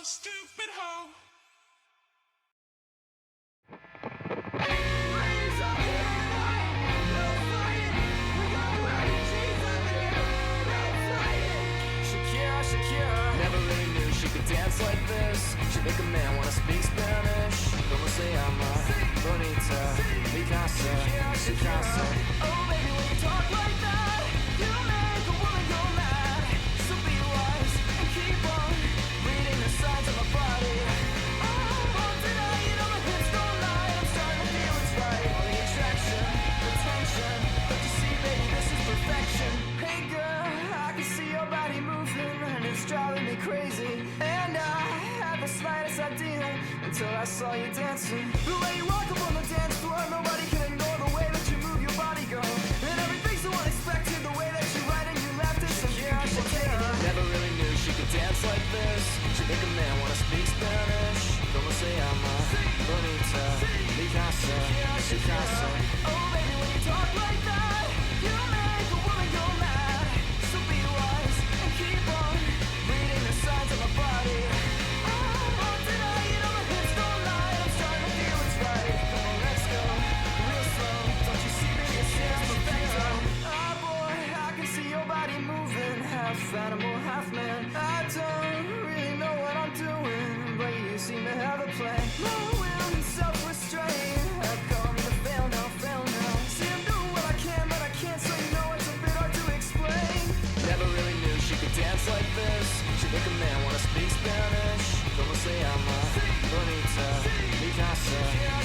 stupid hoe. Shakira, never really knew she could dance like this. She make a man wanna speak Spanish. Como se llama? Bonita, mi casa, su casa. Oh baby, when you talk like that, you make a woman go mad. So be wise and keep on reading the signs of my body. Oh, won't deny it, all my hips don't lie. I'm starting to feel it's right. All the attraction, the tension. Don't you see, baby, this is perfection. Hey girl, I can see your body moving and it's driving me crazy. And I had the slightest idea until I saw you dancing. The way you walk up on the dance floor, nobody can ignore the way that you move your body, girl. And everything's so unexpected, the way that you right and you left is Shakira. Never really knew she could dance like this. She make a man wanna speak Spanish. Como se llama? Bonita, mi casa, su casa. Oh baby, when you talk like that, you make a woman go mad. So be wise and keep on reading the signs of my body. Oh, won't deny it, all my hips don't lie. I'm starting to feel it's right. Come on, let's go real slow. Don't you see, baby, it's perfecto. Oh boy, I can see your body moving, half animal, half man. I don't really know what I'm doing, but you seem to have a plan. No will and self-restraint have come to fail now, fail now. See, I'm doing what I can, but I can't, so you know it's a bit hard to explain. Never really knew she could dance like this. She make a man wanna speak Spanish. Como se llama? Bonita, mi casa,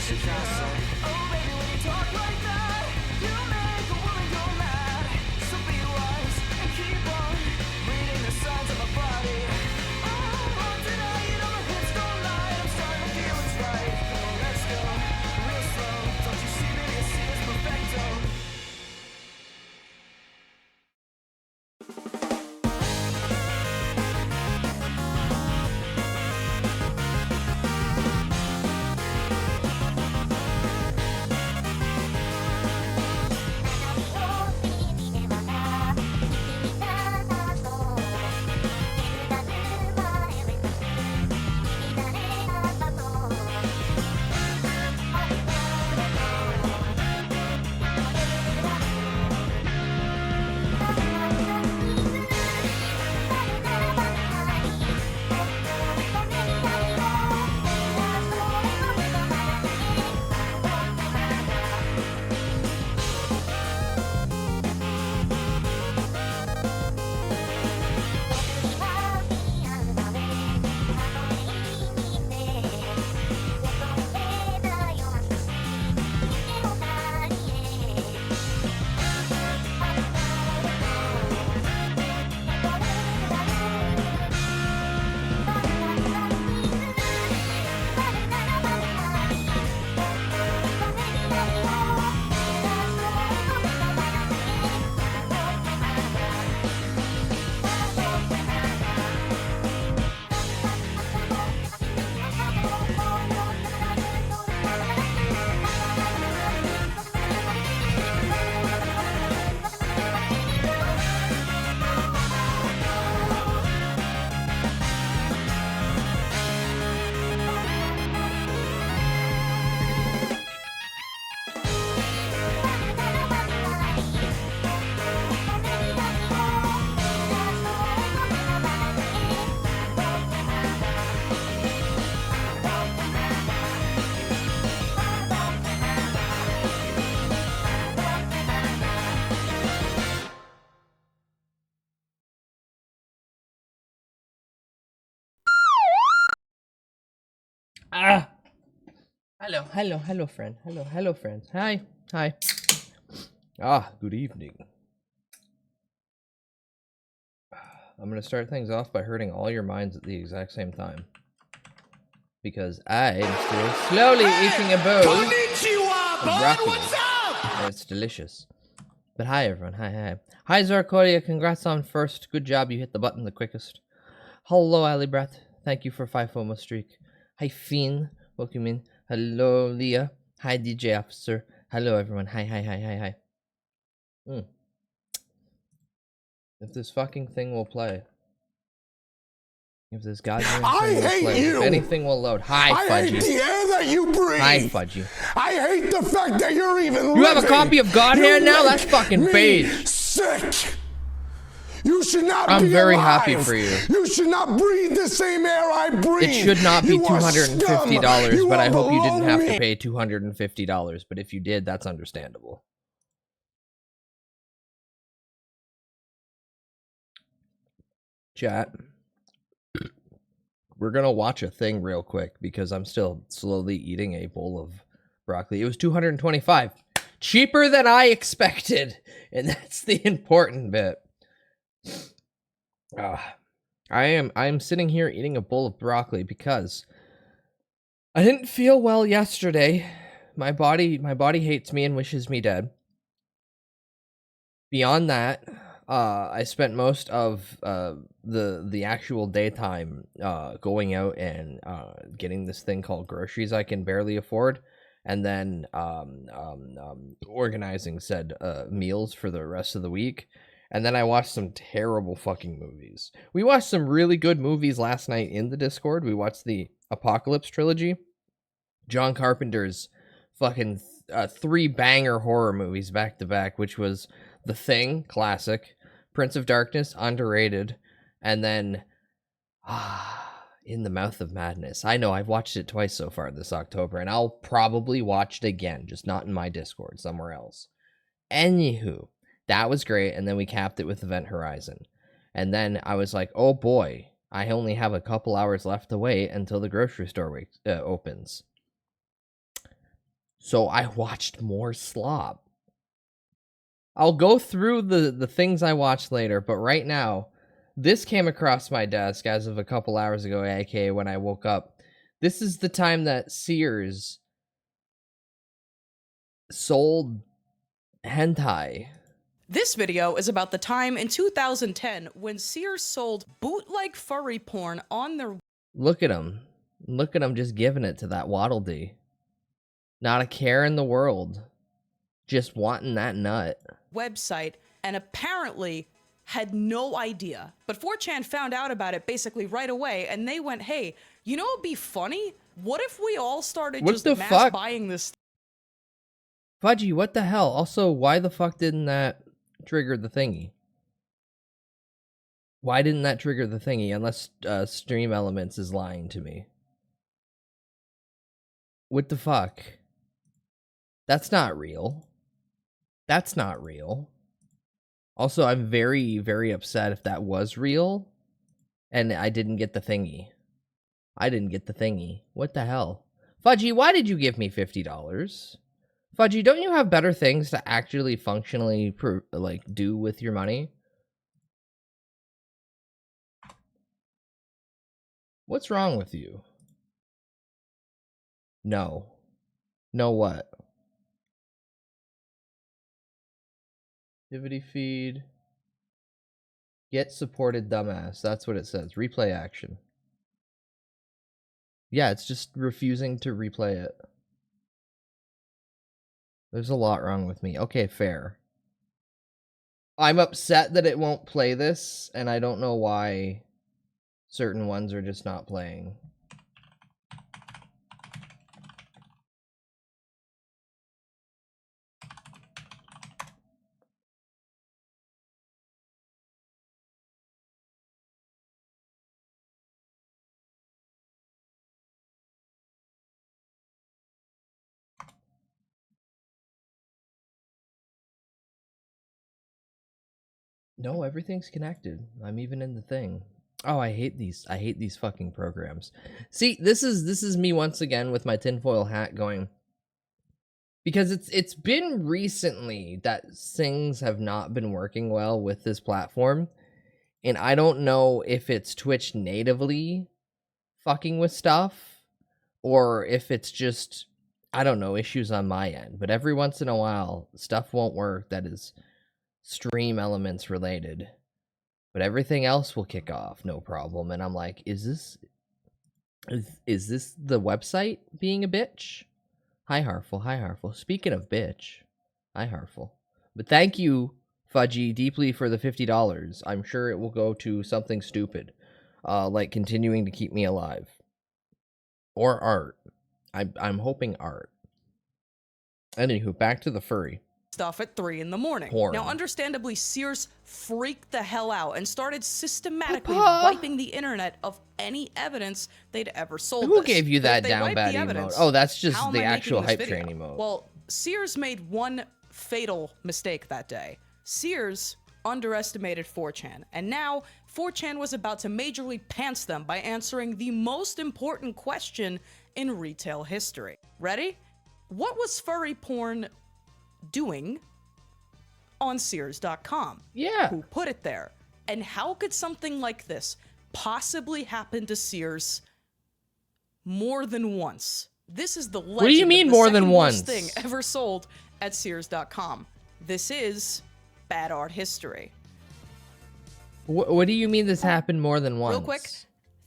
su casa. Oh baby, when you talk like that, you make a woman go mad. So be wise and keep on reading the signs of my body. Oh, won't deny it, all my hips don't lie. I'm starting to feel it's right. Come on, let's go real slow. Don't you see, baby, it's perfecto. Ah! Hello, friend. Hello, friends. Hi. Ah, good evening. I'm gonna start things off by hurting all your minds at the exact same time. Because I am still slowly eating a bowl Konnichiwa, of bud. broccoli. What's up? And it's delicious. But hi, everyone. Hi. Hi, Zarkodia. Congrats on first. Good job. You hit the button the quickest. Hello, Ali Breath. Thank you for 5 FOMO streak. Hi, Fiend. Welcome in. Hello, Leah. Hi, DJ Officer. Hello, everyone. Hi. If this fucking thing will play. If this goddamn I thing will hate play, you. if anything will load. Hi, I hate Fudgy. the air that you breathe. Hi, Fudgy. I hate the fact that you're even You have a copy of God Hand now? That's fucking beige. Sick. You should not I'm be very alive. happy for you. You should not breathe the same air I breathe. It should not be You are $250, scum. but I are hope you didn't below have me. to pay $250. But if you did, that's understandable. Chat. We're gonna watch a thing real quick because I'm still slowly eating a bowl of broccoli. It was $225, cheaper than I expected, and that's the important bit. I'm sitting here eating a bowl of broccoli because I didn't feel well yesterday. My body hates me and wishes me dead. Beyond that, I spent most of the actual daytime going out and getting this thing called groceries I can barely afford, and then organizing said meals for the rest of the week. And then I watched some terrible fucking movies. We watched some really good movies last night in the Discord. We watched the Apocalypse trilogy, John Carpenter's fucking 3 banger horror movies back to back, which was The Thing, classic, Prince of Darkness, underrated, and then In the Mouth of Madness. I know, I've watched it twice so far this October, and I'll probably watch it again, just not in my Discord, somewhere else. Anywho, that was great, and then we capped it with Event Horizon. And then I was like, oh boy, I only have a couple hours left to wait until the grocery store opens. So I watched more slop. I'll go through the things I watched later, but right now, this came across my desk as of a couple hours ago, aka when I woke up. This is the time that Sears sold hentai. This video is about the time in 2010 when Sears sold bootleg furry porn on their Look at him. Look at him just giving it to that Waddle Dee. Not a care in the world. Just wanting that nut. website and apparently had no idea. But 4chan found out about it basically right away and they went, hey, you know what'd be funny? What if we all started What just the mass fuck? buying this Fudgy, what the hell? Also, why the fuck didn't that trigger the thingy? Why didn't that trigger the thingy unless Stream Elements is lying to me? What the fuck? That's not real. That's not real. Also, I'm very, very upset if that was real and I didn't get the thingy. I didn't get the thingy. What the hell? Fudgy, why did you give me $50? Fudgy, don't you have better things to actually functionally do with your money? What's wrong with you? No. No what? Activity feed. Get supported dumbass. That's what it says. Replay action. Yeah, it's just refusing to replay it. There's a lot wrong with me. Okay, fair. I'm upset that it won't play this, and I don't know why certain ones are just not playing. No, everything's connected. I'm even in the thing. Oh, I hate these. I hate these fucking programs. See, this is me once again with my tinfoil hat going. Because it's been recently that things have not been working well with this platform. And I don't know if it's Twitch natively fucking with stuff or if it's just, I don't know, issues on my end. But every once in a while, stuff won't work that is Stream Elements related, but everything else will kick off no problem. And I'm like, is this the website being a bitch? Hi Harful, hi Harful. Speaking of bitch, hi Harful. But thank you, Fudgy, deeply for the $50. I'm sure it will go to something stupid. like continuing to keep me alive. Or art. I'm hoping art. Anywho, back to the furry stuff at 3 in the morning. porn. Now, understandably, Sears freaked the hell out and started systematically wiping the internet of any evidence they'd ever sold. Who this. gave you But that if they down wiped bad the emote? evidence, Oh, that's just how am the I making actual this hype video? train emote. Well, Sears made one fatal mistake that day. Sears underestimated 4chan, and now 4chan was about to majorly pants them by answering the most important question in retail history. Ready? What was furry porn doing on Sears.com? Yeah. Who put it there? And how could something like this possibly happen to Sears more than once? This is the legend do you mean of the more than second worst once? thing ever sold at Sears.com. This is bad art history. What do you mean this happened more than once? Real quick,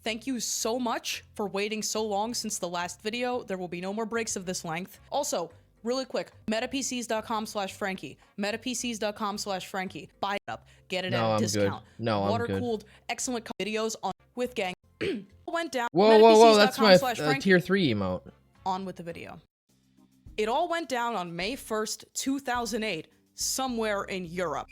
thank you so much for waiting so long since the last video. There will be no more breaks of this length. Also, really quick, metapcs.com/Frankie. Metapcs.com/Frankie. Buy it up. Get it No, at a I'm good. discount. No, I'm good. Water-cooled, excellent videos on with gang. Went down. Whoa, that's my metapcs.com/Frankie. tier 3 emote. On with the video. It all went down on May 1st, 2008, somewhere in Europe.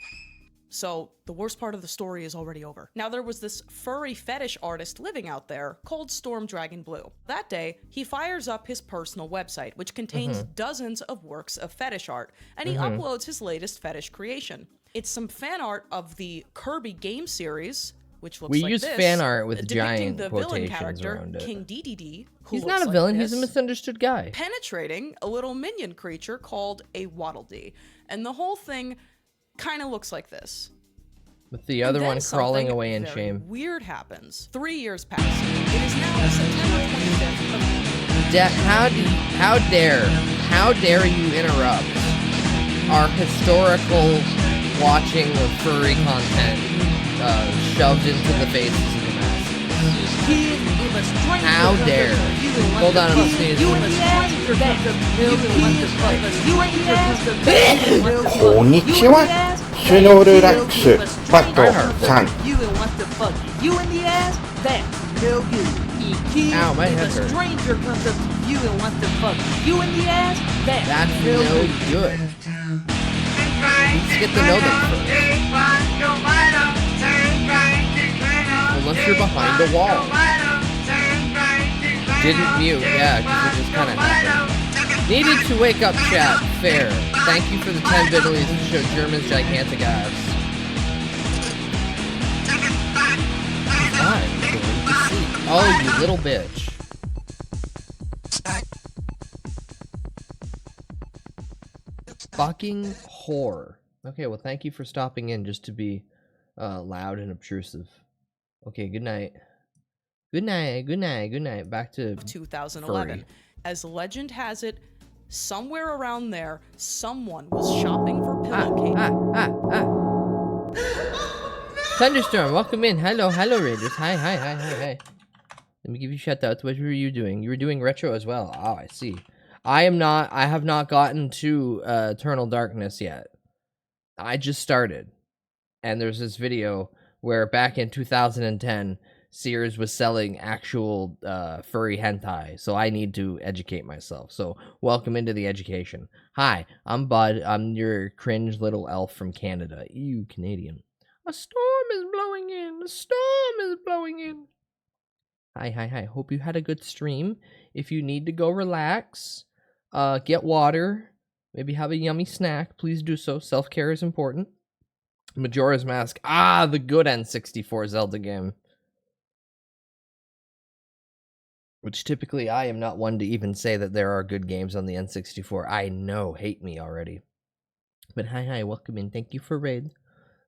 So the worst part of the story is already over. Now, there was this furry fetish artist living out there called Storm Dragon Blue. That day, he fires up his personal website, which contains dozens of works of fetish art, and he uploads his latest fetish creation. It's some fan art of the Kirby game series, which looks We like use this, fan art with depicting giant the villain quotations character, around it. King DDD, who He's looks not a like villain, this, he's a misunderstood guy. penetrating a little minion creature called a Waddle Dee. And the whole thing kind of looks like this. With the other And one then crawling something away in very shame. Weird happens. 3 years pass. It is now September 25th. How dare you interrupt our historical watching of furry content shoved into the faces of the masses? How dare? Hold on, I'm sneezing. こんにちは。シュノルラックスファットさん。 Ow, my head hurt. That's no good. Let's get to know them first. Unless you're behind a wall. Didn't mute, yeah, because it just kind of happened. Needed to wake up, chat. Fair. Thank you for the 10 biddies to show German's gigantic ass. Fine, going to sleep. Oh, you little bitch. Fucking whore. Okay, well, thank you for stopping in just to be loud and obtrusive. Okay, good night. Good night, good night, good night. Back to 2011. furry. As legend has it, somewhere around there, someone was shopping for pillowcases. Thunderstorm, welcome in. Hello, Raiders. Hi. Let me give you shout outs. What were you doing? You were doing retro as well. Oh, I see. I have not gotten to Eternal Darkness yet. I just started. And there's this video where back in 2010, Sears was selling actual furry hentai, so I need to educate myself. So welcome into the education. Hi, I'm Bud. I'm your cringe little elf from Canada. You Canadian. A storm is blowing in. A storm is blowing in. Hi. Hope you had a good stream. If you need to go relax, get water, maybe have a yummy snack, please do so. Self-care is important. Majora's Mask. Ah, the good N64 Zelda game. Which typically I am not one to even say that there are good games on the N64. I know, hate me already. But hi, welcome in. Thank you for raid.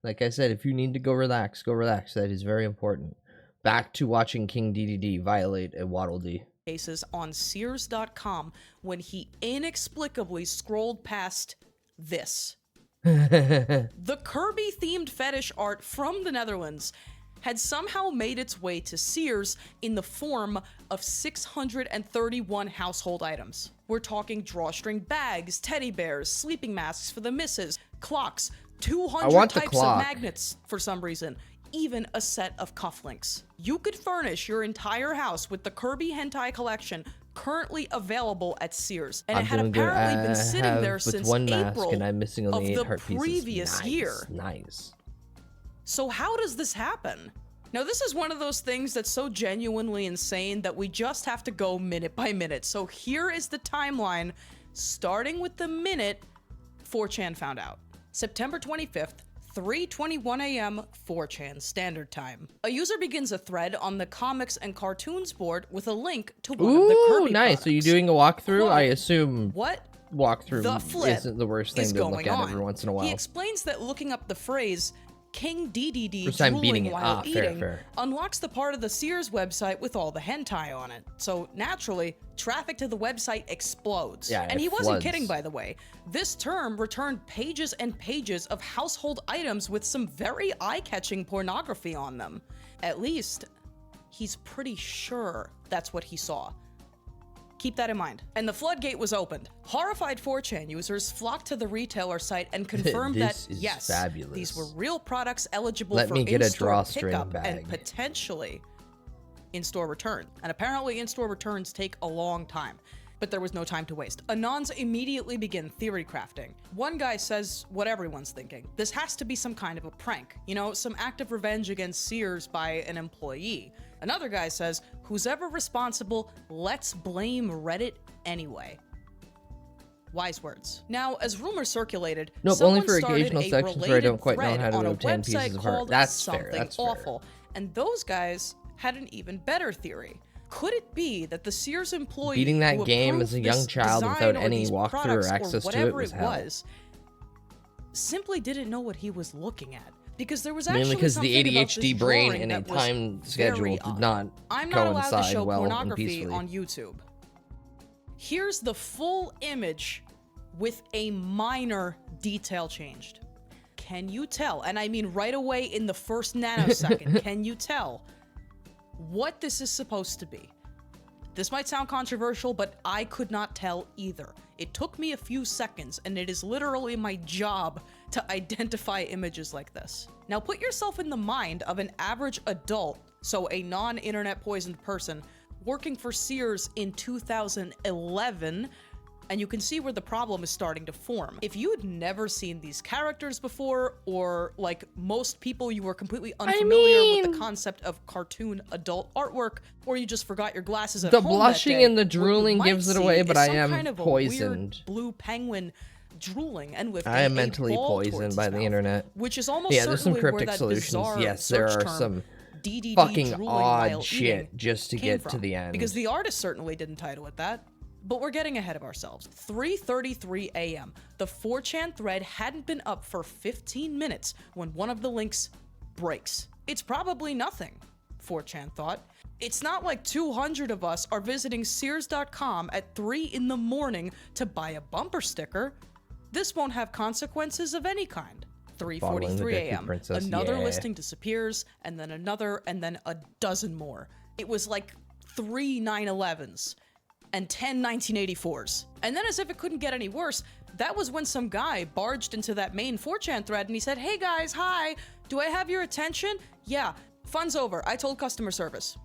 Like I said, if you need to go relax, go relax. That is very important. Back to watching King DDD violate a Waddle Dee. Cases on Sears.com when he inexplicably scrolled past this. The Kirby-themed fetish art from the Netherlands had somehow made its way to Sears in the form of 631 household items. We're talking drawstring bags, teddy bears, sleeping masks for the missus, clocks, 200 types of magnets for some reason, even a set of cufflinks. You could furnish your entire house with the Kirby hentai collection currently available at Sears, and it had apparently been sitting there since one mask, April and I'm missing only of 8 the heart pieces. previous year. Nice. So how does this happen? Now, this is one of those things that's so genuinely insane that we just have to go minute by minute. So here is the timeline, starting with the minute 4chan found out. September 25th, 3:21 a.m. 4chan Standard Time. A user begins a thread on the comics and cartoons board with a link to one of the Kirby nice. products. So you're doing a walkthrough? Quote, I assume what walkthrough the flip isn't the worst thing is to look going at on? every once in a while. He explains that looking up the phrase King DDD First time drooling beating it. while Fair, eating fair. unlocks the part of the Sears website with all the hentai on it. So naturally, traffic to the website explodes. Yeah, and it he wasn't floods. kidding, by the way. This term returned pages and pages of household items with some very eye-catching pornography on them. At least, he's pretty sure that's what he saw. Keep that in mind. And the floodgate was opened. Horrified 4chan users flocked to the retailer site and confirmed that, This is yes, fabulous. these were real products eligible Let for me get a in-store drawstring pickup bag. and potentially in-store return. And apparently in-store returns take a long time. But there was no time to waste. Anons immediately begin theory crafting. One guy says what everyone's thinking. This has to be some kind of a prank. You know, some act of revenge against Sears by an employee. Another guy says, who's ever responsible, let's blame Reddit anyway. Wise words. Now, as rumors circulated, Nope, someone only for started occasional a sections where I related don't quite know thread how to on a obtain website pieces of art. called That's fair, Something that's fair. Awful. And those guys had an even better theory. Could it be that the Sears employee Beating that who game approved as a young this child design without or any these walkthrough or products access to it whatever was hell. Simply didn't know what he was looking at? Because there was Mainly actually because the something about ADHD this brain drawing in a that was time schedule very did odd. not I'm not allowed to coincide show well and pornography peacefully. on YouTube. Here's the full image with a minor detail changed. Can you tell, and I mean right away in the first nanosecond, can you tell what this is supposed to be? This might sound controversial, but I could not tell either. It took me a few seconds, and it is literally my job to identify images like this. Now put yourself in the mind of an average adult, so a non-internet poisoned person, working for Sears in 2011, and you can see where the problem is starting to form. If you had never seen these characters before, or like most people, you were completely unfamiliar with the concept of cartoon adult artwork, or you just forgot your glasses at The home that blushing day, and the what you drooling might gives it see away, is but I some am kind of a poisoned. weird blue penguin drooling and with I am a mentally ball poisoned towards by his the mouth, internet. which is almost Yeah, there's some certainly where cryptic that solutions. bizarre Yes, there search are term, some DDD fucking drooling odd while shit eating just to came get from, to the end. because the artist certainly didn't title it that. But we're getting ahead of ourselves. 3:33 a.m. The 4chan thread hadn't been up for 15 minutes when one of the links breaks. It's probably nothing, 4chan thought. It's not like 200 of us are visiting Sears.com at 3 in the morning to buy a bumper sticker. This won't have consequences of any kind. 3:43 a.m. Princess, Another yeah. listing disappears, and then another, and then a dozen more. It was like 3 9/11s. And 10 1984s. And then as if it couldn't get any worse, that was when some guy barged into that main 4chan thread and he said, "Hey guys, hi, do I have your attention? Yeah, fun's over, I told customer service."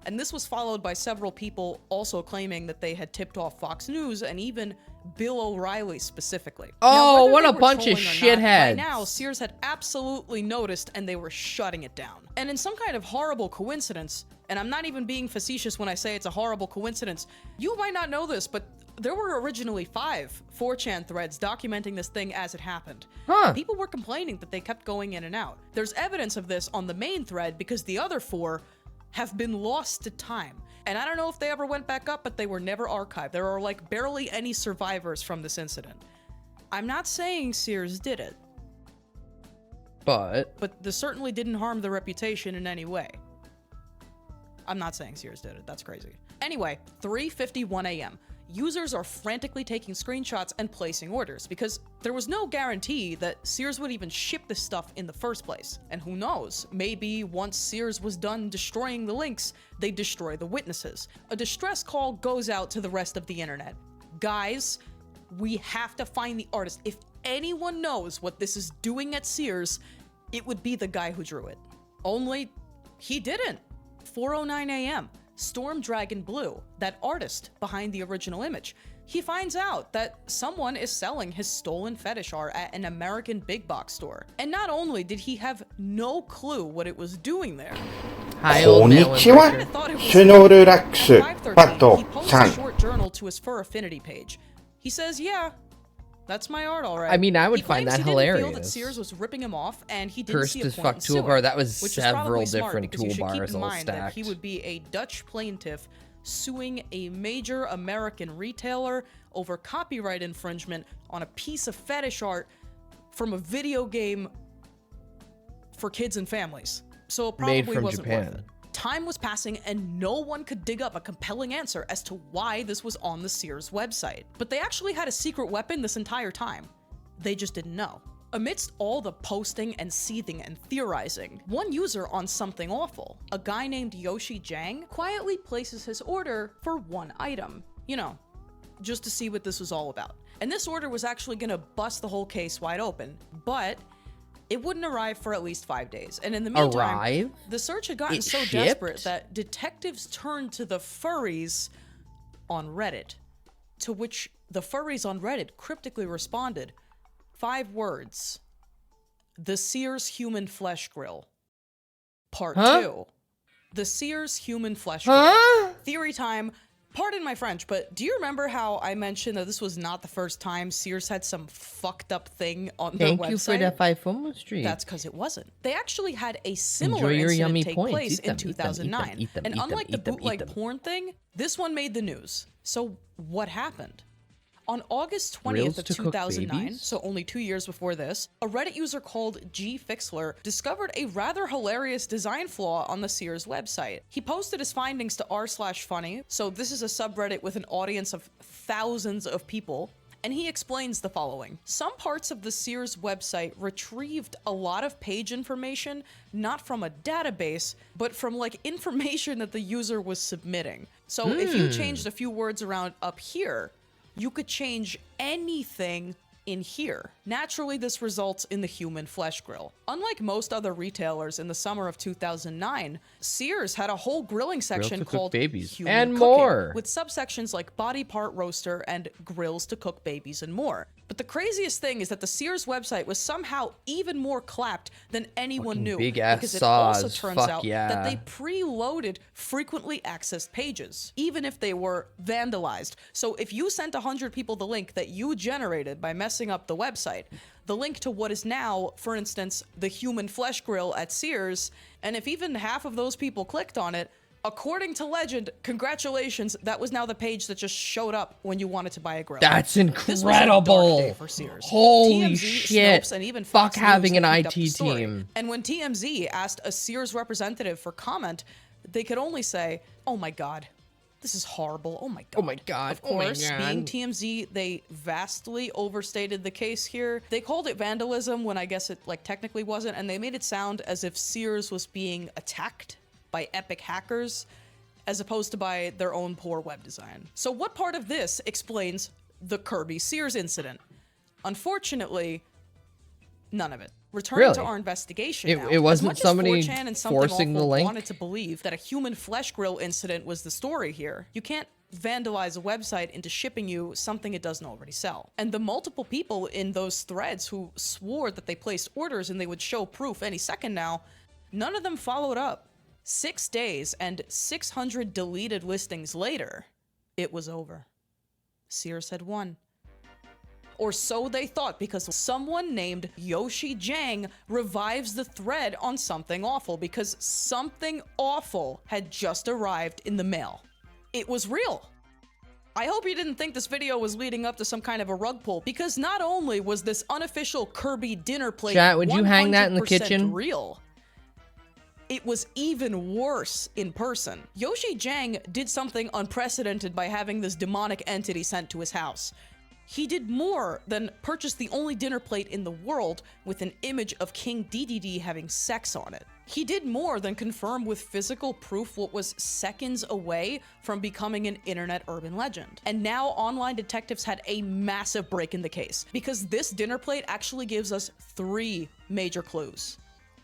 And this was followed by several people also claiming that they had tipped off Fox News and even Bill O'Reilly specifically. Oh, Now, what whether a they were bunch of trolling or not, by shitheads. now, Sears had absolutely noticed and they were shutting it down. And in some kind of horrible coincidence, and I'm not even being facetious when I say it's a horrible coincidence, you might not know this, but there were originally 5 4chan threads documenting this thing as it happened. Huh. People were complaining that they kept going in and out. There's evidence of this on the main thread because the other 4 have been lost to time. And I don't know if they ever went back up, but they were never archived. There are like barely any survivors from this incident. I'm not saying Sears did it, But but this certainly didn't harm the reputation in any way. I'm not saying Sears did it. That's crazy. Anyway, 3:51 a.m. Users are frantically taking screenshots and placing orders because there was no guarantee that Sears would even ship this stuff in the first place. And who knows, maybe once Sears was done destroying the links, they destroy the witnesses. A distress call goes out to the rest of the internet. Guys, we have to find the artist. If anyone knows what this is doing at Sears, it would be the guy who drew it. Only he didn't. 4:09 a.m. Storm Dragon Blue, that artist behind the original image, he finds out that someone is selling his stolen fetish art at an American big box store. And not only did he have no clue what it was doing there, Hi, old man. こんにちは。シノルラックスパト he posts さ a ん。 short journal to his fur affinity page. He says, yeah, that's my art, all right. I mean, I would He find claims that he didn't feel that hilarious. Sears was ripping him off, and he didn't Cursed see a as point fuck in suing, toolbar. That was which is several probably smart, different because you should keep toolbars in all mind that stacked. he would be a Dutch plaintiff suing a major American retailer over copyright infringement on a piece of fetish art from a video game for kids and families. So it probably Made from wasn't worth Japan. it. Time was passing and no one could dig up a compelling answer as to why this was on the Sears website. But they actually had a secret weapon this entire time. They just didn't know. Amidst all the posting and seething and theorizing, one user on Something Awful, a guy named Yoshi Jang, quietly places his order for one item. You know, just to see what this was all about. And this order was actually gonna bust the whole case wide open, but it wouldn't arrive for at least 5 days. And in the meantime, Arrive? the search had gotten It so shipped? desperate that detectives turned to the furries on Reddit, to which the furries on Reddit cryptically responded, 5 words: the Sears Human Flesh Grill. Part 2. The Sears Human Flesh Grill. Theory time. Pardon my French, but do you remember how I mentioned that this was not the first time Sears had some fucked up thing on their website? Thank you for the 5 FOMO stream. That's because it wasn't. They actually had a similar Enjoy your incident yummy take points. place Eat them, in eat them, eat them, 2009. eat them, And eat them, unlike the eat them, eat bootleg them. porn thing, this one made the news. So what happened? On August 20th Grills of to cook 2009, babies? so only 2 years before this, a Reddit user called G Fixler discovered a rather hilarious design flaw on the Sears website. He posted his findings to r/funny, so this is a subreddit with an audience of thousands of people, and he explains the following. Some parts of the Sears website retrieved a lot of page information, not from a database, but from like information that the user was submitting. So if you changed a few words around up here, you could change anything in here. Naturally, this results in the Human Flesh Grill. Unlike most other retailers in the summer of 2009, Sears had a whole grilling section to cook called babies. Human And Cooking, more. with subsections like body part roaster and grills to cook babies and more. But the craziest thing is that the Sears website was somehow even more clapped than anyone Fucking knew, big-ass because it also saws. turns Fuck out yeah. that they preloaded frequently accessed pages, even if they were vandalized. So if you sent 100 people the link that you generated by messing up the website, the link to what is now, for instance, the Human Flesh Grill at Sears, and if even half of those people clicked on it, according to legend, congratulations, that was now the page that just showed up when you wanted to buy a grill. That's This was a incredible. dark day for Sears. Holy TMZ, shit. Snopes, and even Fuck Fox having News an picked up the IT story. team. And when TMZ asked a Sears representative for comment, they could only say, "Oh my god, this is horrible. Oh my god." Oh my god. Of Oh my course, God. being TMZ, they vastly overstated the case here. They called it vandalism when I guess it like technically wasn't, and they made it sound as if Sears was being attacked by epic hackers as opposed to by their own poor web design. So what part of this explains the Kirby Sears incident? Unfortunately, none of it. Returning Really? to our investigation It- now, it wasn't as much somebody as 4chan and Something forcing the Awful link? wanted to believe that a Human Flesh Grill incident was the story here, you can't vandalize a website into shipping you something it doesn't already sell. And the multiple people in those threads who swore that they placed orders and they would show proof any second now, none of them followed up. 6 days and 600 deleted listings later, it was over. Sears had won. Or so they thought, because someone named Yoshi Jang revives the thread on Something Awful because Something Awful had just arrived in the mail. It was real. I hope you didn't think this video was leading up to some kind of a rug pull, because not only was this unofficial Kirby dinner plate Chat, would you hang that in the 100% kitchen? real, it was even worse in person. Yoshi Jang did something unprecedented by having this demonic entity sent to his house. He did more than purchase the only dinner plate in the world with an image of King DDD having sex on it. He did more than confirm with physical proof what was seconds away from becoming an internet urban legend. And now online detectives had a massive break in the case, because this dinner plate actually gives us 3 major clues.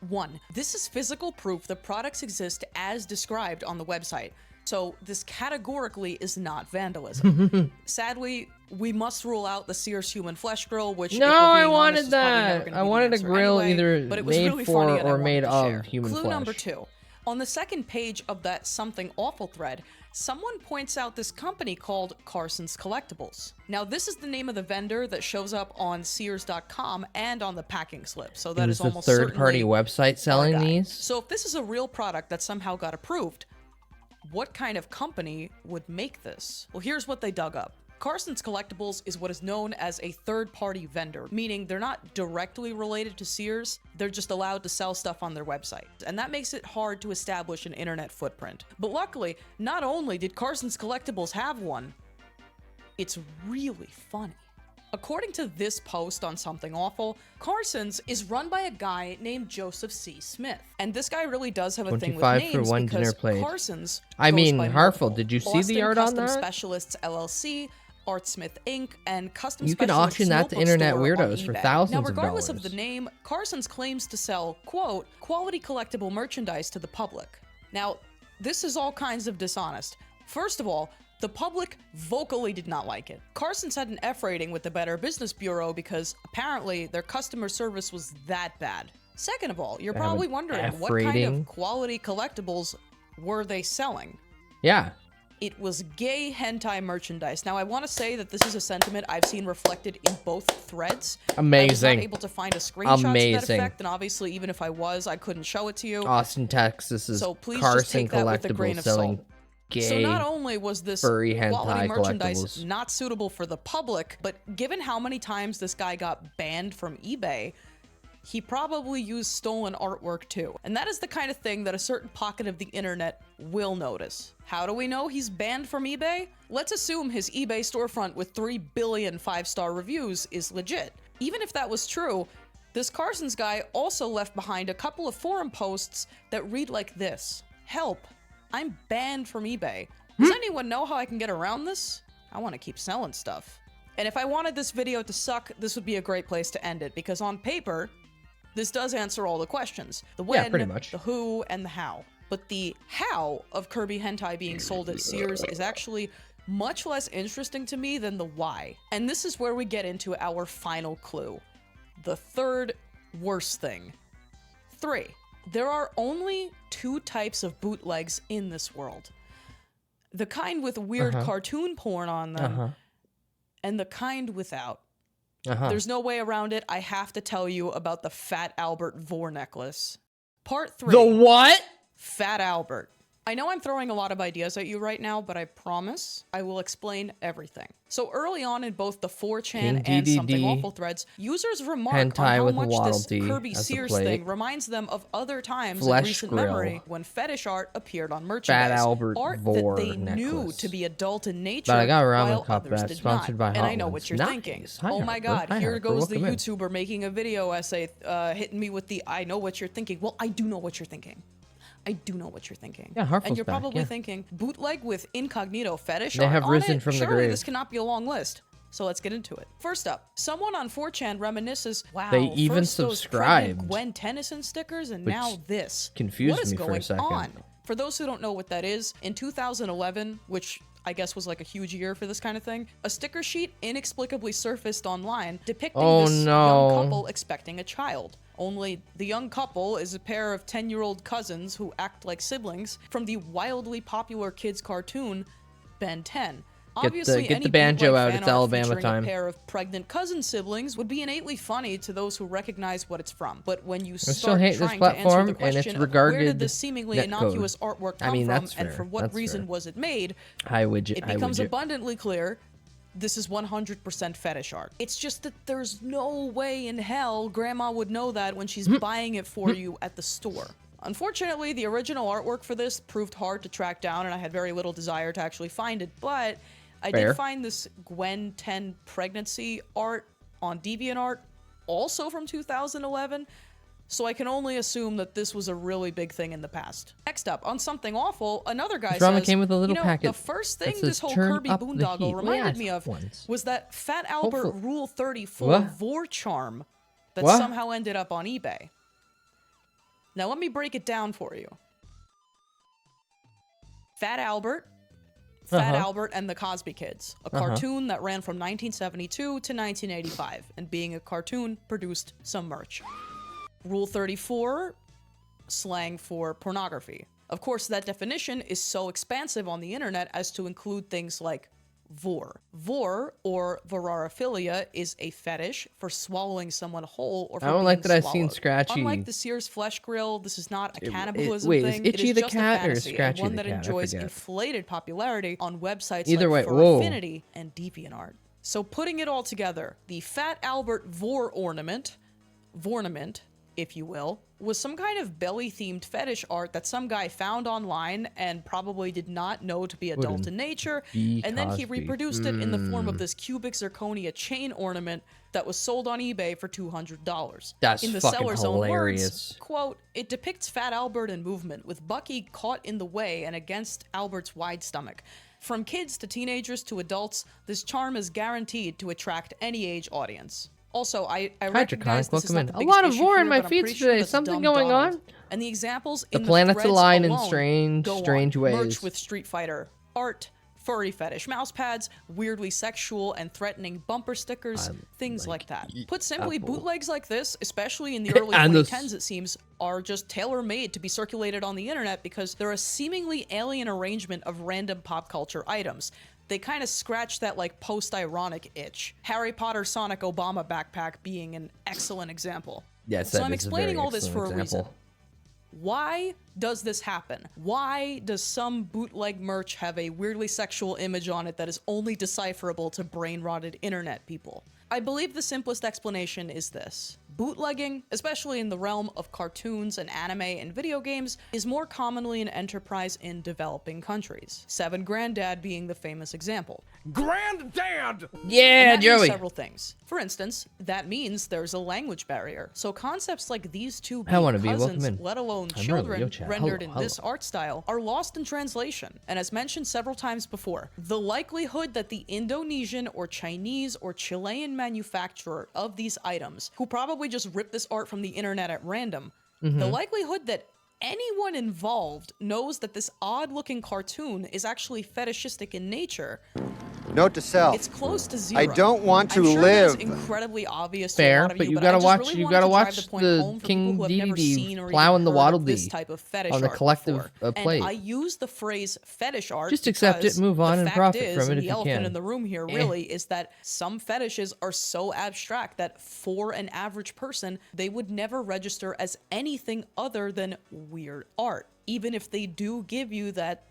1. This is physical proof that products exist as described on the website. So this categorically is not vandalism. Sadly, we must rule out the Sears human flesh grill, which No, if we're I being honest, wanted is probably never that. gonna I be the wanted a answer grill anyway, either but it was made really for funny and I or wanted made to of share. human Clue flesh. number 2. On the second page of that Something Awful thread, someone points out this company called Carson's Collectibles. Now, this is the name of the vendor that shows up on Sears.com and on the packing slip, so that It is was a almost third-party certainly website our selling guy. these. So if this is a real product that somehow got approved, what kind of company would make this? Well, here's what they dug up. Carson's Collectibles is what is known as a third-party vendor, meaning they're not directly related to Sears, they're just allowed to sell stuff on their website. And that makes it hard to establish an internet footprint. But luckily, not only did Carson's Collectibles have one, it's really funny. According to this post on Something Awful, Carson's is run by a guy named Joseph C. Smith. And this guy really does have a thing with 25 for names one because dinner plate. Carson's I goes mean, by Harful, multiple. did you see Boston the art on Custom that? Specialists LLC, Artsmith Inc., and Custom You can Specialists auction that to Notebook internet Store on weirdos for eBay. thousands Now, of regardless of dollars. the name, Carson's claims to sell, quote, quality collectible merchandise to the public. Now, this is all kinds of dishonest. First of all, the public vocally did not like it. Carson's had an F rating with the Better Business Bureau because apparently their customer service was that bad. Second of all, you're They have probably an wondering F what kind rating? of quality collectibles were they selling? Yeah. It was gay hentai merchandise. Now, I want to say that this is a sentiment I've seen reflected in both threads. I was Amazing. not able to find a screenshot to that Amazing. effect, and obviously, even if I was, I couldn't show it to you. Austin, Texas is So please just Carson take that with a grain Collectibles of selling salt. gay. So not only was this furry quality hentai merchandise collectibles. not suitable for the public, but given how many times this guy got banned from eBay, he probably used stolen artwork too. And that is the kind of thing that a certain pocket of the internet will notice. How do we know he's banned from eBay? Let's assume his eBay storefront with 3 billion 5-star reviews is legit. Even if that was true, this Carson's guy also left behind a couple of forum posts that read like this. Help, I'm banned from eBay. Does anyone know how I can get around this? I want to keep selling stuff. And if I wanted this video to suck, this would be a great place to end it, because on paper, this does answer all the questions. The when, Yeah, pretty much. the who, and the how. But the how of Kirby hentai being sold at Sears is actually much less interesting to me than the why. And this is where we get into our final clue. The third worst thing. 3. There are only 2 types of bootlegs in this world. The kind with weird cartoon porn on them, and the kind without. There's no way around it. I have to tell you about the Fat Albert Vor necklace. Part 3. The what? Fat Albert. I know I'm throwing a lot of ideas at you right now, but I promise I will explain everything. So early on in both the 4chan and DDD Something Awful threads, users remark on hentai how with much this Waddle Dee Kirby as a Sears plate. thing reminds them of other times in Flesh recent grill. memory when fetish art appeared on merchandise. Albert art Vor that they knew necklace. to be adult in nature, But I got a ramen while cup others that's did sponsored not. by And Hot I know Ones. what you're Nice. thinking. Hi, Oh my Harper. god, Hi, here Harper. goes the Welcome in. YouTuber making a video essay hitting me with the I know what you're thinking. Well, I do know what you're thinking. I do know what you're thinking. Yeah, Harful's and you're back, probably yeah. thinking, bootleg with incognito fetish They art have on risen it? from the Surely grave. this cannot be a long list. So let's get into it. First up, someone on 4chan reminisces, wow, They even first those subscribed. pregnant Gwen Tennyson stickers and Which now this. confused What is me for a going second. on? For those who don't know what that is, in 2011, which I guess was like a huge year for this kind of thing, a sticker sheet inexplicably surfaced online depicting Oh, this no. young couple expecting a child. Only the young couple is a pair of 10-year-old cousins who act like siblings from the wildly popular kids cartoon Ben 10. Obviously, get any the banjo bootleg out, fan it's art Alabama featuring time. A pair of pregnant cousin siblings would be innately funny to those who recognize what it's from. But when you still start hate this trying to answer platform, the and question it's of where regarded did this seemingly netcode. innocuous artwork come I mean, from that's and fair. for what That's reason fair. was it made, Hi, widget. it Hi, becomes widget. abundantly clear this is 100% fetish art. It's just that there's no way in hell grandma would know that when she's buying it for you at the store. Unfortunately, the original artwork for this proved hard to track down, and I had very little desire to actually find it, but I Fair. did find this Gwen 10 pregnancy art on DeviantArt, also from 2011, so I can only assume that this was a really big thing in the past. Next up, on Something Awful, another guy This ramen says, came with a little you know, packet the first that thing says, this whole "Turn Kirby up the boondoggle heat." reminded Yeah, me of ones. was that Fat Albert Hopefully- Rule 34 What? Vor charm that What? somehow ended up on eBay. Now let me break it down for you. Fat Albert and the Cosby Kids, a cartoon that ran from 1972 to 1985, and being a cartoon, produced some merch. Rule 34, slang for pornography. Of course, that definition is so expansive on the internet as to include things like vor. Vor, or vorarophilia, is a fetish for swallowing someone whole or for I don't being like that I've seen swallowed. Scratchy. Unlike the Sears Flesh Grill, this is not a cannibalism wait, is thing. Itchy it is the just cat a or fantasy, Scratchy and one the that cat? I enjoys forget. inflated popularity on websites Either like way, whoa. Furfinity and DeviantArt. So putting it all together, the Fat Albert Vor ornament, vornament, if you will, was some kind of belly-themed fetish art that some guy found online and probably did not know to be adult in nature, and then he Cosby. reproduced it in the form of this cubic zirconia chain ornament that was sold on eBay for $200. That's in the fucking seller's hilarious. own words, quote, "It depicts Fat Albert in movement, with Bucky caught in the way and against Albert's wide stomach. From kids to teenagers to adults, this charm is guaranteed to attract any age audience." Also, I recognize this is not the A biggest lot of issue war here, in my but I'm feeds pretty sure today. that's Something Dumb going Donald. on? And the examples The in planets the threads align in alone strange go ways. on. Merch with Street Fighter, art, furry fetish mouse pads, weirdly sexual and threatening bumper stickers, things like that. Put simply, bootlegs like this, especially in the early And 2010s, it seems, are just tailor-made to be circulated on the internet because they're a seemingly alien arrangement of random pop culture items. They kind of scratch that, like, post-ironic itch. Harry Potter Sonic Obama backpack being an excellent example. Yes, So that I'm is a explaining very all this for a excellent reason. example. Why does this happen? Why does some bootleg merch have a weirdly sexual image on it that is only decipherable to brain-rotted internet people? I believe the simplest explanation is this. Bootlegging, especially in the realm of cartoons and anime and video games, is more commonly an enterprise in developing countries. Seven Granddad being the famous example. Granddad! Yeah, And that means Joey. several things. For instance, that means there's a language barrier. So concepts like these two I wanna being be. Welcome cousins, in. let alone I'm children, early. Yo, chat. rendered Hello, in this art style, are lost in translation. And as mentioned several times before, the likelihood that the Indonesian or Chinese or Chilean manufacturer of these items, who probably just ripped this art from the internet at random, the likelihood that anyone involved knows that this odd-looking cartoon is actually fetishistic in nature, Note to self. it's close to zero. I don't want to I'm sure live. That's incredibly obvious to Fair, a lot of but you, you but gotta I just watch- really you wanted gotta to drive watch the point the home for King people who have never DDD seen or plowing even the heard Waddle of this Dee type of fetish on the art collective, before. plate. And I use the phrase fetish art Just accept it, because move on, the and fact profit is, from it and if the you elephant can. in the room here really is that some fetishes are so abstract that for an average person, they would never register as anything other than weird art, even if they do give you that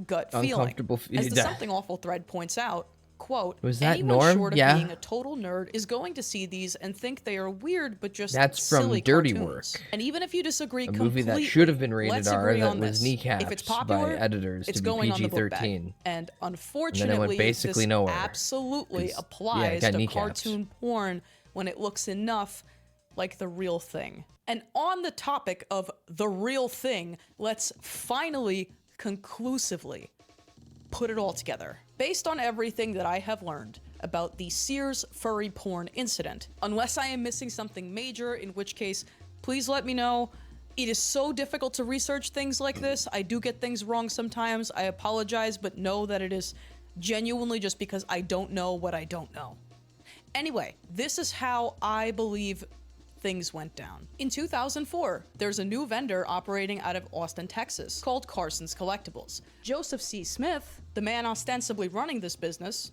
gut feeling. Uncomfortable As the yeah. Something Awful thread points out, quote, Was that anyone Norm? short of Yeah. being a total nerd is going to see these and think they are weird but just That's from silly Dirty cartoons. Work, And even if you disagree a movie that completely, should have been rated let's R agree that on was this. If it's kneecapped popular, by editors it's to be going on the book bag. PG-13. And unfortunately, basically this nowhere. absolutely 'Cause, yeah, it applies got to kneecapped. cartoon porn when it looks enough like the real thing. And on the topic of the real thing, let's finally, conclusively put it all together. Based on everything that I have learned about the Sears furry porn incident, unless I am missing something major, in which case, please let me know. It is so difficult to research things like this. I do get things wrong sometimes. I apologize, but know that it is genuinely just because I don't know what I don't know. Anyway, this is how I believe things went down. In 2004, there's a new vendor operating out of Austin, Texas, called Carson's Collectibles. Joseph C. Smith, the man ostensibly running this business,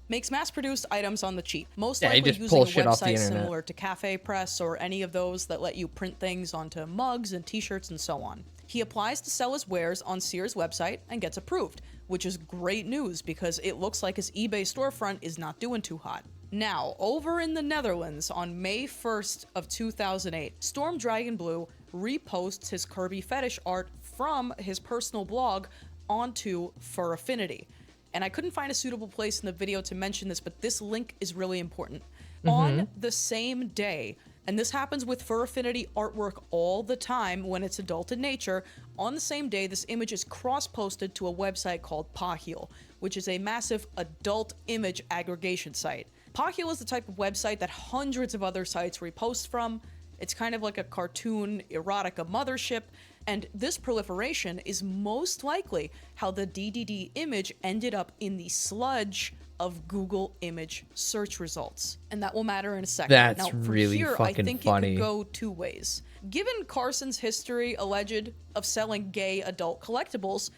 makes mass-produced items on the cheap, most Yeah, he likely just using a pulls shit off the website internet. similar to Cafe Press or any of those that let you print things onto mugs and t-shirts and so on. He applies to sell his wares on Sears' website and gets approved, which is great news because it looks like his eBay storefront is not doing too hot. Now, over in the Netherlands on May 1st of 2008, Storm Dragon Blue reposts his Kirby fetish art from his personal blog onto Fur Affinity. And I couldn't find a suitable place in the video to mention this, but this link is really important. On the same day, and this happens with Fur Affinity artwork all the time when it's adult in nature, on the same day, this image is cross-posted to a website called Pahil, which is a massive adult image aggregation site. Pahil is the type of website that hundreds of other sites repost from, It's kind of like a cartoon erotica mothership, and this proliferation is most likely how the DDD image ended up in the sludge of Google image search results. And that will matter in a second. That's now, from really here, fucking I think funny. it could go two ways. Given Carson's history, alleged, of selling gay adult collectibles,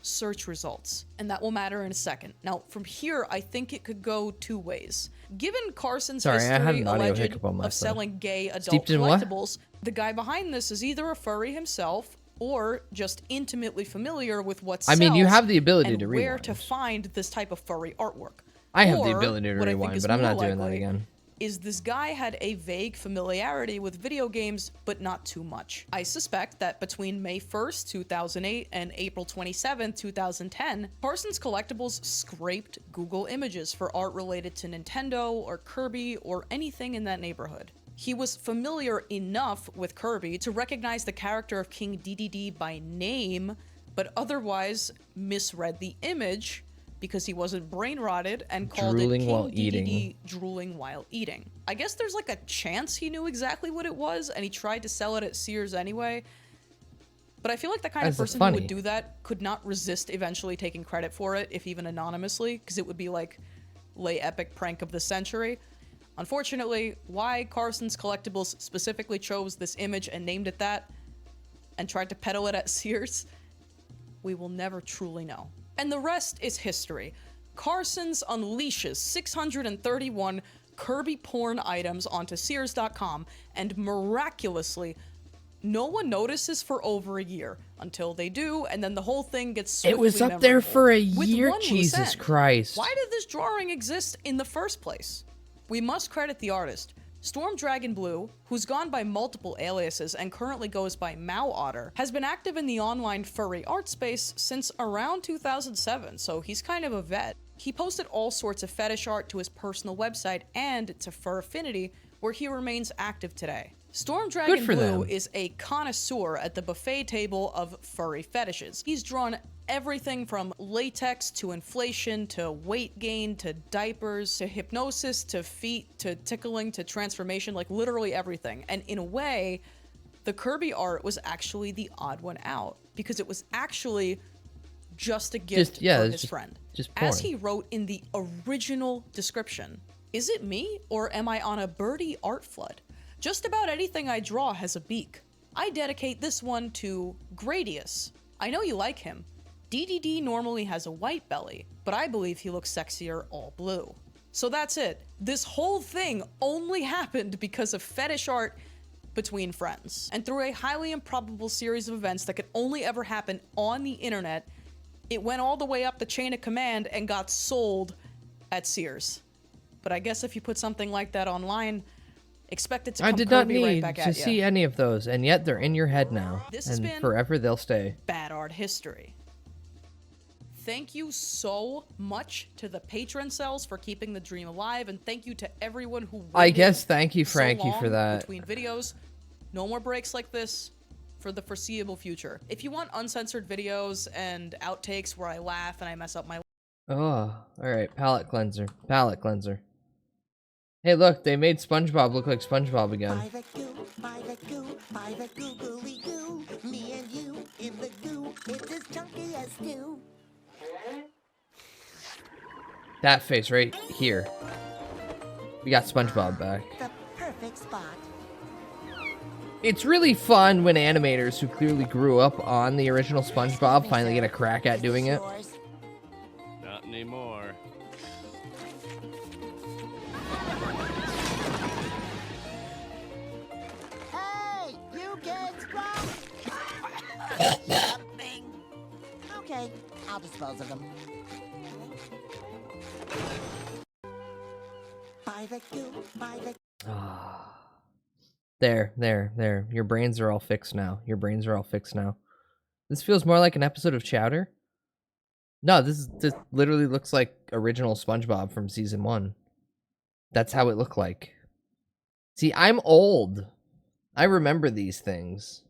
search results, and that will matter in a second. Now, from here, I think it could go two ways. Given Carson's Sorry, I had history, an audio alleged, hiccup on my of side. selling gay adult Steeped in what? collectibles, the guy behind this is either a furry himself or just intimately familiar with what sells. I mean, you have the ability and to where rewind. to find this type of furry artwork. I have the Or, ability to what I think rewind, is but I'm not more doing that likely, again. Is this guy had a vague familiarity with video games, but not too much. I suspect that between May 1st, 2008 and April 27, 2010, Carson's Collectibles scraped Google Images for art related to Nintendo or Kirby or anything in that neighborhood. He was familiar enough with Kirby to recognize the character of King DDD by name, but otherwise misread the image because he wasn't brain rotted and called Drooling it while King eating. DDD drooling while eating. I guess there's like a chance he knew exactly what it was and he tried to sell it at Sears anyway. But I feel like the kind of That's person who funny. would do that could not resist eventually taking credit for it, if even anonymously, because it would be like lay epic prank of the century. Unfortunately, why Carson's Collectibles specifically chose this image and named it that and tried to peddle it at Sears, we will never truly know. And the rest is history. Carson's unleashes 631 Kirby porn items onto Sears.com, and miraculously, no one notices for over a year until they do, and then the whole thing gets swiftly It was up there memorable. for a With year, one loose Jesus end. Christ. Why did this drawing exist in the first place? We must credit the artist. Storm Dragon Blue, who's gone by multiple aliases and currently goes by Mao Otter, has been active in the online furry art space since around 2007, so he's kind of a vet. He posted all sorts of fetish art to his personal website and to Fur Affinity, where he remains active today. Storm Dragon for Blue them. is a connoisseur at the buffet table of furry fetishes. He's drawn everything from latex to inflation to weight gain to diapers to hypnosis to feet to tickling to transformation, like literally everything. And in a way, the Kirby art was actually the odd one out because it was actually just a gift for it's his friend. just As porn. he wrote in the original description, "Is it me or am I on a birdie art flood? Just about anything I draw has a beak. I dedicate this one to Gradius. I know you like him. DDD normally has a white belly, but I believe he looks sexier all blue." So that's it. This whole thing only happened because of fetish art between friends. And through a highly improbable series of events that could only ever happen on the internet, it went all the way up the chain of command and got sold at Sears. But I guess if you put something like that online, expect it to come I did not Kirby right need back to at see ya. any of those, and yet they're in your head now. This has And been- forever they'll stay. Bad art history. Thank you so much to the patron cells for keeping the dream alive, and thank you to everyone who I waited guess thank you, so Frankie, for long that. between videos. No more breaks like this for the foreseeable future. If you want uncensored videos and outtakes where I laugh and I mess up my Oh, alright. Palette cleanser. Palette cleanser. Hey, look, they made SpongeBob look like SpongeBob again. By the goo, by the goo, by the googly goo. Me and you in the goo, it's as chunky as stew. That face right here. We got SpongeBob back. The perfect spot. It's really fun when animators who clearly grew up on the original SpongeBob finally get a crack at doing it. Yours. Not anymore. Hey, you kids, run! Something. Okay, I'll dispose of them. By the goo, by the There. Your brains are all fixed now. Your brains are all fixed now. This feels more like an episode of Chowder. No, this literally looks like original SpongeBob from season 1. That's how it looked like. See, I'm old. I remember these things.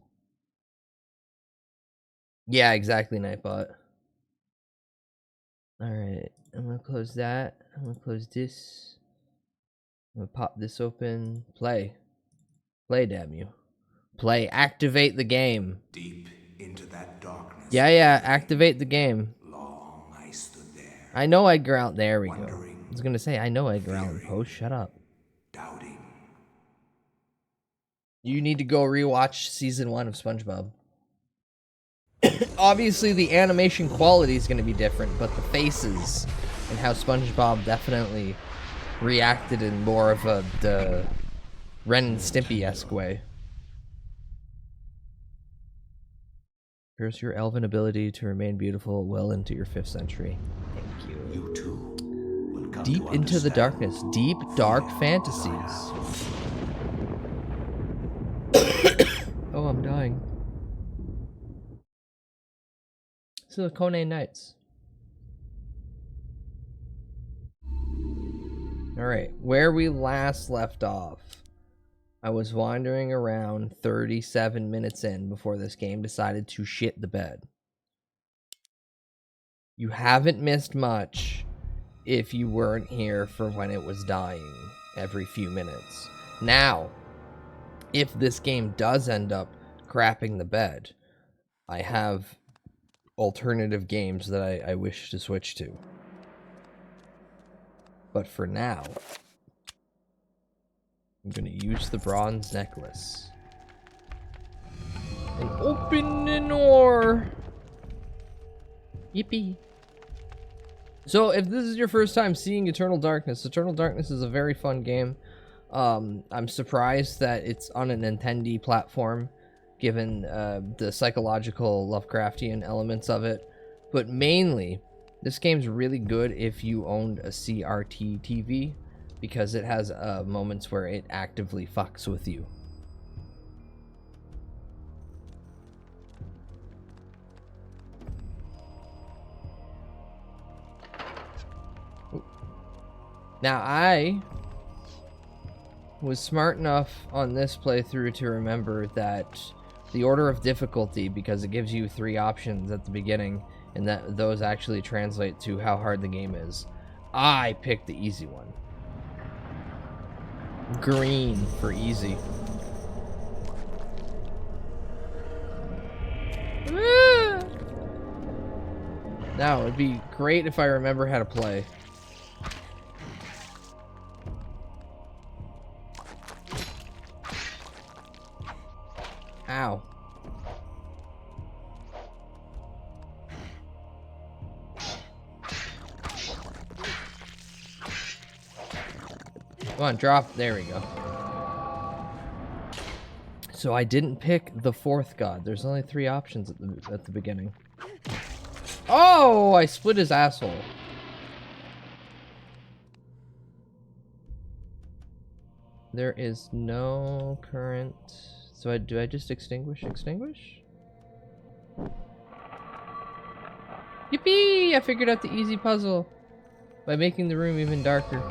Yeah, exactly, Nightbot. Alright, I'm gonna close that. I'm gonna close this. I'm gonna pop this open. Play. Play, damn you. Play. Activate the game. Deep into that darkness. Yeah, activate the game. Long I stood there, I know Edgar Allan. There we go. I was gonna say, I know Edgar Allan Poe. Shut up. doubting. You need to go rewatch season 1 of SpongeBob. Obviously, the animation quality is going to be different, but the faces and how SpongeBob definitely reacted in more of the Ren and Stimpy-esque way. Here's your elven ability to remain beautiful well into your 5th century. Thank you. You too will come Deep to into the understand. darkness. Deep, dark fantasies. Oh, I'm dying. Silicone Knights. Alright, where we last left off. I was wandering around 37 minutes in before this game decided to shit the bed. You haven't missed much if you weren't here for when it was dying every few minutes. Now, if this game does end up crapping the bed, I have alternative games that I wish to switch to. But for now, I'm going to use the bronze necklace and open an door. Yippee. So if this is your first time seeing Eternal Darkness is a very fun game. I'm surprised that it's on a Nintendo platform, given the psychological Lovecraftian elements of it. But mainly, this game's really good if you owned a CRT TV, because it has moments where it actively fucks with you. Now, I was smart enough on this playthrough to remember that the order of difficulty, because it gives you 3 options at the beginning, and that those actually translate to how hard the game is. I picked the easy one. Green for easy. Now, it'd be great if I remember how to play. Ow. Come on, drop. There we go. So I didn't pick the 4th god. There's only 3 options at the beginning. Oh, I split his asshole. There is no current. So do I just extinguish? Extinguish? Yippee! I figured out the easy puzzle by making the room even darker.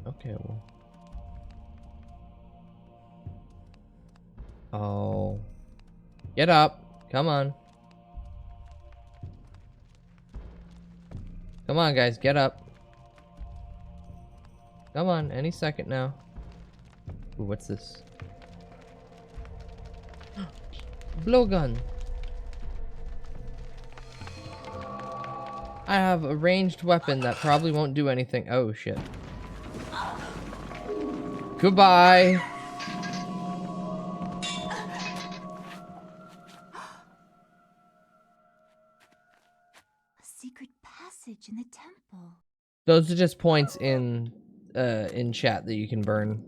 Okay, well. Oh. Get up. Come on. Come on, guys, get up. Come on, any second now. Ooh, what's this? Blowgun. I have a ranged weapon that probably won't do anything. Oh, shit. Goodbye. A secret passage in the temple. Those are just points in chat that you can burn.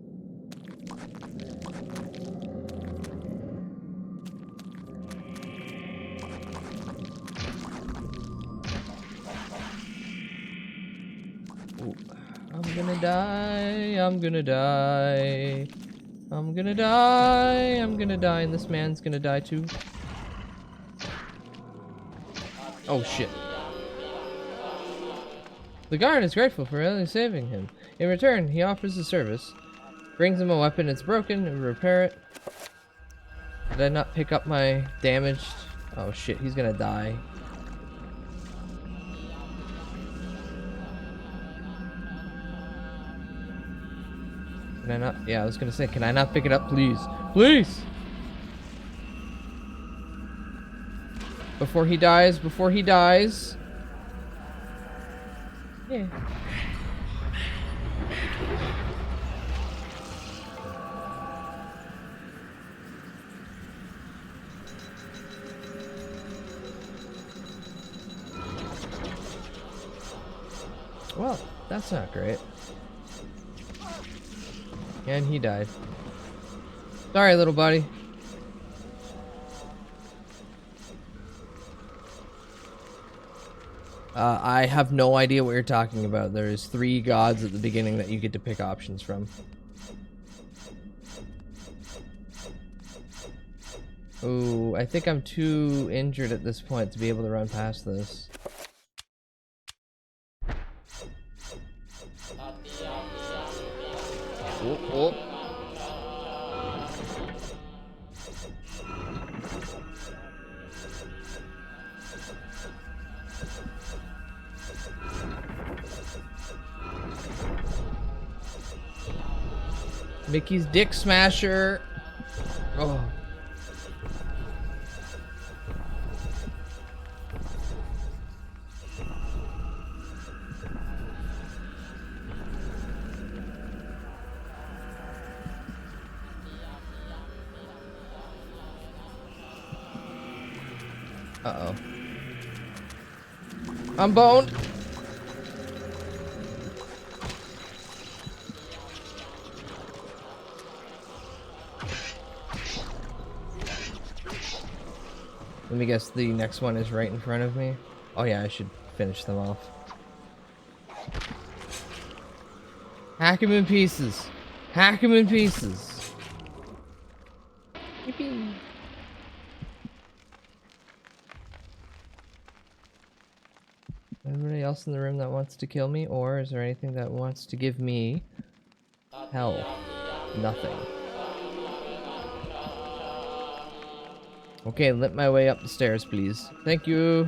Ooh. I'm gonna die, I'm gonna die. I'm gonna die, I'm gonna die, and this man's gonna die too. Oh shit. The guard is grateful for Ellie saving him. In return, he offers a service. Brings him a weapon, it's broken, and repair it. Did I not pick up my damaged? Oh shit, he's gonna die. Can I not? Yeah, I was gonna say, can I not pick it up, please? Please! Before he dies, before he dies. Yeah. Well, that's not great. And he died. Sorry, little buddy. I have no idea what you're talking about. There's 3 gods at the beginning that you get to pick options from. Ooh, I think I'm too injured at this point to be able to run past this. Whoop, whoop. Mickey's Dick Smasher. Oh. Uh-oh. I'm boned. Let me guess, the next one is right in front of me. Oh yeah, I should finish them off. Hack him in pieces. Hack him in pieces. Yippee. Anybody else in the room that wants to kill me? Or is there anything that wants to give me hell? Nothing. Okay, limp my way up the stairs, please. Thank you.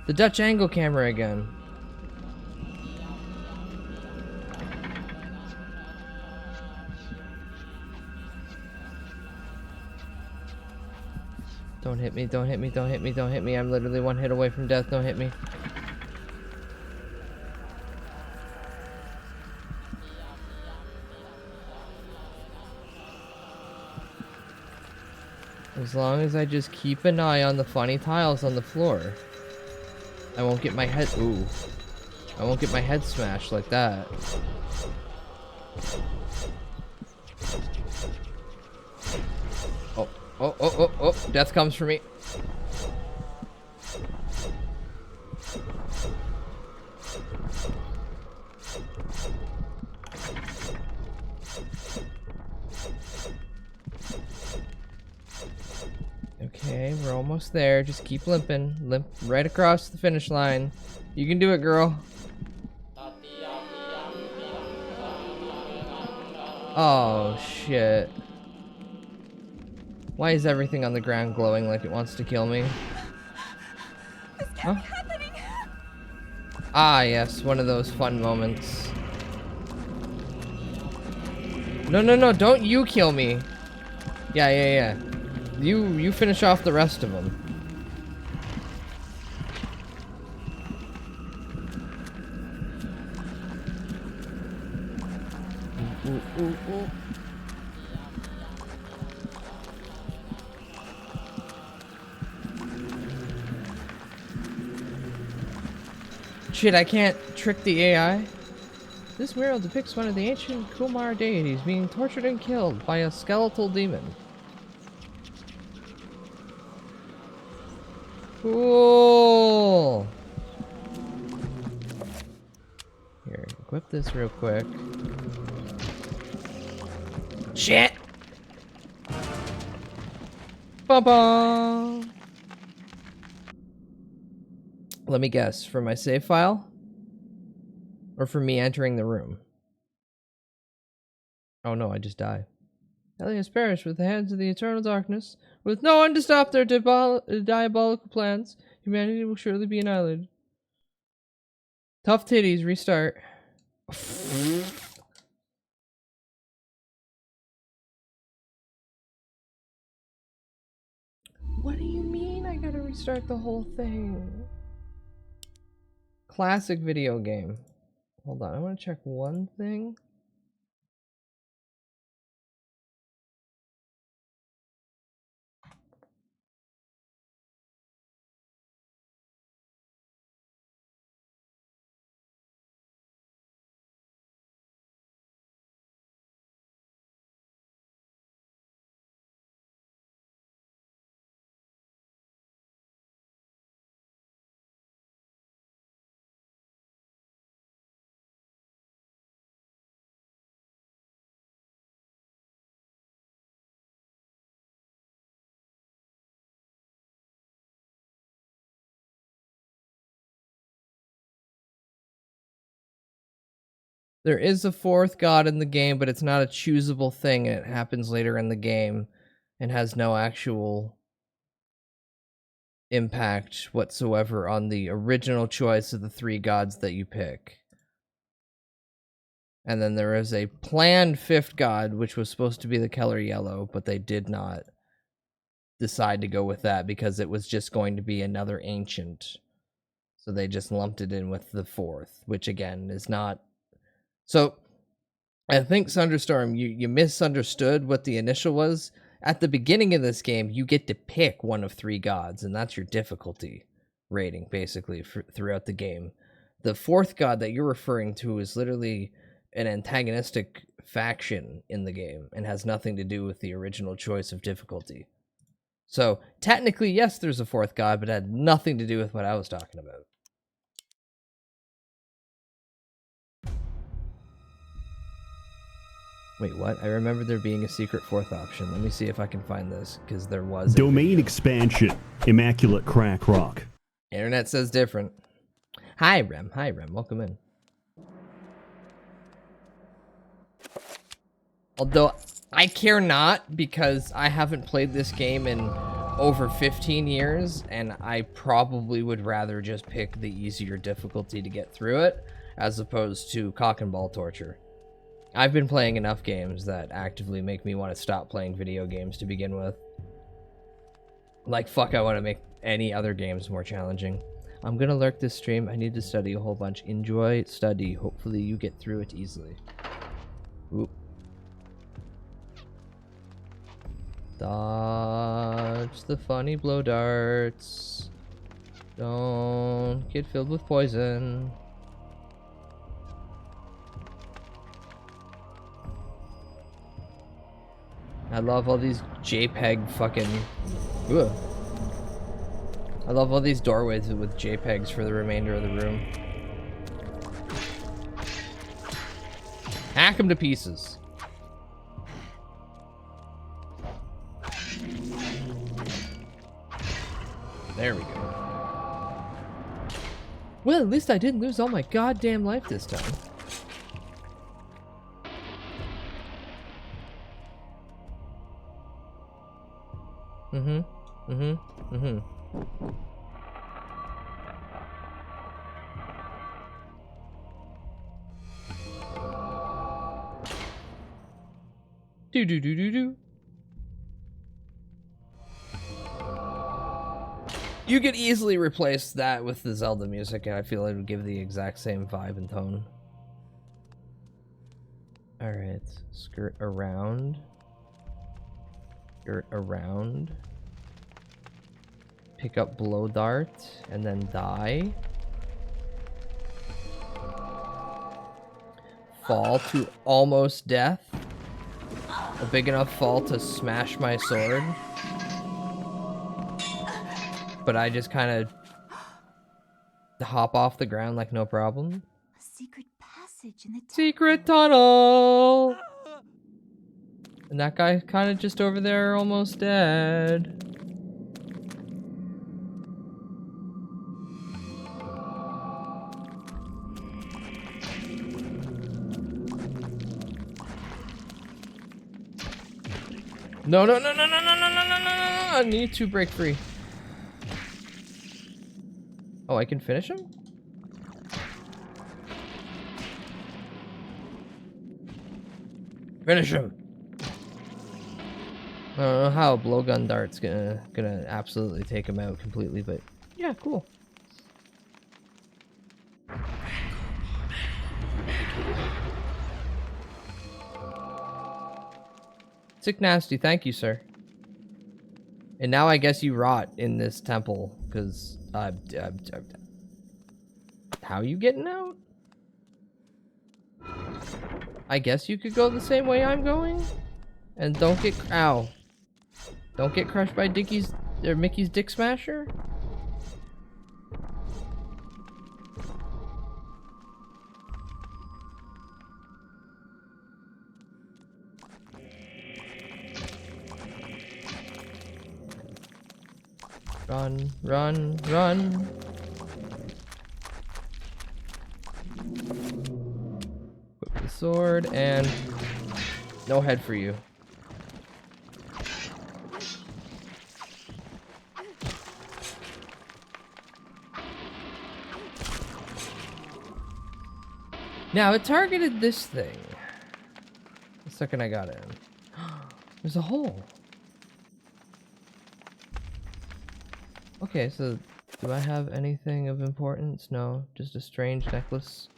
The Dutch angle camera again. Don't hit me, don't hit me, don't hit me, don't hit me. I'm literally 1 hit away from death. Don't hit me. As long as I just keep an eye on the funny tiles on the floor, I won't get my head. Ooh. I won't get my head smashed like that. Oh, oh, oh, oh, oh. Death comes for me. Okay, we're almost there. Just keep limping. Limp right across the finish line. You can do it, girl. Oh, shit. Why is everything on the ground glowing like it wants to kill me? Huh? Ah, yes, one of those fun moments. No, no, no, don't you kill me. Yeah, yeah, yeah. You finish off the rest of them. Ooh, ooh, ooh. Shit, I can't trick the AI. This mural depicts one of the ancient Kumar deities being tortured and killed by a skeletal demon. Cool. Here, equip this real quick. Shit! Ba-ba! Let me guess, for my save file? Or for me entering the room? Oh no, I just died. Ellie has perished with the hands of the eternal darkness. With no one to stop their diabolical plans, humanity will surely be annihilated. Tough titties, restart. What do you mean I gotta restart the whole thing? Classic video game. Hold on, I want to check one thing. There is a fourth god in the game, but it's not a choosable thing, and it happens later in the game and has no actual impact whatsoever on the original choice of the three gods that you pick. And then there is a planned fifth god, which was supposed to be the Keller Yellow, but they did not decide to go with that because it was just going to be another ancient. So they just lumped it in with the fourth, which again is not. So I think Sunderstorm, you misunderstood what the initial was. At the beginning of this game, you get to pick one of three gods, and that's your difficulty rating, basically, throughout the game. The fourth god that you're referring to is literally an antagonistic faction in the game and has nothing to do with the original choice of difficulty. So, technically, yes, there's a fourth god, but it had nothing to do with what I was talking about. Wait, what? I remember there being a secret fourth option. Let me see if I can find this, because there was. Domain expansion. Immaculate crack rock. Internet says different. Hi, Rem. Hi, Rem. Welcome in. Although, I care not, because I haven't played this game in over 15 years, and I probably would rather just pick the easier difficulty to get through it, as opposed to cock and ball torture. I've been playing enough games that actively make me want to stop playing video games to begin with. Like, fuck, I want to make any other games more challenging. I'm gonna lurk this stream. I need to study a whole bunch. Enjoy, study. Hopefully you get through it easily. Oop. Dodge the funny blow darts. Don't get filled with poison. I love all these JPEG fucking... Ugh. I love all these doorways with JPEGs for the remainder of the room. Hack them to pieces. There we go. Well, at least I didn't lose all my goddamn life this time. Do. You could easily replace that with the Zelda music, and I feel it would give the exact same vibe and tone. Alright, skirt around. Skirt around. Pick up blow dart, and then die. Fall to almost death. A big enough fall to smash my sword. But I just kind of hop off the ground like no problem. A secret passage in the Secret tunnel! And that guy kind of just over there, almost dead. No, no, no, no, no, no, no, no, no, no, no. I need to break free. Oh, I can finish him? Finish him. I don't know how a blowgun dart's gonna absolutely take him out completely, but yeah, cool. Sick nasty, thank you, sir. And now I guess you rot in this temple, because how you getting out? I guess you could go the same way I'm going, and don't get don't get crushed by Mickey's Dick Smasher. Run, run, run. Equip the sword, and no head for you. Now, it targeted this thing. The second I got in. There's a hole. Okay, so do I have anything of importance? No, just a strange necklace.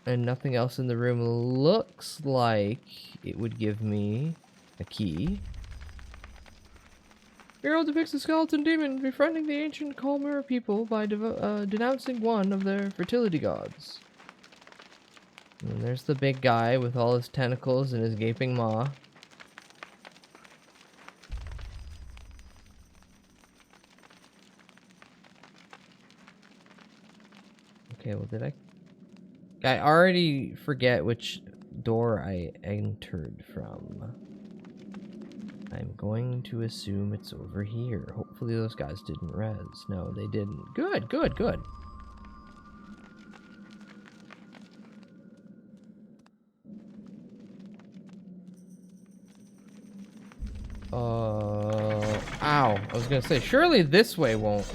And nothing else in the room looks like it would give me a key. Mural depicts a skeleton demon befriending the ancient Kalmar people by denouncing one of their fertility gods. And there's the big guy with all his tentacles and his gaping maw. Okay, well, I already forget which door I entered from. I'm going to assume it's over here. Hopefully those guys didn't res. No, they didn't. Good, good, good. Ow. I was gonna say, surely this way won't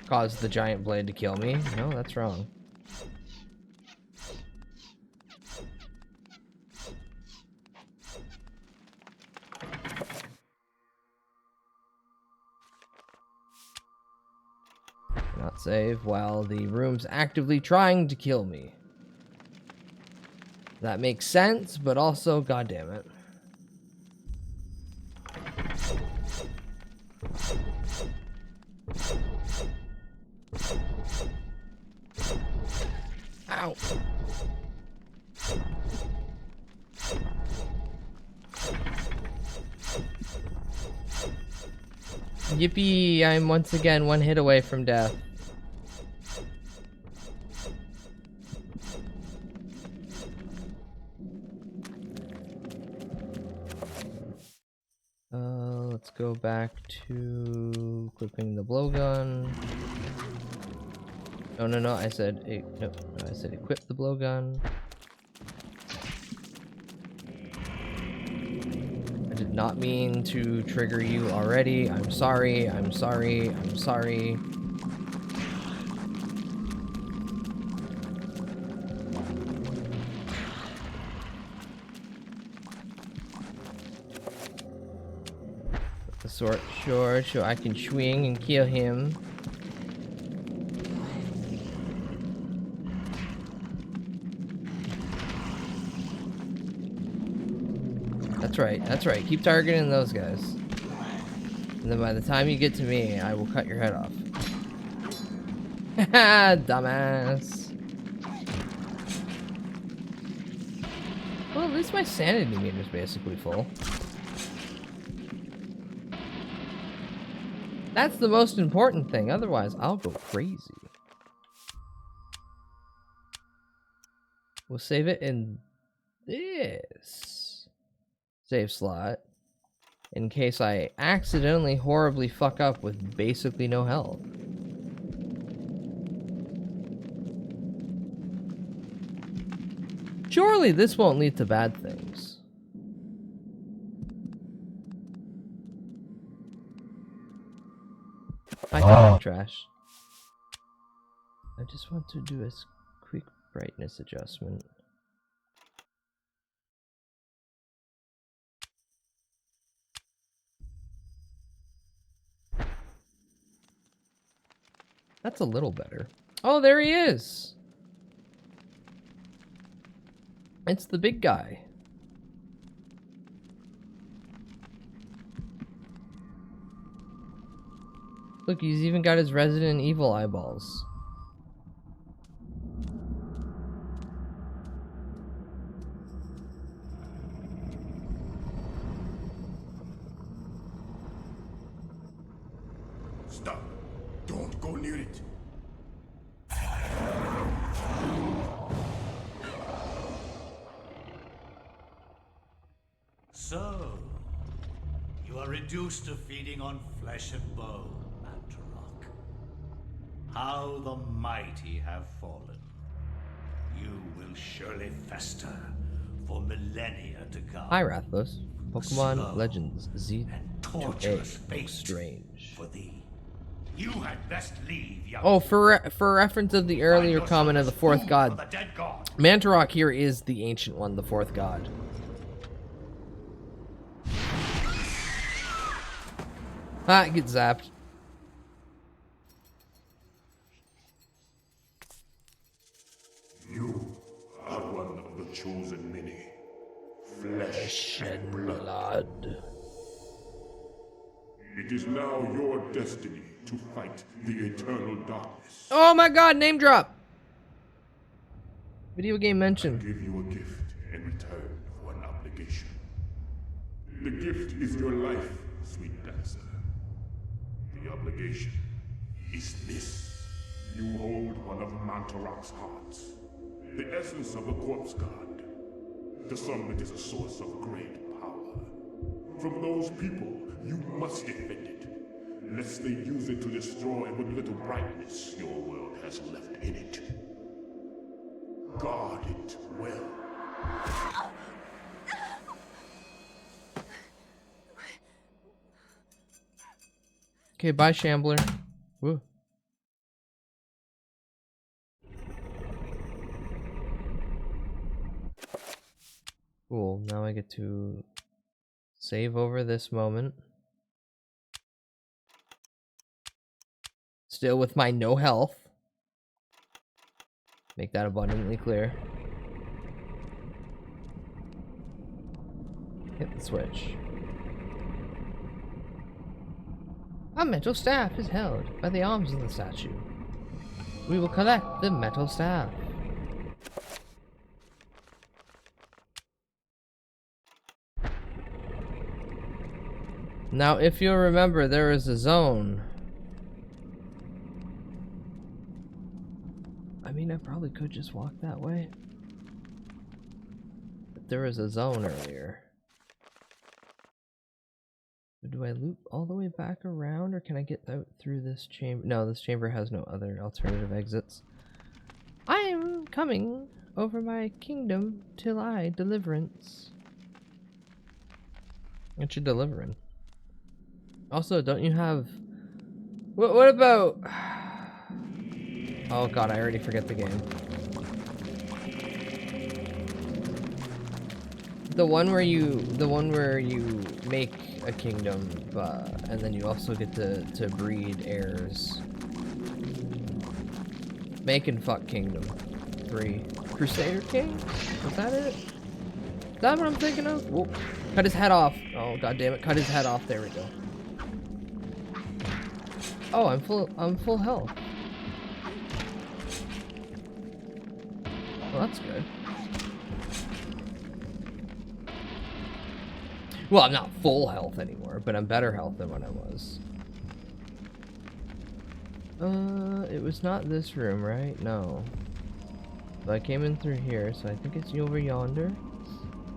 cause the giant blade to kill me. No, that's wrong. Not save while the room's actively trying to kill me. That makes sense, but also, goddamn it. Ow. Yippee, I'm once again one hit away from death. Let's go back to equipping the blowgun. No, I said I said equip the blowgun. I did not mean to trigger you already. I'm sorry. I'm sorry. I'm sorry. The sword, sure, I can swing and kill him. That's right. Keep targeting those guys. And then by the time you get to me, I will cut your head off. Haha, dumbass. Well, at least my sanity meter is basically full. That's the most important thing, otherwise I'll go crazy. We'll save it in this save slot in case I accidentally horribly fuck up with basically no health. Surely this won't lead to bad things. Hi, talking trash. I just want to do a quick brightness adjustment. That's a little better. Oh, there he is! It's the big guy. Look, he's even got his Resident Evil eyeballs. Stop. Don't go near it. So, you are reduced to feeding on flesh and bone, Mantarok. How the mighty have fallen. You will surely fester for millennia to come. Hi, Rathlos. Pokemon Slow Legends Z and to A. torturous fate Strange. for thee. You had best leave, young Oh, for reference of the earlier comment of the fourth for god, the dead god. Mantarok here is the ancient one, the fourth god. Ah, get zapped. You are one of the chosen many. Flesh and blood. It is now your destiny to fight the eternal darkness. Oh my god, name drop! Video game mention. Give you a gift in return for an obligation. The gift is your life, sweet dancer. The obligation is this. You hold one of Mantarok's hearts, the essence of a corpse god. To some, it is a source of great power. From those people, you must defend it, lest they use it to destroy what little brightness your world has left in it. Guard it well. Okay, bye, Shambler. Woo. Cool, now I get to save over this moment. Still with my no health. Make that abundantly clear. Hit the switch. A metal staff is held by the arms of the statue. We will collect the metal staff. Now, if you'll remember, there is a zone. I mean, I probably could just walk that way. But there was a zone earlier. Do I loop all the way back around, or can I get out through this chamber? No, this chamber has no other alternative exits. I am coming over my kingdom till I deliverance. What you delivering? Also, don't you have... What about... Oh god, I already forget the game. The one where you make a kingdom, and then you also get to breed heirs. Make and fuck kingdom 3. Crusader King? Is that it? Is that what I'm thinking of? Whoa. Cut his head off. Oh god damn it, cut his head off. There we go. Oh, I'm full health. Well, that's good. Well, I'm not full health anymore, but I'm better health than when I was. It was not this room, right? No. But I came in through here, so I think it's over yonder.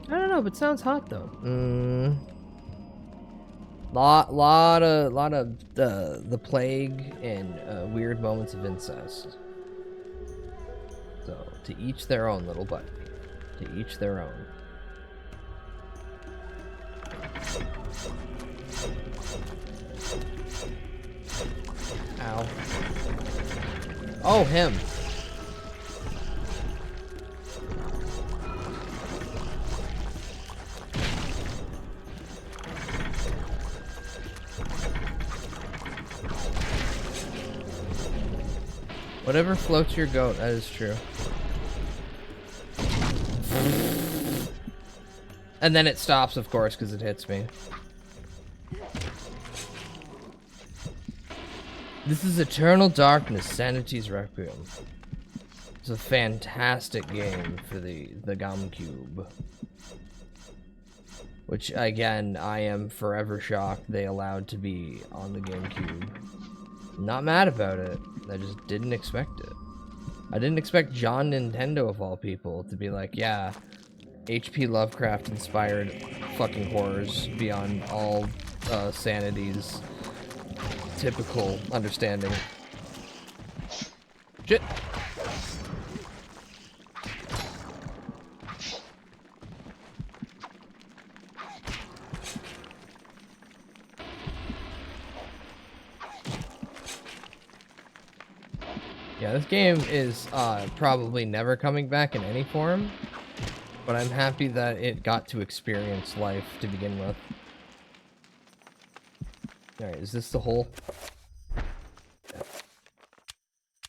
I don't know, but it sounds hot though. Lot of the plague and weird moments of incest. So to each their own, little buddy. To each their own. Ow. Oh, him. Whatever floats your goat, that is true. And then it stops, of course, because it hits me. This is Eternal Darkness, Sanity's Requiem. It's a fantastic game for the GameCube. Which, again, I am forever shocked they allowed to be on the GameCube. Not mad about it. I just didn't expect it. I didn't expect John Nintendo, of all people, to be like, yeah, H.P. Lovecraft-inspired fucking horrors beyond all Sanity's typical understanding. Shit! Yeah, this game is probably never coming back in any form, but I'm happy that it got to experience life to begin with. Alright, is this the hole?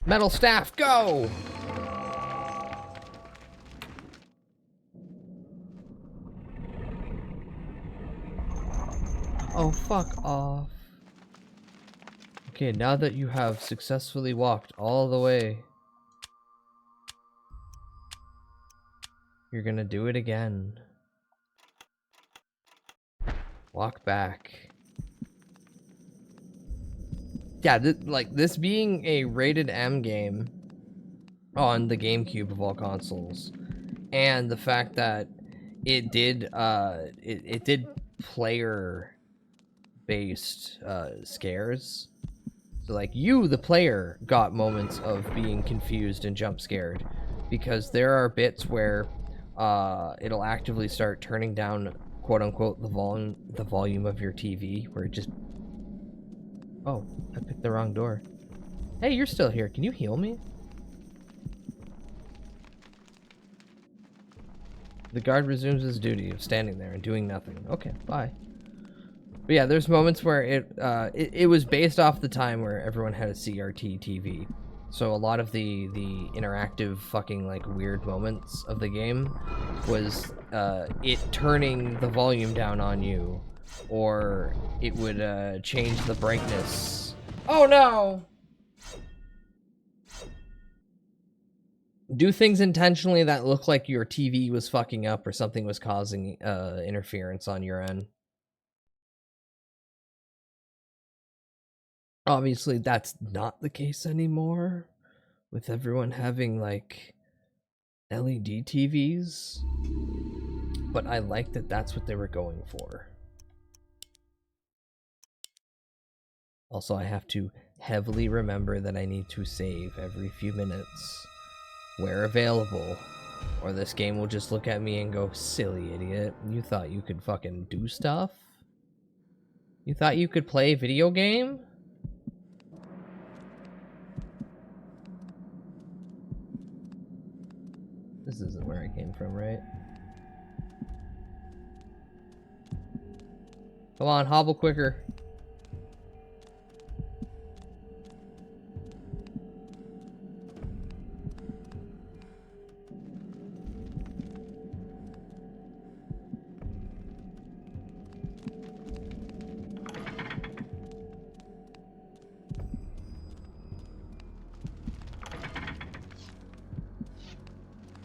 Metal staff, go! Oh, fuck off. Okay, now that you have successfully walked all the way, you're gonna do it again. Walk back. Yeah, like, this being a rated M game on the GameCube of all consoles, and the fact that it did, it did player-based, scares. So, like, you, the player, got moments of being confused and jump scared, because there are bits where, it'll actively start turning down, quote-unquote, the volume of your TV, where it just... Oh, I picked the wrong door. Hey, you're still here. Can you heal me? The guard resumes his duty of standing there and doing nothing. Okay, bye. But yeah, there's moments where it was based off the time where everyone had a CRT TV. So a lot of the interactive fucking, like, weird moments of the game was it turning the volume down on you, or it would change the brightness. Oh no! Do things intentionally that look like your TV was fucking up or something was causing interference on your end. Obviously, that's not the case anymore, with everyone having, like, LED TVs. But I like that that's what they were going for. Also, I have to heavily remember that I need to save every few minutes where available, or this game will just look at me and go, silly idiot, you thought you could fucking do stuff? You thought you could play a video game? This isn't where I came from, right? Come on, hobble quicker.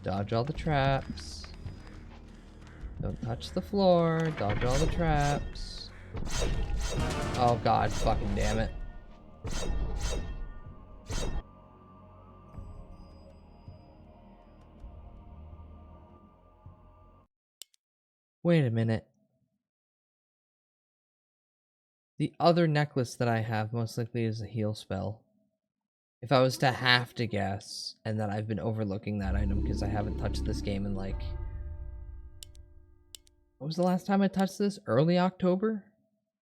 Dodge all the traps. Don't touch the floor. Dodge all the traps. Oh god, fucking damn it. Wait a minute. The other necklace that I have most likely is a heal spell. If I was to have to guess, and that I've been overlooking that item because I haven't touched this game in like What was the last time I touched this? Early October?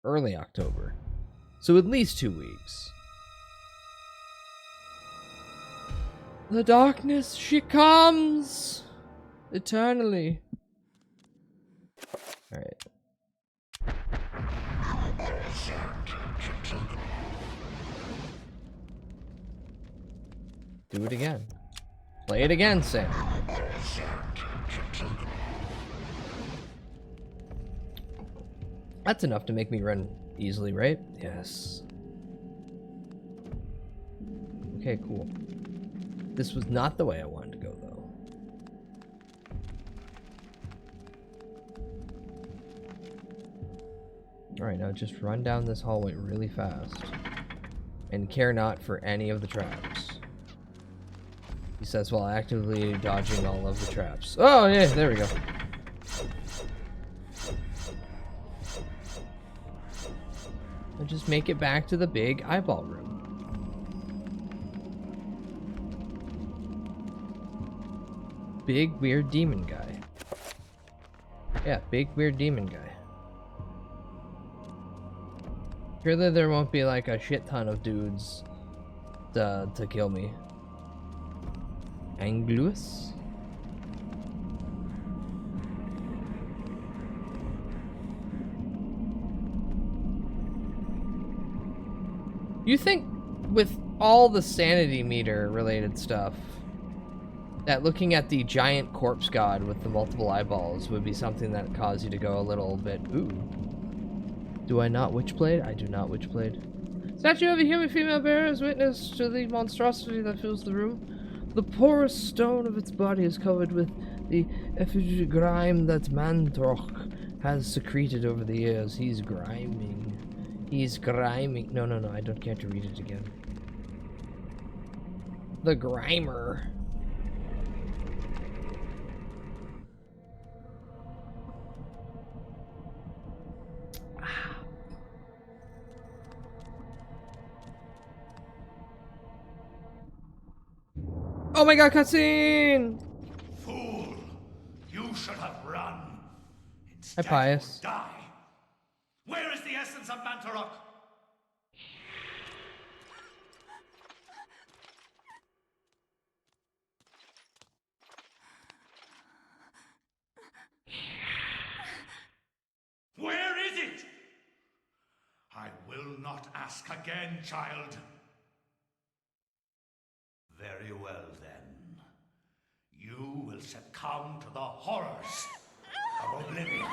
Early October. So at least 2 weeks. The darkness, she comes! Eternally. Alright. Do it again. Play it again, Sam. That's enough to make me run easily, right? Yes. Okay, cool. This was not the way I wanted to go, though. Alright, now just run down this hallway really fast. And care not for any of the traps. He says while actively dodging all of the traps. Oh, yeah, there we go. And just make it back to the big eyeball room. Big weird demon guy. Yeah, big weird demon guy. Surely there won't be like a shit ton of dudes to kill me. Anglus? You think with all the sanity meter related stuff that looking at the giant corpse god with the multiple eyeballs would be something that caused you to go a little bit, ooh. Do I not witchblade? I do not witchblade. Statue of a human female bears witness to the monstrosity that fills the room. The porous stone of its body is covered with the effigy grime that Mantroch has secreted over the years. He's griming. He's griming. No, I don't care to read it again. The Grimer. Oh my god, cutscene! Fool! You should have run. Hi, Pius. Die. Where is the essence of Mantarok? Where is it? I will not ask again, child. Very well, then. You will succumb to the horrors of oblivion.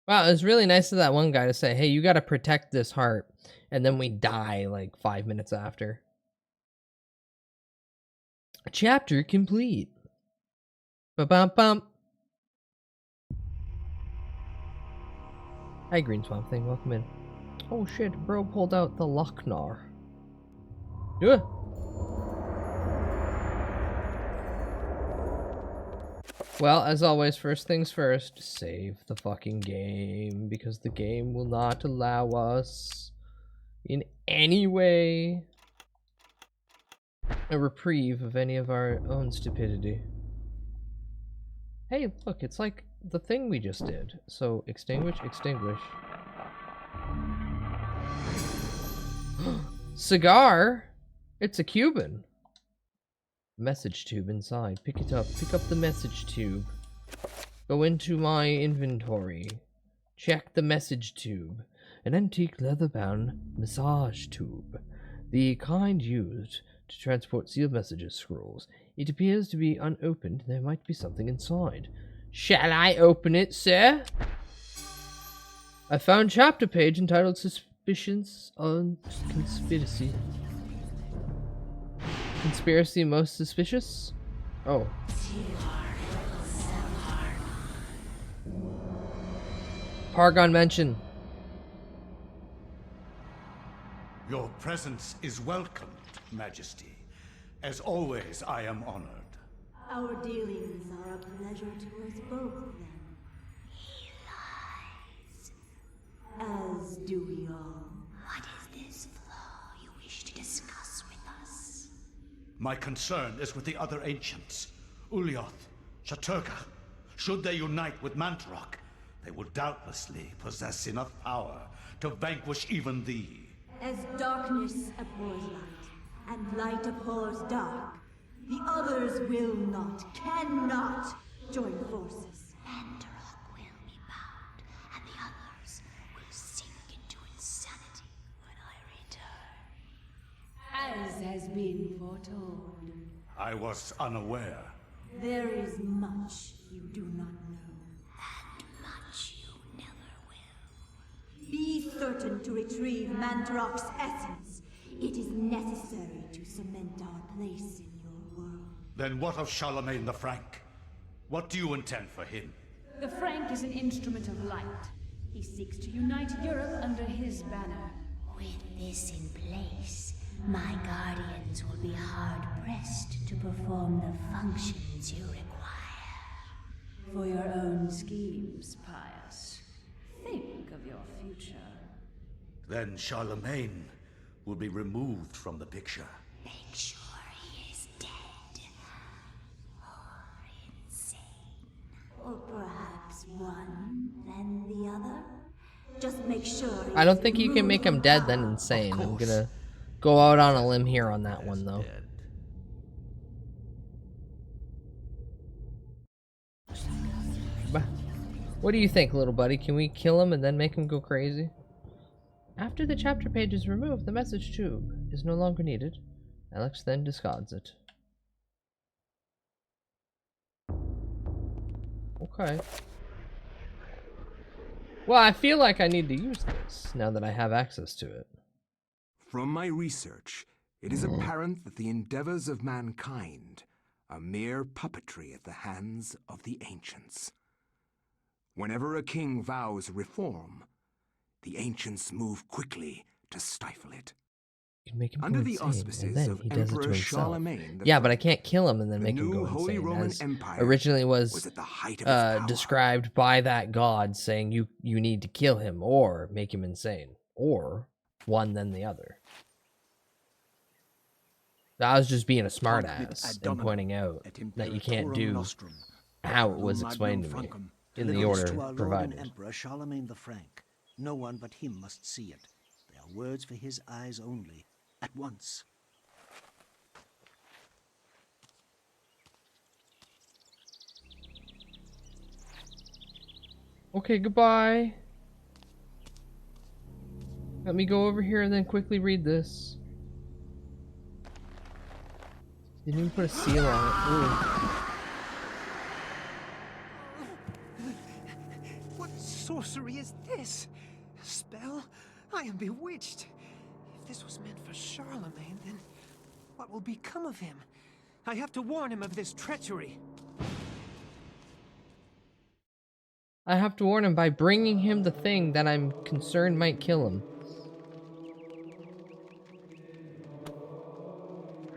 Wow, it was really nice of that one guy to say, hey, you gotta protect this heart. And then we die like 5 minutes after. Chapter complete. Ba-bum-bum. Hi, Green Swamp Thing. Welcome in. Oh shit, bro pulled out the Lochnar. Yeah. Well, as always, first things first, save the fucking game, because the game will not allow us in any way a reprieve of any of our own stupidity. Hey, look, it's like the thing we just did. So, extinguish, extinguish. Cigar? It's a Cuban. Message tube inside. Pick it up. Pick up the message tube. Go into my inventory. Check the message tube. An antique leather-bound massage tube. The kind used to transport sealed messages scrolls. It appears to be unopened. There might be something inside. Shall I open it, sir? I found chapter page entitled Suspicions on Conspiracy. Conspiracy most suspicious? Oh. Pargon mention. Your presence is welcomed, Majesty. As always, I am honored. Our dealings are a pleasure to us both, then. He lies. As do we all. What is this flaw you wish to discuss with us? My concern is with the other ancients. Ulioth, Shaturga. Should they unite with Mantarok, they will doubtlessly possess enough power to vanquish even thee. As darkness abhors light, and light abhors dark, the others will not, cannot join forces. Mantarok will be bound, and the others will sink into insanity when I return. As has been foretold. I was unaware. There is much you do not know. And much you never will. Be certain to retrieve Mantarok's essence. It is necessary to cement our place in your world. Then what of Charlemagne the Frank? What do you intend for him? The Frank is an instrument of light. He seeks to unite Europe under his banner. With this in place, my guardians will be hard-pressed to perform the functions you require. For your own schemes, Pius. Think of your future. Then Charlemagne will be removed from the picture. Make sure he is dead. Or insane. Or perhaps one, then the other. Just make sure. I don't think you can make him dead, then insane. I'm gonna go out on a limb here on that one, though. What do you think, little buddy? Can we kill him and then make him go crazy? After the chapter page is removed, the message tube is no longer needed. Alex then discards it. Okay. Well, I feel like I need to use this now that I have access to it. From my research, it is apparent that the endeavors of mankind are mere puppetry at the hands of the ancients. Whenever a king vows reform, the ancients move quickly to stifle it. You can make him Under go the insane, auspices and then of he does it to Emperor himself. Charlemagne Yeah, but I can't kill him and then make him new go Holy insane. Roman As Empire originally was at the height of its power. described by that god, saying you need to kill him or make him insane, or one then the other. I was just being a smartass and pointing out that you can't do how it was explained to me in the order to our Lord provided. and Emperor Charlemagne the Frank. No one but him must see it. They are words for his eyes only. At once. Okay, goodbye. Let me go over here and then quickly read this. Didn't even put a seal on it. Ooh. What sorcery is this? A spell? I am bewitched. If this was meant for Charlemagne, then what will become of him? I have to warn him of this treachery. I have to warn him by bringing him the thing that I'm concerned might kill him.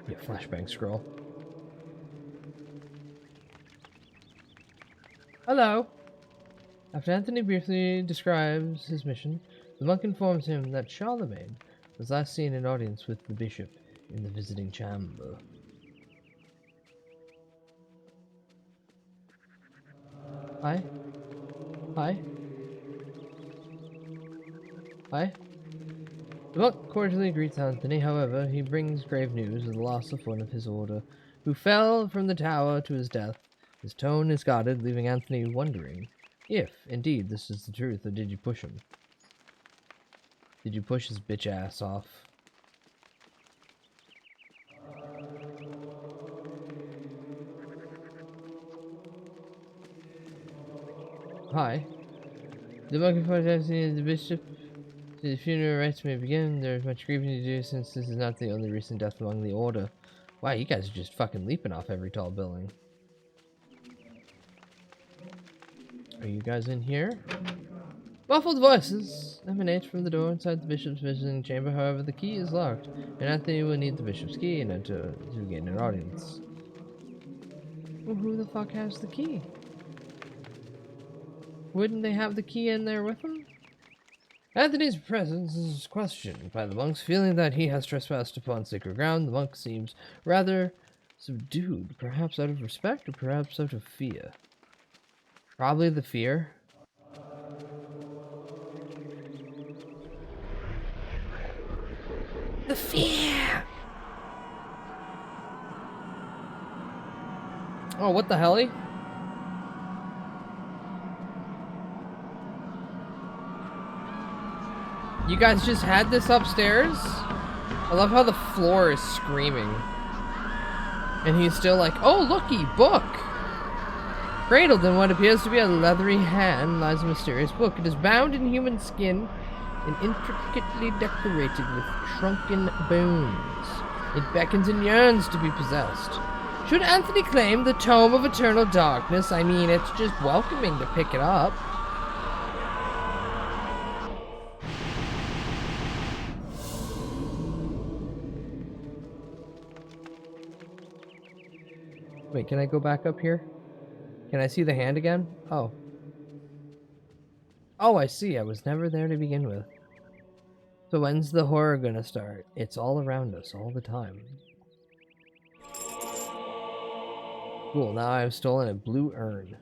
Yeah, flashbang scroll. Hello. After Anthony briefly describes his mission, the monk informs him that Charlemagne was last seen in audience with the bishop in the visiting chamber. Hi? Hi? Hi? The monk cordially greets Anthony, however, he brings grave news of the loss of one of his order, who fell from the tower to his death. His tone is guarded, leaving Anthony wondering if, indeed, this is the truth, or did you push him? Did you push his bitch ass off? Hi. The monk informs Anthony the bishop. The funeral rites may begin. There is much grieving to do since this is not the only recent death among the order. Wow, you guys are just fucking leaping off every tall building. Are you guys in here? Muffled voices emanate from the door inside the bishop's visiting chamber. However, the key is locked, and Anthony will need the bishop's key in order to gain an audience. Well, who the fuck has the key? Wouldn't they have the key in there with them? Anthony's presence is questioned by the monks, feeling that he has trespassed upon sacred ground. The monk seems rather subdued, perhaps out of respect or perhaps out of fear. Probably the fear. The fear! Oh, what the hell? You guys just had this upstairs? I love how the floor is screaming. And he's still like, oh, looky, book! Cradled in what appears to be a leathery hand lies a mysterious book. It is bound in human skin and intricately decorated with shrunken bones. It beckons and yearns to be possessed. Should Anthony claim the Tome of Eternal Darkness? I mean, it's just welcoming to pick it up. Wait, can I go back up here? Can I see the hand again? Oh. Oh, I see. I was never there to begin with. So when's the horror gonna start? It's all around us all the time. Cool, now I've stolen a blue urn.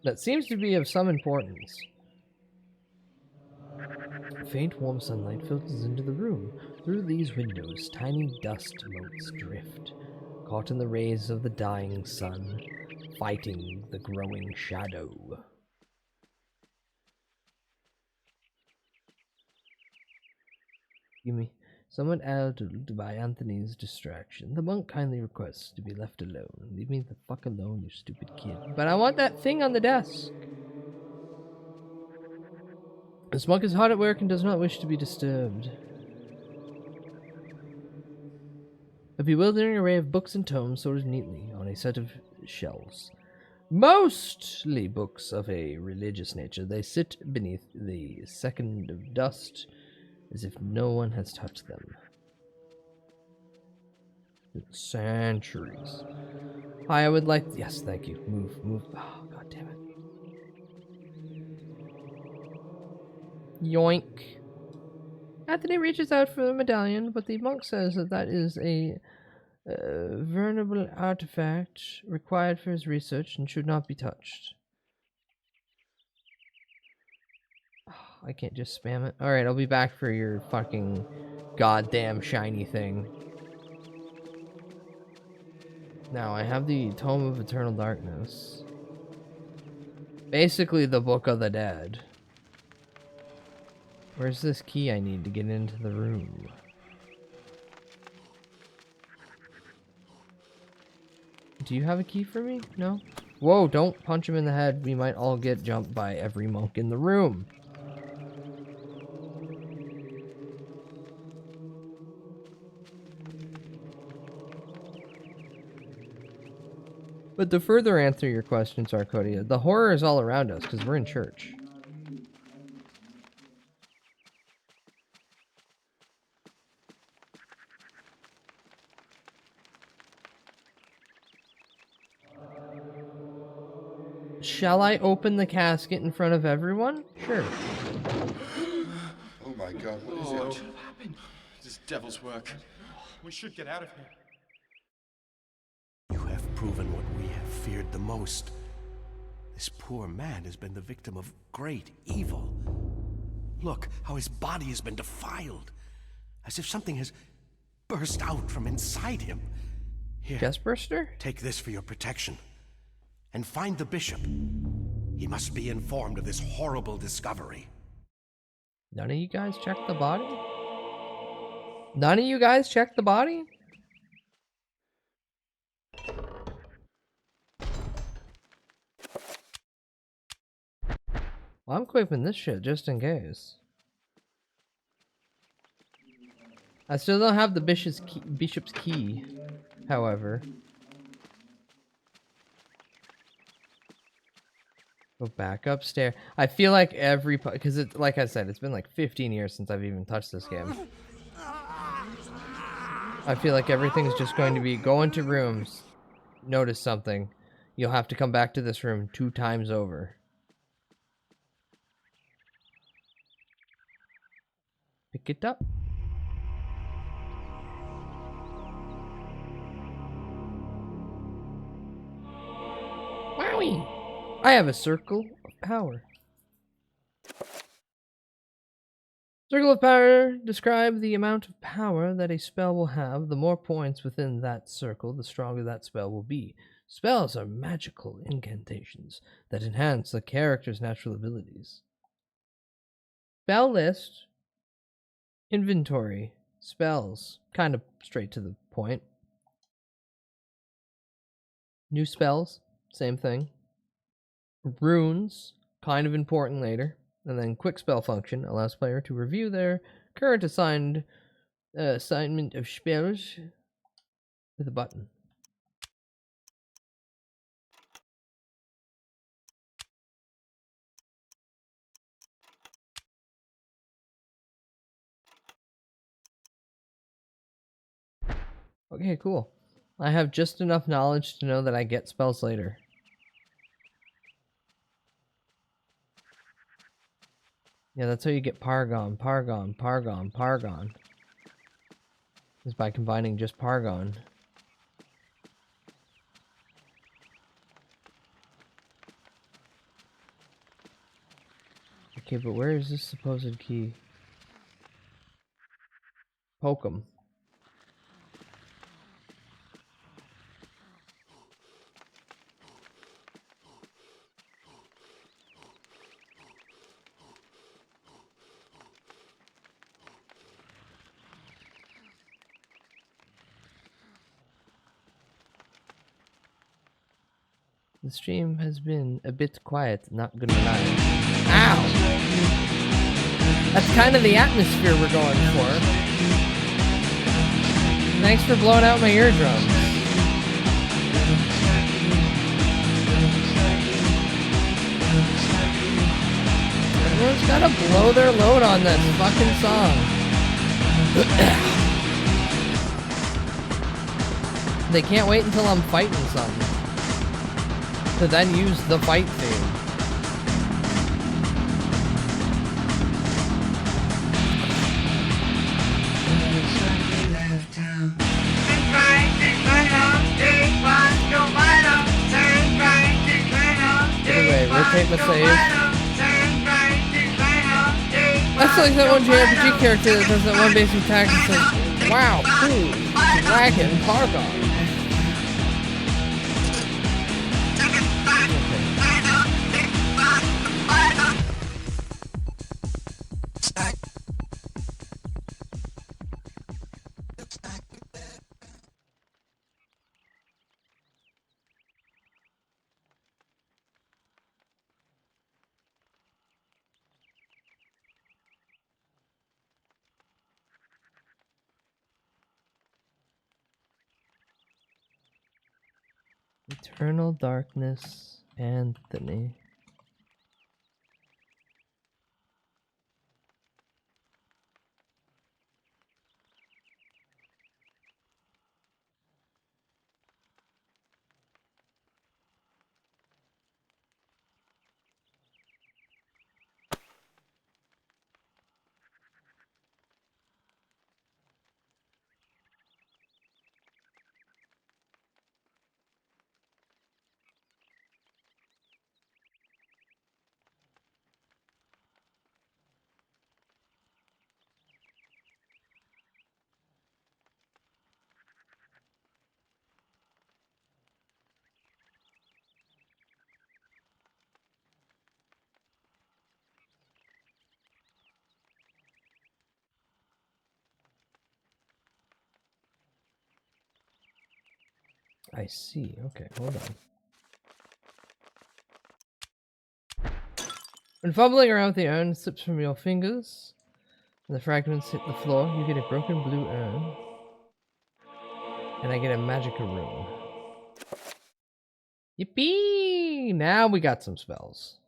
That seems to be of some importance. Faint warm sunlight filters into the room. Through these windows, tiny dust motes drift, caught in the rays of the dying sun, fighting the growing shadow. Give me somewhat addled by Anthony's distraction. The monk kindly requests to be left alone. Leave me the fuck alone, you stupid kid. But I want that thing on the desk. This monk is hard at work and does not wish to be disturbed. A bewildering array of books and tomes sorted neatly on a set of shelves. Mostly books of a religious nature. They sit beneath the second of dust, as if no one has touched them. Centuries. Hi, I would like... Yes, thank you. Move, move. Oh, god damn it. Yoink. Anthony reaches out for the medallion, but the monk says that that is a venerable artifact required for his research and should not be touched. Oh, I can't just spam it. Alright, I'll be back for your fucking goddamn shiny thing. Now, I have the Tome of Eternal Darkness. Basically, the Book of the Dead. Where's this key I need to get into the room? Do you have a key for me? No? Whoa, don't punch him in the head. We might all get jumped by every monk in the room. But to further answer your question, Sarkodia, the horror is all around us because we're in church. Shall I open the casket in front of everyone? Sure. Oh my god, what is Lord. it? What happened? This devil's work. We should get out of here. You have proven what we have feared the most. This poor man has been the victim of great evil. Look how his body has been defiled, as if something has burst out from inside him. Here, chest burster? Take this for your protection. And find the bishop. He must be informed of this horrible discovery. None of you guys checked the body? None of you guys checked the body? Well, I'm equipping this shit just in case. I still don't have the bishop's key, however. Go back upstairs. I feel like every... Because, like I said, it's been like 15 years since I've even touched this game. I feel like everything's just going to be... Go into rooms. Notice something. You'll have to come back to this room 2 times over. pick it up. Wowie! I have a circle of power. Circle of power describe the amount of power that a spell will have. The more points within that circle, the stronger that spell will be. Spells are magical incantations that enhance a character's natural abilities. Spell list, inventory, spells, kind of straight to the point. New spells, same thing. Runes, kind of important later. And then quick spell function allows player to review their current assignment of spells with a button. Okay, cool. I have just enough knowledge to know that I get spells later. Yeah, that's how you get Pargon, Pargon, Pargon, Pargon. Is by combining just Pargon. Okay, but where is this supposed key? Poke 'em. The stream has been a bit quiet, not gonna lie. Ow! That's kind of the atmosphere we're going for. Thanks for blowing out my eardrums. Everyone's gotta blow their load on this fucking song. They can't wait until I'm fighting something to then use the fight theme. Anyway, rotate my save. That's like that one JRPG character that does that one basic attack and says, "Wow, cool, dragon, Pargon." Eternal Darkness, Anthony. I see. Okay, hold on. When fumbling around with the urn, it slips from your fingers, and the fragments hit the floor. You get a broken blue urn, and I get a magical rune. Yippee! Now we got some spells.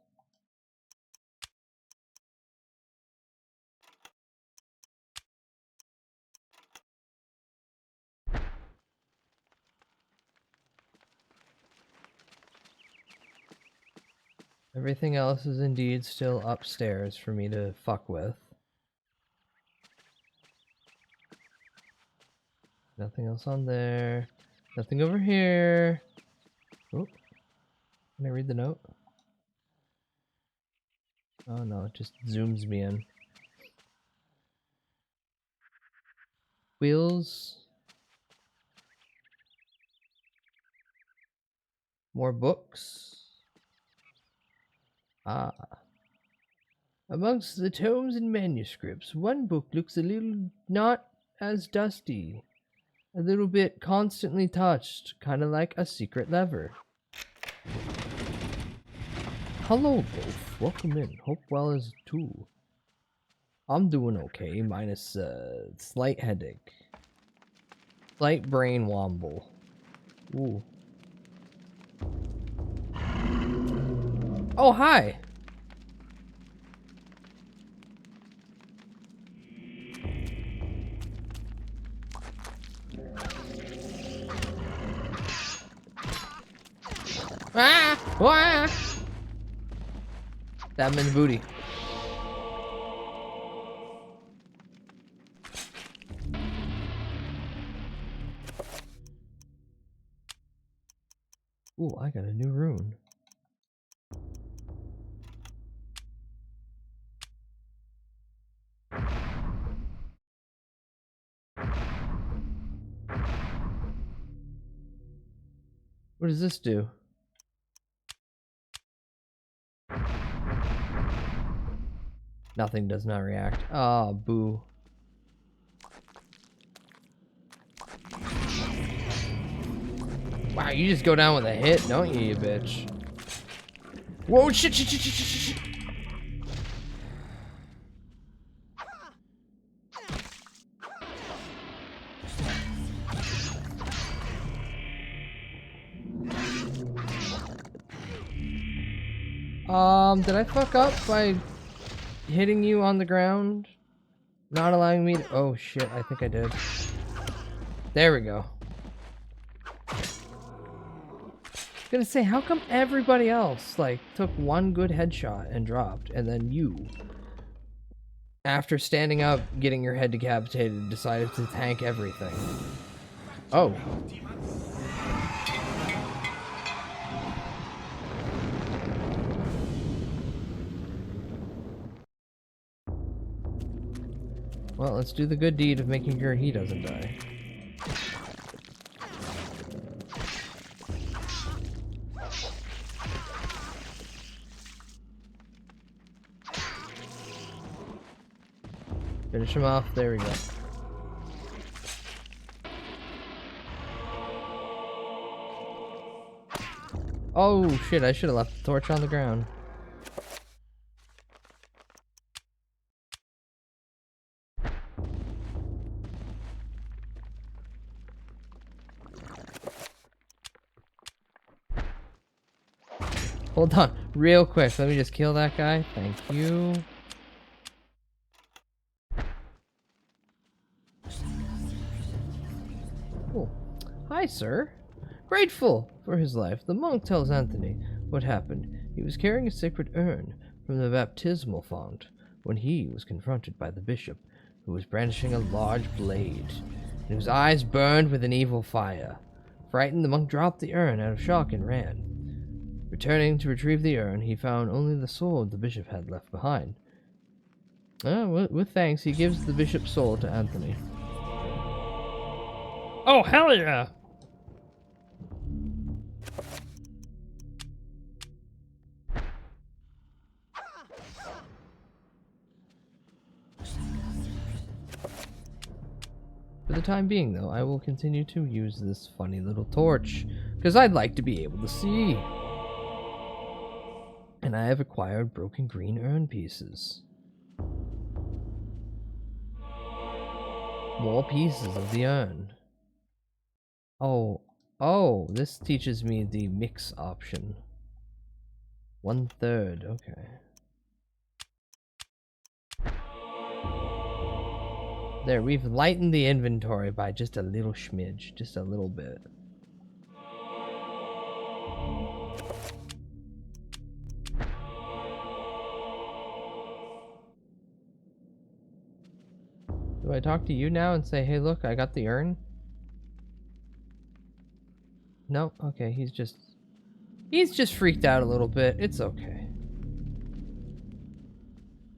Everything else is indeed still upstairs for me to fuck with. Nothing else on there. Nothing over here. Oh, can I read the note? Oh no, it just zooms me in. Wheels. More books. Ah. Amongst the tomes and manuscripts, one book looks a little not as dusty. A little bit constantly touched, kind of like a secret lever. Hello, both. Welcome in. Hope well as too. I'm doing okay, minus slight headache. Slight brain wobble. Ooh. Oh, hi! Ah! Ah! Stab him in the booty. Ooh, I got a new rune. What does this do? Nothing, does not react. Ah, boo. Wow, you just go down with a hit, don't you, you bitch? Whoa, shit, shit, shit, shit, shit, shit. Did I fuck up by hitting you on the ground? Not allowing me to... Oh, shit, I think I did. There we go. Gonna say, how come everybody else, like, took one good headshot and dropped, and then you, after standing up, getting your head decapitated, decided to tank everything? Oh. Well, let's do the good deed of making sure he doesn't die. Finish him off. There we go. Oh shit, I should have left the torch on the ground. Hold on, real quick. Let me just kill that guy. Thank you. Cool. Hi, sir. Grateful for his life, the monk tells Anthony what happened. He was carrying a sacred urn from the baptismal font when he was confronted by the bishop, who was brandishing a large blade, and whose eyes burned with an evil fire. Frightened, the monk dropped the urn out of shock and ran. Returning to retrieve the urn, he found only the sword the bishop had left behind. With thanks, he gives the bishop's soul to Anthony. Oh, hell yeah! For the time being, though, I will continue to use this funny little torch, because I'd like to be able to see. And I have acquired broken green urn pieces. More pieces of the urn. Oh, this teaches me the mix option. 1/3, okay. There, we've lightened the inventory by just a little smidge, just a little bit. Do I talk to you now and say, hey look, I got the urn? No? Okay, he's just freaked out a little bit. It's okay.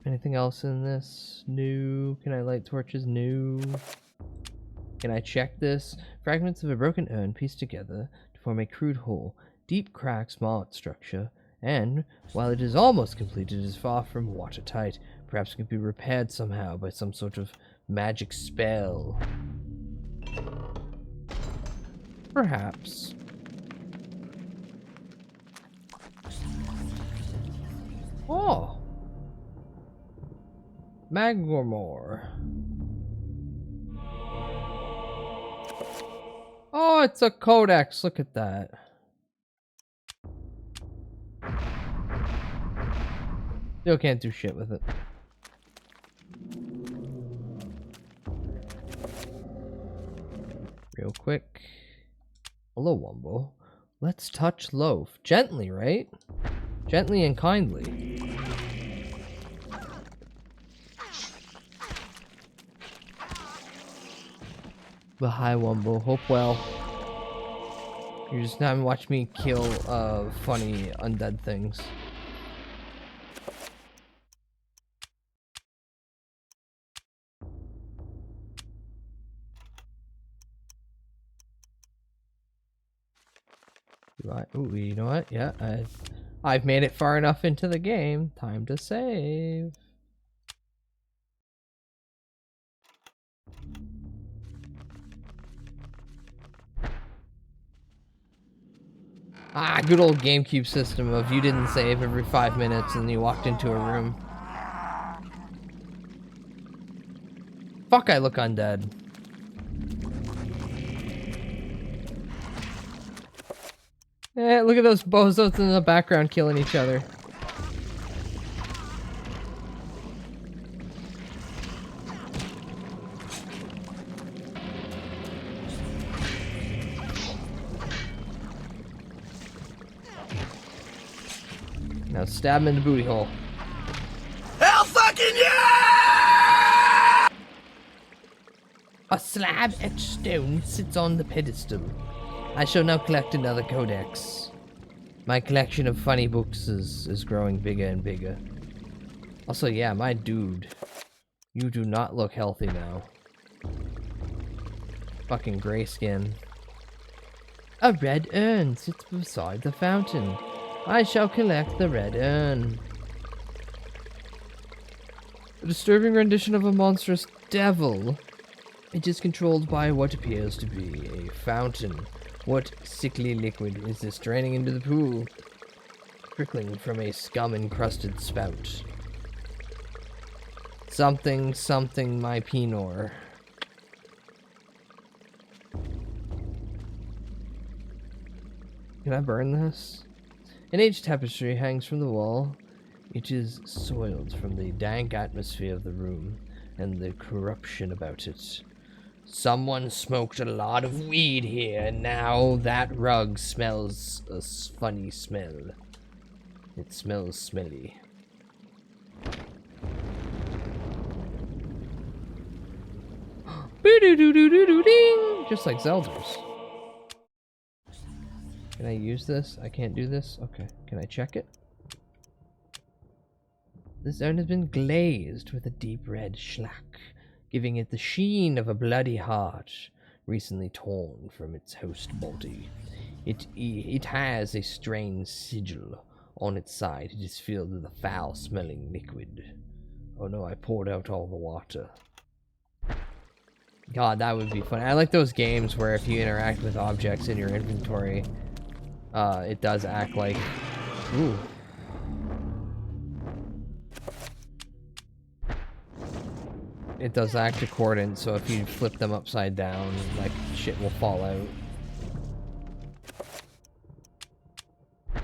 Anything else in this? No. Can I light torches? No. Can I check this? Fragments of a broken urn pieced together to form a crude hole. Deep cracks mar its structure, and, while it is almost complete, it is far from watertight. Perhaps it can be repaired somehow by some sort of magic spell. Perhaps. Oh! Magmore. Oh, it's a codex. Look at that. Still can't do shit with it. Real quick. Hello, Wumbo. Let's touch loaf. Gently, right? Gently and kindly. But hi, Wumbo. Hope well. You're just not watch me kill funny undead things. Ooh, you know what? Yeah, I've made it far enough into the game. Time to save. Ah, good old GameCube system of you didn't save every 5 minutes and you walked into a room. Fuck, I look undead. Eh, look at those bozos in the background killing each other. Now stab him in the booty hole. Hell fucking yeah! A slab etched stone sits on the pedestal. I shall now collect another codex. My collection of funny books is growing bigger and bigger. Also, yeah, my dude. You do not look healthy now. Fucking gray skin. A red urn sits beside the fountain. I shall collect the red urn. A disturbing rendition of a monstrous devil. It is controlled by what appears to be a fountain. What sickly liquid is this draining into the pool? Trickling from a scum-encrusted spout. Something, something, my Pinor. Can I burn this? An aged tapestry hangs from the wall. It is soiled from the dank atmosphere of the room and the corruption about it. Someone smoked a lot of weed here, and now that rug smells a funny smell. It smells smelly. Boo-doo-doo-doo-doo-doo-ding! Just like Zelda's. Can I use this? I can't do this? Okay. Can I check it? This zone has been glazed with a deep red shellac, giving it the sheen of a bloody heart, recently torn from its host body. It has a strange sigil on its side. It is filled with a foul-smelling liquid. Oh no, I poured out all the water. God, that would be fun. I like those games where if you interact with objects in your inventory, it does act like... Ooh. It does act accordant, so if you flip them upside down, like, shit will fall out.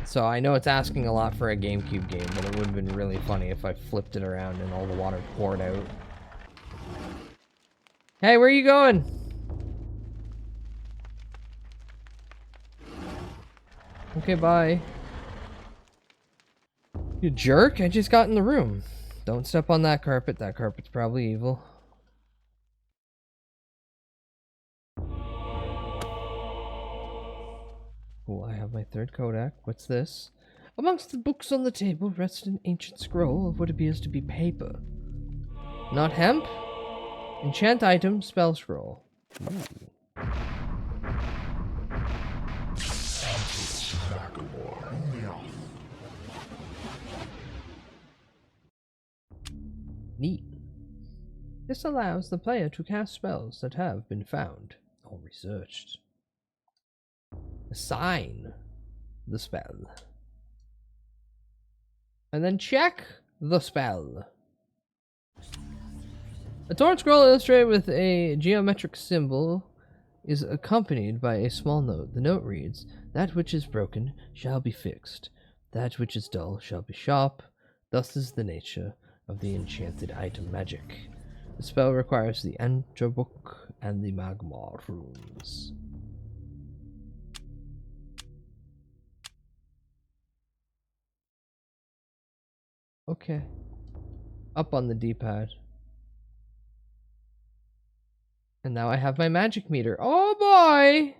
So I know it's asking a lot for a GameCube game, but it would have been really funny if I flipped it around and all the water poured out. Hey, where are you going? Okay, bye. You jerk, I just got in the room. Don't step on that carpet. That carpet's probably evil. Alright, third Kodak. What's this? Amongst the books on the table rests an ancient scroll of what appears to be paper. Not hemp? Enchant item, spell scroll. Ooh. Neat. This allows the player to cast spells that have been found or researched. Assign the spell. And then check the spell. A torn scroll illustrated with a geometric symbol is accompanied by a small note. The note reads, "That which is broken shall be fixed. That which is dull shall be sharp. Thus is the nature of the enchanted item magic. The spell requires the Enter Book and the Magmar runes." Okay. Up on the D-pad. And now I have my magic meter. Oh boy!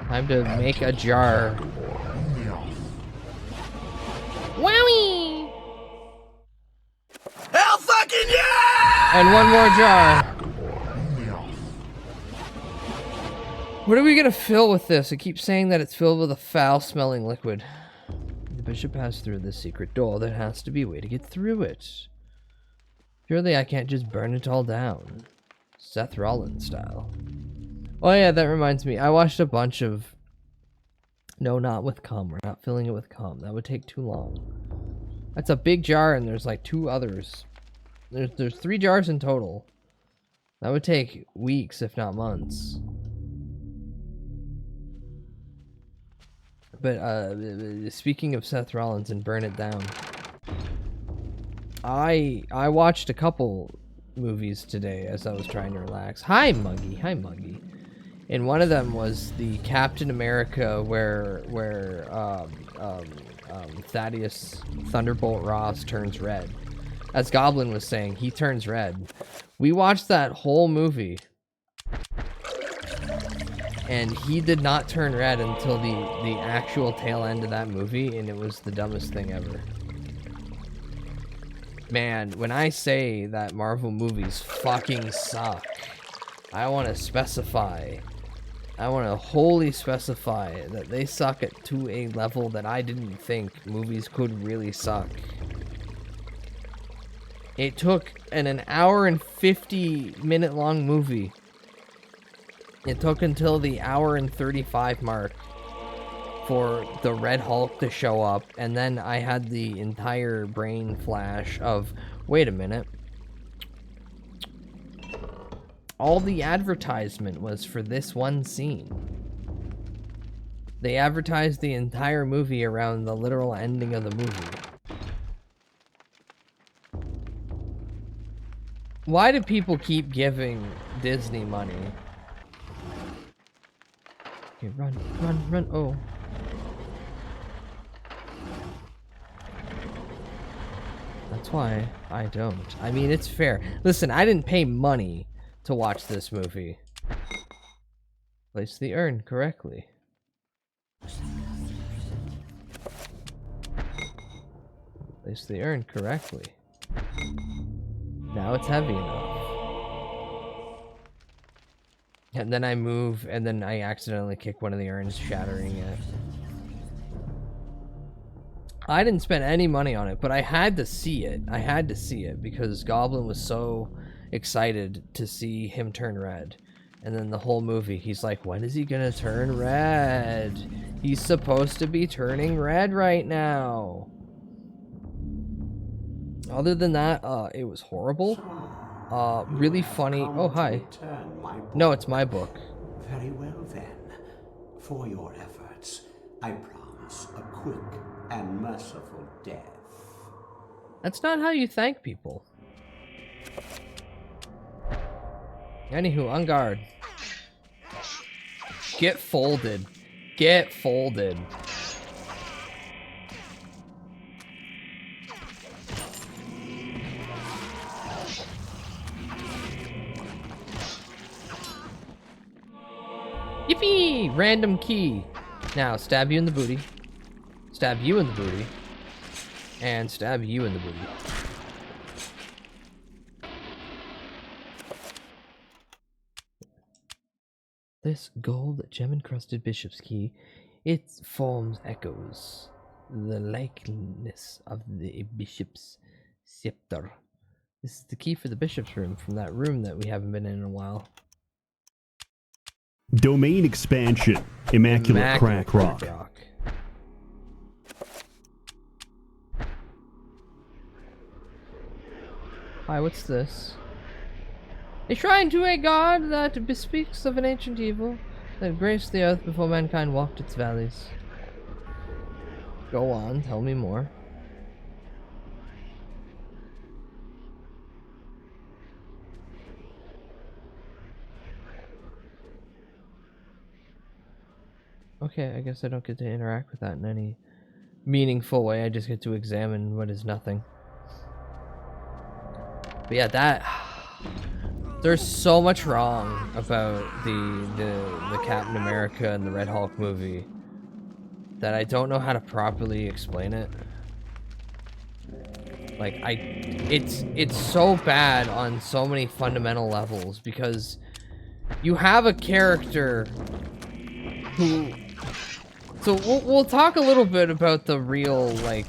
Time to make a jar. Wowie! Hell fucking yeah! And one more jar. What are we gonna fill with this? It keeps saying that it's filled with a foul-smelling liquid. The bishop passed through this secret door. There has to be a way to get through it. Surely I can't just burn it all down. Seth Rollins style. Oh yeah, that reminds me. I watched a bunch of... No, not with cum. We're not filling it with cum. That would take too long. That's a big jar and there's like 2 others. There's 3 jars in total. That would take weeks, if not months. But speaking of Seth Rollins and Burn It Down, I watched a couple movies today as I was trying to relax. Hi Muggy, hi Muggy. And one of them was the Captain America where Thaddeus Thunderbolt Ross turns red. As Goblin was saying, he turns red. We watched that whole movie. And he did not turn red until the actual tail end of that movie, and it was the dumbest thing ever. Man, when I say that Marvel movies fucking suck, I want to specify. I want to wholly specify that they suck to a level that I didn't think movies could really suck. It took an hour and 50-minute long movie. It took until the hour and 35 mark for the Red Hulk to show up, and then I had the entire brain flash of, wait a minute. All the advertisement was for this one scene. They advertised the entire movie around the literal ending of the movie. Why do people keep giving Disney money? Okay, run, run, run. Oh. That's why I don't. I mean, it's fair. Listen, I didn't pay money to watch this movie. Place the urn correctly. Place the urn correctly. Now it's heavy enough. And then I move, and then I accidentally kick one of the urns, shattering it. I didn't spend any money on it, but I had to see it. I had to see it because Goblin was so excited to see him turn red. And then the whole movie, he's like, when is he gonna turn red? He's supposed to be turning red right now. Other than that, it was horrible. Really funny. Oh, hi. No, it's my book. Very well then. For your efforts, I promise a quick and merciful death. That's not how you thank people. Anywho, on guard. Get folded. Get folded. Yippee! Random key. Now, stab you in the booty. Stab you in the booty. And stab you in the booty. This gold gem-encrusted bishop's key, it forms echoes. The likeness of the bishop's scepter. This is the key for the bishop's room from that room that we haven't been in a while. Domain expansion. Immaculate crack rock. Hi, what's this? A shrine to a god that bespeaks of an ancient evil that graced the earth before mankind walked its valleys. Go on, tell me more. Okay, I guess I don't get to interact with that in any meaningful way. I just get to examine what is nothing. But yeah, that... There's so much wrong about the Captain America and the Red Hulk movie that I don't know how to properly explain it. Like, it's so bad on so many fundamental levels because you have a character who... So we'll talk a little bit about the real, like,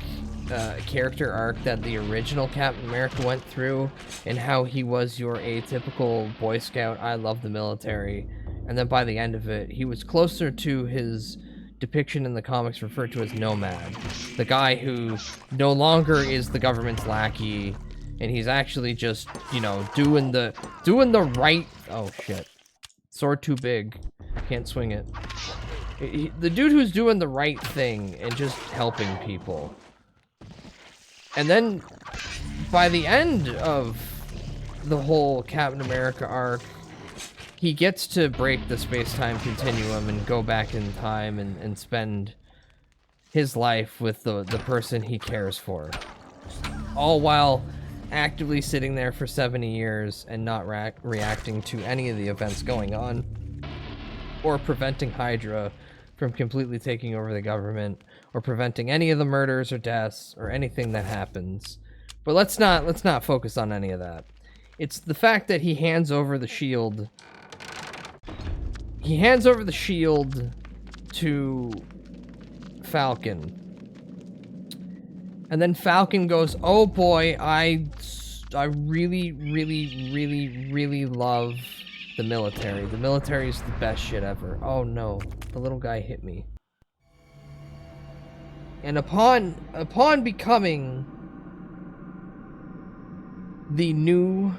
character arc that the original Captain America went through and how he was your atypical Boy Scout, I love the military, and then by the end of it, he was closer to his depiction in the comics referred to as Nomad, the guy who no longer is the government's lackey, and he's actually just, you know, doing the right... Oh shit. Sword too big. Can't swing it. The dude who's doing the right thing and just helping people. And then, by the end of the whole Captain America arc, he gets to break the space-time continuum and go back in time and spend his life with the person he cares for. All while actively sitting there for 70 years and not reacting to any of the events going on, or preventing Hydra from completely taking over the government, or preventing any of the murders or deaths or anything that happens. But let's not focus on any of that. It's the fact that he hands over the shield. He hands over the shield to Falcon. And then Falcon goes, "Oh boy, I really, really, really, really love the military. The military is the best shit ever." Oh no, the little guy hit me. And upon becoming the new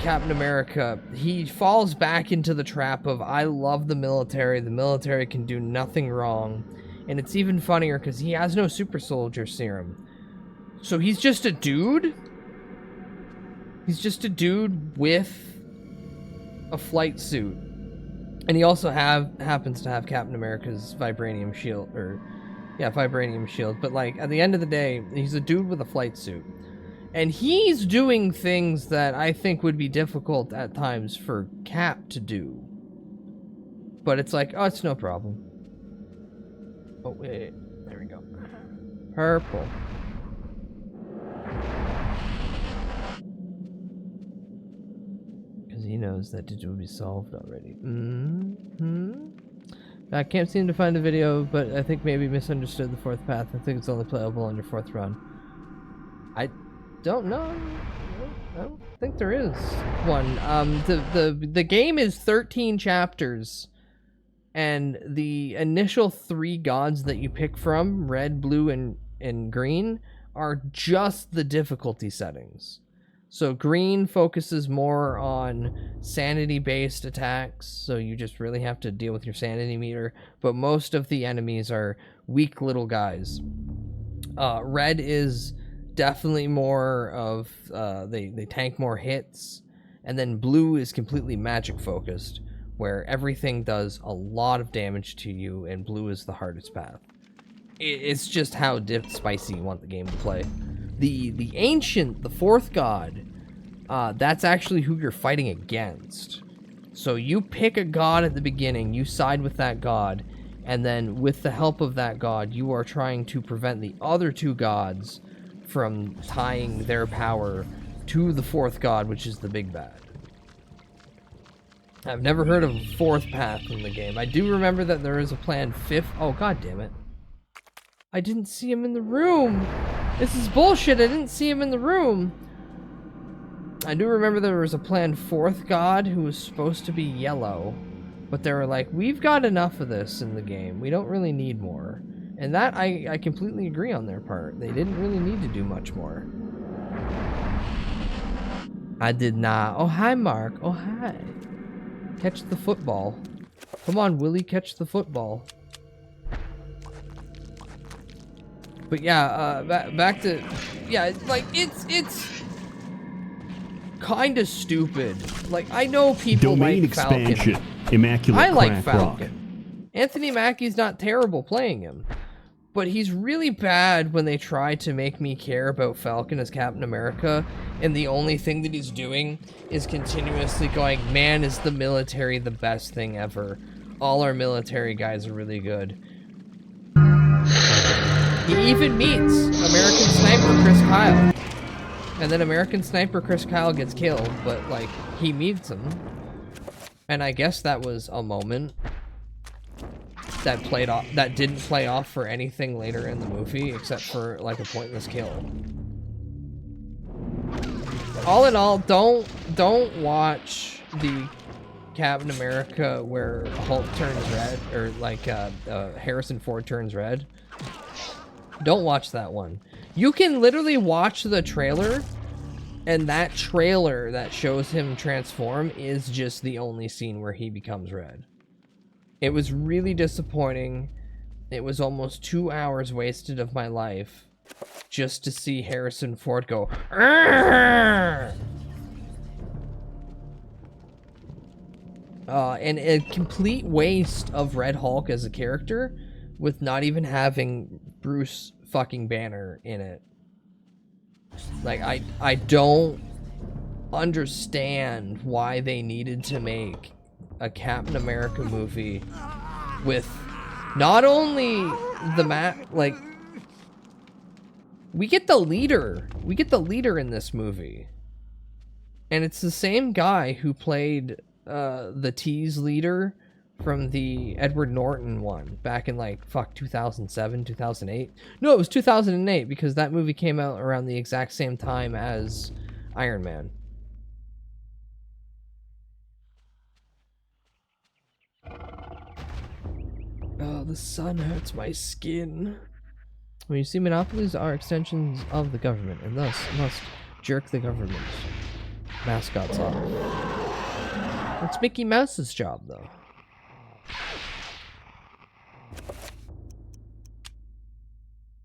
Captain America, he falls back into the trap of, I love the military can do nothing wrong. And it's even funnier because he has no super soldier serum. So he's just a dude? He's just a dude with a flight suit. And he also happens to have Captain America's vibranium shield, vibranium shield. But like, at the end of the day, he's a dude with a flight suit. And he's doing things that I think would be difficult at times for Cap to do. But it's like, oh, it's no problem. Oh, wait, there we go. Purple. Because he knows that it will be solved already. I can't seem to find a video, but I think maybe misunderstood the fourth path. I think it's only playable on your fourth run. I don't know. I don't think there is one. The game is 13 chapters. And the initial 3 gods that you pick from, red, blue, and green, are just the difficulty settings. So green focuses more on sanity-based attacks, so you just really have to deal with your sanity meter, but most of the enemies are weak little guys. Red is definitely more of, they tank more hits, and then blue is completely magic-focused, where everything does a lot of damage to you and blue is the hardest path. It's just how spicy you want the game to play. The Ancient, the fourth god, that's actually who you're fighting against. So you pick a god at the beginning, you side with that god, and then with the help of that god, you are trying to prevent the other two gods from tying their power to the fourth god, which is the big bad. I've never heard of a fourth path in the game. I do remember that there is a planned fifth. Oh, god damn it. I didn't see him in the room. This is bullshit. I didn't see him in the room. I do remember there was a planned fourth god who was supposed to be yellow. But they were like, we've got enough of this in the game. We don't really need more. And that, I completely agree on their part. They didn't really need to do much more. I did not. Oh, hi, Mark. Oh, hi. Catch the football. Come on, Willie, catch the football. But yeah, back to... Yeah, like, it's kind of stupid. Like, I know people Domain like Falcon. expansion. Immaculate I like crack Falcon. Anthony Mackie's not terrible playing him. But he's really bad when they try to make me care about Falcon as Captain America, and the only thing that he's doing is continuously going, man, is the military the best thing ever. All our military guys are really good. He even meets American Sniper Chris Kyle. And then American Sniper Chris Kyle gets killed, but, like, he meets him. And I guess that was a moment that played off, that didn't play off for anything later in the movie, except for, like, a pointless kill. All in all, don't watch the Captain America where Hulk turns red, or, like, Harrison Ford turns red. Don't watch that one. You can literally watch the trailer, and that trailer that shows him transform is just the only scene where he becomes red. It was really disappointing. It was almost 2 hours wasted of my life just to see Harrison Ford go, Argh! And a complete waste of Red Hulk as a character with not even having Bruce fucking Banner in it. Like, I don't understand why they needed to make a Captain America movie with not only the like, we get the leader in this movie, and it's the same guy who played the Tease leader from the Edward Norton one back in, like, 2007, 2008. No, it was 2008, because that movie came out around the exact same time as Iron Man. Oh, the sun hurts my skin. When you see monopolies are extensions of the government, and thus must jerk the government's mascots off. It's Mickey Mouse's job, though.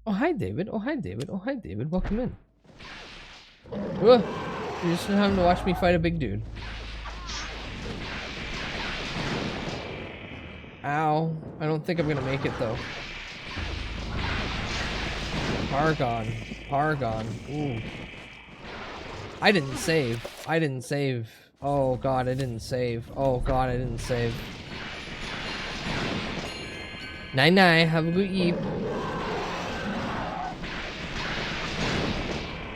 Oh, hi, David. Oh, hi, David. Oh, hi, David. Welcome in. You're just having to watch me fight a big dude. Ow. I don't think I'm gonna make it, though. Paragon. Paragon. Ooh. I didn't save. I didn't save. Oh, God, I didn't save. Oh, God, I didn't save. Night-night. Have a good eat.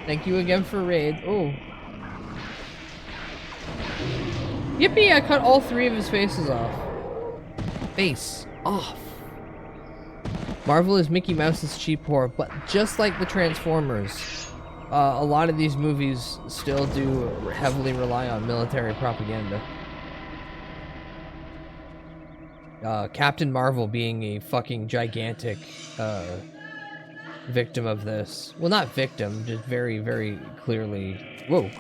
Thank you again for raid. Oh. Yippee! I cut all 3 of his faces off. Face off. Marvel is Mickey Mouse's cheap whore, but just like the Transformers, a lot of these movies still do heavily rely on military propaganda. Captain Marvel being a fucking gigantic victim of this. Well, not victim, just very, very clearly, whoa,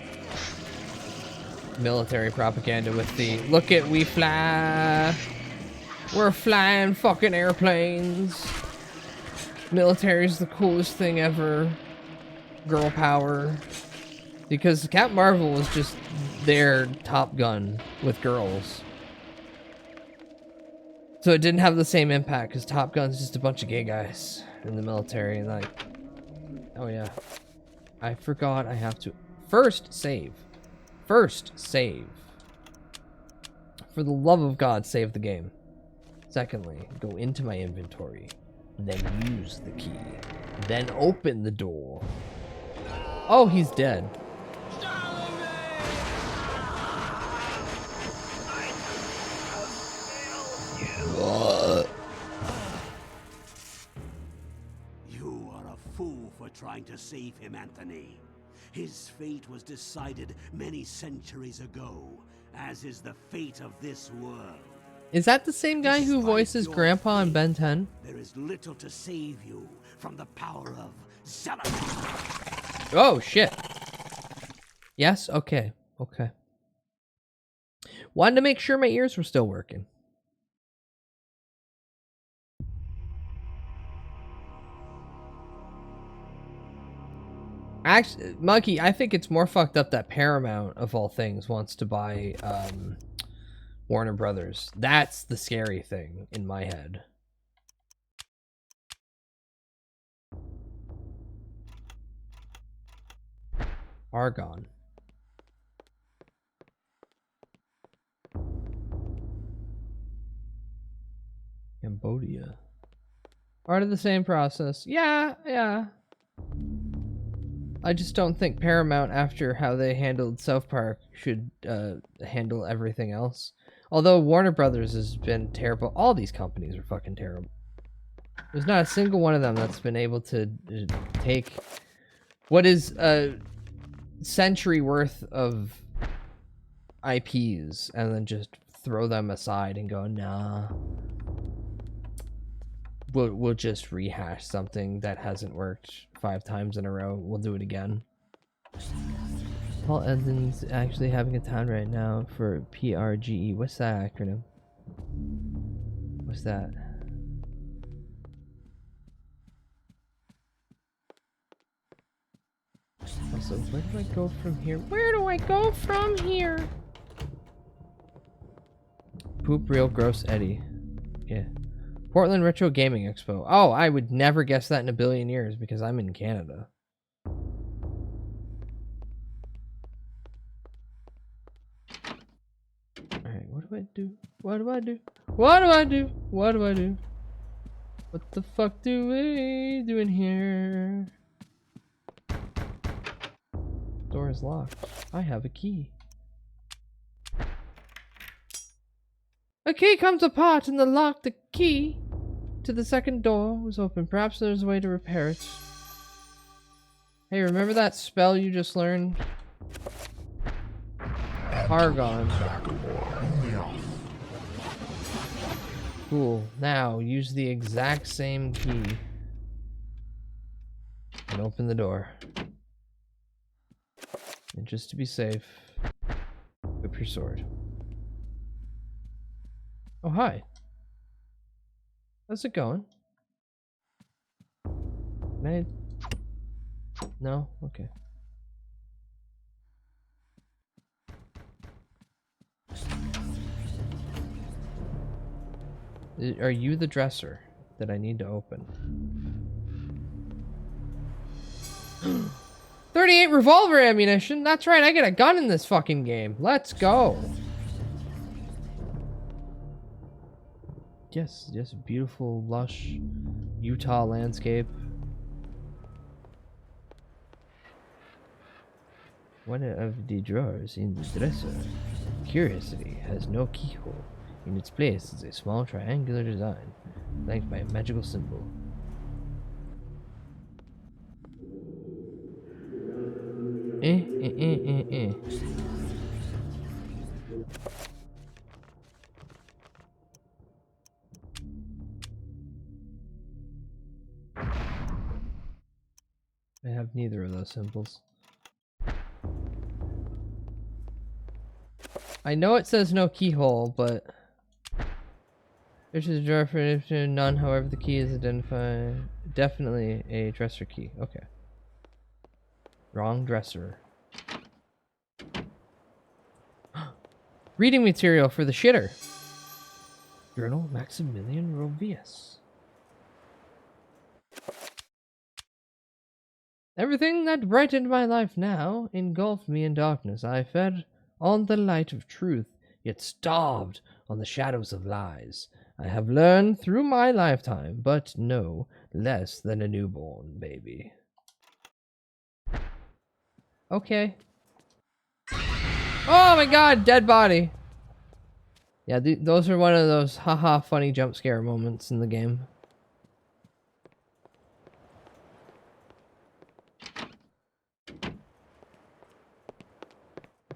military propaganda with the, look at we fly, we're flying fucking airplanes, military's the coolest thing ever, girl power, because Captain Marvel was just their Top Gun with girls. So it didn't have the same impact because Top Gun's just a bunch of gay guys in the military. And like, oh yeah, I forgot I have to first save. First save. For the love of God, save the game. Secondly, go into my inventory, then use the key, then open the door. Oh, he's dead. You are a fool for trying to save him, Anthony. His fate was decided many centuries ago, as is the fate of this world. Is that the same guy who voices Grandpa in Ben 10? There is little to save you from the power of Sanity. Oh, shit. Yes? Okay. Okay. Wanted to make sure my ears were still working. Actually, Monkey, I think it's more fucked up that Paramount, of all things, wants to buy Warner Brothers. That's the scary thing in my head. Argon. Cambodia. Part of the same process. Yeah, yeah. I just don't think Paramount, after how they handled South Park, should handle everything else. Although Warner Brothers has been terrible. All these companies are fucking terrible. There's not a single one of them that's been able to take what is a century worth of IPs and then just throw them aside and go, nah. We'll just rehash something that hasn't worked 5 times in a row. We'll do it again. Paul Edmonds actually having a time right now for PRGE. What's that acronym? What's that? Also, where do I go from here? Where do I go from here? Poop Real Gross Eddie. Yeah. Portland Retro Gaming Expo. Oh, I would never guess that in a billion years because I'm in Canada. Alright, what do I do? What do I do? What do I do? What do I do? What the fuck do we do in here? Door is locked. I have a key. A key comes apart in the lock. The key to the second door was open. Perhaps there's a way to repair it. Hey, remember that spell you just learned? Argon. Cool. Now, use the exact same key. And open the door. And just to be safe, whip your sword. Oh, hi. How's it going? Can I... No? Okay. Are you the dresser that I need to open? 38 revolver ammunition? That's right, I get a gun in this fucking game. Let's go. Yes, yes, beautiful, lush Utah landscape. One of the drawers in the dresser, curiously, has no keyhole. In its place is a small triangular design, flanked by a magical symbol. I have neither of those symbols. I know it says no keyhole, but there's a drawer for none. However, the key is identified. Definitely a dresser key. Okay. Wrong dresser. Reading material for the shitter. Colonel Maximilian Rovius. Everything that brightened my life now engulfed me in darkness. I fed on the light of truth, yet starved on the shadows of lies. I have learned through my lifetime, but no less than a newborn baby. Okay. Oh my god, dead body! Yeah, those are one of those haha funny jump scare moments in the game.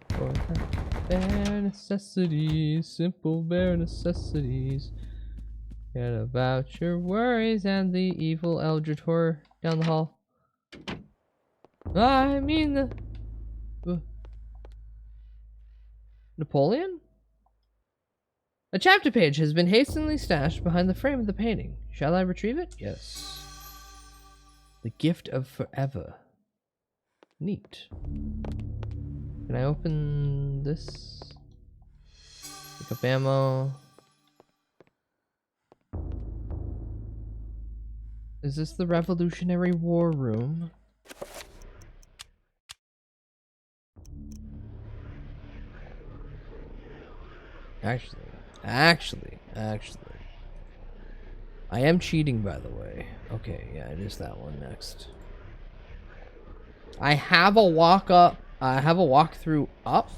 For the bare necessities, simple bare necessities. Forget about your worries and the evil eldritch horror down the hall. I mean the... Napoleon? A chapter page has been hastily stashed behind the frame of the painting. Shall I retrieve it? Yes. The gift of forever. Neat. Can I open this? Pick up ammo. Is this the Revolutionary War room? Actually. I am cheating, by the way. Okay, yeah, it is that one next. I have a walkthrough up,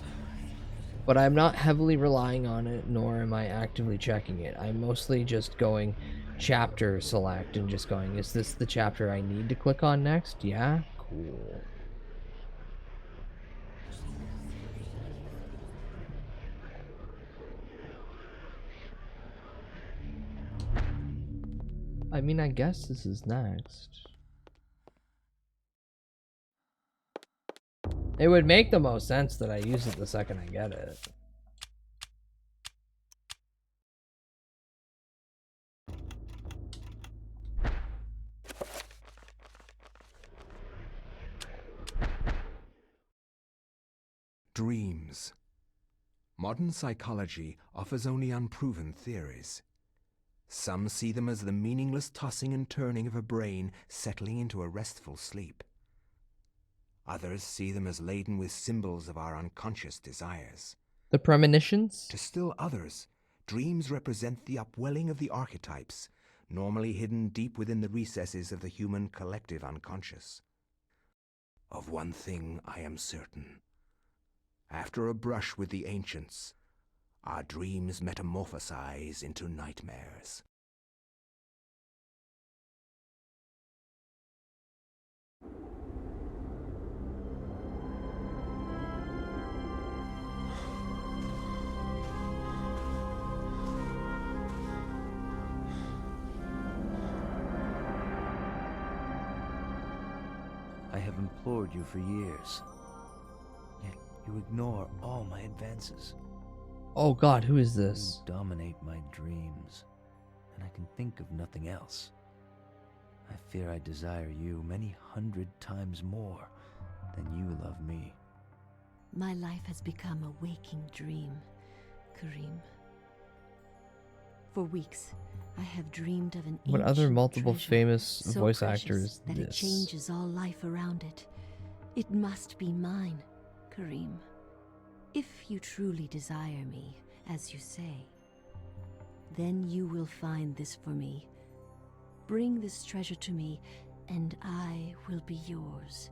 but I'm not heavily relying on it, nor am I actively checking it. I'm mostly just going chapter select and just going, is this the chapter I need to click on next? Yeah? Cool. I mean, I guess this is next. It would make the most sense that I use it the second I get it. Dreams. Modern psychology offers only unproven theories. Some see them as the meaningless tossing and turning of a brain settling into a restful sleep. Others see them as laden with symbols of our unconscious desires. The premonitions? To still others, dreams represent the upwelling of the archetypes, normally hidden deep within the recesses of the human collective unconscious. Of one thing I am certain. After a brush with the ancients, our dreams metamorphosize into nightmares. I have implored you for years, yet you ignore all my advances. Oh god, who is this? You dominate my dreams, and I can think of nothing else. I fear I desire you many 100 times more than you love me. My life has become a waking dream, Karim. For weeks, I have dreamed of an What other multiple treasure, famous so voice precious actors that it this? changes all life around it. It must be mine, Karim. If you truly desire me, as you say, then you will find this for me. Bring this treasure to me, and I will be yours.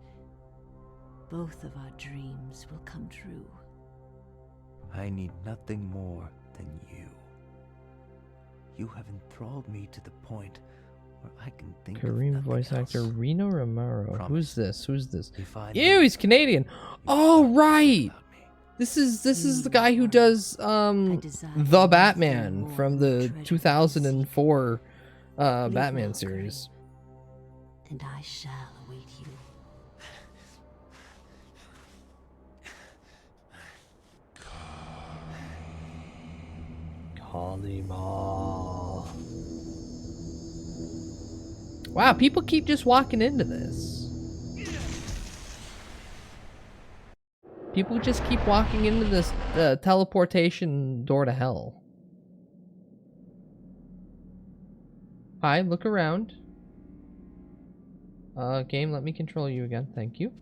Both of our dreams will come true. I need nothing more than you. You have enthralled me to the point where I can think Kareem of voice nothing actor else. Reno Romero. Promise. Who's this? If I Ew, he's Canadian. Oh right. This is the guy who does the Batman from the 2004 Batman series. And I shall await you. Kalima. Wow, people keep just walking into this. People just keep walking into this teleportation door to hell. Hi, look around. Game, let me control you again. Thank you.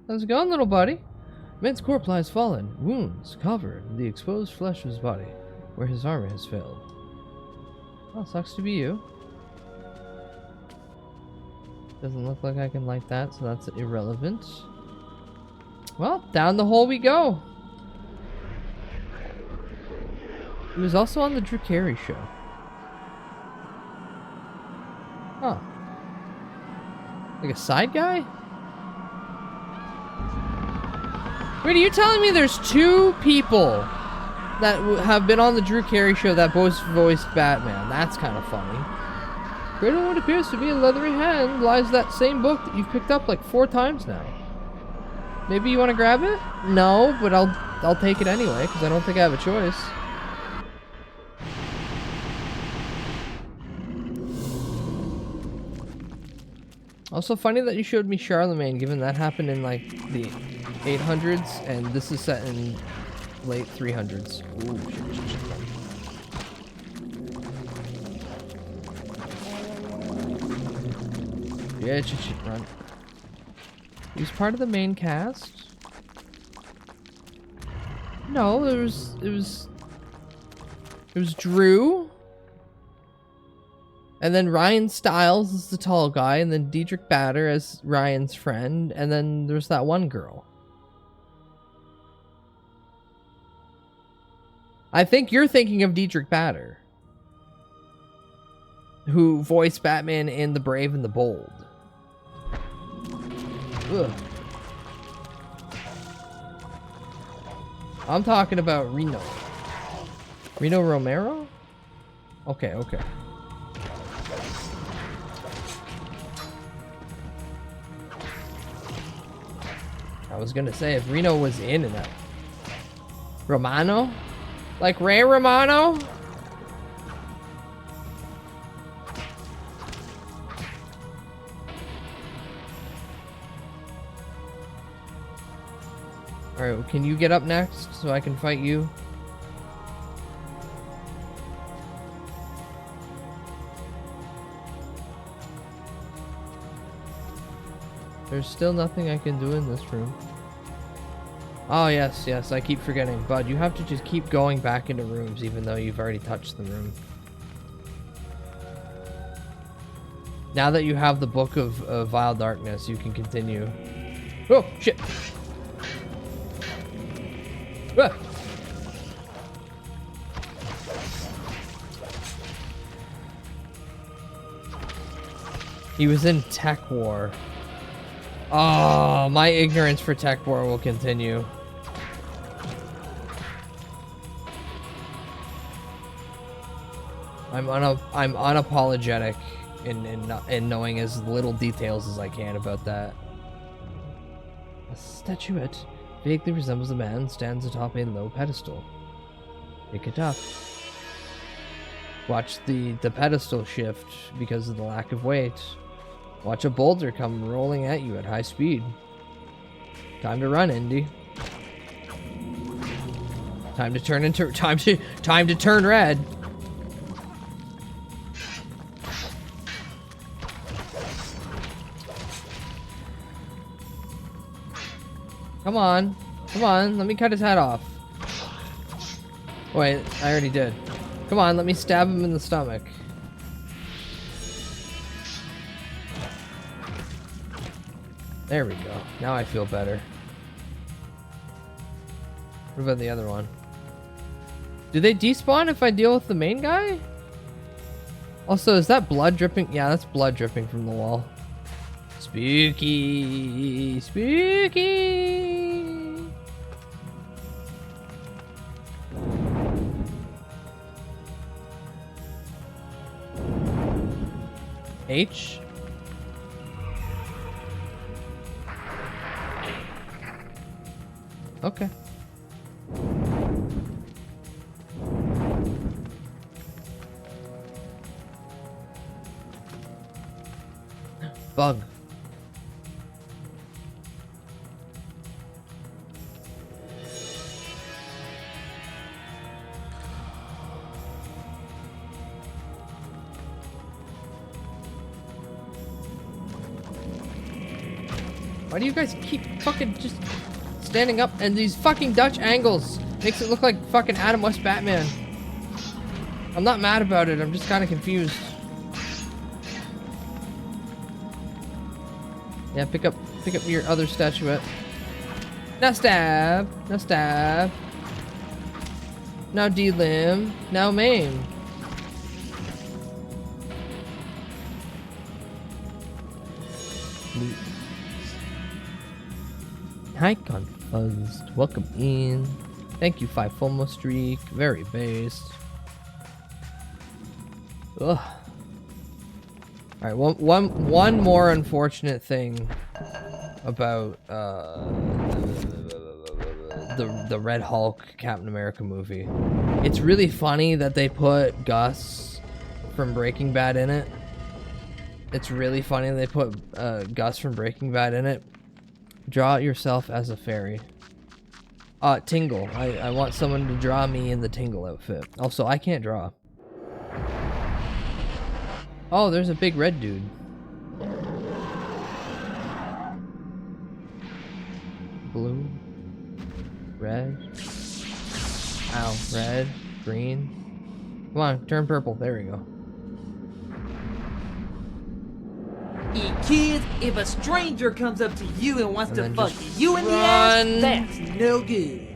How's it going, little buddy? Man's corpse lies fallen, wounds covered in the exposed flesh of his body, where his armor has failed. Oh, sucks to be you. Doesn't look like I can light that, so that's irrelevant. Well, down the hole we go. He was also on the Drew Carey show. Huh. Like a side guy? Wait, are you telling me there's two people that have been on the Drew Carey show that both voiced Batman? That's kind of funny. Right on what appears to be a leathery hand lies that same book that you've picked up like 4 times now. Maybe you want to grab it? No, but I'll take it anyway because I don't think I have a choice. Also funny that you showed me Charlemagne, given that happened in like the 800s and this is set in late 300s. Ooh, shit. Yeah, shit, run. He was part of the main cast? No, it was Drew. And then Ryan Stiles is the tall guy, and then Diedrich Bader as Ryan's friend, and then there's that one girl. I think you're thinking of Diedrich Bader, who voiced Batman in The Brave and the Bold. Ugh. I'm talking about Reno. Reno Romero? Okay, okay. I was gonna say, if Reno was in that. Romano? Like Ray Romano? Alright, well, can you get up next so I can fight you? There's still nothing I can do in this room. Oh, yes, yes, I keep forgetting. Bud, you have to just keep going back into rooms even though you've already touched the room. Now that you have the Book of Vile Darkness, you can continue. Oh, shit! Ah. He was in Tech War. Oh, my ignorance for Tech War will continue. I'm unapologetic in knowing as little details as I can about that. A statuette vaguely resembles a man stands atop a low pedestal. Pick it up. Watch the pedestal shift because of the lack of weight. Watch a boulder come rolling at you at high speed. Time to run, Indy. Time to turn red. Come on. Come on, let me cut his head off. Wait, I already did. Come on, let me stab him in the stomach. There we go. Now I feel better. What about the other one? Do they despawn if I deal with the main guy? Also, is that blood dripping? Yeah, that's blood dripping from the wall. Spooky. Spooky. H? Okay. Bug. Why do you guys keep fucking just standing up? And these fucking Dutch angles makes it look like fucking Adam West Batman. I'm not mad about it. I'm just kind of confused. Yeah, pick up your other statuette. Now stab. Now stab. Now delimb. Now maim. Hi, Confuzzed. Welcome in. Thank you, 5 FOMO streak. Very based. Ugh. Alright, one more unfortunate thing about the Red Hulk Captain America movie. It's really funny that they put Gus from Breaking Bad in it. It's really funny they put Gus from Breaking Bad in it. Draw yourself as a fairy. Tingle. I want someone to draw me in the Tingle outfit. Also, I can't draw. Oh, there's a big red dude. Blue. Red. Ow. Red. Green. Come on, turn purple. There we go. Hey kids, if a stranger comes up to you and wants to fuck just you in the ass, that's no good.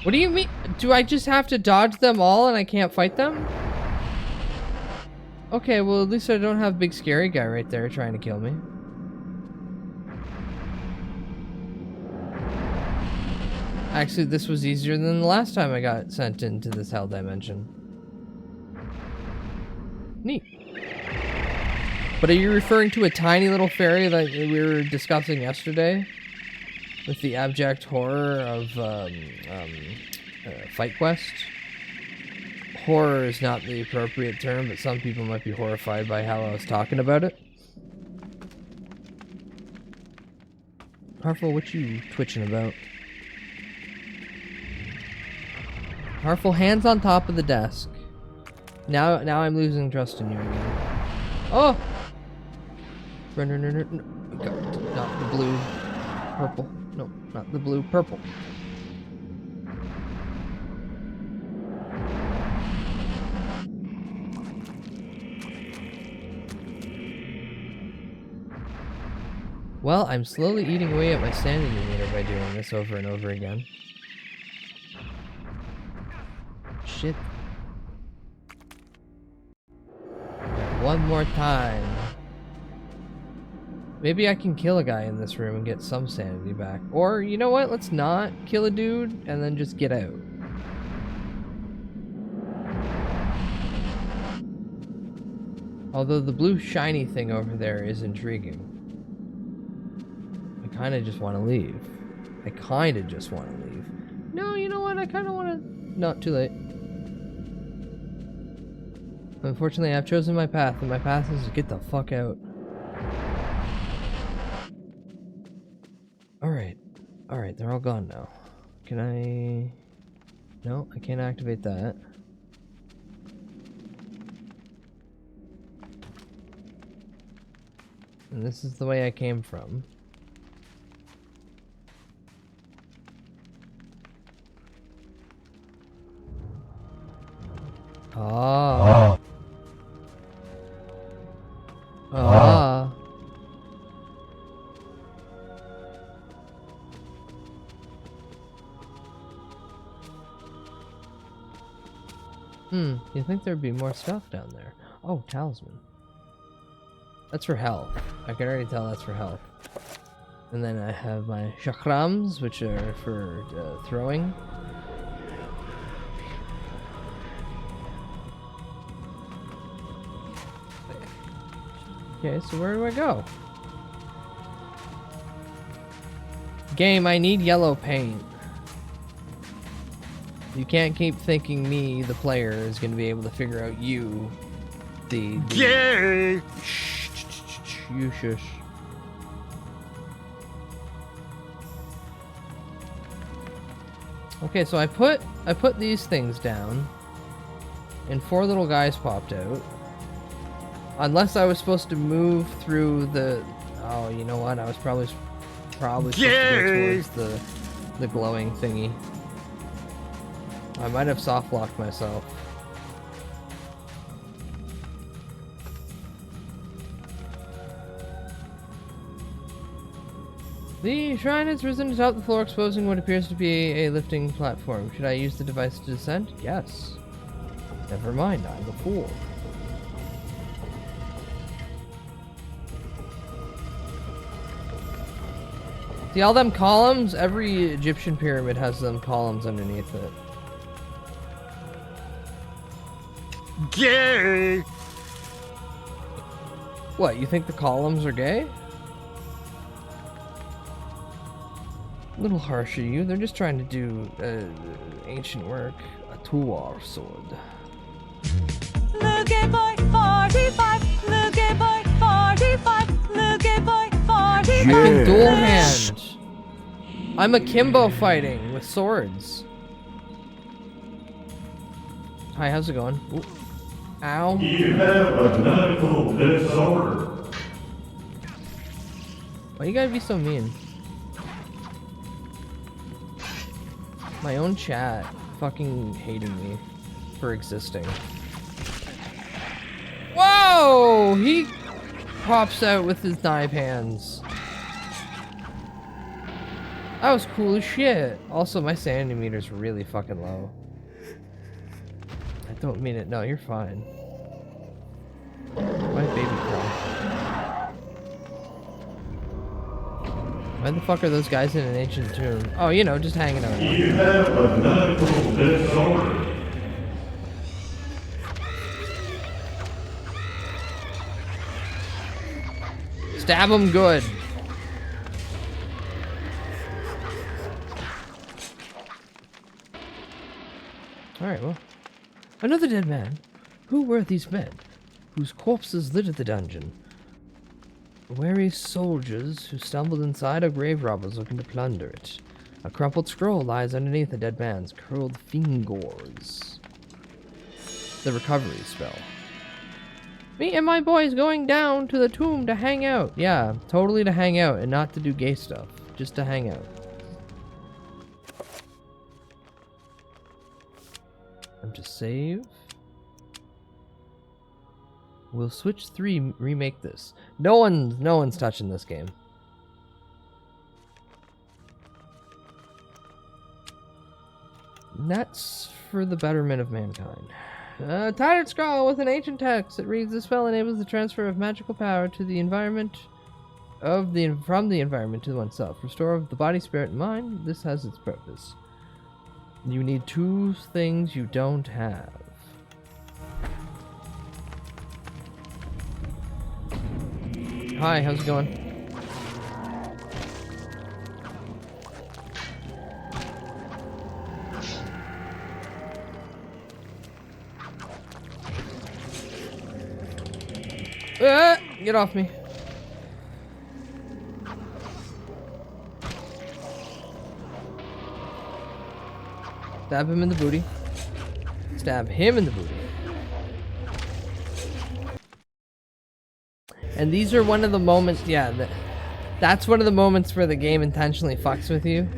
What do you mean? Do I just have to dodge them all and I can't fight them? Okay, well at least I don't have big scary guy right there trying to kill me. Actually, this was easier than the last time I got sent into this hell dimension. Neat. But are you referring to a tiny little fairy that we were discussing yesterday? With the abject horror of Fight Quest? Horror is not the appropriate term, but some people might be horrified by how I was talking about it. Harful, what you twitching about? Harful, hands on top of the desk. Now I'm losing trust in you again. Oh! No, not the blue. Purple. No, not the blue. Purple. Well, I'm slowly eating away at my sanity meter by doing this over and over again. Shit. Right, one more time. Maybe I can kill a guy in this room and get some sanity back. Or, you know what? Let's not kill a dude and then just get out. Although the blue shiny thing over there is intriguing. I kind of just want to leave. I kind of just want to leave. No, you know what? I kind of want to... Not too late. Unfortunately, I've chosen my path, and my path is to get the fuck out. Alright. Alright, they're all gone now. Can I... No, I can't activate that. And this is the way I came from. Ah. Ah. You think there'd be more stuff down there? Oh, talisman. That's for health. I can already tell that's for health. And then I have my chakrams, which are for throwing. Okay, so where do I go? Game, I need yellow paint. You can't keep thinking me, the player, is going to be able to figure out you, the... Gay! You shush. Okay, so I put these things down, and 4 little guys popped out. Unless I was supposed to move through the. Oh, you know what? I was probably supposed to go towards the glowing thingy. I might have soft locked myself. The shrine has risen atop the floor, exposing what appears to be a lifting platform. Should I use the device to descend? Yes. Never mind, I'm a fool. See all them columns? Every Egyptian pyramid has them columns underneath it. Gay! What, you think the columns are gay? A little harsh of you. They're just trying to do ancient work. A Tuar sword. Looky boy 45, looky boy 45, looky boy 45. I can dual hand. I'm akimbo fighting with swords. Hi, how's it going? Ooh. Ow. You have a medical disorder. Why you gotta be so mean? My own chat fucking hating me for existing. Whoa! He pops out with his knife hands. That was cool as shit. Also, my sanity meter's really fucking low. I don't mean it. No, you're fine. My baby cry. Why the fuck are those guys in an ancient tomb? Oh, you know, just hanging out. You have a medical disorder. Stab him good. Alright, well. Another dead man. Who were these men, whose corpses littered the dungeon? Wary soldiers who stumbled inside are grave robbers looking to plunder it. A crumpled scroll lies underneath the dead man's curled fingers. The recovery spell. Me and my boys going down to the tomb to hang out. Yeah, totally to hang out and not to do gay stuff. Just to hang out. I'm to save. We'll Switch 3 remake this. No one's touching this game. And that's for the betterment of mankind. Tattered scroll with an ancient text. It reads, "This spell enables the transfer of magical power to the environment from the environment to oneself. Restore of the body, spirit, and mind. This has its purpose. You need 2 things you don't have." Hi, how's it going? Get off me. Stab him in the booty. Stab him in the booty. And these are one of the moments, yeah, that's one of the moments where the game intentionally fucks with you.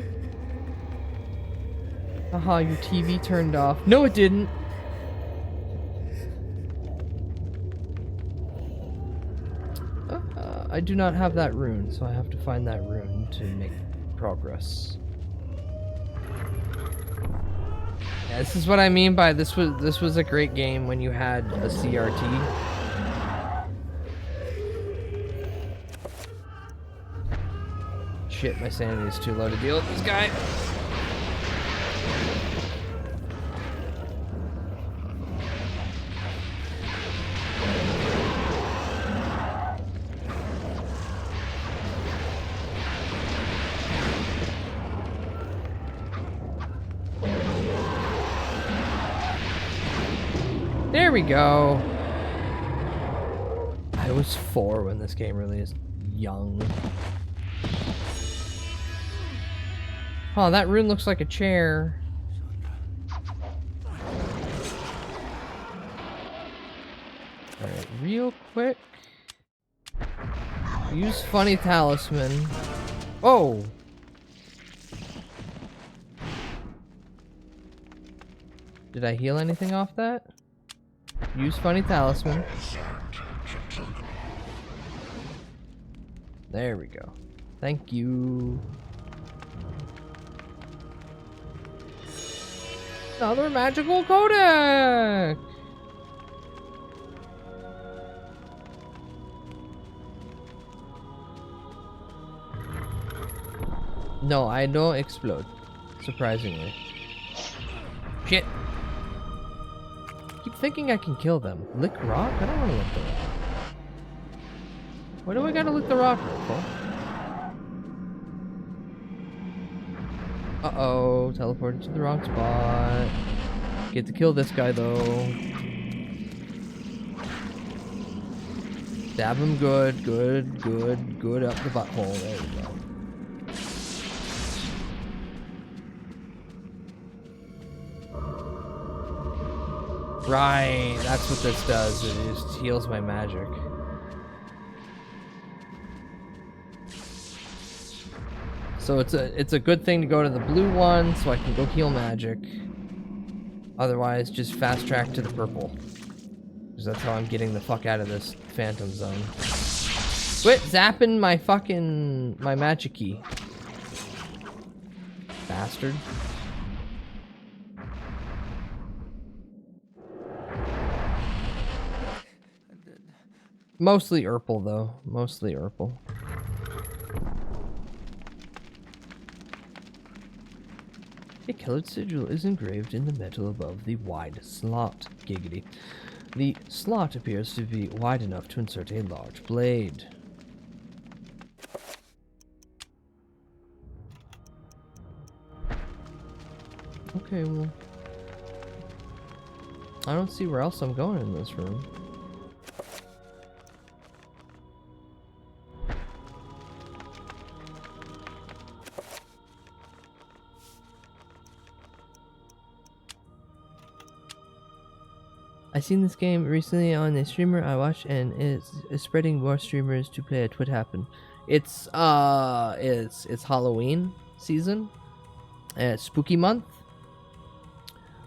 Haha, your TV turned off. No, it didn't. I do not have that rune, so I have to find that rune to make progress. Yeah, this is what I mean by this was a great game when you had a CRT. Shit, my sanity is too low to deal with this guy. There we go. I was 4 when this game released. Young. Oh, that rune looks like a chair. Alright, real quick. Use funny talisman. Oh! Did I heal anything off that? Use funny talisman. There we go. Thank you. Another magical codec! No, I don't explode. Surprisingly. Shit! Keep thinking I can kill them. Lick rock? I don't want to lick the rock. Why do I gotta lick the rock, Rocco? Uh-oh, teleported to the wrong spot. Get to kill this guy, though. Stab him good, good, good, good up the butthole. There we go. Right, that's what this does. It just heals my magic. So it's a good thing to go to the blue one so I can go heal magic. Otherwise, just fast track to the purple. Because that's how I'm getting the fuck out of this phantom zone. Quit zapping my fucking magic key. Bastard. Mostly Urple, though. Mostly Urple. A colored sigil is engraved in the metal above the wide slot. Giggity. The slot appears to be wide enough to insert a large blade. Okay, well... I don't see where else I'm going in this room. I seen this game recently on a streamer I watched, and it's spreading more streamers to play it. What happened? It's Halloween season. It's spooky month.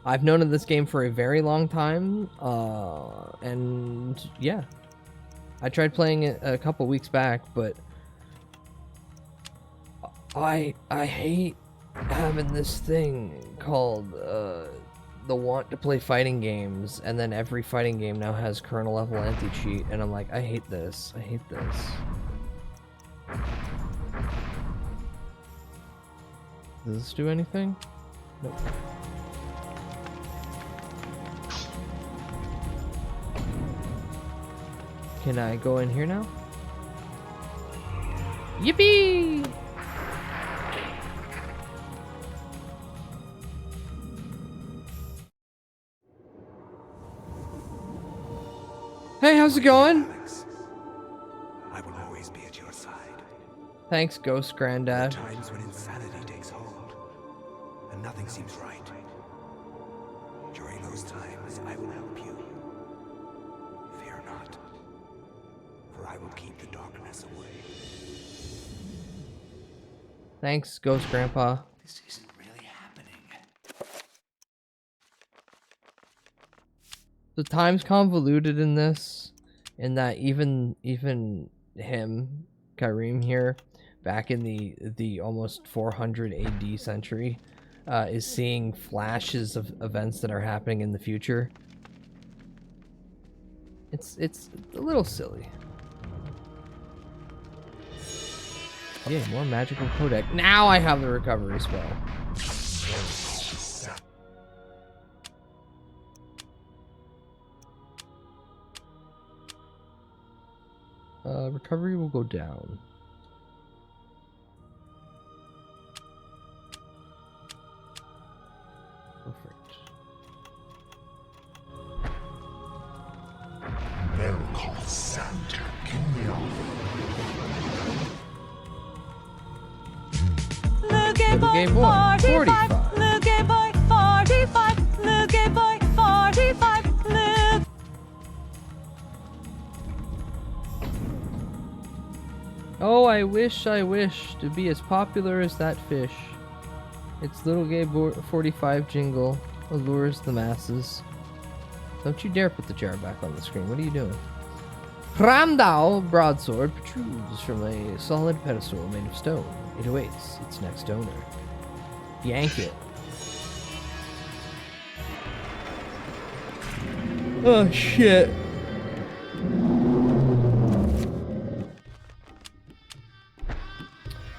I've known of this game for a very long time, and yeah, I tried playing it a couple weeks back, but I hate having this thing called the want to play fighting games, and then every fighting game now has kernel level anti-cheat, and I'm like, I hate this. I hate this. Does this do anything? Nope. Can I go in here now? Yippee! Hey, how's it going? I will always be at your side. Thanks, Ghost Granddad. Times when insanity takes hold and nothing seems right. During those times, I will help you. Fear not, for I will keep the darkness away. Thanks, Ghost Grandpa. This isn't really happening. The time's convoluted in this, in that even him, Karim here, back in the almost 400 AD century, is seeing flashes of events that are happening in the future. It's a little silly. Yeah, more magical codec. Now I have the recovery spell. Recovery will go down. Perfect. Velkommen Santa Game Boy 45. Look at boy 45. Look at boy 45. Look. Oh, I wish to be as popular as that fish. Its little gay 45 jingle allures the masses. Don't you dare put the jar back on the screen. What are you doing? Ramdao broadsword protrudes from a solid pedestal made of stone. It awaits its next owner. Yank it. Oh shit.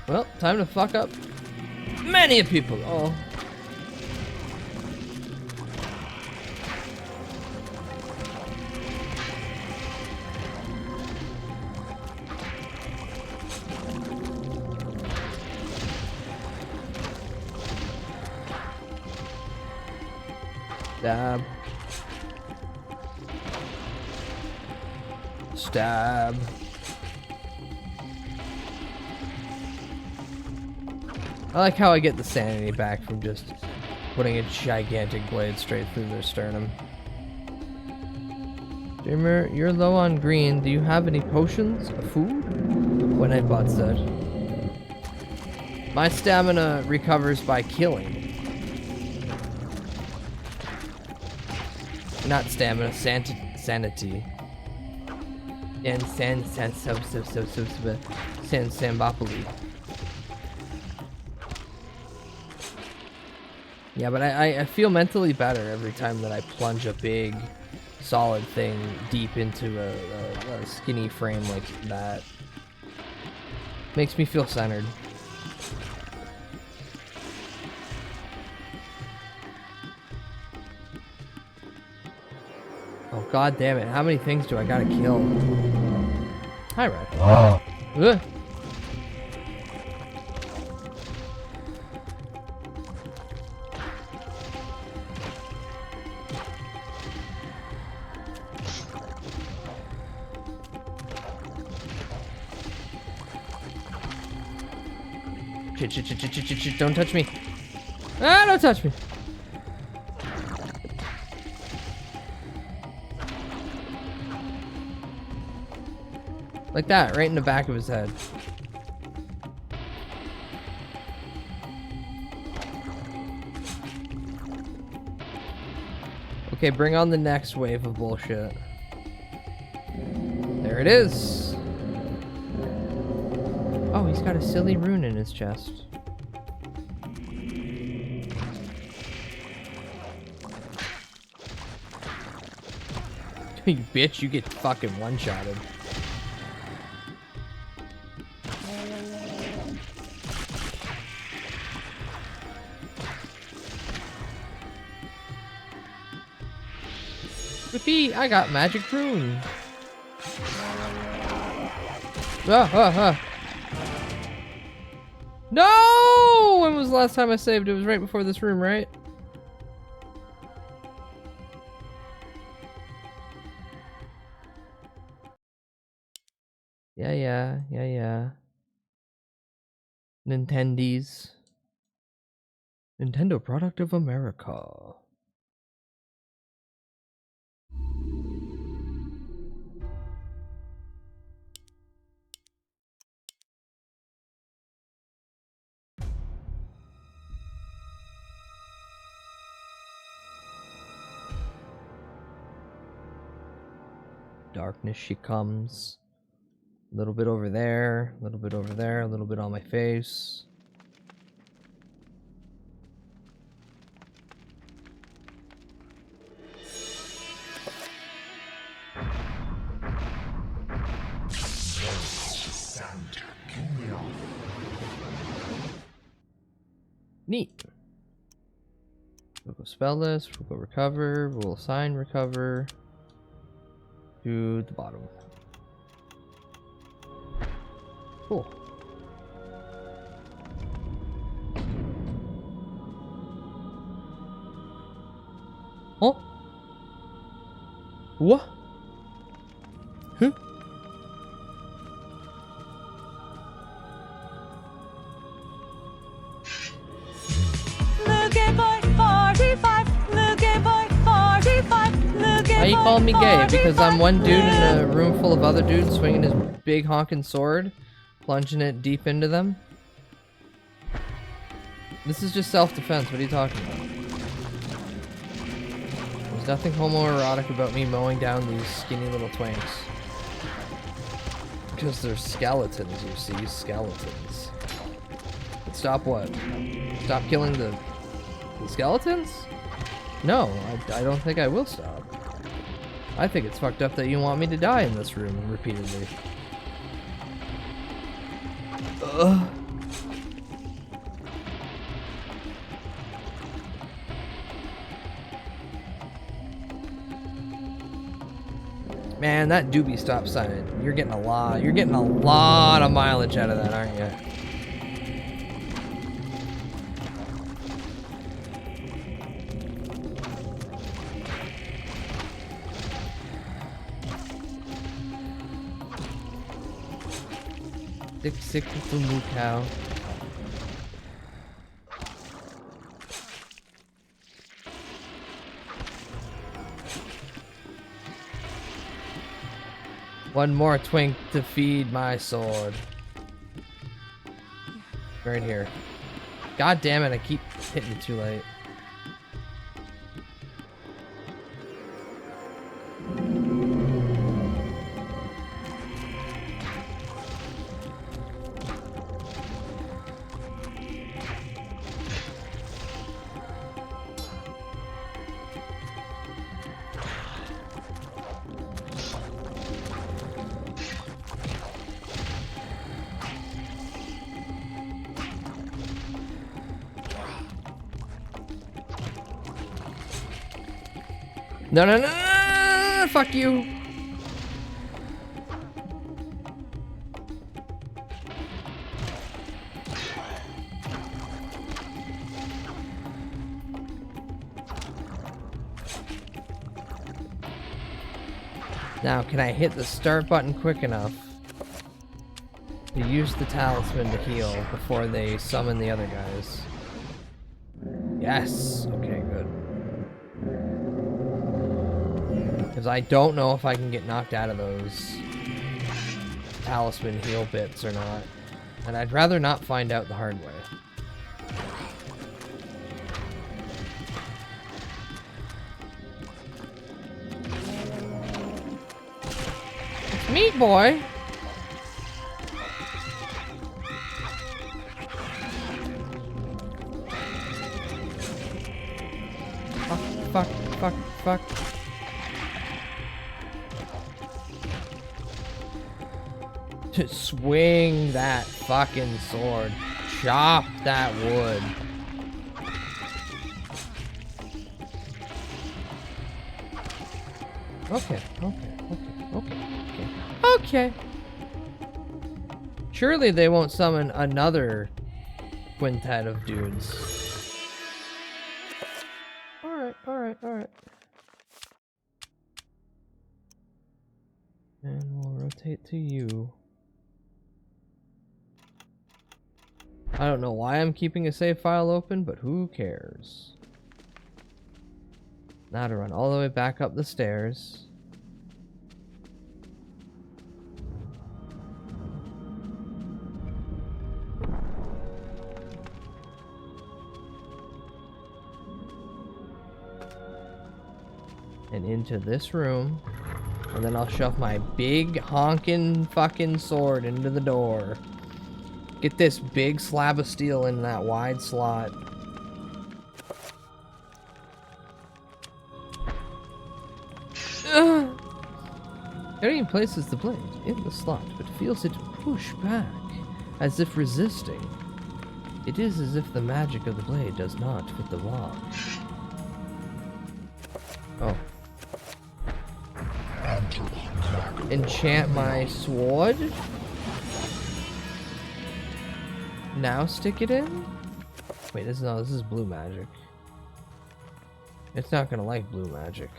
Well, time to fuck up many people. Oh. Stab. Stab. I like how I get the sanity back from just putting a gigantic blade straight through their sternum. Dreamer, you're low on green. Do you have any potions? Food? What Nightbot said. My stamina recovers by killing. Not stamina, sanity. And Sambopoli. Yeah, but I feel mentally better every time that I plunge a big, solid thing deep into a skinny frame like that. Makes me feel centered. Oh god damn it, how many things do I gotta kill? Hi, Red. Ugh. Shit, don't touch me. Ah, don't touch me. Like that, right in the back of his head. Okay, bring on the next wave of bullshit. There it is. Oh, he's got a silly rune in his chest. You bitch, you get fucking one-shotted. Whippy, I got magic rune. No! When was the last time I saved? It was right before this room, right? Yeah. Nintendies. Nintendo product of America. Darkness she comes. A little bit over there, a little bit over there, a little bit on my face. Neat. We'll go spell this, we'll go recover, we'll assign recover to the bottom. Cool. Huh? What? Huh? Why you calling me gay? Because I'm one dude in a room full of other dudes swinging his big honking sword Plunging it deep into them? This is just self-defense. What are you talking about? There's nothing homoerotic about me mowing down these skinny little twinks. Because they're skeletons, you see. Skeletons. But stop what? Stop killing the skeletons? No, I don't think I will stop. I think it's fucked up that you want me to die in this room repeatedly. Ugh. Man, that doobie stop sign, you're getting a lot of mileage out of that, aren't you? Sick little moo cow. One more twink to feed my sword. Right here. God damn it, I keep hitting it too late. No, no, no, no, no, fuck you. Now, can I hit the start button quick enough to use the talisman to heal before they summon the other guys? Yes. Okay, good. Because I don't know if I can get knocked out of those talisman heal bits or not. And I'd rather not find out the hard way. It's meat boy! Fuck, fuck, fuck, fuck. To swing that fucking sword. Chop that wood. Okay, okay. Surely they won't summon another quintet of dudes. Alright. And we'll rotate to you. I don't know why I'm keeping a save file open, but who cares? Now to run all the way back up the stairs. And into this room. And then I'll shove my big honkin' fucking sword into the door. Get this big slab of steel in that wide slot. Arian places the blade in the slot, but feels it push back, as if resisting. It is as if the magic of the blade does not fit the lock. Oh. Enchant my sword? Now stick it in? Wait, this is blue magic. It's not gonna like blue magic.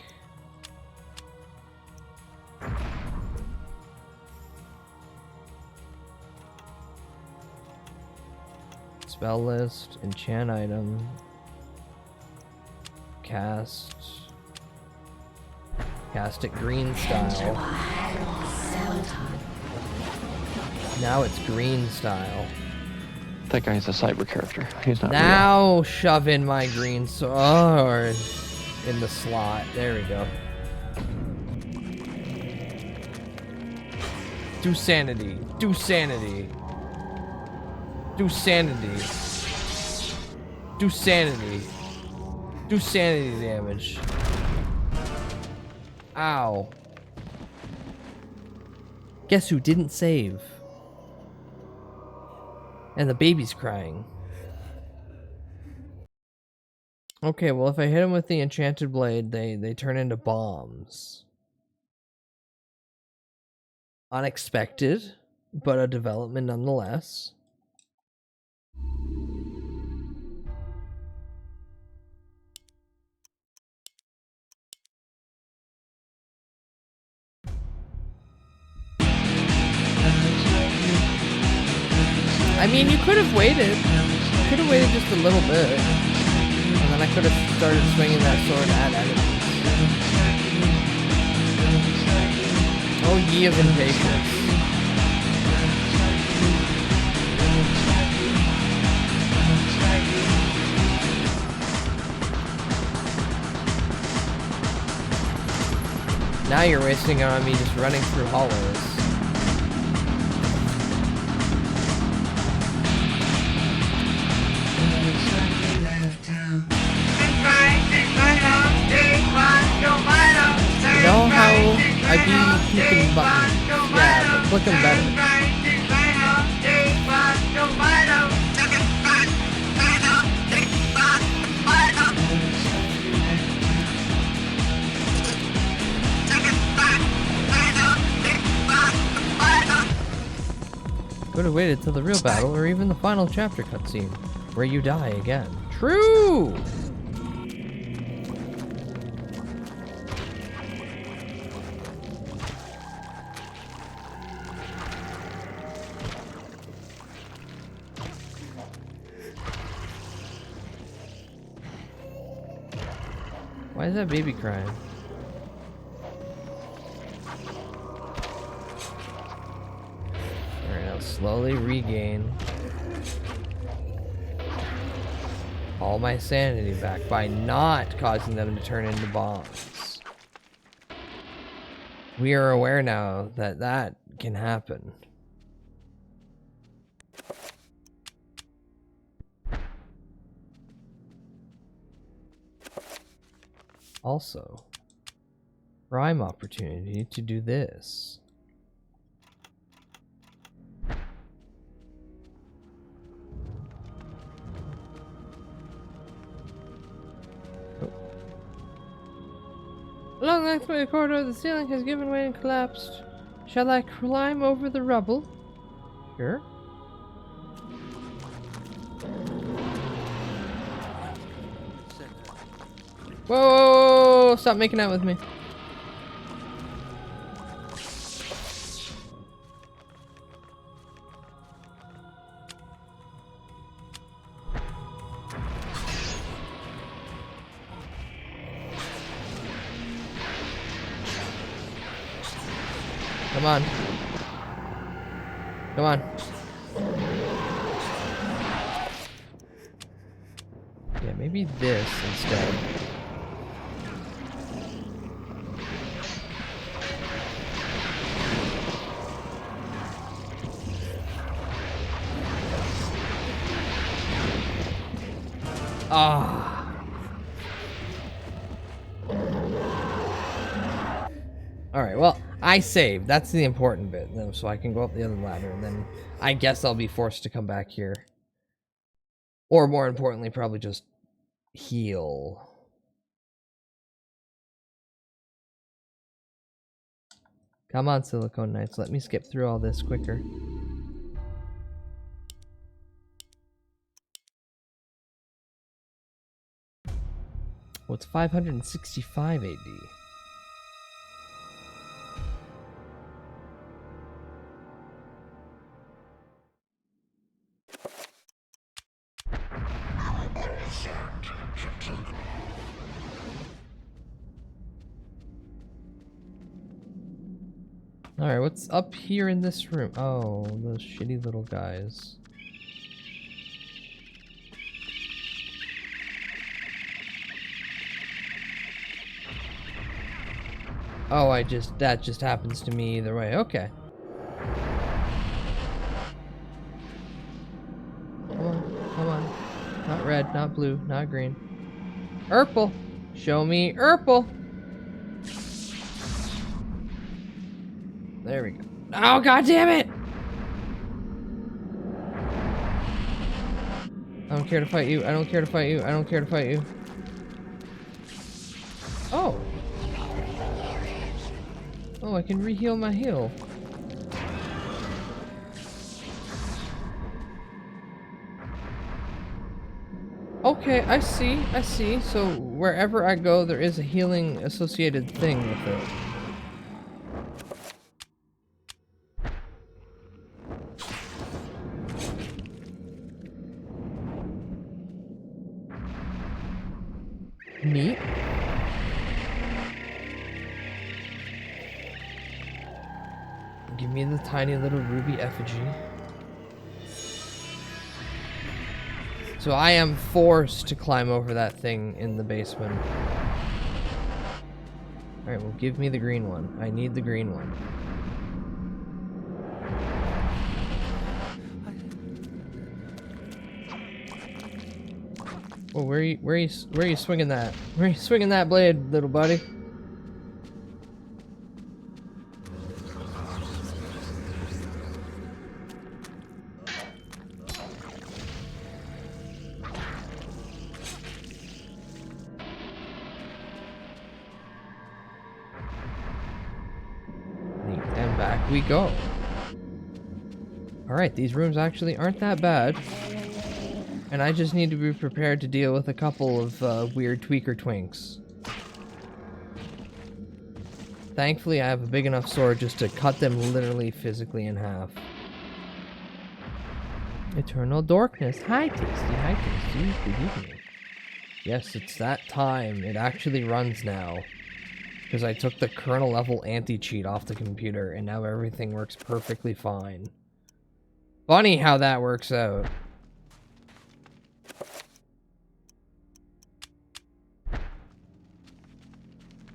Spell list, enchant item, cast it green style. Now it's green style. That guy's a cyber character. He's not real. Now shove in my green sword in the slot. There we go. Do sanity. Do sanity. Do sanity. Do sanity. Do sanity damage. Ow. Guess who didn't save? And the baby's crying. Okay, well if I hit him with the enchanted blade, they turn into bombs. Unexpected, but a development nonetheless. I mean, you could have waited. You could have waited just a little bit. And then I could have started swinging that sword at enemies. Oh, ye of impatience. Now you're wasting it on me just running through hallways. You know how I be clicking buttons? Yeah, but click them better. Could have waited till the real battle or even the final chapter cutscene, where you die again. True! Why is that baby crying? Alright, I'll slowly regain all my sanity back by not causing them to turn into bombs. We are aware now that that can happen. Also, prime opportunity to do this. Along the next corridor, the ceiling has given way and collapsed. Shall I climb over the rubble? Sure. Whoa! Stop making out with me. Come on. Come on. Yeah, maybe this instead. Ah. Alright, well, I saved. That's the important bit, so I can go up the other ladder, and then I guess I'll be forced to come back here. Or more importantly, probably just heal. Come on, Silicone Knights, let me skip through all this quicker. Well, it's 565 AD. Alright, what's up here in this room? Oh, those shitty little guys. Oh, that just happens to me either way. Okay. Come on, come on. Not red, not blue, not green. Purple! Show me purple! There we go. Oh, god damn it! I don't care to fight you. I don't care to fight you. I don't care to fight you. Oh. Oh, I can re-heal my heal. Okay, I see. So wherever I go, there is a healing associated thing with it. Neat. Give me the tiny little ruby effigy. So I am forced to climb over that thing in the basement. Alright, well give me the green one. I need the green one. Well, where are you swinging that? Where are you swinging that blade, little buddy? And back we go. Alright, these rooms actually aren't that bad. And I just need to be prepared to deal with a couple of weird tweaker twinks. Thankfully, I have a big enough sword just to cut them literally physically in half. Eternal Darkness. Hi, Tasty. Hi, Tasty. Good evening. Yes, it's that time. It actually runs now. Because I took the kernel level anti-cheat off the computer, and now everything works perfectly fine. Funny how that works out.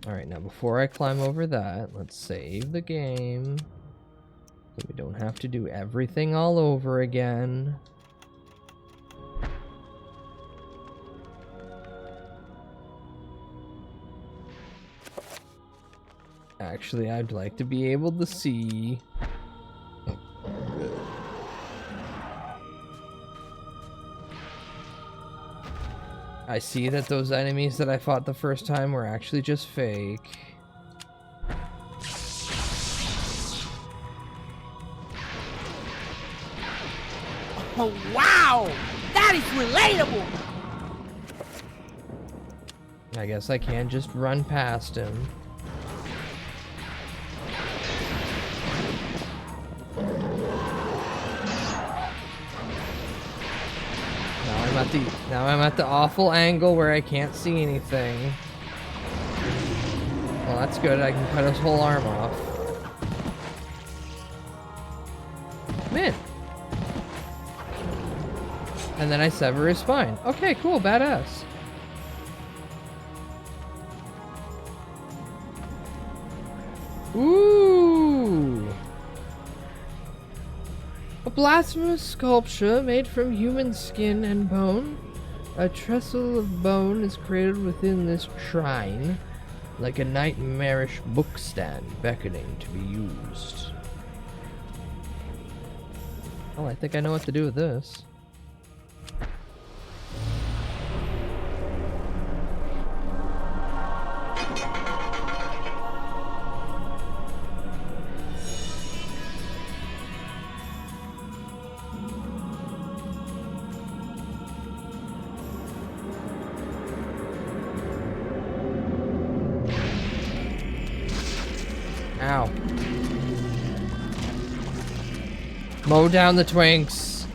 Alright, now before I climb over that, let's save the game. So we don't have to do everything all over again. Actually, I'd like to be able to see. I see that those enemies that I fought the first time were actually just fake. Oh, wow! That is relatable! I guess I can just run past him. Now I'm at the awful angle where I can't see anything. Well, that's good. I can cut his whole arm off. Man. And then I sever his spine. Okay, cool. Badass. Ooh. A blasphemous sculpture made from human skin and bone. A trestle of bone is created within this shrine, like a nightmarish bookstand beckoning to be used. Oh, I think I know what to do with this. Ow. Mow down the twinks.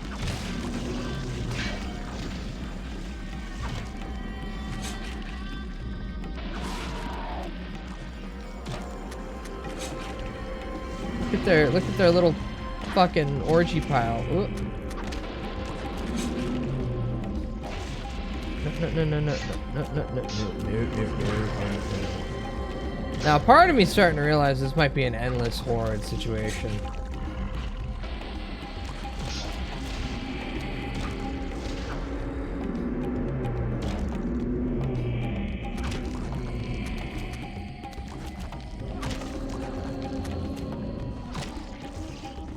Look at their little fucking orgy pile. Ooh. No. Now, part of me starting to realize this might be an endless horde situation.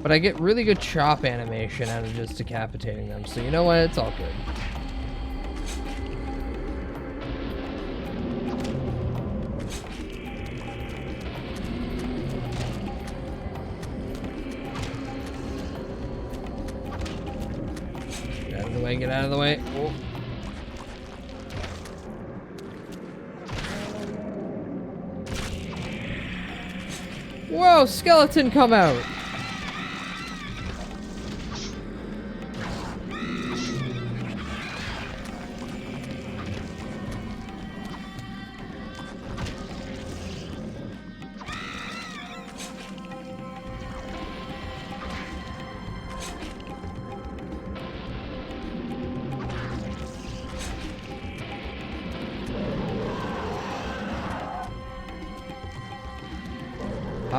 But I get really good chop animation out of just decapitating them, so you know what? It's all good. Get out of the way, get out of the way. Oh. Whoa, skeleton come out!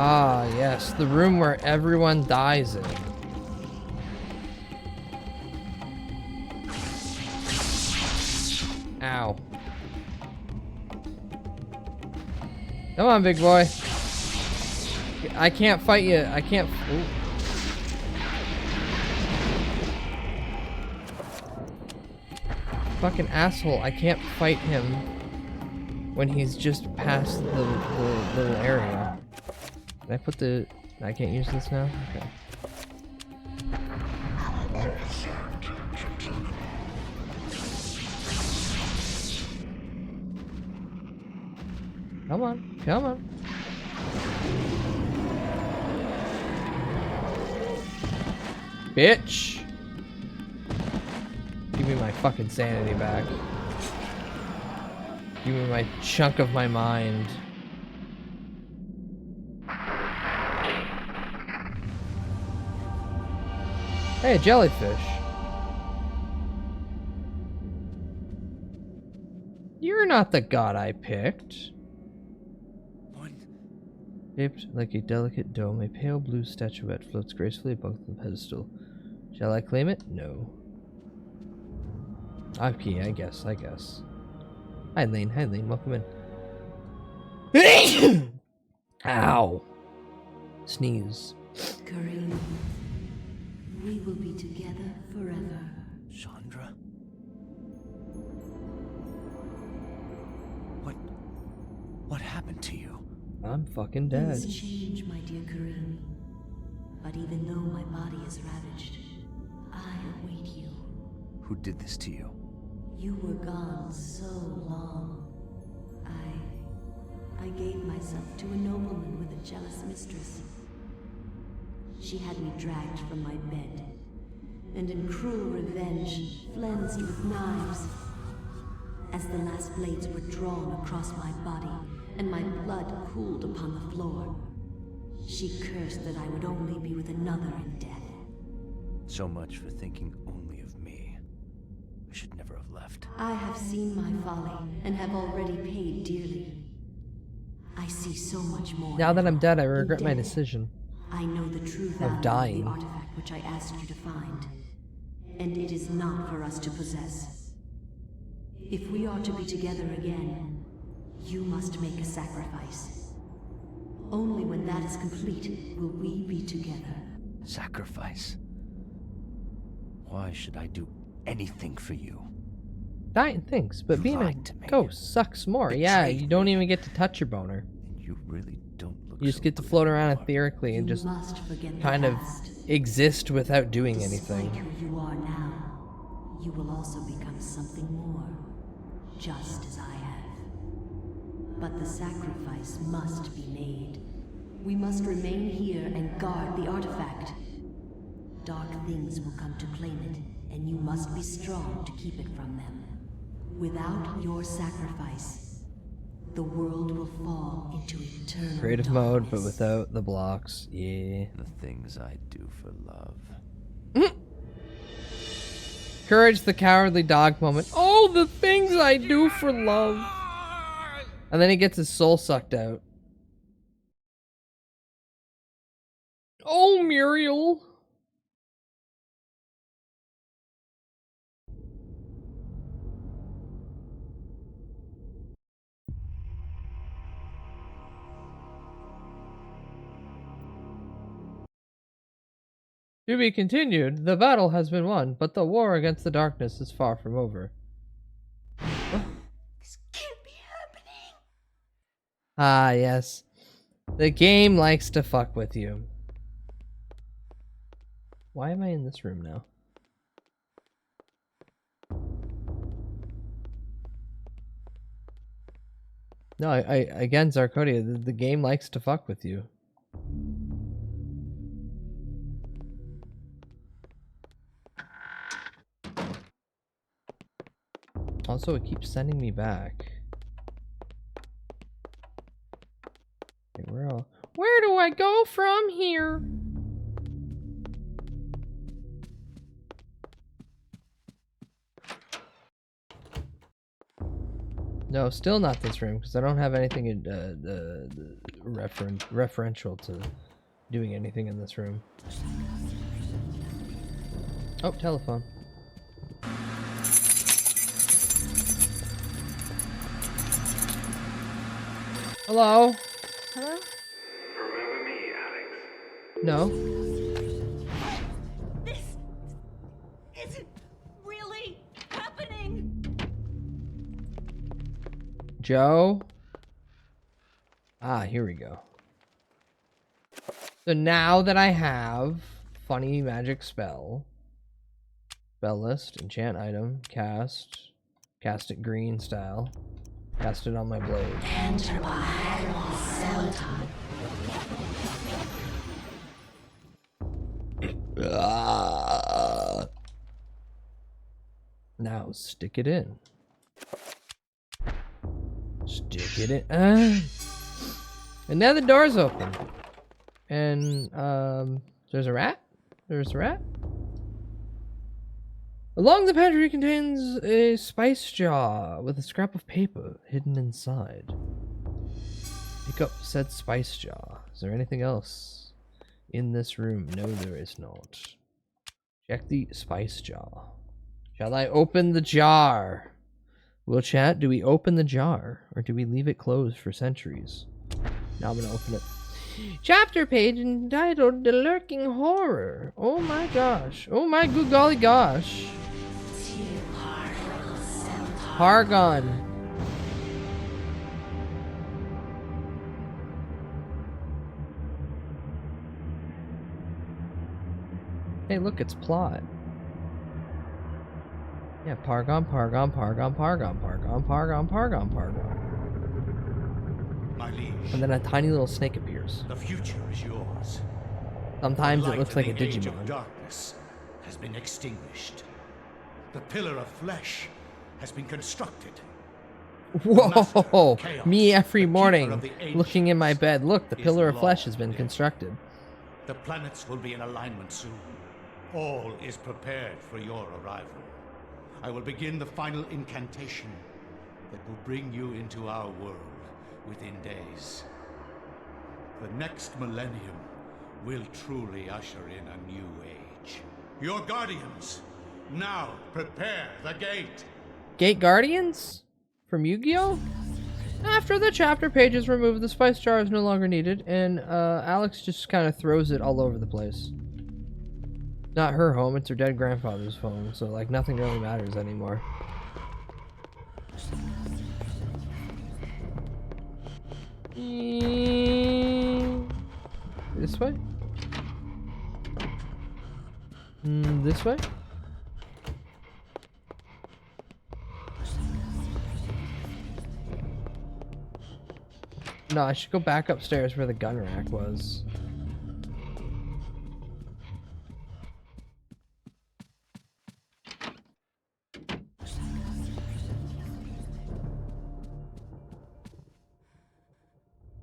Ah, yes, the room where everyone dies in. Ow. Come on, big boy. I can't fight you. I can't. Ooh. Fucking asshole. I can't fight him when he's just past the little area. Can I put the... I can't use this now? Okay. Come on, come on. Bitch! Give me my fucking sanity back. Give me my chunk of my mind. Hey, a jellyfish. You're not the god I picked. Shaped like a delicate dome, a pale blue statuette floats gracefully above the pedestal. Shall I claim it? No. Okay, I guess. Hi, Lane. Welcome in. Ow. Sneeze. Kareem, we will be together forever. Chandra? What happened to you? I'm fucking dead. Things change, my dear Kareem. But even though my body is ravaged, I await you. Who did this to you? You were gone so long. I gave myself to a nobleman with a jealous mistress. She had me dragged from my bed, and in cruel revenge, flensed with knives. As the last blades were drawn across my body, and my blood cooled upon the floor, she cursed that I would only be with another in death. So much for thinking only of me. I should never have left. I have seen my folly, and have already paid dearly. I see so much more. Now that I'm dead, I regret my decision. I know the true value of the artifact which I asked you to find, and it is not for us to possess. If we are to be together again, you must make a sacrifice. Only when that is complete will we be together. Sacrifice? Why should I do anything for you? Dying things, but being a ghost sucks more. Yeah, you don't even get to touch your boner. You really don't look. You just get to float around etherically and just kind of exist without doing anything. Despite who you are now, you will also become something more, just as I have. But the sacrifice must be made. We must remain here and guard the artifact. Dark things will come to claim it, and you must be strong to keep it from them. Without your sacrifice, the world will fall into eternal Creative darkness. mode, but without the blocks. Yeah. The things I do for love. Courage the Cowardly Dog moment. Oh, the things I do for love. And then he gets his soul sucked out. Oh, Muriel. To be continued, the battle has been won, but the war against the darkness is far from over. Ah, yes. The game likes to fuck with you. Why am I in this room now? No, again, Zarkodia, the game likes to fuck with you. Also, it keeps sending me back. Okay, where do I go from here? No, still not this room, because I don't have anything referential to doing anything in this room. Oh, telephone. Hello? Hello? Remember me, Alex? No. This isn't really happening. Joe? Ah, here we go. So now that I have funny magic spell list, enchant item, cast it green style, cast it on my blade. Enter my Now stick it in. Stick it in. And now the door's open. And there's a rat? There's a rat? Along the pantry contains a spice jar with a scrap of paper hidden inside. Pick up said spice jar. Is there anything else in this room? No, there is not. Check the spice jar. Shall I open the jar? Will chat, do we open the jar or do we leave it closed for centuries? Now I'm gonna open it. Chapter page entitled The Lurking Horror. Oh my gosh. Oh my good golly gosh. Hargon. Hey, look, it's plot. Yeah, Pargon. My liege, And then a tiny little snake appears. the future is yours. Sometimes The it looks like a light of the Age of Digimon. darkness has been extinguished. The pillar of flesh has been constructed. Whoa! Chaos, Me every of morning, the looking in my bed. Look, the is pillar of flesh long has been dead. constructed. The planets will be in alignment soon. All is prepared for your arrival. I will begin the final incantation that will bring you into our world within days. The next millennium will truly usher in a new age. Your guardians, now prepare the gate. Gate Guardians? From Yu-Gi-Oh? After the chapter page is removed, the spice jar is no longer needed, and Alex just kind of throws it all over the place. Not her home, it's her dead grandfather's home, so like nothing really matters anymore. This way? This way? No, I should go back upstairs where the gun rack was.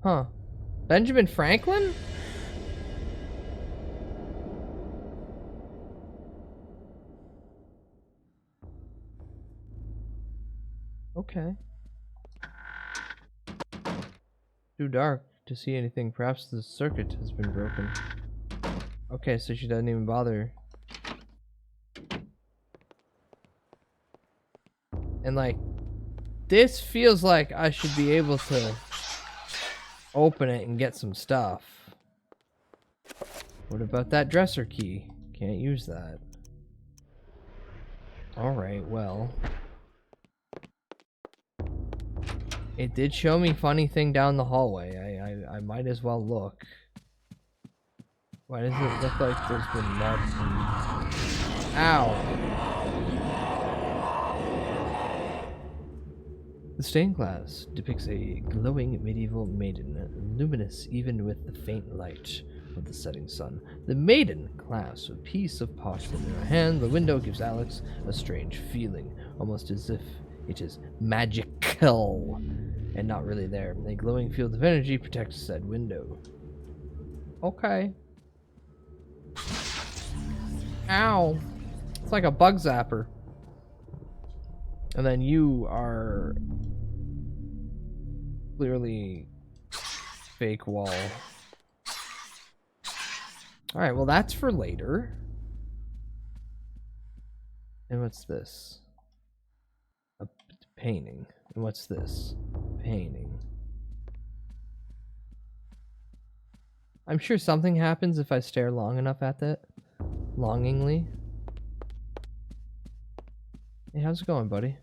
Huh. Benjamin Franklin? Okay. Too dark to see anything. Perhaps the circuit has been broken. Okay, so she doesn't even bother. And like, this feels like I should be able to open it and get some stuff. What about that dresser key? Can't use that. Alright, well. It did show me funny thing down the hallway. I might as well look. Why does it look like there's been mud? Ow! The stained glass depicts a glowing medieval maiden, luminous even with the faint light of the setting sun. The maiden clasps a piece of parchment in her hand. The window gives Alex a strange feeling, almost as if it is magical and not really there. A glowing field of energy protects said window. Okay. Ow. It's like a bug zapper. And then you are clearly fake wall. Alright, well that's for later. And what's this? A painting. And what's this? Painting. I'm sure something happens if I stare long enough at that. Longingly. Hey, how's it going, buddy?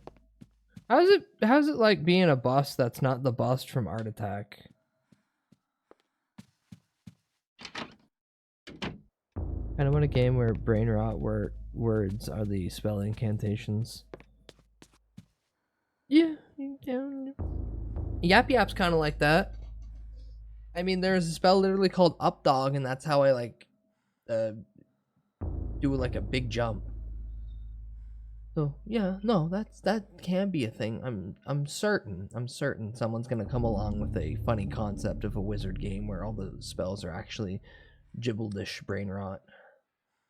How's it like being a bust that's not the bust from Art Attack? I don't want a game where brain rot words are the spell incantations. Yeah. Yap Yap's kind of like that. I mean, there's a spell literally called Up Dog, and that's how I like do like a big jump. So yeah, no, that can be a thing. I'm certain someone's gonna come along with a funny concept of a wizard game where all the spells are actually gibbledish brain rot.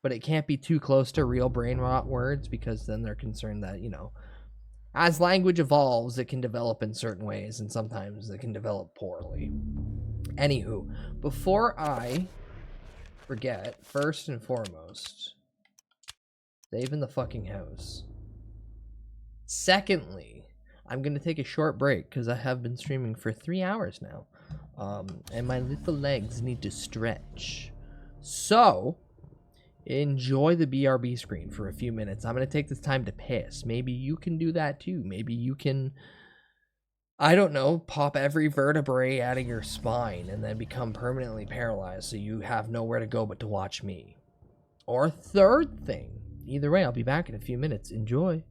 But it can't be too close to real brain rot words, because then they're concerned that, you know, as language evolves, it can develop in certain ways, and sometimes it can develop poorly. Anywho, before I forget, first and foremost, save in the fucking house. Secondly, I'm going to take a short break because I have been streaming for 3 hours now. And my little legs need to stretch. So, enjoy the BRB screen for a few minutes. I'm going to take this time to piss. Maybe you can do that too. Maybe you can, I don't know, pop every vertebrae out of your spine and then become permanently paralyzed so you have nowhere to go but to watch me. Or third thing. Either way, I'll be back in a few minutes. Enjoy.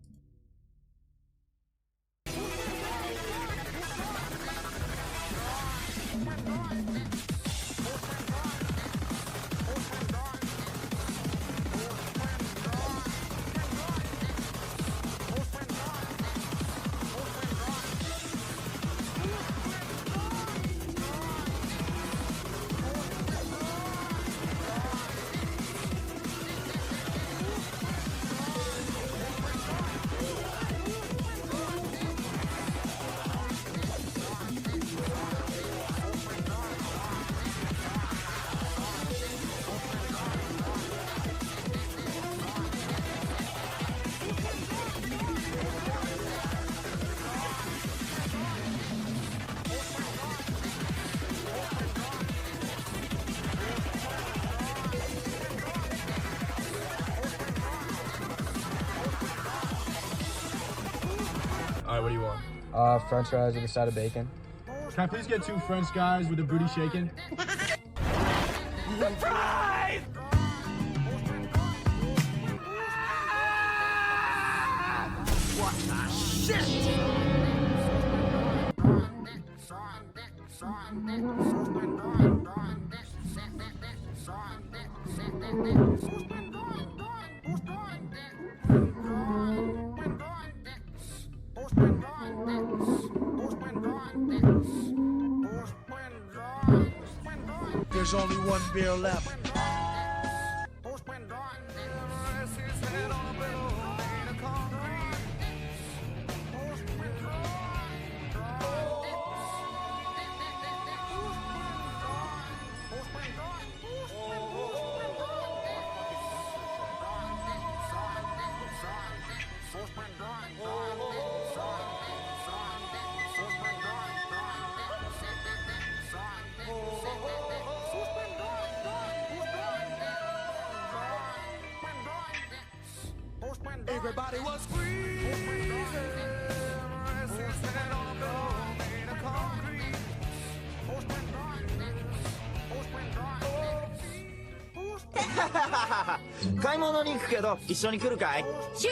Alright, what do you want? French fries with a side of bacon. Can I please get 2 French guys with a booty shaking? Surprise! What the shit? there's only one beer left. Everybody was freezing. Sitting on a pillow made of concrete. 買い物に行くけど一緒に来るかい Sure.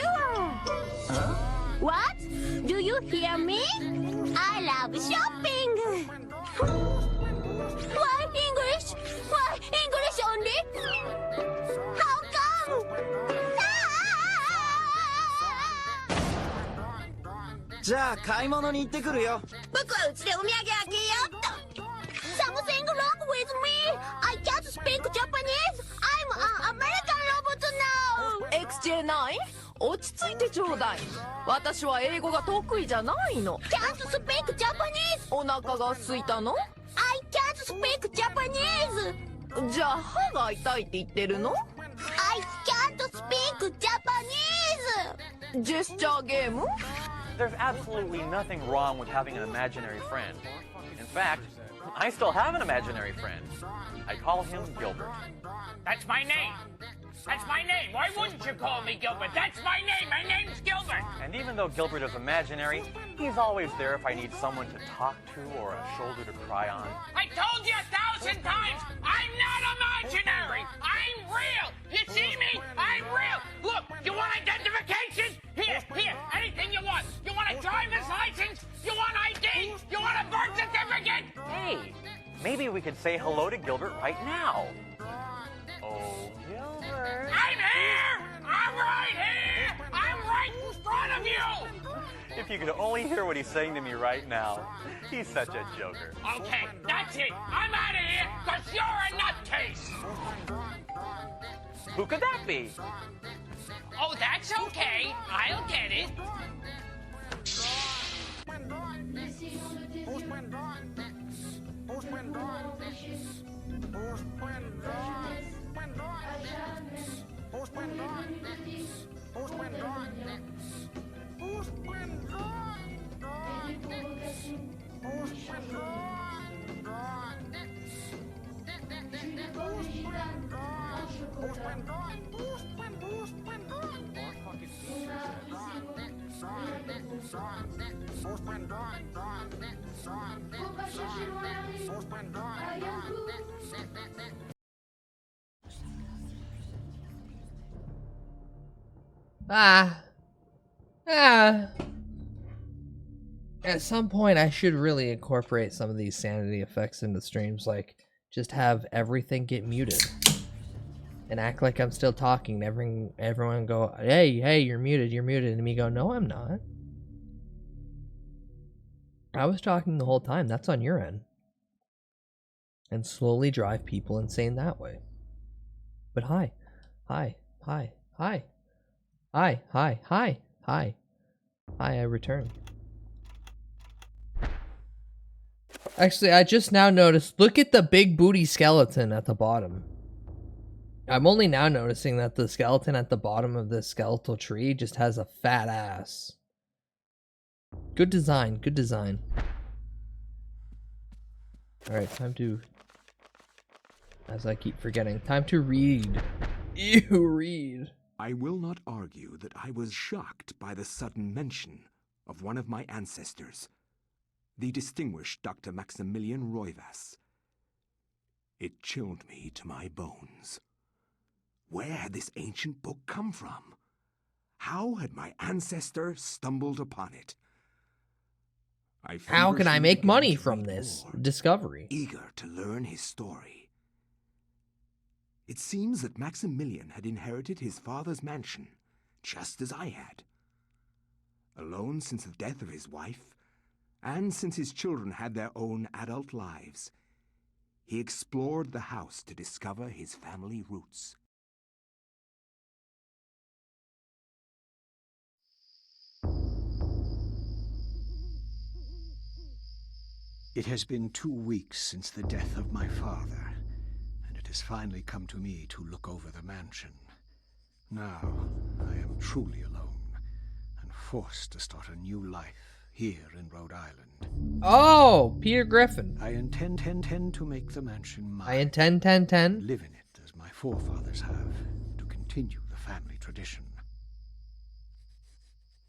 What? Do you hear me? I love shopping. Why English? Why English only? How come? じゃあ買い物に行ってくるよ僕はうちでお土産あげようっと Something wrong with me? I can't speak Japanese. I'm an American robot now. XJ9? 落ち着いてちょうだい。私は英語が得意じゃないの。Can't speak Japanese. お腹が空いたの？ I can't speak Japanese. じゃあ歯が痛いって言ってるの？ I can't speak Japanese. ジェスチャーゲーム？ There's absolutely nothing wrong with having an imaginary friend. In fact, I still have an imaginary friend. I call him Gilbert. That's my name. That's my name. Why wouldn't you call me Gilbert? That's my name. My name's Gilbert. And even though Gilbert is imaginary, he's always there if I need someone to talk to or a shoulder to cry on. I told you 1,000 times, I'm not imaginary. I'm real. You see me? I'm real. Look, you want identification? Here, anything you want. You want a driver's license? You want ID? You want a birth certificate? Hey, maybe we could say hello to Gilbert right now. Oh, Gilbert. I'm here! I'm right here! I'm right in front of you! If you could only hear what he's saying to me right now. He's such a joker. Okay, that's it. I'm out of here because you're a nutcase. Who could that be? Oh, that's okay. I'll get it. At some point, I should really incorporate some of these sanity effects into streams, like just have everything get muted and act like I'm still talking. Everyone go, hey, you're muted, and me go, no, I'm not. I was talking the whole time. That's on your end. And slowly drive people insane that way. But hi, I return. Actually, I just now noticed, look at the big booty skeleton at the bottom. I'm only now noticing that the skeleton at the bottom of this skeletal tree just has a fat ass. Good design, good design. Alright, time to, as I keep forgetting, time to read. You read. I will not argue that I was shocked by the sudden mention of one of my ancestors, the distinguished Dr. Maximilian Roivas. It chilled me to my bones. Where had this ancient book come from? How had my ancestor stumbled upon it? How can I make money from this discovery? Eager to learn his story. It seems that Maximilian had inherited his father's mansion, just as I had. Alone since the death of his wife, and since his children had their own adult lives, he explored the house to discover his family roots. It has been 2 weeks since the death of my father, and it has finally come to me to look over the mansion. Now, I am truly alone, and forced to start a new life here in Rhode Island. Oh, Peter Griffin. I intend to make the mansion mine. I intend live in it as my forefathers have, to continue the family tradition.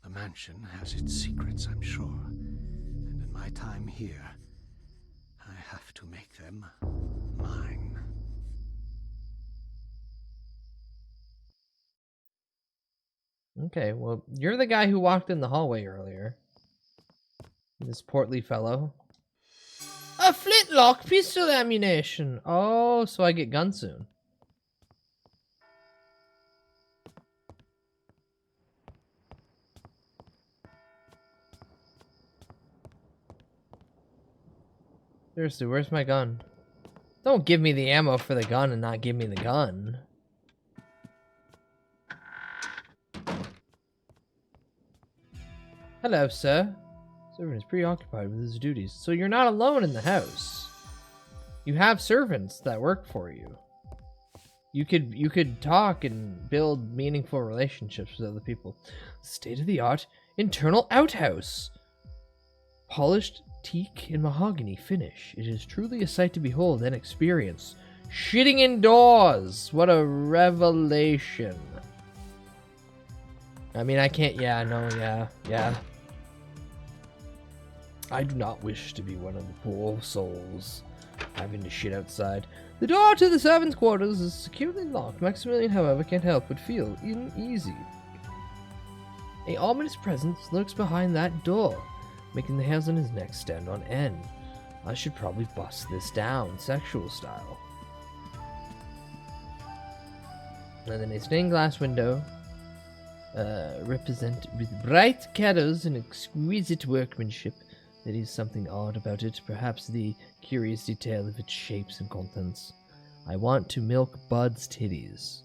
The mansion has its secrets, I'm sure, and in my time here, I have to make them mine. Okay, well, you're the guy who walked in the hallway earlier. This portly fellow. A flintlock pistol ammunition! Oh, so I get guns soon. Seriously, where's my gun? Don't give me the ammo for the gun and not give me the gun. Hello, sir. Servant is preoccupied with his duties. So you're not alone in the house. You have servants that work for you. You could talk and build meaningful relationships with other people. State-of-the-art internal outhouse. Polished teak and mahogany finish. It is truly a sight to behold and experience. Shitting indoors. What a revelation. I mean, I can't. Yeah, no, yeah. I do not wish to be one of the poor souls having to shit outside. The door to the servants' quarters is securely locked. Maximilian, however, can't help but feel uneasy. A ominous presence lurks behind that door, making the hairs on his neck stand on end. I should probably bust this down, sexual style. And then a stained glass window, represented with bright colors and exquisite workmanship. There is something odd about it, perhaps the curious detail of its shapes and contents. I want to milk Bud's titties.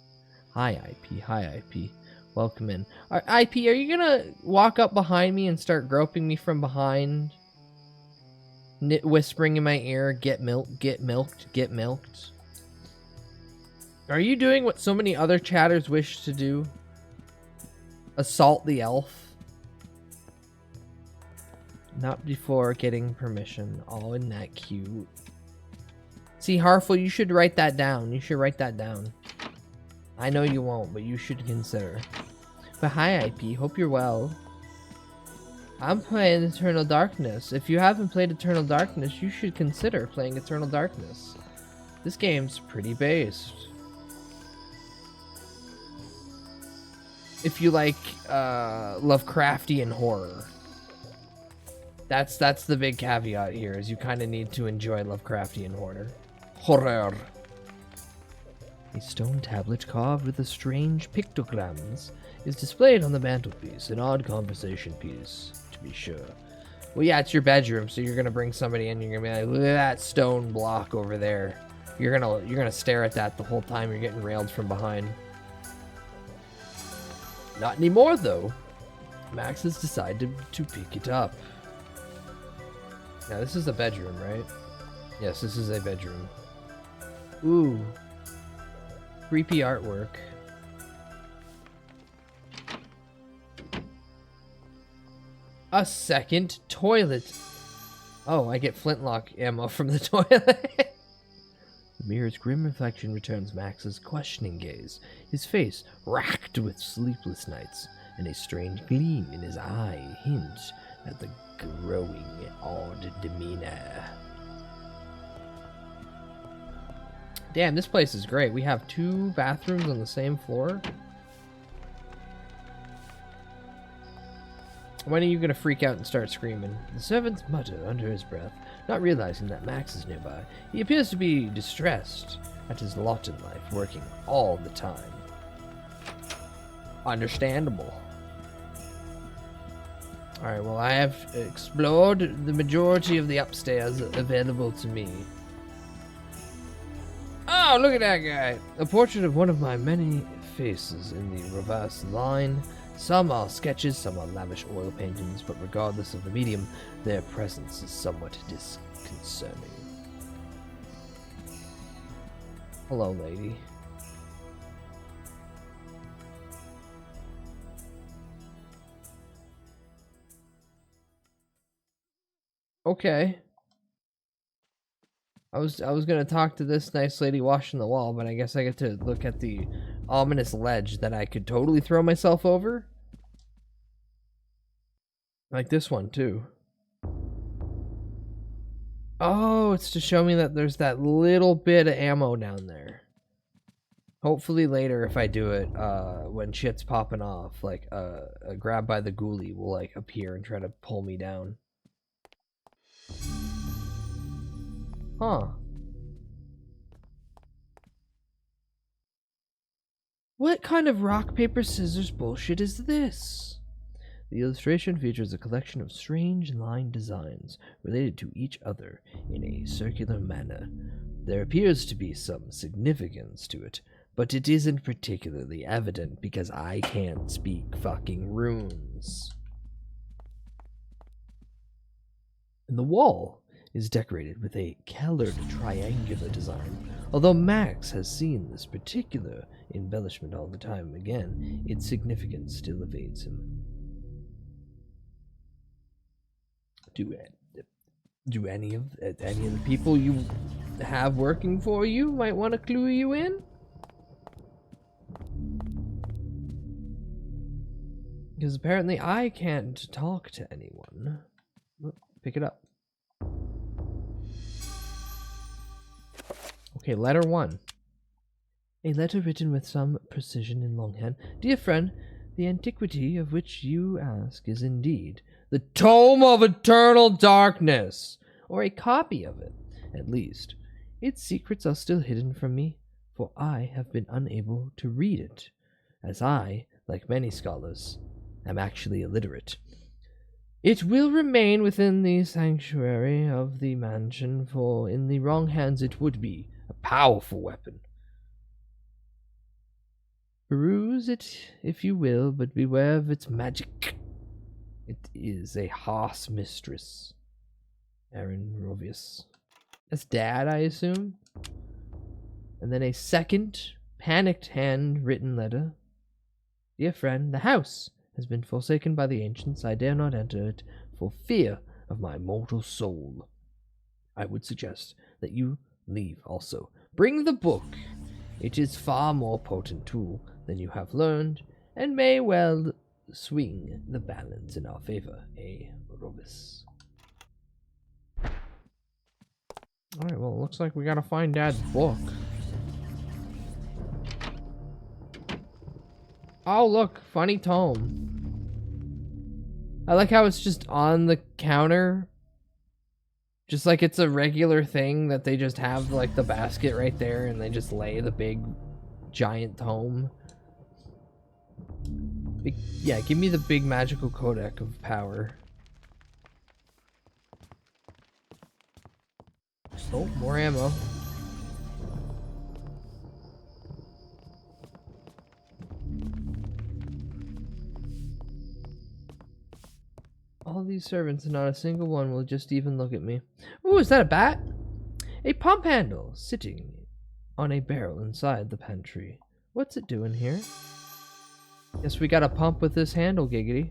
Hi, IP. Hi, IP. Welcome in. IP, are you gonna walk up behind me and start groping me from behind? Whispering in my ear, get milked, get milked, get milked. Are you doing what so many other chatters wish to do? Assault the elf? Not before getting permission. Oh, isn't that cute? See, Harful, you should write that down. You should write that down. I know you won't, but you should consider. But hi, IP. Hope you're well. I'm playing Eternal Darkness. If you haven't played Eternal Darkness, you should consider playing Eternal Darkness. This game's pretty based. If you like Lovecraftian horror. That's the big caveat here, is you kind of need to enjoy Lovecraftian horror. A stone tablet carved with the strange pictograms is displayed on the mantelpiece, an odd conversation piece, to be sure. Well, yeah, it's your bedroom, so you're gonna bring somebody in, you're gonna be like, look at that stone block over there. You're gonna stare at that the whole time you're getting railed from behind. Not anymore, though. Max has decided to pick it up. Now, this is a bedroom, right? Yes, this is a bedroom. Ooh. Creepy artwork. A second toilet. Oh, I get flintlock ammo from the toilet. The mirror's grim reflection returns Max's questioning gaze, his face racked with sleepless nights, and a strange gleam in his eye hint at the growing odd demeanor. Damn, this place is great. We have 2 bathrooms on the same floor. When are you gonna freak out and start screaming? The servants mutter under his breath, not realizing that Max is nearby. He appears to be distressed at his lot in life, working all the time. Understandable. Alright, well, I have explored the majority of the upstairs available to me. Oh, look at that guy! A portrait of one of my many faces in the reverse line. Some are sketches, some are lavish oil paintings, but regardless of the medium, their presence is somewhat disconcerting. Hello, lady. Okay. I was gonna talk to this nice lady washing the wall, but I guess I get to look at the ominous ledge that I could totally throw myself over. Like this one too. Oh, it's to show me that there's that little bit of ammo down there. Hopefully later, if I do it, when shit's popping off, like a grab by the ghoulie will like appear and try to pull me down. Huh. What kind of rock, paper, scissors bullshit is this? The illustration features a collection of strange line designs related to each other in a circular manner. There appears to be some significance to it, but it isn't particularly evident because I can't speak fucking runes. And the wall is decorated with a colored triangular design. Although Max has seen this particular embellishment all the time again, its significance still evades him. Do any of the people you have working for you might want to clue you in? Because apparently I can't talk to anyone. Pick it up. Okay, letter 1. A letter written with some precision in longhand. Dear friend, the antiquity of which you ask is indeed the Tome of Eternal Darkness, or a copy of it, at least. Its secrets are still hidden from me, for I have been unable to read it, as I, like many scholars, am actually illiterate. It will remain within the sanctuary of the mansion, for in the wrong hands it would be a powerful weapon. Peruse it if you will, but beware of its magic. It is a harsh mistress. Aaron Rovius. That's Dad, I assume. And then a second panicked hand-written letter. Dear friend, the house has been forsaken by the ancients. I dare not enter it for fear of my mortal soul. I would suggest that you leave also. Bring the book. It is far more potent tool than you have learned, and may well swing the balance in our favor, Robus. Alright, well, it looks like we gotta find Dad's book. Oh, look, funny tome. I like how it's just on the counter. Just like it's a regular thing that they just have, like, the basket right there, and they just lay the big, giant tome. Yeah, give me the big magical codex of power. Oh, more ammo. All these servants and not a single one will just even look at me. Ooh, is that a bat? A pump handle sitting on a barrel inside the pantry. What's it doing here? Guess we got a pump with this handle, giggity.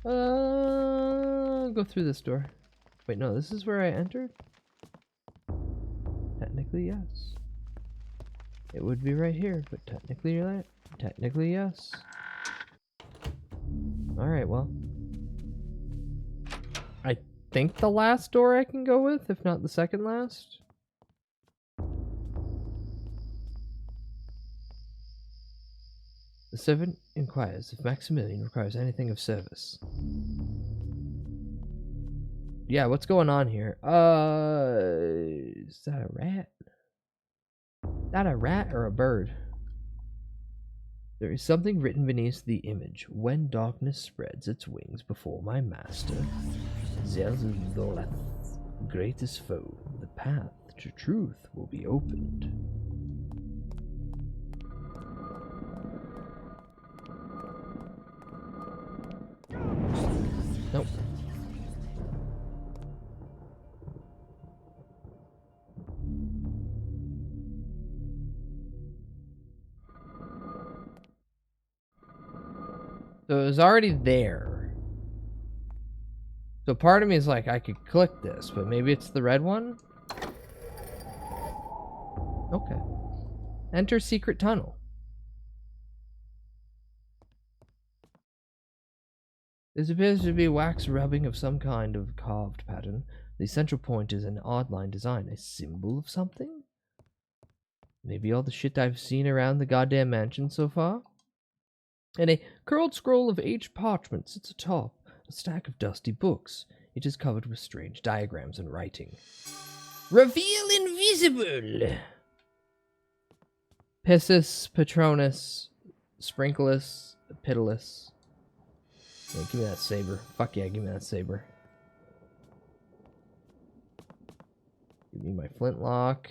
Go through this door. Wait, no, this is where I entered? Technically, yes. It would be right here, but technically, yes. Alright, well. I think the last door I can go with, if not the second last. The servant inquires if Maximilian requires anything of service. Yeah, what's going on here? Is that a rat? Is that a rat or a bird? There is something written beneath the image. When darkness spreads its wings before my master, Zelzoleth's greatest foe, the path to truth will be opened. So it was already there. So part of me is like, I could click this, but maybe it's the red one? Okay. Enter secret tunnel. This appears to be wax rubbing of some kind of carved pattern. The central point is an odd line design. A symbol of something? Maybe all the shit I've seen around the goddamn mansion so far? And a curled scroll of aged parchment sits atop a stack of dusty books. It is covered with strange diagrams and writing. Reveal invisible! Piscis, Patronus, Sprinkleus, Pitilus. Yeah, give me that saber. Fuck yeah, give me that saber. Give me my flintlock.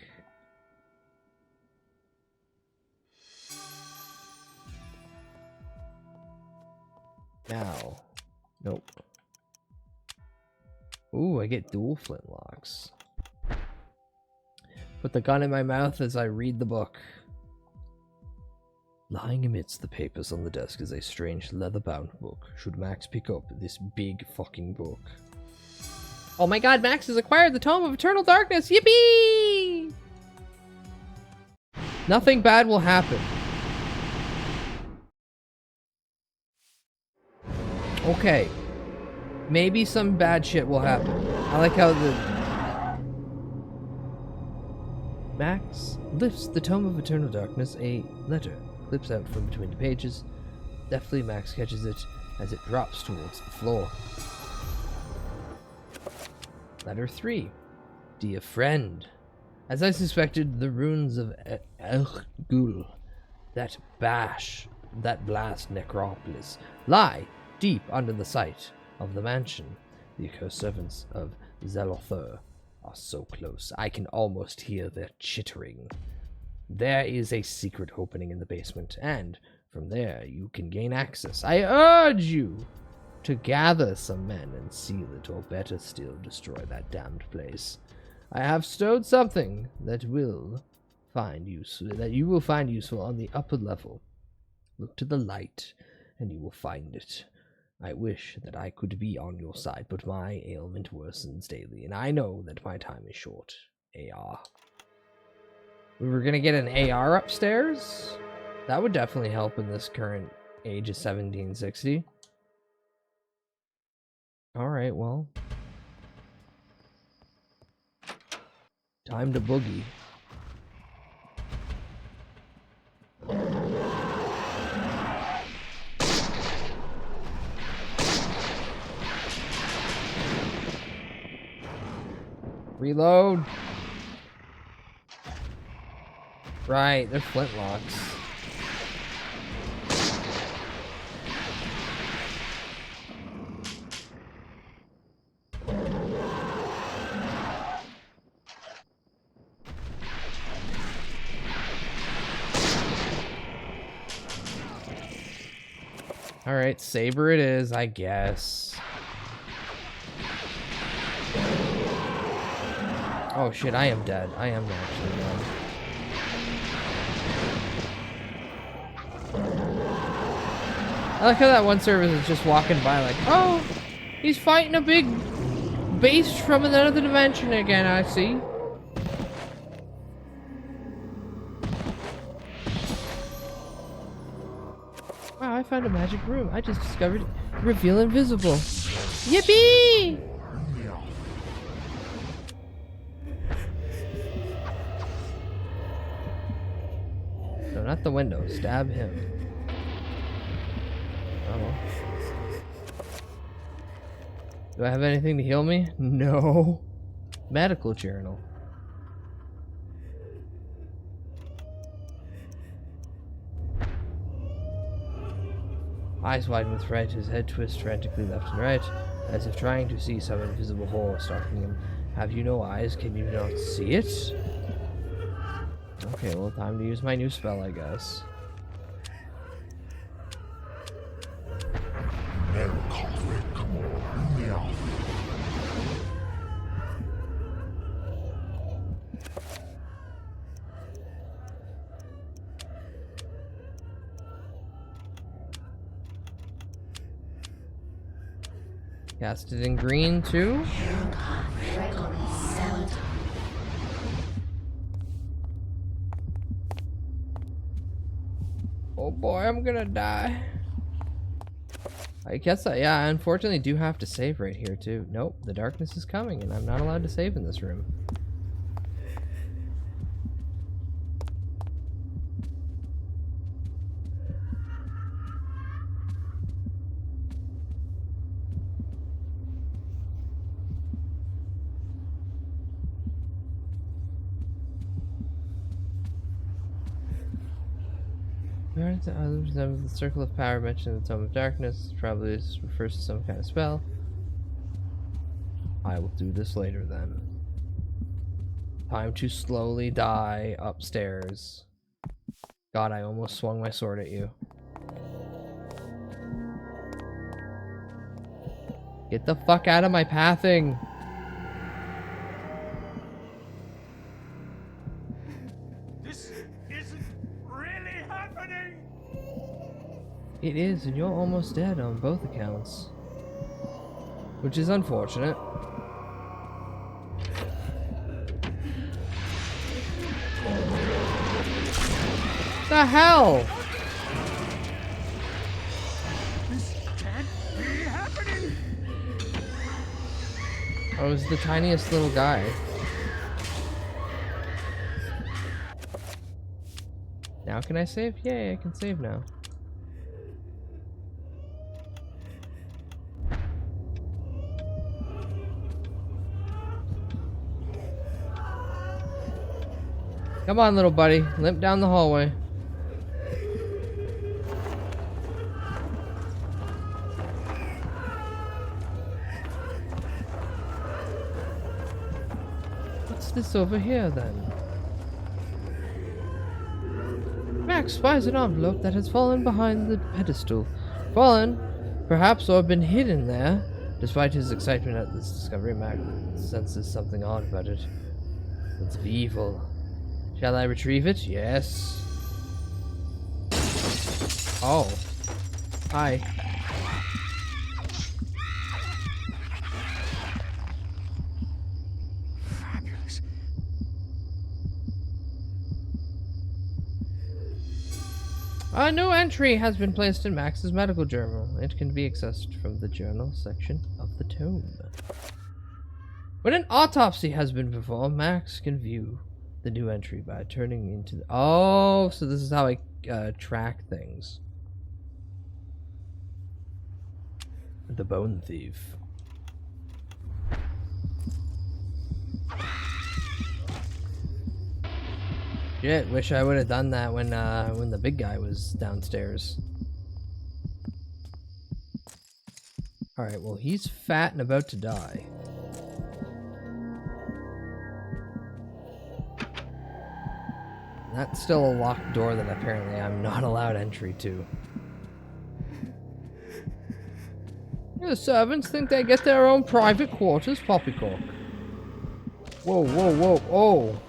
Now. Nope. Ooh, I get dual flintlocks. Put the gun in my mouth as I read the book. Lying amidst the papers on the desk is a strange leather-bound book. Should Max pick up this big fucking book? Oh my god, Max has acquired the Tome of Eternal Darkness! Yippee! Nothing bad will happen. Okay. Maybe some bad shit will happen. I like how the... Max lifts the Tome of Eternal Darkness, a letter clips out from between the pages. Deftly, Max catches it as it drops towards the floor. Letter 3. Dear friend, as I suspected, the ruins of Gul, that blast necropolis, lie deep under the site of the mansion. The accursed servants of Zelothur are so close, I can almost hear their chittering. There is a secret opening in the basement, and from there you can gain access. I urge you to gather some men and seal it, or better still, destroy that damned place. I have stowed something that you will find useful on the upper level. Look to the light, and you will find it. I wish that I could be on your side, but my ailment worsens daily, and I know that my time is short. AR. We were gonna get an AR upstairs? That would definitely help in this current age of 1760. Alright, well. Time to boogie. Reload. Right, they're flintlocks. Alright, saber it is, I guess. Oh shit, I am dead. I am actually dead. I like how that one service is just walking by like, oh, he's fighting a big beast from another dimension again, I see. Wow, I found a magic room. I just discovered reveal invisible. Yippee! No, not the window. Stab him. Oh. Do I have anything to heal me? No. Medical journal. Eyes widen with fright, his head twists frantically left and right, as if trying to see some invisible horror stalking him. Have you no eyes? Can you not see it? Okay, well, time to use my new spell, I guess. Cast it in green too. Oh boy, I'm gonna die. I guess yeah, I unfortunately do have to save right here too. Nope, the darkness is coming and I'm not allowed to save in this room. The circle of power mentioned in the Tome of Darkness probably refers to some kind of spell. I will do this later then. Time to slowly die upstairs. God, I almost swung my sword at you. Get the fuck out of my pathing! This isn't really happening! It is, and you're almost dead on both accounts. Which is unfortunate. The hell? This can't be happening! I was the tiniest little guy. Now can I save? Yay, I can save now. Come on, little buddy. Limp down the hallway. What's this over here, then? Max spies an envelope that has fallen behind the pedestal. Fallen, perhaps, or been hidden there. Despite his excitement at this discovery, Max senses something odd about it. It's of evil. Shall I retrieve it? Yes. Oh. Hi. Fabulous. A new entry has been placed in Max's medical journal. It can be accessed from the journal section of the tome. When an autopsy has been performed, Max can view the new entry by turning into the... Oh, so this is how I track things. The Bone Thief. Shit, wish I would have done that when the big guy was downstairs. Alright, well, he's fat and about to die. That's still a locked door that apparently I'm not allowed entry to. The servants think they get their own private quarters, Poppycock. Whoa, whoa, whoa, oh.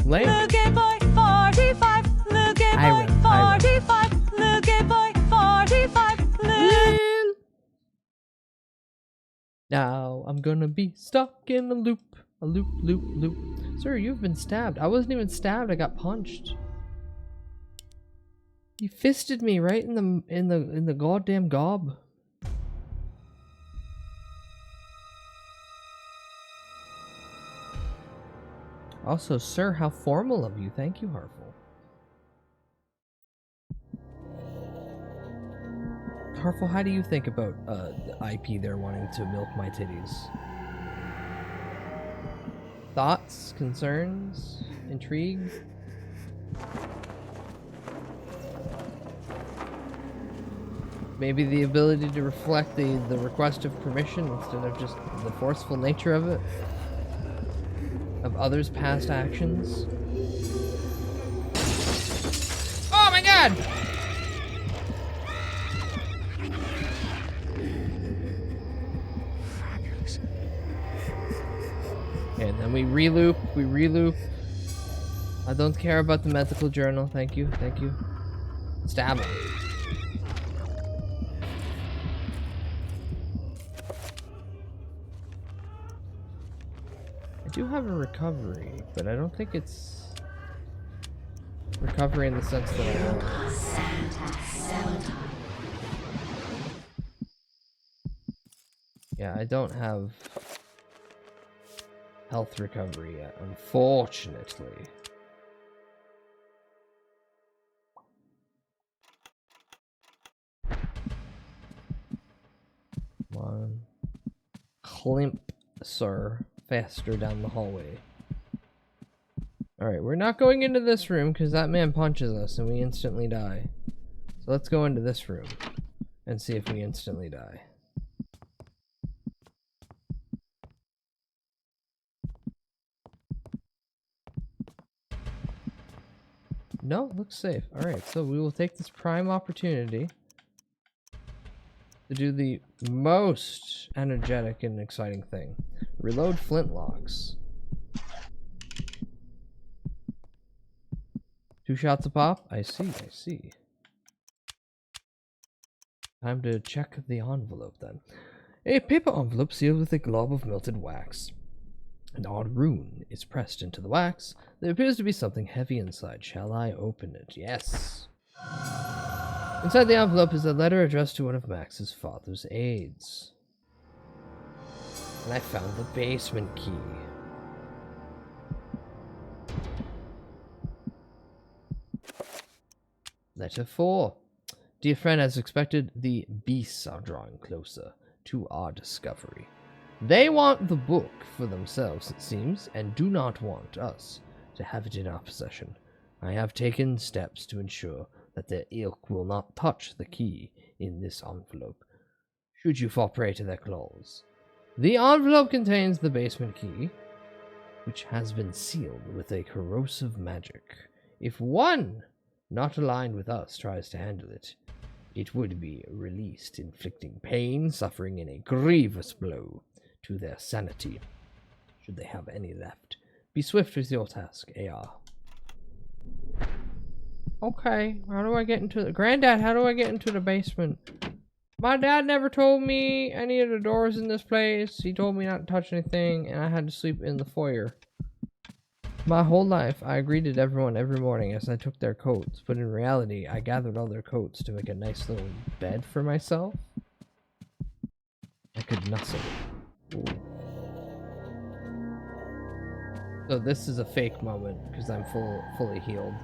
Looking boy 45, looking boy 45, looking boy 45, Now I'm gonna be stuck in a loop, loop, loop. Sir, you've been stabbed. I wasn't even stabbed. I got punched. He fisted me right in the goddamn gob. Also, sir, how formal of you. Thank you, Harful. Harful, how do you think about the IP they're wanting to milk my titties? Thoughts? Concerns? Intrigue? Maybe the ability to reflect the request of permission instead of just the forceful nature of it? Of others' past actions? Oh my god! And then we reloop. I don't care about the medical journal. Thank you. Thank you. Stab him. I do have a recovery, but I don't think it's recovery in the sense that I want. Yeah, I don't have health recovery yet, unfortunately. Come on. Climp, sir. Faster down the hallway. Alright, we're not going into this room because that man punches us and we instantly die. So let's go into this room and see if we instantly die. No, looks safe. Alright, so we will take this prime opportunity to do the most energetic and exciting thing. Reload flintlocks. 2 shots of pop? I see, I see. Time to check the envelope then. A paper envelope sealed with a glob of melted wax. An odd rune is pressed into the wax. There appears to be something heavy inside. Shall I open it? Yes. Inside the envelope is a letter addressed to one of Max's father's aides. And I found the basement key. Letter 4. Dear friend, as expected, the beasts are drawing closer to our discovery. They want the book for themselves, it seems, and do not want us to have it in our possession. I have taken steps to ensure that their ilk will not touch the key in this envelope, should you fall prey to their claws. The envelope contains the basement key, which has been sealed with a corrosive magic. If one not aligned with us tries to handle it, it would be released, inflicting pain, suffering, in a grievous blow to their sanity, should they have any left. Be swift with your task, AR. Okay, how do I get into the... Granddad, how do I get into the basement? My dad never told me any of the doors in this place. He told me not to touch anything, and I had to sleep in the foyer. My whole life, I greeted everyone every morning as I took their coats, but in reality, I gathered all their coats to make a nice little bed for myself. I could nuzzle. Ooh. So this is a fake moment, because I'm fully healed.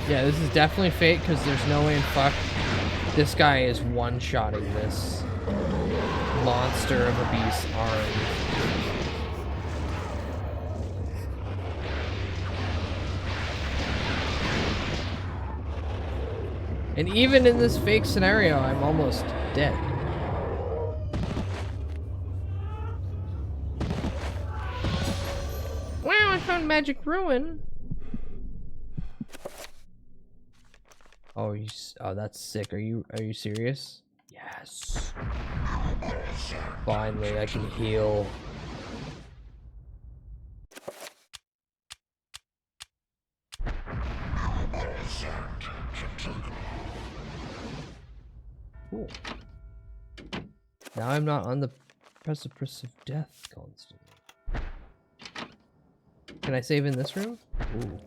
Yeah, this is definitely fake because there's no way in fuck this guy is one-shotting this monster of a beast arm. And even in this fake scenario, I'm almost dead. Wow, I found magic ruin. Oh, oh, that's sick. Are you serious? Yes. Finally, I can heal. Cool. Now I'm not on the precipice of death constantly. Can I save in this room? Ooh.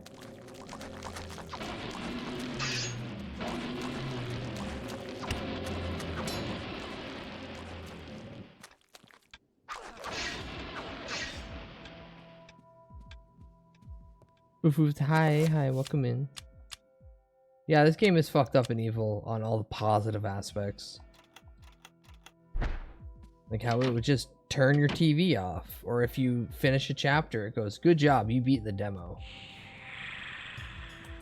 Hi, welcome in. Yeah, this game is fucked up and evil on all the positive aspects. Like how it would just turn your TV off, or if you finish a chapter, it goes, "Good job, you beat the demo."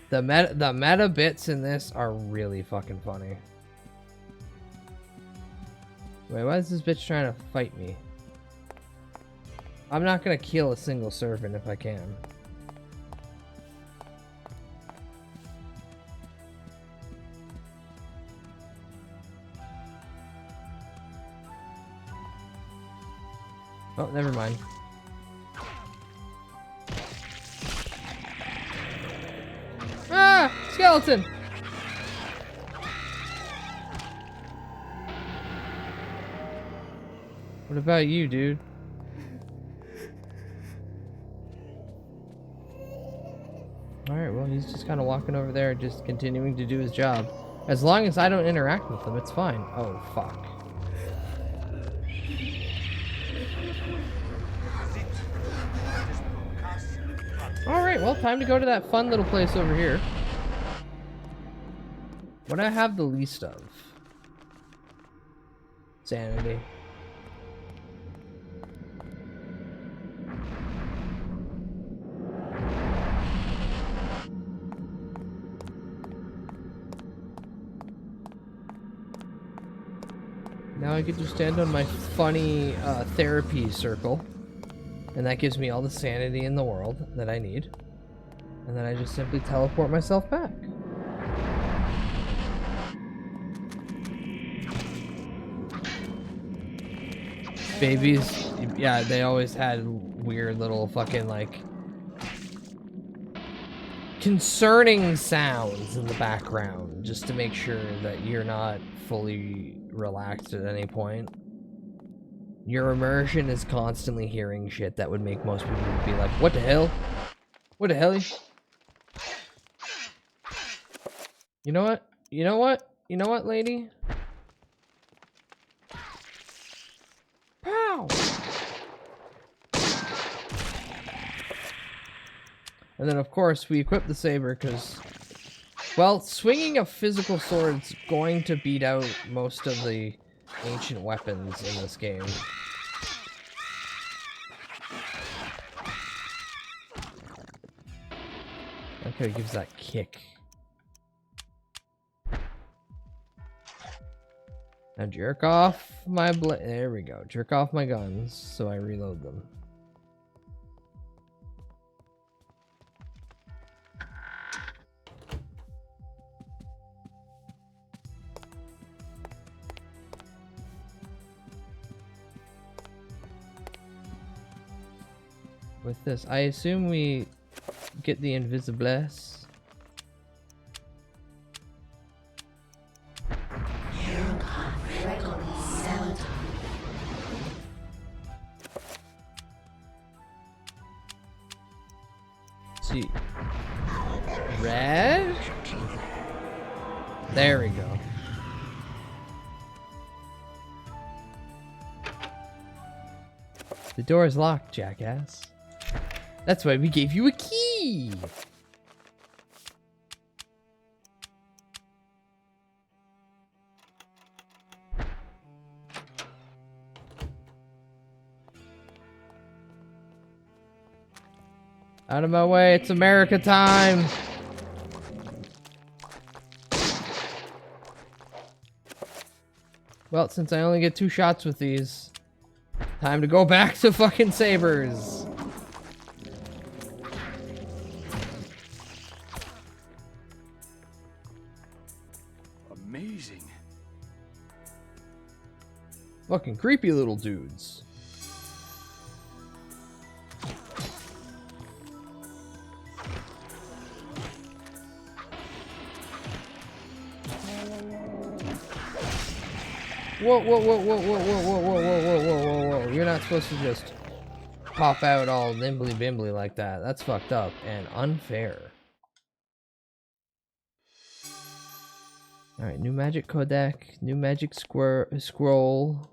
The meta bits in this are really fucking funny. Wait, why is this bitch trying to fight me? I'm not gonna kill a single servant if I can. Oh, never mind. Ah! Skeleton! What about you, dude? Alright, well, he's just kind of walking over there, just continuing to do his job. As long as I don't interact with him, it's fine. Oh, fuck. Alright, well, time to go to that fun little place over here. What do I have the least of? Sanity. Now I get to stand on my funny therapy circle. And that gives me all the sanity in the world that I need. And then I just simply teleport myself back. Babies, yeah, they always had weird little fucking like concerning sounds in the background just to make sure that you're not fully relaxed at any point. Your immersion is constantly hearing shit that would make most people be like, what the hell? What the hell? You know what? You know what? You know what, lady? Pow! And then, of course, we equip the saber because, well, swinging a physical sword is going to beat out most of the ancient weapons in this game. Okay, it gives that kick. Now jerk off my there we go. Jerk off my guns so I reload them. With this, I assume we get the invisiblesse. See, red. There we go. The door is locked, jackass. That's why we gave you a key. Out of my way, it's America time. Well, since I only get 2 shots with these, time to go back to fucking sabers. Amazing. Fucking creepy little dudes. Whoa, whoa, whoa, whoa, whoa, whoa, whoa, whoa, whoa, whoa, whoa, whoa. You're not supposed to just pop out all nimbly bimbly like that. That's fucked up and unfair. Alright, new magic codec, new magic scroll.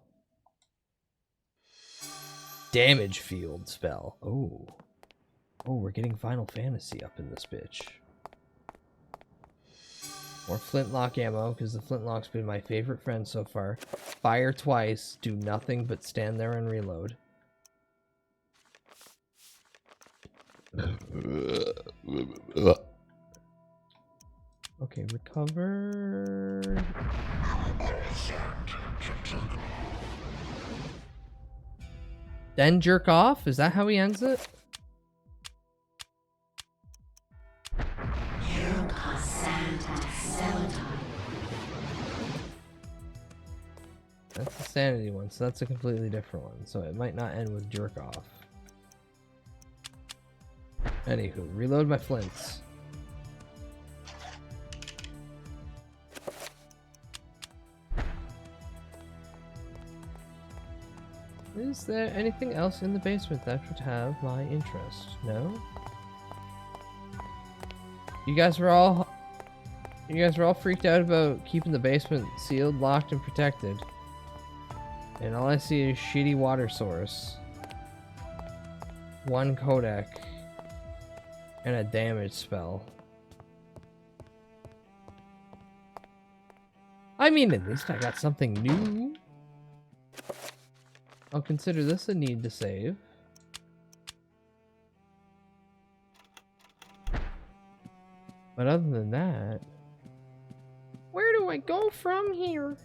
Damage field spell. Oh. Oh, we're getting Final Fantasy up in this bitch. More flintlock ammo, because the flintlock's been my favorite friend so far. Fire twice, do nothing but stand there and reload. Okay, Okay, recover. Then jerk off? Is that how he ends it? That's the sanity one, so that's a completely different one. So it might not end with jerk off. Anywho, reload my flints. Is there anything else in the basement that would have my interest? No? You guys were all freaked out about keeping the basement sealed, locked, and protected. And all I see is shitty water source, one codec, and a damage spell. I mean, at least I got something new. I'll consider this a need to save. But other than that, where do I go from here?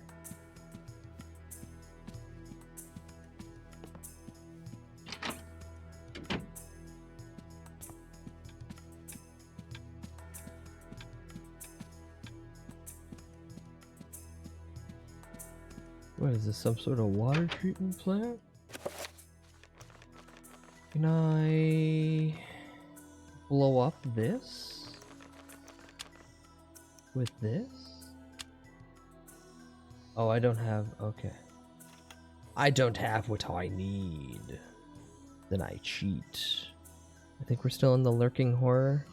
What is this, some sort of water treatment plant? Can I blow up this with this? Oh, I don't have, okay. I don't have what I need. Then I cheat. I think we're still in the lurking horror.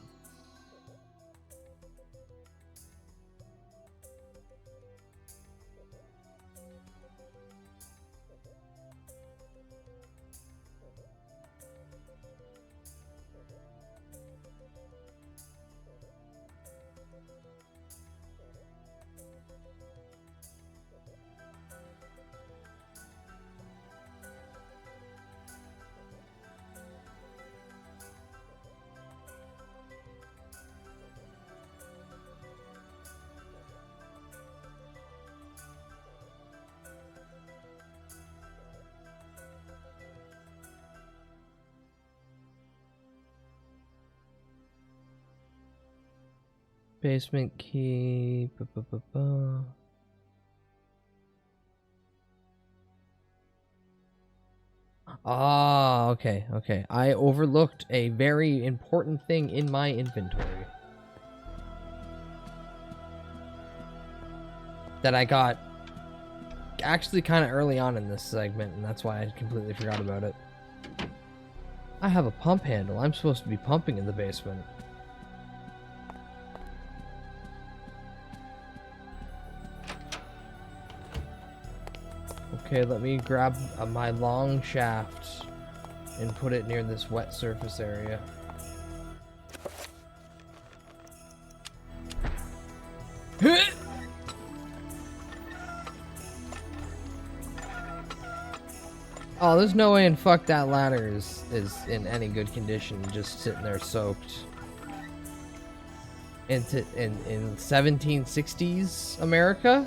Basement key. Ah, okay, okay. I overlooked a very important thing in my inventory that I got actually kind of early on in this segment, and that's why I completely forgot about it. I have a pump handle. I'm supposed to be pumping in the basement. Okay, let me grab my long shaft and put it near this wet surface area. Oh, there's no way in fuck that ladder is in any good condition, just sitting there soaked. In 1760s America?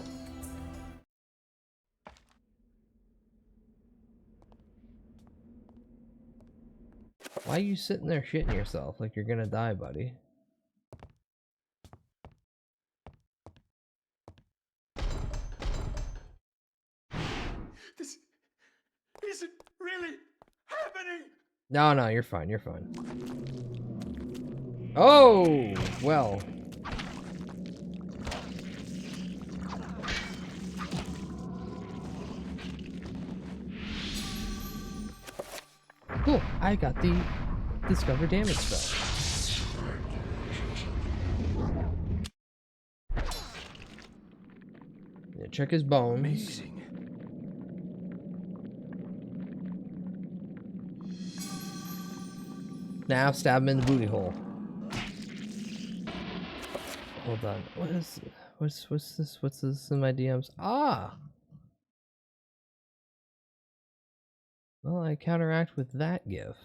Why are you sitting there shitting yourself like you're gonna die, buddy? This isn't really happening. No, you're fine, you're fine. Oh, well. Cool, I got the discover damage spell. Yeah, check his bones. Amazing. Now stab him in the booty hole. Hold on. What's this? What's this in my DMs? Ah. Well, I counteract with that gif.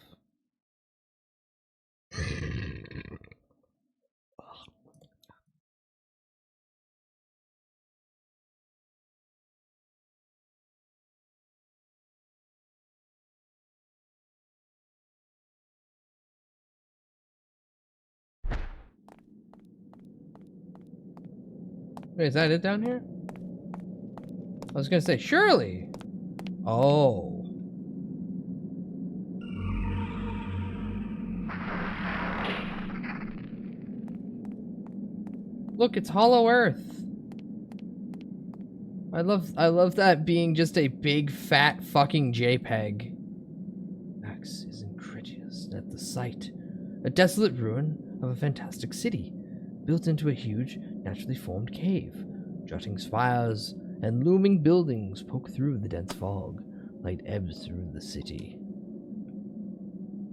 Wait, is that it down here? I was gonna say, surely. Oh. Look, it's Hollow Earth. I love that being just a big fat fucking JPEG. Max is incredulous at the sight. A desolate ruin of a fantastic city, built into a huge, naturally formed cave. Jutting spires and looming buildings poke through the dense fog. Light ebbs through the city,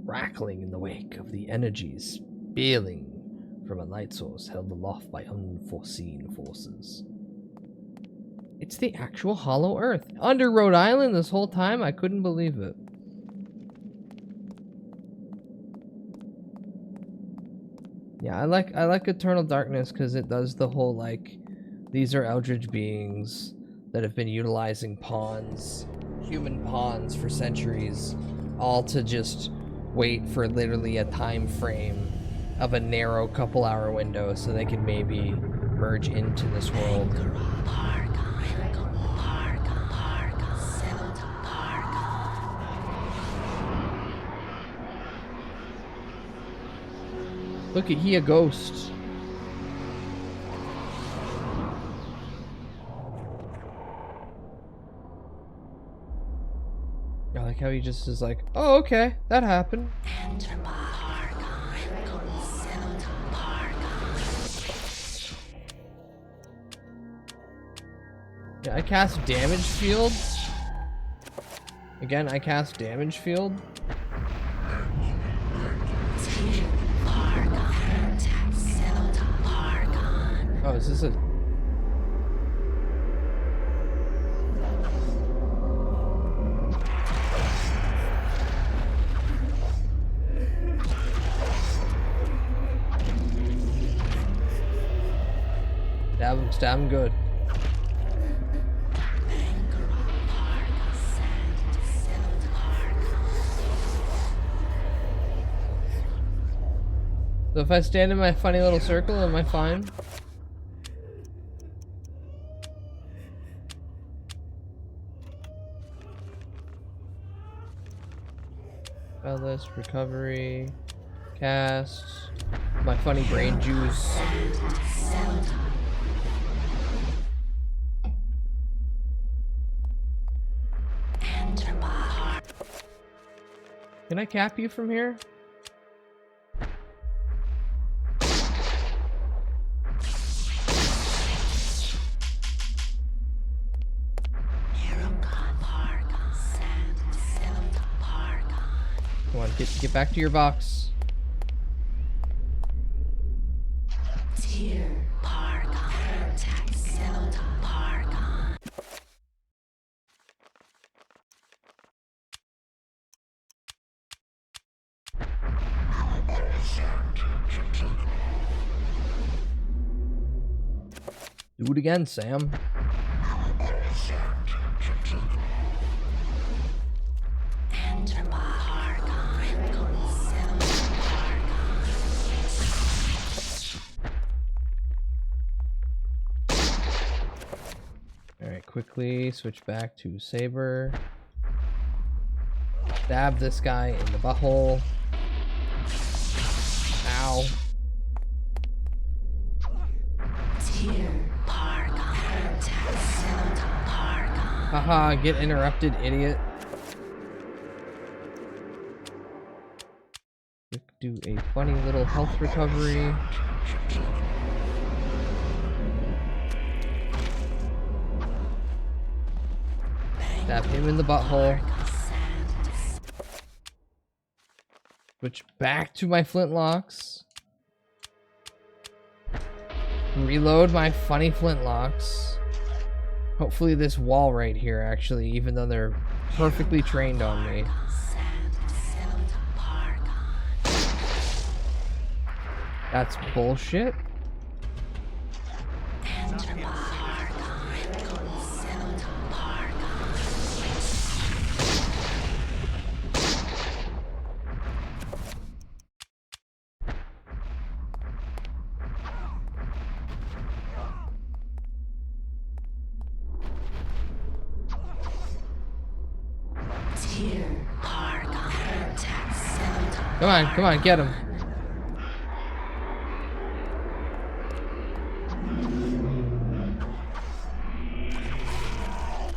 crackling in the wake of the energies spilling from a light source held aloft by unforeseen forces. It's the actual Hollow Earth. Under Rhode Island this whole time? I couldn't believe it. Yeah, I like Eternal Darkness because it does the whole, like, these are eldritch beings that have been utilizing pawns, human pawns, for centuries, all to just wait for literally a time frame of a narrow couple-hour window so they can maybe merge into this world. Look at he a ghost. I like how he just is like, oh, okay, that happened. Yeah, I cast damage field. Again, I cast damage field. Oh, is this a... Stab him good. So if I stand in my funny little circle, am I fine? List, recovery, cast, my funny brain juice. Can I cap you from here? Come on, get back to your box. Do it again, Sam. Alright, quickly switch back to Saber. Stab this guy in the butthole. Ow. Haha, get interrupted, idiot. Do a funny little health recovery. Stab him in the butthole. Switch back to my flintlocks. Reload my funny flintlocks. Hopefully this wall right here, actually, even though they're perfectly trained on me. That's bullshit. Come on, get him.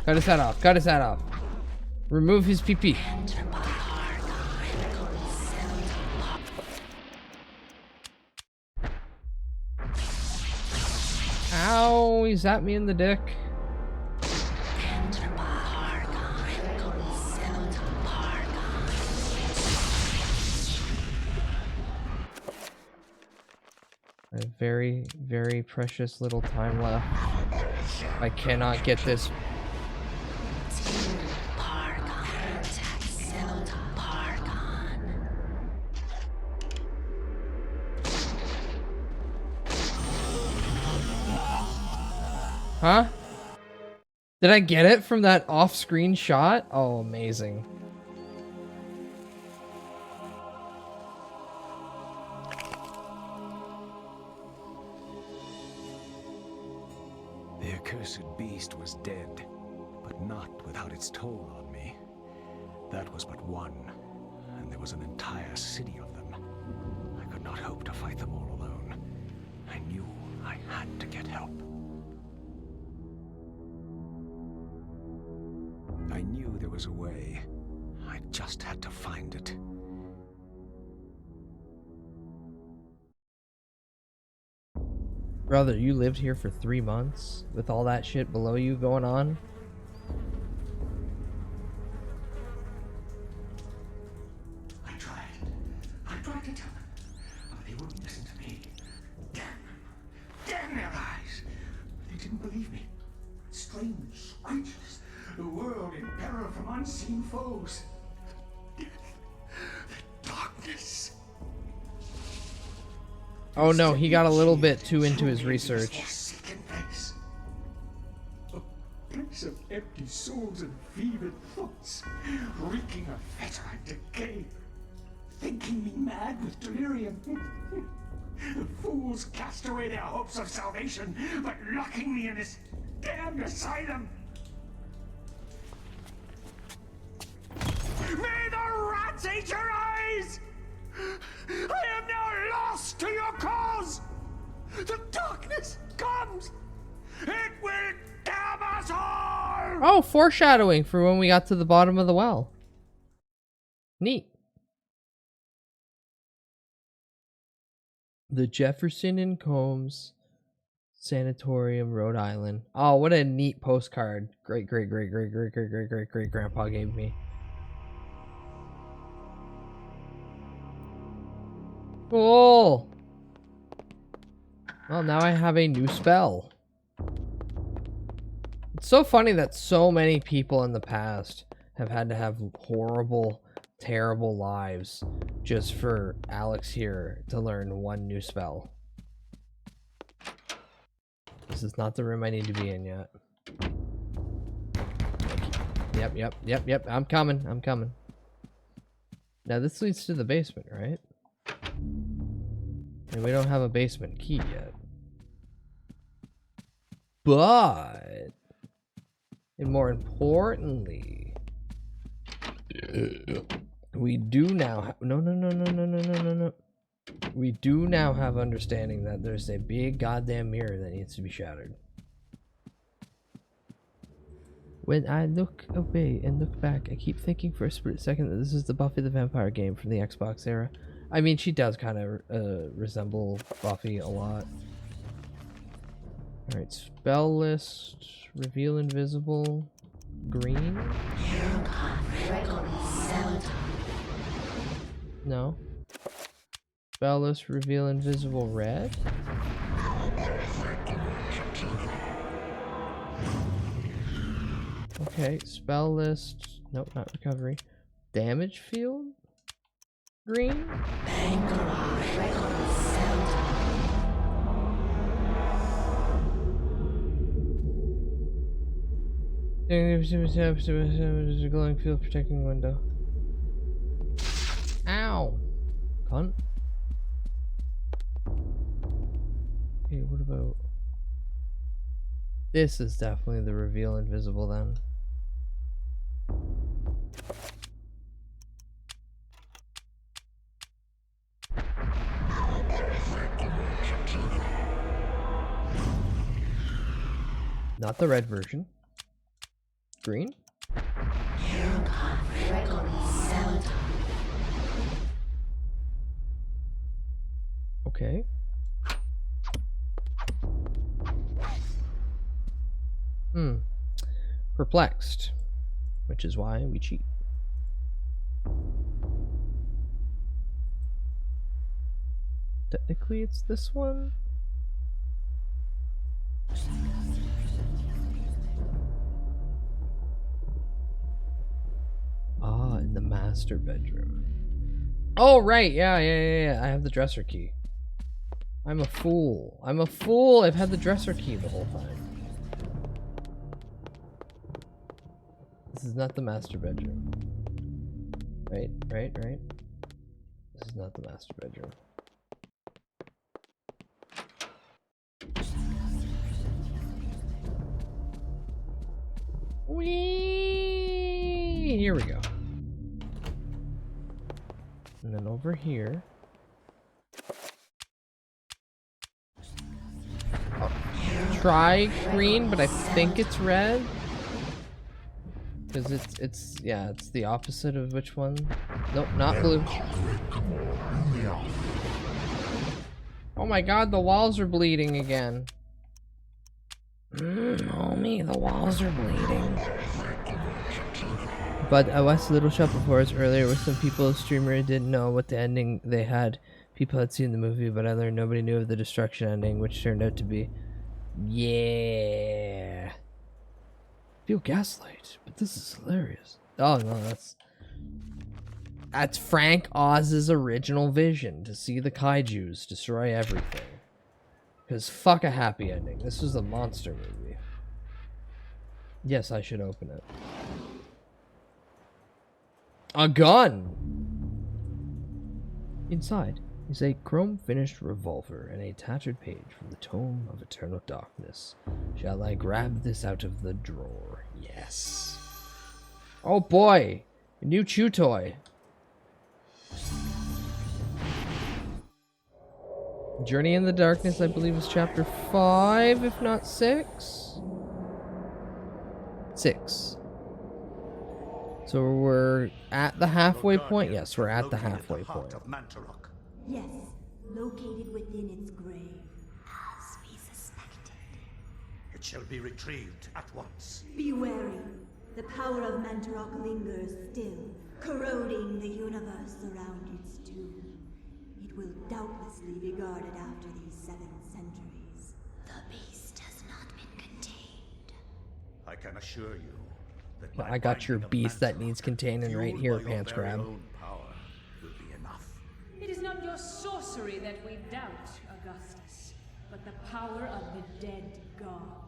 Cut his head off, cut his head off. Remove his pee-pee. Ow, he zapped me in the dick. A very, very precious little time left. I cannot get this. Huh? Did I get it from that off-screen shot? Oh, amazing. The accursed beast was dead, but not without its toll on me. That was but one, and there was an entire city of them. I could not hope to fight them all alone. I knew I had to get help. I knew there was a way. I just had to find it. Brother, you lived here for 3 months with all that shit below you going on? I tried to tell them, but they wouldn't listen to me. Damn their eyes! They didn't believe me. Strange creatures, the world in peril from unseen foes. The darkness. Oh no, he got a little bit too into his research. A place of empty souls and fevered thoughts, reeking of fetor and decay, thinking me mad with delirium. The fools cast away their hopes of salvation, but locking me in this damned asylum. May the rats eat your eyes! I am now lost to your cause! The darkness comes! It will damn us all! Oh, foreshadowing for when we got to the bottom of the well. Neat. The Jefferson and Combs Sanatorium, Rhode Island. Oh, what a neat postcard. Great grandpa gave me. Cool. Well, now I have a new spell. It's so funny that so many people in the past have had to have horrible, terrible lives just for Alex here to learn one new spell. This is not the room I need to be in yet. Yep. I'm coming. Now this leads to the basement, right? And we don't have a basement key yet. But, and more importantly, we do now have, no. We do now have understanding that there's a big goddamn mirror that needs to be shattered. When I look away and look back, I keep thinking for a split second that this is the Buffy the Vampire game from the Xbox era. I mean, she does kind of resemble Buffy a lot. Alright, spell list, reveal invisible, green? No. Spell list, reveal invisible, red? Okay, spell list, nope, not recovery. Damage field? Green? There's a glowing field protecting the window. Ow! Cunt. Okay, what about... This is definitely the reveal invisible then. Not the red version. Green? Okay. Perplexed. Which is why we cheat. Technically, it's this one. Ah, in the master bedroom. Oh, right. Yeah. I have the dresser key. I'm a fool. I'm a fool. I've had the dresser key the whole time. This is not the master bedroom. Right. This is not the master bedroom. Whee! Here we go. And then over here. Oh, try green, but I think it's red. Because it's the opposite of which one? Nope, not blue. Oh my god, the walls are bleeding again. Homie, the walls are bleeding. But I watched Little Shop of Horrors earlier with some people. A streamer didn't know what the ending they had. People had seen the movie, but I learned nobody knew of the destruction ending, which turned out to be... Yeah. Feel gaslight, but this is hilarious. Oh no, that's Frank Oz's original vision, to see the kaijus destroy everything. Because fuck a happy ending. This was a monster movie. Yes, I should open it. A gun! Inside is a chrome-finished revolver and a tattered page from the Tome of Eternal Darkness. Shall I grab this out of the drawer? Yes. Oh boy! A new chew toy. Journey in the Darkness, I believe, is chapter 5, if not 6? 6. So we're at the halfway point? Yes, we're at the halfway point. Yes, located within its grave, as we suspected. It shall be retrieved at once. Be wary. The power of Mantarok lingers still, corroding the universe around its tomb. It will doubtlessly be guarded after these 7 centuries. The beast has not been contained. I can assure you that I got your beast that needs containing right here, Pants Grab. It is not your sorcery that we doubt, Augustus, but the power of the dead god.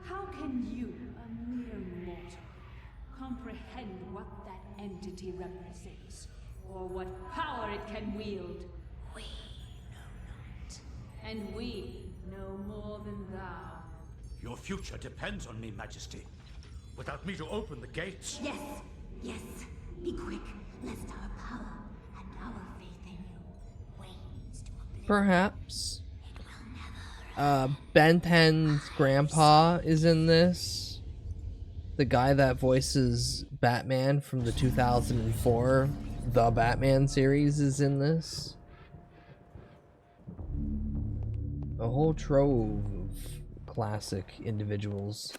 How can you, a mere mortal, comprehend what that entity represents, or what power it can wield? We know not. And we know more than thou. Your future depends on me, Majesty. Without me to open the gates... Yes. Be quick, lest our power and our faith in you wanes to oblivion. Perhaps. Ben 10's grandpa is in this. The guy that voices Batman from the 2004 The Batman series is in this. A whole trove of classic individuals.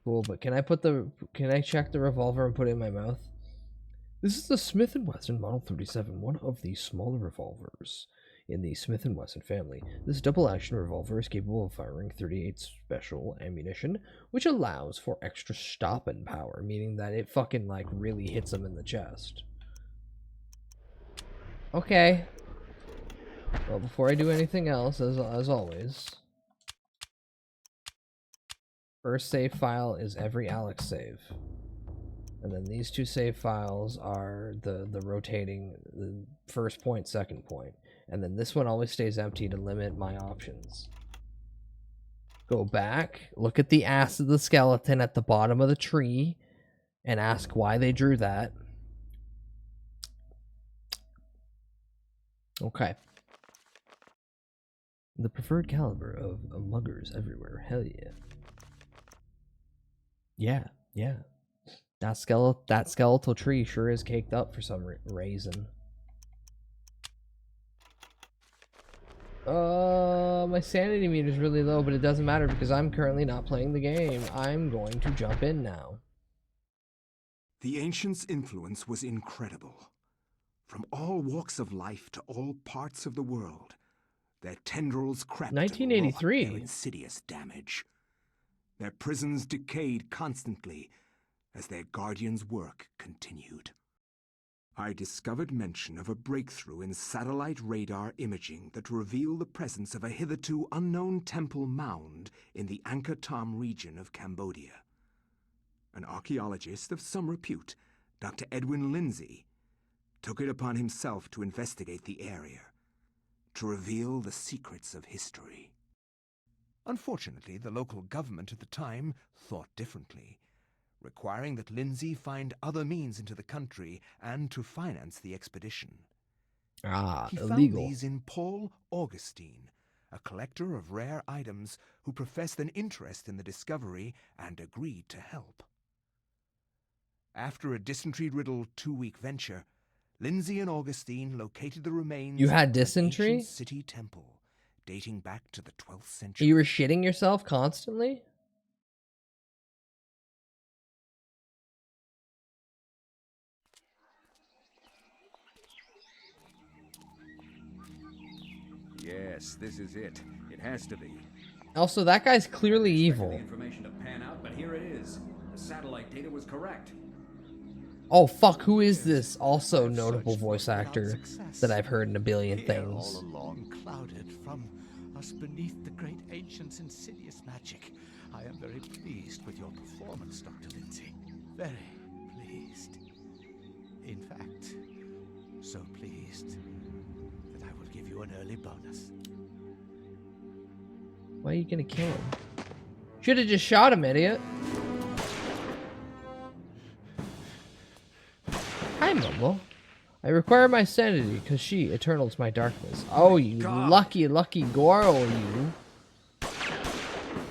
Cool, but can I check the revolver and put it in my mouth? This is the Smith & Wesson Model 37, one of the smaller revolvers in the Smith & Wesson family. This double-action revolver is capable of firing .38 special ammunition, which allows for extra stopping power, meaning that it fucking, like, really hits them in the chest. Okay. Well, before I do anything else, as always... First save file is every Alex save. And then these 2 save files are the rotating, the first point, second point. And then this one always stays empty to limit my options. Go back, look at the ass of the skeleton at the bottom of the tree, and ask why they drew that. Okay. The preferred caliber of muggers everywhere. Hell yeah. Yeah, yeah. That skeletal tree sure is caked up for some reason. My sanity meter is really low, but it doesn't matter because I'm currently not playing the game. I'm going to jump in now. The ancients' influence was incredible. From all walks of life to all parts of the world, their tendrils crept 1983. and wrought their insidious damage. Their prisons decayed constantly as their guardians' work continued. I discovered mention of a breakthrough in satellite radar imaging that revealed the presence of a hitherto unknown temple mound in the Angkor Thom region of Cambodia. An archaeologist of some repute, Dr. Edwin Lindsay, took it upon himself to investigate the area, to reveal the secrets of history. Unfortunately, the local government at the time thought differently, requiring that Lindsay find other means into the country and to finance the expedition. He Illegal. found these in Paul Augustine, a collector of rare items who professed an interest in the discovery and agreed to help. After a dysentery-riddled 2-week venture, Lindsay and Augustine located the remains You had of dysentery? an ancient city temple dating back to the 12th century. You were shitting yourself constantly? Yes, this is it. It has to be. Also, that guy's clearly evil. The information to pan out, but here it is. The satellite data was correct. Oh fuck, who is this also notable voice actor that I've heard in a billion things? All along clouded from us beneath the great ancient's insidious magic. I am very pleased with your performance, Dr. Lindsay. Very pleased. In fact, so pleased that I will give you an early bonus. Why are you gonna kill him? Should have just shot him, idiot. Hi, Momo. I require my sanity, because she eternals my darkness. Oh, you lucky, lucky Goro, you.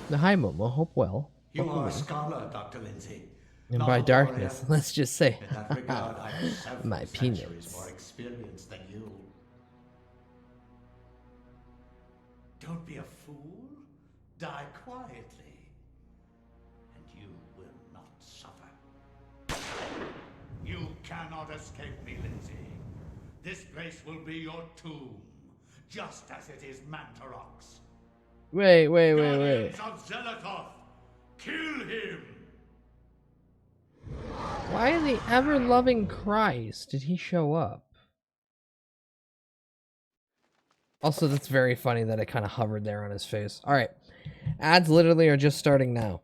Now, hi, Momo. Hope well. You are a scholar, Dr. Lindsay. And Not by all darkness, Orientals. let's just say, In that regard, I have several my centuries penis. more experience than you. Don't be a fool. Die quietly, and you will not suffer. You cannot escape me, Lindsay. This place will be your tomb, just as it is Mantarok's. Wait. Guardians of Zelatoth, kill him! Why in the ever-loving Christ did he show up? Also, that's very funny that it kind of hovered there on his face. Alright. Ads literally are just starting now.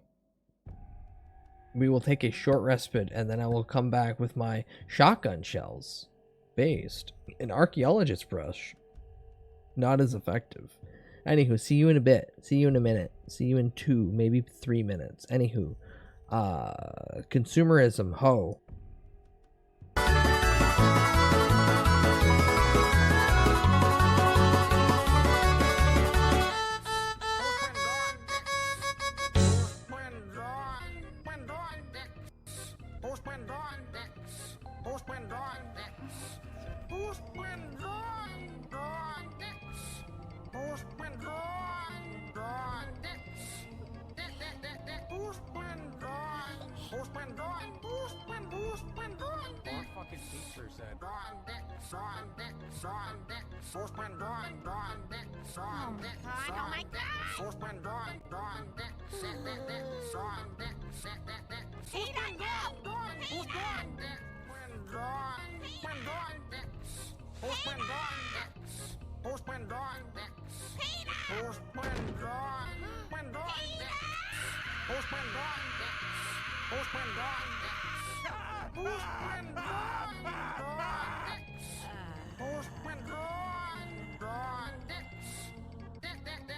We will take a short respite, and then I will come back with my shotgun shells. Based. An archaeologist brush. Not as effective. Anywho, see you in a bit. See you in a minute. See you in 2, maybe 3 minutes. Anywho. Consumerism. Ho.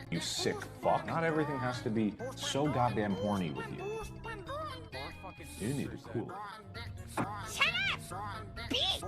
You sick fuck. Not everything has to be so goddamn horny with you. You need to cool it. Shut up, bitch!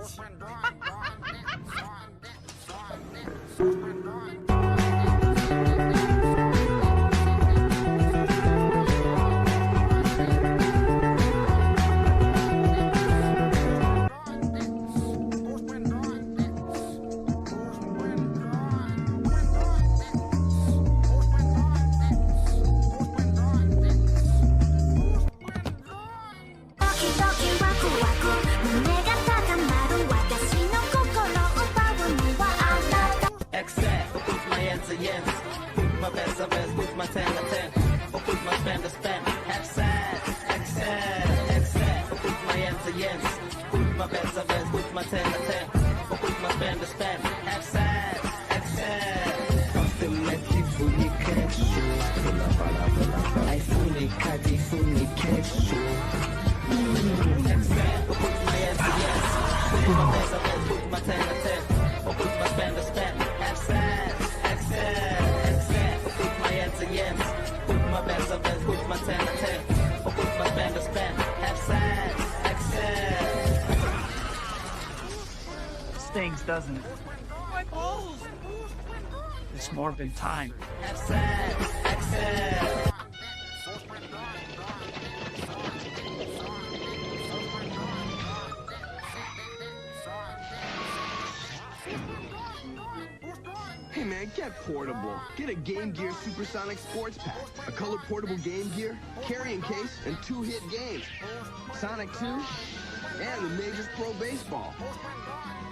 a verse, put my 10 a 10. Or put my spend a spend. Have sad, excel. Or put my ends a yens. Put my bets a verse, put my 10 a 10. Or put my spend a spend. Have sad, excel. Automatic fully cash. I fully caddy, fully cash. Excel. Or put my ends a yens. Put my bets a verse, put my 10 a 10. Or put my spend a spend. Have sad, excel. Put my ends a yens. Put my bets a verse, put my 10 a 10. Or put my spend a spend. Have sad, excel. Stings, doesn't it? My balls! It's Morbid time. Have sad, excel. Hey man, get portable. Get a Game Gear Supersonic Sports Pack. A color portable Game Gear, carrying case, and 2-hit games. Sonic 2, and the Majors Pro Baseball.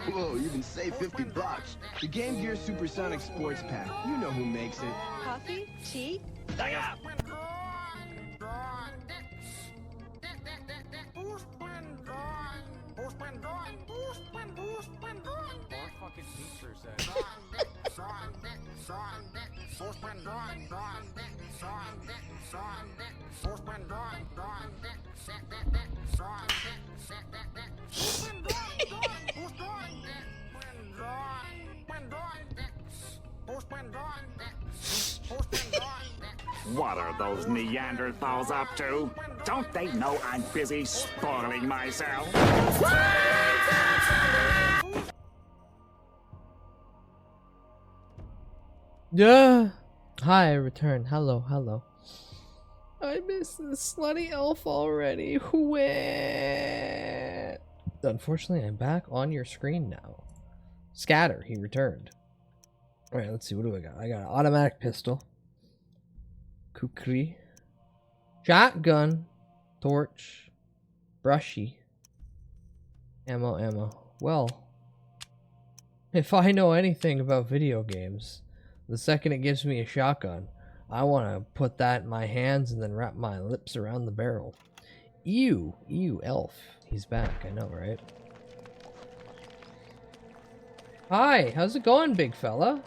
Whoa, you can save $50. The Game Gear Supersonic Sports Pack. You know who makes it. Coffee? Tea? Dig up! Fucking teacher said. What are those Neanderthals up to? Don't they know I'm busy spoiling myself? Yeah. Hi, I returned. Hello. I missed the slutty elf already. Wait. Unfortunately, I'm back on your screen now. Scatter, he returned. Alright, let's see. What do I got? I got an automatic pistol. Kukri. Shotgun. Torch. Brushy. Ammo. Well, if I know anything about video games, the second it gives me a shotgun, I want to put that in my hands and then wrap my lips around the barrel. Ew, elf. He's back, I know, right? Hi, how's it going, big fella?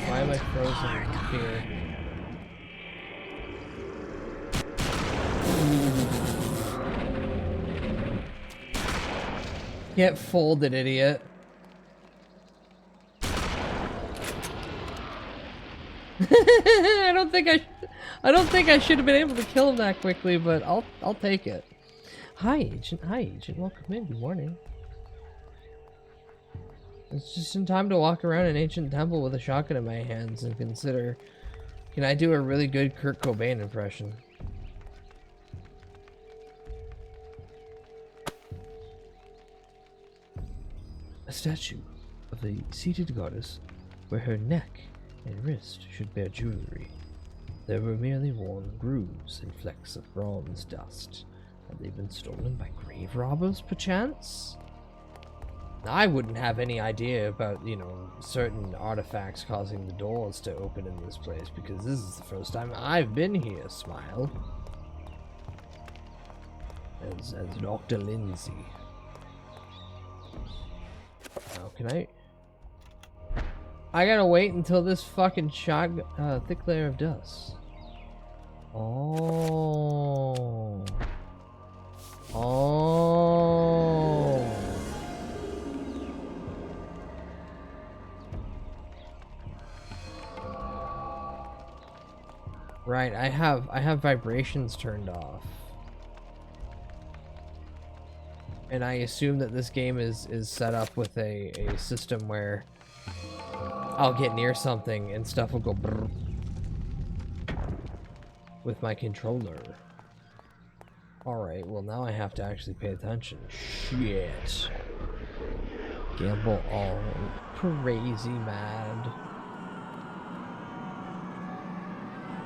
Why am I frozen here? Get folded, idiot. I don't think I should have been able to kill him that quickly, but I'll take it. Hi, Agent. Welcome in. Good morning. It's just in time to walk around an ancient temple with a shotgun in my hands and consider, can I do a really good Kurt Cobain impression? A statue of the seated goddess, where her neck and wrist should bear jewelry. There were merely worn grooves and flecks of bronze dust. Had they been stolen by grave robbers, perchance? I wouldn't have any idea about, you know, certain artifacts causing the doors to open in this place, because this is the first time I've been here, Smile. As Dr. Lindsay. Now, can I gotta wait until this fucking thick layer of dust. Oh. Right, I have vibrations turned off. And I assume that this game is set up with a system where I'll get near something and stuff will go brrr with my controller. Alright, well now I have to actually pay attention. Shit. Gamble on. Crazy mad.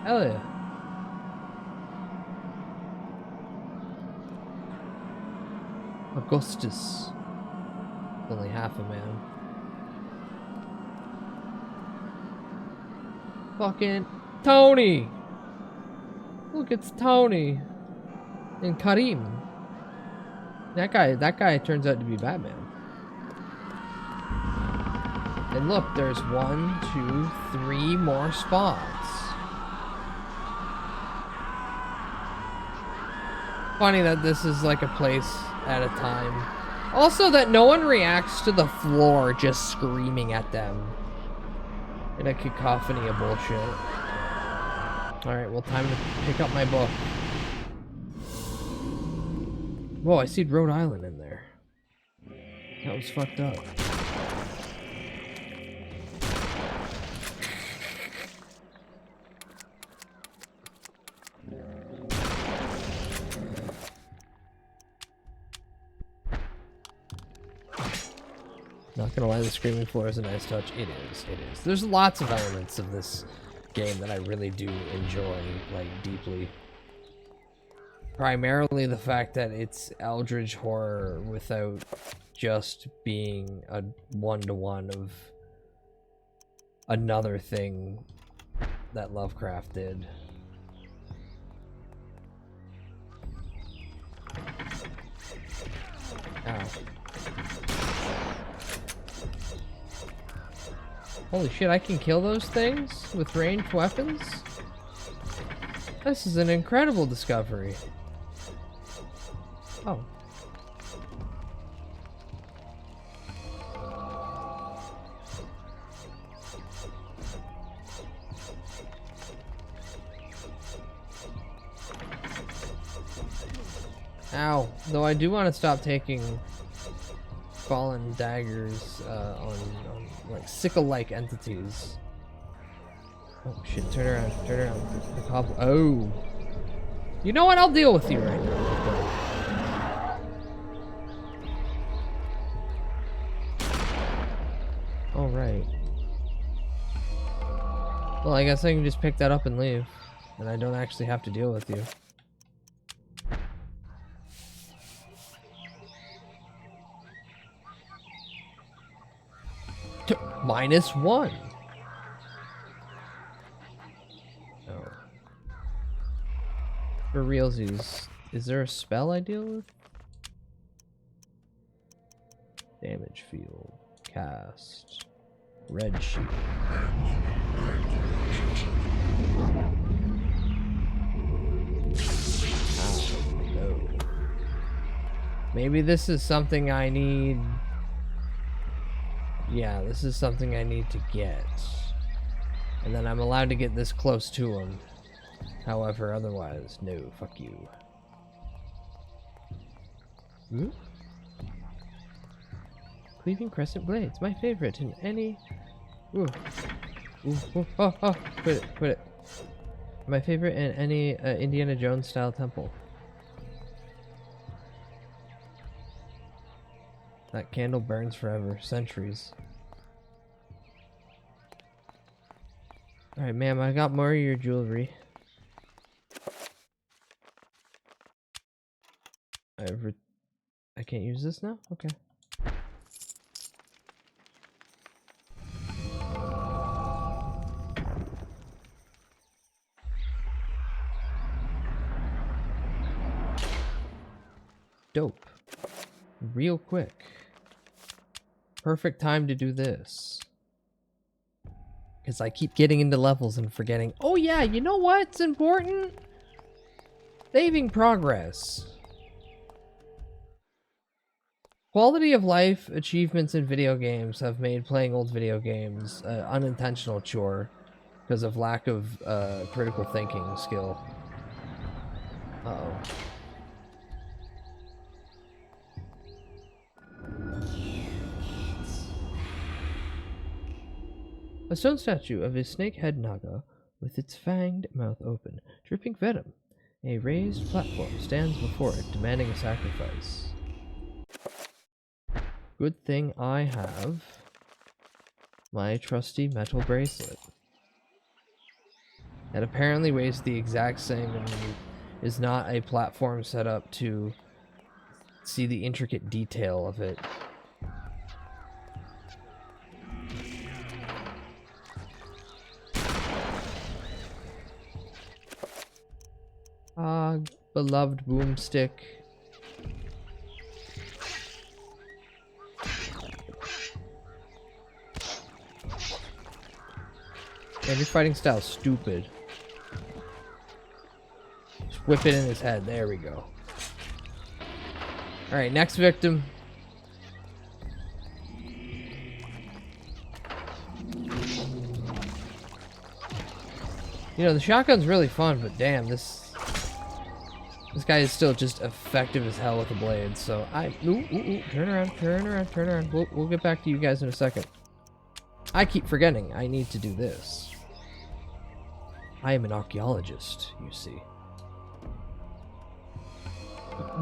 Hell yeah. Augustus. Only half a man. Fucking Tony! Look, it's Tony. And Karim. That guy turns out to be Batman. And look, there's 1, 2, 3 more spots. Funny that this is like a place at a time. Also that no one reacts to the floor just screaming at them in a cacophony of bullshit. Alright, well, time to pick up my book. Whoa, I see Rhode Island in there. That was fucked up. Not gonna lie, the screaming floor is a nice touch. It is, it is. There's lots of elements of this game that I really do enjoy, like, deeply. Primarily the fact that it's eldritch horror without just being a one-to-one of another thing that Lovecraft did. Ow. Holy shit, I can kill those things with ranged weapons? This is an incredible discovery. Oh. Ow. Though I do want to stop taking fallen daggers on like sickle-like entities. Oh shit, turn around, turn around. The cobble. Oh. You know what? I'll deal with you right now. Alright. Well, I guess I can just pick that up and leave. And I don't actually have to deal with you. -1. Oh. For realsies, is there a spell I deal with? Damage field. Cast. Red sheet. Oh, no. Maybe this is something I need. Yeah, this is something I need to get. And then I'm allowed to get this close to him. However, otherwise, no, fuck you. Ooh. Cleaving crescent blades, my favorite in any... Ooh. Ooh, ooh, oh, oh, quit it, quit it. My favorite in any Indiana Jones style temple. That candle burns forever, centuries. Alright, ma'am, I got more of your jewelry. I can't use this now? Okay. Dope. Real quick. Perfect time to do this. Because I keep getting into levels and forgetting, oh yeah, you know what's important? Saving progress. Quality of life achievements in video games have made playing old video games an unintentional chore because of lack of critical thinking skill. Uh-oh. A stone statue of a snake-head naga with its fanged mouth open, dripping venom. A raised platform stands before it, demanding a sacrifice. Good thing I have my trusty metal bracelet. That apparently weighs the exact same and is not a platform set up to see the intricate detail of it. Ah, beloved boomstick. Man, your fighting style's stupid. Just whip it in his head. There we go. Alright, next victim. You know, the shotgun's really fun, but damn, this guy is still just effective as hell with the blade. So turn around. We'll get back to you guys in a second. I keep forgetting I need to do this. I am an archaeologist, you see.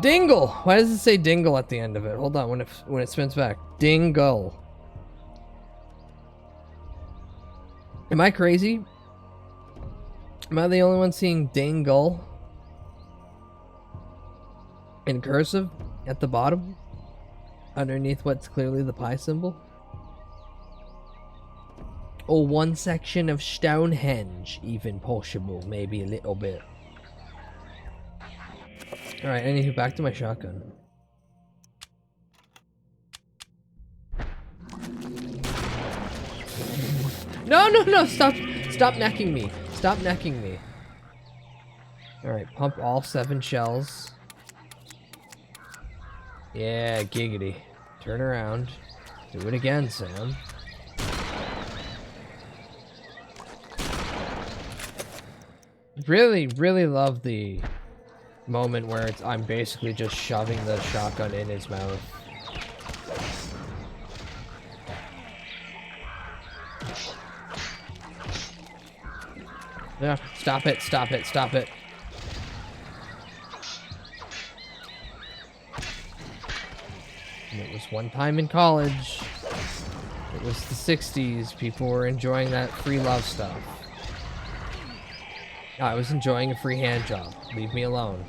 Dingle! Why does it say dingle at the end of it? Hold on, when it spins back. Dingle. Am I crazy? Am I the only one seeing dingle in cursive at the bottom? Underneath what's clearly the pi symbol? Or one section of Stonehenge, even possible, maybe a little bit. Alright, anywho, back to my shotgun. No, stop necking me. Stop necking me. Alright, pump all 7 shells. Yeah, giggity. Turn around. Do it again, Sam. Really, really love the moment where I'm basically just shoving the shotgun in his mouth. Yeah, stop it. And it was one time in college. It was the 60s. People were enjoying that free love stuff. I was enjoying a free hand job. Leave me alone.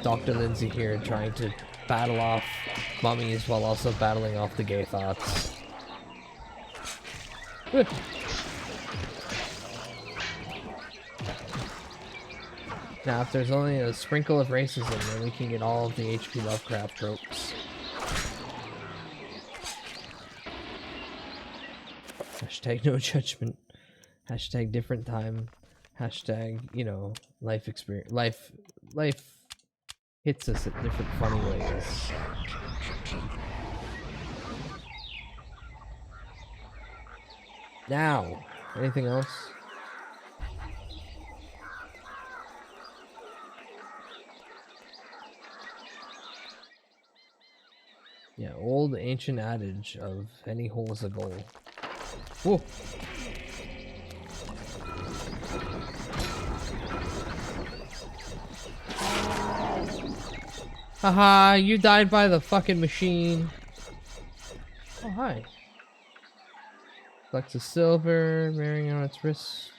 Dr. Lindsay here trying to battle off mummies while also battling off the gay thoughts. Now, if there's only a sprinkle of racism, then we can get all of the H.P. Lovecraft tropes. Hashtag no judgment. Hashtag different time. Hashtag, you know, life experience. Life hits us at different funny ways. Now, anything else? Yeah, old ancient adage of any hole is a goal. Whoa. Haha, you died by the fucking machine. Oh, hi. Collects a silver, bearing on its wrist.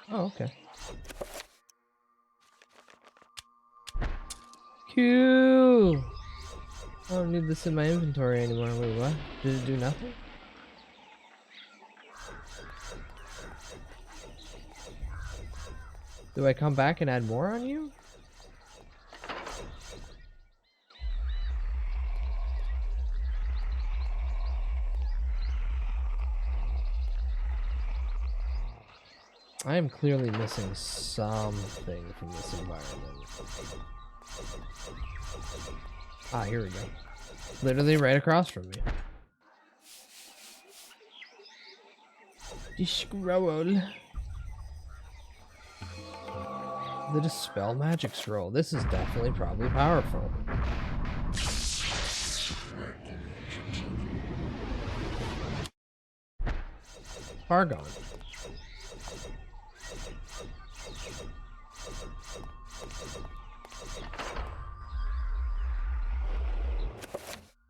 Oh, okay. Cool. I don't need this in my inventory anymore. Wait, what? Did it do nothing? Do I come back and add more on you? I am clearly missing something from this environment. Ah, here we go. Literally right across from me. The scroll. The Dispel Magic Scroll. This is definitely probably powerful. Far gone.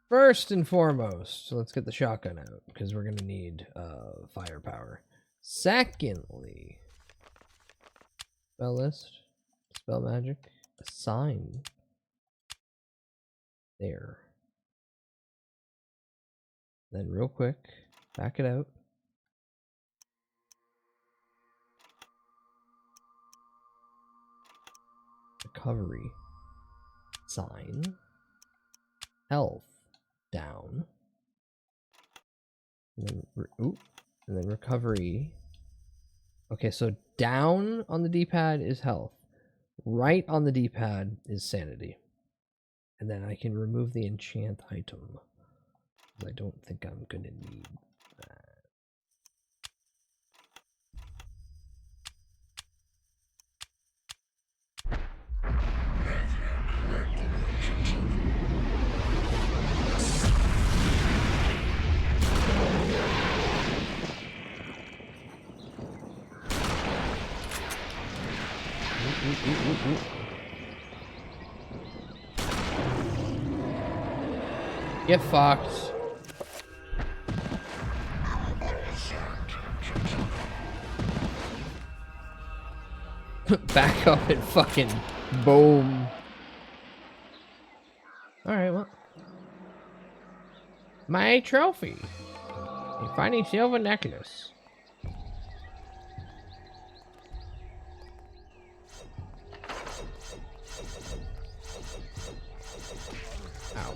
First and foremost, let's get the shotgun out, because we're going to need firepower. Secondly, spell list, spell magic, assign. There. Then real quick, back it out. recovery. Sign. Health. Down. And then, and then recovery. Okay, so down on the D-pad is health. Right on the D-pad is sanity. And then I can remove the enchant item. I don't think I'm gonna need that. Get fucked. Back up and fucking boom. Alright, well. My trophy. A funny silver necklace. Ow.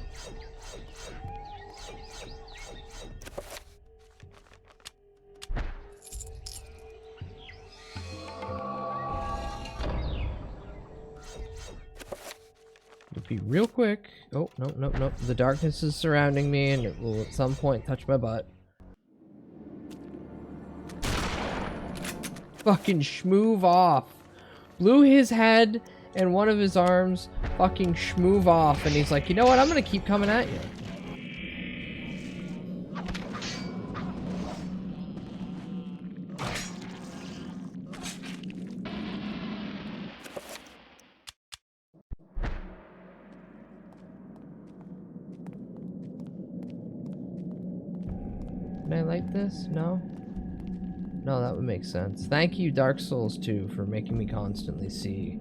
It'll be real quick. Oh, no. The darkness is surrounding me and it will at some point touch my butt. Fucking schmoove off. Blew his head and one of his arms. Fucking schmoove off. And he's like, you know what? I'm gonna keep coming at you. Can I light this? No? No, that would make sense. Thank you, Dark Souls 2, for making me constantly see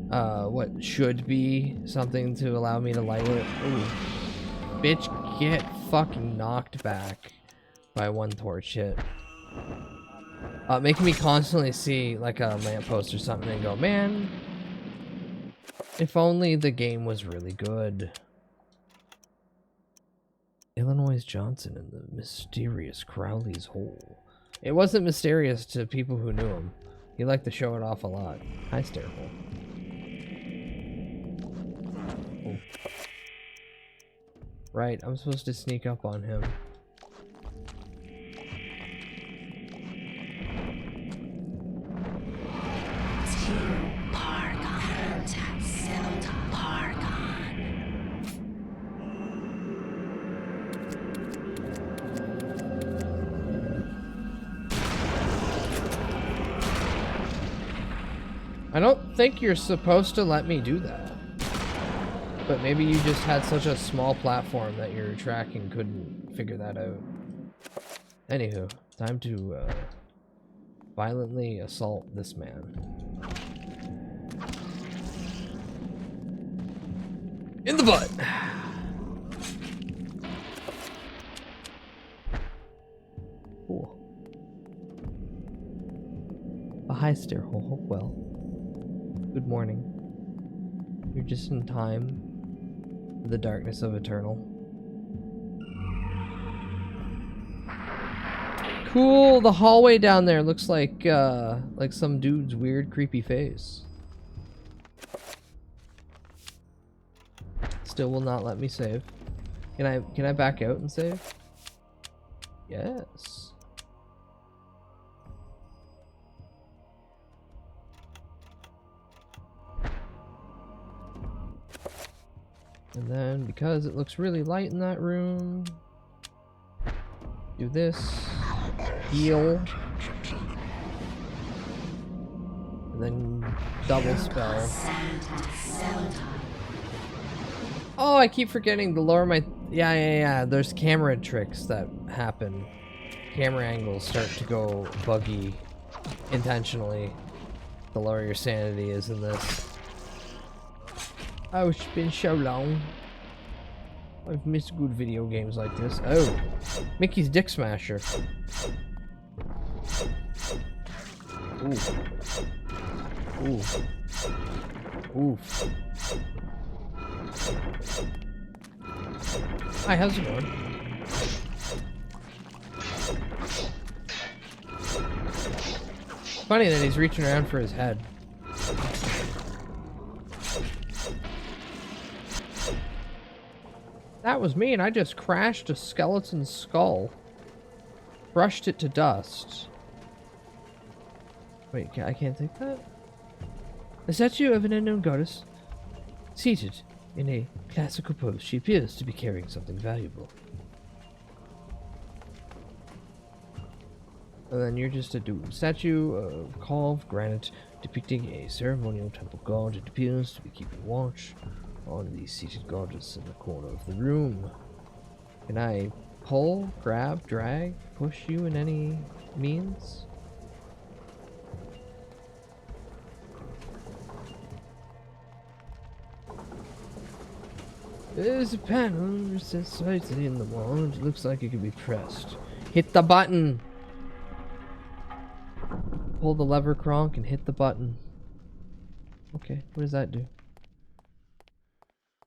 what should be something to allow me to light it. Ooh. Bitch, get fucking knocked back by one torch hit. Making me constantly see like a lamppost or something and go, man, if only the game was really good. Illinois Johnson and the mysterious Crowley's Hole. It wasn't mysterious to people who knew him. He liked to show it off a lot. Hi, Stairhole. Oh. Right, I'm supposed to sneak up on him. I don't think you're supposed to let me do that. But maybe you just had such a small platform that your tracking couldn't figure that out. Anywho, time to violently assault this man. In the butt! Cool. A high stairhole, hope well. Good morning. You're just in time for the darkness of Eternal. Cool, the hallway down there looks like some dude's weird creepy face. Still will not let me save. Can I back out and save? Yes. And then, because it looks really light in that room, do this, heal, and then double spell. Oh, I keep forgetting to lower my... Yeah, there's camera tricks that happen. Camera angles start to go buggy intentionally. The lower your sanity is in this. Oh, it's been so long. I've missed good video games like this. Oh, Mickey's Dick Smasher. Ooh. Ooh. Oof. Hi, how's it going? Funny that he's reaching around for his head. That was me, and I just crashed a skeleton's skull. Brushed it to dust. Wait, I can't take that? A statue of an unknown goddess. Seated in a classical pose, she appears to be carrying something valuable. And then you're just a dude. Statue of carved granite depicting a ceremonial temple god. It appears to be keeping watch on the seated goddess in the corner of the room. Can I pull, grab, drag, push you in any means? There's a panel that sits slightly in the wall and it looks like it could be pressed. Hit the button! Pull the lever, Kronk, and hit the button. Okay, what does that do?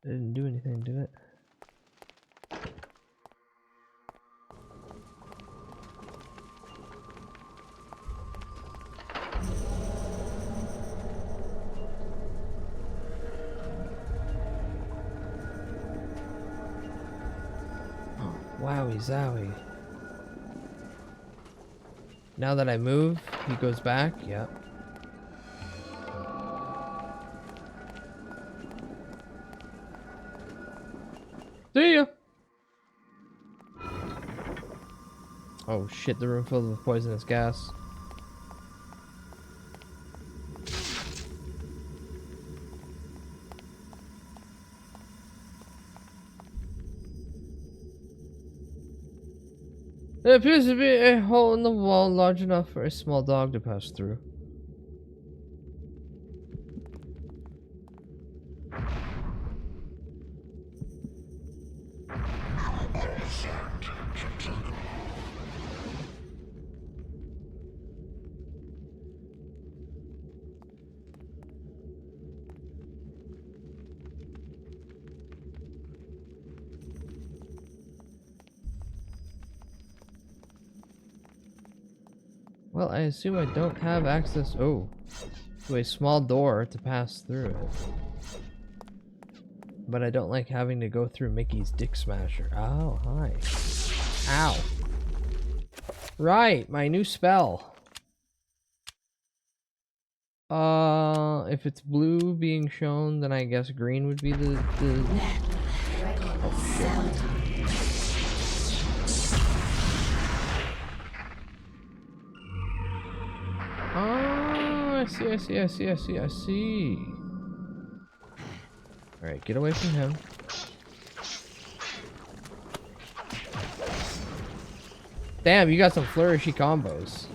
It didn't do anything, did it? Wowie zowie. Now that I move, he goes back. Yep. See ya! Oh shit, the room filled with poisonous gas. There appears to be a hole in the wall large enough for a small dog to pass through. Well, I assume I don't have access, to a small door to pass through it. But I don't like having to go through Mickey's Dick Smasher. Oh, hi. Ow. Right, my new spell. If it's blue being shown, then I guess green would be the... Oh, shit. Oh, I see. Alright, get away from him. Damn, you got some flourishy combos.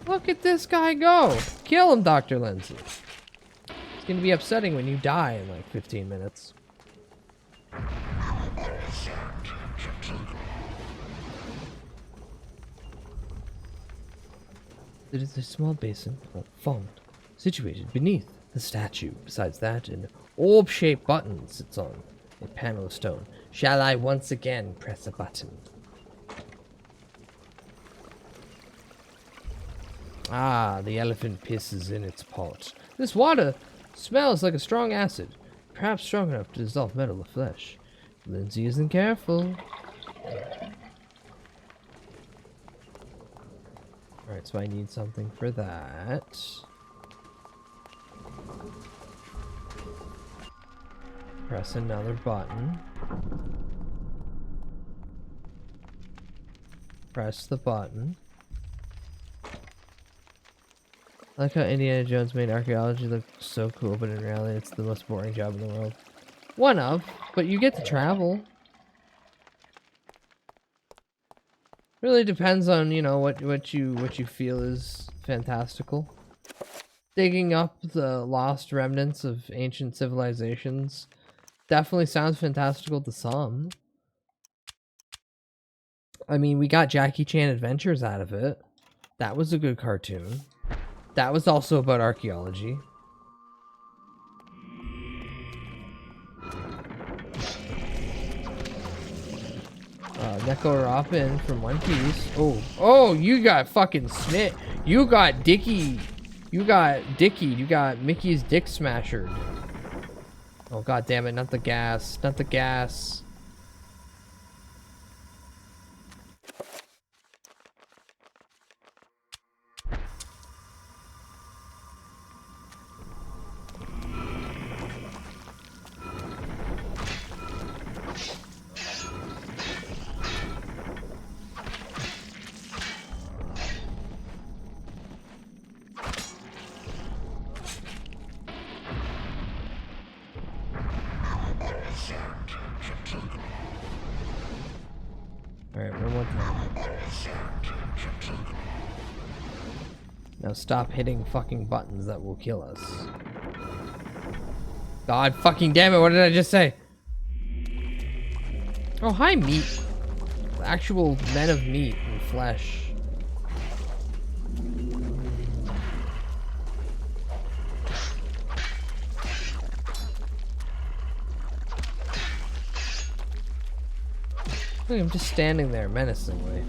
Look at this guy go! Kill him, Dr. Lindsay. It's gonna be upsetting when you die in like 15 minutes. There is a small basin of font situated beneath the statue. Besides that, an orb-shaped button sits on a panel of stone. Shall I once again press a button? Ah, the elephant pisses in its pot. This water smells like a strong acid, perhaps strong enough to dissolve metal or flesh. Lindsay isn't careful. Alright, so I need something for that. Press another button. Press the button. I like how Indiana Jones made archaeology look so cool, but in reality it's the most boring job in the world. One of, but you get to travel. Really depends on, you know, what you feel is fantastical. Digging up the lost remnants of ancient civilizations definitely sounds fantastical to some. I mean, we got Jackie Chan Adventures out of it. That was a good cartoon. That was also about archaeology. Neko Rapin from One Piece. Oh, you got fucking snit. You got Dicky. You got Mickey's dick smashered. Oh, god damn it, not the gas. Not the gas. Alright, one more time. Now stop hitting fucking buttons that will kill us. God fucking damn it, what did I just say? Oh, hi, meat. Actual men of meat and flesh. Look, I'm just standing there menacingly.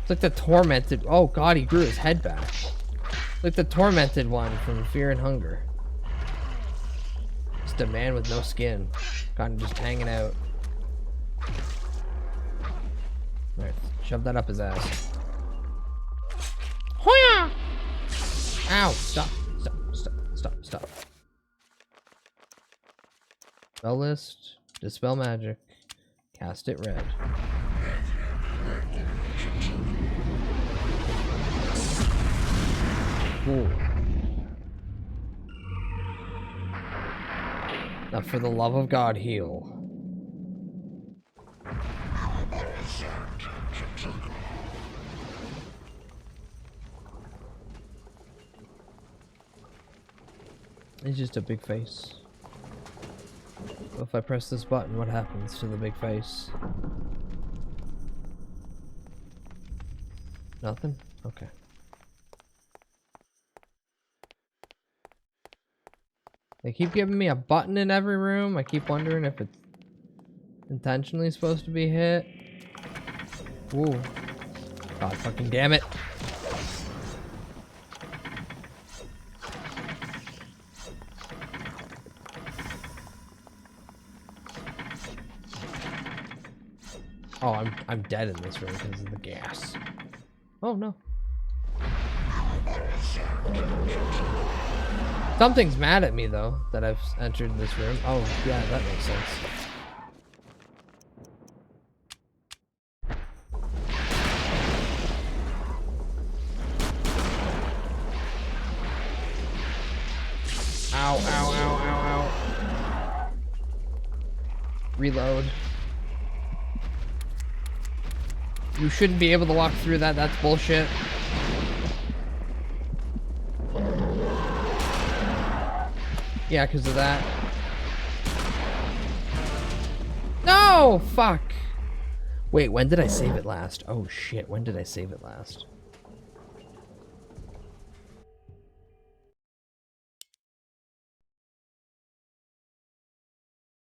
It's like the tormented. Oh god, he grew his head back. Like the tormented one from Fear and Hunger. Just a man with no skin. Kind of just hanging out. Alright, shove that up his ass. Hoya! Ow! Stop. Stop. Stop. Stop. Stop. Spell list. Dispel magic. Cast it red. Cool. Now for the love of God, heal. It's just a big face. So if I press this button, what happens to the big face? Nothing? Okay. They keep giving me a button in every room. I keep wondering if it's intentionally supposed to be hit. Ooh. God fucking damn it. Oh, I'm dead in this room because of the gas. Oh no. Something's mad at me though that I've entered this room. Oh yeah, that makes sense. Ow, ow, ow, ow, ow. Reload. You shouldn't be able to walk through that, that's bullshit. Yeah, because of that. No! Fuck! Wait, when did I save it last? Oh shit, when did I save it last?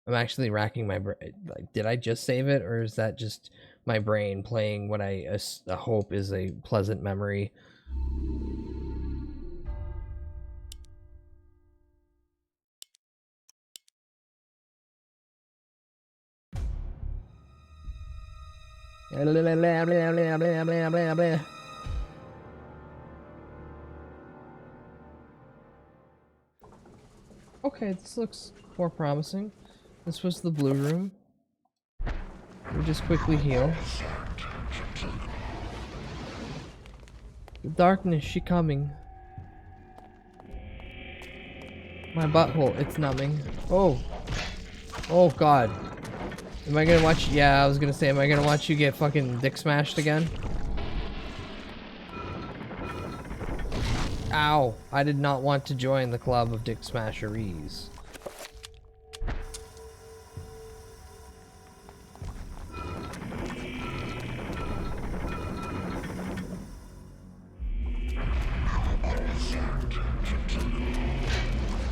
I'm actually racking my brain. Like, did I just save it, or is that just my brain playing what I hope is a pleasant memory? Okay, this looks more promising. This was the blue room. We just quickly heal. The darkness, she coming. My butthole, it's numbing. Oh. Oh god. Am I gonna watch? Yeah, I was gonna say, am I gonna watch you get fucking dick smashed again? Ow. I did not want to join the club of dick smasheries.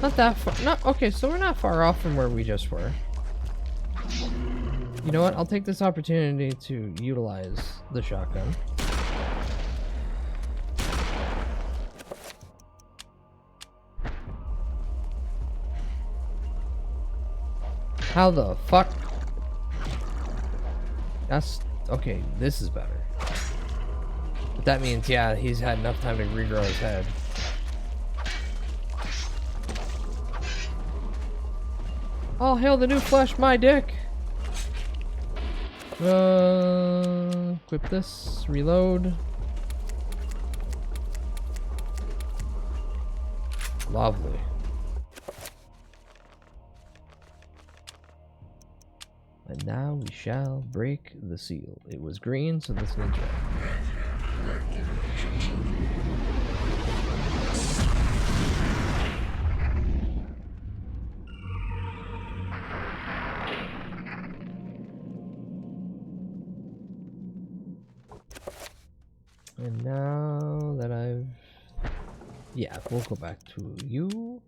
Not that far. No, okay, so we're not far off from where we just were. You know what? I'll take this opportunity to utilize the shotgun. How the fuck? That's okay. This is better. But that means, yeah, he's had enough time to regrow his head. All hail the new flesh, my dick. Equip this. Reload. Lovely. And now we shall break the seal. It was green, so this needs red. And now that I've... Yeah, we'll go back to you.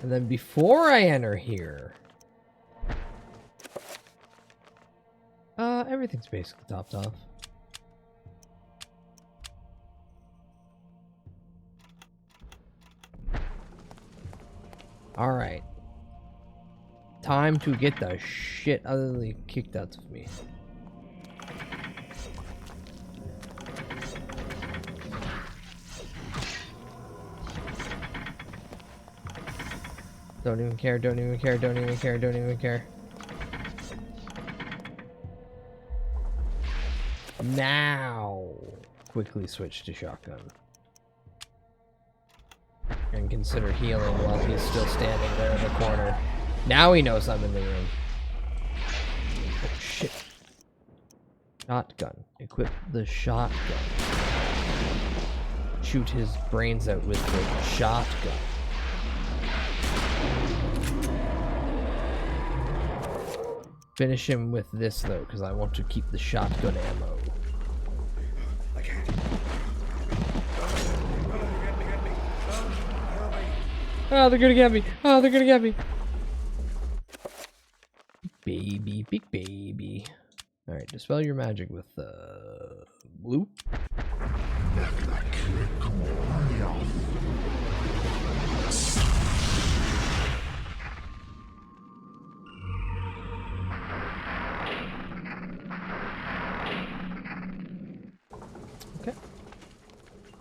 And then before I enter here... everything's basically topped off. Alright. Time to get the shit utterly kicked out of me. Don't even care, don't even care, don't even care, don't even care. Now, quickly switch to shotgun. And consider healing while he's still standing there in the corner. Now he knows I'm in the room. Oh shit. Shotgun. Equip the shotgun. Shoot his brains out with the shotgun. Finish him with this though, because I want to keep the shotgun ammo. I can't. Oh, they're gonna get me. Oh, they're gonna get me. Baby, big baby. Alright, dispel your magic with blue. Okay.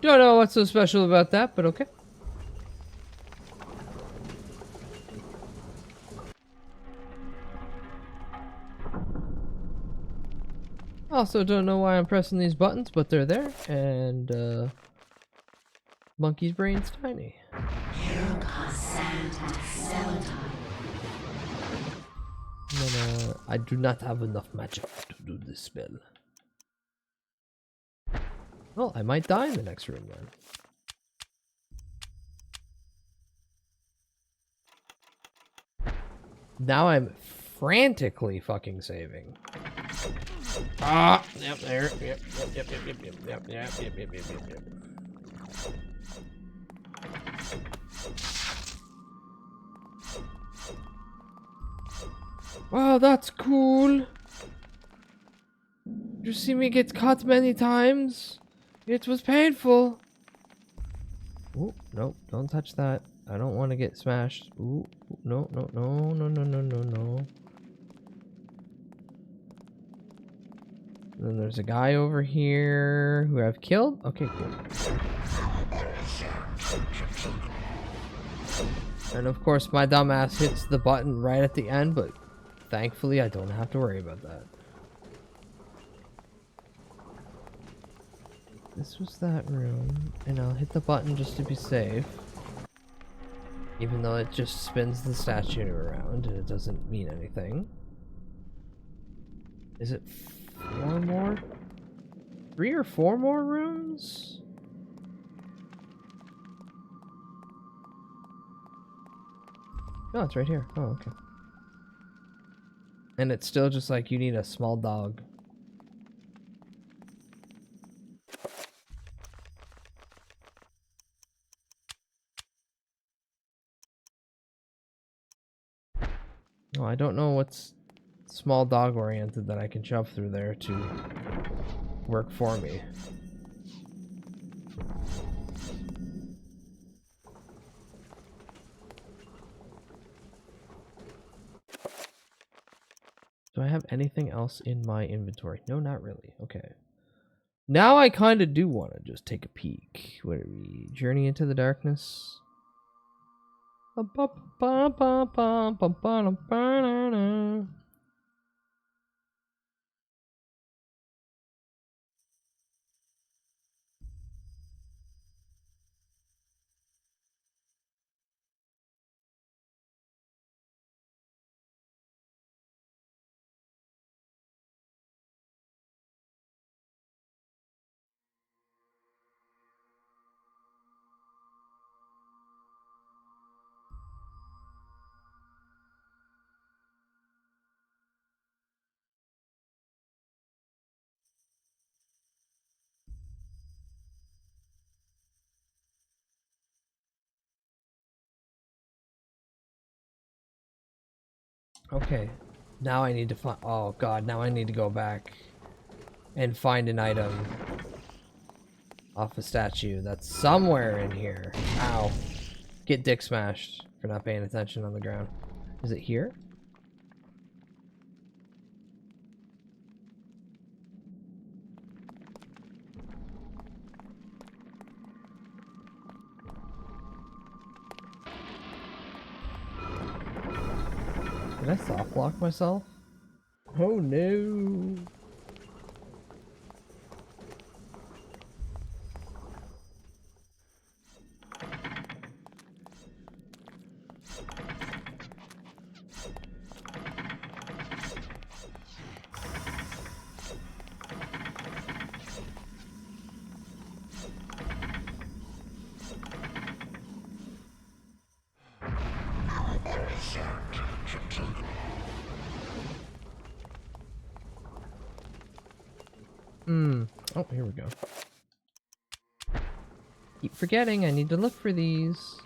Don't know what's so special about that, but okay. Also don't know why I'm pressing these buttons, but they're there, and monkey's brain's tiny. And then, I do not have enough magic to do this spell. Well, I might die in the next room then. Now I'm frantically fucking saving. Ah, yep, there, yep. Wow, that's cool. You see me get cut many times. It was painful. Oh, no, don't touch that. I don't want to get smashed. Ooh, no. And then there's a guy over here who I've killed. Okay, cool. And of course, my dumbass hits the button right at the end, but thankfully, I don't have to worry about that. This was that room, and I'll hit the button just to be safe. Even though it just spins the statue around, and it doesn't mean anything. Is it 4 more? 3 or 4 more rooms? No, it's right here. Oh, okay. And it's still just like you need a small dog. Oh, I don't know what's small dog oriented that I can shove through there to work for me. Do I have anything else in my inventory? No, not really. Okay. Now I kind of do want to just take a peek. What are we? Journey into the Darkness? Okay, now I need to find. Oh god, now I need to go back and find an item off a statue that's somewhere in here. Ow. Get dick smashed for not paying attention on the ground. Is it here? Did I soft lock myself? Oh no. Oh, here we go. Keep forgetting, I need to look for these.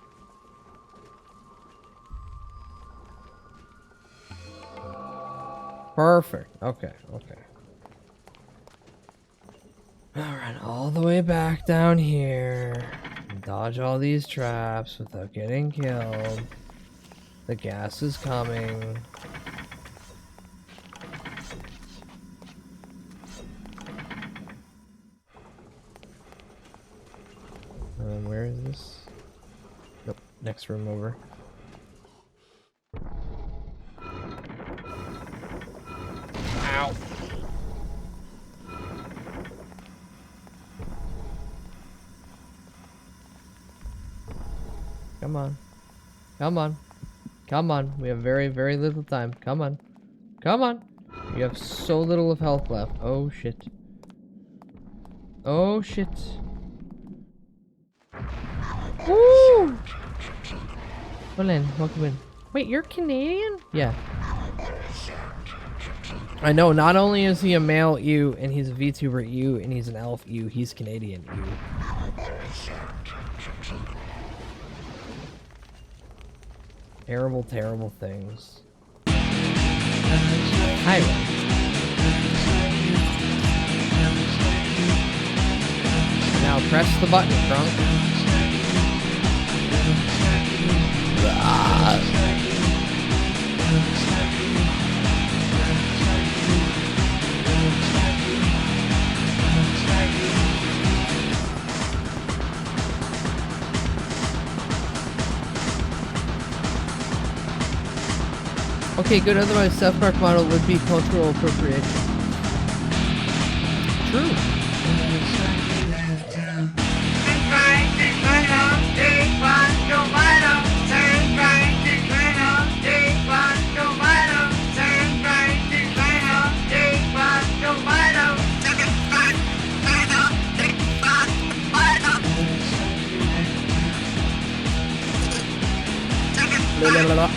Perfect. Okay, okay. Alright, all the way back down here. Dodge all these traps without getting killed. The gas is coming. Where is this? Nope, next room over. Ow! Come on. Come on. Come on. We have very, very little time. Come on. Come on. You have so little of health left. Oh shit. Oh shit. Woo! Bolin, welcome in. Wait, you're Canadian? Yeah. I know, not only is he a male ewe and he's a VTuber ewe and he's an elf ewe, he's Canadian ewe. Terrible, terrible things. Highway. Now press the button, Trunk. Okay, good. Otherwise, South Park model would be cultural appropriation. True. Blah, blah, blah, blah.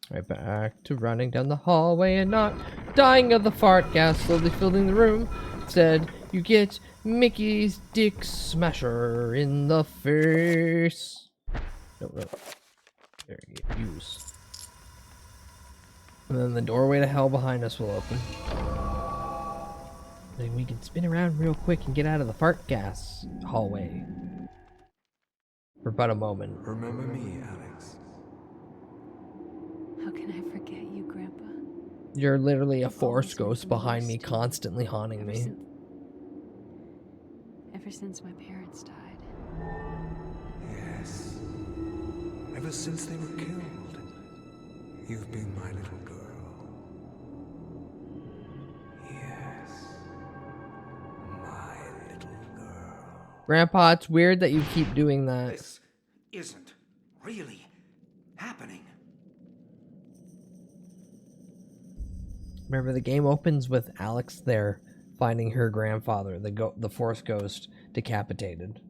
Right back to running down the hallway and not dying of the fart gas slowly filling the room. Said, you get Mickey's dick smasher in the face. No. There you go. Use. And then the doorway to hell behind us will open. Then we can spin around real quick and get out of the fart gas hallway. For about a moment. Remember me, Alex. How can I forget you, Grandpa? You're literally a force ghost behind me, constantly haunting me. Ever since my parents died. Yes. Ever since they were killed. You've been my little girl. Yes. My little girl. Grandpa, it's weird that you keep doing that. This isn't really happening. Remember, the game opens with Alex there finding her grandfather, the Force Ghost, decapitated.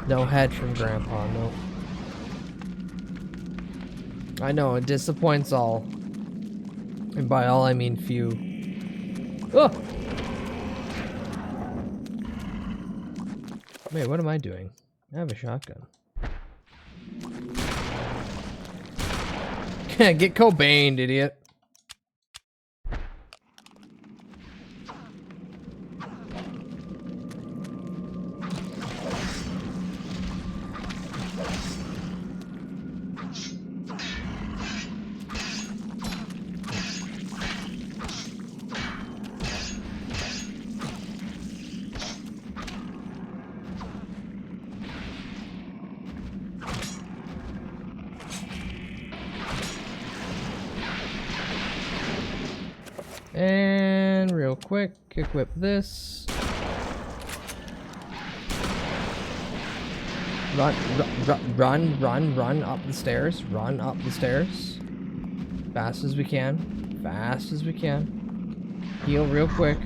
No head from Grandpa, no. I know, it disappoints all. And by all, I mean few. Oh! Wait, what am I doing? I have a shotgun. Get Cobained, idiot. And real quick, equip this. Run up the stairs. Run up the stairs. Fast as we can. Fast as we can. Heal real quick.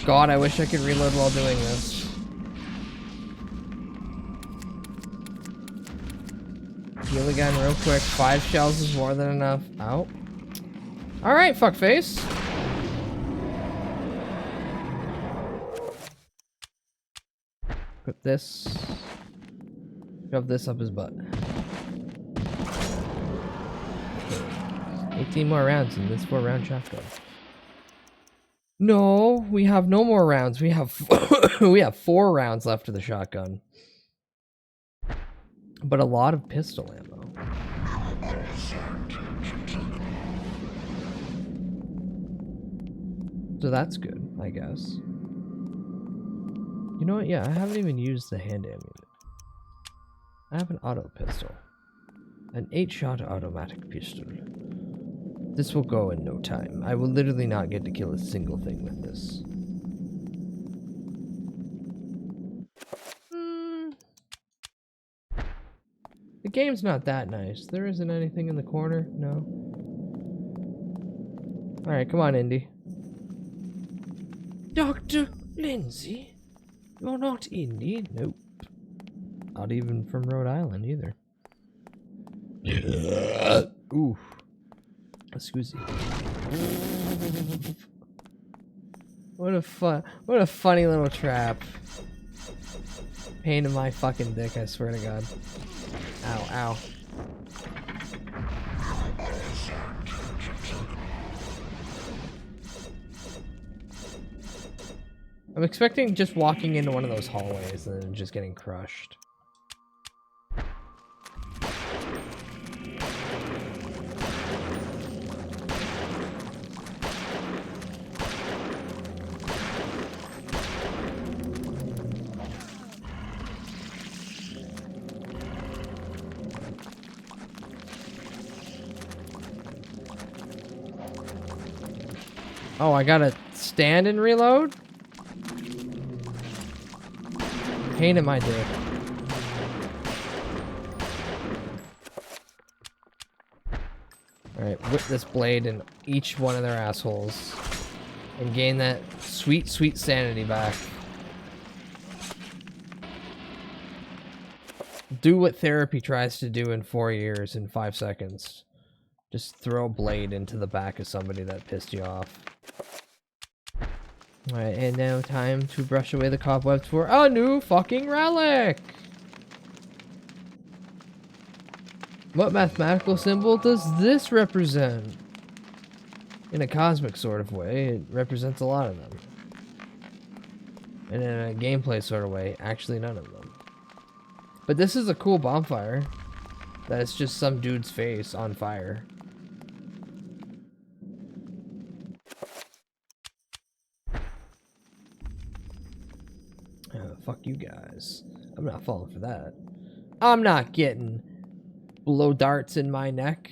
God, I wish I could reload while doing this. Heal again real quick. 5 shells is more than enough. Ow. Alright, fuckface. Put this. Shove this up his butt. 18 more rounds in this 4-round shotgun. No, we have no more rounds. We have we have 4 rounds left of the shotgun. But a lot of pistol ammo. So that's good, I guess. You know what? Yeah, I haven't even used the hand ammunition. I have an auto pistol. An 8-shot automatic pistol. This will go in no time. I will literally not get to kill a single thing with this. The game's not that nice. There isn't anything in the corner. No. Alright, come on, Indy. Dr. Lindsay? You're not Indy? Nope. Not even from Rhode Island either. Ooh. Excuse me. What a funny little trap. Pain in my fucking dick, I swear to God. Ow, ow. I'm expecting just walking into one of those hallways and then just getting crushed. Oh, I gotta stand and reload? Pain in my dick. Alright, whip this blade in each one of their assholes. and gain that sweet, sweet sanity back. Do what therapy tries to do in 4 years in 5 seconds. Just throw a blade into the back of somebody that pissed you off. Alright, and now time to brush away the cobwebs for a new fucking relic! What mathematical symbol does this represent? In a cosmic sort of way, it represents a lot of them. And in a gameplay sort of way, actually none of them. But this is a cool bonfire. That is just some dude's face on fire. Fuck you guys. I'm not falling for that. I'm not getting blow darts in my neck.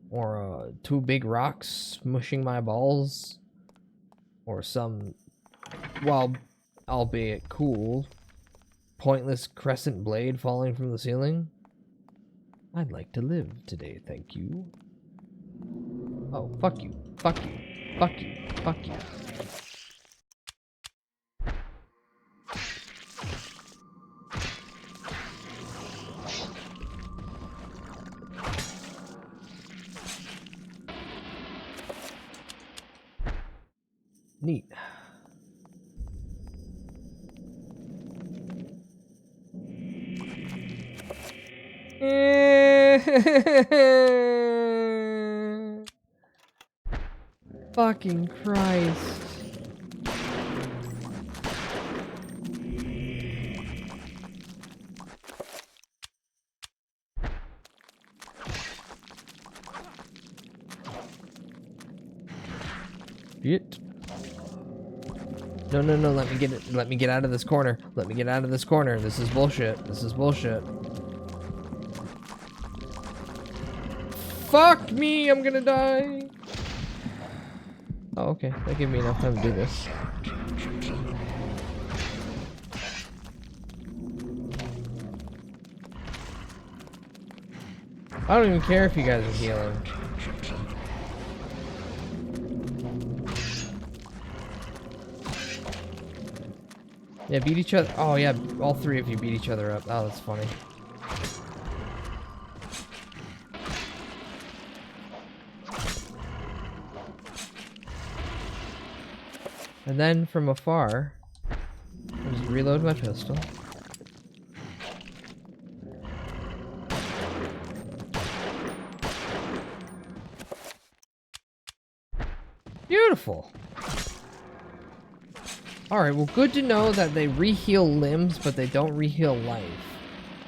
Or 2 big rocks smushing my balls. Or some, well, albeit cool, pointless crescent blade falling from the ceiling. I'd like to live today, thank you. Oh, fuck you. Fuck you. Fuck you. Fuck you. Neat. Fucking Christ. Shit. No, no, no, let me get it. Let me get out of this corner. Let me get out of this corner. This is bullshit. This is bullshit. Fuck me, I'm gonna die. Oh, okay. That gave me enough time to do this. I don't even care if you guys are healing. Yeah, beat each other. Oh, yeah, all 3 of you beat each other up. Oh, that's funny. And then from afar, I just reload my pistol. Beautiful. Alright, well, good to know that they re-heal limbs, but they don't re-heal life.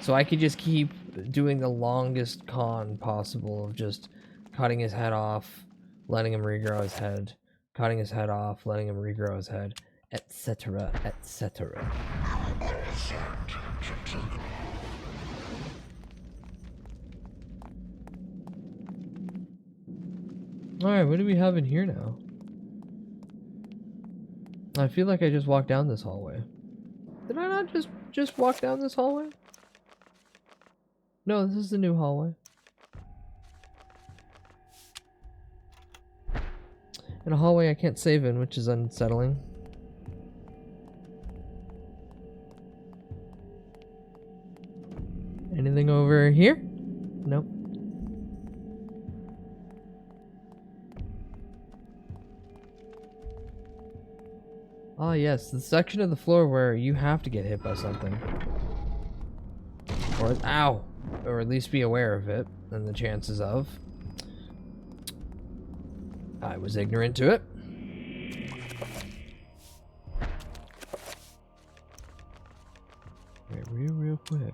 So I could just keep doing the longest con possible of just cutting his head off, letting him regrow his head, cutting his head off, letting him regrow his head, etc., etc. Alright, what do we have in here now? I feel like I just walked down this hallway. Did I not just walk down this hallway? No, this is the new hallway. And a hallway I can't save in, which is unsettling. Anything over here? Nope. Ah, yes, the section of the floor where you have to get hit by something. Or, ow! Or at least be aware of it, and the chances of. I was ignorant to it. Alright, real quick.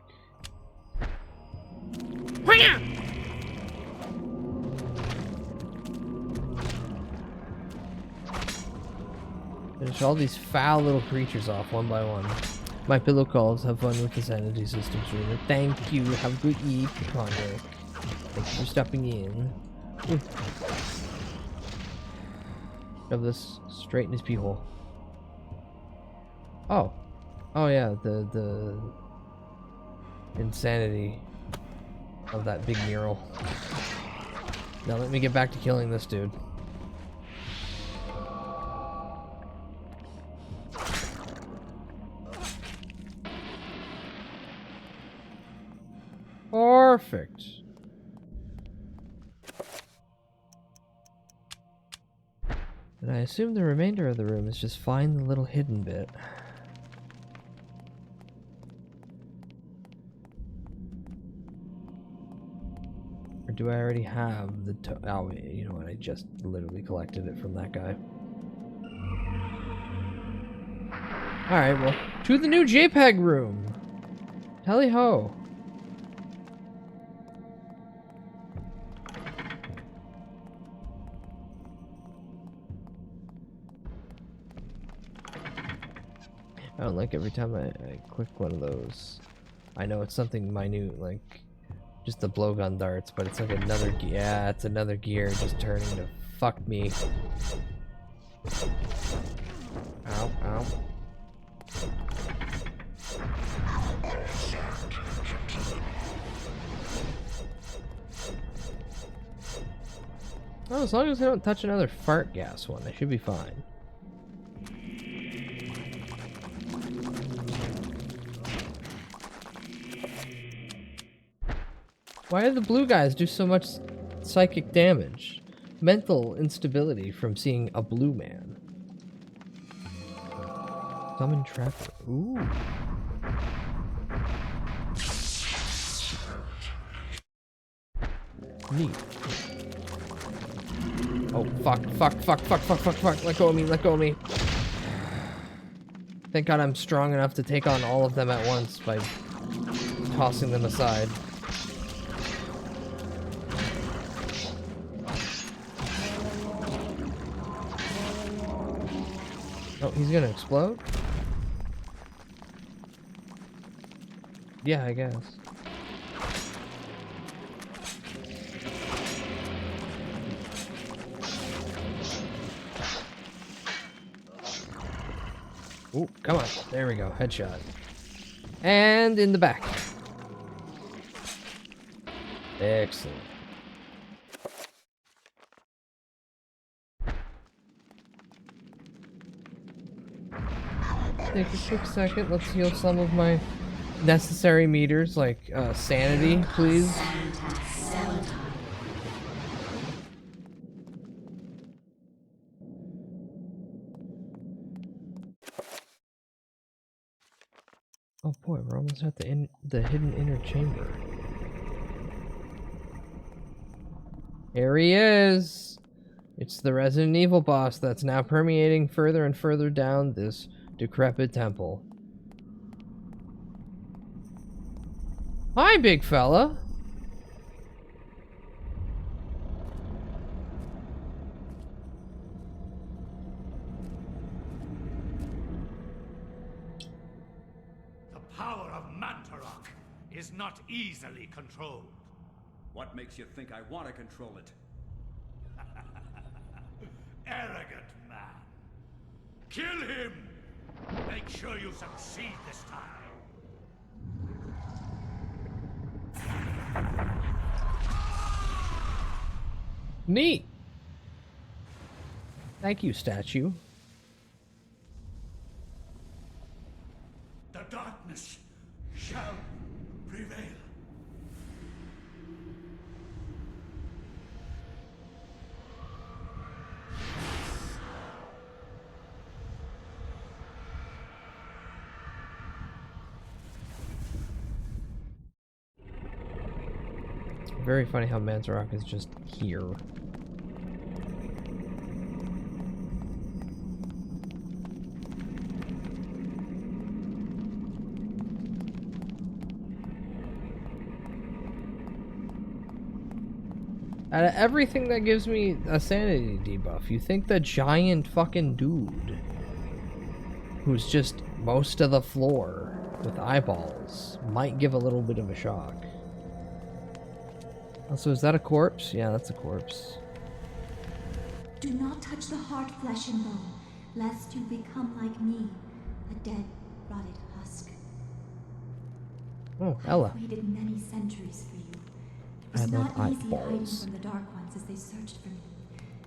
Finish all these foul little creatures off one by one. My pillow calls. Have fun with the sanity system streamer. Thank you. Have a good eat, Conrad. Thank you for stopping in. Ooh. Shove this straight in his pee hole. Oh. Oh yeah, the insanity of that big mural. Now let me get back to killing this dude. Perfect. And I assume the remainder of the room is just find the little hidden bit. Or do I already have the oh, you know what? I just literally collected it from that guy. Alright, well, to the new JPEG room! Tally ho! I don't like every time I click one of those. I know it's something minute, like just the blowgun darts, but it's like another gear. Yeah, it's another gear just turning to fuck me. Ow, ow. Oh, as long as I don't touch another fart gas one, I should be fine. Why do the blue guys do so much psychic damage? Mental instability from seeing a blue man. Summon Trapper. Ooh. Neat. Oh, fuck. Let go of me, let go of me. Thank God I'm strong enough to take on all of them at once by tossing them aside. Oh, he's gonna explode? Yeah, I guess. Ooh, come on. There we go. Headshot. And in the back. Excellent. Take a quick second. Let's heal some of my necessary meters, like sanity, please. Oh boy, we're almost at the hidden inner chamber. Here he is! It's the Resident Evil boss that's now permeating further and further down this decrepit temple. Hi, big fella! The power of Mantarok is not easily controlled. What makes you think I want to control it? Arrogant man. Kill him! Make sure you succeed this time. Neat! Thank you, statue. The darkness shall prevail. Very funny how Mantarok is just here. Out of everything that gives me a sanity debuff, you think the giant fucking dude who's just most of the floor with eyeballs might give a little bit of a shock. Also, is that a corpse? Yeah, that's a corpse. Do not touch the heart, flesh and bone, lest you become like me, a dead, rotted husk. Oh, Ella. I've waited many centuries for you. It I was love not easy hiding eyeballs. from the Dark Ones as they searched for me.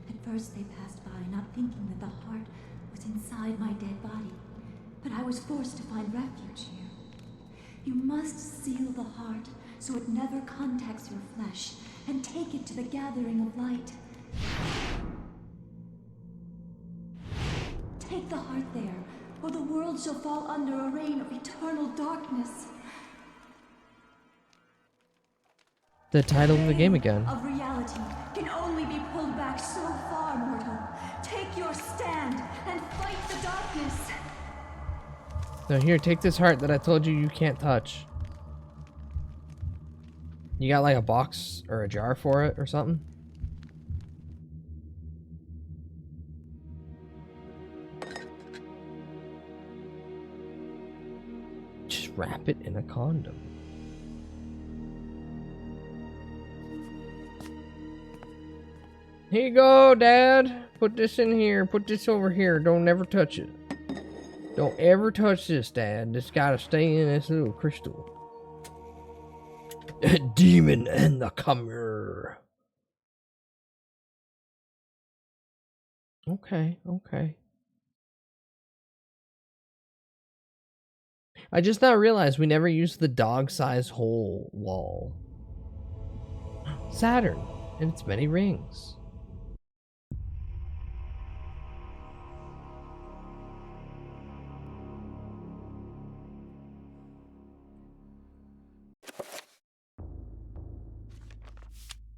At first they passed by, not thinking that the heart was inside my dead body. But I was forced to find refuge here. You must seal the heart so it never contacts your flesh, and take it to the gathering of light. Take the heart there, or the world shall fall under a reign of eternal darkness. The title of the game again. Of reality can only be pulled back so far, mortal. Take your stand and fight the darkness. Now here, take this heart that I told you you can't touch. You got like a box or a jar for it or something? Just wrap it in a condom. Here you go, Dad. Put this in here. Put this over here. Don't ever touch it. Don't ever touch this, Dad. It's gotta stay in this little crystal. Demon and the Comer. Okay, okay. I just now realized we never used the dog-sized hole wall. Saturn and its many rings.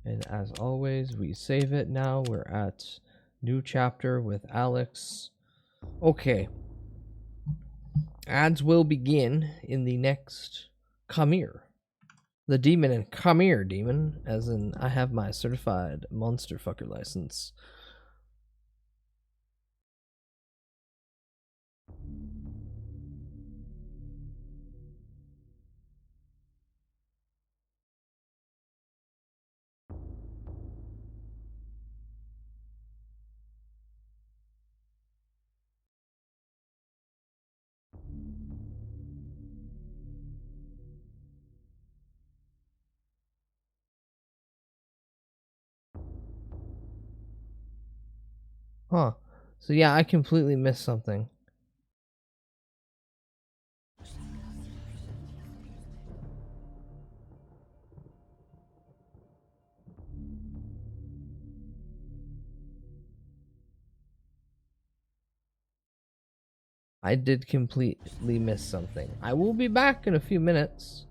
And as always, we save it now. We're at new chapter with Alex. Okay. Ads will begin in the next Come Here. The demon and Come Here demon, as in I have my certified monster fucker license. Huh. So yeah, I completely missed something. I did completely miss something. I will be back in a few minutes.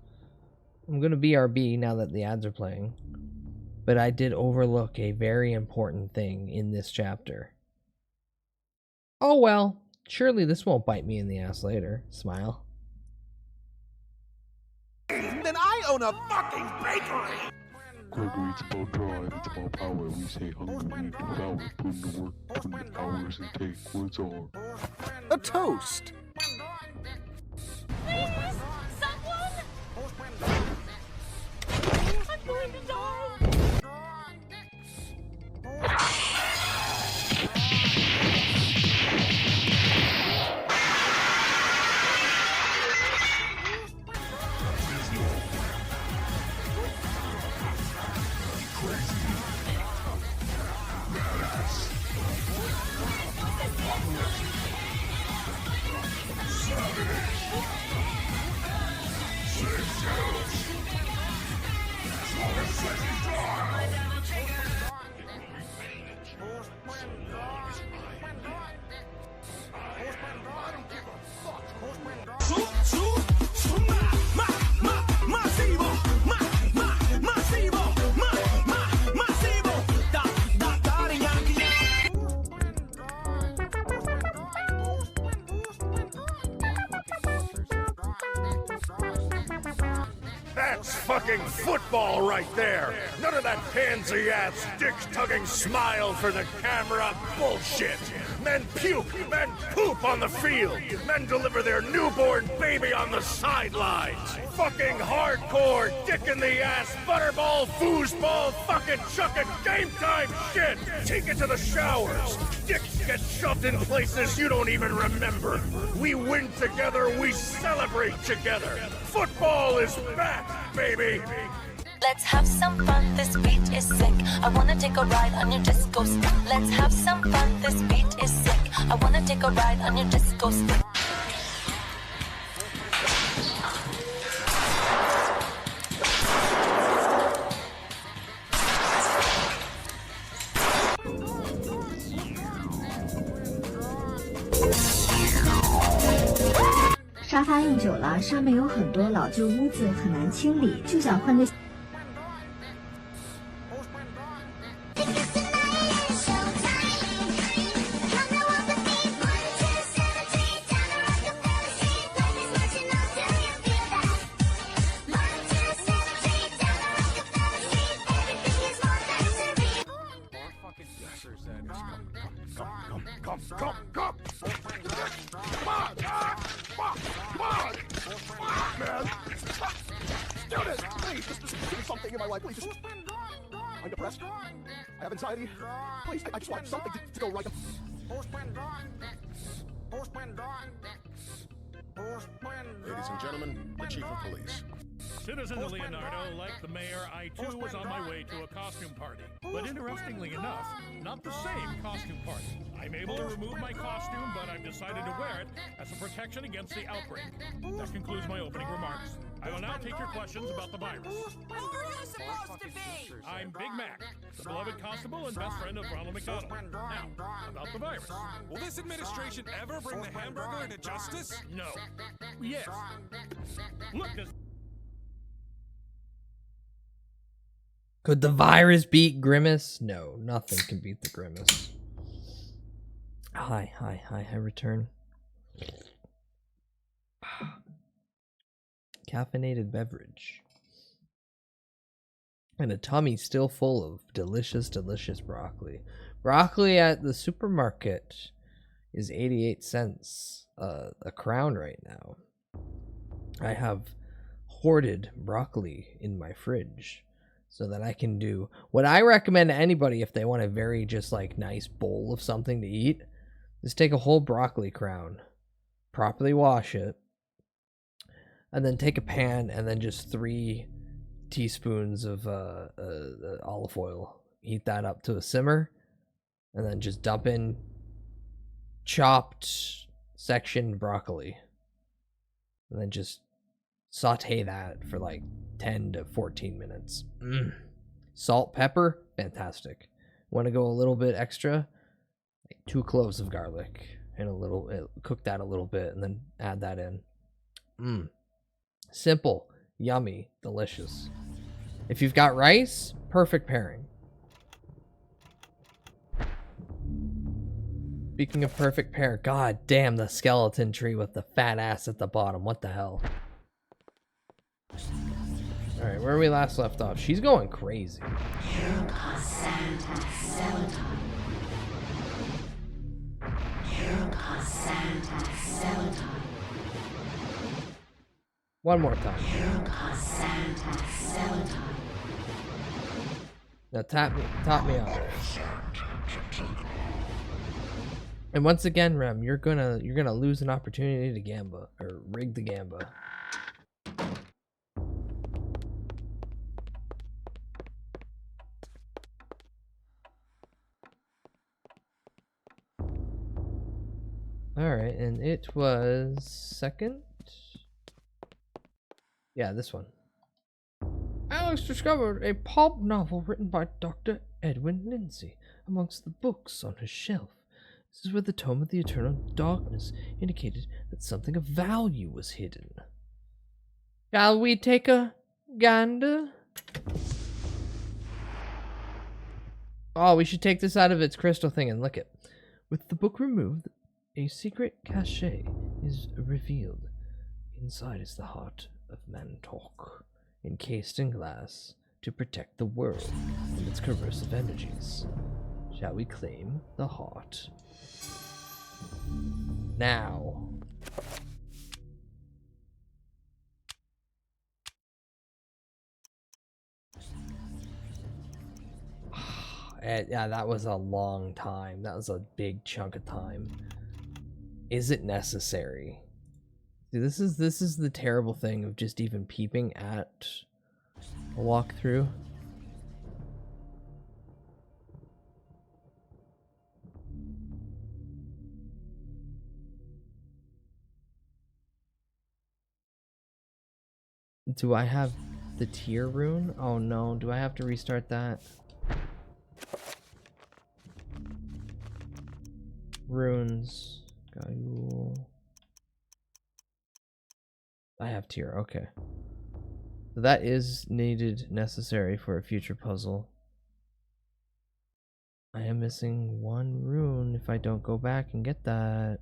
I'm gonna BRB now that the ads are playing. But I did overlook a very important thing in this chapter. Oh well, surely this won't bite me in the ass later. Smile. Then I own a fucking bakery! Gregory, it's about drive, it's about power. We say hunger, we devour. Put in the work, put in the hours, and take what's all. A toast! Please, someone! I'm going to die! That's fucking football right there. None of that pansy-ass, dick-tugging smile for the camera bullshit. Men puke, men poop on the field. Men deliver their newborn baby on the sidelines. Fucking hardcore, dick-in-the-ass, butterball, foosball, fucking chucking game time shit. Take it to the showers. Dicks get shoved in places you don't even remember. We win together, we celebrate together. Football is back, baby! Let's have some fun, this beat is sick. I wanna take a ride on your disco stick. Let's have some fun, this beat is sick. I wanna take a ride on your disco stick. 沙发用久了，上面有很多老旧污渍，很难清理，就想换个。I'm depressed. I have anxiety. Please, I just want something to go right. Ladies and gentlemen, the chief of police. Citizen Leonardo, like the mayor, I too was on my way to a costume party. But interestingly enough, not the same costume party. I'm able to remove my costume, but I've decided to wear it as a protection against the outbreak. That concludes my opening remarks. I will now take your questions about the virus. Who are you supposed to be? I'm Big Mac, the beloved constable and best friend of Ronald McDonald. Now, about the virus. Will this administration ever bring the hamburger into justice? No. Yes. Look, this... Could the virus beat Grimace? No, nothing can beat the Grimace. Hi, I return. Caffeinated beverage. And a tummy still full of delicious, delicious broccoli. Broccoli at the supermarket is 88 cents a crown right now. I have hoarded broccoli in my fridge so that I can do what I recommend to anybody if they want a very just like nice bowl of something to eat. Just take a whole broccoli crown, properly wash it, and then take a pan and then just 3 teaspoons of olive oil. Heat that up to a simmer, and then just dump in chopped sectioned broccoli. And then just saute that for like 10 to 14 minutes. Salt, pepper, fantastic. Want to go a little bit extra? 2 cloves of garlic and cook that a little bit and then add that in. Simple, yummy, delicious. If you've got rice, perfect pairing. Speaking of perfect pair, god damn the skeleton tree with the fat ass at the bottom. What the hell? Alright, where we last left off. She's going crazy. One more time. Now top me up. And once again, Rem, you're gonna lose an opportunity to gamba or rig the gamba. Alright, and it was second? Yeah, this one. Alex discovered a pulp novel written by Dr. Edwin Lindsay amongst the books on his shelf. This is where the Tome of the Eternal Darkness indicated that something of value was hidden. Shall we take a gander? Oh, we should take this out of its crystal thing and lick it. With the book removed, a secret cachet is revealed. Inside is the heart of Mantalk, encased in glass to protect the world from its corrosive energies. Shall we claim the heart? Now. Yeah, that was a long time. That was a big chunk of time. Is it necessary? See, this is the terrible thing of just even peeping at a walkthrough. Do I have the tier rune? Oh no, do I have to restart that? Runes. Gaiul. I have tier, okay. So that is necessary for a future puzzle. I am missing one rune if I don't go back and get that.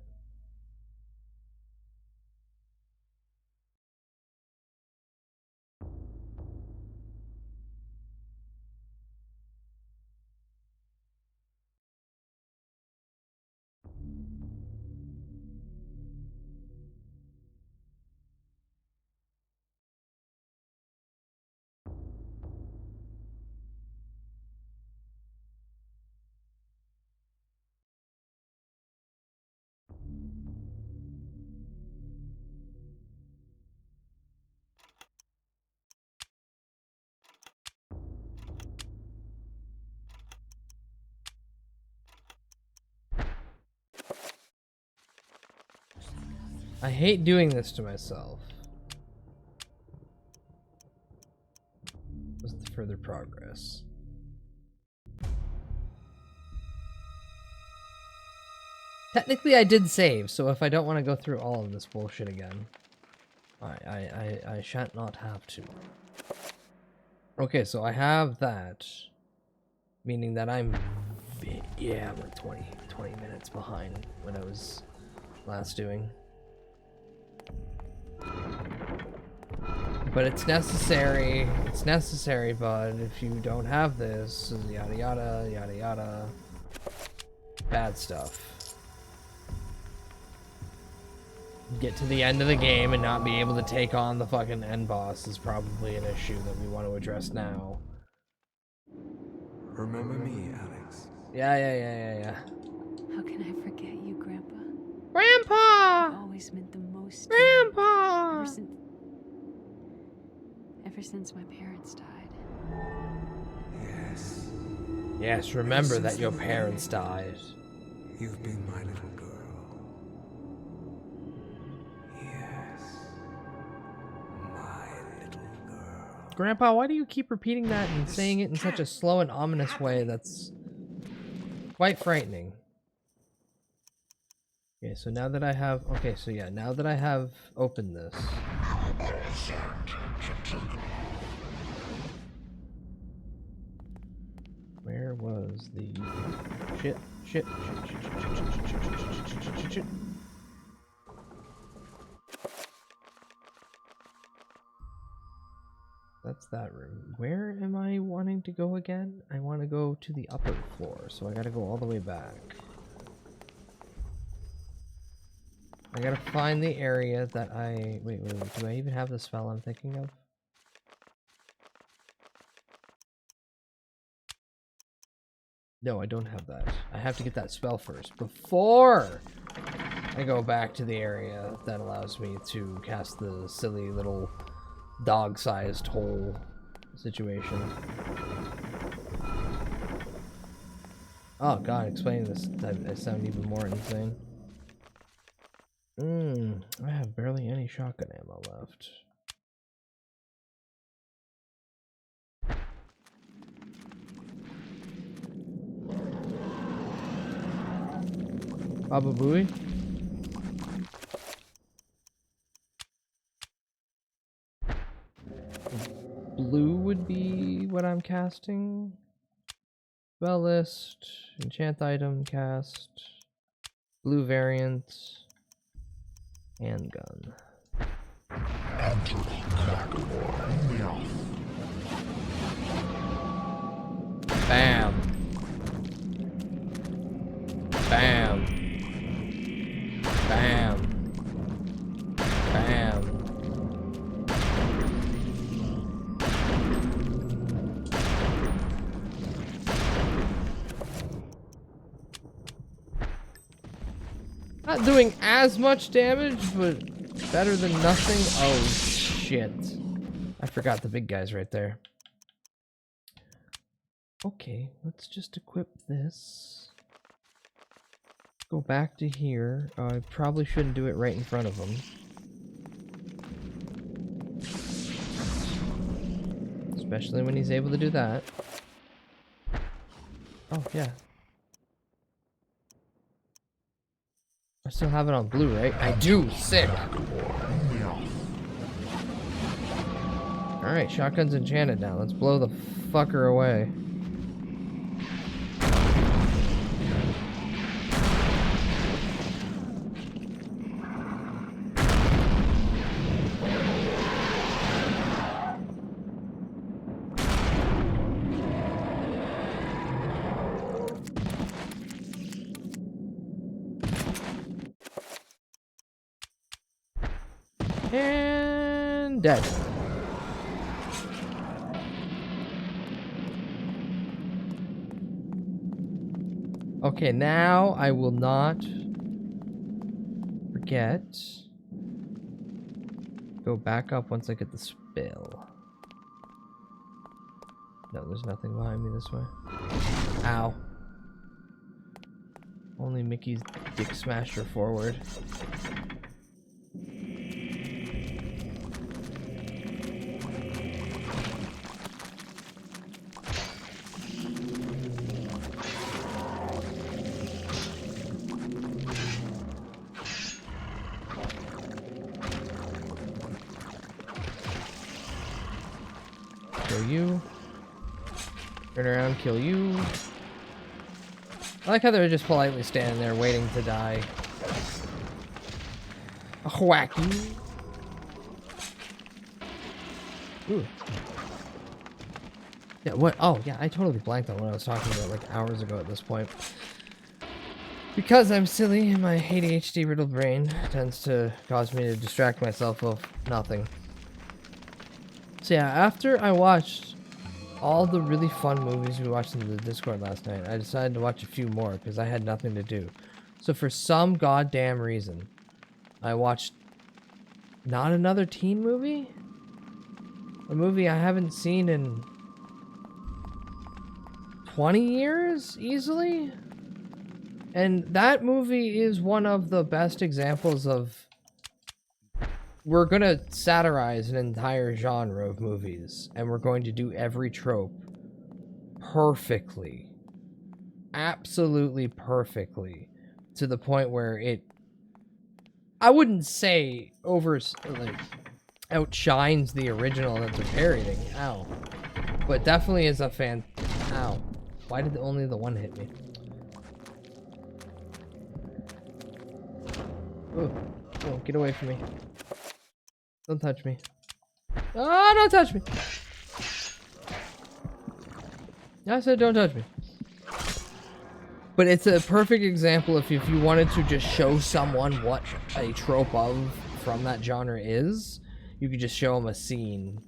I hate doing this to myself. What's the further progress? Technically I did save, so if I don't want to go through all of this bullshit again, I shan't not have to. Okay, so I have that, meaning that I'm like 20 minutes behind when I was last doing. But it's necessary, bud. If you don't have this, yada yada, yada yada. Bad stuff. Get to the end of the game and not be able to take on the fucking end boss is probably an issue that we want to address now. Remember me, Alex? Yeah. How can I forget you, Grandpa? Grandpa! You've always meant the most. Grandpa! Ever since my parents died. Yes. Yes, remember that your parents died. You've been my little girl. Yes. My little girl. Grandpa, why do you keep repeating that and saying it in such a slow and ominous way that's quite frightening? Okay, so now that I have... Okay, so yeah, now that I have opened this... Where was the... Shit. That's that room. Where am I wanting to go again? I want to go to the upper floor, so I gotta go all the way back. I gotta find the area that I... Wait, do I even have the spell I'm thinking of? No, I don't have that. I have to get that spell first before I go back to the area that allows me to cast the silly little dog-sized hole situation. Oh god, explaining this, I sound even more insane. I have barely any shotgun ammo left. Baba Booey? Blue would be what I'm casting. Spell list, enchant item, cast, blue variant, handgun. Bam. Bam. Bam. Bam. Not doing as much damage, but better than nothing. Oh, shit. I forgot the big guys right there. Okay, let's just equip this. Go back to here. I probably shouldn't do it right in front of him. Especially when he's able to do that. Oh, yeah. I still have it on blue, right? I do! Sick! Alright, shotgun's enchanted now. Let's blow the fucker away. And dead. Okay, now I will not forget. Go back up once I get the spell. No, there's nothing behind me this way. Ow. Only Mickey's dick smashed her forward. Kill you. Turn around, kill you. I like how they're just politely standing there waiting to die. Whack you. Ooh. Yeah, what? Oh, yeah, I totally blanked on what I was talking about like hours ago at this point. Because I'm silly and my ADHD-riddled brain tends to cause me to distract myself of nothing. So yeah, after I watched all the really fun movies we watched in the Discord last night, I decided to watch a few more because I had nothing to do. So for some goddamn reason, I watched Not Another Teen Movie? A movie I haven't seen in 20 years, easily? And that movie is one of the best examples of we're gonna satirize an entire genre of movies, and we're going to do every trope perfectly. Absolutely perfectly. To the point where it, I wouldn't say outshines the original that they're parodying. Ow. But definitely is a fan. Ow. Why did only the one hit me? Ooh. Oh, get away from me. Don't touch me. Oh, don't touch me. I said don't touch me. But it's a perfect example of if you wanted to just show someone what a trope from that genre is, you could just show them a scene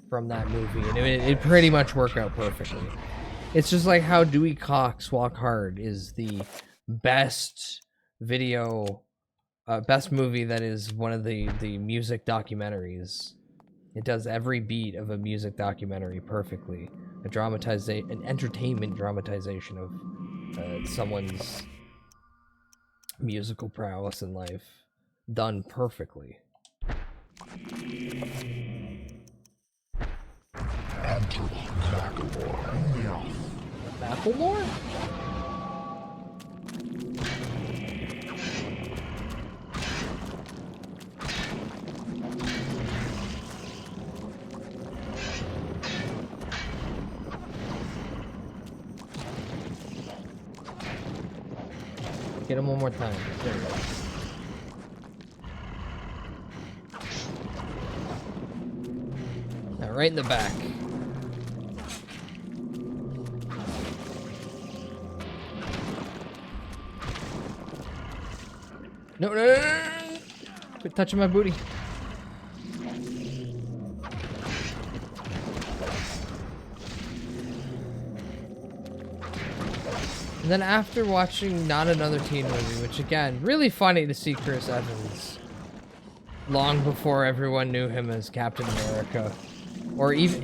from that movie, and it pretty much worked out perfectly. It's just like how Dewey Cox Walk Hard is the best best movie that is one of the music documentaries. It does every beat of a music documentary perfectly. An entertainment dramatization of someone's musical prowess in life, done perfectly. Macklemore? Get him one more time. There we go. Now, right in the back. No, no, no, no, no. Quit touching my booty. And then after watching Not Another Teen Movie, which again, really funny to see Chris Evans long before everyone knew him as Captain America. Or even...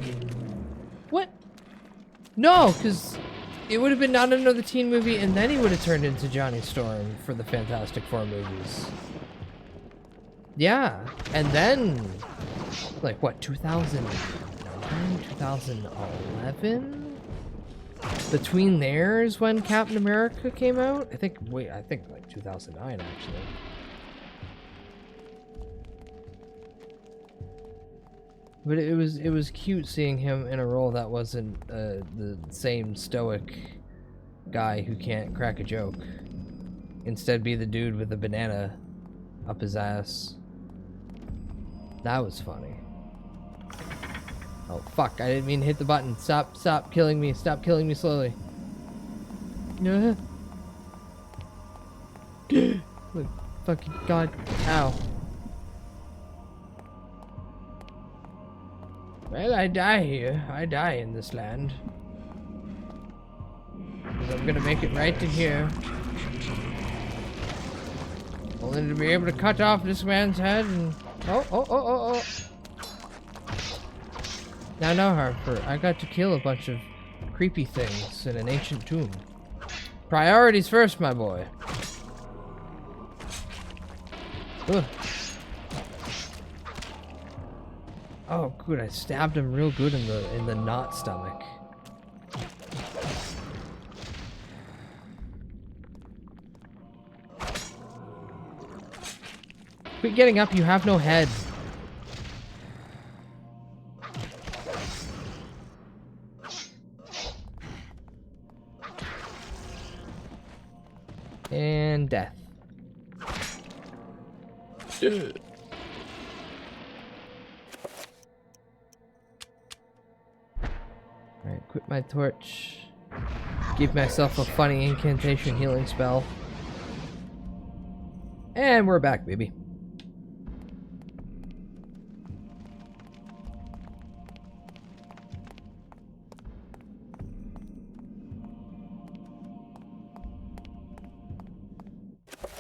What? No, because it would have been Not Another Teen Movie and then he would have turned into Johnny Storm for the Fantastic Four movies. Yeah, and then, like what, 2009, 2011? Between there is when Captain America came out? I think like 2009 actually. But it was cute seeing him in a role that wasn't the same stoic guy who can't crack a joke. Instead, be the dude with the banana up his ass. That was funny. Oh fuck! I didn't mean to hit the button. Stop killing me! Stop killing me slowly. Look, fucking god! Ow! Well, I die here. I die in this land. Because I'm gonna make it right to here. Only to be able to cut off this man's head and... Oh. Now, Harper, I got to kill a bunch of creepy things in an ancient tomb. Priorities first, my boy. Ugh. Oh, good. I stabbed him real good in the knot stomach. Quit getting up. You have no head. And death. Alright, quit my torch. Give myself a funny incantation healing spell. And we're back, baby.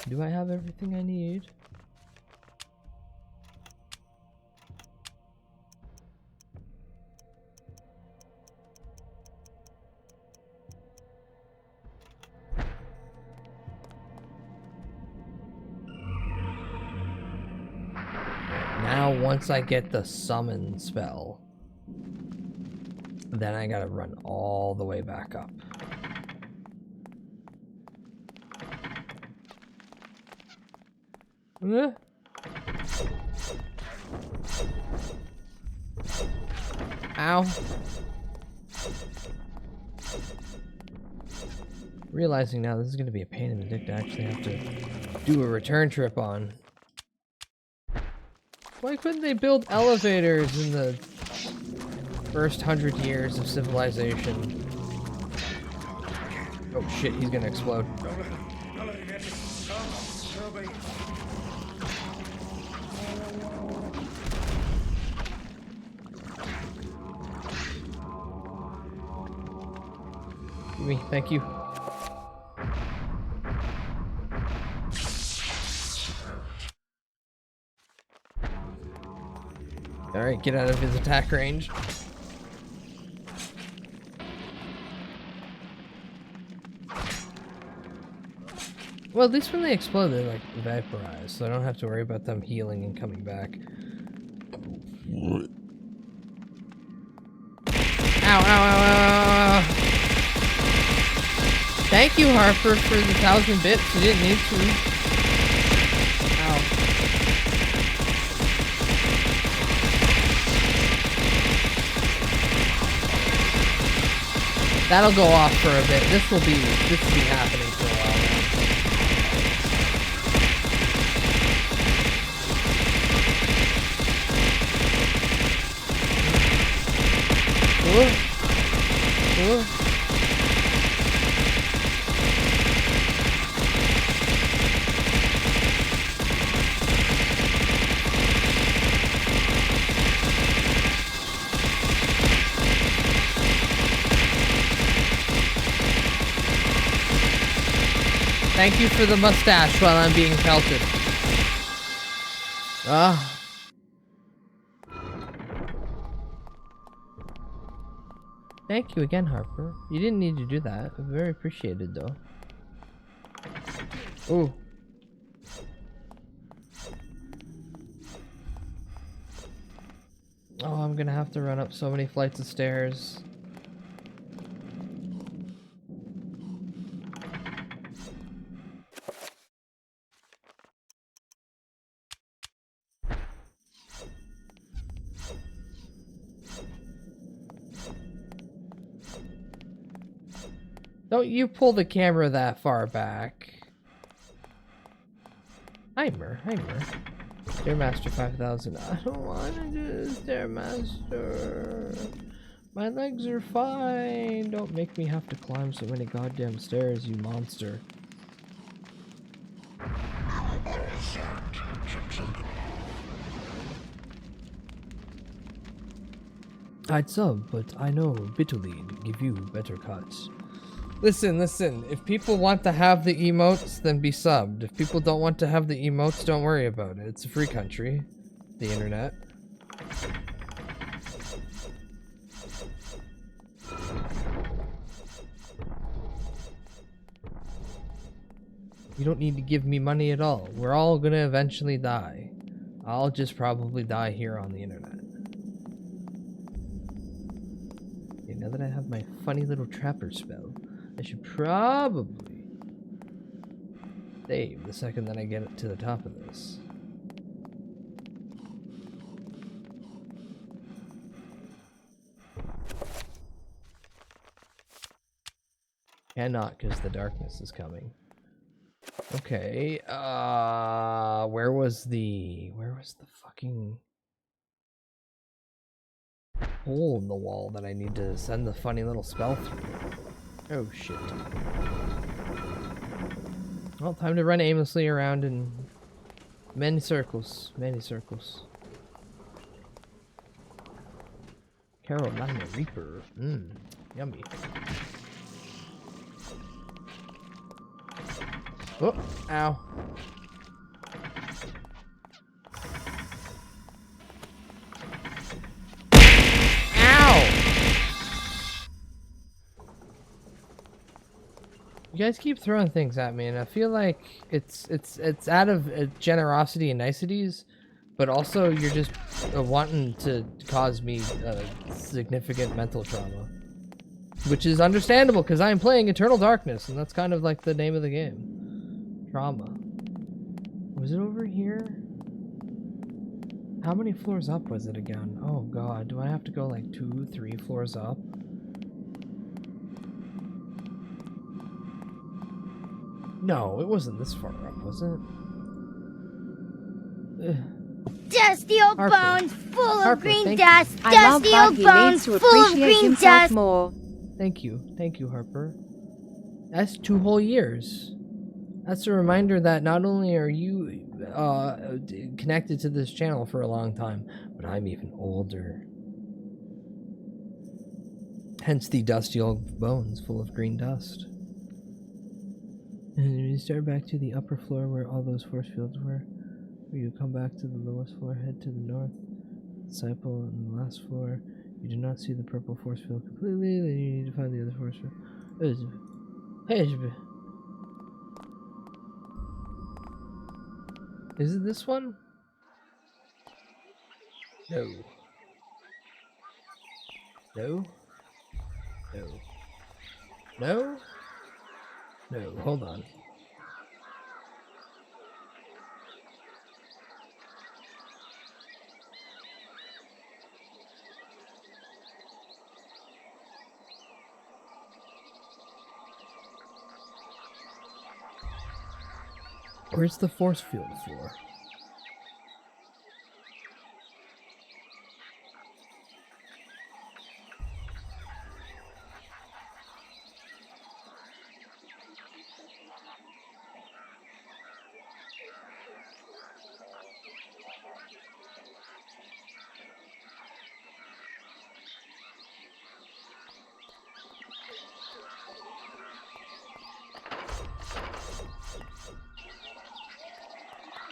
Do I have everything I need? Now, once I get the summon spell, then I gotta run all the way back up. Ow. Realizing now this is going to be a pain in the dick to actually have to do a return trip on. Why couldn't they build elevators in the first 100 years of civilization? Oh shit, he's gonna explode. Give me, thank you. Alright, get out of his attack range. Well, at least when they explode, they like vaporize, so I don't have to worry about them healing and coming back. Ow, ow, ow, ow, ow. Thank you, Harper, for the 1,000 bits. You didn't need to. Ow. That'll go off for a bit. This will be happening for a while now. Thank you for the mustache while I'm being pelted. Ah. Thank you again, Harper. You didn't need to do that. Very appreciated, though. Ooh. Oh, I'm gonna have to run up so many flights of stairs. Don't you pull the camera that far back. Heimer. Stairmaster 5000. I don't want to do Stairmaster. My legs are fine. Don't make me have to climb so many goddamn stairs, you monster. I'd sub, but I know Bitterlead give you better cuts. Listen, if people want to have the emotes, then be subbed. If people don't want to have the emotes, don't worry about it. It's a free country. The internet. You don't need to give me money at all. We're all gonna eventually die. I'll just probably die here on the internet. Okay, now that I have my funny little trapper spell, I should probably save the second that I get to the top of this. Cannot, because the darkness is coming. Okay, where was the fucking hole in the wall that I need to send the funny little spell through? Oh shit. Well, time to run aimlessly around in many circles. Carolina Reaper. Yummy. Oh, ow. You guys keep throwing things at me, and I feel like it's out of generosity and niceties, but also you're just wanting to cause me significant mental trauma, which is understandable because I am playing Eternal Darkness, and that's kind of like the name of the game. Trauma. Was it over here? How many floors up was it again? Oh god, do I have to go like 2, 3 floors up? No, it wasn't this far up, was it? Dusty old bones full of green dust. I love Dusty that old he bones needs to full of appreciate green himself dust. more. Thank you, Harper. That's 2 whole years. That's a reminder that not only are you connected to this channel for a long time, but I'm even older. Hence the dusty old bones full of green dust. And you start back to the upper floor where all those force fields were. Where you come back to the lowest floor, head to the north. Disciple on the last floor. You do not see the purple force field completely, then you need to find the other force field. Is it this one? No. No? No. No? No, hold on. Where's the force field for?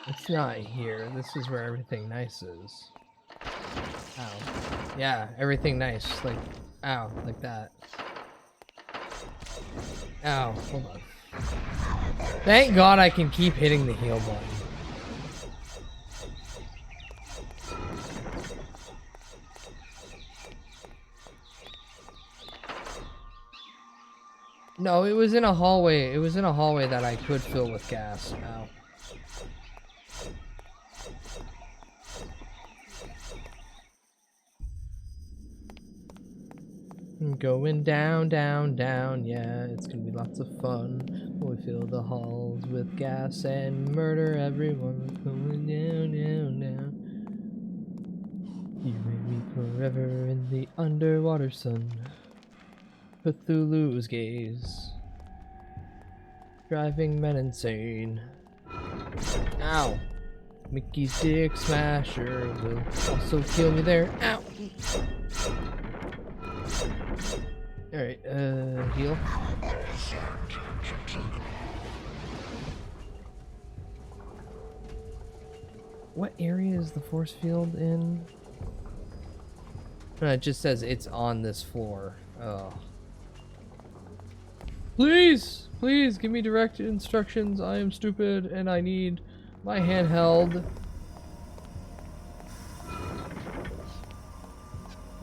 It's not here. This is where everything nice is. Ow. Yeah, everything nice. Like, ow, like that. Ow, hold on. Thank God I can keep hitting the heal button. No, it was in a hallway. It was in a hallway that I could fill with gas. Ow. Going down, down, down, yeah, it's gonna be lots of fun. We fill the halls with gas and murder everyone. Going down, down, down. You and me forever in the underwater sun. Cthulhu's gaze. Driving men insane. Ow! Mickey's dick smasher will also kill me there. Ow! Alright, heal. What area is the force field in? No, it just says it's on this floor. Oh. Please! Please give me direct instructions. I am stupid and I need my handheld.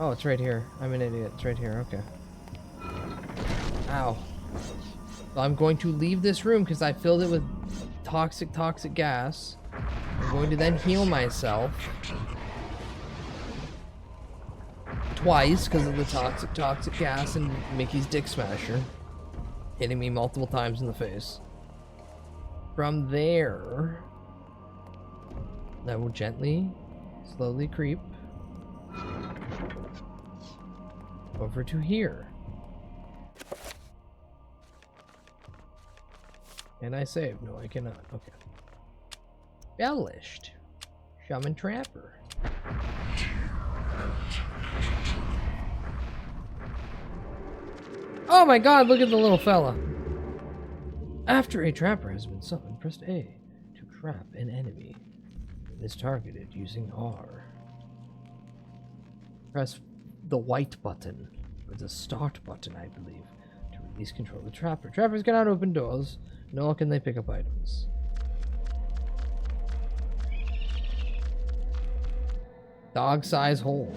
Oh, it's right here. I'm an idiot. It's right here. Okay. Ow. Well, I'm going to leave this room because I filled it with toxic gas. I'm going to then heal myself. Twice because of the toxic gas and Mickey's dick smasher. Hitting me multiple times in the face. From there, I will gently, slowly creep over to here. Can I save? No, I cannot. Okay. Embellished. Shaman Trapper. Oh my god, look at the little fella. After a trapper has been summoned, press A to trap an enemy. It is targeted using R. Press the white button, or the start button, I believe, to release control of the trapper. Trappers cannot open doors, nor can they pick up items. Dog size hole.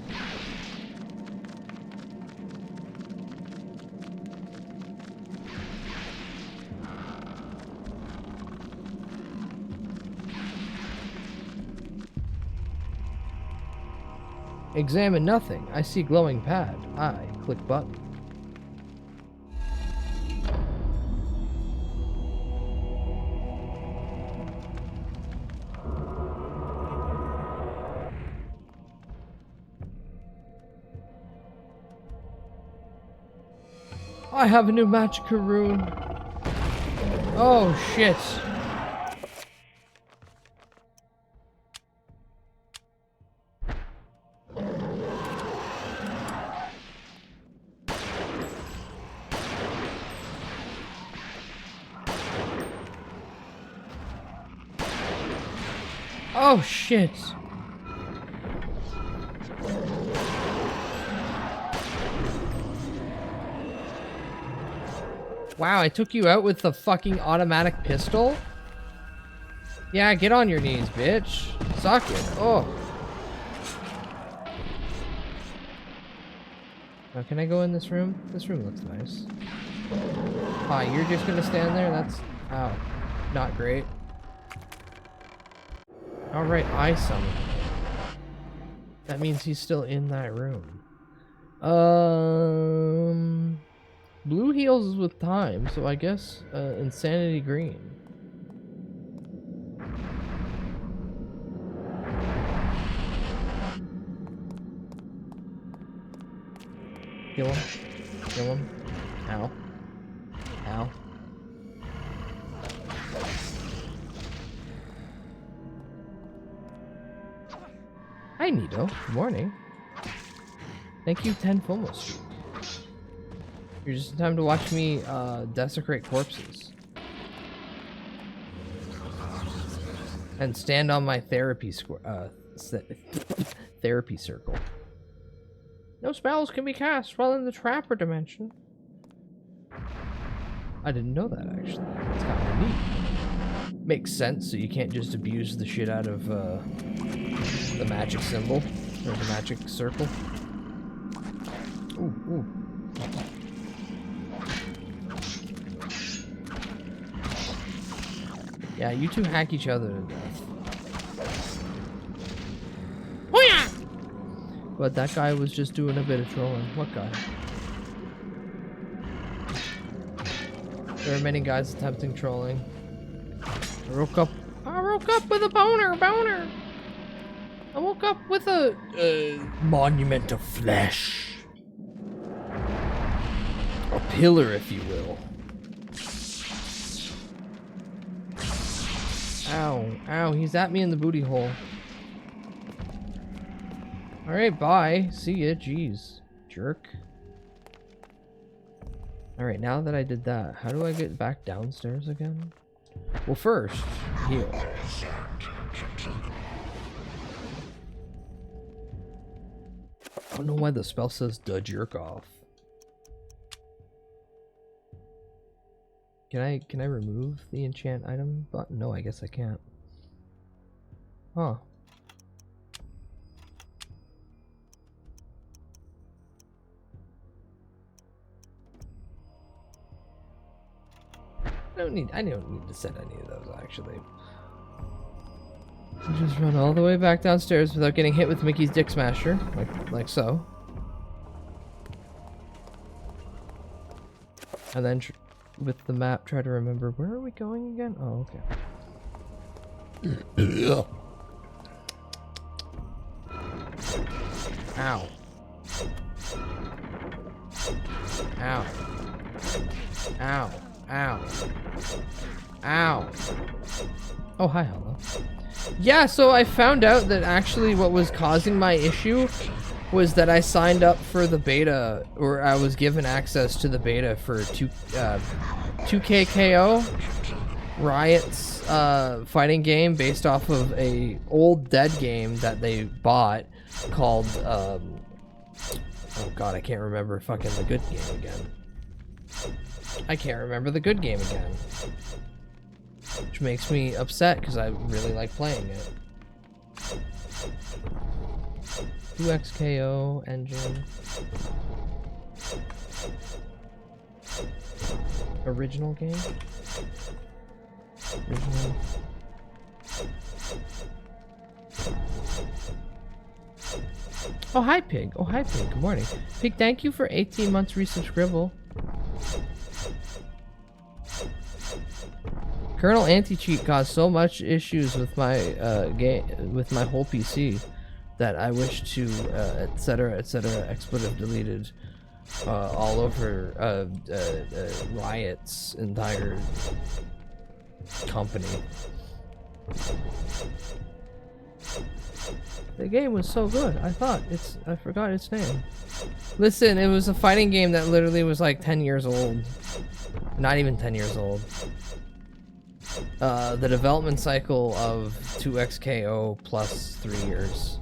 Examine nothing. I see glowing pad. I click button. I have a new magic rune. Oh shit. Oh shit. Wow, I took you out with the fucking automatic pistol? Yeah, get on your knees, bitch. Suck it. Oh. Now, can I go in this room? This room looks nice. Hi, you're just gonna stand there? That's... Ow. Not great. Alright, I summon. That means he's still in that room. Blue heals with time, so I guess Insanity green. Kill him. Kill him. Ow. Ow. Hi, Nito. Good morning. Thank you, 10 FOMO streak. You're just in time to watch me desecrate corpses. And stand on my therapy therapy circle. No spells can be cast while in the trapper dimension. I didn't know that, actually. That's kind of neat. Makes sense, so you can't just abuse the shit out of the magic symbol, or the magic circle. Ooh, ooh. Yeah, you two hack each other to death. Oh yeah! But that guy was just doing a bit of trolling. What guy? There are many guys attempting trolling. I woke up with a boner. I woke up with a monument of flesh. A pillar, if you will. Ow, he's at me in the booty hole. Alright, bye. See ya, jeez. Jerk. Alright, now that I did that, how do I get back downstairs again? Well, first, heal. I don't know why the spell says "da jerk off." Can I remove the enchant item button? No, I guess I can't. Huh. I don't need to set any of those actually. So just run all the way back downstairs without getting hit with Mickey's Dick Smasher, like so. And then with the map, try to remember where are we going again? Oh, okay. Ow. Ow. Ow. Ow. Ow. Oh, hi, hello. Yeah, so I found out that actually what was causing my issue was that I signed up for the beta, or I was given access to the beta for 2KKO, Riot's fighting game based off of a old dead game that they bought called, oh god, I can't remember fucking the good game again. I can't remember the good game again. Which makes me upset because I really like playing it. 2XKO engine. Original game? Original. Oh, hi, Pig. Oh, hi, Pig. Good morning. Pig, thank you for 18 months resubscribble. Kernel anti-cheat caused so much issues with my with my whole PC that I wish to etc expletive deleted all over Riot's entire company. The game was so good. I forgot its name. Listen, it was a fighting game that literally was like 10 years old. Not even 10 years old. The development cycle of 2XKO plus 3 years.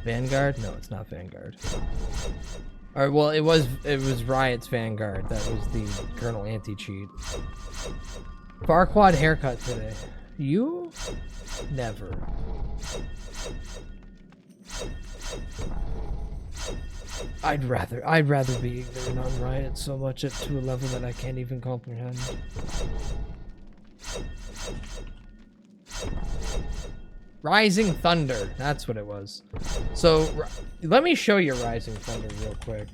Vanguard? No, it's not Vanguard. Or well, it was Riot's Vanguard. That was the kernel anti-cheat. Farquad haircut today. You? Never. I'd rather be ignorant on Riot so much to a level that I can't even comprehend. Rising Thunder, that's what it was. So let me show you Rising Thunder real quick.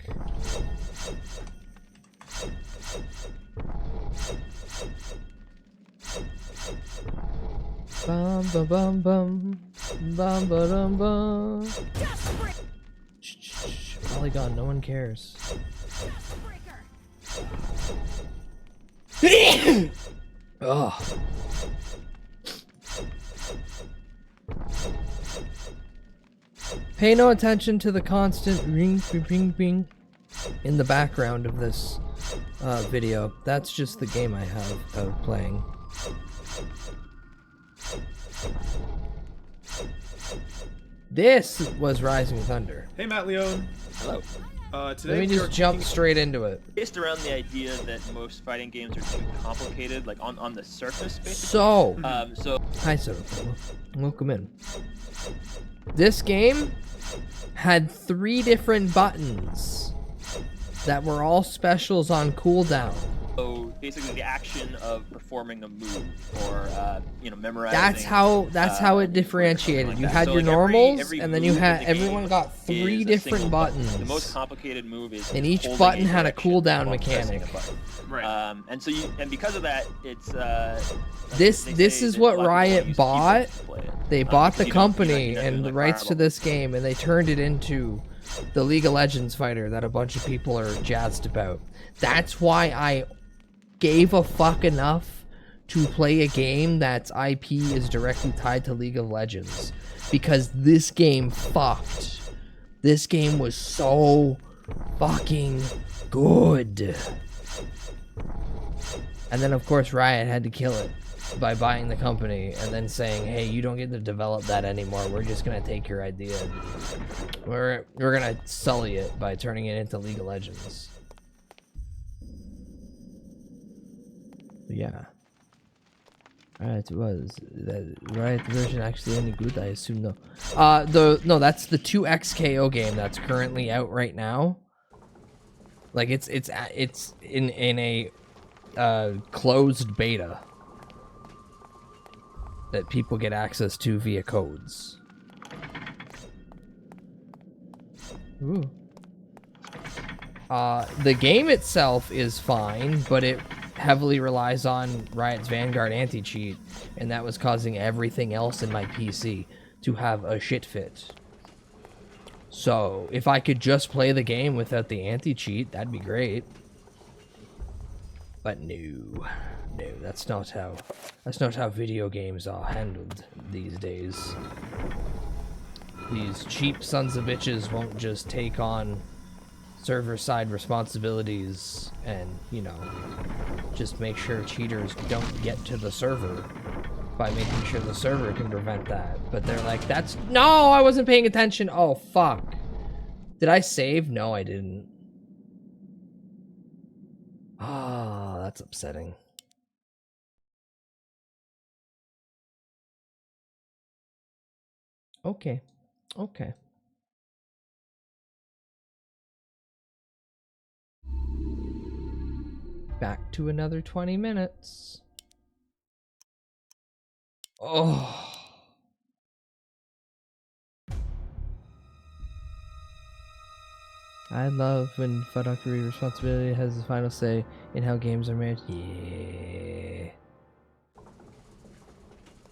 Bum bum bum bum bum bum bum. Polygon, no one cares. Ugh. Pay no attention to the constant ring ring ring in the background of this video. That's just the game I have of playing. This was Rising Thunder. Hey, Matt Leone. Hello. Today Let me just jump straight into it. Based around the idea that most fighting games are too complicated, like on the surface, basically. So, hi, sir. Welcome in. This game had 3 different buttons that were all specials on cooldown. So basically the action of performing a move or memorizing. That's how it differentiated. You had your normals, and then you had everyone got 3 different buttons. The most complicated move is, and each button had a cooldown mechanic. Right. And because of that, it's this is what Riot bought. They bought the company and the rights to this game, and they turned it into the League of Legends fighter that a bunch of people are jazzed about. That's why I gave a fuck enough to play a game that's IP is directly tied to League of Legends, because this game fucked. This game was so fucking good. And then of course Riot had to kill it by buying the company and then saying, hey, you don't get to develop that anymore. We're just gonna take your idea and we're gonna sully it by turning it into League of Legends. Yeah. Alright, was that Riot version actually any good? I assume no. No, that's the 2XKO game that's currently out right now. Like it's in a closed beta that people get access to via codes. Ooh. The game itself is fine, but it heavily relies on Riot's Vanguard anti-cheat, and that was causing everything else in my PC to have a shit fit. So, if I could just play the game without the anti-cheat, that'd be great. But no, that's not how video games are handled these days. These cheap sons of bitches won't just take on server-side responsibilities and, you know, just make sure cheaters don't get to the server by making sure the server can prevent that. But they're like, no, I wasn't paying attention. Oh, fuck. Did I save? No, I didn't. Ah, that's upsetting. Okay. Back to another 20 minutes. Oh. I love when fiduciary responsibility has the final say in how games are made. Yeah.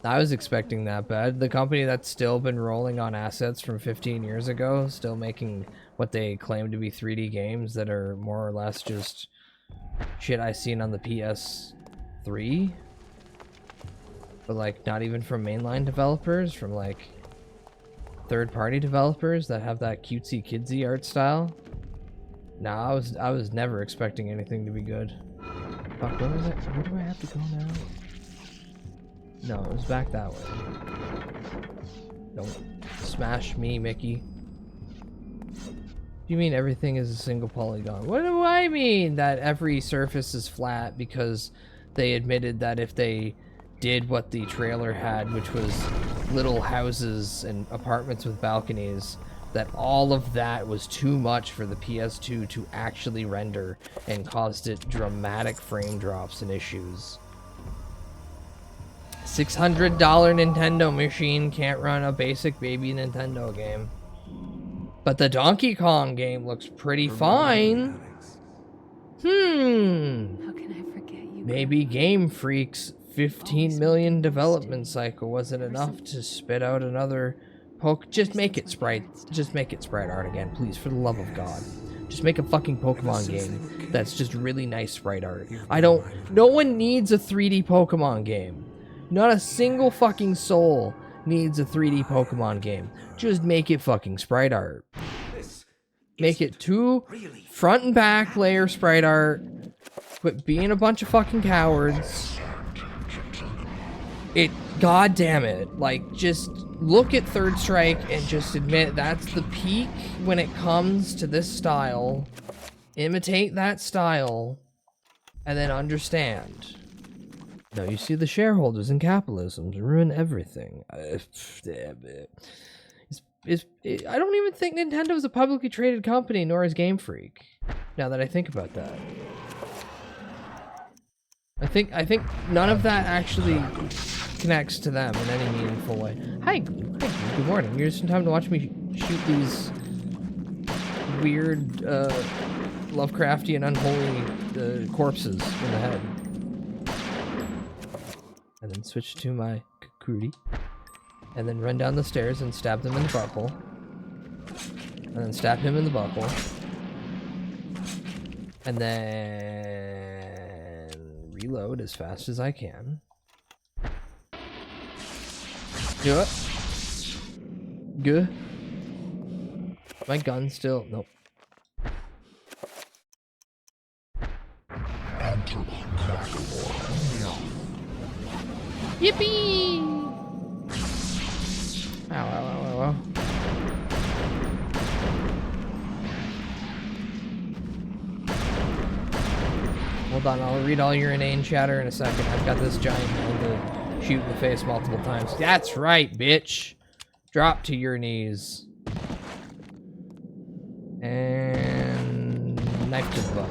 I was expecting that bad. The company that's still been rolling on assets from 15 years ago, still making what they claim to be 3D games that are more or less just shit I seen on the PS3. But like not even from mainline developers, from like third-party developers that have that cutesy kidsy art style. Nah, I was never expecting anything to be good. Fuck, where was it? Where do I have to go now? No, it was back that way. Don't smash me, Mickey. You mean everything is a single polygon? What do I mean that every surface is flat? Because they admitted that if they did what the trailer had, which was little houses and apartments with balconies, that all of that was too much for the PS2 to actually render and caused it dramatic frame drops and issues. $600 Nintendo machine can't run a basic baby Nintendo game. But the Donkey Kong game looks pretty fine. How can I forget you? Maybe Game Freak's 15 million development cycle wasn't enough to spit out another just make it sprite art again, please, for the love of God. Just make a fucking Pokemon game that's just really nice sprite art. No one needs a 3D Pokemon game. Not a single fucking soul needs a 3D Pokemon game. Just make it fucking sprite art. Make it 2 front and back layer sprite art. Quit being a bunch of fucking cowards. God damn it. Like, just look at Third Strike and just admit that's the peak when it comes to this style. Imitate that style. And then understand. No, you see, the shareholders in capitalism ruin everything. I don't even think Nintendo is a publicly traded company, nor is Game Freak. Now that I think about that. I think none of that actually connects to them in any meaningful way. Hi, good morning. You're just in time to watch me shoot these weird, Lovecraftian, unholy corpses in the head. And then switch to my Kakuri. And then run down the stairs and stab them in the butthole. And then stab him in the butthole. And then reload as fast as I can. Do it. Good. My gun still... Nope. Yippee! Ow, ow, ow, ow, ow. Hold on, I'll read all your inane chatter in a second. I've got this giant man to shoot in the face multiple times. That's right, bitch! Drop to your knees. And... knife to the butt.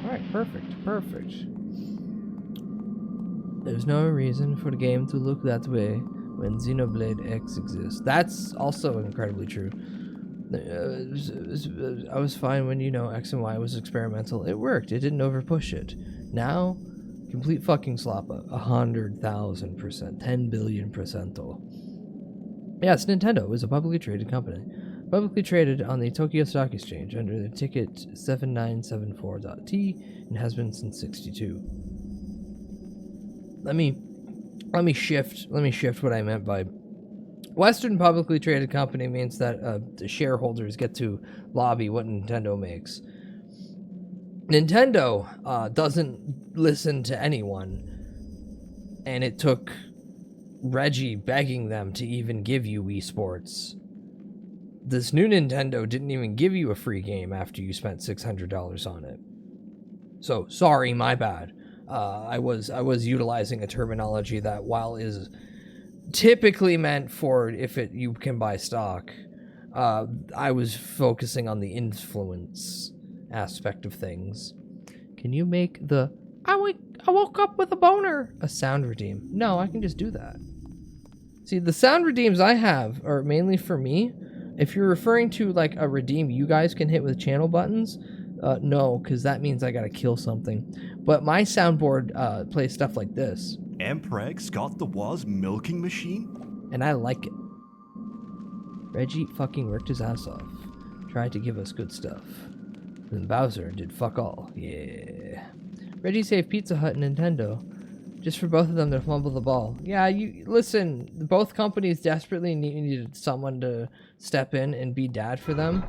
Alright, perfect, perfect. There's no reason for the game to look that way when Xenoblade X exists. That's also incredibly true. I was fine when, you know, X and Y was experimental. It worked. It didn't overpush it. Now, complete fucking slop. 100,000%. 10 billion percento. Yes, Nintendo is a publicly traded company. Publicly traded on the Tokyo Stock Exchange under the ticket 7974.T and has been since '62. Let me shift what I meant by Western publicly traded company means that the shareholders get to lobby what Nintendo makes. Nintendo doesn't listen to anyone, and it took Reggie begging them to even give you Wii Sports. This new Nintendo didn't even give you a free game after you spent $600 on it. So, sorry, my bad. I was utilizing a terminology that, while is typically meant for if you can buy stock, I was focusing on the influence aspect of things. Can you make the I woke up with a boner a sound redeem? No, I can just do that. See, the sound redeems I have are mainly for me. If you're referring to like a redeem you guys can hit with channel buttons, no, because that means I gotta kill something. But my soundboard plays stuff like this. Empreg got the Woz milking machine? And I like it. Reggie fucking worked his ass off. Tried to give us good stuff. Then Bowser did fuck all. Yeah. Reggie saved Pizza Hut and Nintendo. Just for both of them to fumble the ball. Yeah, you listen, both companies desperately needed someone to step in and be dad for them.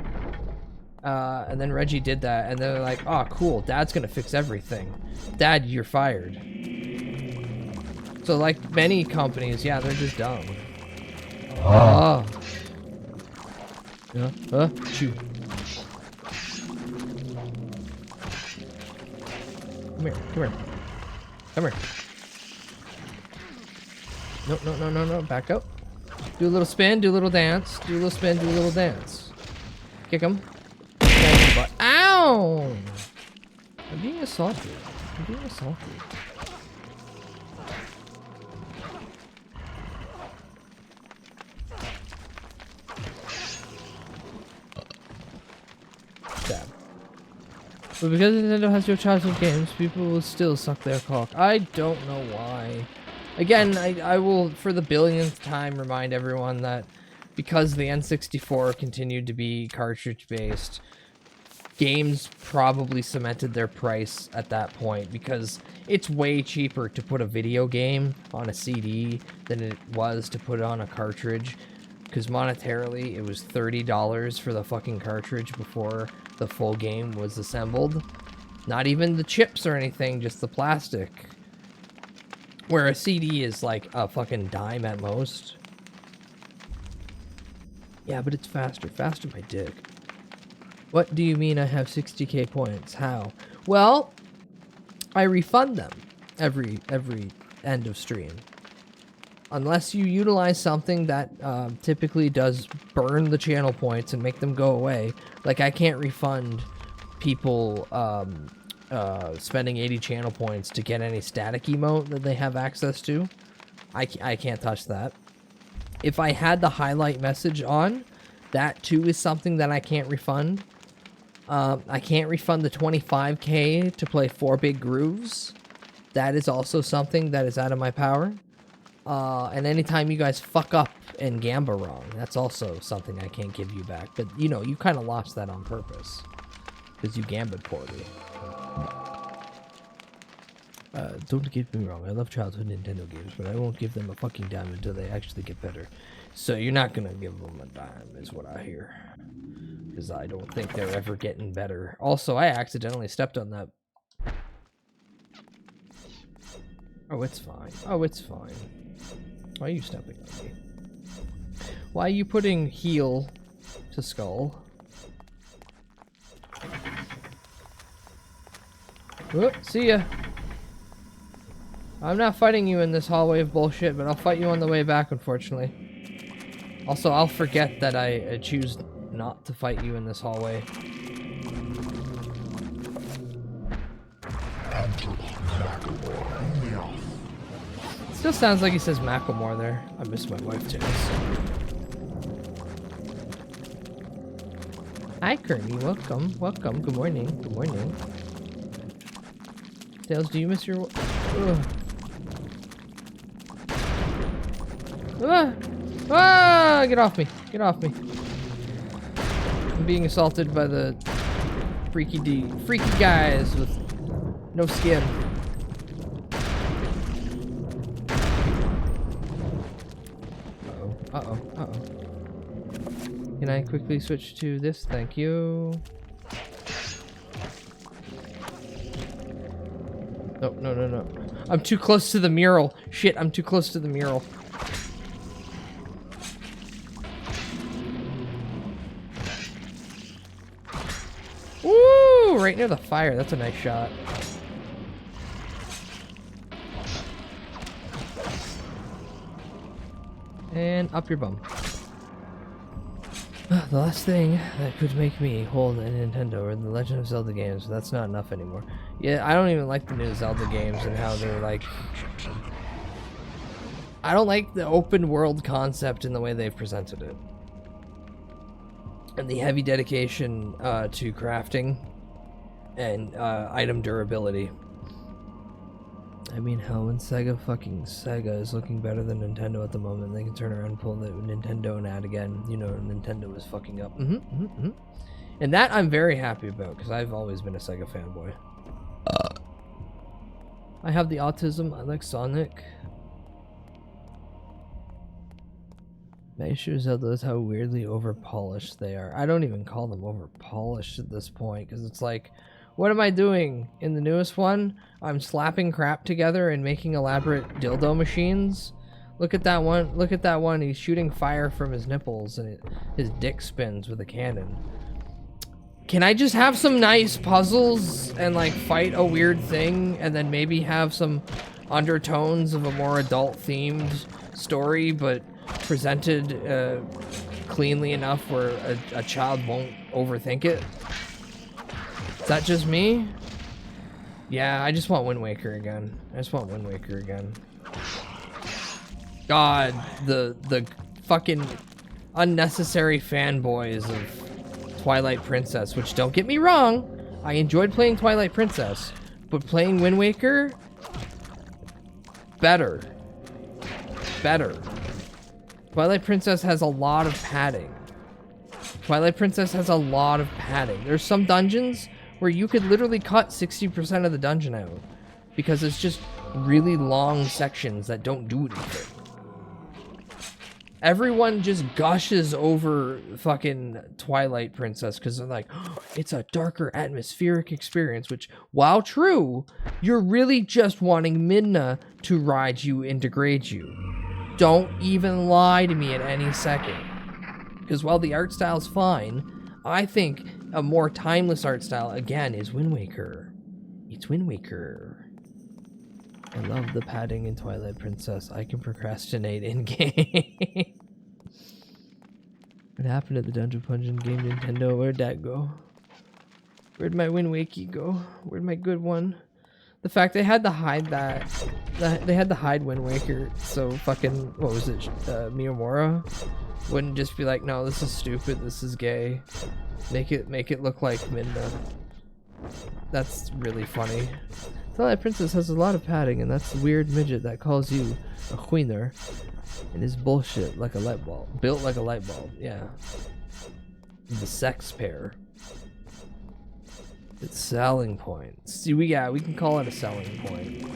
And then Reggie did that, and they're like, oh, cool, Dad's gonna fix everything. Dad, you're fired. So like many companies, yeah, they're just dumb. Oh. Yeah, shoot. Come here, come here. Come here. No, back up. Do a little spin, do a little dance. Do a little spin, do a little dance. Kick him. Ow! I'm being assaulted. I'm being assaulted. Stab. But because Nintendo has your childhood games, people will still suck their cock. I don't know why. Again, I will, for the billionth time, remind everyone that because the N64 continued to be cartridge-based, games probably cemented their price at that point because it's way cheaper to put a video game on a CD than it was to put it on a cartridge. Because monetarily, it was $30 for the fucking cartridge before the full game was assembled. Not even the chips or anything, just the plastic. Where a CD is like a fucking dime at most. Yeah, but it's faster. Faster, my dick. What do you mean I have 60k points? How? Well, I refund them every end of stream. Unless you utilize something that typically does burn the channel points and make them go away. Like I can't refund people spending 80 channel points to get any static emote that they have access to. I can't touch that. If I had the highlight message on, that too is something that I can't refund. I can't refund the 25k to play 4 big grooves. That is also something that is out of my power. And anytime you guys fuck up and gamba wrong, that's also something I can't give you back. But, you know, you kind of lost that on purpose. Because you gambled poorly. Don't get me wrong, I love childhood Nintendo games, but I won't give them a fucking dime until they actually get better. So you're not gonna give them a dime, is what I hear. Because I don't think they're ever getting better. Also, I accidentally stepped on that. Oh, it's fine. Oh, it's fine. Why are you stepping on me? Why are you putting heel to skull? Oh, see ya. I'm not fighting you in this hallway of bullshit, but I'll fight you on the way back, unfortunately. Also, I'll forget that I choose not to fight you in this hallway. Still sounds like he says Macklemore there. I miss my wife, too. Hi, Kearney. Welcome. Welcome. Good morning. Good morning. Tails, do you miss your... Ah! Get off me. Get off me. I'm being assaulted by the freaky guys with no skin. Uh-oh. Uh-oh. Can I quickly switch to this? Thank you. No, no, no, no. I'm too close to the mural. Shit, I'm too close to the mural. Woo! Right near the fire. That's a nice shot. And up your bum. The last thing that could make me hold a Nintendo are the Legend of Zelda games, but that's not enough anymore. Yeah, I don't even like the new Zelda games and how they're like... I don't like the open world concept in the way they've presented it. And the heavy dedication to crafting and item durability. I mean, hell, when Sega is looking better than Nintendo at the moment, they can turn around and pull the Nintendo ad again. You know, Nintendo is fucking up. And that I'm very happy about, because I've always been a Sega fanboy. I have the autism. I like Sonic. My issue is how weirdly over-polished they are. I don't even call them over-polished at this point, because it's like... What am I doing in the newest one? I'm slapping crap together and making elaborate dildo machines. Look at that one. Look at that one. He's shooting fire from his nipples and his dick spins with a cannon. Can I just have some nice puzzles and like fight a weird thing and then maybe have some undertones of a more adult themed story but presented cleanly enough where a child won't overthink it? Is that just me? Yeah, I just want Wind Waker again. I just want Wind Waker again. God, the fucking unnecessary fanboys of Twilight Princess, which don't get me wrong, I enjoyed playing Twilight Princess, but playing Wind Waker, better. Twilight Princess has a lot of padding. There's some dungeons where you could literally cut 60% of the dungeon out because it's just really long sections that don't do anything. Everyone just gushes over fucking Twilight Princess because they're like, oh, it's a darker atmospheric experience, which, while true, you're really just wanting Midna to ride you and degrade you. Don't even lie to me at any second. Because while the art style's fine, I think a more timeless art style, again, is Wind Waker. It's Wind Waker. I love the padding in Twilight Princess. I can procrastinate in-game. What happened to the Dungeon Pungeon game, Nintendo? Where'd that go? Where'd my Wind Wakey go? Where'd my good one? The fact they had to hide they had to hide Wind Waker, so fucking, what was it, Miyamura wouldn't just be like, no, this is stupid, this is gay. Make it look like Minda. That's really funny. Twilight Princess has a lot of padding, and that's the weird midget that calls you a queener and is bullshit like a light bulb. Built like a light bulb, yeah. The sex pair. It's selling points. See, we can call it a selling point.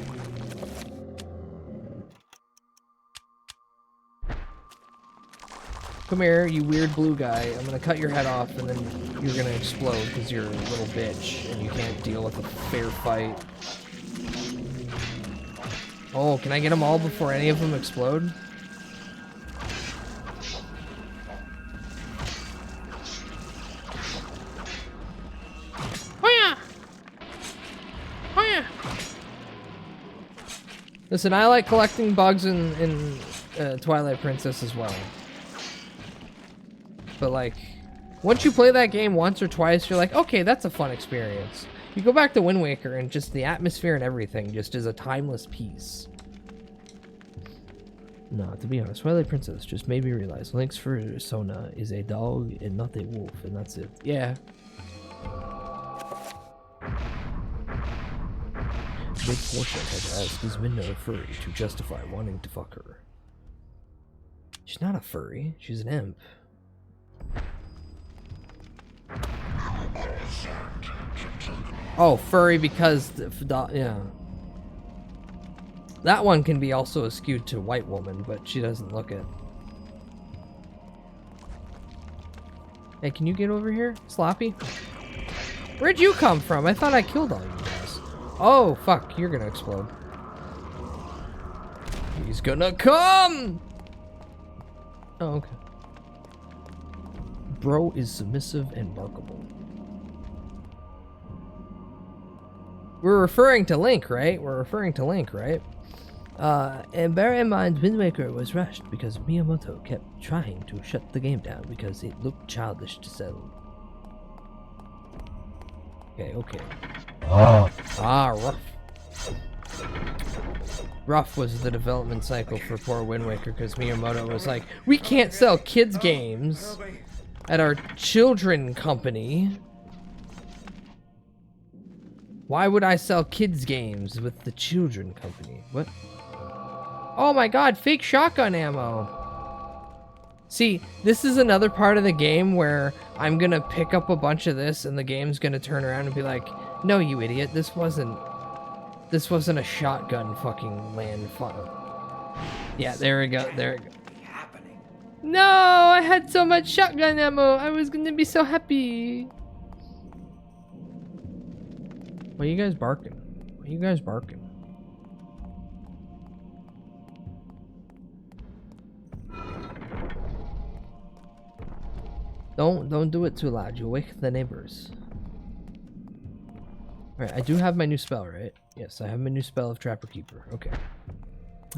Come here, you weird blue guy. I'm gonna cut your head off and then you're gonna explode because you're a little bitch and you can't deal with a fair fight. Oh, can I get them all before any of them explode? Listen, I like collecting bugs in Twilight Princess as well. But like, once you play that game once or twice, you're like, okay, that's a fun experience. You go back to Wind Waker and just the atmosphere and everything just is a timeless piece. No, to be honest, Twilight Princess just made me realize Link's persona is a dog and not a wolf, and that's it. Yeah. Big Portia had to ask, is Minda a furry to justify wanting to fuck her? She's not a furry, she's an imp. Oh, furry because, yeah. That one can be also skewed to white woman, but she doesn't look it. Hey, can you get over here, Sloppy? Where'd you come from? I thought I killed all you guys. Oh, fuck, you're gonna explode. He's gonna come! Oh, okay. Bro is submissive and barkable. We're referring to Link, right? We're referring to Link, right? And bear in mind, Wind Waker was rushed because Miyamoto kept trying to shut the game down because it looked childish to sell. Okay. Rough. Rough was the development cycle for poor Wind Waker because Miyamoto was like, we can't sell kids games at our children company. Why would I sell kids games with the children company? What? Oh my god, fake shotgun ammo. See, this is another part of the game where I'm gonna pick up a bunch of this and the game's gonna turn around and be like, no, you idiot, this wasn't a shotgun fucking land fun. Yeah, there we go, there we go. No, I had so much shotgun ammo. I was gonna be so happy. Why are you guys barking? Why are you guys barking? Don't do it too loud. You'll wake the neighbors. Alright, I do have my new spell, right? Yes, I have my new spell of Trapper Keeper. Okay.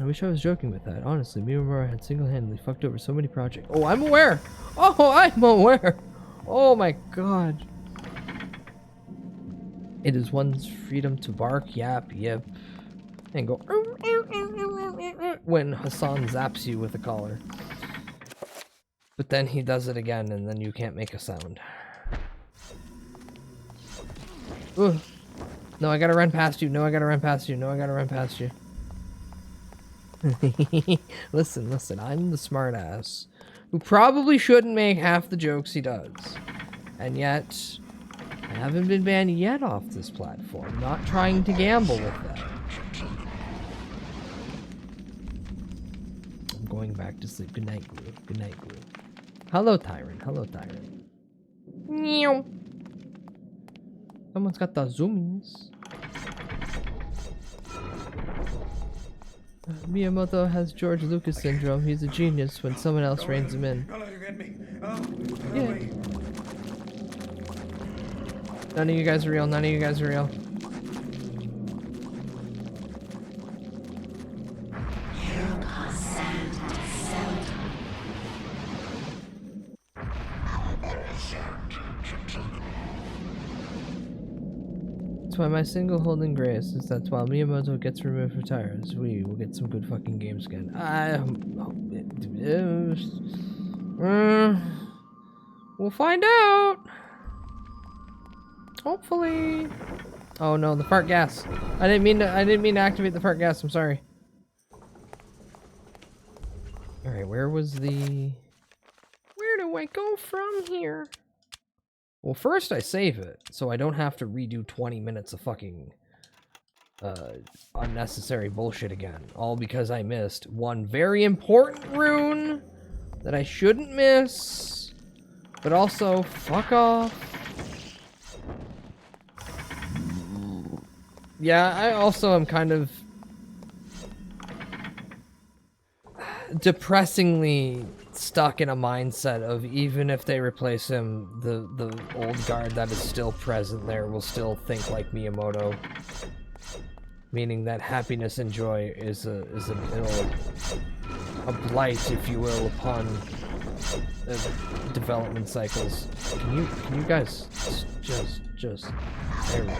I wish I was joking with that. Honestly, Miyamura had single-handedly fucked over so many projects. Oh, I'm aware! Oh, I'm aware! Oh my god. It is one's freedom to bark, yap, and go when Hassan zaps you with a collar. But then he does it again, and then you can't make a sound. Ugh. No, I gotta run past you. No, I gotta run past you. No, I gotta run past you. Listen, I'm the smartass who probably shouldn't make half the jokes he does. And yet, I haven't been banned yet off this platform. Not trying to gamble with that. I'm going back to sleep. Good night, Glue. Good night, Glue. Hello, Tyrant. Hello, Tyrant. Meow. Someone's got the zoomies. Miyamoto has George Lucas syndrome. He's a genius when someone else reins him in. Yeah. None of you guys are real. None of you guys are real. That's why my single holding grace is that while Miyamoto gets removed from tires, we will get some good fucking games again. We'll find out. Hopefully. Oh no, the fart gas. I didn't mean to activate the fart gas. I'm sorry. All right, where do I go from here? Well, first I save it, so I don't have to redo 20 minutes of fucking unnecessary bullshit again. All because I missed one very important rune that I shouldn't miss. But also, fuck off. Yeah, I also am kind of depressingly stuck in a mindset of even if they replace him, the old guard that is still present there will still think like Miyamoto. Meaning that happiness and joy is a blight, if you will, upon development cycles. Can you guys just there we go.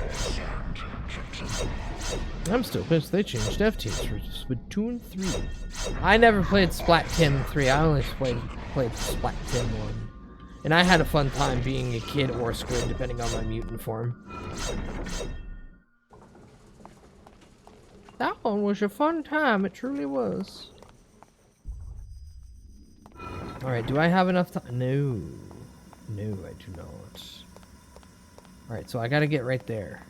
I'm still pissed they changed FTs for Splatoon 3. I never played Splatoon 3, I only played Splatoon 1. And I had a fun time being a kid or squid, depending on my mutant form. That one was a fun time, it truly was. Alright, do I have enough time? No. No, I do not. Alright, so I gotta get right there.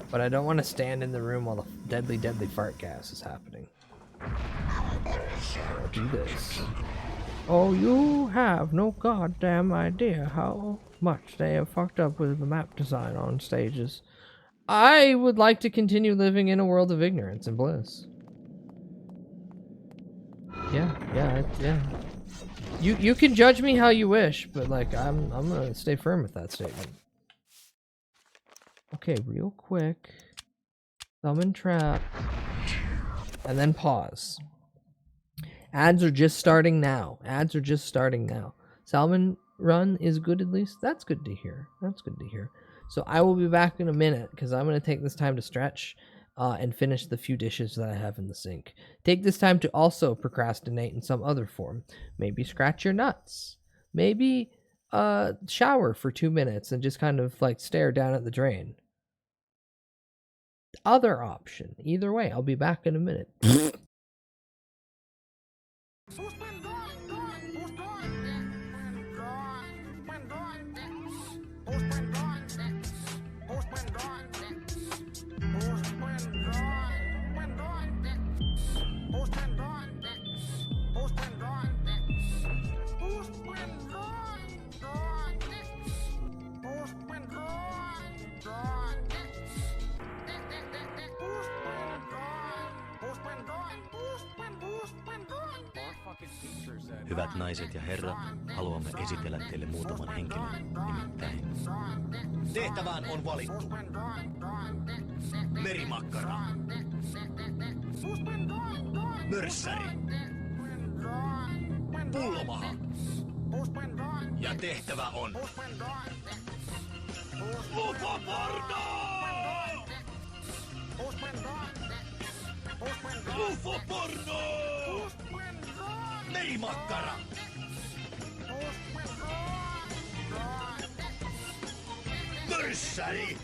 But I don't want to stand in the room while the deadly fart gas is happening. I'll do this. Oh, you have no goddamn idea how much they have fucked up with the map design on stages. I would like to continue living in a world of ignorance and bliss. Yeah. You can judge me how you wish, but like I'm gonna stay firm with that statement. Okay, real quick. Thumb and trap. And then pause. Ads are just starting now. Salmon run is good at least. That's good to hear. So I will be back in a minute because I'm going to take this time to stretch and finish the few dishes that I have in the sink. Take this time to also procrastinate in some other form. Maybe scratch your nuts. Maybe shower for 2 minutes and just kind of like stare down at the drain. Other option. Either way, I'll be back in a minute. Hyvät naiset ja herrat, haluamme esitellä teille muutaman henkilön, nimittäin. Tehtävään on valittu. Merimakkara. Mörssäri. Pullomaha. Ja tehtävä on... Lufaporno! Lufaporno! Merimakkara! Mörssäri!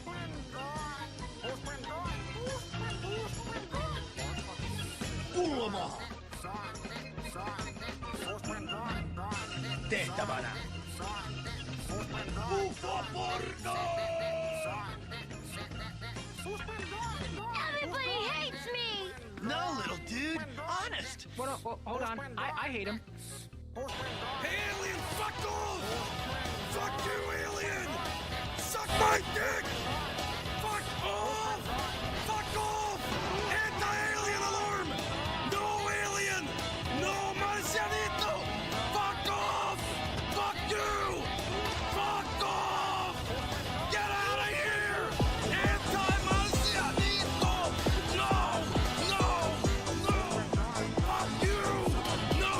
Pullomaha! Tehtävänä! Lufaporno! Everybody hates me! No, little dude. Honest. Hold on. I hate him. Hey, alien, fuck off! Fuck you, alien! Suck my dick! Fuck off! Fuck off! Anti-alien alarm! No alien! No marcianito! Fuck off! Fuck you! Fuck off! Get out of here! Anti-marcianito! No! No! No! Fuck you! No!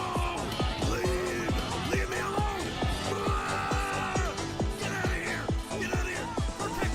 Leave me alone! Get out of here! Get out of here! Protect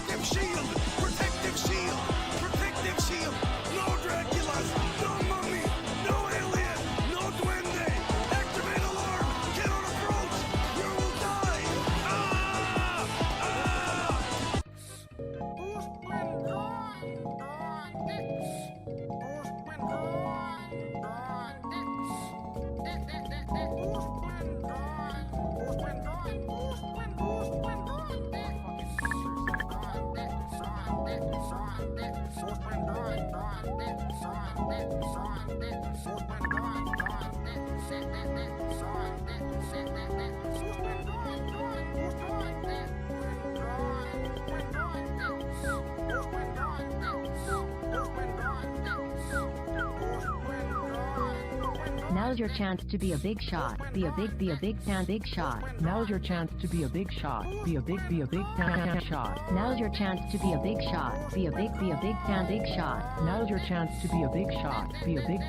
Now's your chance to be a big shot. Be a big fan, big shot. Now's your chance to be a big shot. Be a big fan, shot. Now's your chance to be a big shot. Be a big fan, big shot. Now's your chance to be a big shot. Be a big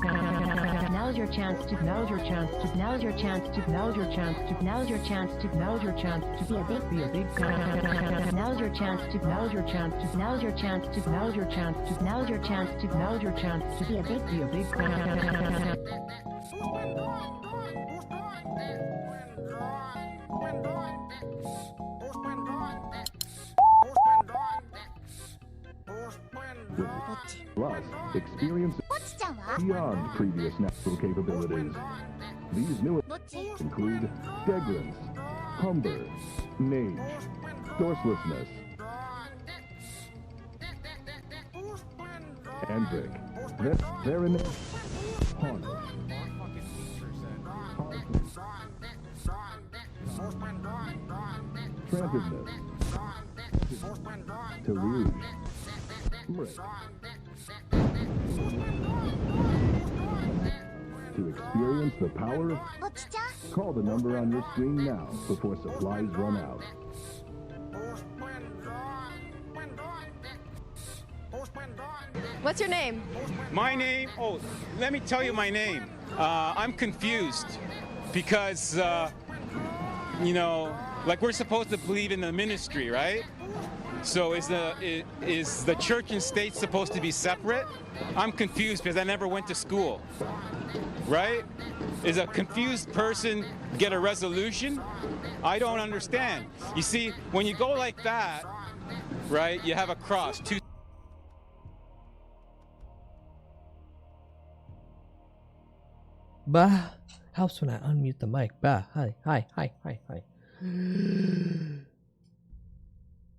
fan. Now's your chance to. Now's your chance to. Now's your chance to. Now's your chance to. Now's your chance to. Now's your chance to be a big fan. Now's your chance to. Now's your chance to. Now's your chance to. Now's your chance to. Now's your chance to. Now's your chance to be a big fan. Plus, experience beyond previous natural capabilities. These new include Degrance, Humber, Mage, Sourcelessness, Andric, Verin, Harness, Trampedness, Terouge, Brick. To experience the power of... Call the number on your screen now before supplies run out. What's your name? My name? Oh, let me tell you my name. I'm confused because, you know, like we're supposed to believe in the ministry, right? So is the church and state supposed to be separate? I'm confused because I never went to school, right? Is a confused person get a resolution? I don't understand. You see, when you go like that, right, you have a cross. Two. Bah, helps when I unmute the mic. Bah, hi.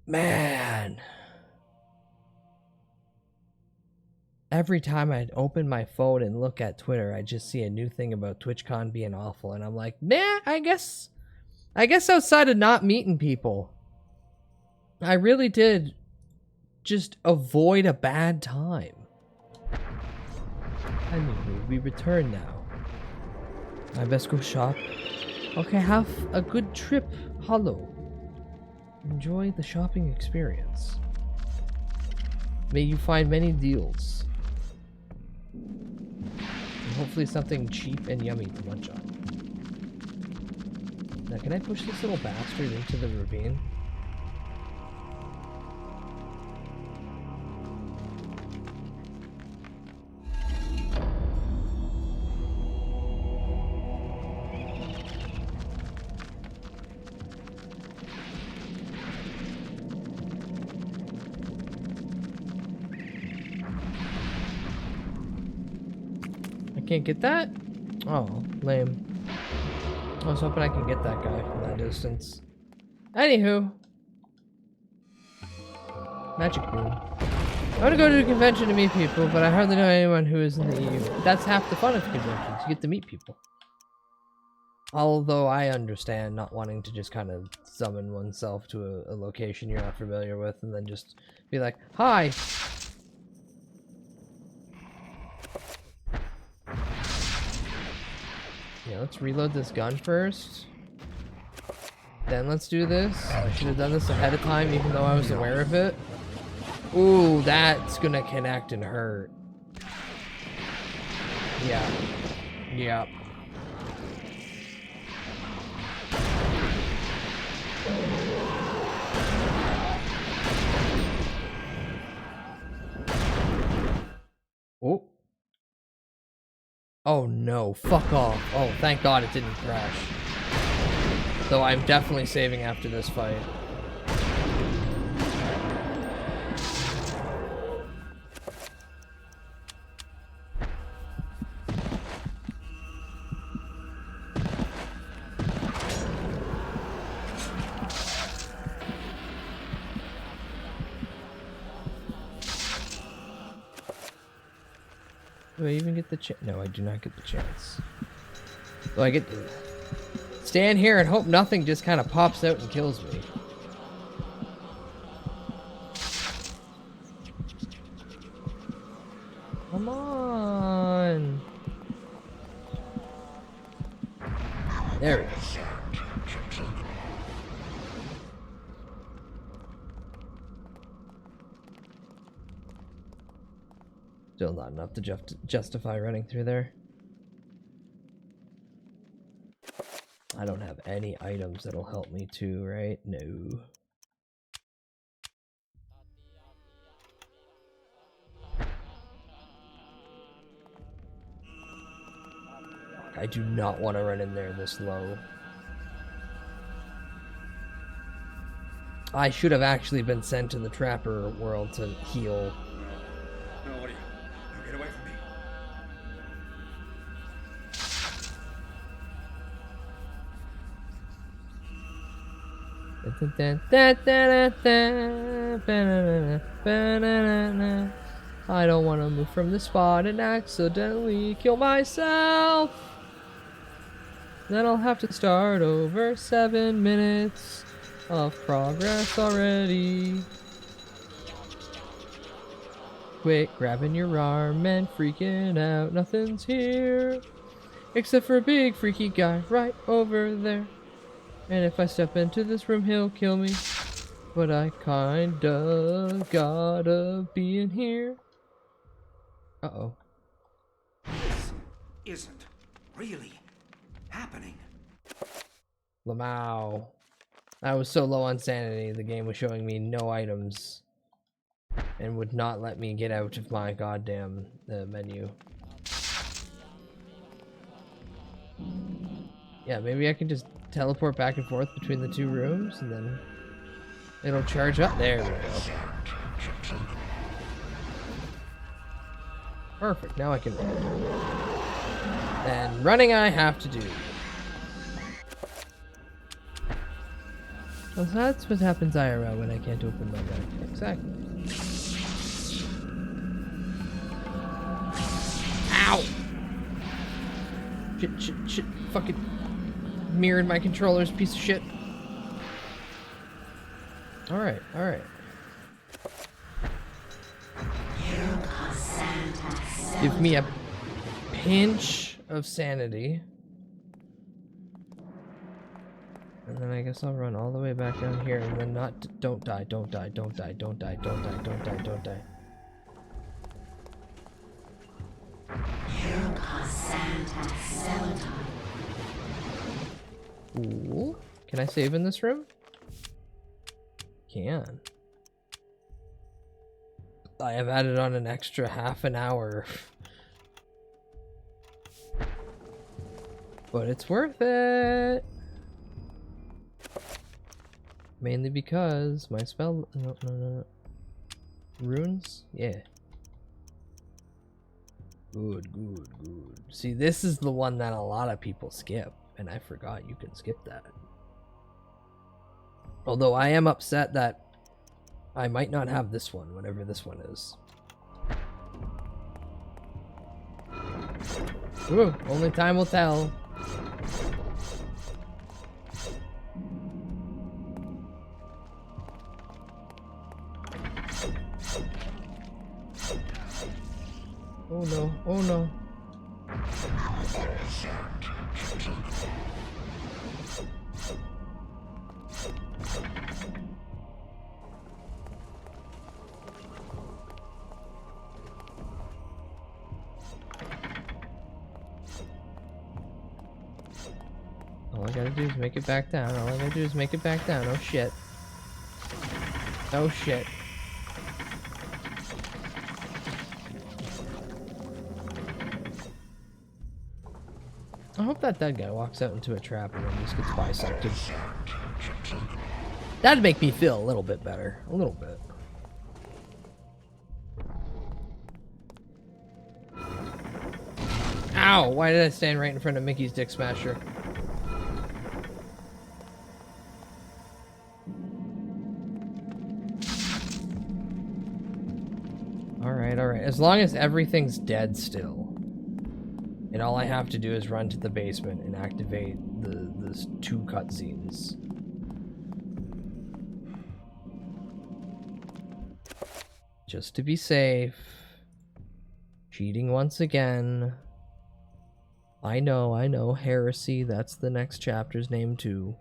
Man. Every time I open my phone and look at Twitter, I just see a new thing about TwitchCon being awful, and I'm like, nah, I guess outside of not meeting people, I really did just avoid a bad time. Anywho, we return now. I best go shop. Okay, have a good trip, Hollow. Enjoy the shopping experience. May you find many deals. And hopefully something cheap and yummy to munch on. Now, can I push this little bastard into the ravine? Can't get that? Oh, lame. I was hoping I could get that guy from that distance. Anywho. Magic Boom. I want to go to a convention to meet people, but I hardly know anyone who is in the EU. That's half the fun of conventions. You get to meet people. Although I understand not wanting to just kind of summon oneself to a location you're not familiar with and then just be like, hi! Yeah, let's reload this gun first. Then let's do this. I should have done this ahead of time even though I was aware of it. Ooh, that's gonna connect and hurt. Yeah. Yep. Oh. Oh no, fuck off. Oh, thank God it didn't crash. Though I'm definitely saving after this fight. Do I even get the chance? No, I do not get the chance. So I get to stand here and hope nothing just kind of pops out and kills me. Come on. There we go. Still not enough to justify running through there. I don't have any items that'll help me too, right? No. I do not want to run in there this low. I should have actually been sent to the Trapper world to heal. No, audio. No, get away from me. I don't want to move from the spot and accidentally kill myself. Then I'll have to start over. 7 minutes of progress already. Quit grabbing your arm and freaking out. Nothing's here except for a big freaky guy right over there. And if I step into this room, he'll kill me. But I kinda gotta be in here. Uh-oh. This isn't really happening. Lamau. I was so low on sanity, the game was showing me no items. And would not let me get out of my goddamn menu. Yeah, maybe I can just teleport back and forth between the two rooms and then it'll charge up. There we go. Perfect, now I can run. And running I have to do. Well, so that's what happens IRL when I can't open my backpack. Exactly. Ow! Shit, fucking mirrored my controller's piece of shit. Alright. Give me a pinch of sanity. And then I guess I'll run all the way back down here and then don't die. Ooh. Can I save in this room? Can. I have added on an extra half an hour. But it's worth it. Mainly because my spell... No. Runes? Yeah. Good. See, this is the one that a lot of people skip. And I forgot you can skip that. Although I am upset that I might not have this one, whatever this one is. Ooh, only time will tell. Oh no. All I gotta do is make it back down. Oh shit. I hope that dead guy walks out into a trap and then just gets bisected. That'd make me feel a little bit better. A little bit. Ow! Why did I stand right in front of Mickey's Dick Smasher? Alright. As long as everything's dead still. And all I have to do is run to the basement and activate the 2 cutscenes. Just to be safe. Cheating once again. I know, heresy, that's the next chapter's name too.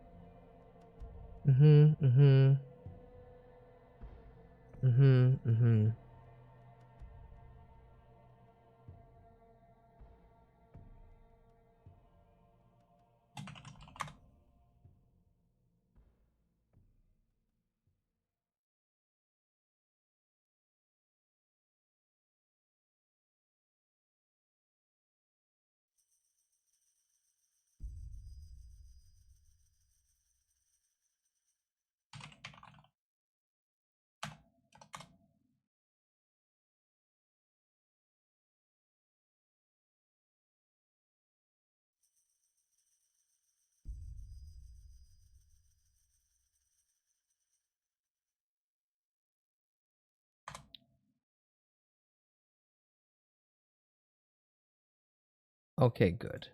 Okay, good.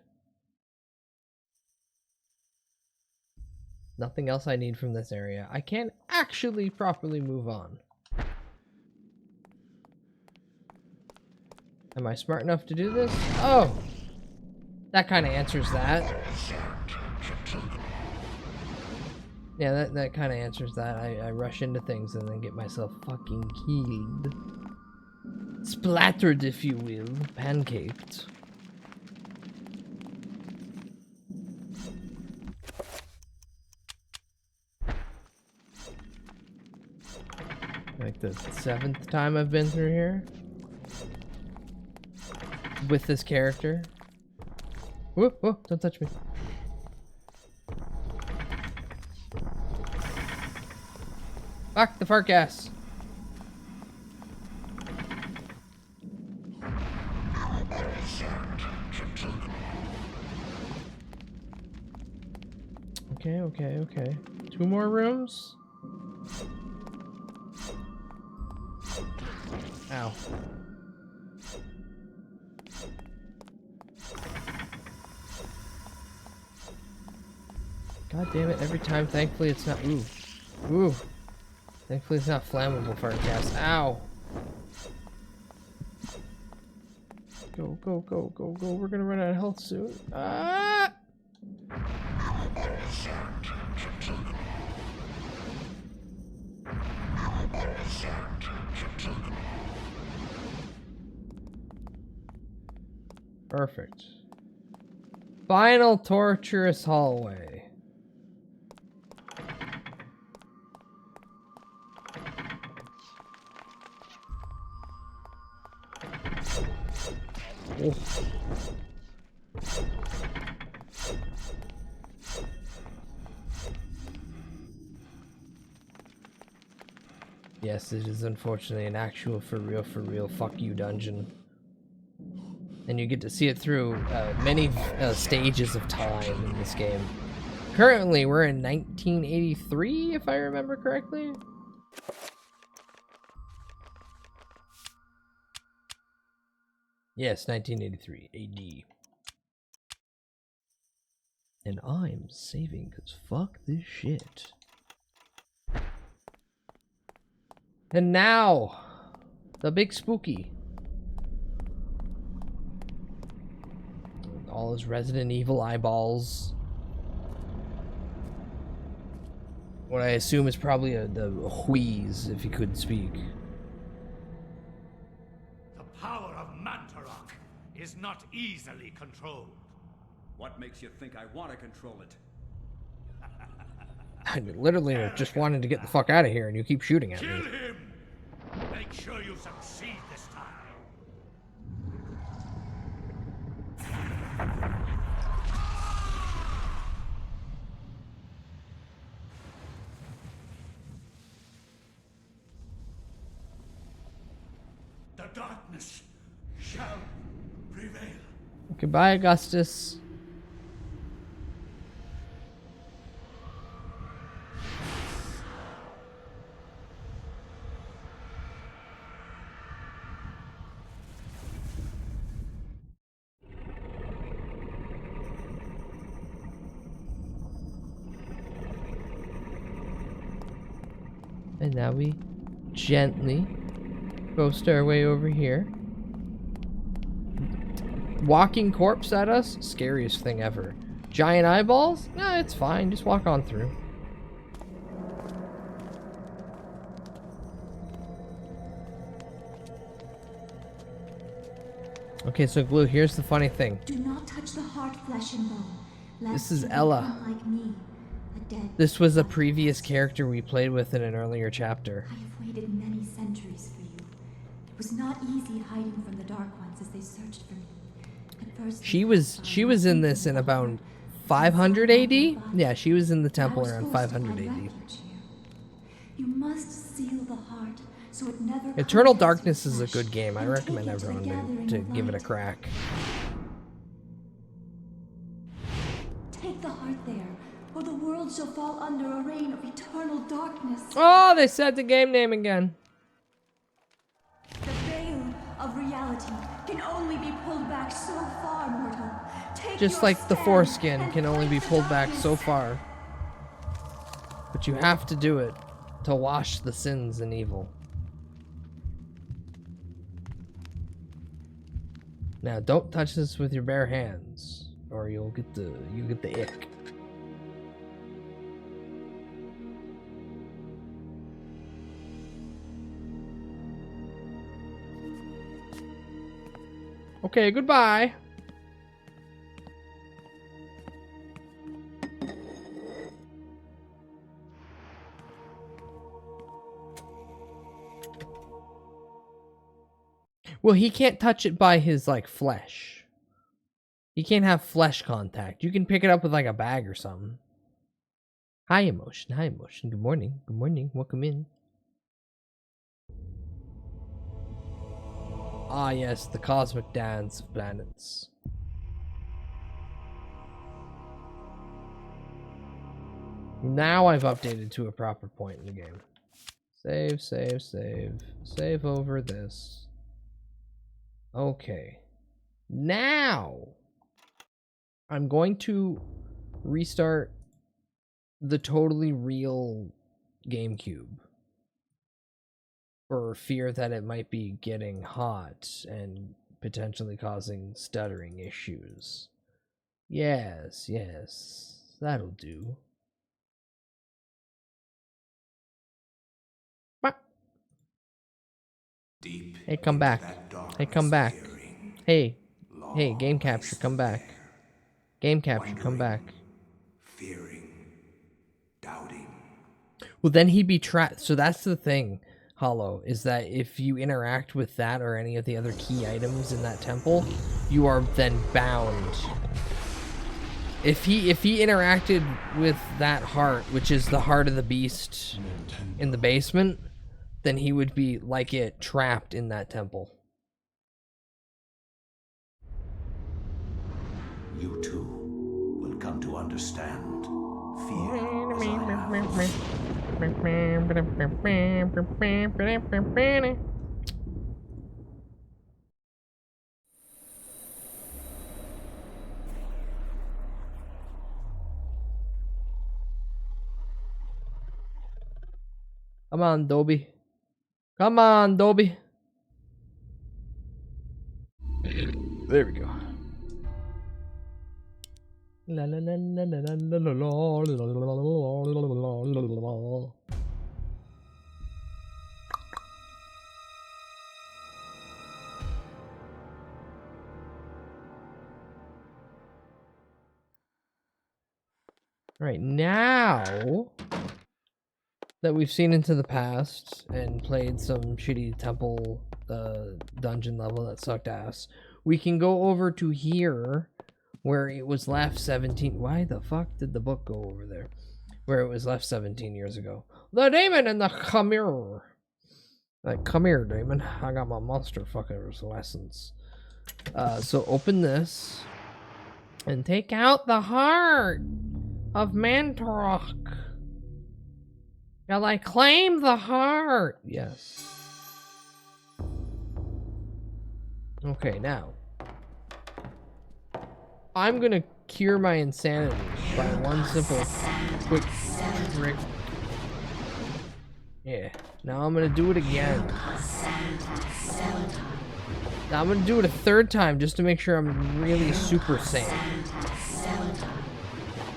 Nothing else I need from this area. I can actually properly move on. Am I smart enough to do this? Oh! That kind of answers that. Yeah, that kind of answers that. I rush into things and then get myself fucking killed. Splattered, if you will. Pancaked. Like the 7th time I've been through here. With this character. Whoa, whoa, don't touch me. Fuck the fart gas. Okay. 2 more rooms? Ow. God damn it, every time. Thankfully it's not. Ooh. Thankfully it's not flammable fart gas. Ow. Go. We're gonna run out of health soon. Ah! Perfect. Final torturous hallway. Oh. Yes, it is unfortunately an actual for real fuck you dungeon. And you get to see it through many stages of time in this game. Currently, we're in 1983, if I remember correctly. Yes, 1983 AD. And I'm saving because fuck this shit. And now, the big spooky. All his Resident Evil eyeballs. What I assume is probably the wheeze, if he couldn't speak. The power of Mantarok is not easily controlled. What makes you think I want to control it? I literally just wanted to get the fuck out of here, and you keep shooting at me. Kill him! Make sure you succeed this time. The darkness shall prevail. Goodbye, Augustus. And now we gently ghost our way over here. Walking corpse at us? Scariest thing ever. Giant eyeballs? Nah, it's fine. Just walk on through. Okay, so Glue, here's the funny thing. Do not touch the heart, flesh and bone. This is Ella. Like me, a dead. This was a previous character we played with in an earlier chapter. I have waited many centuries for you. It was not easy hiding from the Dark Ones as they searched for me. At first, She was in this in about 500 AD? Yeah, she was in the temple around 500 AD. you must seal the heart so it never. Eternal Darkness is a good game. I recommend everyone to give it a crack. Take the heart there, or the world shall fall under a reign of eternal darkness. Oh, they said the game name again. The veil of reality can only be pulled back so far, mortal. Just like the foreskin can only be pulled back so far. But you have to do it to wash the sins and evil. Now, don't touch this with your bare hands, or you'll get the ick. Okay, goodbye. Well, he can't touch it by his, like, flesh. He can't have flesh contact. You can pick it up with, like, a bag or something. Hi, Emotion. Hi, Emotion. Good morning. Good morning. Welcome in. Ah, yes. The cosmic dance of planets. Now I've updated to a proper point in the game. Save, save, save. Save over this. Okay. Now I'm going to restart the totally real GameCube for fear that it might be getting hot and potentially causing stuttering issues. Yes, yes, that'll do. Deep hey, come back. Hey, come back. Hey, hey, game capture, come back. Game capture, come back. Fearing, doubting. Well, then he'd be trapped. So that's the thing, Hollow, is that if you interact with that or any of the other key items in that temple, you are then bound. If he interacted with that heart, which is the heart of the beast in the basement, then he would be, like it, trapped in that temple. You too will come to understand fear as I have. Come on, Dobby. Come on, Dobby. There we go. La la la la la la la la. Right now that we've seen into the past and played some shitty temple dungeon level that sucked ass, we can go over to here where it was left 17. Why the fuck did the book go over there? Where it was left 17 years ago. The demon and the Khmer. Like, come here, demon. I got my monster fuckers lessons. So open this and take out the heart of Mantarok. Shall I claim the heart? Yes. Okay, now I'm gonna cure my insanity by one simple quick trick. Yeah. Now I'm gonna do it again. Now I'm gonna do it a third time just to make sure I'm really super sane.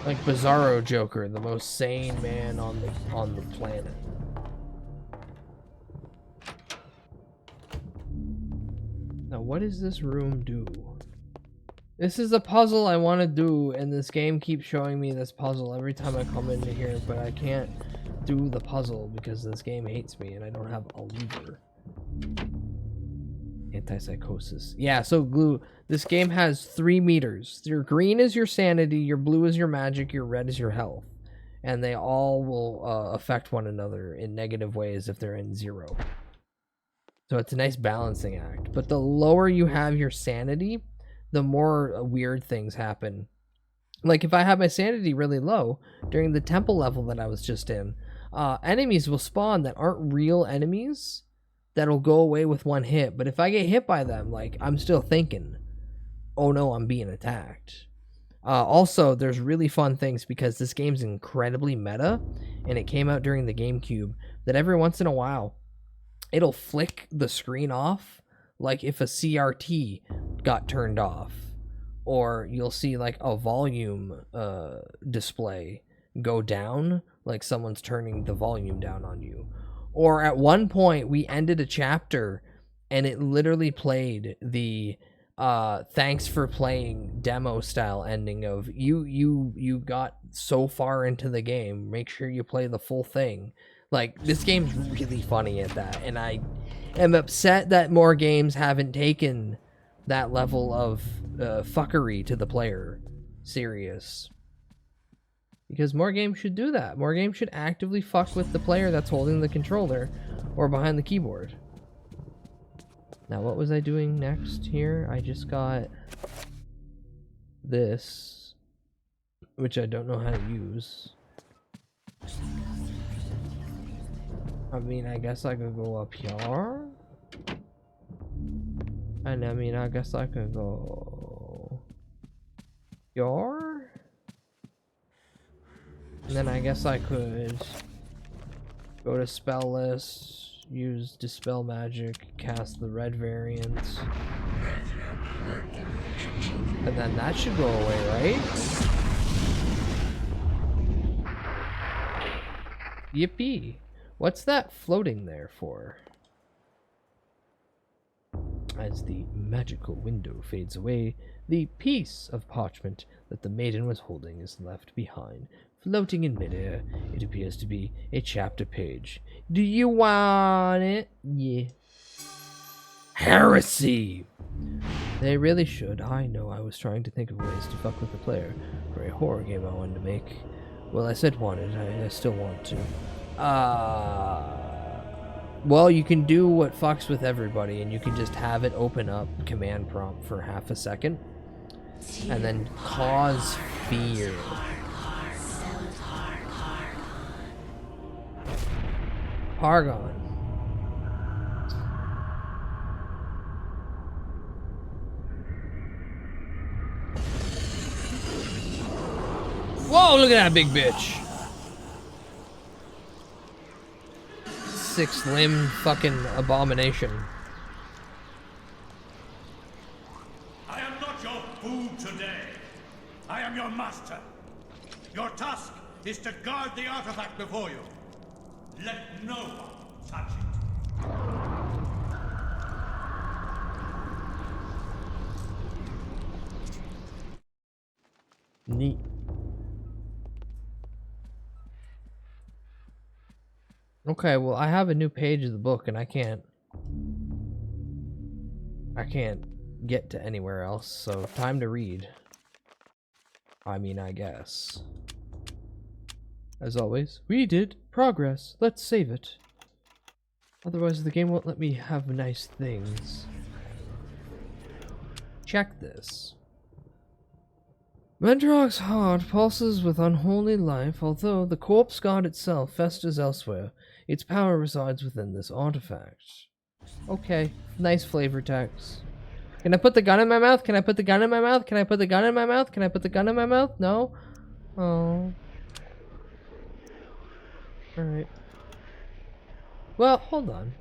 Like Bizarro Joker, the most sane man on the planet. Now what does this room do? This is a puzzle I want to do, and this game keeps showing me this puzzle every time I come into here, but I can't do the puzzle because this game hates me and I don't have a lever. Antipsychosis. Yeah, so Glue, this game has 3 meters. Your green is your sanity, your blue is your magic, your red is your health. And they all will affect one another in negative ways if they're in 0. So it's a nice balancing act. But the lower you have your sanity, the more weird things happen. Like if I have my sanity really low during the temple level that I was just in, enemies will spawn that aren't real enemies that'll go away with 1 hit. But if I get hit by them, like, I'm still thinking, oh no, I'm being attacked. Also, there's really fun things because this game's incredibly meta, and it came out during the GameCube, that every once in a while, it'll flick the screen off, like if a CRT got turned off. Or you'll see like a volume display go down, like someone's turning the volume down on you. Or at one point we ended a chapter and it literally played the thanks for playing demo style ending of you got so far into the game, make sure you play the full thing. Like, this game's really funny at that, and I am upset that more games haven't taken that level of fuckery to the player serious. Because more games should do that. More games should actively fuck with the player that's holding the controller or behind the keyboard. Now, what was I doing next here? I just got this, which I don't know how to use. I mean, I guess I could go up here. And I mean, I guess I could go here. And then I guess I could go to spell list, use dispel magic, cast the red variant. And then that should go away, right? Yippee. What's that floating there for? As the magical window fades away, the piece of parchment that the maiden was holding is left behind. Floating in midair, it appears to be a chapter page. Do you want it? Yeah. Heresy! They really should. I know I was trying to think of ways to fuck with the player for a horror game I wanted to make. Well, I said wanted. I still want to. Well, you can do what fucks with everybody, and you can just have it open up command prompt for half a second, and then cause fear. Pargon. Whoa, look at that big bitch. 6-limbed fucking abomination. I am not your food today. I am your master. Your task is to guard the artifact before you. Let no one touch it. Neat. Okay, well, I have a new page of the book, and I can't get to anywhere else, so time to read. I mean, I guess. As always, we did progress. Let's save it. Otherwise, the game won't let me have nice things. Check this. Mantarok's heart pulses with unholy life, although the corpse god itself festers elsewhere. Its power resides within this artifact. Okay, nice flavor text. Can I put the gun in my mouth? Can I put the gun in my mouth? Can I put the gun in my mouth? Can I put the gun in my mouth? No? Oh. Alright. Well, hold on.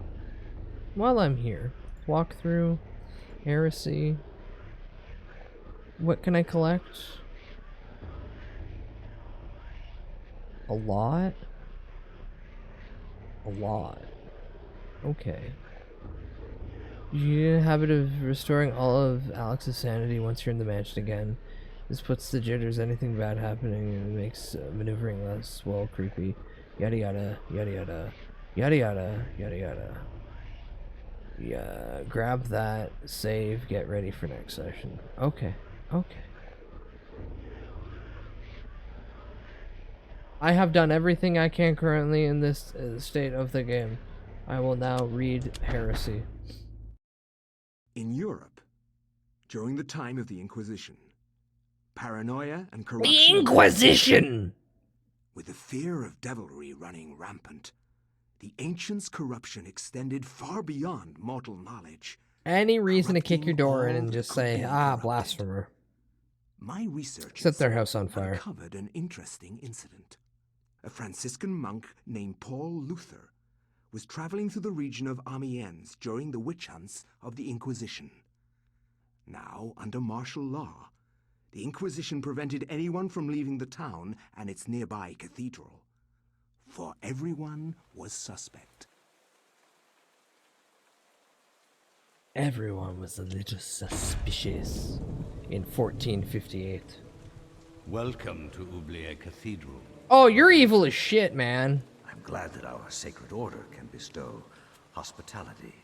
While I'm here, walk through, heresy. What can I collect? A lot? A lot. Okay. You get a habit of restoring all of Alex's sanity once you're in the mansion again. This puts the jitters, anything bad happening, and it makes maneuvering less, well, creepy. Yada yada, yada yada, yada yada, yada yada. Yeah, grab that, save, get ready for next session. Okay, okay. I have done everything I can currently in this state of the game. I will now read Heresy. In Europe, during the time of the Inquisition, paranoia and corruption... The Inquisition! With the fear of devilry running rampant, the ancients' corruption extended far beyond mortal knowledge. Any reason to kick your door in and just say, ah, blasphemer. My researchers Set their house on fire. uncovered an interesting incident. A Franciscan monk named Paul Luther was traveling through the region of Amiens during the witch hunts of the Inquisition. Now, under martial law, the Inquisition prevented anyone from leaving the town and its nearby cathedral, for everyone was suspect. Everyone was a little suspicious in 1458. Welcome to Oubliette Cathedral. Oh, you're evil as shit, man. I'm glad that our sacred order can bestow hospitality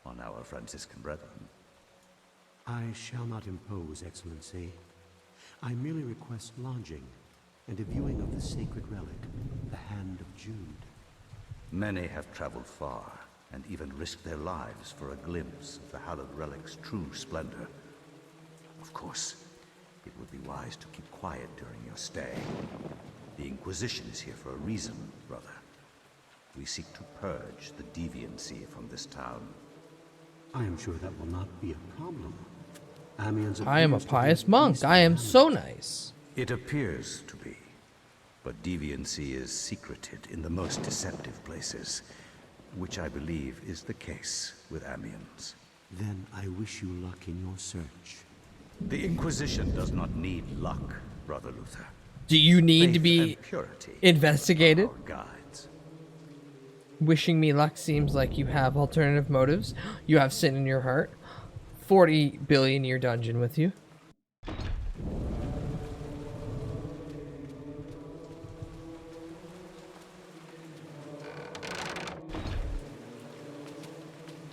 on our Franciscan brethren. I shall not impose, Excellency. I merely request lodging and a viewing of the sacred relic, the Hand of Jude. Many have traveled far and even risked their lives for a glimpse of the hallowed relic's true splendor. Of course, it would be wise to keep quiet during your stay. The Inquisition is here for a reason, brother. We seek to purge the deviancy from this town. I am sure that will not be a problem. Amiens I am a pious monk. I am so nice. It appears to be. But deviancy is secreted in the most deceptive places, which I believe is the case with Amiens. Then I wish you luck in your search. The Inquisition does not need luck, Brother Luther. Do you need to Faith be and purity investigated? are our guides. Wishing me luck seems like you have alternative motives. You have sin in your heart. 40 billion year dungeon with you.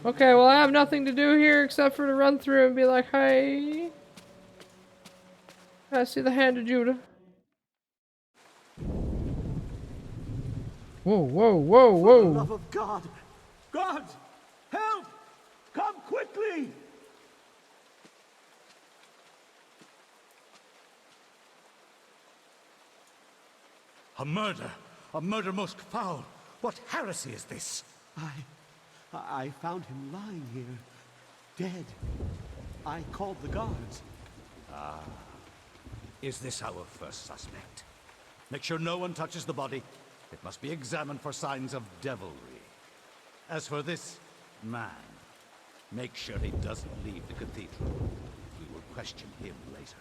Okay, well I have nothing to do here except for to run through and be like, hey, I see the Hand of Judah. Whoa, whoa, whoa, whoa. For the love of God! God! Help! Come quickly! A murder! A murder most foul! What heresy is this? I found him lying here, dead. I called the guards. Ah. Is this our first suspect? Make sure no one touches the body. It must be examined for signs of devilry. As for this man, make sure he doesn't leave the cathedral. We will question him later.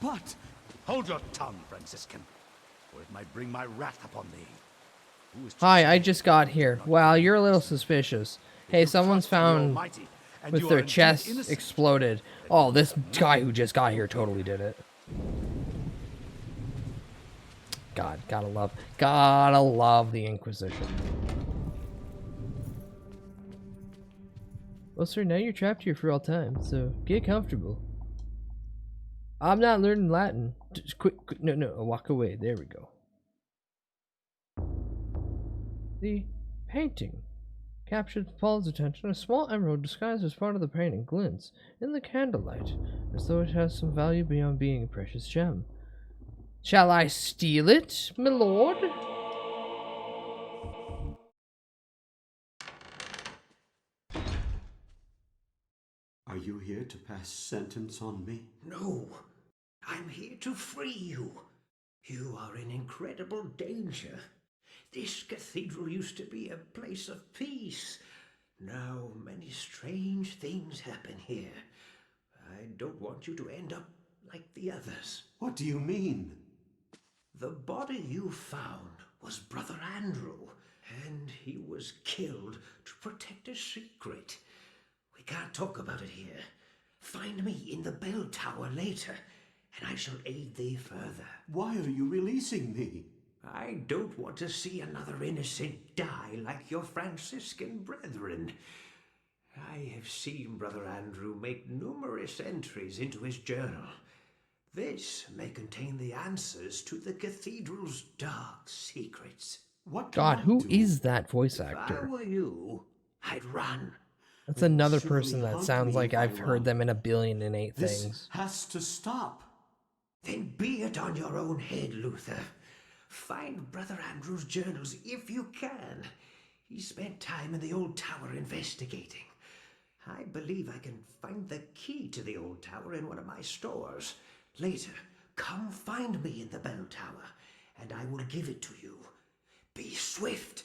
But... Hold your tongue, Franciscan, or it might bring my wrath upon thee. Hi, I just got here. Wow, you're a little suspicious. Hey, someone's found with their chest exploded. Oh, this guy who just got here totally did it. God, gotta love the Inquisition. Well, sir, now you're trapped here for all time, so get comfortable. I'm not learning Latin. Just quick, no, walk away. There we go. The painting captured Paul's attention. A small emerald disguised as part of the painting glints in the candlelight, as though it has some value beyond being a precious gem. Shall I steal it, my lord? Are you here to pass sentence on me? No, I'm here to free you. You are in incredible danger. This cathedral used to be a place of peace. Now many strange things happen here. I don't want you to end up like the others. What do you mean? The body you found was Brother Andrew, and he was killed to protect a secret. We can't talk about it here. Find me in the bell tower later, and I shall aid thee further. Why are you releasing me? I don't want to see another innocent die like your Franciscan brethren. I have seen Brother Andrew make numerous entries into his journal. This may contain the answers to the cathedral's dark secrets. What God, who is that voice If I actor? were you, I'd run. That's another person that sounds like I've heard them in 1,000,008,000 This things. has to stop. Then be it on your own head, Luther. Find Brother Andrew's journals if you can. He spent time in the old tower investigating. I believe I can find the key to the old tower in one of my stores. Later, come find me in the bell tower, and I will give it to you. Be swift.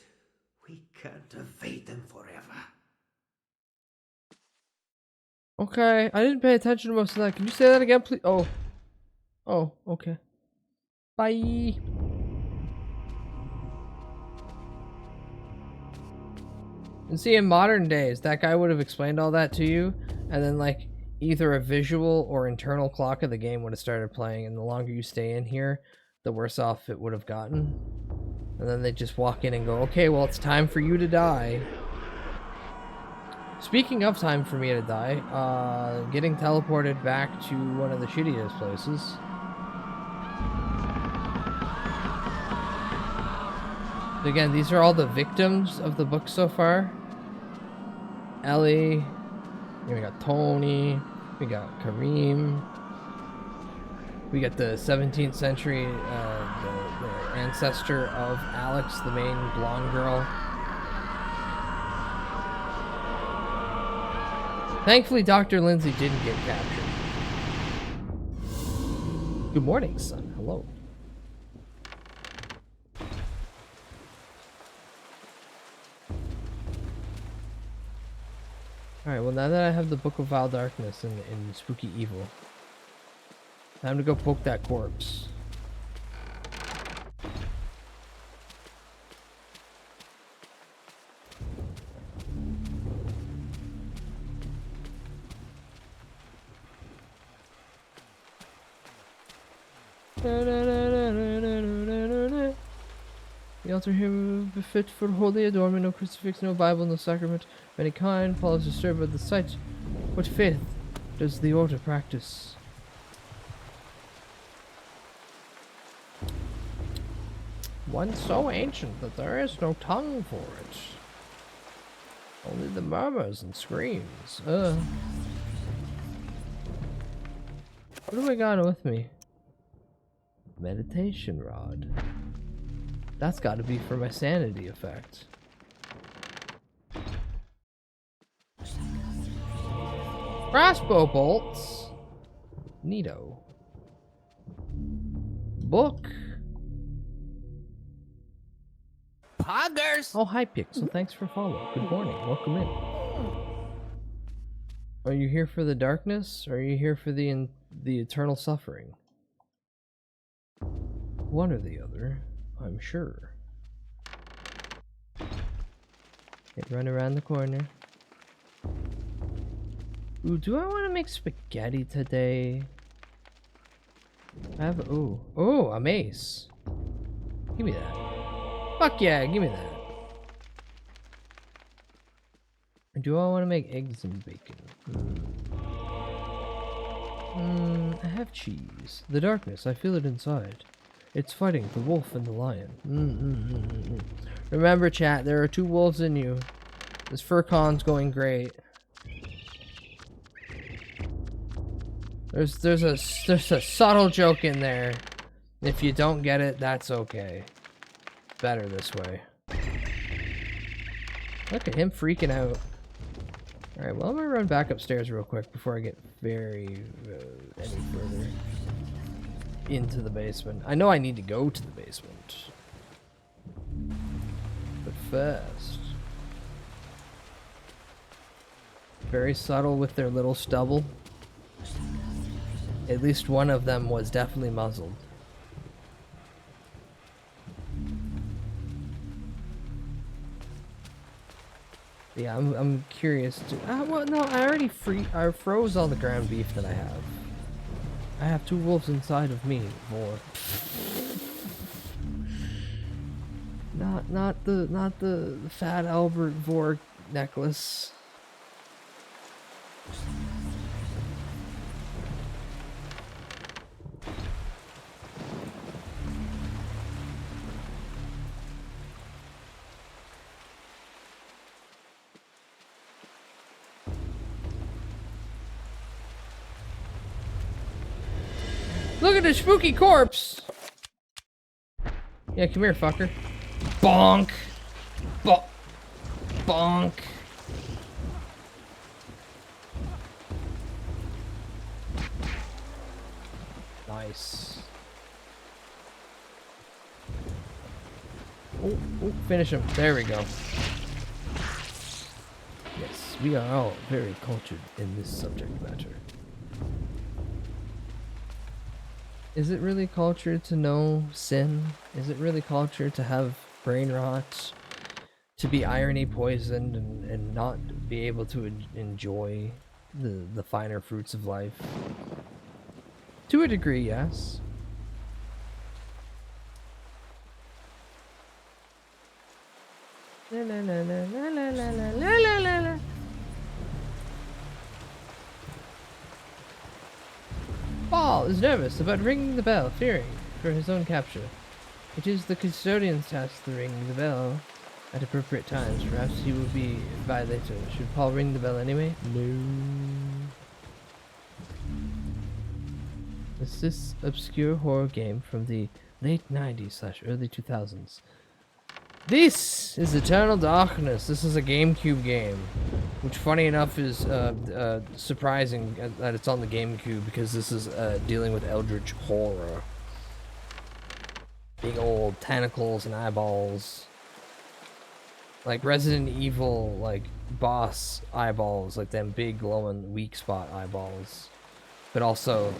We can't evade them forever. Okay, I didn't pay attention to most of that. Can you say that again, please? Oh. Oh, okay. Bye. And see, in modern days, that guy would have explained all that to you, and then, like, either a visual or internal clock of the game would have started playing, and the longer you stay in here, the worse off it would have gotten. And then they just walk in and go, okay, well, it's time for you to die. Speaking of time for me to die, getting teleported back to one of the shittiest places. Again, these are all the victims of the book so far. Ellie, we got Tony, we got Kareem, we got the 17th century, the ancestor of Alex, the main blonde girl. Thankfully, Dr. Lindsay didn't get captured. Good morning, son. Hello. Alright, well now that I have the Book of Vile Darkness and Spooky Evil, time to go poke that corpse. The altar here would be fit for holy adornment, no crucifix, no Bible, no sacrament of any kind. Paul is disturbed by the sight. What faith does the order practice? One so ancient that there is no tongue for it. Only the murmurs and screams. What have I got with me? Meditation rod. That's got to be for my sanity effect. Crossbow bolts. Neato. Book. Poggers! Oh, hi, Pixel. Thanks for following. Good morning. Welcome in. Are you here for the darkness, or are you here for the eternal suffering? One or the other, I'm sure. Okay, run around the corner. Ooh, do I want to make spaghetti today? I have a mace. Give me that. Fuck yeah, give me that. Do I want to make eggs and bacon? I have cheese. The darkness, I feel it inside. It's fighting the wolf and the lion. Remember, chat, there are 2 wolves in you. This FurCon's going great. There's a subtle joke in there. If you don't get it, that's okay. Better this way. Look at him freaking out. Alright, well, I'm gonna run back upstairs real quick before I get any further into the basement. I know I need to go to the basement. fast. Very subtle with their little stubble. At least one of them was definitely muzzled. Yeah, I'm curious to. Well, no, I already froze all the ground beef that I have. I have 2 wolves inside of me, Vor. Not the fat Albert Vor necklace. Look at the spooky corpse! Yeah, come here, fucker. Bonk! Bonk! Nice. Oh, finish him. There we go. Yes, we are all very cultured in this subject matter. Is it really cultured to know sin? Is it really cultured to have brain rot? To be irony poisoned and not be able to enjoy the finer fruits of life? To a degree, yes. La la la la la la la la la la. Paul is nervous about ringing the bell, fearing for his own capture. It is the custodian's task to ring the bell at appropriate times. Perhaps he will be by later. Should Paul ring the bell anyway? No. Is this obscure horror game from the late 90s/early 2000s? This is Eternal Darkness. This is a GameCube game, which funny enough is surprising that it's on the GameCube because this is dealing with eldritch horror. Big old tentacles and eyeballs. Like Resident Evil, like boss eyeballs, like them big glowing weak spot eyeballs. But also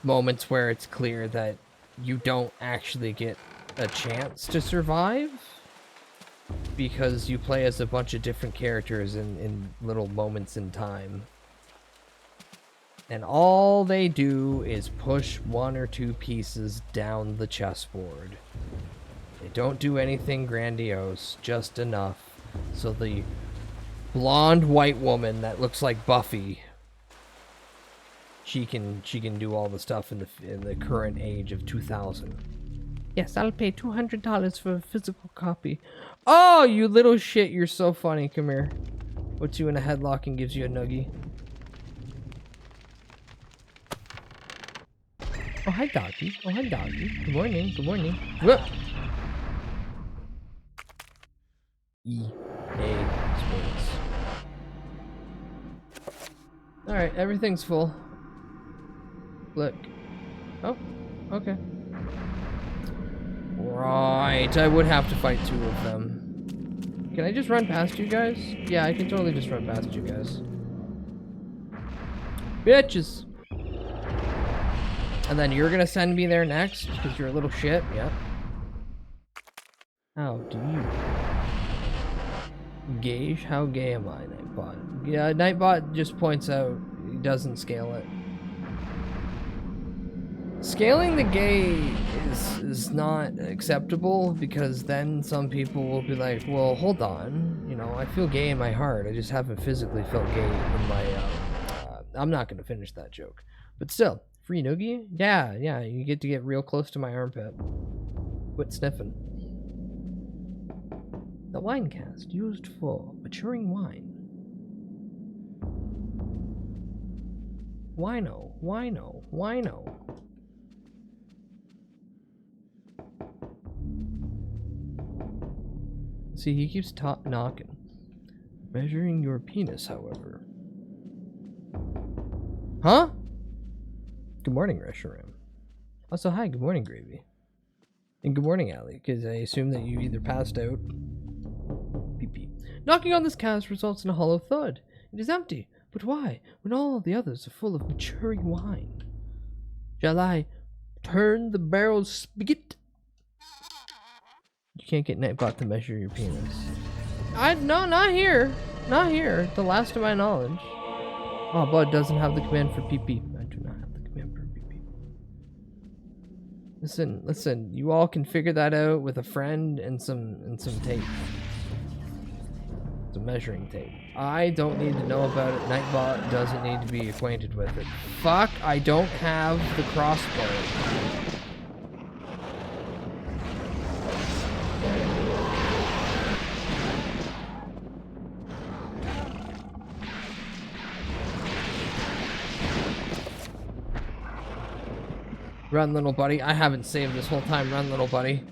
moments where it's clear that you don't actually get a chance to survive because you play as a bunch of different characters in little moments in time, and all they do is push 1 or 2 pieces down the chessboard. They don't do anything grandiose, just enough so the blonde white woman that looks like Buffy, she can do all the stuff in the current age of 2000. Yes, I'll pay $200 for a physical copy. Oh, you little shit, you're so funny. Come here. Puts you in a headlock and gives you a nuggie. Oh, hi, doggy. Oh, hi, doggy. Good morning. Good morning. Whoop. EA Sports. Alright, everything's full. Look. Oh, okay. Right, I would have to fight 2 of them. Can I just run past you guys? Yeah, I can totally just run past you guys. Bitches! And then you're gonna send me there next, because you're a little shit? Yeah. How do you gauge? How gay am I, Nightbot? Yeah, Nightbot just points out he doesn't scale it. Scaling the gay is not acceptable, because then some people will be like, well, hold on, you know, I feel gay in my heart, I just haven't physically felt gay in my, I'm not gonna finish that joke. But still, free noogie? Yeah, you get to get real close to my armpit. Quit sniffing. The wine cast used for maturing wine. Wino, wino, wino. See, he keeps knocking. Measuring your penis, however. Huh? Good morning, Reshiram. Also, hi, good morning, Gravy. And good morning, Allie, because I assume that you either passed out Knocking on this cask results in a hollow thud. It is empty. But why, when all the others are full of maturing wine? Shall I turn the barrel's spigot? You can't get Nightbot to measure your penis. No, not here. Not here. The last of my knowledge. Oh, Bud doesn't have the command for PP. I do not have the command for PP. Listen. You all can figure that out with a friend and some tape. Some measuring tape. I don't need to know about it. Nightbot doesn't need to be acquainted with it. Fuck! I don't have the crossbow. Run, little buddy. I haven't saved this whole time. Run, little buddy.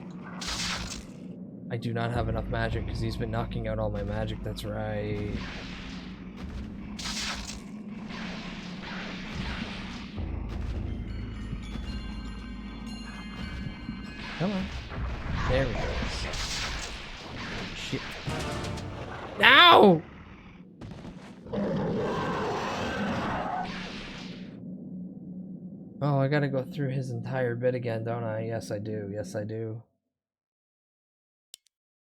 I do not have enough magic because he's been knocking out all my magic. That's right. Come on. There we go. Shit. Now! Oh, I gotta go through his entire bit again, don't I? Yes, I do. Yes, I do.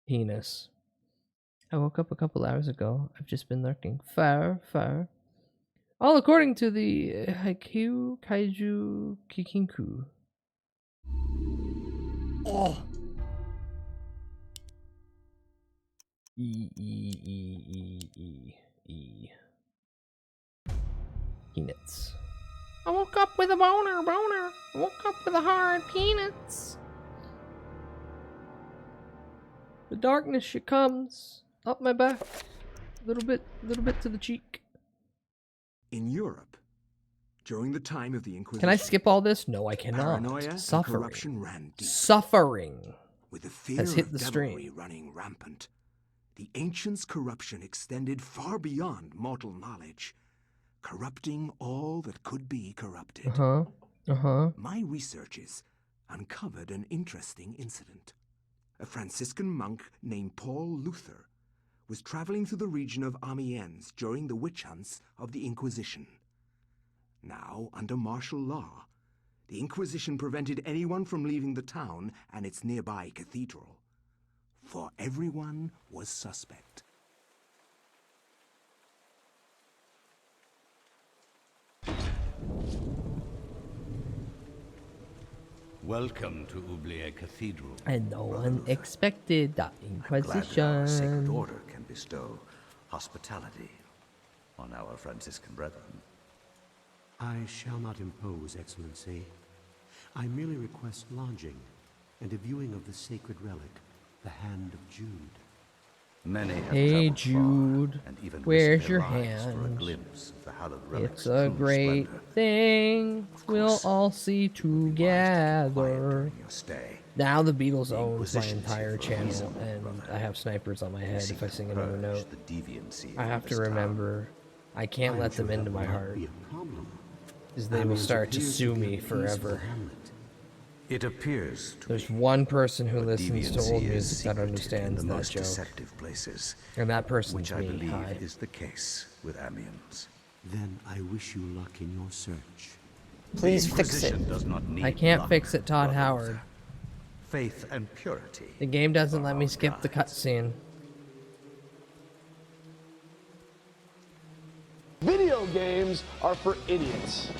Penis. I woke up a couple hours ago. I've just been lurking. Far. All according to the Haikyuu Kaiju Kikinku. Oh. Peanuts. I woke up with a boner. I woke up with a hard peanuts. The darkness, she comes up my back, a little bit to the cheek. In Europe, during the time of the Inquisition, can I skip all this? No, I cannot. Paranoia Suffering. and corruption ran deep. Suffering With the fear has hit of the devilry stream. running rampant, the ancients' corruption extended far beyond mortal knowledge, corrupting all that could be corrupted. My researches uncovered an interesting incident. A Franciscan monk named Paul Luther was traveling through the region of Amiens during the witch hunts of the Inquisition. Now, under martial law, the Inquisition prevented anyone from leaving the town and its nearby cathedral, for everyone was suspect. Welcome to Oubliette Cathedral. And no one expected the Glad that our Sacred Inquisition. Order can bestow hospitality on our Franciscan brethren. I shall not impose, Excellency. I merely request lodging and a viewing of the sacred relic, the Hand of Jude. Many have Hey traveled Jude, far and even where's risked their your lives for a hand? glimpse of the hallowed relic's It's a true great splendor. thing we'll all see together. Stay. Now the Beatles owns my Inquisition is entire here for a channel, reason, and brother. I have snipers on my head seek if I to sing another purge note. the deviancy I from have to this town. remember, I can't let them into my heart, because they will start to sue me forever. It appears to There's be one person who but listens to deviancy old is music that secreted understands in the that most joke, deceptive places, and that person's which I me. believe Hi. is the case with Amiens. Then I wish you luck in your search. Please the fix it. Inquisition does not need I can't luck, fix it, Todd brother. Howard. Faith and purity. The game doesn't let me skip the cutscene. Video games are for idiots.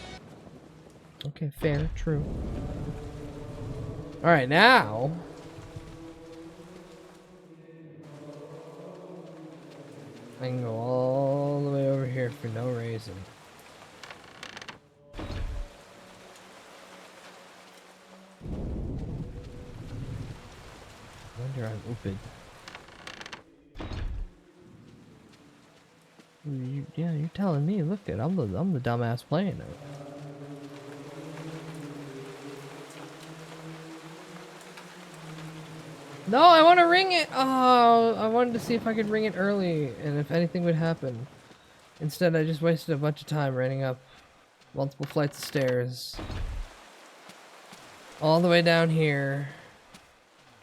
Okay, fair, true. Alright, now... I can go all the way over here for no reason. Wonder I'm open. Yeah, you're telling me. Look at I'm the dumbass playing it. No, I want to ring it. Oh, I wanted to see if I could ring it early and if anything would happen. Instead, I just wasted a bunch of time running up multiple flights of stairs. All the way down here.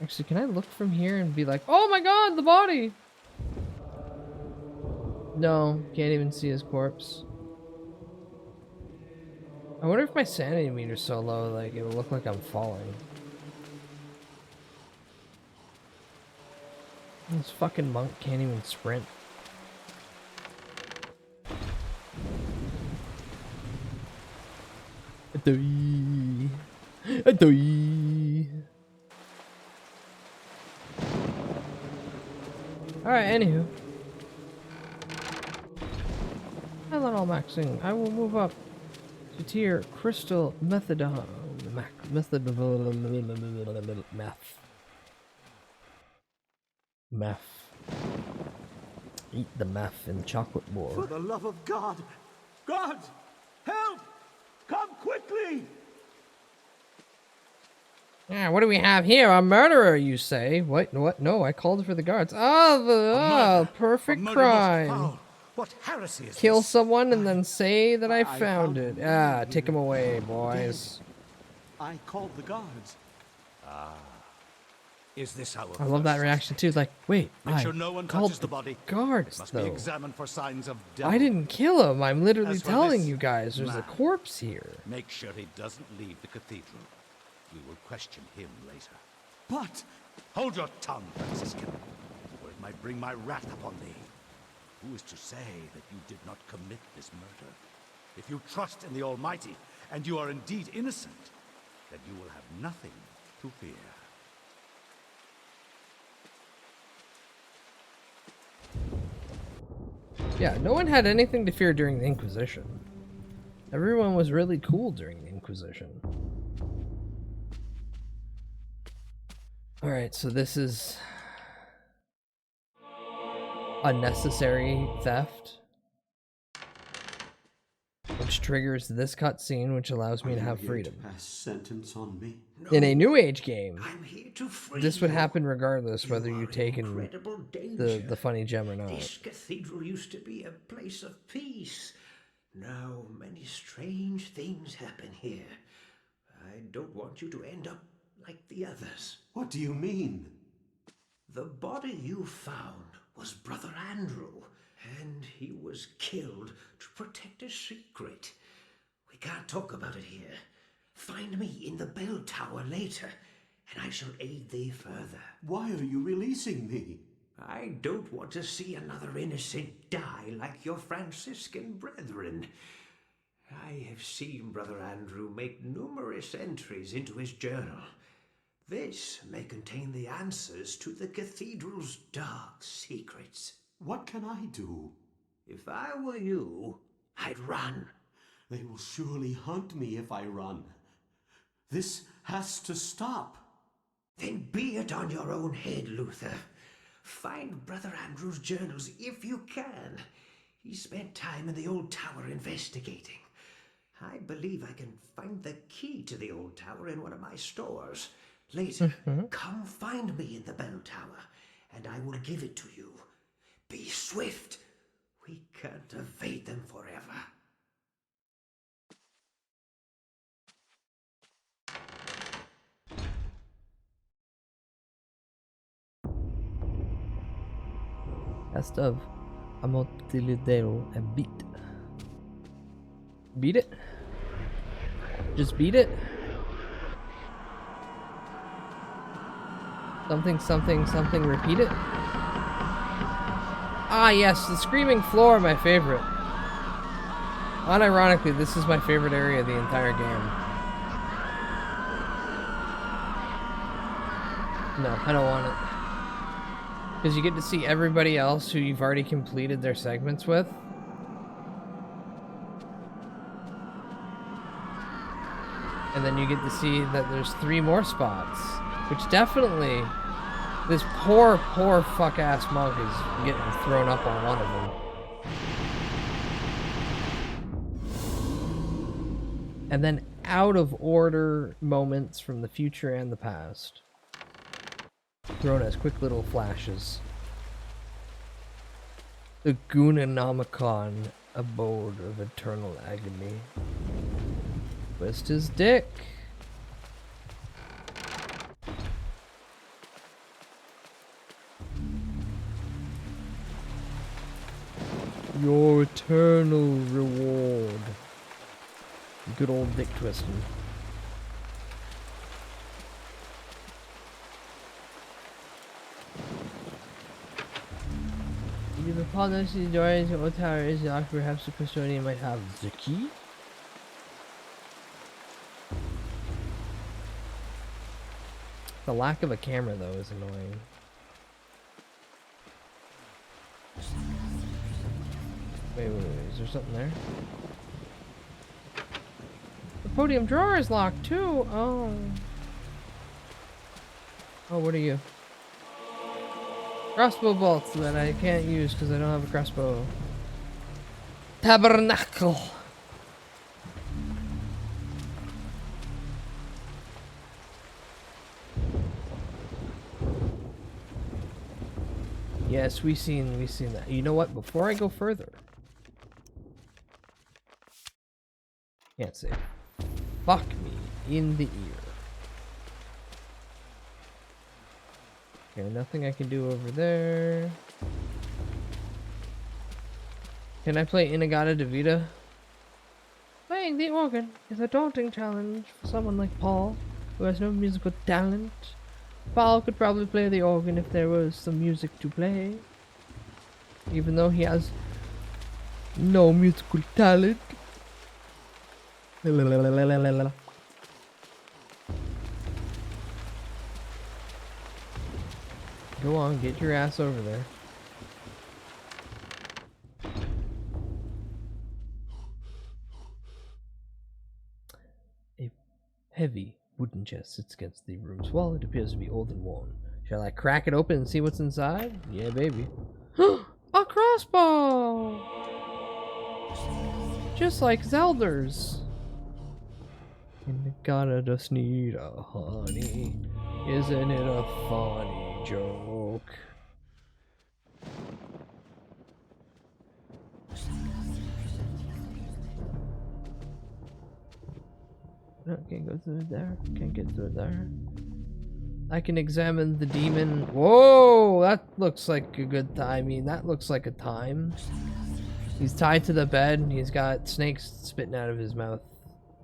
Actually, can I look from here and be like, oh my god, the body! No, can't even see his corpse. I wonder if my sanity meter's so low, like, it'll look like I'm falling. This fucking monk can't even sprint. Alright, anywho. Now that all maxing, I will move up to tier crystal methadone. Meth. Eat the meth in chocolate For war. the love of God! God! Help! Come quickly! Yeah, what do we have here? A murderer, you say? What? No, I called for the guards. Perfect crime. What heresy is Kill this? someone and then say that I I found found it. him Take him away, boys. I called the guards. Is this our I love that reaction too. Like, wait, Make I sure no one called touches the body. guards Must be though. examined for signs of death. I didn't kill him. I'm literally As for telling this you guys there's a man, corpse here. Make sure he doesn't leave the cathedral. We will question him later. But... Hold your tongue, Franciscan, or it might bring my wrath upon thee. Who is to say that you did not commit this murder? If you trust in the Almighty, and you are indeed innocent, then you will have nothing to fear. Yeah, no one had anything to fear during the Inquisition. Everyone was really cool during the Inquisition. Alright, so this is unnecessary theft, which triggers this cutscene, which allows me to have freedom. Pass sentence on me. In a New Age game, I'm here to free this would you. happen regardless whether you are take in in incredible danger. the funny gem or not. This cathedral used to be a place of peace. Now many strange things happen here. I don't want you to end up like the others. What do you mean? The body you found was Brother Andrew, and he was killed to protect a secret. We can't talk about it here. Find me in the bell tower later, and I shall aid thee further. Why are you releasing me? I don't want to see another innocent die like your Franciscan brethren. I have seen Brother Andrew make numerous entries into his journal. This may contain the answers to the cathedral's dark secrets. What can I do? If I were you, I'd run. They will surely hunt me if I run. This has to stop. Then be it on your own head, Luther. Find Brother Andrew's journals if you can. He spent time in the old tower investigating. I believe I can find the key to the old tower in one of my stores. Later, come find me in the bell tower, and I will give it to you. Be swift. We can't evade them forever. Best of Amotilidero and beat. Beat it? Just beat it? Something, repeat it? Ah yes, the screaming floor, my favorite. Unironically, this is my favorite area of the entire game. No, I don't want it. Because you get to see everybody else who you've already completed their segments with. And then you get to see that there's 3 more spots. Which definitely, this poor fuck-ass monk is getting thrown up on one of them. And then out of order moments from the future and the past. Thrown as quick little flashes. The Gunanomicon abode of eternal agony. Twist his dick. Your eternal reward. Good old dick twisting. If a policy door to old tower is locked, perhaps the custodian might have the key? The lack of a camera though is annoying. Wait, is there something there? The podium drawer is locked too! Oh. Oh, what are you? Crossbow bolts that I can't use because I don't have a crossbow. Tabernacle! Yes, we've seen that. You know what? Before I go further, can't say. Fuck me in the ear. Okay, nothing I can do over there. Can I play Inagata Devita? Playing the organ is a daunting challenge for someone like Paul, who has no musical talent. Paul could probably play the organ if there was some music to play, even though he has no musical talent. Go on, get your ass over there. A heavy wooden chest sits against the room's wall. It appears to be old and worn. Shall I crack it open and see what's inside? Yeah, baby. A crossbow! Just like Zelda's. And gotta just need a honey. Isn't it a funny joke? No, can't go through there. Can't get through there. I can examine the demon. Whoa, that looks like a good time. I mean, that looks like a time. He's tied to the bed and he's got snakes spitting out of his mouth.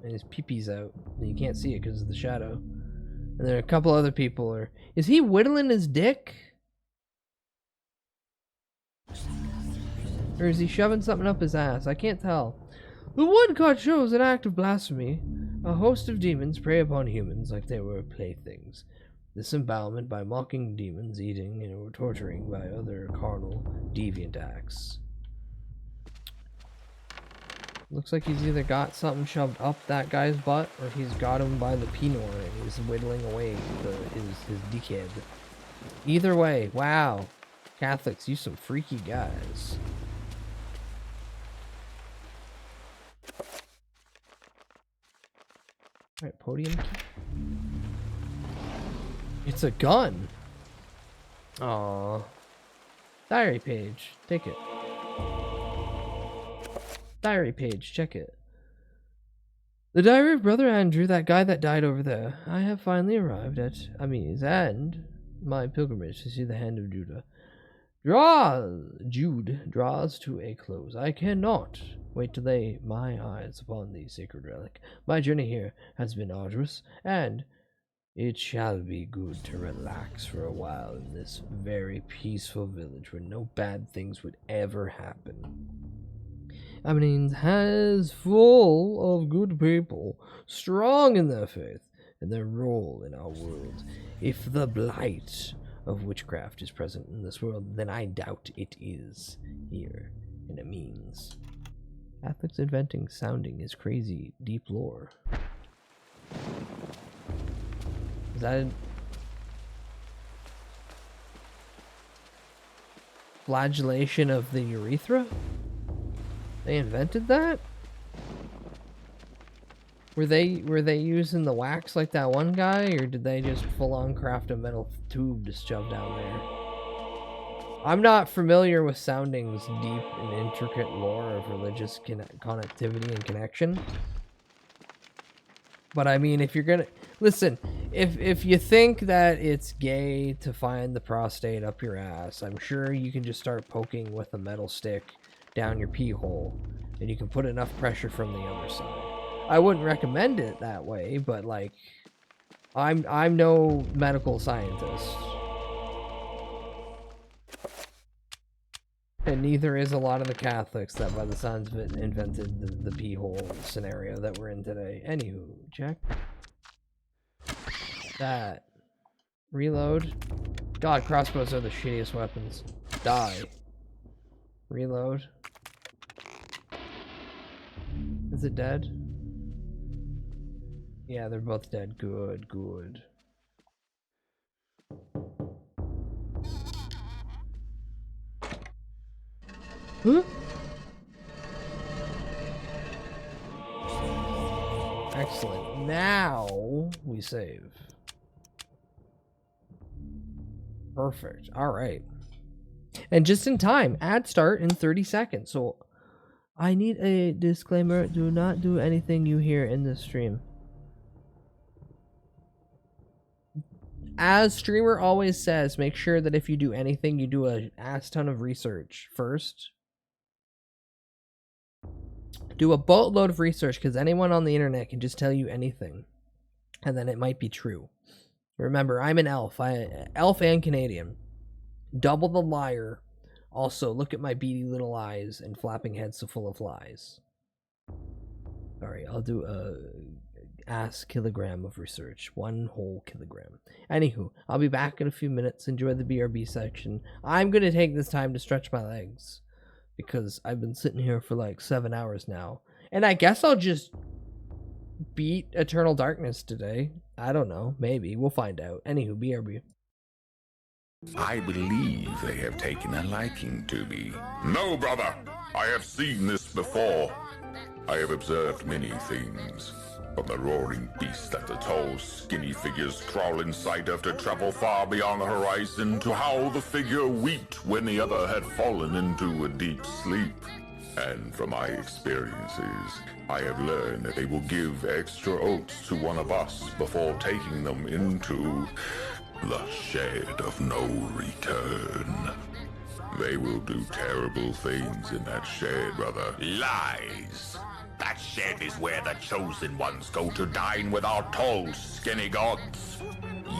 And his pee-pee's out. And you can't see it because of the shadow. And there are a couple other people. Is he whittling his dick? Or is he shoving something up his ass? I can't tell. The woodcut shows an act of blasphemy. A host of demons prey upon humans like they were playthings. Disembowelment by mocking demons, eating or torturing by other carnal, deviant acts. Looks like he's either got something shoved up that guy's butt, or he's got him by the penor and he's whittling away his dickhead. Either way, wow. Catholics, you some freaky guys. Alright, podium key. It's a gun! Aww. Diary page. Take it. Diary page. Check it. The diary of Brother Andrew, that guy that died over there. I have finally arrived at Amiz and my pilgrimage to see the hand of Jude draws to a close. I cannot wait to lay my eyes upon the sacred relic. My journey here has been arduous, and it shall be good to relax for a while in this very peaceful village where no bad things would ever happen. Amiens has full of good people, strong in their faith and their role in our world. If the blight of witchcraft is present in this world, then I doubt it is here in Amiens. Catholics inventing sounding is crazy deep lore. Is that a flagellation of the urethra? They invented that? Were they using the wax like that one guy, or did they just full on craft a metal tube to shove down there? I'm not familiar with Sounding's deep and intricate lore of religious connectivity and connection. But I mean, if you're gonna listen, if you think that it's gay to find the prostate up your ass, I'm sure you can just start poking with a metal stick down your pee hole, and you can put enough pressure from the other side. I wouldn't recommend it that way, but like, I'm no medical scientist. And neither is a lot of the Catholics that, by the sounds of it, invented the pee hole scenario that we're in today. Anywho, check. That. Reload. God, crossbows are the shittiest weapons. Die. Reload. Is it dead? Yeah, they're both dead. Good, good. Huh? Excellent. Now we save. Perfect. All right. And just in time, ad start in 30 seconds. So I need a disclaimer. Do not do anything you hear in this stream. As streamer always says, make sure that if you do anything, you do a ass ton of research first. Do a boatload of research, because anyone on the internet can just tell you anything, and then it might be true. Remember, I'm an elf. Elf and Canadian. Double the liar. Also, look at my beady little eyes and flapping head so full of flies. Alright, I'll do a ass kilogram of research. 1 whole kilogram. Anywho, I'll be back in a few minutes. Enjoy the BRB section. I'm going to take this time to stretch my legs, because I've been sitting here for like 7 hours now. And I guess I'll just beat Eternal Darkness today. I don't know. Maybe. We'll find out. Anywho, BRB. I believe they have taken a liking to me. No, brother. I have seen this before. I have observed many things. From the roaring beast that the tall, skinny figures crawl in sight of to travel far beyond the horizon, to how the figure wept when the other had fallen into a deep sleep. And from my experiences, I have learned that they will give extra oats to one of us before taking them into the shed of no return. They will do terrible things in that shed, brother. Lies! That shed is where the chosen ones go to dine with our tall, skinny gods.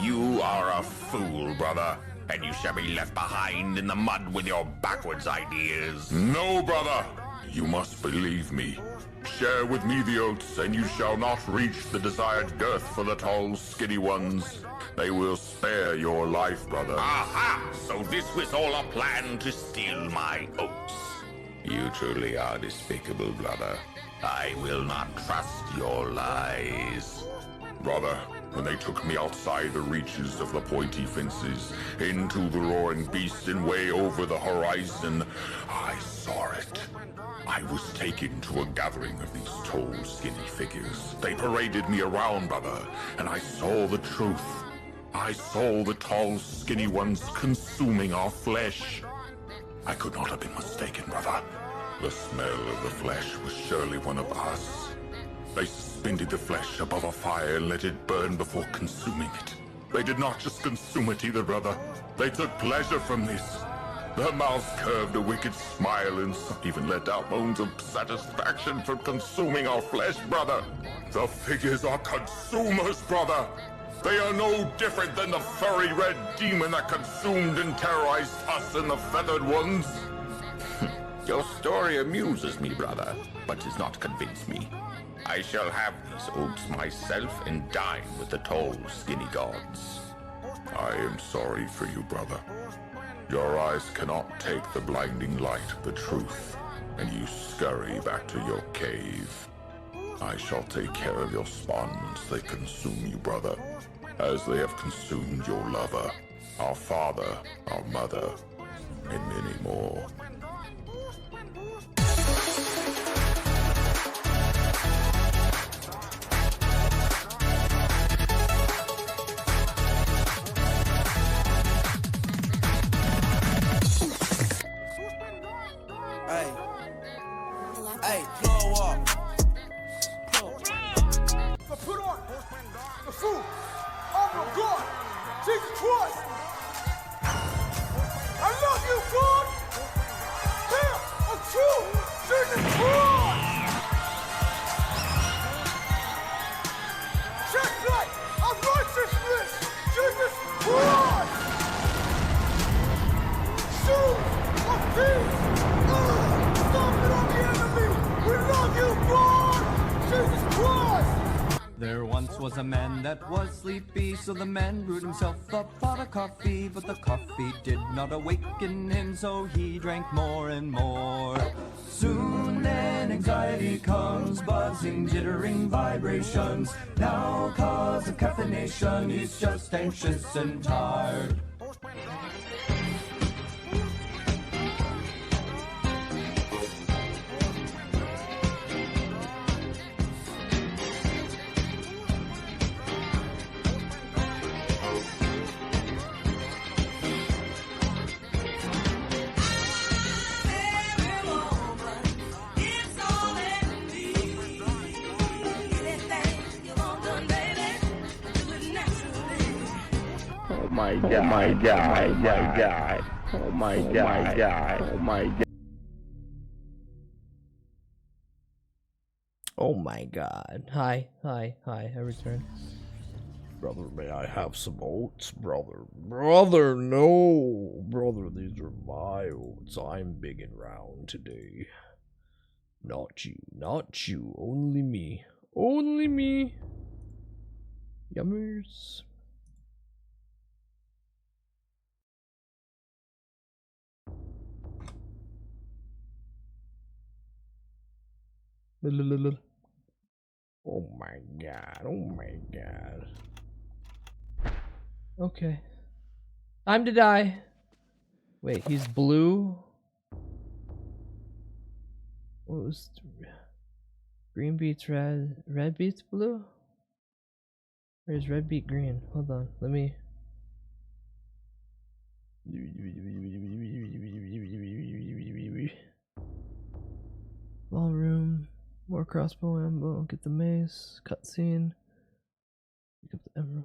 You are a fool, brother, and you shall be left behind in the mud with your backwards ideas. No, brother! You must believe me. Share with me the oats, and you shall not reach the desired girth for the tall, skinny ones. They will spare your life, brother. Aha! So this was all a plan to steal my oats. You truly are despicable, brother. I will not trust your lies. Brother, when they took me outside the reaches of the pointy fences, into the roaring beast and way over the horizon, I saw it. I was taken to a gathering of these tall, skinny figures. They paraded me around, brother, and I saw the truth. I saw the tall, skinny ones consuming our flesh. I could not have been mistaken, brother. The smell of the flesh was surely one of us. They suspended the flesh above a fire and let it burn before consuming it. They did not just consume it either, brother. They took pleasure from this. Their mouths curved a wicked smile, and some even let out moans of satisfaction from consuming our flesh, brother. The figures are consumers, brother. They are no different than the furry red demon that consumed and terrorized us and the feathered ones. Your story amuses me, brother, but does not convince me. I shall have these oats myself and dine with the tall, skinny gods. I am sorry for you, brother. Your eyes cannot take the blinding light of the truth, and you scurry back to your cave. I shall take care of your spawn once they consume you, brother, as they have consumed your lover, our father, our mother, and many more. Hey, blow up. So put on the food. Oh my God, Jesus Christ! I love you, God. Here, I'm true. once was a man that was sleepy, so the man brewed himself a pot of coffee, but the coffee did not awaken him, so he drank more and more. Soon then anxiety comes, buzzing, jittering vibrations. Now cause of caffeination, he's just anxious and tired. Oh my god, oh my god, oh my god, oh my god, oh my god. Oh my god. Hi, I return. Brother, may I have some oats, brother? Brother, no! Brother, these are my oats. I'm big and round today. Not you, only me. Only me. Yummers. Oh my god, oh my god. Okay. Time to die. Wait, he's blue? What was green beats red, red beats blue? Or is red beat green? Hold on, let me. Ballroom, more crossbow ammo, get the mace, cutscene, pick up the emerald.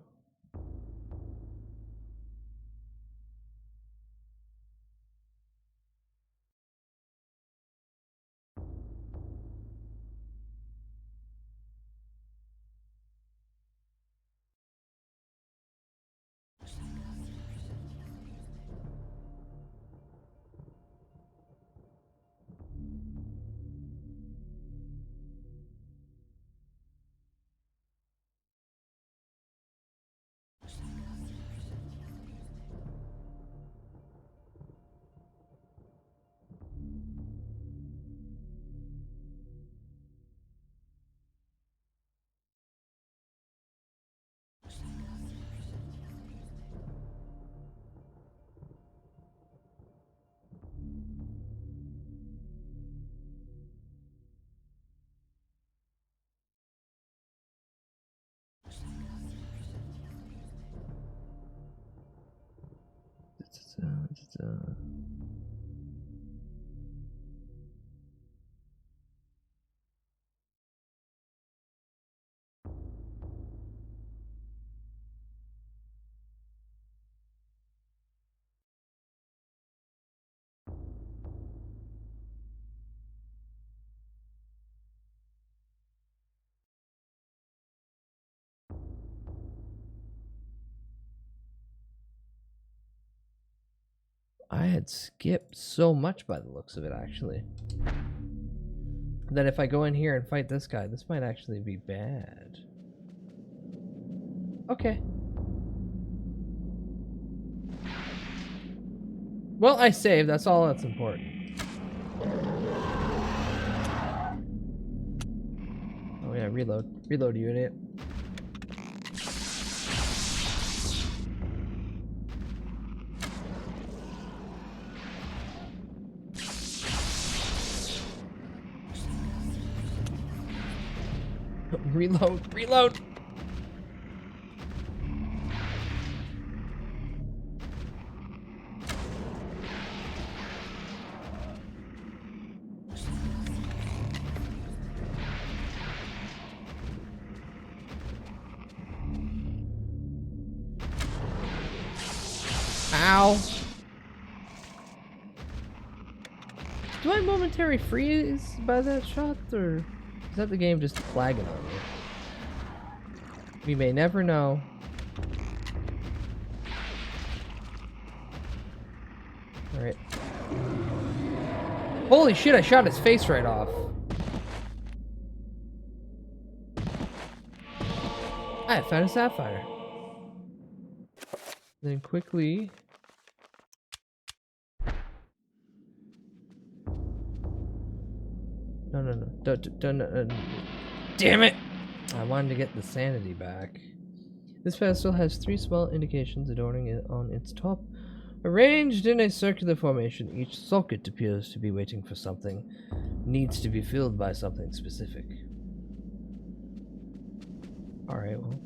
I had skipped so much by the looks of it, actually. That if I go in here and fight this guy, this might actually be bad. Okay. Well, I saved. That's all that's important. Oh yeah, reload. Reload, you idiot. Reload, reload. Ow. Do I momentary freeze by that shot, or is that the game just flagging on me? We may never know. Alright. Holy shit, I shot his face right off. I found a sapphire. Then quickly. No. Don't. Damn it! I wanted to get the sanity back. This pedestal has 3 small indications adorning it on its top. Arranged in a circular formation, each socket appears to be waiting for something. Needs to be filled by something specific. Alright, well.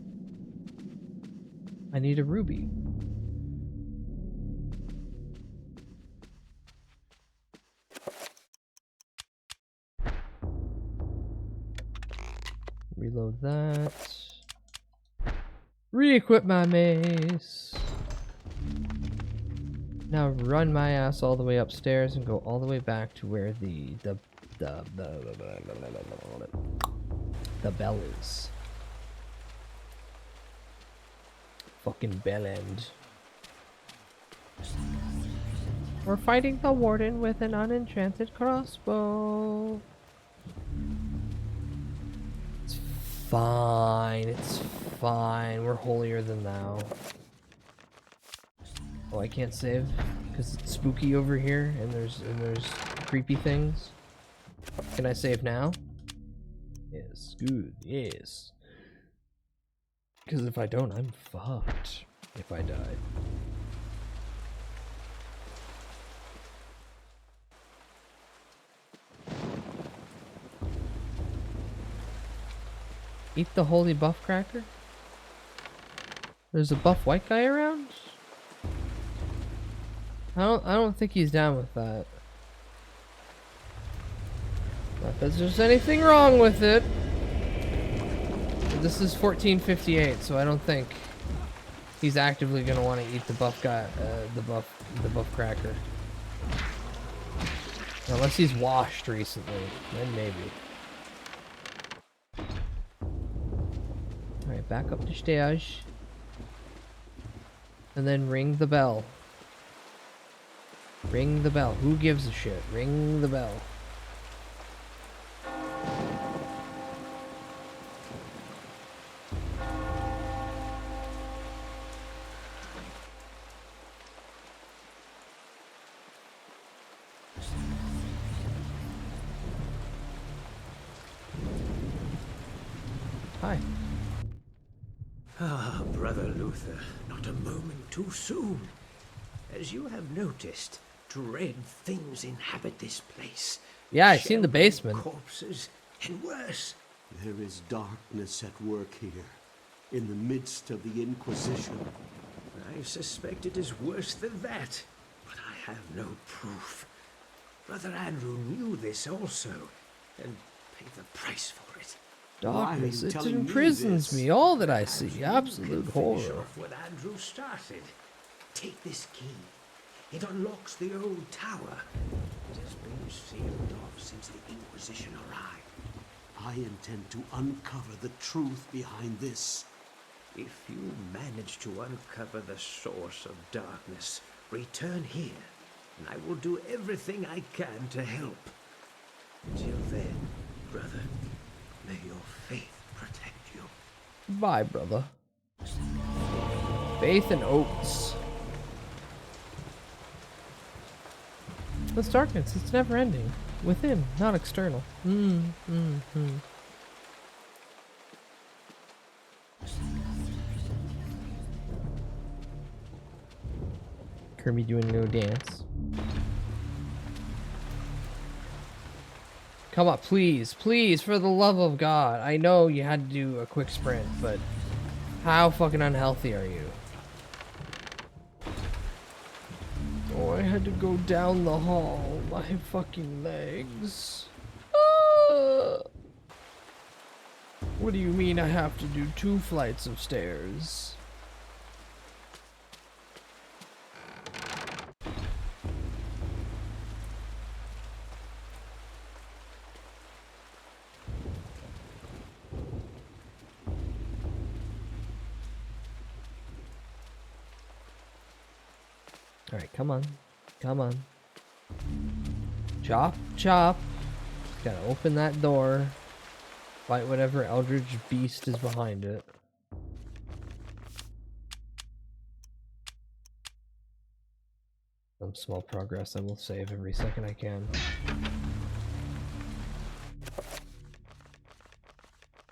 I need a ruby. Reload that. Re-equip my mace. Now run my ass all the way upstairs and go all the way back to where the bell is. Fucking bell end. We're fighting the warden with an unenchanted crossbow. It's fine. It's fine. We're holier than thou. Oh, I can't save because it's spooky over here, and there's creepy things. Can I save now? Yes, good. Yes. Because if I don't, I'm fucked. If I die. Eat the holy buff cracker? There's a buff white guy around? I don't think he's down with that. Not that there's anything wrong with it. But this is 1458, so I don't think he's actively gonna want to eat the buff guy, the buff cracker. Unless he's washed recently, then maybe. Alright, back up the stairs. And then ring the bell. Ring the bell. Who gives a shit? Ring the bell. Hi. Ah, Brother Luther, not a moment too soon. As you have noticed, dread things inhabit this place. Yeah, I've seen the basement. Corpses, and worse. There is darkness at work here, in the midst of the Inquisition. I suspect it is worse than that, but I have no proof. Brother Andrew knew this also, and paid the price for it. Darkness, it imprisons me. All that I see, absolute horror. Finish off what Andrew started. Take this key. It unlocks the old tower. It has been sealed off since the Inquisition arrived. I intend to uncover the truth behind this. If you manage to uncover the source of darkness, return here, and I will do everything I can to help. Until then, brother, may your faith protect you. Bye, brother. Faith and oats. This darkness, it's never ending. Within, not external. Kirby doing no dance. Come on, please, please, for the love of God. I know you had to do a quick sprint, but how fucking unhealthy are you? Oh, I had to go down the hall. My fucking legs. What do you mean I have to do 2 flights of stairs? Alright, come on. Come on. Chop, chop. Gotta open that door. Fight whatever eldritch beast is behind it. Small progress. I will save every second I can.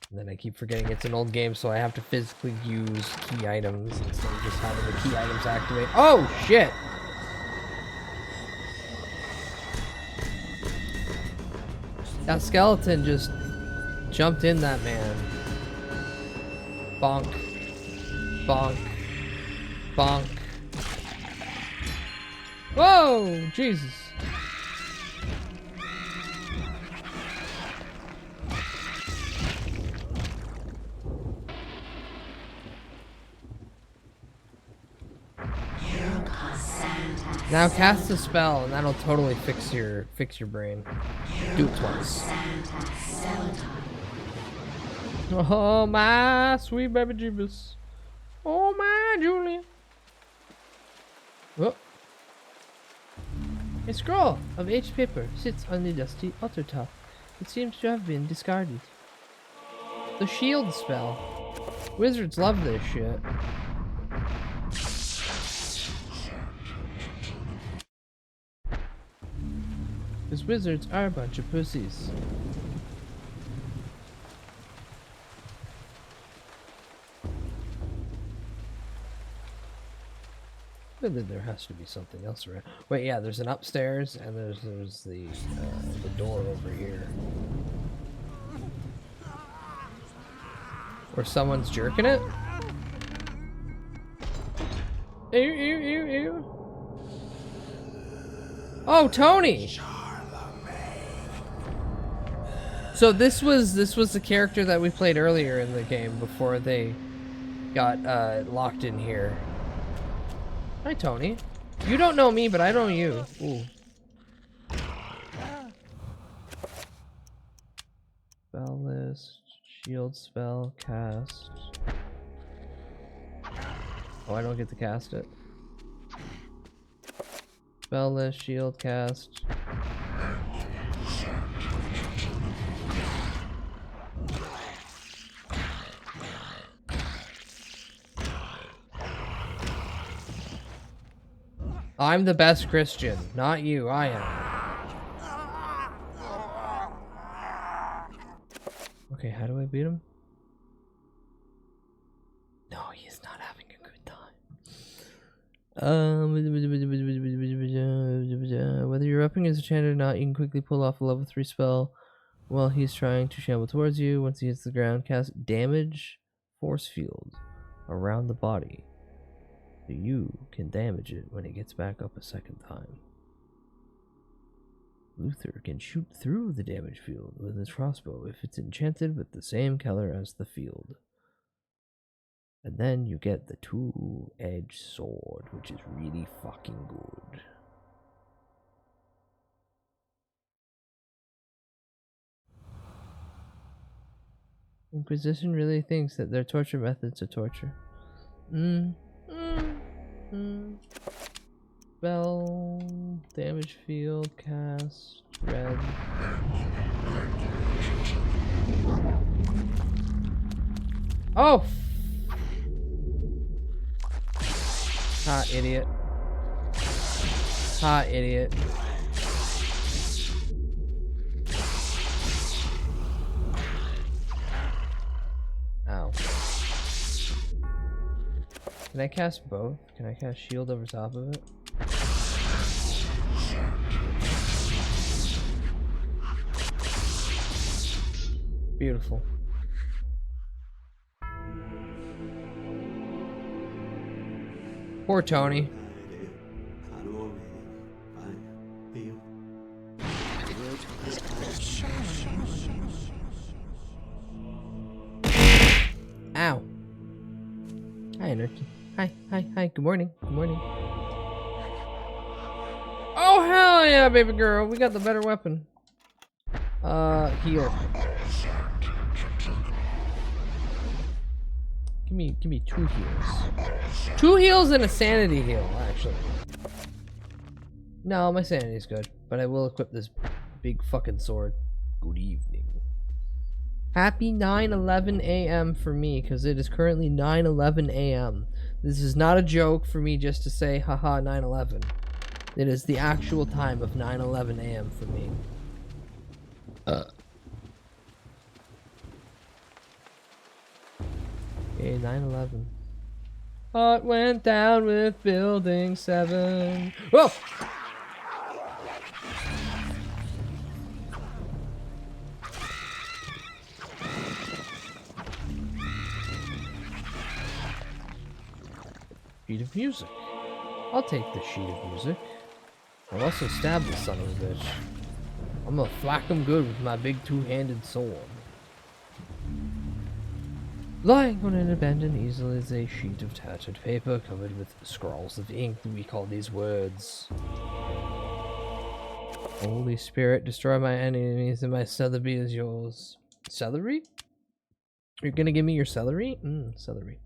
And then I keep forgetting it's an old game, so I have to physically use key items instead of just having the key items activate. Oh, shit! That skeleton just jumped in that man. Bonk. Bonk. Bonk. Whoa! Jesus. Now cast a spell, and that'll totally fix your brain. Do it twice. Oh my sweet baby Jeebus. Oh my Julia. Oh. A scroll of aged paper sits on the dusty altar top. It seems to have been discarded. The shield spell. Wizards love this shit. Because wizards are a bunch of pussies. There has to be something else around. Wait, yeah, there's an upstairs, and there's the door over here. Where someone's jerking it? Ew, ew, ew, ew. Oh, Tony! So this was the character that we played earlier in the game before they got locked in here. Hi, Tony. You don't know me, but I know you. Ooh. Spell list, shield spell, cast. Oh, I don't get to cast it. Spell list, shield, cast. I'm the best Christian, not you. I am. Okay, how do I beat him? No, he's not having a good time. Whether your weapon is enchanted or not, you can quickly pull off a level 3 spell while he's trying to shamble towards you. Once he hits the ground, cast damage force field around the body. You can damage it when it gets back up a second time. Luther can shoot through the damage field with his crossbow if it's enchanted with the same color as the field. And then you get the two-edged sword, which is really fucking good. Inquisition really thinks that their torture methods are torture. Spell, damage field, cast, red. Oh! Ha, idiot. Ha, idiot. Ow. Can I cast both? Can I cast shield over top of it? Beautiful. Poor Tony. Ow. Hi, Anarchy. Hi. Good morning. Good morning. Oh, hell yeah, baby girl. We got the better weapon. Heal. Give me 2 heals. 2 heals and a sanity heal, actually. No, my sanity's good, but I will equip this big fucking sword. Good evening. Happy 9:11 a.m. for me, because it is currently 9:11 a.m. This is not a joke for me just to say, haha, 9/11. It is the actual time of 9:11 a.m. for me. Okay, 9/11. What went down with Building 7? Whoa! Sheet of music. I'll take the sheet of music. I'll also stab the son of a bitch. I'm gonna thwack him good with my big two-handed sword. Lying on an abandoned easel is a sheet of tattered paper covered with scrawls of ink. We call these words. Holy Spirit, destroy my enemies and my celery is yours. Celery? You're gonna give me your celery? Celery.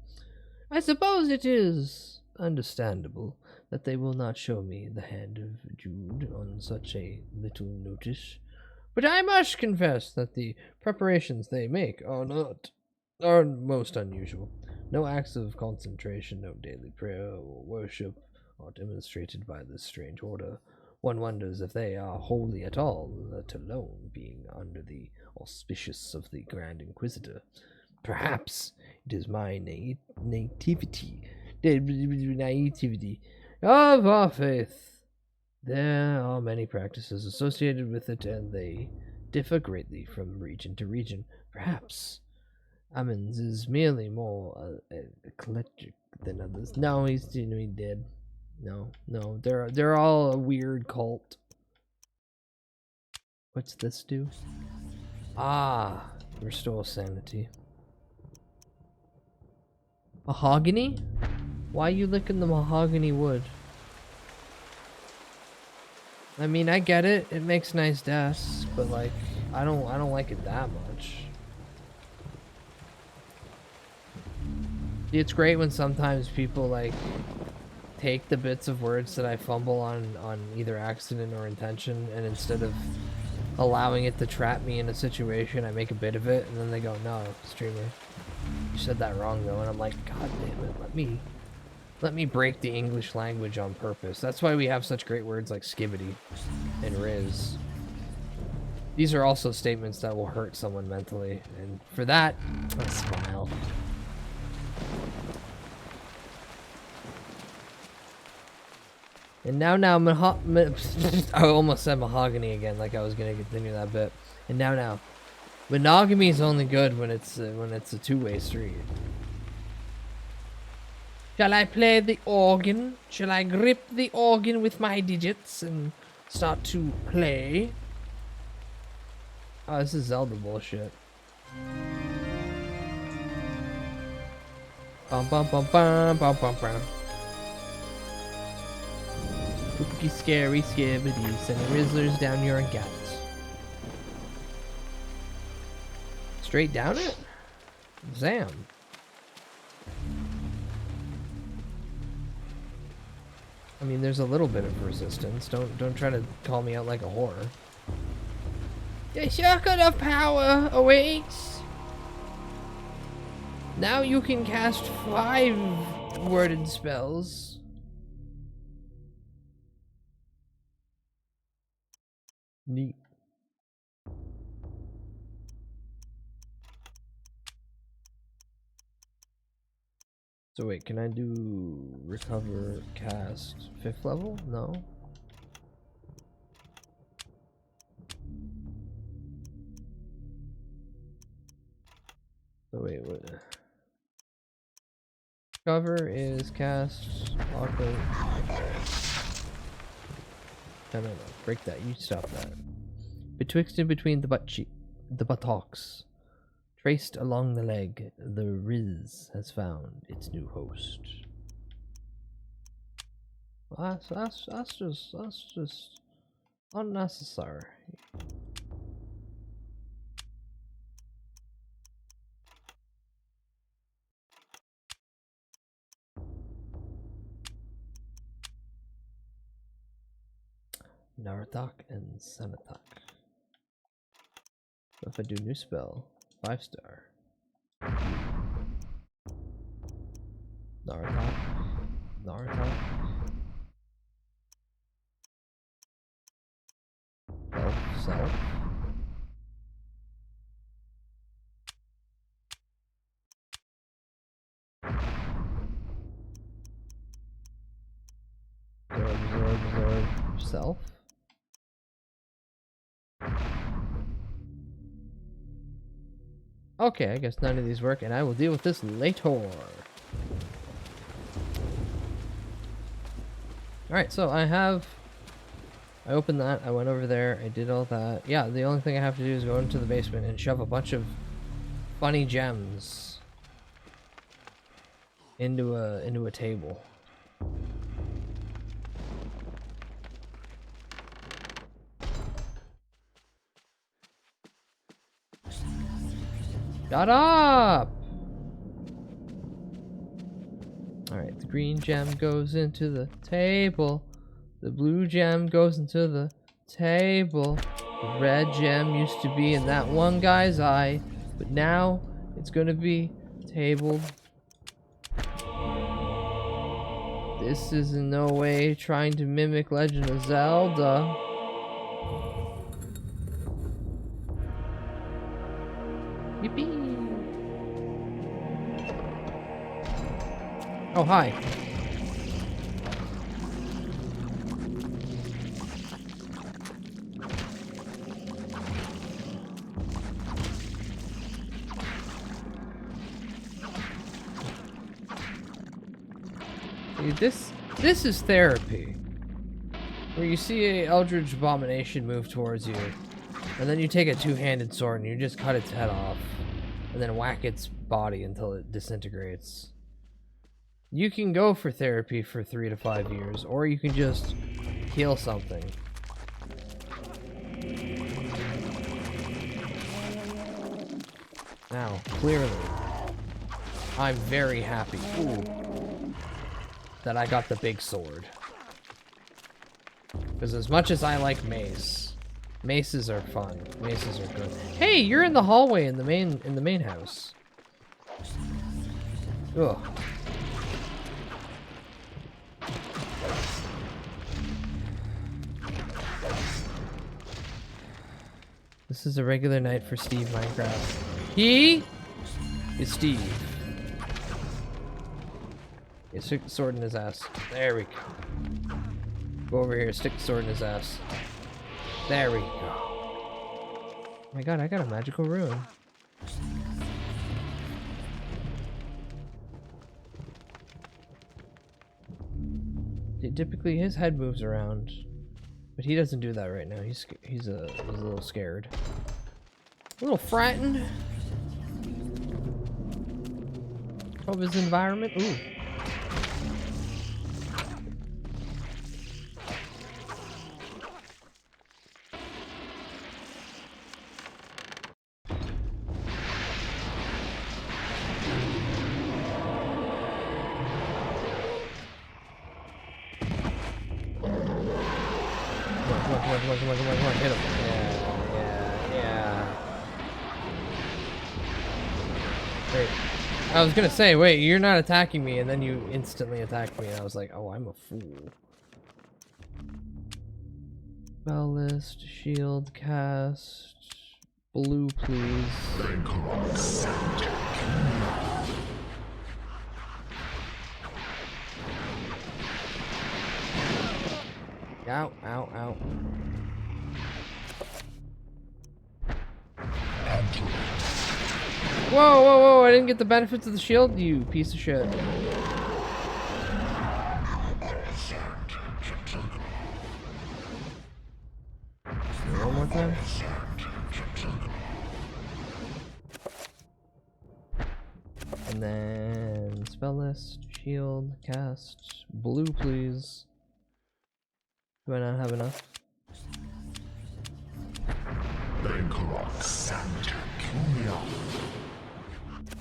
I suppose it is understandable that they will not show me the hand of Jude on such a little notice. But I must confess that the preparations they make are most unusual. No acts of concentration, no daily prayer or worship are demonstrated by this strange order. One wonders if they are holy at all, let alone being under the auspices of the Grand Inquisitor. Perhaps it is my naivety of our faith. There are many practices associated with it, and they differ greatly from region to region. Perhaps Ammons is merely more eclectic than others. No, he's dead. No, they're all a weird cult. What's this do? Ah, restore sanity. Mahogany? Why are you licking the mahogany wood? I mean, I get it. It makes nice desks, but like, I don't like it that much. It's great when sometimes people like take the bits of words that I fumble on either accident or intention, and instead of allowing it to trap me in a situation, I make a bit of it, and then they go, "No, streamer, you said that wrong though," and I'm like, "God damn it, let me break the English language on purpose." That's why we have such great words like skibbity and riz. These are also statements that will hurt someone mentally, and for that, I smile. And now, I almost said mahogany again, like I was gonna continue that bit. And now, monogamy is only good when it's a two-way street. Shall I play the organ? Shall I grip the organ with my digits and start to play? Oh, this is Zelda bullshit. Bum bum bum bum bum bum bum. Spooky, scary, skibbity, send rizzlers down your gut. Straight down it? Zam. I mean, there's a little bit of resistance. Don't try to call me out like a whore. The circle of power awaits. Now you can cast 5 worded spells. Neat. So wait, can I do recover cast 5th level? No. So wait, what? Cover is cast auto. No, break that. You stop that. Betwixt and between the buttocks, traced along the leg, the Riz has found its new host. That's just unnecessary. Narathok and Sanathok. If I do new spell, 5-star. Narathok. absorb yourself. Okay, I guess none of these work, and I will deal with this later. Alright, so I opened that, I went over there, I did all that. Yeah, the only thing I have to do is go into the basement and shove a bunch of funny gems into a table. Shut up! Alright, the green gem goes into the table. The blue gem goes into the table. The red gem used to be in that one guy's eye, but now it's gonna be tabled. This is in no way trying to mimic Legend of Zelda. Yippee! Oh, hi. This is therapy. Where you see a Eldritch Abomination move towards you, and then you take a two-handed sword and you just cut its head off, and then whack its body until it disintegrates. You can go for therapy for 3 to 5 years, or you can just heal something. Now, clearly, I'm very happy that I got the big sword. Because as much as I like maces are fun. Maces are good. Hey, you're in the hallway in the main house. Ugh. This is a regular night for Steve Minecraft. He is Steve. Yeah, stick the sword in his ass. There we go. Go over here, stick the sword in his ass. There we go. Oh my god, I got a magical rune. Typically his head moves around, but he doesn't do that right now. He's a little scared. A little frightened of his environment. Ooh. Come on, hit him. Yeah. Wait, I was gonna say, wait, you're not attacking me, and then you instantly attacked me, and I was like, oh, I'm a fool. Spell list, shield cast, blue, please. Ow, ow, ow. Whoa, I didn't get the benefits of the shield, you piece of shit. One more time. And then spell list, shield, cast, blue, please. Do I not have enough?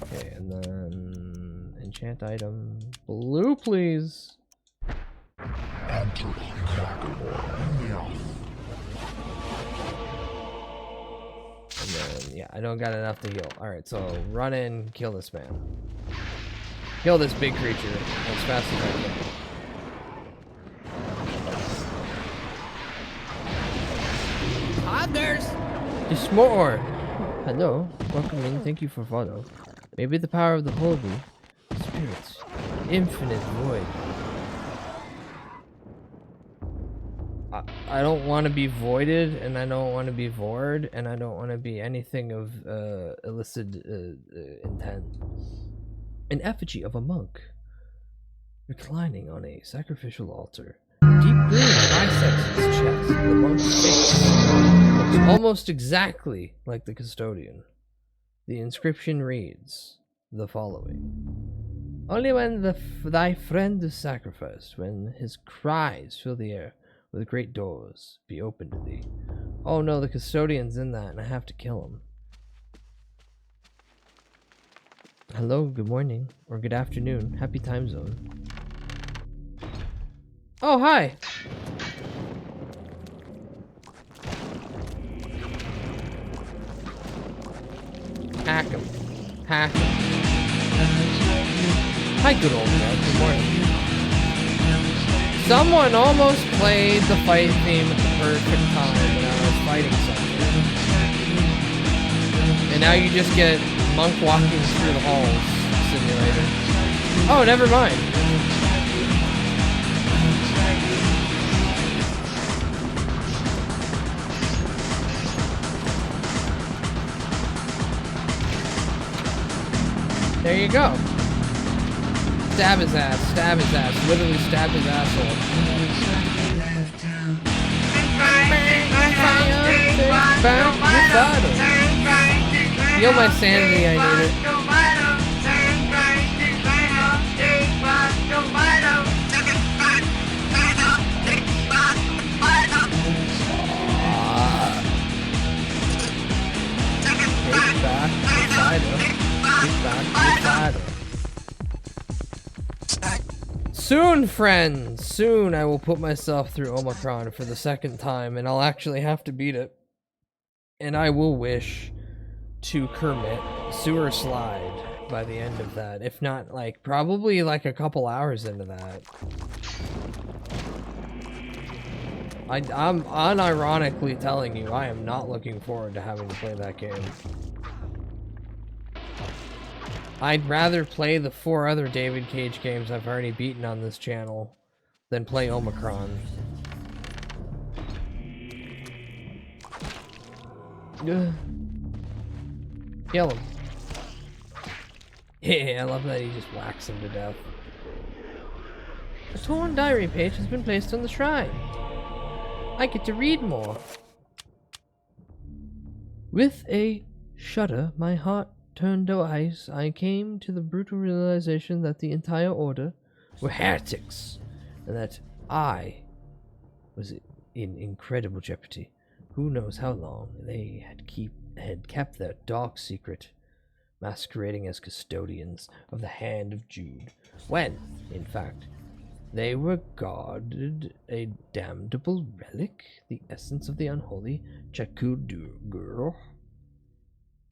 Okay, and then enchant item, blue, please. And then, yeah, I don't got enough to heal. Alright, so run in, kill this man. Kill this big creature as fast as I can. Poggers! Just more! Hello, welcome in, thank you for follow. Maybe the power of the holy spirits, infinite void. I don't want to be voided, and I don't want to be vored, and I don't want to be anything of illicit intent. An effigy of a monk reclining on a sacrificial altar. Deep bruise bisects his chest. The monk's face looks almost exactly like the custodian. The inscription reads the following: "Only when thy friend is sacrificed, when his cries fill the air, will the great doors be open to thee." Oh no, the custodian's in that, and I have to kill him. Hello, good morning, or good afternoon. Happy time zone. Oh, hi! Hack him. Hack him. Hi, good old man. Good morning. Someone almost played the fight theme at the perfect time when I was fighting something. And now you just get monk walking through the halls simulator. Oh, never mind. There you go. Stab his ass, literally stab his asshole. Heal my sanity, I need it. Take back the fighter. Take back the fighter. Soon, friends! Soon I will put myself through Omicron for the second time, and I'll actually have to beat it. And I will wish to Kermit sewer slide by the end of that. If not, like, probably like a couple hours into that. I'm unironically telling you, I am not looking forward to having to play that game. I'd rather play the 4 other David Cage games I've already beaten on this channel than play Omicron. Kill him. Yeah, I love that he just whacks him to death. A torn diary page has been placed on the shrine. I get to read more. With a shudder, my heart turned to ice. I came to the brutal realization that the entire order were heretics, and that I was in incredible jeopardy. Who knows how long they had kept their dark secret, masquerading as custodians of the hand of Jude, when, in fact, they regarded a damnable relic, the essence of the unholy Chakudur,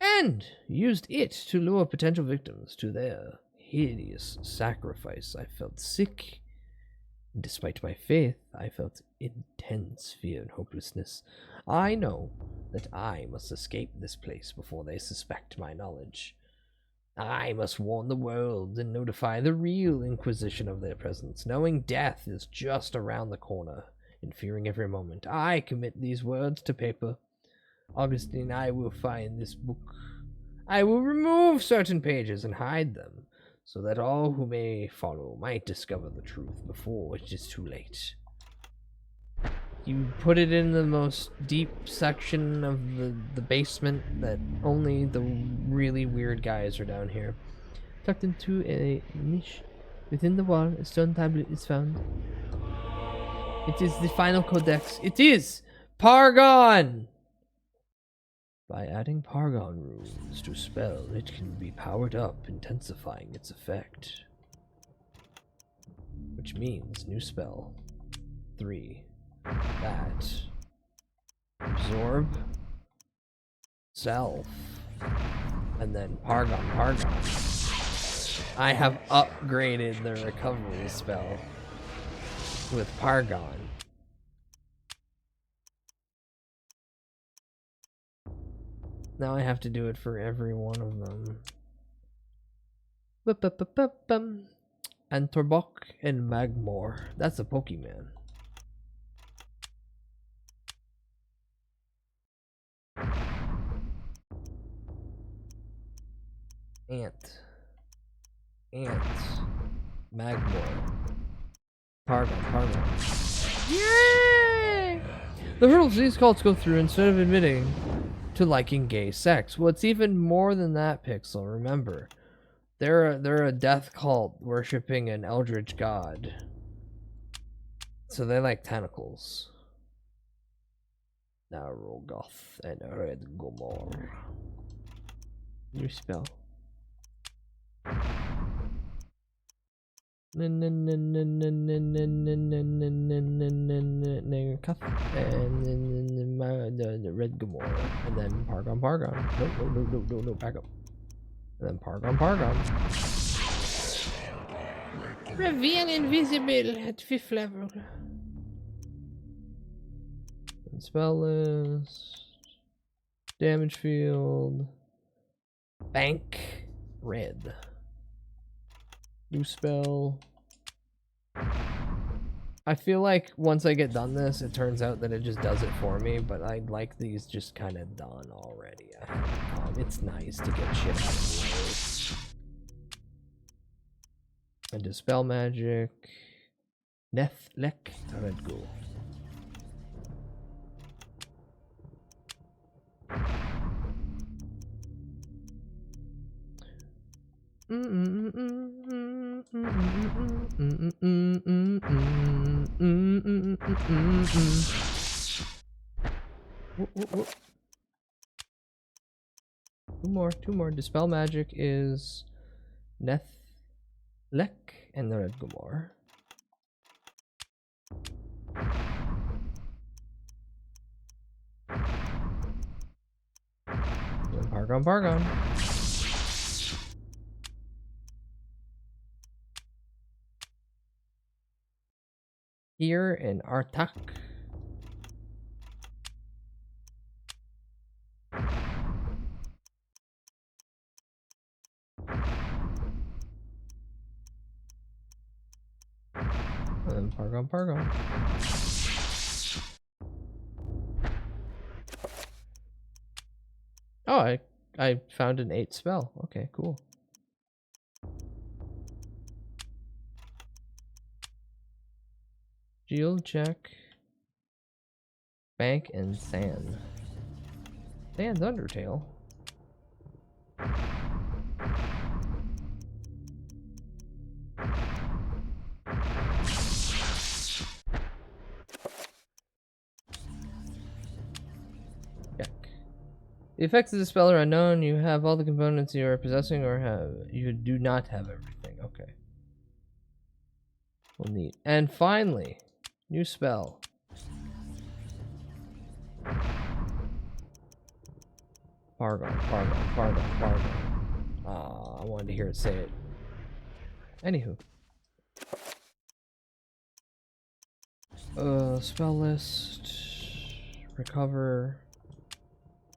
and used it to lure potential victims to their hideous sacrifice. I felt sick. Despite my faith, I felt intense fear and hopelessness. I know that I must escape this place before they suspect my knowledge. I must warn the world and notify the real Inquisition of their presence, knowing death is just around the corner, and fearing every moment. I commit these words to paper. Augustine, I will find this book. I will remove certain pages and hide them, so that all who may follow might discover the truth before it is too late. You put it in the most deep section of the basement that only the really weird guys are down here. Tucked into a niche within the wall, a stone tablet is found. It is the final codex. It is Pargon! By adding Pargon runes to a spell, it can be powered up, intensifying its effect. Which means new spell 3. That. Absorb. Self. And then Pargon. I have upgraded the recovery spell with Pargon. Now I have to do it for every one of them. Antorbok and Magmore. That's a Pokemon. Ant. Magmore. Pargon. Yay! The hurdles these cults go through instead of admitting to liking gay sex. Well, it's even more than that, Pixel. Remember, they're a death cult worshipping an eldritch god. So they like tentacles. Now Rogoth and Red Gomor. New spell. Cuff and then the Red Gomor and then Pargon. No, back up. And then Pargon. Reveal invisible at 5th level. And spell list. Damage field. Bank. Red. New spell. I feel like once I get done this, it turns out that it just does it for me, but I like these just kind of done already ahead of time. It's nice to get shit out of the way. And dispel magic. Nethlek Redgo. Two more. Dispel magic is Nethlek and the Red Gomor. And Pargon. Here in Artak. And Pargon. Oh, I found an 8 spell. Okay, cool. Shield check. Bank and Sand. Sand's Undertale. Check. The effects of the spell are unknown. You have all the components you are possessing, or you do not have everything. Okay. Well, neat. And finally, new spell. Pargon. I wanted to hear it say it. Anywho. Spell list. Recover.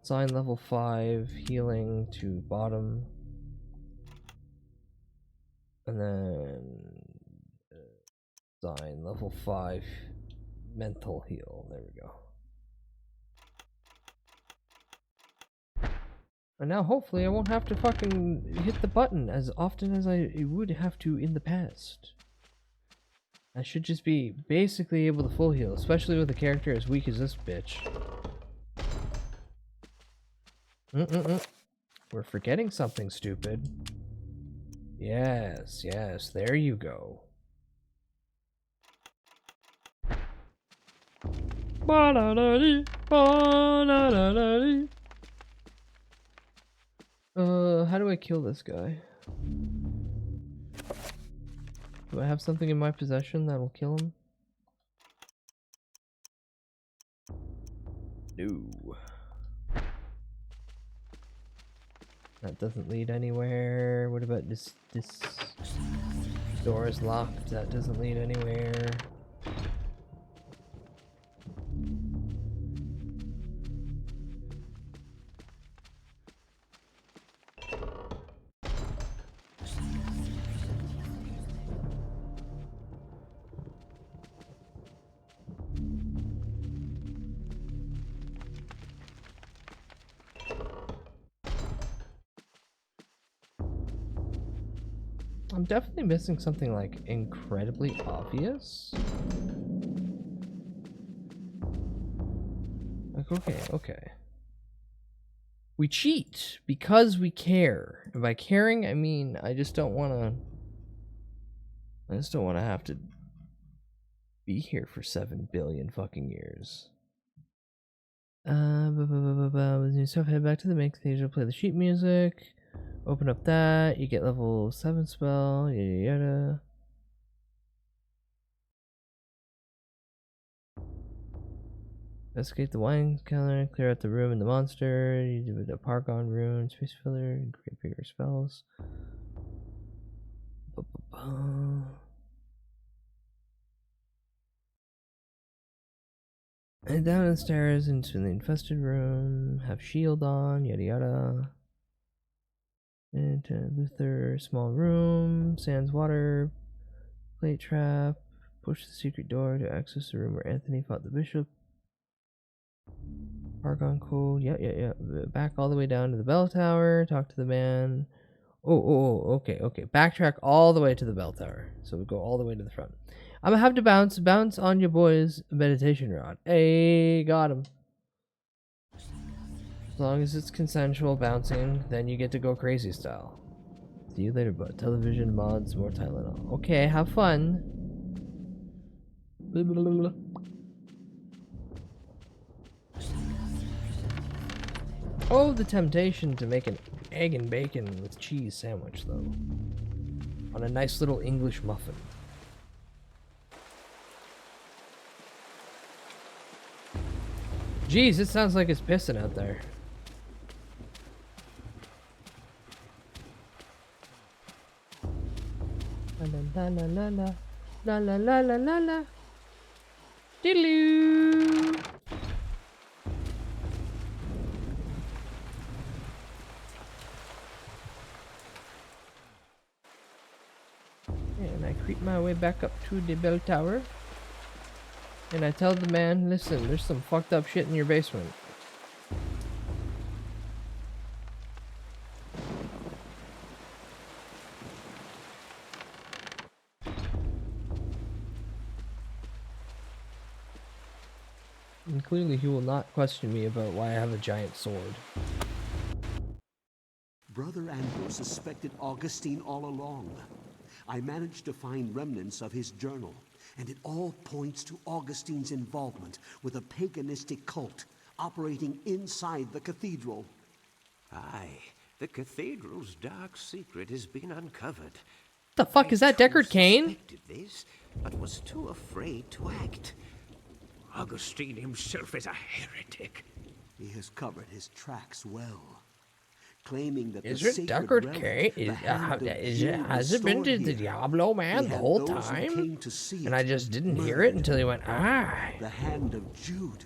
Sign level 5. Healing to bottom. And then... sign level 5. Mental heal. There we go. And now hopefully I won't have to fucking hit the button as often as I would have to in the past. I should just be basically able to full heal, especially with a character as weak as this bitch. We're forgetting something stupid. Yes, there you go. How do I kill this guy? Do I have something in my possession that'll kill him? No. That doesn't lead anywhere. What about this door is locked. That doesn't lead anywhere. I'm definitely missing something like incredibly obvious. Like, okay. We cheat because we care. And by caring, I mean I just don't want to have to be here for 7 billion fucking years. With new stuff, head back to the main cathedral, play the sheet music, open up that, you get level 7 spell, yada yada. Investigate the wine cellar, clear out the room and the monster, you do the Pargon rune, space filler, and create bigger spells. And down the stairs into the infested room, have shield on, yada yada. Into Luther, small room, sands water, plate trap, push the secret door to access the room where Anthony fought the bishop. Argon code, yeah. Back all the way down to the bell tower, talk to the man. Okay. Backtrack all the way to the bell tower. So we go all the way to the front. I'm gonna have to bounce on your boy's meditation rod. Hey, got him. As long as it's consensual bouncing, then you get to go crazy style. See you later, bud. Television, mods, more Tylenol. Okay, have fun. Blah, blah, blah, blah. Oh, the temptation to make an egg and bacon with cheese sandwich, though. On a nice little English muffin. Jeez, it sounds like it's pissing out there. La la la la la la la la la la. Diddle-oo. And I creep my way back up to the bell tower. And I tell the man, listen, there's some fucked up shit in your basement. And clearly he will not question me about why I have a giant sword. Brother Andrew suspected Augustine all along. I managed to find remnants of his journal, and it all points to Augustine's involvement with a paganistic cult operating inside the cathedral. Aye, the cathedral's dark secret has been uncovered. The fuck is that, Deckard Cain? Suspected this, but was too afraid to act. Augustine himself is a heretic. He has covered his tracks well, claiming that is the it sacred Deckard relic, Cain? the hand of Jude, Has it been stored to the here. Diablo man He the had whole those who time? came to see And it I just didn't hear it until he went, ah. The hand of Jude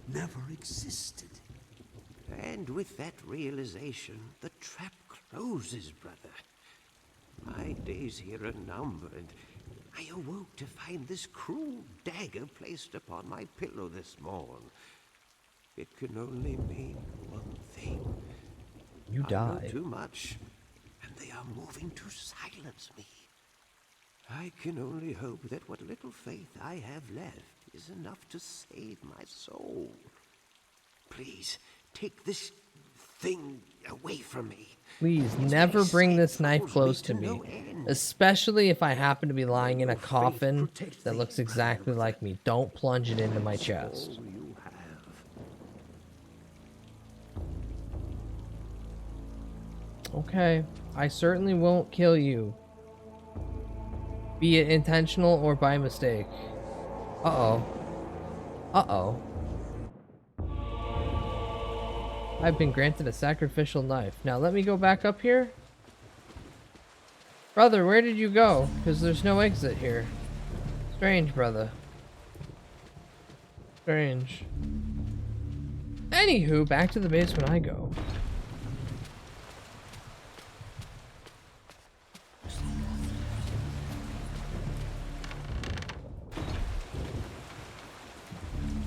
never existed. And with that realization, the trap closes, brother. My days here are numbered. I awoke to find this cruel dagger placed upon my pillow this morn. It can only mean one thing. You I know died. too much, and they are moving to silence me. I can only hope that what little faith I have left is enough to save my soul. Please, take this thing away from me. Please never bring this knife close to me, especially if I happen to be lying in a coffin that looks exactly like me. Don't plunge it into my chest. Okay, I certainly won't kill you, be it intentional or by mistake. Uh-oh. Uh-oh. I've been granted a sacrificial knife. Now let me go back up here. Brother, where did you go? Because there's no exit here. Strange, brother. Strange. Anywho, back to the basement I go.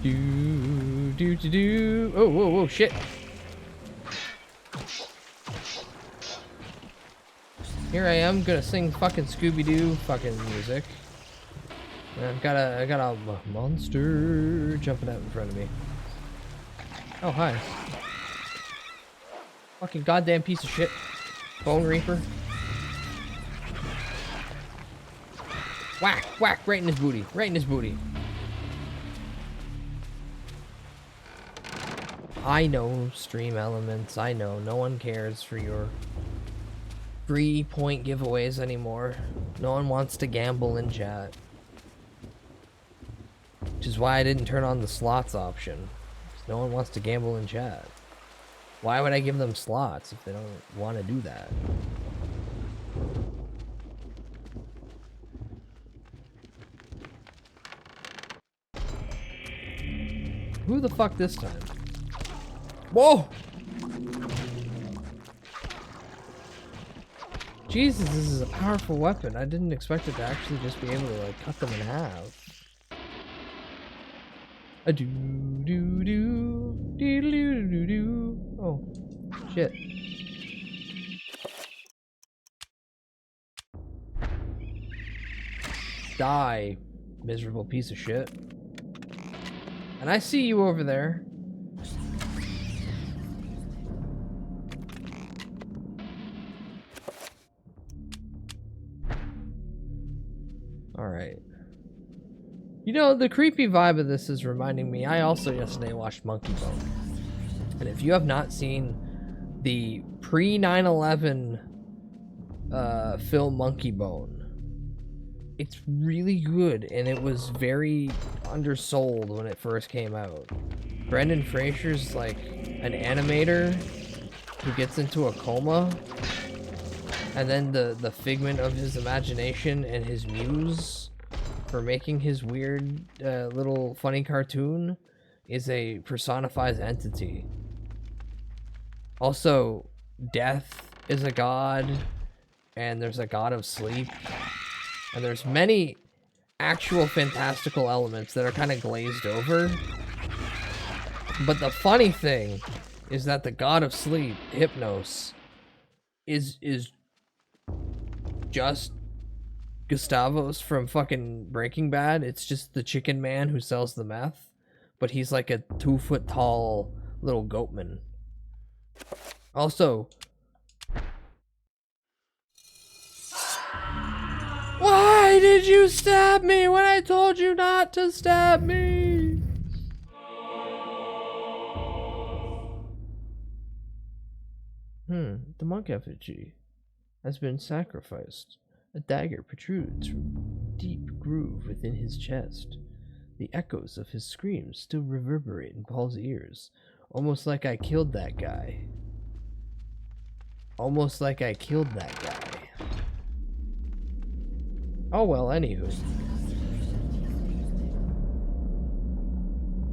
Do. Oh, whoa, shit. Here I am gonna sing fucking Scooby-Doo fucking music. And I got a monster jumping out in front of me. Oh, hi. Fucking goddamn piece of shit. Bone Reaper. Whack, whack, right in his booty, right in his booty. I know, stream elements, I know, no one cares for your free point giveaways anymore. No one wants to gamble in chat. Which is why I didn't turn on the slots option. No one wants to gamble in chat. Why would I give them slots if they don't want to do that? Who the fuck this time? Whoa! Jesus, this is a powerful weapon. I didn't expect it to actually just be able to like cut them in half. A doo doo doo doo doo doo doo. Oh, shit. Die, miserable piece of shit. And I see you over there. Alright. You know, the creepy vibe of this is reminding me, I also yesterday watched Monkey Bone. And if you have not seen the pre-9/11 film Monkey Bone, it's really good, and it was very undersold when it first came out. Brendan Fraser's like an animator who gets into a coma, and then the figment of his imagination and his muse for making his weird little funny cartoon is a personified entity. Also, death is a god, and there's a god of sleep, and there's many actual fantastical elements that are kind of glazed over. But the funny thing is that the god of sleep, Hypnos, is just Gustavos from fucking Breaking Bad. It's just the chicken man who sells the meth, but he's like a 2-foot tall little goatman. Also, why did you stab me when I told you not to stab me? The monk effigy has been sacrificed. A dagger protrudes from a deep groove within his chest. The echoes of his screams still reverberate in Paul's ears, almost like I killed that guy. Almost like I killed that guy. Oh well, anywho.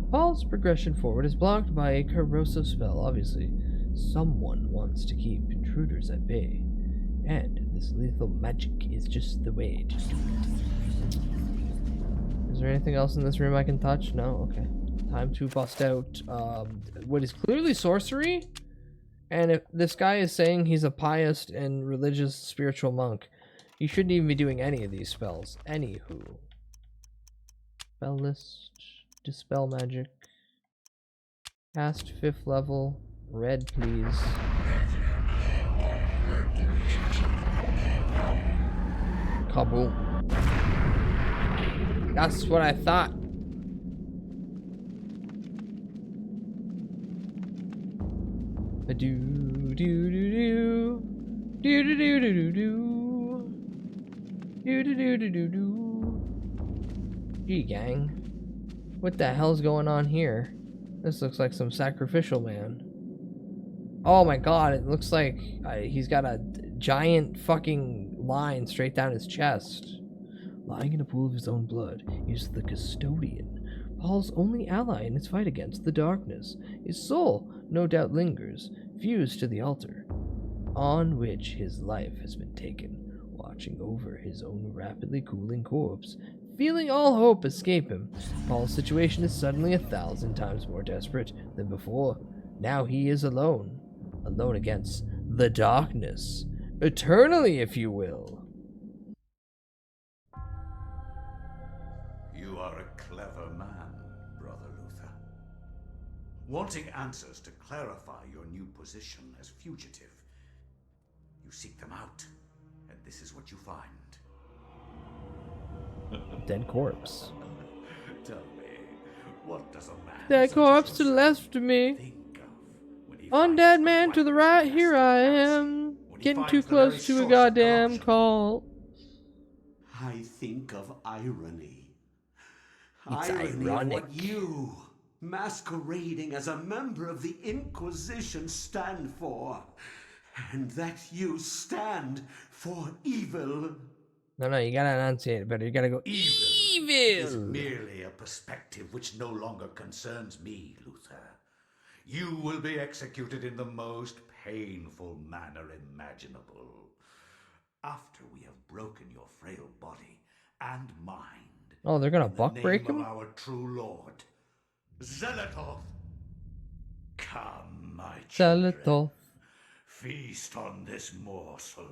Paul's progression forward is blocked by a corrosive spell, obviously. Someone wants to keep intruders at bay. And this lethal magic is just the way to do it. Is there anything else in this room I can touch? No? Okay. Time to bust out what is clearly sorcery. And if this guy is saying he's a pious and religious spiritual monk, he shouldn't even be doing any of these spells. Anywho. Spell list. Dispel magic. Cast 5th level. Red, please. Kaboom. That's what I thought. A do do do do do do do do do do do do do do do. Gee, gang, what the hell's going on here? This looks like some sacrificial man. Oh my god, it looks like he's got a giant fucking line straight down his chest. Lying in a pool of his own blood is the custodian, Paul's only ally in his fight against the darkness. His soul no doubt lingers, fused to the altar, on which his life has been taken, watching over his own rapidly cooling corpse. Feeling all hope escape him, Paul's situation is suddenly 1,000 times more desperate than before. Now he is alone. Alone against the darkness, Eternally, if you will. You are a clever man, Brother Luther. Wanting answers to clarify your new position as fugitive, you seek them out, and this is what you find. Dead corpse. Tell me, what does a man Dead such corpse as to the yourself left of me. think of when he Undead man to the right. Here I am. Getting too close to a goddamn cult. I think of irony. It's Irony of what ironic. you, masquerading as a member of the Inquisition, stand for. And that you stand for evil. No, you gotta enunciate it better. You gotta go Evil is evil. merely a perspective which no longer concerns me, Luther. You will be executed in the most painful manner imaginable. After we have broken your frail body and mind. Oh, they're gonna in the buck break name him? of our true Lord, Zelatoth. Come, my children. Zelatoth. Feast on this morsel,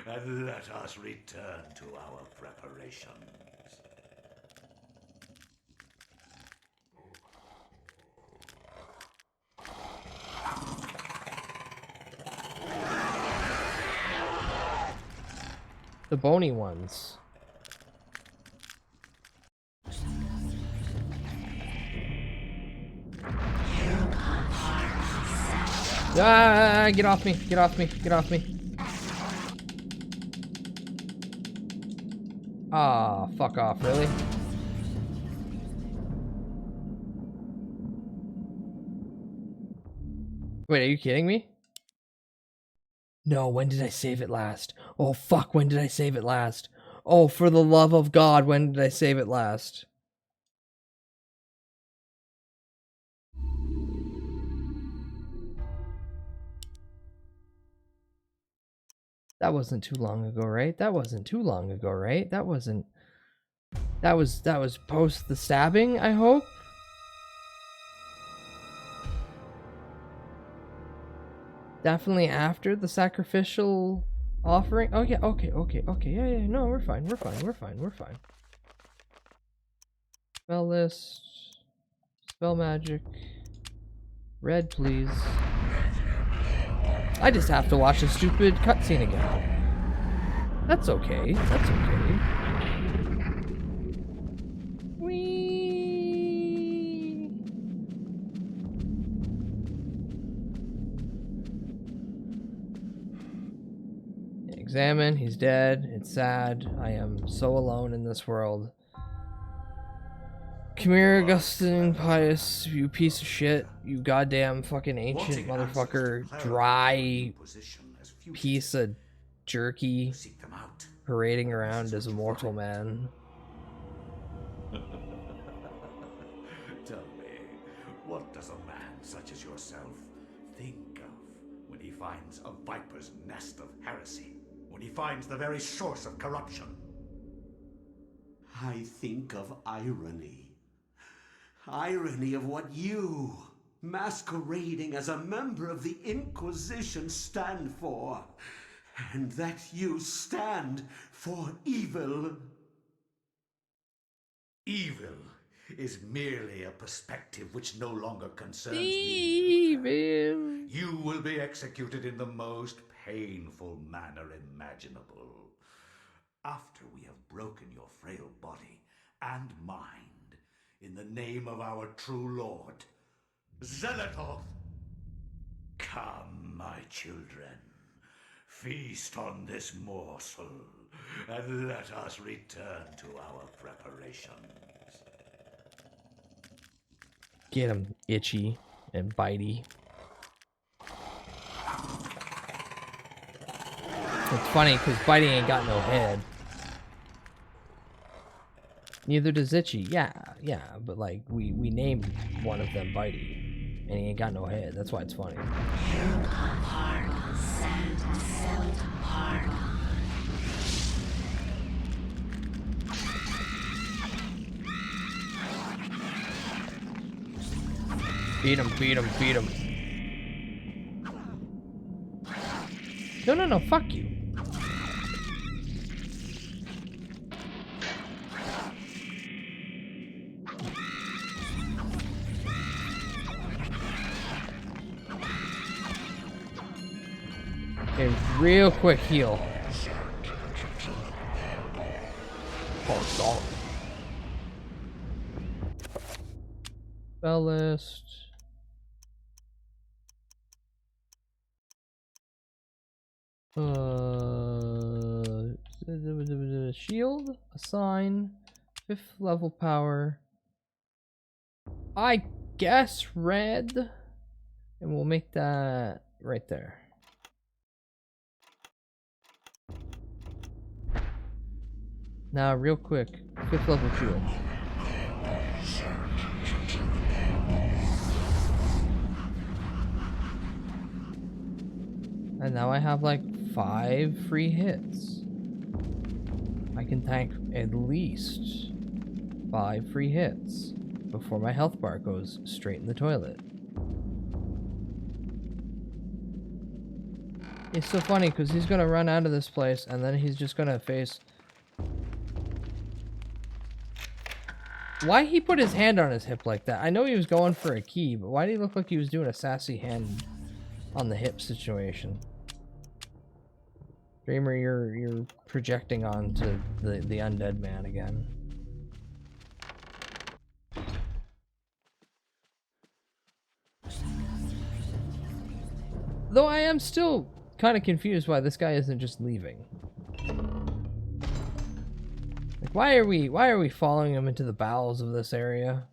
and let us return to our preparations. The bony ones. Ah, get off me, get off me, get off me. Ah, fuck off, really? Wait, are you kidding me? No, when did I save it last? Oh, fuck, when did I save it last? Oh, for the love of God, when did I save it last? That wasn't too long ago, right? That wasn't too long ago, right? That wasn't... That was post the stabbing, I hope? Definitely after the sacrificial offering? Oh, yeah, okay, yeah, no, we're fine. Spell list. Spell magic. Red, please. I just have to watch a stupid cutscene again. That's okay. Whee! Examine, he's dead. It's sad. I am so alone in this world. Come here, Augustine Pius, you piece of shit. You goddamn fucking ancient motherfucker. Dry piece of jerky parading around as a mortal man. Tell me, what does a man such as yourself think of when he finds a viper's nest of heresy? When he finds the very source of corruption? I think of irony. Irony of what you, masquerading as a member of the Inquisition, stand for. And that you stand for evil. Evil is merely a perspective which no longer concerns Evil. me. You will be executed in the most painful manner imaginable. After we have broken your frail body and mind, in the name of our true Lord, Zelatoth. Come, my children, feast on this morsel, and let us return to our preparations. Get him, Itchy and Bitey. It's funny because Bitey ain't got no head. Neither does Itchy. Yeah, but like we named one of them Bitey, and he ain't got no head. That's why it's funny. Beat him. No, fuck you. Okay, real quick heal. Oh, God. Spell list. Shield, assign, 5th level power. I guess red, and we'll make that right there. Now, real quick, 5th level shield. And now I have like 5 free hits. I can tank at least 5 free hits before my health bar goes straight in the toilet. It's so funny because he's gonna run out of this place and then he's just gonna face... Why he put his hand on his hip like that? I know he was going for a key, but why did he look like he was doing a sassy hand on the hip situation? Dreamer, you're projecting onto the undead man again. Though I am still kind of confused why this guy isn't just leaving. Like, why are we following him into the bowels of this area?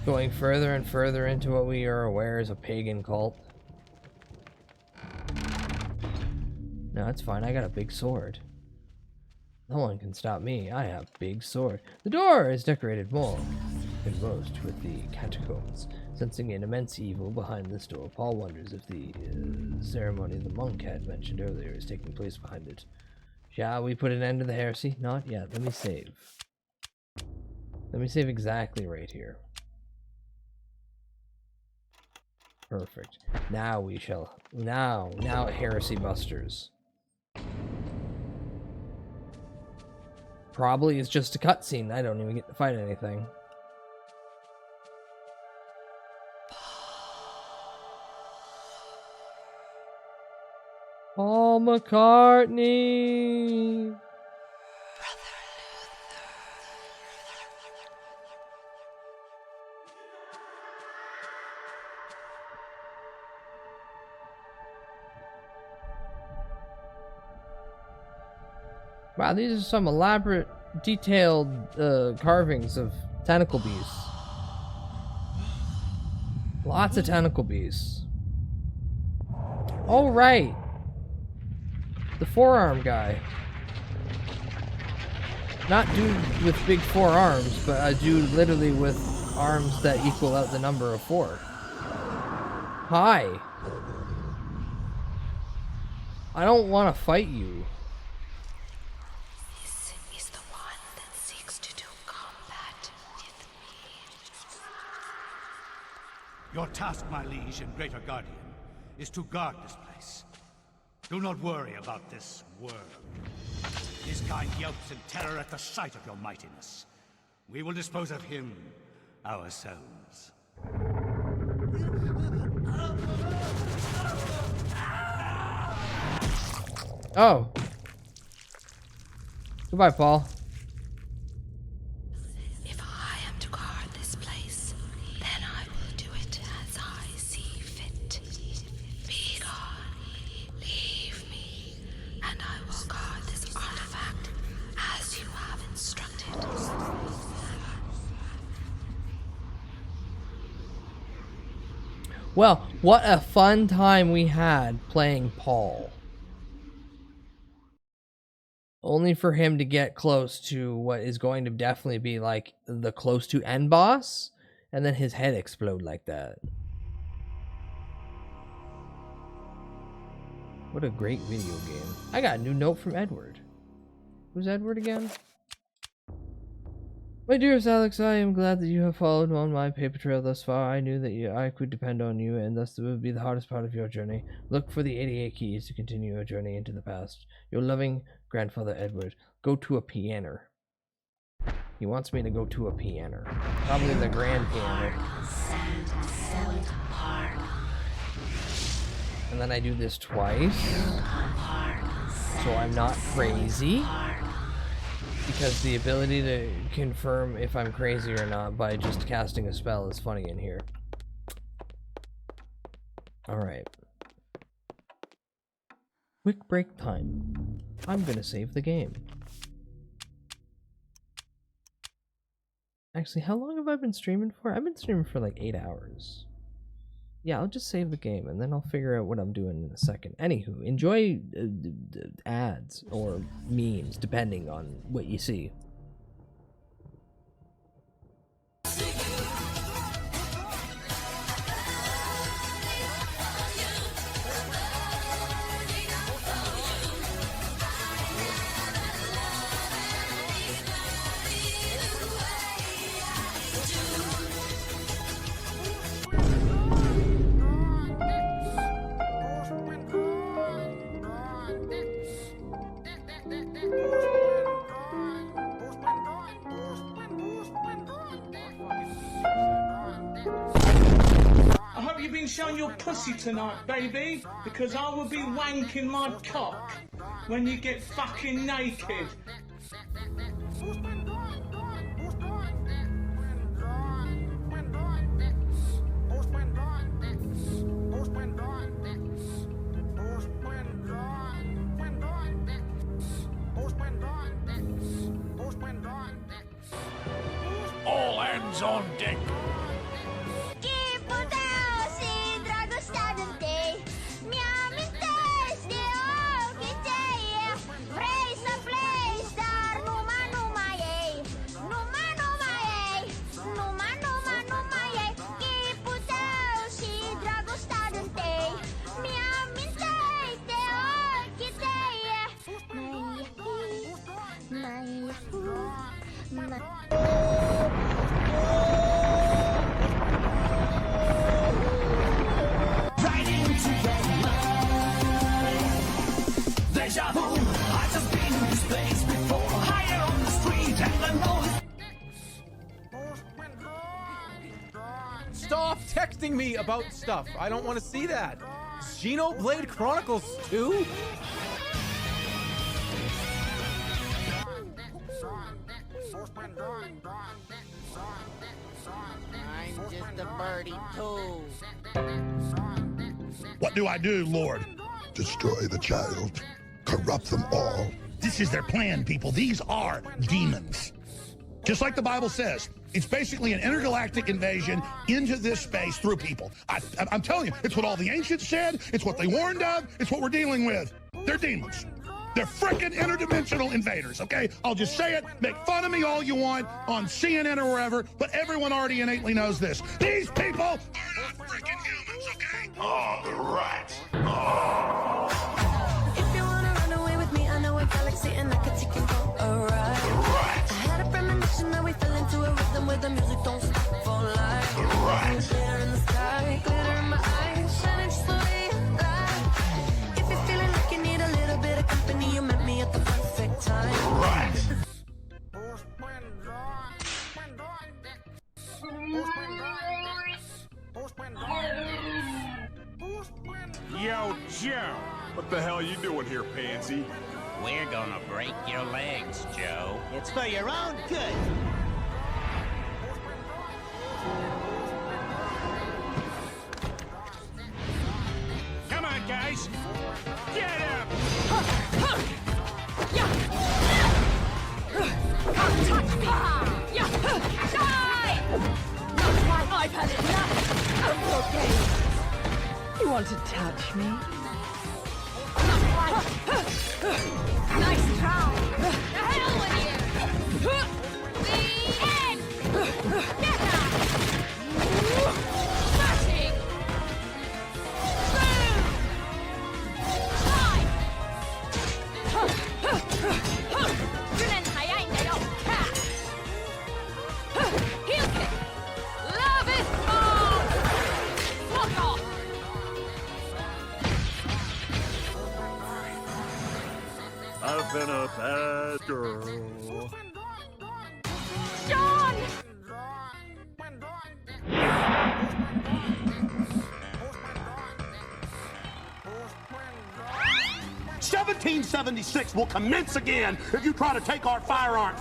Going further and further into what we are aware is a pagan cult. No, it's fine. I got a big sword. No one can stop me. I have big sword. The door is decorated more than most with the catacombs. Sensing an immense evil behind this door, Paul wonders if the ceremony the monk had mentioned earlier is taking place behind it. Shall we put an end to the heresy? Not yet. Let me save. Let me save exactly right here. Perfect. Now we shall... Now heresy busters. Probably is just a cutscene. I don't even get to fight anything. Paul McCartney! Wow, these are some elaborate, detailed carvings of tentacle beasts. Lots of tentacle beasts. All right. The forearm guy. Not dude with big 4 arms, but a dude literally with arms that equal out the number of 4. Hi. I don't want to fight you. This is the one that seeks to do combat with me. Your task, my liege and greater guardian, is to guard this place. Do not worry about this worm. His kind yelps in terror at the sight of your mightiness. We will dispose of him ourselves. Oh. Goodbye, Paul. If I am to guard this place, then I will do it as I see fit. Be gone. Leave me, and I will guard this artifact as you have instructed. Well, what a fun time we had playing Paul. Only for him to get close to what is going to definitely be like the close to end boss, and then his head explode like that. What a great video game. I got a new note from Edward. Who's Edward again? My dearest Alex, I am glad that you have followed on my paper trail thus far. I knew that I could depend on you, and thus it would be the hardest part of your journey. Look for the 88 keys to continue your journey into the past. Your loving grandfather Edward. Go to a piano. He wants me to go to a piano. Probably the grand piano. And then I do this twice. So I'm not crazy. Because the ability to confirm if I'm crazy or not by just casting a spell is funny in here. Alright. Quick break time. I'm gonna save the game. Actually, how long have I been streaming for? I've been streaming for like 8 hours. Yeah, I'll just save the game and then I'll figure out what I'm doing in a second. Anywho, enjoy ads or memes, depending on what you see. I hope you've been showing your pussy tonight, baby, because I will be wanking my cock when you get fucking naked. All hands on deck. Stop texting me about stuff. I don't want to see that. Xenoblade Chronicles 2? I'm just a birdie too. What do I do, Lord? Destroy the child. Corrupt them all. This is their plan, people. These are demons. Just like the Bible says, it's basically an intergalactic invasion into this space through people. I'm telling you, it's what all the ancients said, it's what they warned of, it's what we're dealing with. They're demons. They're frickin' interdimensional invaders, okay? I'll just say it, make fun of me all you want on CNN or wherever, but everyone already innately knows this. These people are not frickin' humans, okay? Oh, the rat. If you wanna run away with me, I know a galaxy and I can take you for a ride. I had a premonition that we fell into a rhythm where the music don't stop for life. Glitter in the sky, glitter in my eyes, shining just the way you like. If you're feeling like you need a little bit of company, you met me at the perfect time. Yo, Joe! What the hell are you doing here, pansy? We're gonna break your legs, Joe. It's for your own good. Come on, guys! Get him! Come touch me! Die! I've had enough of your game. You want to touch me? Nice try! The hell with you! The end! Get out! Smashing! Boom! I've been a bad girl. John! 1776 will commence again if you try to take our firearms.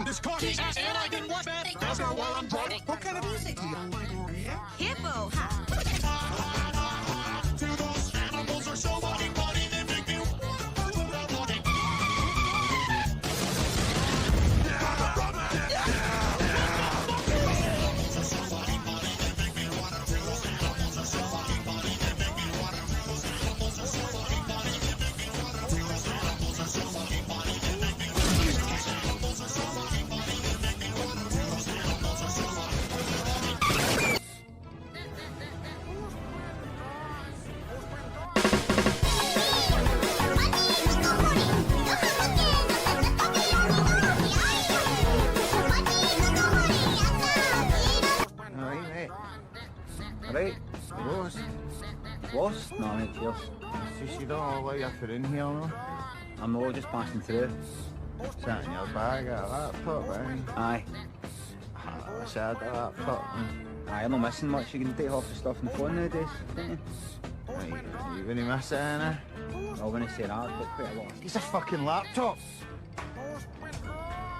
This car is and I didn't watch that. That's not while I'm driving. What kind of music do you Hippo, To those animals are so body, they make me Right, lost. Lost? No, mate, cheers. It's just you don't know what you're for in here, no? I'm not just passing through. Sat in your bag, a laptop, eh? Aye. I said a laptop. Aye, I'm not missing much. You can take off the stuff on the phone nowadays, can't you? Right, you wouldn't miss it, innit? I wouldn't say that, but quite a lot. It's a fucking laptop!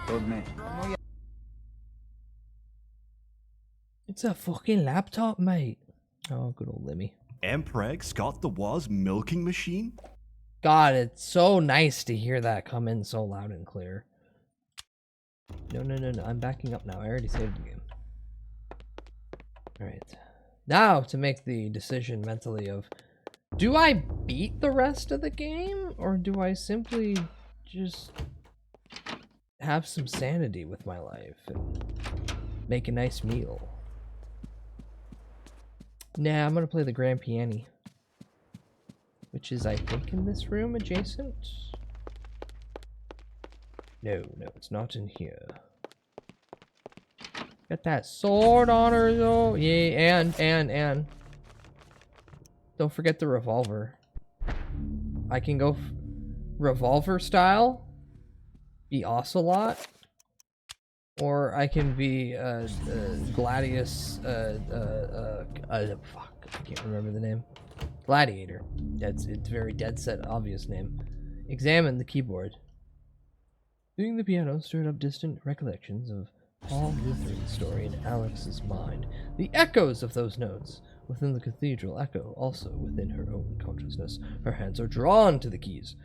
Told me. It's a fucking laptop, mate. Oh, good old Lemmy. Empreg Scott the Waz milking machine? God, it's so nice to hear that come in so loud and clear. No. I'm backing up now. I already saved the game. Alright. Now to make the decision mentally of, do I beat the rest of the game? Or do I simply just have some sanity with my life and make a nice meal? Nah, I'm gonna play the grand piano, which is, I think, in this room adjacent. No, it's not in here. Got that sword on her though. Yeah, and don't forget the revolver. I can go revolver style, be Ocelot, or I can be Gladius. Fuck, I can't remember the name. Gladiator. It's very dead set obvious name. Examine the keyboard. Doing the piano stirred up distant recollections of Paul Lutheran's story in Alex's mind. The echoes of those notes within the cathedral echo also within her own consciousness. Her hands are drawn to the keys,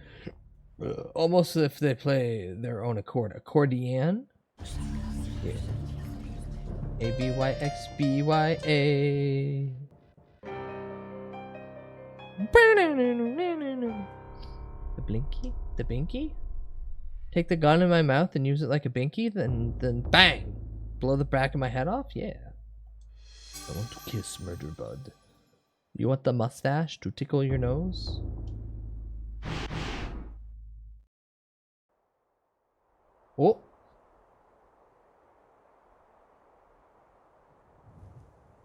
almost as if they play their own accord. Accordion? Yeah. A-B-Y-X-B-Y-A. The blinky? The binky? Take the gun in my mouth and use it like a binky, then bang! Blow the back of my head off? Yeah. I want to kiss murder bud. You want the mustache to tickle your nose? Oh!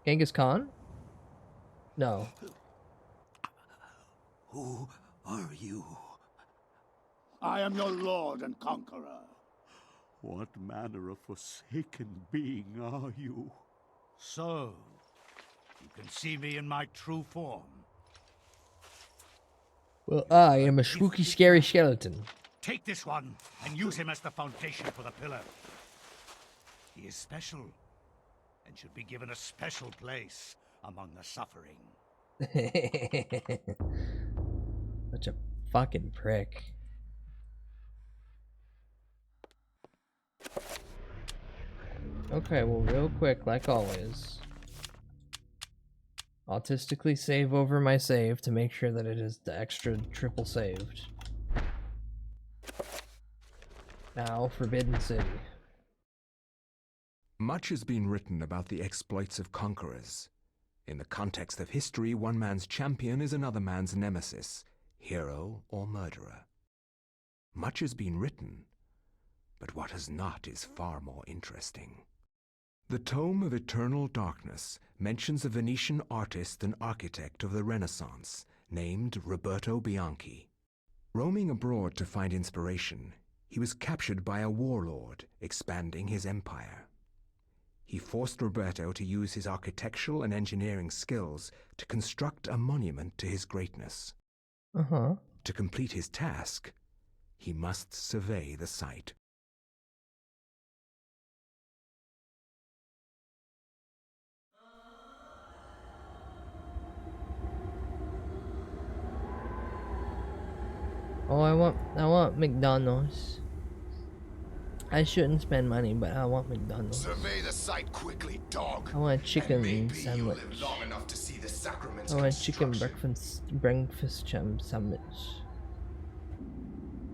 Genghis Khan? No. Who are you? I am your lord and conqueror. What manner of forsaken being are you? So, you can see me in my true form. Well, I am a spooky, scary skeleton. Take this one and use him as the foundation for the pillar. He is special and should be given a special place among the suffering. Such a fucking prick. Okay, well, real quick, like always. Autistically save over my save to make sure that it is the extra triple saved. Now, Forbidden City. Much has been written about the exploits of conquerors. In the context of history, one man's champion is another man's nemesis, hero or murderer. Much has been written, but what has not is far more interesting. The Tome of Eternal Darkness mentions a Venetian artist and architect of the Renaissance named Roberto Bianchi. Roaming abroad to find inspiration, he was captured by a warlord expanding his empire. He forced Roberto to use his architectural and engineering skills to construct a monument to his greatness. To complete his task, he must survey the site. Oh, I want McDonald's. I shouldn't spend money, but I want McDonald's. Survey the site quickly, dog. I want a chicken sandwich. Long enough to see the sacraments I want a chicken breakfast sandwich.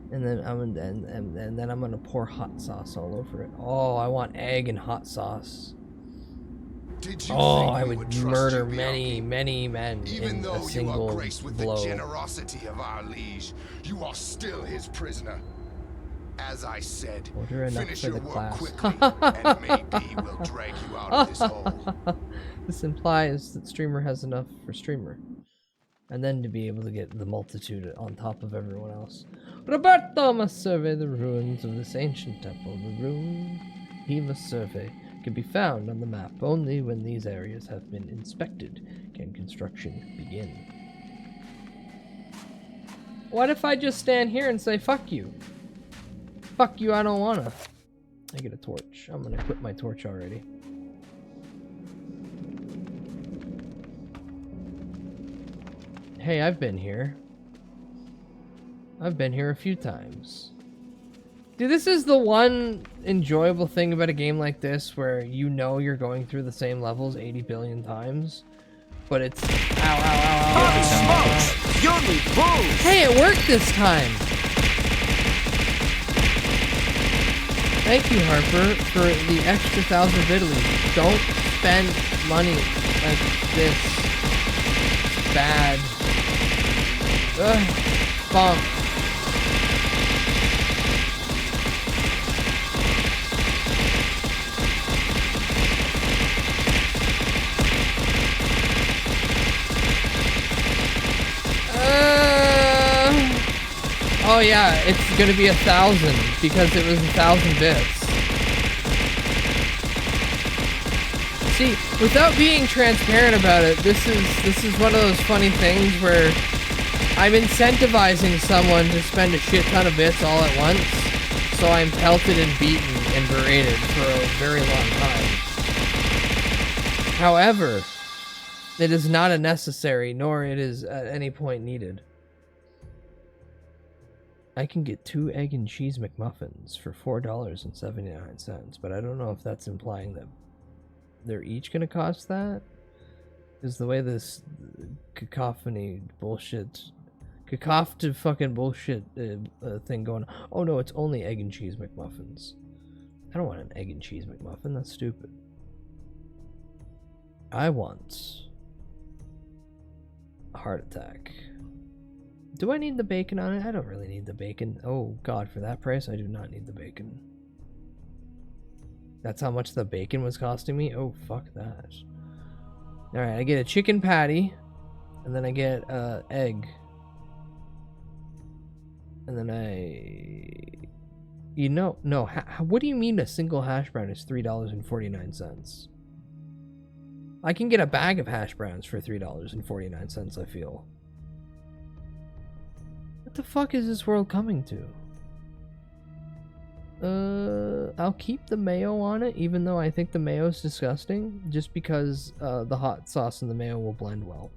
And then I'm gonna pour hot sauce all over it. Oh, I want egg and hot sauce. Oh, I would murder many men in a single blow. The generosity of our liege, you are still his prisoner. As I said, Order enough finish for your the work class. quickly, and maybe we'll drag you out of this hole. This implies that streamer has enough for streamer, and then to be able to get the multitude on top of everyone else. Roberto must survey the ruins of this ancient temple. The room he must survey can be found on the map. Only when these areas have been inspected can construction begin. What if I just stand here and say fuck you? Fuck you, I don't wanna. I get a torch. I'm gonna equip my torch already. Hey, I've been here. I've been here a few times. Dude, this is the one enjoyable thing about a game like this where you know you're going through the same levels 80 billion times. But it's... Ow, ow, ow, ow. Hey, it worked this time! Thank you, Harper, for the extra 1,000 Italy. Don't spend money like this. It's bad. Ugh. Bonk. Oh yeah, it's gonna be 1,000 because it was 1,000 bits. See, without being transparent about it, this is one of those funny things where I'm incentivizing someone to spend a shit ton of bits all at once, so I'm pelted and beaten and berated for a very long time. However, it is not a necessary, nor it is at any point needed. I can get 2 egg and cheese McMuffins for $4.79, but I don't know if that's implying that they're each gonna cost that. Is the way this cacophony bullshit, fucking bullshit thing going on. Oh no, it's only egg and cheese McMuffins. I don't want an egg and cheese McMuffin, that's stupid. I want a heart attack. Do I need the bacon on it? I don't really need the bacon. Oh god, for that price, I do not need the bacon. That's how much the bacon was costing me? Oh, fuck that. Alright, I get a chicken patty, and then I get egg. And then You know, no, what do you mean a single hash brown is $3.49? I can get a bag of hash browns for $3.49, I feel. What the fuck is this world coming to? I'll keep the mayo on it, even though I think the mayo is disgusting, just because the hot sauce and the mayo will blend well.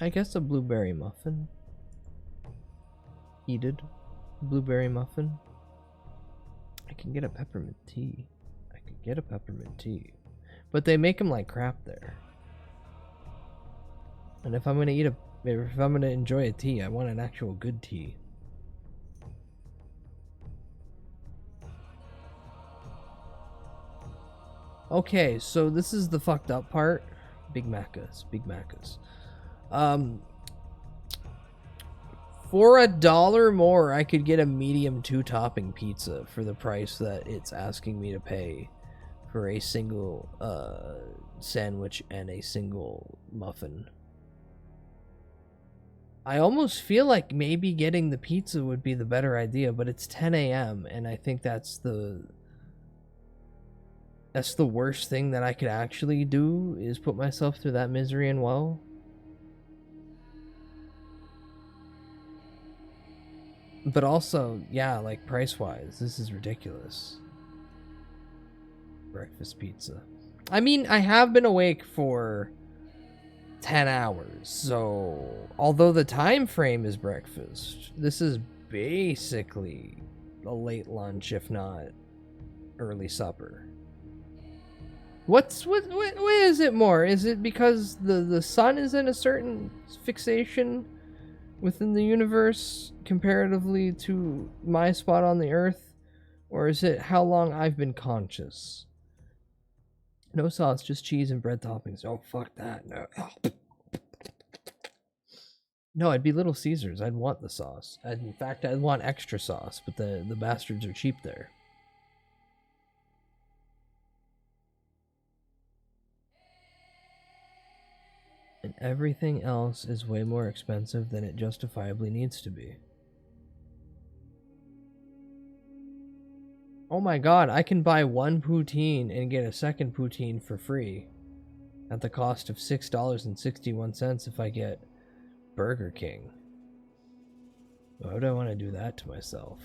I guess a blueberry muffin. Heated blueberry muffin. I can get a peppermint tea. But they make them like crap there. And if I'm gonna enjoy a tea, I want an actual good tea. Okay, so this is the fucked up part. Big Macca's. For $1 more, I could get a medium 2-topping pizza for the price that it's asking me to pay for a single sandwich and a single muffin. I almost feel like maybe getting the pizza would be the better idea, but it's 10 a.m. and I think that's the worst thing that I could actually do, is put myself through that misery and woe. But also, yeah, like price-wise, this is ridiculous. Breakfast pizza. I mean, I have been awake for 10 hours, so although the time frame is breakfast, this is basically a late lunch, if not early supper. What is it more? Is it because the sun is in a certain fixation within the universe comparatively to my spot on the earth? Or is it how long I've been conscious? No sauce, just cheese and bread toppings. Oh, fuck that. No. No, I'd be Little Caesars. I'd want the sauce. In fact, I'd want extra sauce, but the bastards are cheap there. And everything else is way more expensive than it justifiably needs to be. Oh my god, I can buy one poutine and get a second poutine for free at the cost of $6.61 if I get Burger King. Why would I want to do that to myself?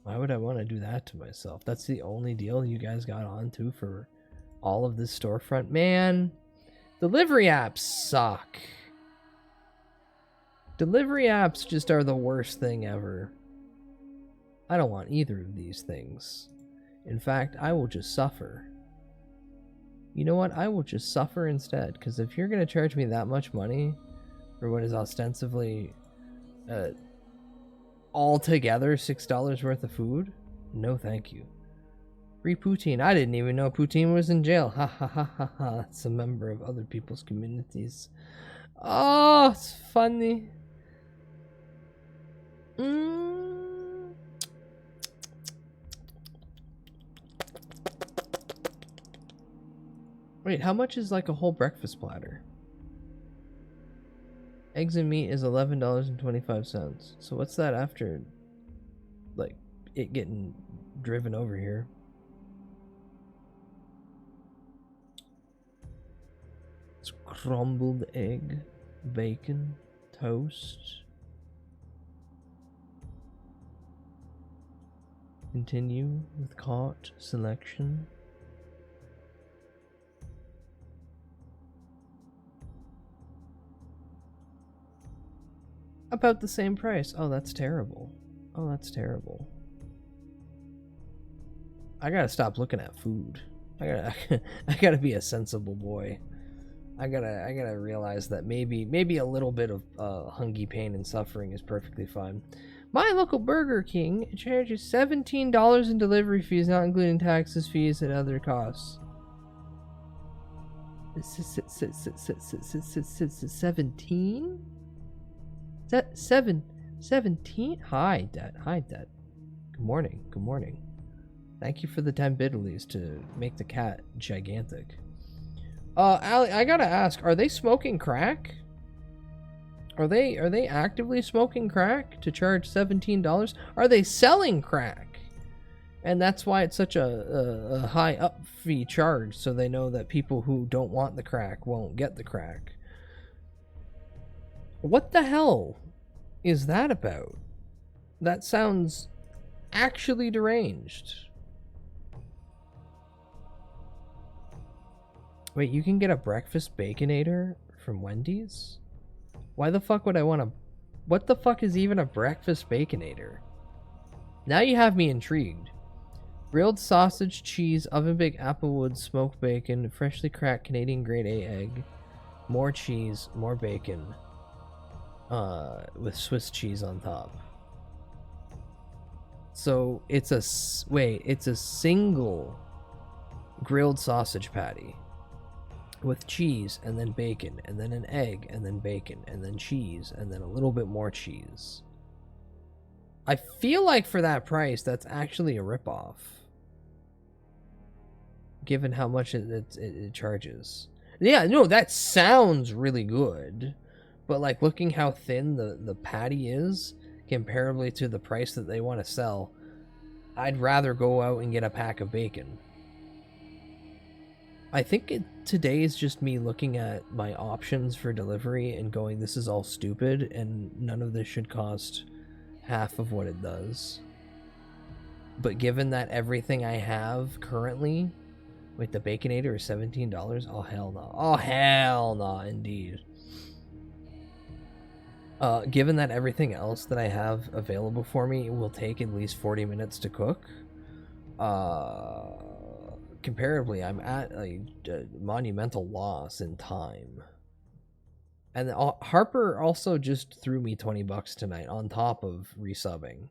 Why would I want to do that to myself? That's the only deal you guys got onto for all of this storefront? Man, delivery apps suck. Delivery apps just are the worst thing ever. I don't want either of these things. In fact, I will just suffer. You know what? I will just suffer instead, because if you're going to charge me that much money for what is ostensibly altogether $6 worth of food, no thank you. Free poutine. I didn't even know poutine was in jail. Ha ha ha ha ha. It's a member of other people's communities. Oh, it's funny. Wait, how much is like a whole breakfast platter? Eggs and meat is $11.25. So what's that after, like, it getting driven over here? It's crumbled egg, bacon, toast. Continue with cart selection. About the same price. Oh, that's terrible. Oh, that's terrible. I gotta stop looking at food. I gotta be a sensible boy. I gotta realize that maybe a little bit of hungry pain and suffering is perfectly fine. My local Burger King charges $17 in delivery fees, not including taxes, fees, and other costs. 17? 17? Hi, Dad. Hi, Dad. Good morning. Good morning. Thank you for the 10 biddies to make the cat gigantic. Allie, I gotta ask, are they smoking crack? Are they actively smoking crack to charge $17? Are they selling crack? And that's why it's such a high up fee charge, so they know that people who don't want the crack won't get the crack. What the hell is that about? That sounds actually deranged. Wait, you can get a breakfast Baconator from Wendy's? Why the fuck would I want to... What the fuck is even a breakfast Baconator? Now you have me intrigued. Grilled sausage, cheese, oven baked applewood, smoked bacon, freshly cracked Canadian grade A egg, more cheese, more bacon, with Swiss cheese on top. So it's a... Wait, it's a single grilled sausage patty with cheese and then bacon and then an egg and then bacon and then cheese and then a little bit more cheese. I feel like for that price, that's actually a ripoff, given how much it charges. Yeah, no, that sounds really good, but like looking how thin the patty is comparably to the price that they want to sell, I'd rather go out and get a pack of bacon. I think today is just me looking at my options for delivery and going, this is all stupid and none of this should cost half of what it does. But given that everything I have currently, wait, the Baconator is $17? Oh, hell no. Oh, hell no, indeed. Given that everything else that I have available for me will take at least 40 minutes to cook, comparably, I'm at a monumental loss in time. And Harper also just threw me $20 tonight on top of resubbing,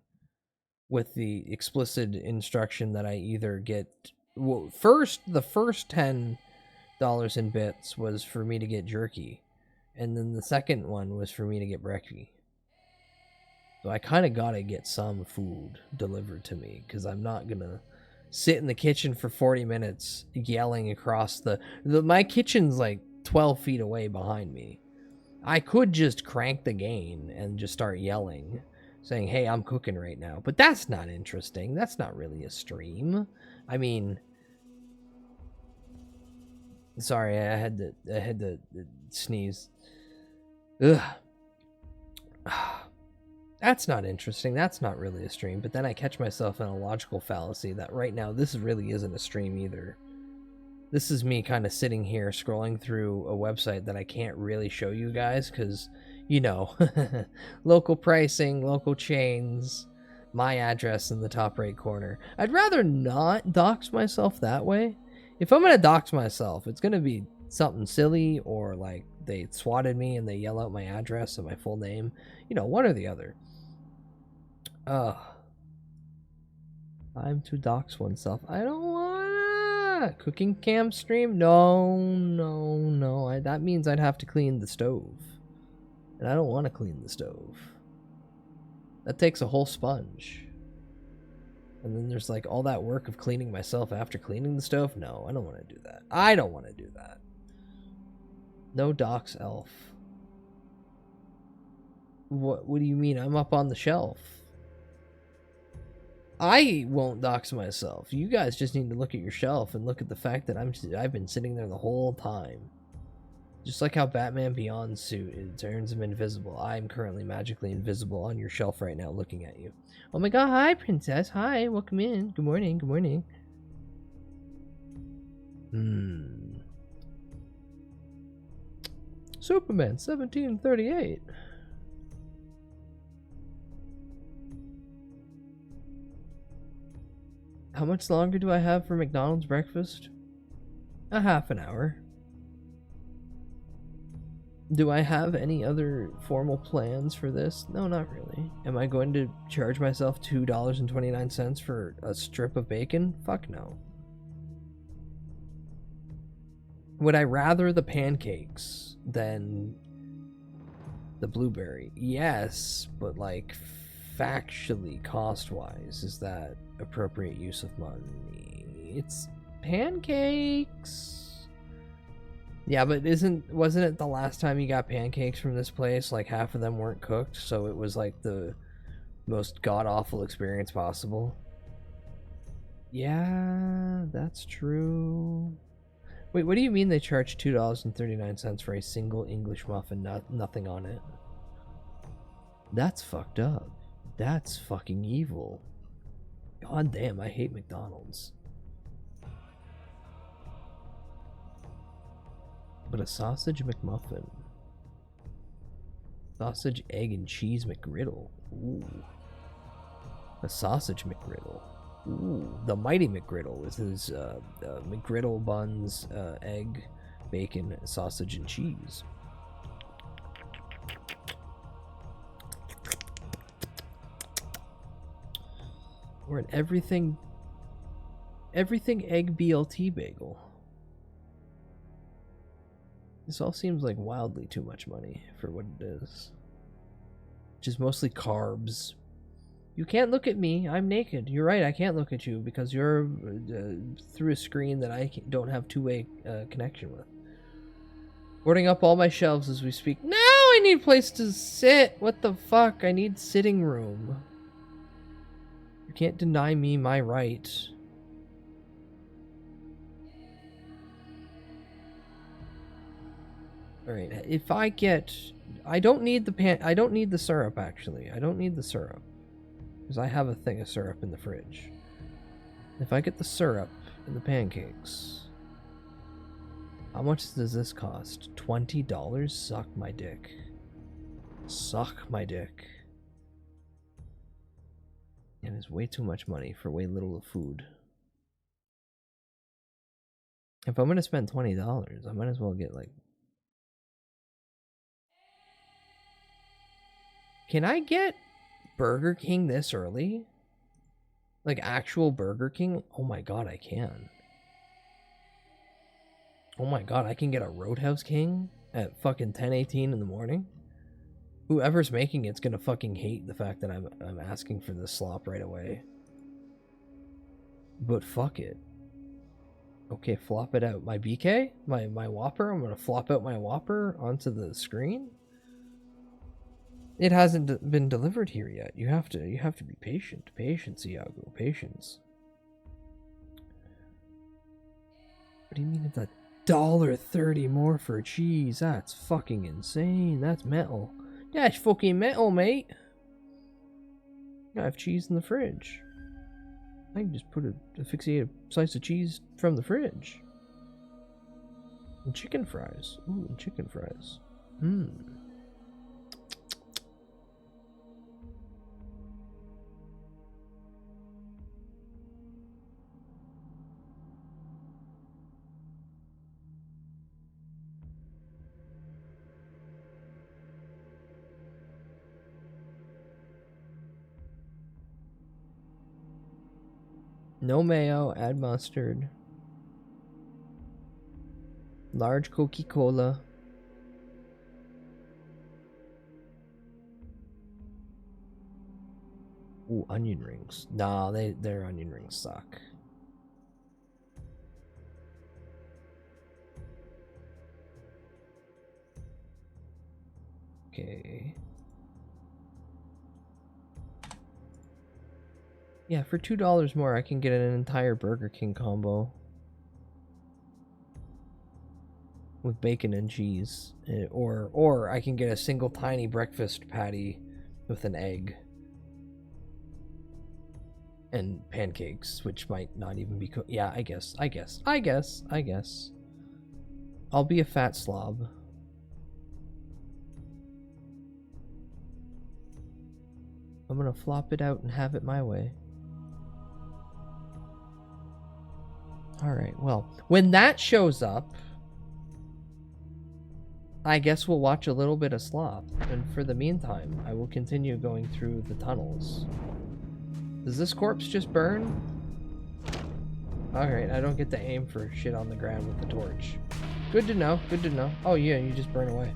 with the explicit instruction that I either get... Well, the first $10 in bits was for me to get jerky, and then the second one was for me to get brekkie. So I kind of gotta get some food delivered to me, because I'm not gonna sit in the kitchen for 40 minutes yelling across my kitchen's like 12 feet away behind me. I could just crank the gain and just start yelling, saying, hey, I'm cooking right now. But that's not interesting. That's not really a stream. I mean, sorry, I had to sneeze. Ugh. That's not interesting. That's not really a stream. But then I catch myself in a logical fallacy that right now this really isn't a stream either. This is me kind of sitting here scrolling through a website that I can't really show you guys because, you know, local pricing, local chains, my address in the top right corner. I'd rather not dox myself that way. If I'm going to dox myself, it's going to be something silly, or like they swatted me and they yell out my address and my full name. You know, one or the other. I'm to dox oneself. I don't want cooking cam stream. No. That means I'd have to clean the stove, and I don't want to clean the stove. That takes a whole sponge, and then there's like all that work of cleaning myself after cleaning the stove. No, I don't want to do that. I don't want to do that. No dox elf. What do you mean? I'm up on the shelf. I won't dox myself. You guys just need to look at your shelf and look at the fact that I've been sitting there the whole time. Just like how Batman Beyond's suit, it turns him invisible. I'm currently magically invisible on your shelf right now looking at you. Oh my god, hi princess. Hi, welcome in. Good morning, good morning. Superman 1738. How much longer do I have for McDonald's breakfast? A half an hour. Do I have any other formal plans for this? No, not really. Am I going to charge myself $2.29 for a strip of bacon? Fuck no. Would I rather the pancakes than the blueberry? Yes, but like factually, cost-wise, is that appropriate use of money? It's pancakes. Yeah, but wasn't it the last time you got pancakes from this place, like half of them weren't cooked, so it was like the most god-awful experience possible? Yeah, that's true. Wait, what do you mean they charge $2.39 for a single English muffin, nothing on it? That's fucked up. That's fucking evil. God damn, I hate McDonald's. But a sausage McMuffin. Sausage, egg, and cheese McGriddle. Ooh. A sausage McGriddle. Ooh. The Mighty McGriddle with his McGriddle buns, egg, bacon, sausage, and cheese. Or an everything Everything egg BLT bagel. This all seems like wildly too much money for what it is. Which is mostly carbs. You can't look at me. I'm naked. You're right, I can't look at you because you're through a screen that I don't have two-way connection with. Boarding up all my shelves as we speak. Now I need a place to sit. What the fuck? I need sitting room. You can't deny me my right. Alright, if I get... I don't need the syrup, actually. I don't need the syrup. Because I have a thing of syrup in the fridge. If I get the syrup and the pancakes... How much does this cost? $20? Suck my dick. Suck my dick. And it's way too much money for way little of food. If I'm gonna spend $20, I might as well get like... Can I get Burger King this early? Like actual Burger King? Oh my god, I can. Oh my god, I can get a Roadhouse King at fucking 10:18 in the morning? Whoever's making it's gonna fucking hate the fact that I'm asking for this slop right away. But fuck it. Okay, flop it out. My BK? My Whopper? I'm gonna flop out my Whopper onto the screen? It hasn't been delivered here yet. You have to be patient. Patience, Iago. Patience. What do you mean it's $1.30 more for cheese? That's fucking insane. That's metal. That's fucking metal, mate. I have cheese in the fridge. I can just put a asphyxiated slice of cheese from the fridge. And chicken fries. Ooh, and chicken fries. No mayo, add mustard. Large Coca-Cola. Ooh, onion rings. Nah, their onion rings suck. Okay. Yeah, for $2 more, I can get an entire Burger King combo with bacon and cheese, or I can get a single tiny breakfast patty with an egg and pancakes, which might not even be cooked. Yeah, I guess. I'll be a fat slob. I'm gonna flop it out and have it my way. Alright, well, when that shows up, I guess we'll watch a little bit of slop. And for the meantime, I will continue going through the tunnels. Does this corpse just burn? Alright, I don't get to aim for shit on the ground with the torch. Good to know, good to know. Oh yeah, you just burn away.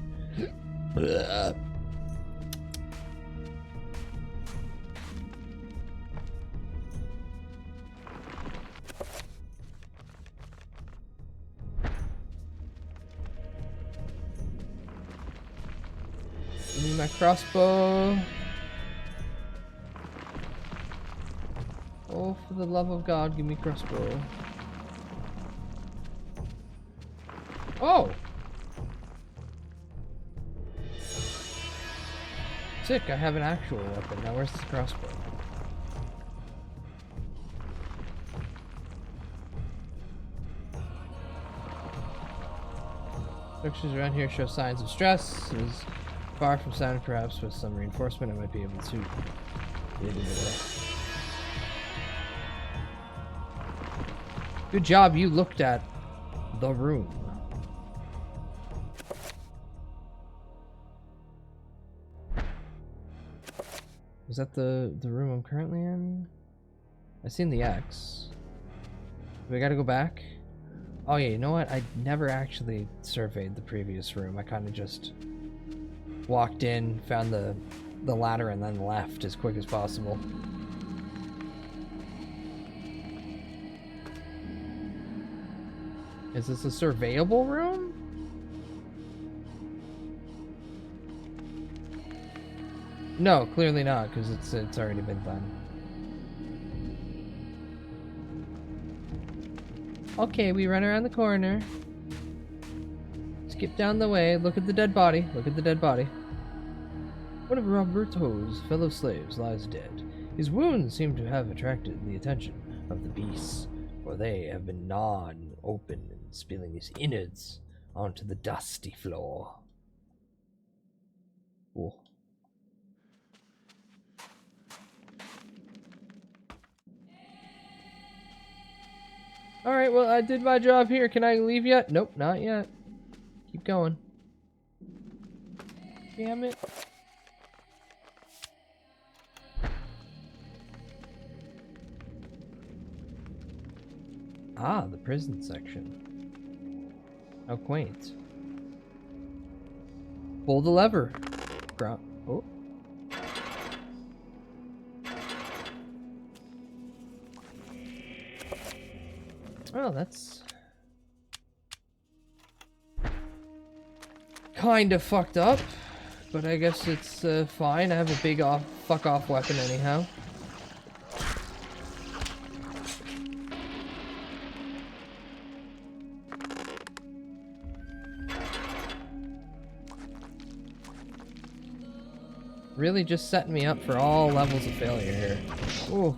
Give me my crossbow. Oh, for the love of God, give me crossbow. Oh! Sick, I have an actual weapon. Now where's this crossbow? Structures around here show signs of stress. It is far from sound, perhaps with some reinforcement I might be able to get into that. Good job, you looked at the room. Is that the room I'm currently in? I seen the X. We gotta go back? Oh yeah, you know what? I never actually surveyed the previous room. I kind of just walked in, found the ladder, and then left as quick as possible. Is this a surveyable room? No, clearly not, because it's already been done. Okay, we run around the corner. Skip down the way, look at the dead body, look at the dead body. One of Roberto's fellow slaves lies dead. His wounds seem to have attracted the attention of the beasts, for they have been gnawed open and spilling his innards onto the dusty floor. Ooh. Alright, well, I did my job here. Can I leave yet? Nope, not yet. Keep going. Damn it. Ah, the prison section. How quaint. Pull the lever. Oh. Oh, that's kind of fucked up, but I guess it's fine. I have a big fuck off weapon anyhow. Really just setting me up for all levels of failure here. Ooh.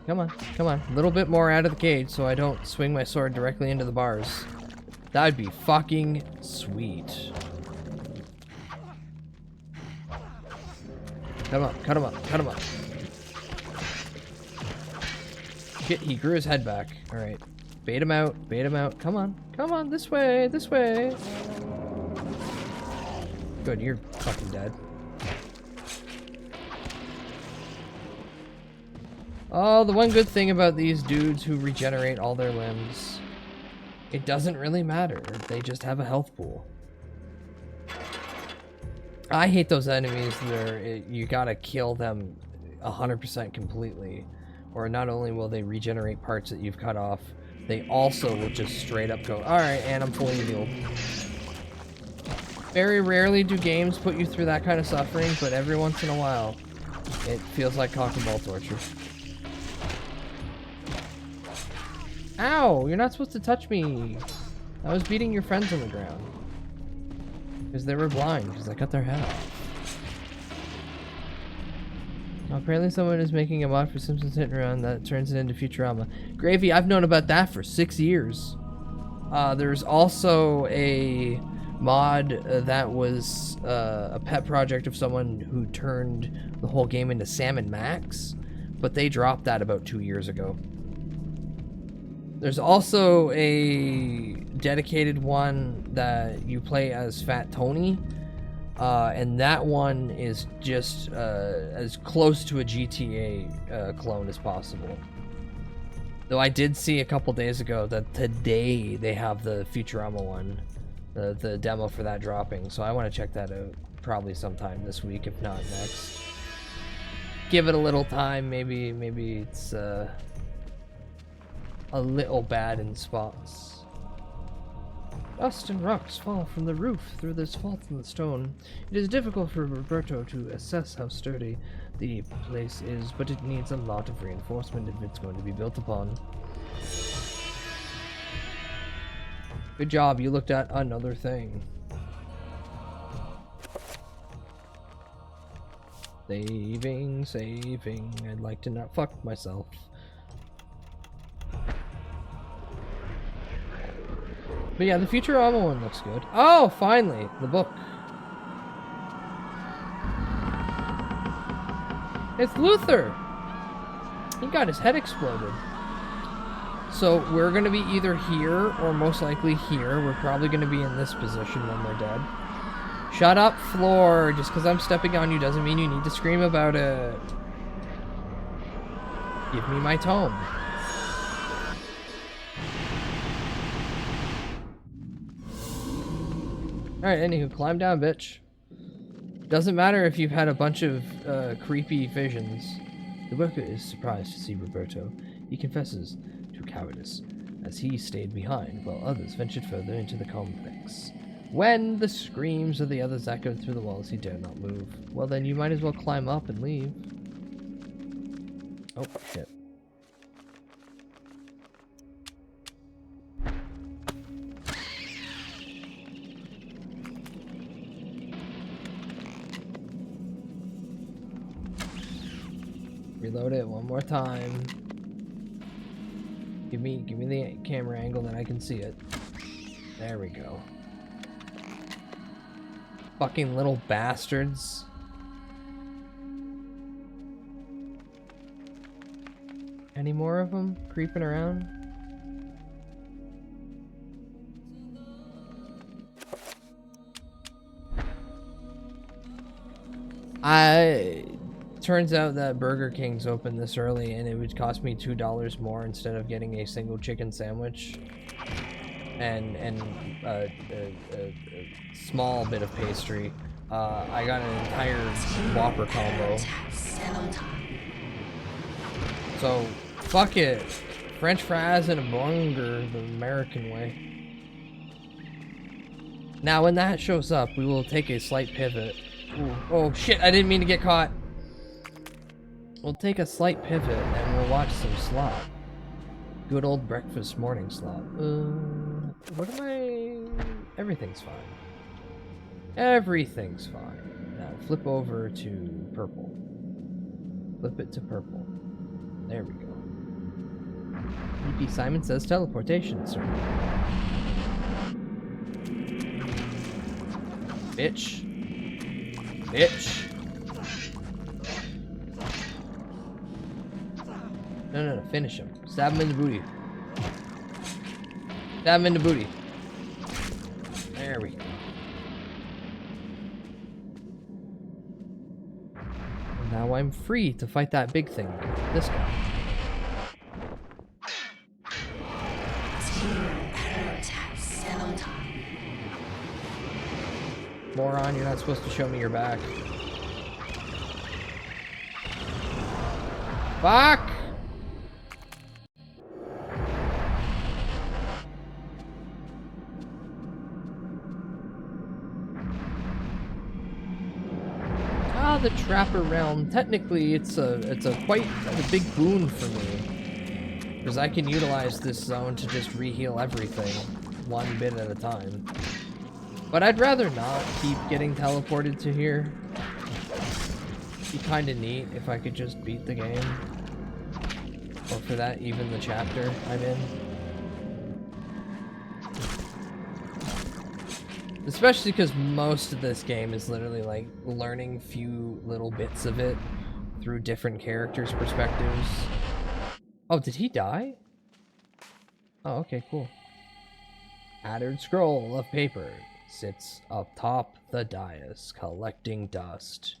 Come on, come on. A little bit more out of the cage so I don't swing my sword directly into the bars. That'd be fucking sweet. Cut him up, cut him up, cut him up. Shit, he grew his head back. Alright. Bait him out, bait him out. Come on, this way, this way. Good, you're fucking dead. Oh, the one good thing about these dudes who regenerate all their limbs, it doesn't really matter. They just have a health pool. I hate those enemies that are, you gotta kill them 100% completely. Or not only will they regenerate parts that you've cut off, they also will just straight up go, alright, and I'm fully healed. Very rarely do games put you through that kind of suffering, but every once in a while, it feels like cock and ball torture. Ow! You're not supposed to touch me! I was beating your friends on the ground. Because they were blind, because I cut their head off. Well, apparently someone is making a mod for Simpsons Hit and Run that turns it into Futurama. Gravy, I've known about that for 6 years. There's also a mod that was a pet project of someone who turned the whole game into Sam & Max, but they dropped that about 2 years ago. There's also a dedicated one that you play as Fat Tony, and that one is just as close to a GTA clone as possible. Though I did see a couple days ago that today they have the Futurama one, the demo for that dropping, so I want to check that out probably sometime this week, if not next. Give it a little time, maybe it's a little bad in spots. Dust and rocks fall from the roof through this fault in the stone. It is difficult for Roberto to assess how sturdy the place is, but it needs a lot of reinforcement if it's going to be built upon. Good job, you looked at another thing. Saving. I'd like to not fuck myself. But yeah, the Futurama one looks good. Oh, finally, the book. It's Luther. He got his head exploded. So we're going to be either here or most likely here. We're probably going to be in this position when we're dead. Shut up, floor. Just because I'm stepping on you doesn't mean you need to scream about it. Give me my tome. Alright, anywho, climb down, bitch. Doesn't matter if you've had a bunch of creepy visions. The worker is surprised to see Roberto. He confesses to cowardice, as he stayed behind, while others ventured further into the complex. When the screams of the others echoed through the walls, he dared not move. Well then, you might as well climb up and leave. Oh, shit. Reload it one more time. Give me the camera angle that I can see it. There we go. Fucking little bastards. Any more of them creeping around? Turns out that Burger King's open this early and it would cost me $2 more instead of getting a single chicken sandwich and a small bit of pastry. I got an entire Whopper combo. So, fuck it. French fries and a burger the American way. Now when that shows up, we will take a slight pivot. Ooh. Oh shit, I didn't mean to get caught. We'll take a slight pivot and we'll watch some slop. Good old breakfast morning slop. What am I... Everything's fine. Everything's fine. Now flip over to purple. Flip it to purple. There we go. EP Simon says teleportation, sir. Bitch. Bitch. No, finish him. Stab him in the booty. Stab him in the booty. There we go. And now I'm free to fight that big thing. This guy. Moron, you're not supposed to show me your back. Fuck! The Trapper realm, technically it's a quite a big boon for me, because I can utilize this zone to just re-heal everything one bit at a time. But I'd rather not keep getting teleported to here. It'd be kind of neat if I could just beat the game, or for that even the chapter I'm in. Especially because most of this game is literally like learning few little bits of it through different characters' perspectives. Oh, did he die? Oh, okay, cool. Tattered scroll of paper sits up top the dais, collecting dust.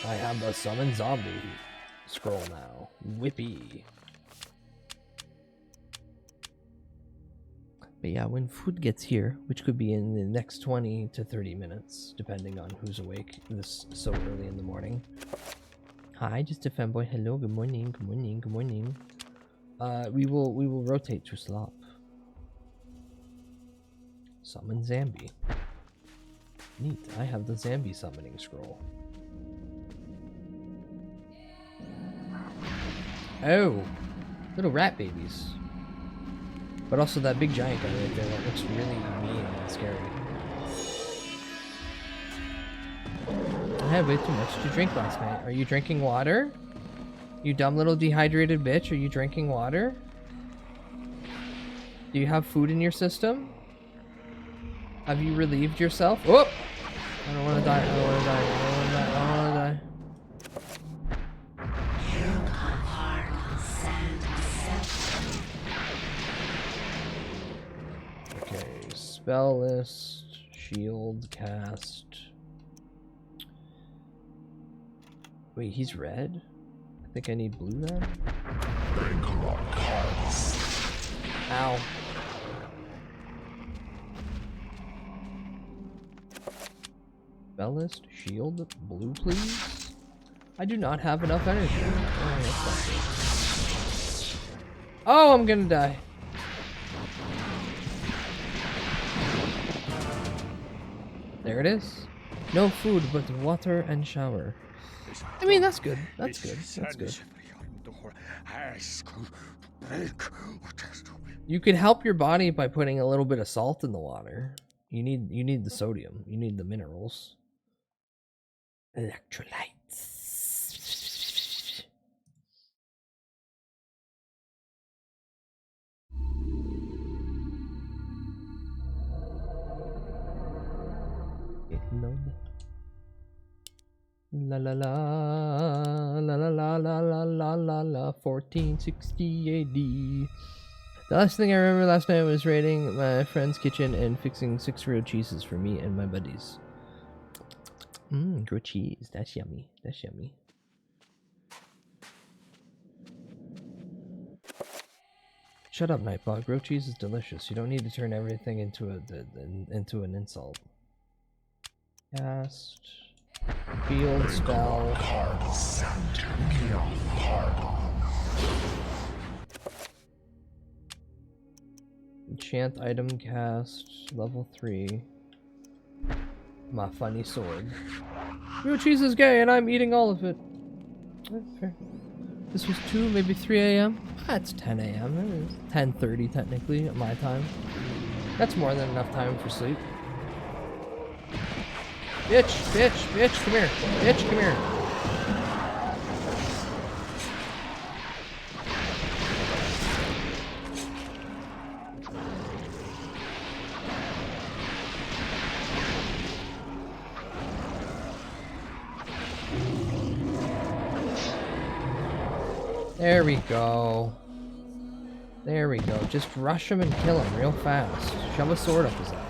I have the summon zombie scroll now. Whippy. But yeah, when food gets here, which could be in the next 20 to 30 minutes, depending on who's awake this so early in the morning. Hi, just a fanboy. Hello, good morning, good morning, good morning. We will rotate to slop. Summon Zambi. Neat, I have the Zambi summoning scroll. Oh, little rat babies. But also that big giant guy right there, that looks really mean and scary. I had way too much to drink last night. Are you drinking water? You dumb little dehydrated bitch, are you drinking water? Do you have food in your system? Have you relieved yourself? Oh! I don't want to die, I don't want to die, I don't want to die, I don't want to die. Spell list, shield cast. Wait, he's red? I think I need blue then? Ow. Bellist, shield, blue please? I do not have enough energy. Oh, that's not good. Oh, I'm gonna die. There it is. No food, but water and shower. I mean, that's good. That's good. That's good. You can help your body by putting a little bit of salt in the water. You need the sodium. You need the minerals. Electrolytes. Load. La la la la la la la la la la la 1460 AD. The last thing I remember last night was raiding my friend's kitchen and fixing 6 grilled cheeses for me and my buddies. Grilled cheese. That's yummy. That's yummy. Shut up, Nightbot. Grilled cheese is delicious. You don't need to turn everything into an insult. Cast. Field spell. Enchant item cast. Level 3. My funny sword. Grilled cheese is gay and I'm eating all of it. Fair. This was 2, maybe 3 a.m. It's 10 a.m. It's 10:30 technically at my time. That's more than enough time for sleep. Bitch, bitch, bitch, come here. Bitch, come here. There we go. There we go. Just rush him and kill him real fast. Shove a sword up his ass.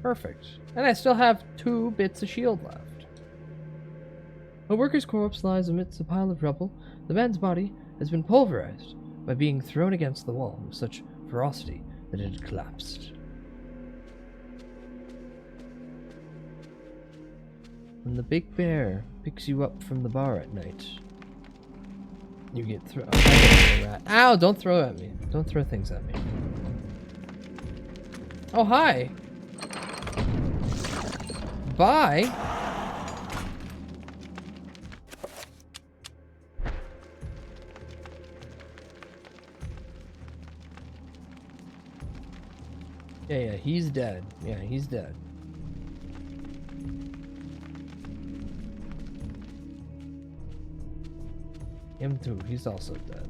Perfect. And I still have 2 bits of shield left. A worker's corpse lies amidst a pile of rubble. The man's body has been pulverized by being thrown against the wall with such ferocity that it had collapsed. When the big bear picks you up from the bar at night, you get thrown. Ow! Don't throw at me. Don't throw things at me. Oh, hi! Bye! Yeah, he's dead. Yeah, he's dead. Him too, he's also dead.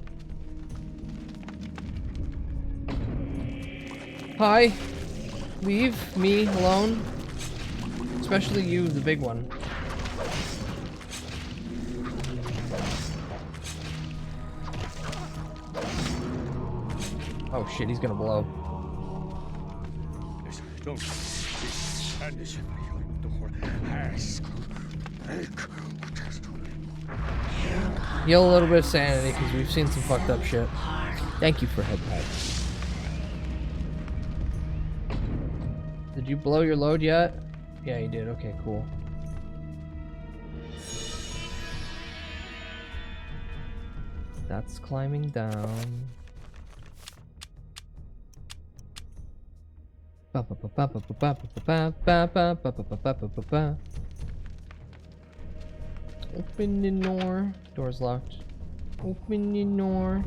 Hi! Leave me alone. Especially you, the big one. Oh shit, he's gonna blow. Heal a little bit of sanity because we've seen some fucked up shit. Thank you for head pipe. Did you blow your load yet? Yeah, you did. Okay, cool. That's climbing down. Open the door. Door's locked. Open the door.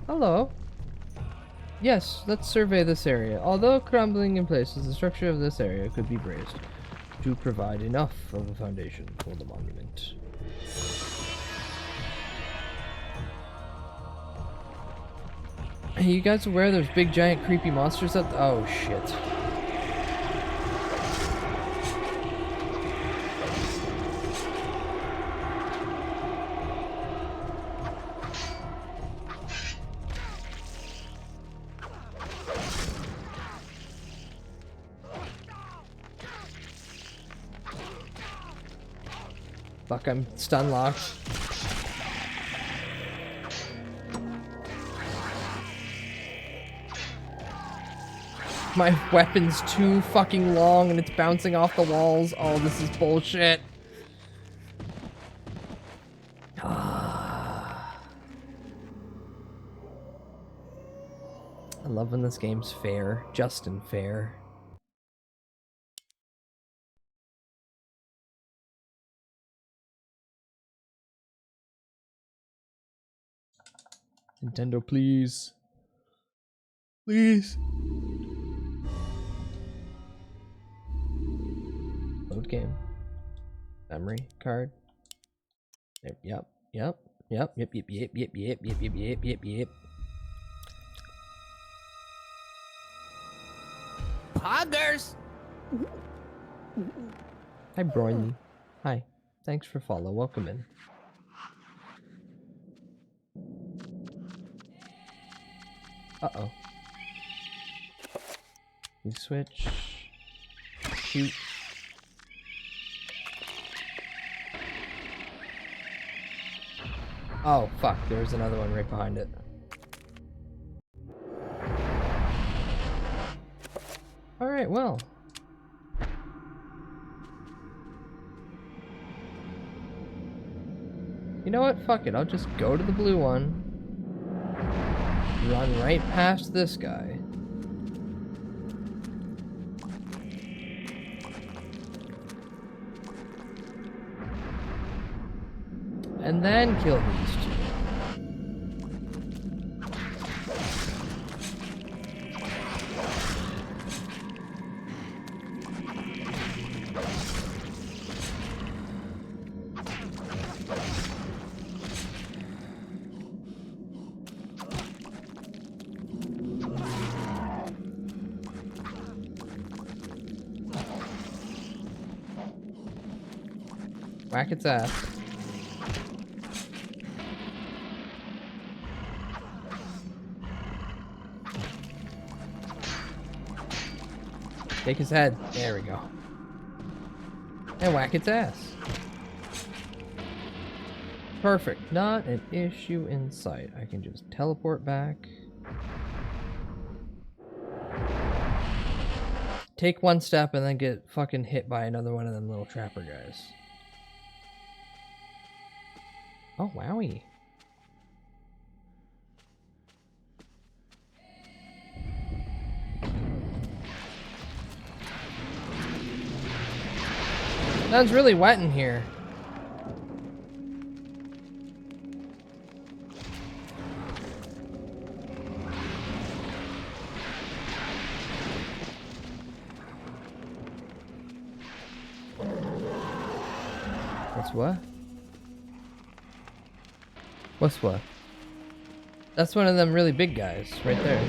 Hello. Yes, let's survey this area. Although crumbling in places, the structure of this area could be braced to provide enough of a foundation for the monument. Are you guys aware there's big giant creepy monsters up there? Oh shit. Fuck, I'm stun locked. My weapon's too fucking long and it's bouncing off the walls. Oh, this is bullshit. I love when this game's fair, just and fair. Nintendo, please. Please. Load game. Memory card. Yep. Poggers! Hi, Broiny. Hi. Thanks for follow. Welcome in. Uh-oh. We switch. Shoot. Oh, fuck. There's another one right behind it. Alright, well. You know what? Fuck it. I'll just go to the blue one. Run right past this guy. And then kill these two. Whack its ass. Take his head. There we go. And whack its ass. Perfect. Not an issue in sight. I can just teleport back. Take one step and then get fucking hit by another one of them little trapper guys. Oh, wowie. Sounds really wet in here. What's what? What's what? That's one of them really big guys right there.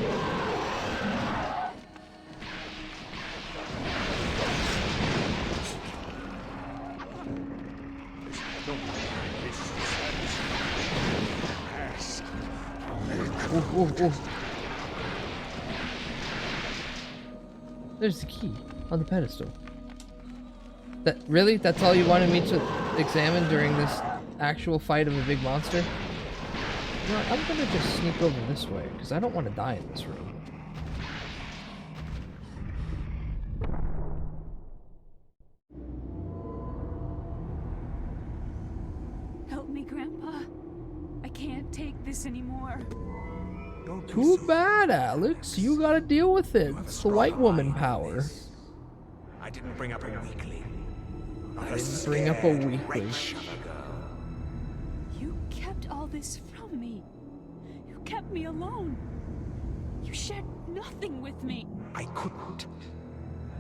Ooh, ooh, ooh. There's the key on the pedestal. That really? That's all you wanted me to examine during this actual fight of a big monster? You know what, I'm gonna just sneak over this way, because I don't want to die in this room. Help me, Grandpa. I can't take this anymore. Too bad, Alex. You gotta deal with it. It's the white woman power. I didn't bring up a weakling. I didn't bring up a weakling. You kept all this from me. You kept me alone. You shared nothing with me. I couldn't.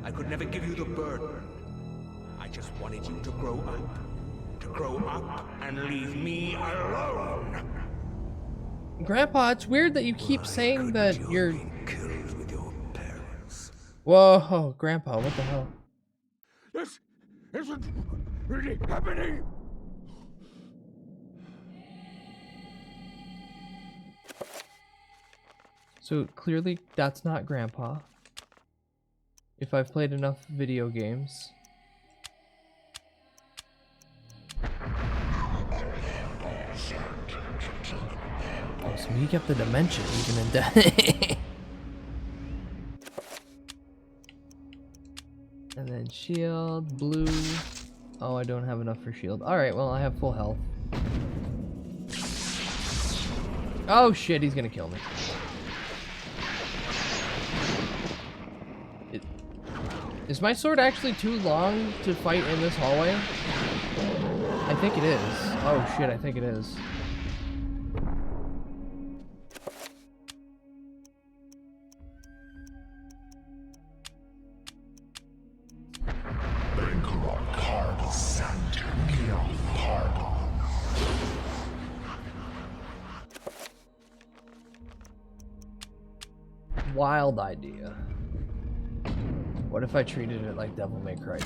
I could never give you the burden. I just wanted you to grow up. To grow up and leave me alone. Grandpa, it's weird that you keep saying that you're... Killed with your parents. Whoa, Grandpa, what the hell? This isn't really happening. So clearly that's not Grandpa. If I've played enough video games. awesome. He kept the dimension even in death. And then shield, blue. Oh, I don't have enough for shield. Alright, well, I have full health. Oh shit, he's gonna kill me. Is my sword actually too long to fight in this hallway? I think it is. Oh shit, I think it is. Wild idea. What if I treated it like Devil May Cry 2?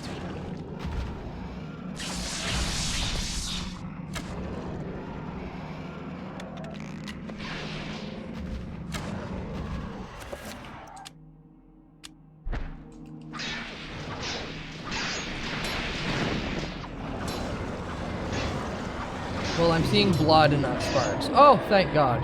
Well, I'm seeing blood and not sparks. Oh, thank God.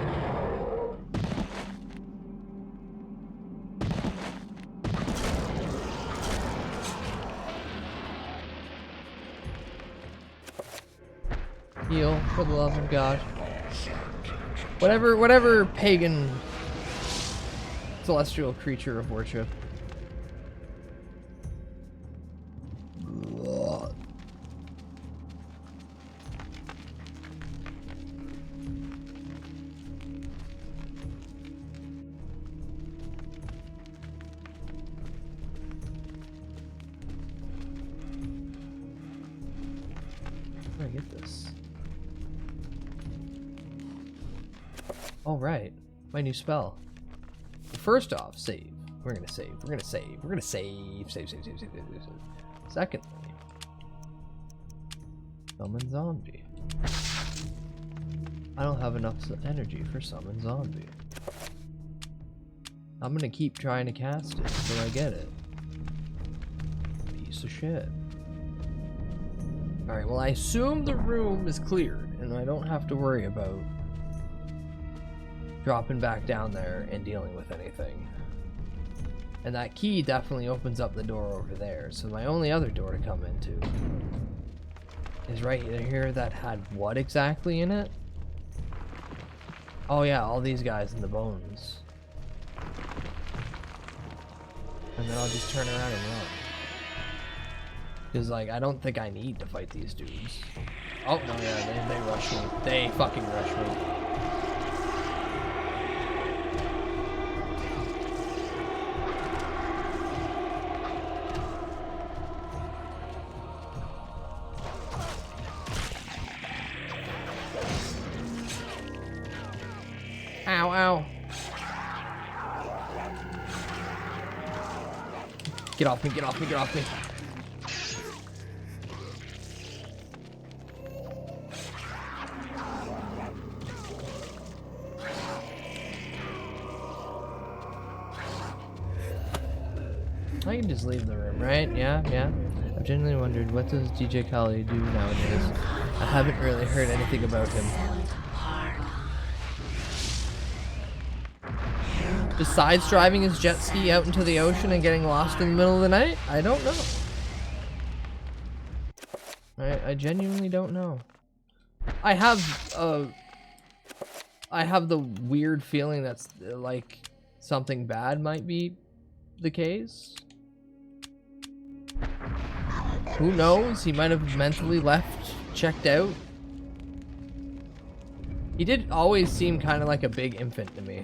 Heal, for the love of God. Whatever pagan celestial creature of worship. Where do I get this? All right, my new spell. First off, save. We're gonna save. We're gonna save. We're gonna save. Save. Secondly, summon zombie. I don't have enough energy for summon zombie. I'm gonna keep trying to cast it until I get it. Piece of shit. Alright, well I assume the room is cleared and I don't have to worry about dropping back down there and dealing with anything. And that key definitely opens up the door over there, so my only other door to come into is right here that had what exactly in it? Oh yeah, all these guys in the bones. And then I'll just turn around and run. Because, like, I don't think I need to fight these dudes. Oh, no, yeah, they rush me. They fucking rush me. Ow, ow. Get off me, get off me, get off me. I can just leave the room, right? Yeah. I've genuinely wondered, what does DJ Khaled do nowadays? I haven't really heard anything about him. Besides driving his jet ski out into the ocean and getting lost in the middle of the night? I don't know. I genuinely don't know. I have the weird feeling that's like something bad might be the case. Who knows? He might have mentally left, checked out. He did always seem kind of like a big infant to me.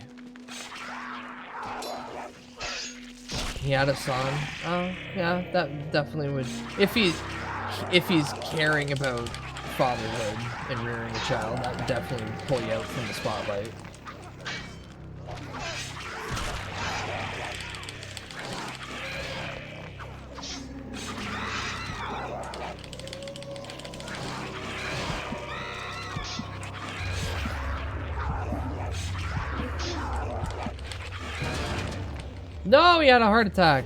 He had a son. Oh, yeah, that definitely would. If he's caring about fatherhood and rearing a child, that would definitely pull you out from the spotlight. No, he had a heart attack.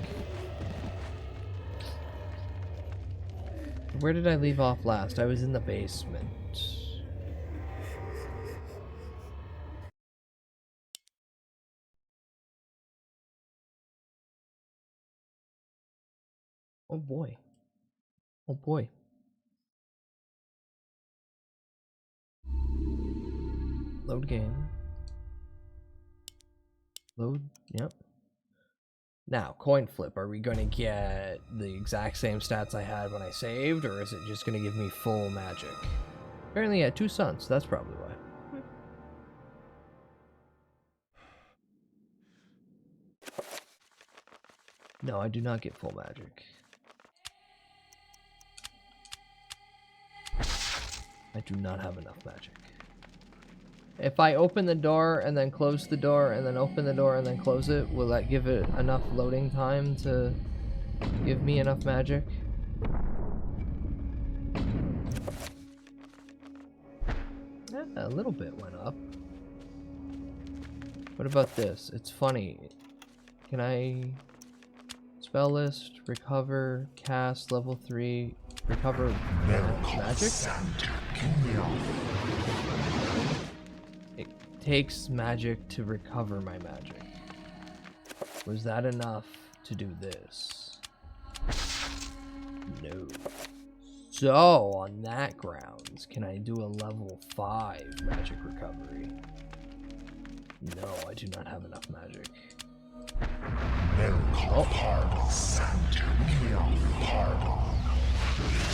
Where did I leave off last? I was in the basement. Oh boy. Oh boy. Load game. Load, yep. Now, coin flip. Are we going to get the exact same stats I had when I saved, or is it just going to give me full magic? Apparently, I had 2 suns, so that's probably why. No, I do not get full magic. I do not have enough magic. If I open the door and then close the door and then open the door and then close it, will that give it enough loading time to give me enough magic? Yeah, a little bit went up. What about this? It's funny. Can I spell list, recover, cast, level 3, recover magic? It takes magic to recover my magic. Was that enough to do this? No. So, on that grounds, can I do a level 5 magic recovery? No, I do not have enough magic.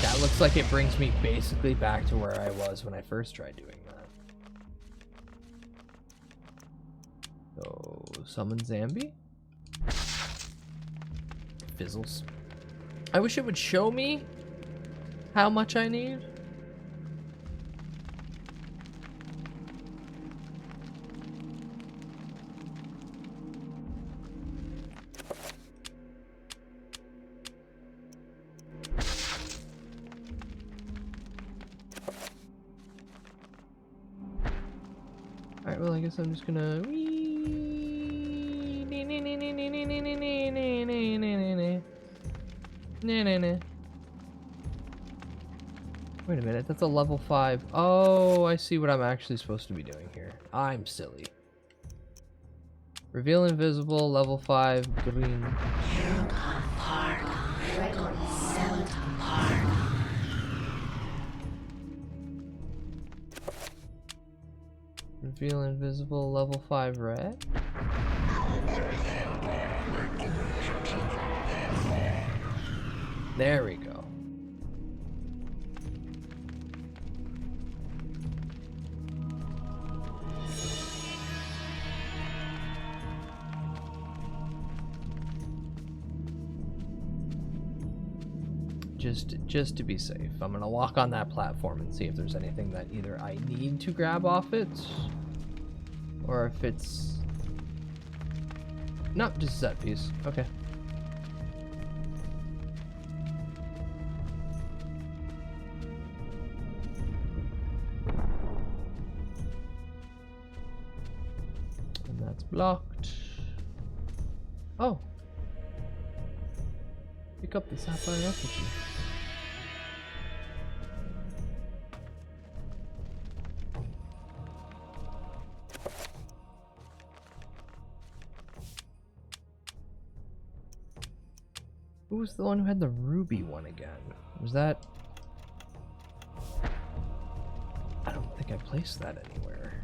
That looks like it brings me basically back to where I was when I first tried doing that. So, summon Zambi? Fizzles. I wish it would show me how much I need. Alright, well, I guess I'm just gonna... Wait a minute, that's a level 5. Oh, I see what I'm actually supposed to be doing here. I'm silly. Reveal invisible, level 5, green. Reveal invisible, level 5, red. There we go. Just to be safe, I'm gonna walk on that platform and see if there's anything that either I need to grab off it, or if it's... Nope, just a set piece. Okay. And that's blocked. Oh. Pick up the sapphire effigy. Who was the one who had the ruby one again? Was that... I don't think I placed that anywhere.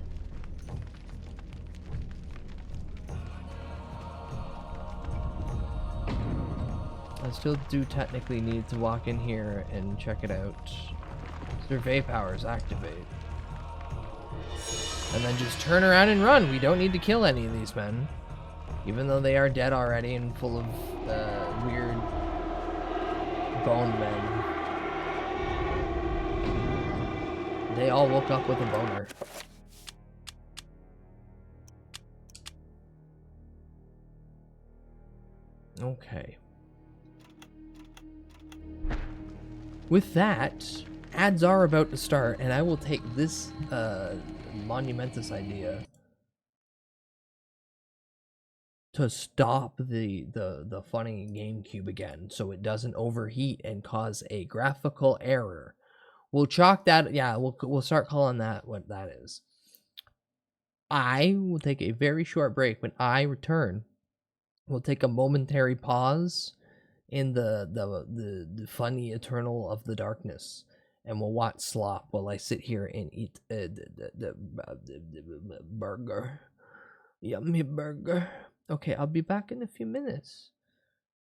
I still do technically need to walk in here and check it out. Survey powers activate. And then just turn around and run. We don't need to kill any of these men. Even though they are dead already and full of weird bone men. They all woke up with a boner. Okay. With that, ads are about to start, and I will take this monumentous idea to stop the funny GameCube again, so it doesn't overheat and cause a graphical error. We'll chalk that. Yeah, we'll start calling that what that is. I will take a very short break. When I return, we'll take a momentary pause in the funny eternal of the darkness, and will watch slop while I sit here and eat the burger. Yummy burger. Okay, I'll be back in a few minutes.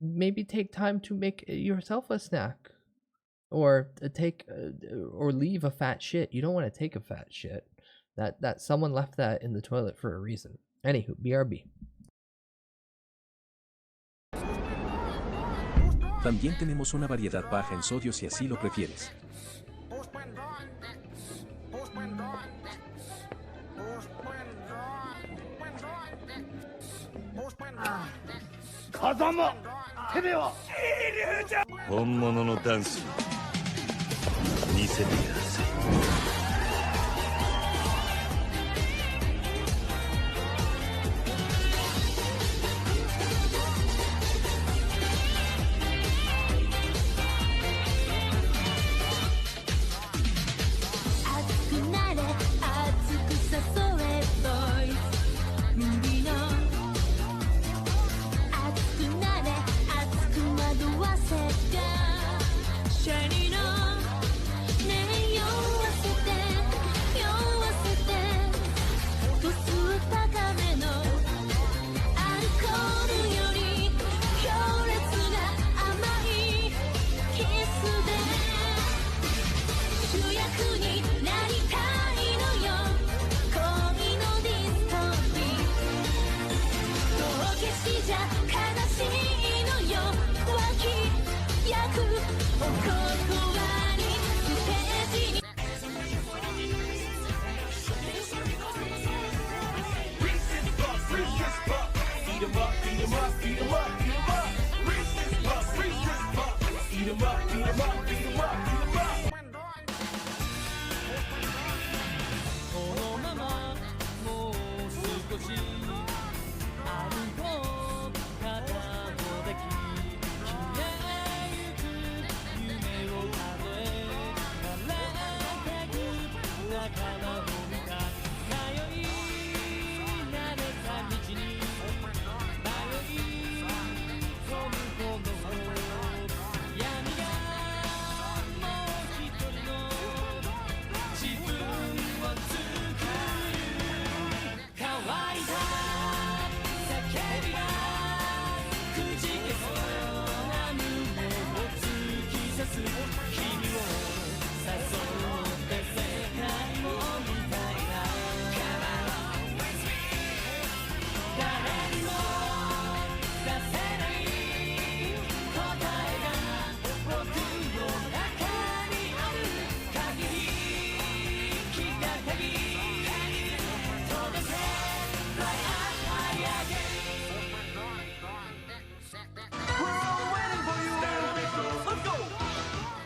Maybe take time to make yourself a snack, or or leave a fat shit. You don't want to take a fat shit. That someone left that in the toilet for a reason. Anywho, BRB. También tenemos una variedad baja en sodio si así lo prefieres. Honmono no dansu, misete kudasai.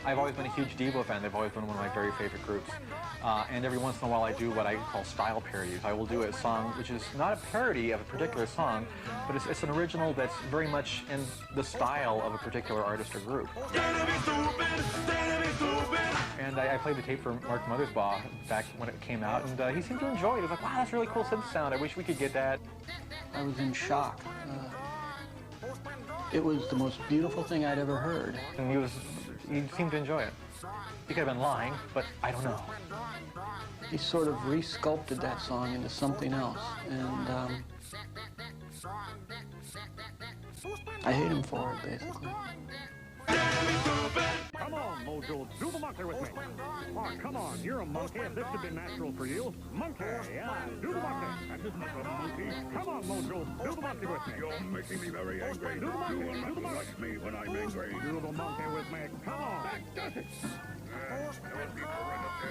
I've always been a huge Devo fan. They've always been one of my very favorite groups. And every once in a while I do what I call style parodies. I will do a song which is not a parody of a particular song, but it's an original that's very much in the style of a particular artist or group. And I played the tape for Mark Mothersbaugh back when it came out, and he seemed to enjoy it. He was like, wow, that's a really cool synth sound. I wish we could get that. I was in shock. It was the most beautiful thing I'd ever heard. And he seemed to enjoy it. He could have been lying, but I don't know. He sort of re-sculpted that song into something else, and I hate him for it, basically. Come on, Mojo, do the monkey with me. Oh, come on, you're a monkey. This should be natural for you. Monkey, yeah, do the monkey. That isn't a monkey. Come on, Mojo, do the monkey with me. You're making me very angry. Do the monkey, You will do not the monkey. like me when I'm angry. Do the monkey with me. Come on. That does it. There will be more enough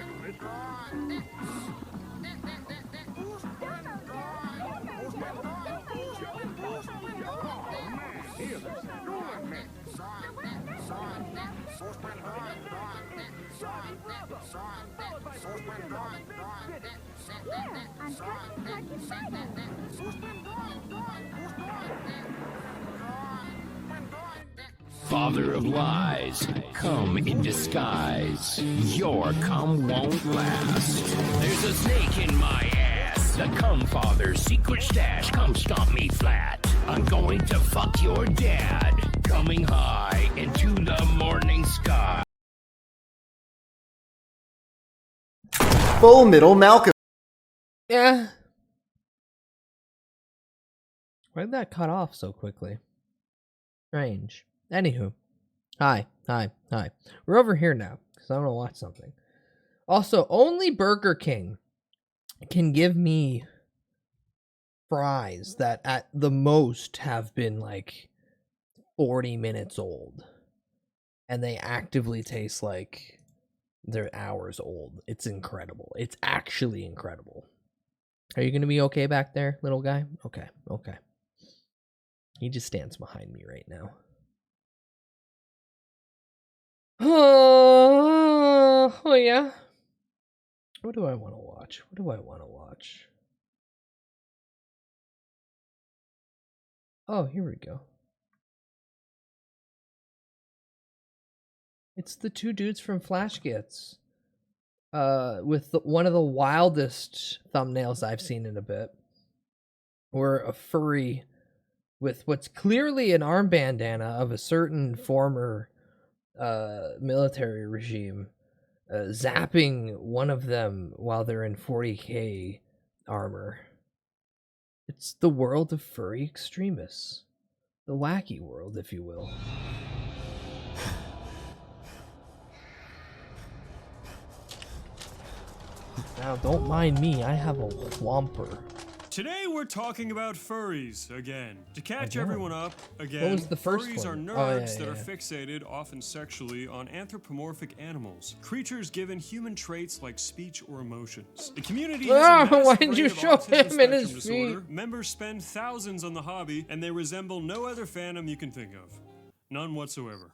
He is screwing me. Father of lies, come in disguise. Your cum won't last. There's a snake in my ass. The cum father's secret stash. Come stomp me flat. I'm going to fuck your dad. coming high into the morning sky. Full Middle Malcolm. Yeah. Why did that cut off so quickly? Strange. Anywho. Hi. We're over here now, because I want to watch something. Also, only Burger King can give me fries that at the most have been like 40 minutes old. And they actively taste like they're hours old. It's incredible. It's actually incredible. Are you going to be okay back there, little guy? Okay. He just stands behind me right now. Oh yeah. What do I want to watch? Oh, here we go. It's the two dudes from Flash Gets. With one of the wildest thumbnails I've seen in a bit. Where a furry with what's clearly an arm bandana of a certain former military regime zapping one of them while they're in 40k armor. It's the world of furry extremists. The wacky world, if you will. Now, don't mind me, I have a whomper. Today we're talking about furries again. To catch everyone up, again, What was the first furries one? are nerds that are fixated, often sexually, on anthropomorphic animals. Creatures given human traits like speech or emotions. The community has a massive why did you rate of show autism him in his spectrum disorder. Members spend thousands on the hobby, and they resemble no other fandom you can think of. None whatsoever.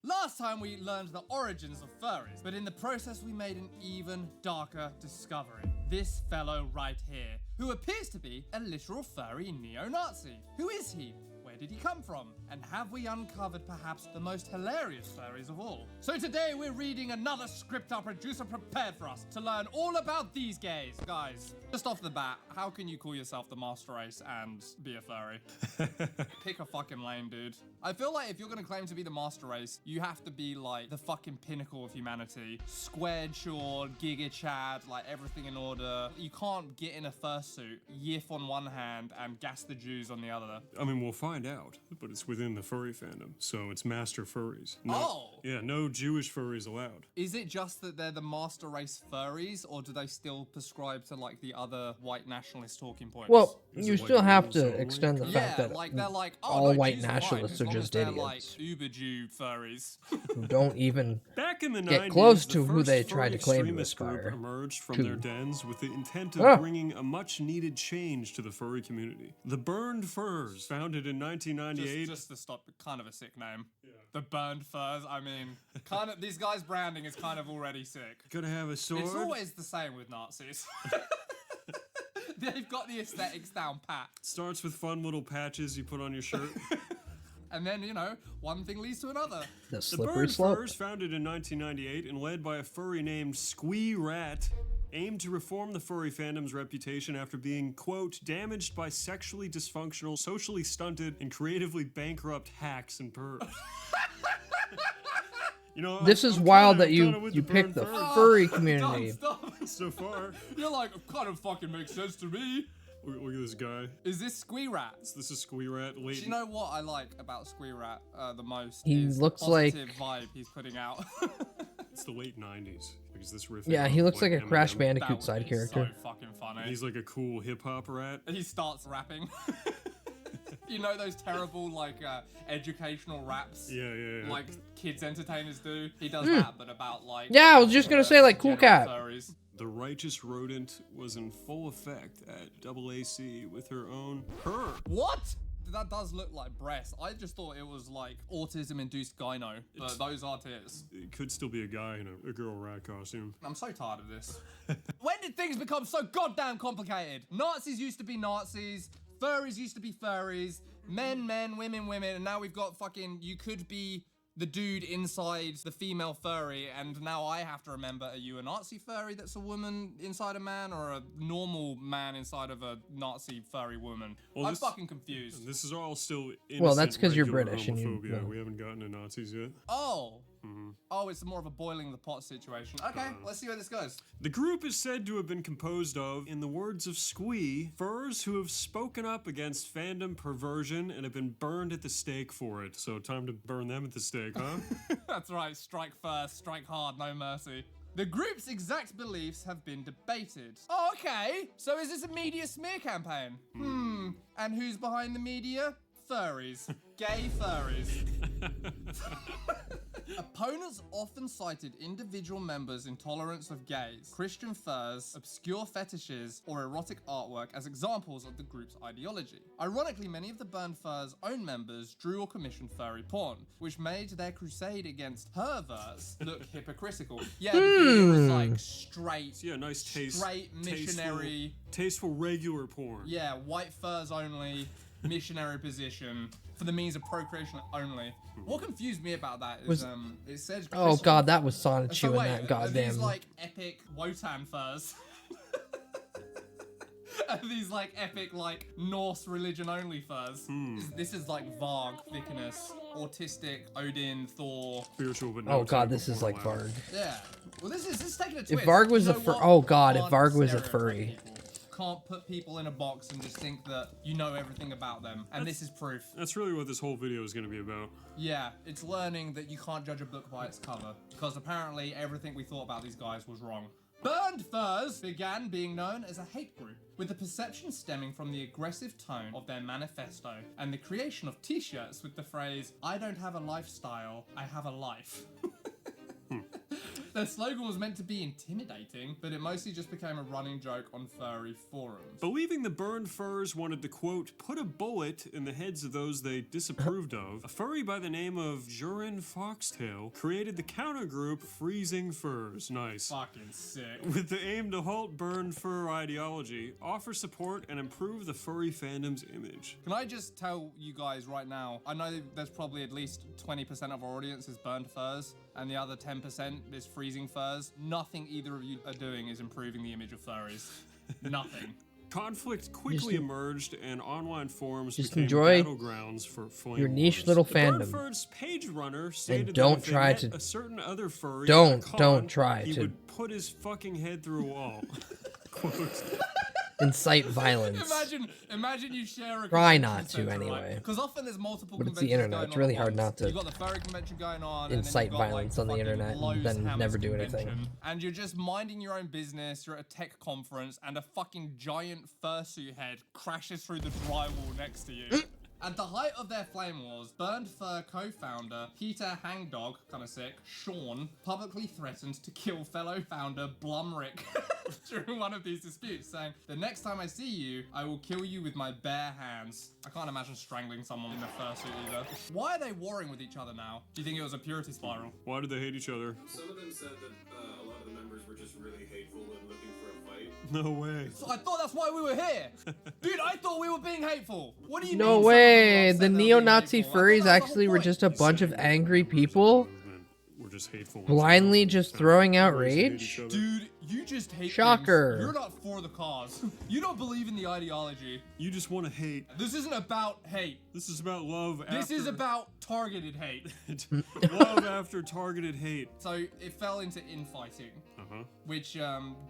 Last time we learned the origins of furries, but in the process we made an even darker discovery. This fellow right here, who appears to be a literal furry neo-Nazi. Who is he? Where did he come from? And have we uncovered perhaps the most hilarious furries of all? So today we're reading another script our producer prepared for us to learn all about these gays. Guys, just off the bat, how can you call yourself the master race and be a furry? Pick a fucking lane, dude. I feel like if you're gonna claim to be the master race, you have to be like the fucking pinnacle of humanity. Squared short, giga chad, like everything in order. You can't get in a fursuit, yiff on one hand, and gas the Jews on the other. I mean, we'll find out, but it's within the furry fandom, so it's master furries. Yeah, no Jewish furries allowed. Is it just that they're the master race furries, or do they still prescribe to like the other white nationalist talking points? Well, you still have to extend the fact that like they're like, oh, all no, white Jews are nationalists fine, are as long just as they're, idiots like uber Jew furries. who don't even Back in the get 90s, close the to who first they furry tried to claim to extremist group aspire emerged from to. their dens with the intent of bringing a much-needed change to the furry community. The Burned Furs, founded in 1998. Just to stop, kind of a sick name. Yeah. The Burned Furs. I mean, kind of these guys' branding is kind of already sick. Gonna have a sword. It's always the same with Nazis. They've got the aesthetics down pat. Starts with fun little patches you put on your shirt. And then, you know, one thing leads to another. The The slippery Burned slope. Furs, founded in 1998 and led by a furry named Squee Rat, aimed to reform the furry fandom's reputation after being, quote, damaged by sexually dysfunctional, socially stunted, and creatively bankrupt hacks and pervs. You know, This is wild that you picked the furry community. Stop. So far. You're like, kind of fucking makes sense to me. Look at this guy. Is this Squee Rat? This is Squee Rat. Do you know what I like about Squee Rat the most? He is looks the like- positive vibe he's putting out. It's the late 90s. Because this riff. Yeah, he looks like a Eminem. Crash Bandicoot That would side be character. So fucking funny. He's like a cool hip hop rat. He starts rapping. You know those terrible like educational raps? Yeah. Like kids entertainers do. He does that, but about like. Yeah, I was just gonna say like Cool Cat. Furries. The righteous rodent was in full effect at AAC with her own her. What? That does look like breasts. I just thought it was like autism-induced gyno, but those are tits. It could still be a guy in a girl rat costume. I'm so tired of this. When did things become so goddamn complicated? Nazis used to be Nazis, furries used to be furries, men, women, and now we've got fucking, you could be the dude inside the female furry, and now I have to remember, are you a Nazi furry that's a woman inside a man, or a normal man inside of a Nazi furry woman? Well, I'm fucking confused. This is all still innocent. Well, that's 'cause you're regular British and you- homophobia. well. We haven't gotten to Nazis yet. Oh. Oh, it's more of a boiling the pot situation. Okay, let's see where this goes. The group is said to have been composed of, in the words of Squee, furs who have spoken up against fandom perversion and have been burned at the stake for it. So time to burn them at the stake, huh? That's right, strike first, strike hard, no mercy. The group's exact beliefs have been debated. Oh, okay. So is this a media smear campaign? And who's behind the media? Furries. Gay furries. Opponents often cited individual members' intolerance of gays, Christian furs, obscure fetishes, or erotic artwork as examples of the group's ideology. Ironically, many of the Burned Fur's own members drew or commissioned furry porn, which made their crusade against perverts look hypocritical. Yeah, it was like straight, nice taste, straight missionary, tasteful regular porn. Yeah, white furs only, missionary position for the means of procreation only. What confused me about that is it says Oh god, that was Sonic so chewing wait, that are goddamn. these like epic Wotan furs? Are these like epic like Norse religion only furs? This is like Varg, thickness, autistic, Odin, Thor. Spiritual, but Oh god, this is like Varg. Yeah. Well, this is taking a twist. If Varg was You a know fur, what? oh god, if Can't Varg was a stereotype furry. people. Can't put people in a box and just think that you know everything about them. And this is proof. That's really what this whole video is going to be about. Yeah, it's learning that you can't judge a book by its cover, because apparently everything we thought about these guys was wrong. Burned Furs began being known as a hate group, with the perception stemming from the aggressive tone of their manifesto and the creation of t-shirts with the phrase, "I don't have a lifestyle, I have a life." Their slogan was meant to be intimidating, but it mostly just became a running joke on furry forums. Believing the Burned Furs wanted to, quote, put a bullet in the heads of those they disapproved of, a furry by the name of Jurin Foxtail created the counter-group Freezing Furs. Nice. Fucking sick. With the aim to halt Burned Fur ideology, offer support, and improve the furry fandom's image. Can I just tell you guys right now, I know there's probably at least 20% of our audience is Burned Furs, and the other 10% is Freezing Furs. Nothing either of you are doing is improving the image of furries. Nothing. Conflict quickly emerged, and online forums just became enjoy battlegrounds for flame your niche wars. little The Burned fandom. Furs page runner stated And don't that if try they met to- a certain other furry don't- at a don't con, try he to- would put his fucking head through a wall. Quote. Incite violence. Imagine you share a Try not to, anyway. Because often there's multiple But it's conventions the internet. going It's on really at hard once. not to You've got the furry convention going on, incite and then you've got, violence like, on the fucking internet and Lowe's then Hammers never do anything. convention, and you're just minding your own business, you're at a tech conference, and a fucking giant fursuit head crashes through the drywall next to you. At the height of their flame wars, Burned Fur co-founder Peter Hangdog, kinda sick, Sean, publicly threatened to kill fellow founder Blumrick during one of these disputes, saying, "The next time I see you, I will kill you with my bare hands." I can't imagine strangling someone in a fursuit either. Why are they warring with each other now? Do you think it was a purity spiral? Why do they hate each other? Some of them said that a lot of the members were just really hateful and looking for a fight. No way. So I thought that's why we were here. Dude, I thought we were being hateful. What do you No mean? way! The neo-Nazi furries actually were just a bunch of angry people We're just hateful. blindly just throwing out rage? Dude, you just hate Shocker. things. You're not for the cause. You don't believe in the ideology. You just want to hate. This isn't about hate. This is about love. This is about targeted hate. Love after targeted hate. So it fell into infighting, which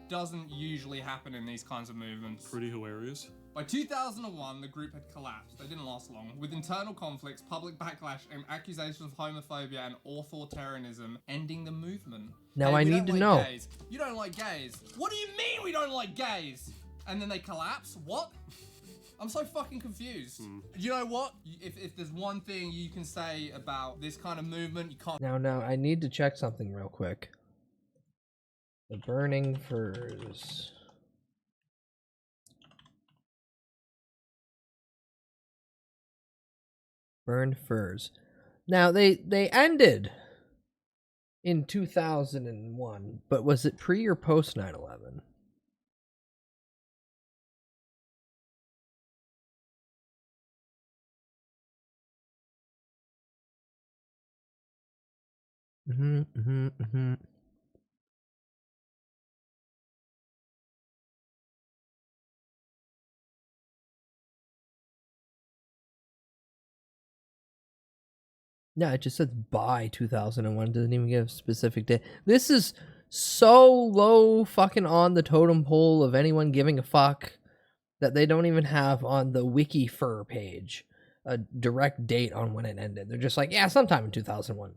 doesn't usually happen in these kinds of movements. Pretty hilarious. By 2001, the group had collapsed. They didn't last long, with internal conflicts, public backlash, and accusations of homophobia and authoritarianism ending the movement. Now Hey, I we need don't to like know. Gays. You don't like gays. What do you mean we don't like gays? And then they collapse? What? I'm so fucking confused. You know what? If there's one thing you can say about this kind of movement, you can't. Now, I need to check something real quick. The Burning Furs. Burned Furs. Now, they ended in 2001, but was it pre or post 9/11? Yeah, it just says by 2001. It doesn't even give a specific date. This is so low fucking on the totem pole of anyone giving a fuck that they don't even have on the wiki fur page a direct date on when it ended. They're just like, yeah, sometime in 2001.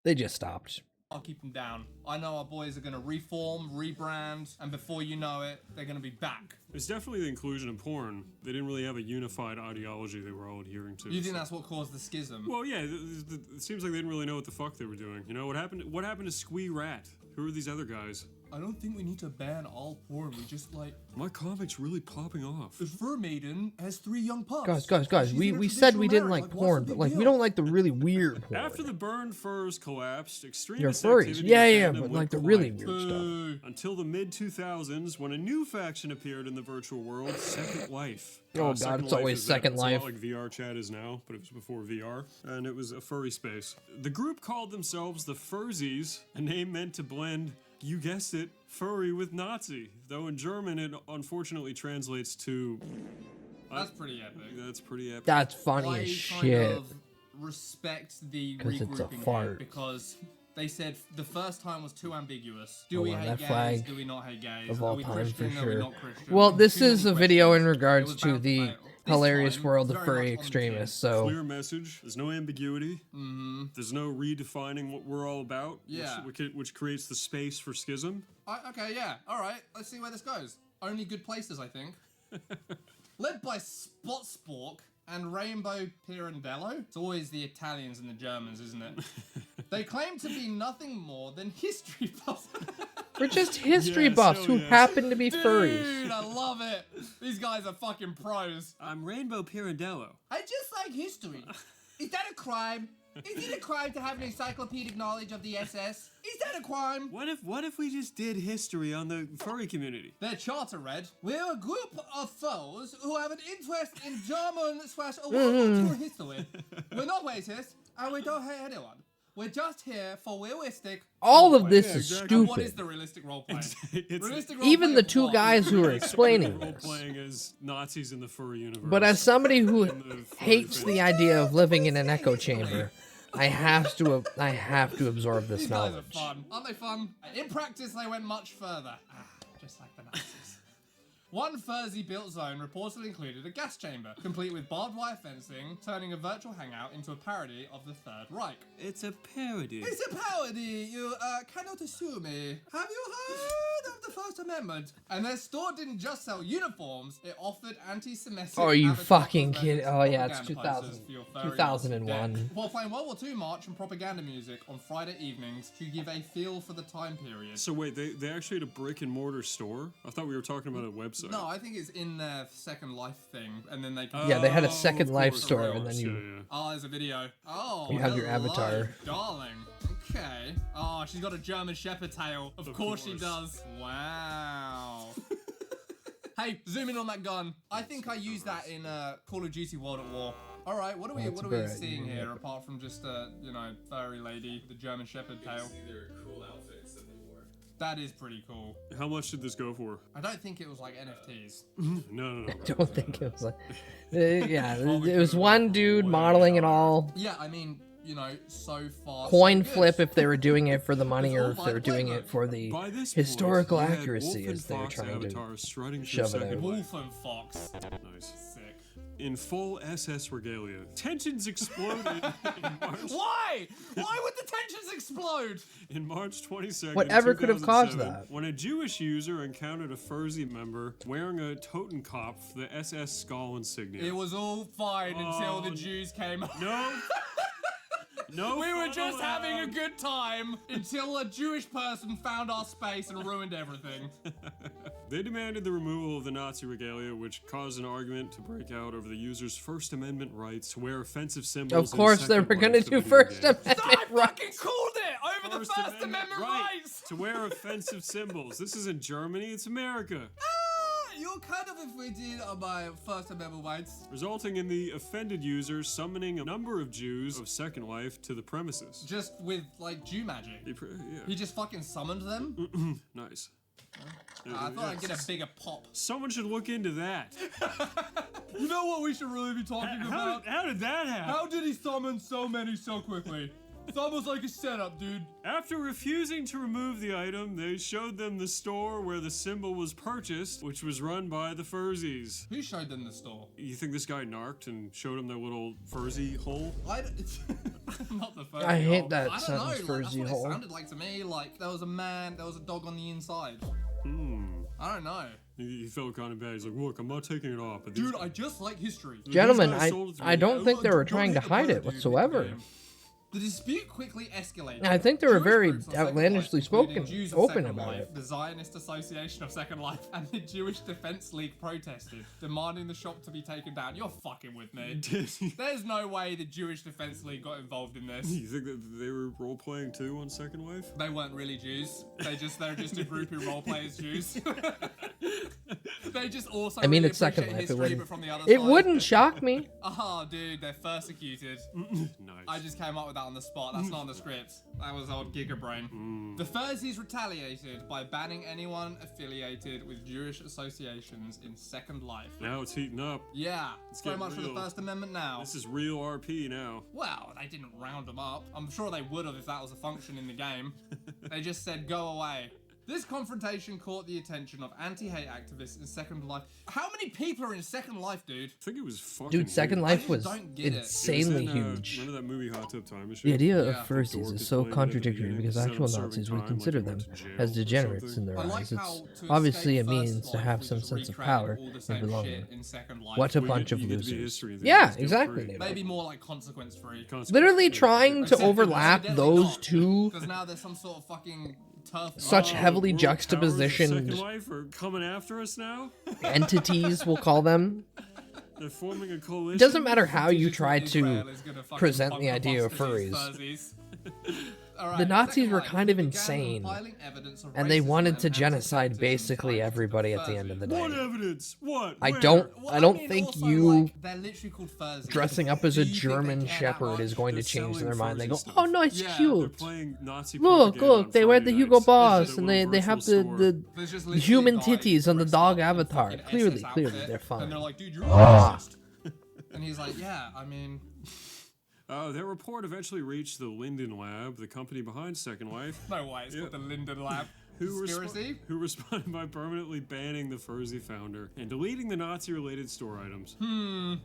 They just stopped. I'll keep them down. I know our boys are going to reform, rebrand, and before you know it, they're going to be back. It's definitely the inclusion of porn. They didn't really have a unified ideology they were all adhering to. You think that's what caused the schism? Well, yeah, it seems like they didn't really know what the fuck they were doing. You know, what happened to Squee Rat? Who are these other guys? I don't think we need to ban all porn. We just like... My comic's really popping off. The Fur Maiden has 3 young pups. Guys, we said we didn't like porn, but like we don't like the really weird porn. After the burned furs collapsed, extremist You're furries. activity Yeah, in but fandom like the went really quiet. weird stuff. Until the mid-2000s, when a new faction appeared in the virtual world, Second Life. Oh, God, Second it's always is Second it's Life. a lot like VR chat is now, but it was before VR, and it was a furry space. The group called themselves the Fursies, a name meant to blend, you guessed it, furry with Nazi, though in German it unfortunately translates to... That's pretty epic. That's pretty epic. That's funny as shit. Kind of respect the 'Cause it's a regrouping here fart. because they said the first time was too ambiguous. Oh, Do we wow, hate that gays? flag Do we not hate gays? of Are all we time Christian? for Are we sure. not Christian? Well, this Too is many a video in questions. regards It was to bound to the fail. This hilarious time, world it's of very furry much on the extremists. chin. So Clear message. There's no ambiguity. There's no redefining what we're all about. Yeah. Which creates the space for schism. Okay, yeah. All right. Let's see where this goes. Only good places, I think. Led by Spot Spork and Rainbow Pirandello. It's always the Italians and the Germans, isn't it? They claim to be nothing more than history buffs. we're just history buffs who happen to be furries. Dude, I love it. These guys are fucking pros. I'm Rainbow Pirandello. I just like history. Is that a crime? Is it a crime to have an encyclopedic knowledge of the SS? Is that a crime? What if we just did history on the furry community? Their charter read, we're a group of foes who have an interest in German/World War II history. We're not racist, and we don't hate anyone. We're just here for realistic. All of this is exactly. And what stupid. is the realistic roleplay? Realistic Even roleplay the of two what? guys who are explaining Role this. playing as Nazis in the furry universe. But as somebody who In the furry hates fandom. the idea of living in an echo chamber, I have to absorb this These guys are knowledge. fun. Aren't they fun? In practice, they went much further. Just like the Nazis. One Furzy built zone reportedly included a gas chamber, complete with barbed wire fencing, turning a virtual hangout into a parody of the Third Reich. It's a parody. It's a parody! You cannot assume me. Have you heard of the First Amendment? And their store didn't just sell uniforms, it offered anti-Semitic. Oh, you advertising fucking methods kidding? and Oh yeah, it's propaganda posters for your furry 2001. deck. While playing World War II march and propaganda music on Friday evenings to give a feel for the time period. So wait, they actually had a brick and mortar store? I thought we were talking about a website. No, I think it's in their Second Life thing, and then they. Yeah, they had a Second of Life course, store, of and then course, you. yeah. Oh, there's a video. Oh, You have your hello, avatar. darling. Okay. Oh, she's got a German Shepherd tail. Of course she does. Wow. Hey, zoom in on that gun. I think I used that in Call of Duty World at War. All right, what are we That's we right, seeing yeah. here apart from just a furry lady with the German Shepherd tail? Their cool outfits that they wore. That is pretty cool. How much did this go for? I don't think it was like NFTs. No. I don't think it was like. Yeah, it was one dude modeling it all. Yeah, I mean, so far. Coin so good. flip if they were doing it for the money or if they were doing it for the By this historical point, you had accuracy Wolf as they were and Fox trying avatars strutting to through shove it Second out. Wolf and Fox. Nice. Sick. In full SS regalia. Tensions exploded in March. Why? Why would the tensions explode? In March 22nd, Whatever could have caused 2007, that. when a Jewish user encountered a Furzy member wearing a Totenkopf, the SS skull insignia. It was all fine until the Jews came. No, we were fun just allowed. having a good time until a Jewish person found our space and ruined everything. They demanded the removal of the Nazi regalia, which caused an argument to break out over the user's First Amendment rights to wear offensive symbols. Of course, they were going to do First Amendment I rights. fucking called it over the First Amendment rights. To wear offensive symbols. This isn't Germany, it's America. You you're kind of infringing on my First Amendment rights. Resulting in the offended user summoning a number of Jews of Second Life to the premises. Just with, like, Jew magic. He just fucking summoned them? Nice. I thought I'd get a bigger pop. Someone should look into that. You know what we should really be talking about? How did that happen? How did he summon so many so quickly? It's almost like a setup, dude. After refusing to remove the item, they showed them the store where the symbol was purchased, which was run by the Fursies. Who showed them the store? You think this guy narked and showed them their little Fursy hole? Not the Fursy I hate hole. that I don't sentence, know, like, that's Fursy what hole. it sounded like to me. Like, there was a man, there was a dog on the inside. I don't know. He felt kind of bad. He's like, look, I'm not taking it off. But Dude, I just like history. Gentlemen, I don't think they were trying to hide it whatsoever. The dispute quickly escalated. I think they were very outlandishly including Jews of open Second about Life, it. The Zionist Association of Second Life and the Jewish Defense League protested, demanding the shop to be taken down. You're fucking with me. There's no way the Jewish Defense League got involved in this. You think that they were role-playing too on Second Life? They weren't really Jews. They're just a group who role-play as Jews. They just also I mean, really it's Second appreciate Life. history, but from the other It side. wouldn't shock me. Oh, dude, they're persecuted. Nice. I just came up with that on the spot. That's not on the script. That was old Giga Brain. The Fursies retaliated by banning anyone affiliated with Jewish associations in Second Life. Now it's heating up. Yeah, It's so getting much for the real. First Amendment now. This is real RP now. Well, they didn't round them up. I'm sure they would have if that was a function in the game. They just said, go away. This confrontation caught the attention of anti-hate activists in Second Life. How many people are in Second Life, dude? I think it was fucking Dude, Second huge. Life was don't get it. insanely It was in, huge. Remember that movie Hot Tub Time Machine? The idea Yeah. of Fursies is so contradictory because actual Nazis would consider them as degenerates in their I like eyes. how It's to obviously a escape First means to Life, have we some just sense of recreated power all the and same belonging. shit in Second Life. What a Well, bunch of you get to be losers. history then, Yeah, it's still exactly. free. Maybe more like consequence-free. Literally trying to Except overlap evidently those not, two because now there's some sort of fucking turf. such heavily World powers of Second juxtapositioned Life are coming after us now? entities, we'll call them. They're forming a coalition? It doesn't matter how you try to Israel is gonna fucking present fuck the idea of apostles, furries. Fursies. The Alright, Nazis Second were Life kind of began insane, compiling evidence of and they racism wanted to and genocide anti-Semitism basically tied to everybody the at the end of the What day. evidence? What? I Where? don't mean, think also, you like, they're literally called Fursies. dressing up as a Do you think they German care that Shepherd much? is going They're to change their selling mind. They go, Furry stuff. oh no, it's Yeah, they're They're cute. playing Nazi Look, propaganda on they wear Friday the Hugo nights. Boss, There's and a they little have virtual store. the There's just human literally guys titties on the dressed dog up in avatar. fucking Clearly, SS they're outfit, fine. And they're like, dude, you're Ah. racist. And he's like, yeah, I mean... Their report eventually reached the Linden Lab, the company behind Second Life. No way, it's called the Linden Lab. Conspiracy? Who responded by permanently banning the Fursy founder and deleting the Nazi-related store items.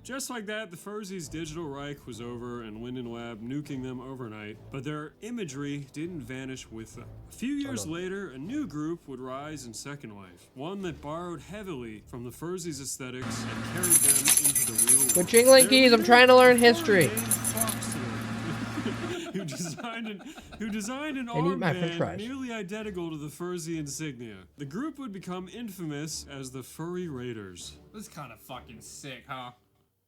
Just like that, the Fursies' digital Reich was over and Linden Lab nuking them overnight, but their imagery didn't vanish with them. A few years later, a new group would rise in Second Life, one that borrowed heavily from the Fursies' aesthetics and carried them into the real world. Quit jingling keys, I'm trying to learn history. who designed an And eat my french armband fries. nearly identical to the Fursy insignia. The group would become infamous as the Furry Raiders. This is kind of fucking sick, huh?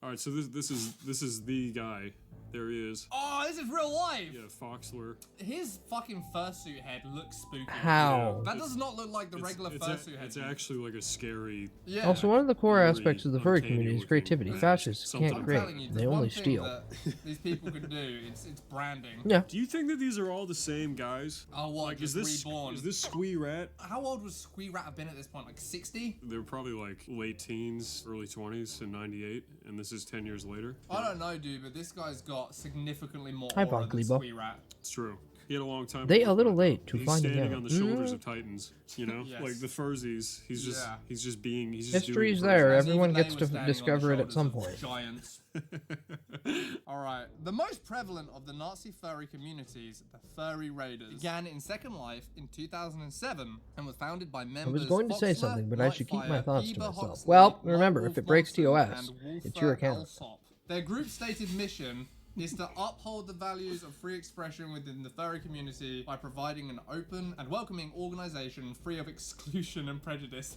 All right, so this is the guy. There he is. Oh, this is real life! Yeah, Foxler. His fucking fursuit head looks spooky. How? That does not look like the regular fursuit head. It's actually like a scary. Yeah. Also, one of the core Eerie, aspects of the furry uncanny community is looking creativity. thing. Fascists Something can't I'm create, telling you, they the only one thing steal. that these people can do, it's branding. Yeah. Do you think that these are all the same guys? Oh, what? Like, Just reborn? is this Squee Rat? How old was Squee Rat have been at this point? Like 60? They're probably like late teens, early 20s in '98, and this is 10 years later. I don't know, dude, but this guy's got significantly more Hi, aura than Bonkley Bo. Squee Rat. It's true. He had a long time. They to a work little on it, late though. to finding He's standing out. on the shoulders of titans, you know, Yes. like the Fursies. He's just, Yeah. he's just being. He's just History's doing there. Fursies. Everyone Even they gets were to standing on the discover it at shoulders some of point. Giants. Alright. The most prevalent of the Nazi furry communities, the Furry Raiders, began in Second Life in 2007 and was founded by I members was going to say Foxler, something, but I should keep my Nightfire, thoughts to Eber myself. Huxley, Well, White remember, if Wolf it breaks Monson, TOS, and it's your Wolfgang account. Alsop. Their group stated mission is to uphold the values of free expression within the furry community by providing an open and welcoming organization free of exclusion and prejudice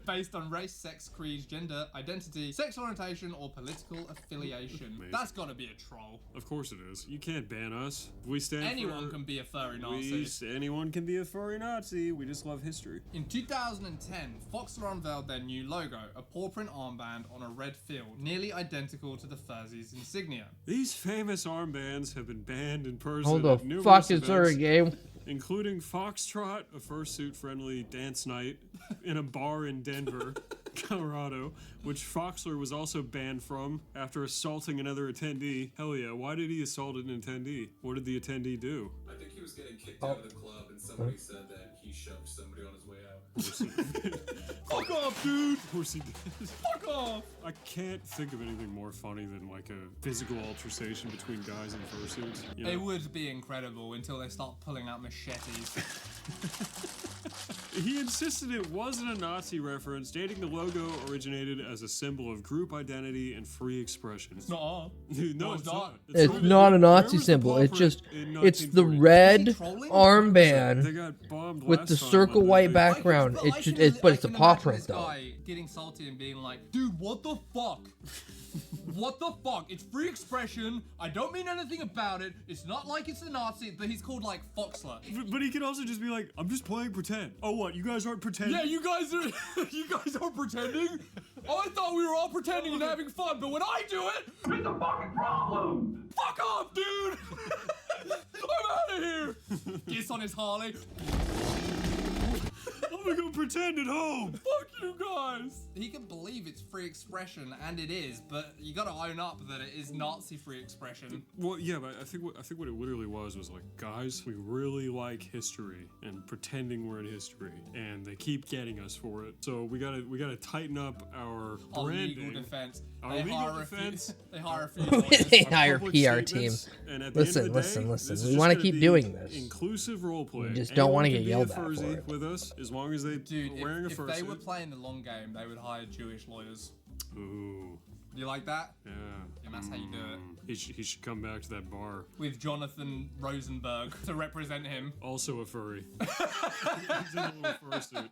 based on race, sex, creed, gender, identity, sexual orientation, or political affiliation. Amazing. That's gotta be a troll. Of course it is. You can't ban us. We stand Anyone for... can be a furry Nazi. Anyone can be a furry Nazi. We just love history. In 2010, Foxler unveiled their new logo, a paw print armband on a red field, nearly identical to the Furzy's insignia. These famous armbands have been banned in person. Hold the at numerous fuck is there a events, game? including Foxtrot, a fursuit-friendly dance night in a bar in Denver, Colorado, which Foxler was also banned from after assaulting another attendee. Hell yeah, why did he assault an attendee? What did the attendee do? I think he was getting kicked out of the club, and somebody said that he shoved somebody on his way out. Fuck off, dude! Of course he did. Fuck off! I can't think of anything more funny than like a physical altercation between guys in fursuits. You know? It would be incredible until they start pulling out machetes. He insisted it wasn't a Nazi reference, stating the logo originated as a symbol of group identity and free expression. It's not. No, it's not. It's not a Nazi symbol. It's just, it's the red armband They got bombed with last the time circle when white they- background. But it's a paw print though. Guy getting salty and being like, dude, what the fuck? What the fuck? It's free expression. I don't mean anything about it. It's not like it's a Nazi, but he's called like Foxler. But he could also just be like, I'm just playing pretend. Oh, what? You guys aren't pretending? Yeah, you guys are pretending. Oh, I thought we were all pretending and having fun, but when I do it, it's a fucking problem. Fuck off, dude. I'm out of here. Kiss on his Harley. I'm gonna go pretend at home. Fuck you guys. He can believe it's free expression, and it is, but you gotta own up that it is Nazi free expression. Well, yeah, but I think what it literally was like, guys, we really like history and pretending we're in history, and they keep getting us for it. So we gotta tighten up our branding. Legal defense. Our legal defense. They hire a few They hire a public PR team. statements, and at the end of the day, Listen. this is We just want to gonna keep be doing this. Inclusive roleplay. We just don't want to Anyone get can be yelled a at for Furzy it. with us as long as they Dude, are wearing a if fursuit. they were playing the long game, they would hire Jewish lawyers. Ooh. You like that? Yeah. And that's how you do it. He should come back to that bar. With Jonathan Rosenberg to represent him. Also a furry. He's in a little fursuit.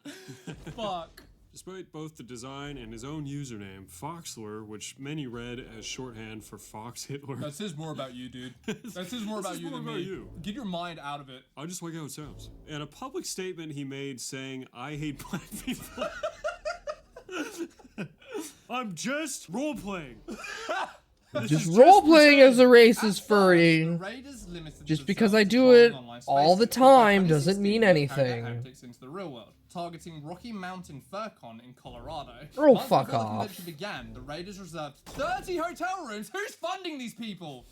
Fuck. Despite both the design and his own username, Foxler, which many read as shorthand for Fox Hitler. That says more about you, dude. That says more about you than me. Get your mind out of it. I just like how it sounds. And a public statement he made saying, I hate black people. I'm just role-playing. Just role-playing as a racist furry. Just because I do it all the time doesn't mean anything. Into the real world, targeting Rocky Mountain FurCon in Colorado. Oh, Months fuck before the off. convention began, the Raiders reserved 30 hotel rooms. Who's funding these people?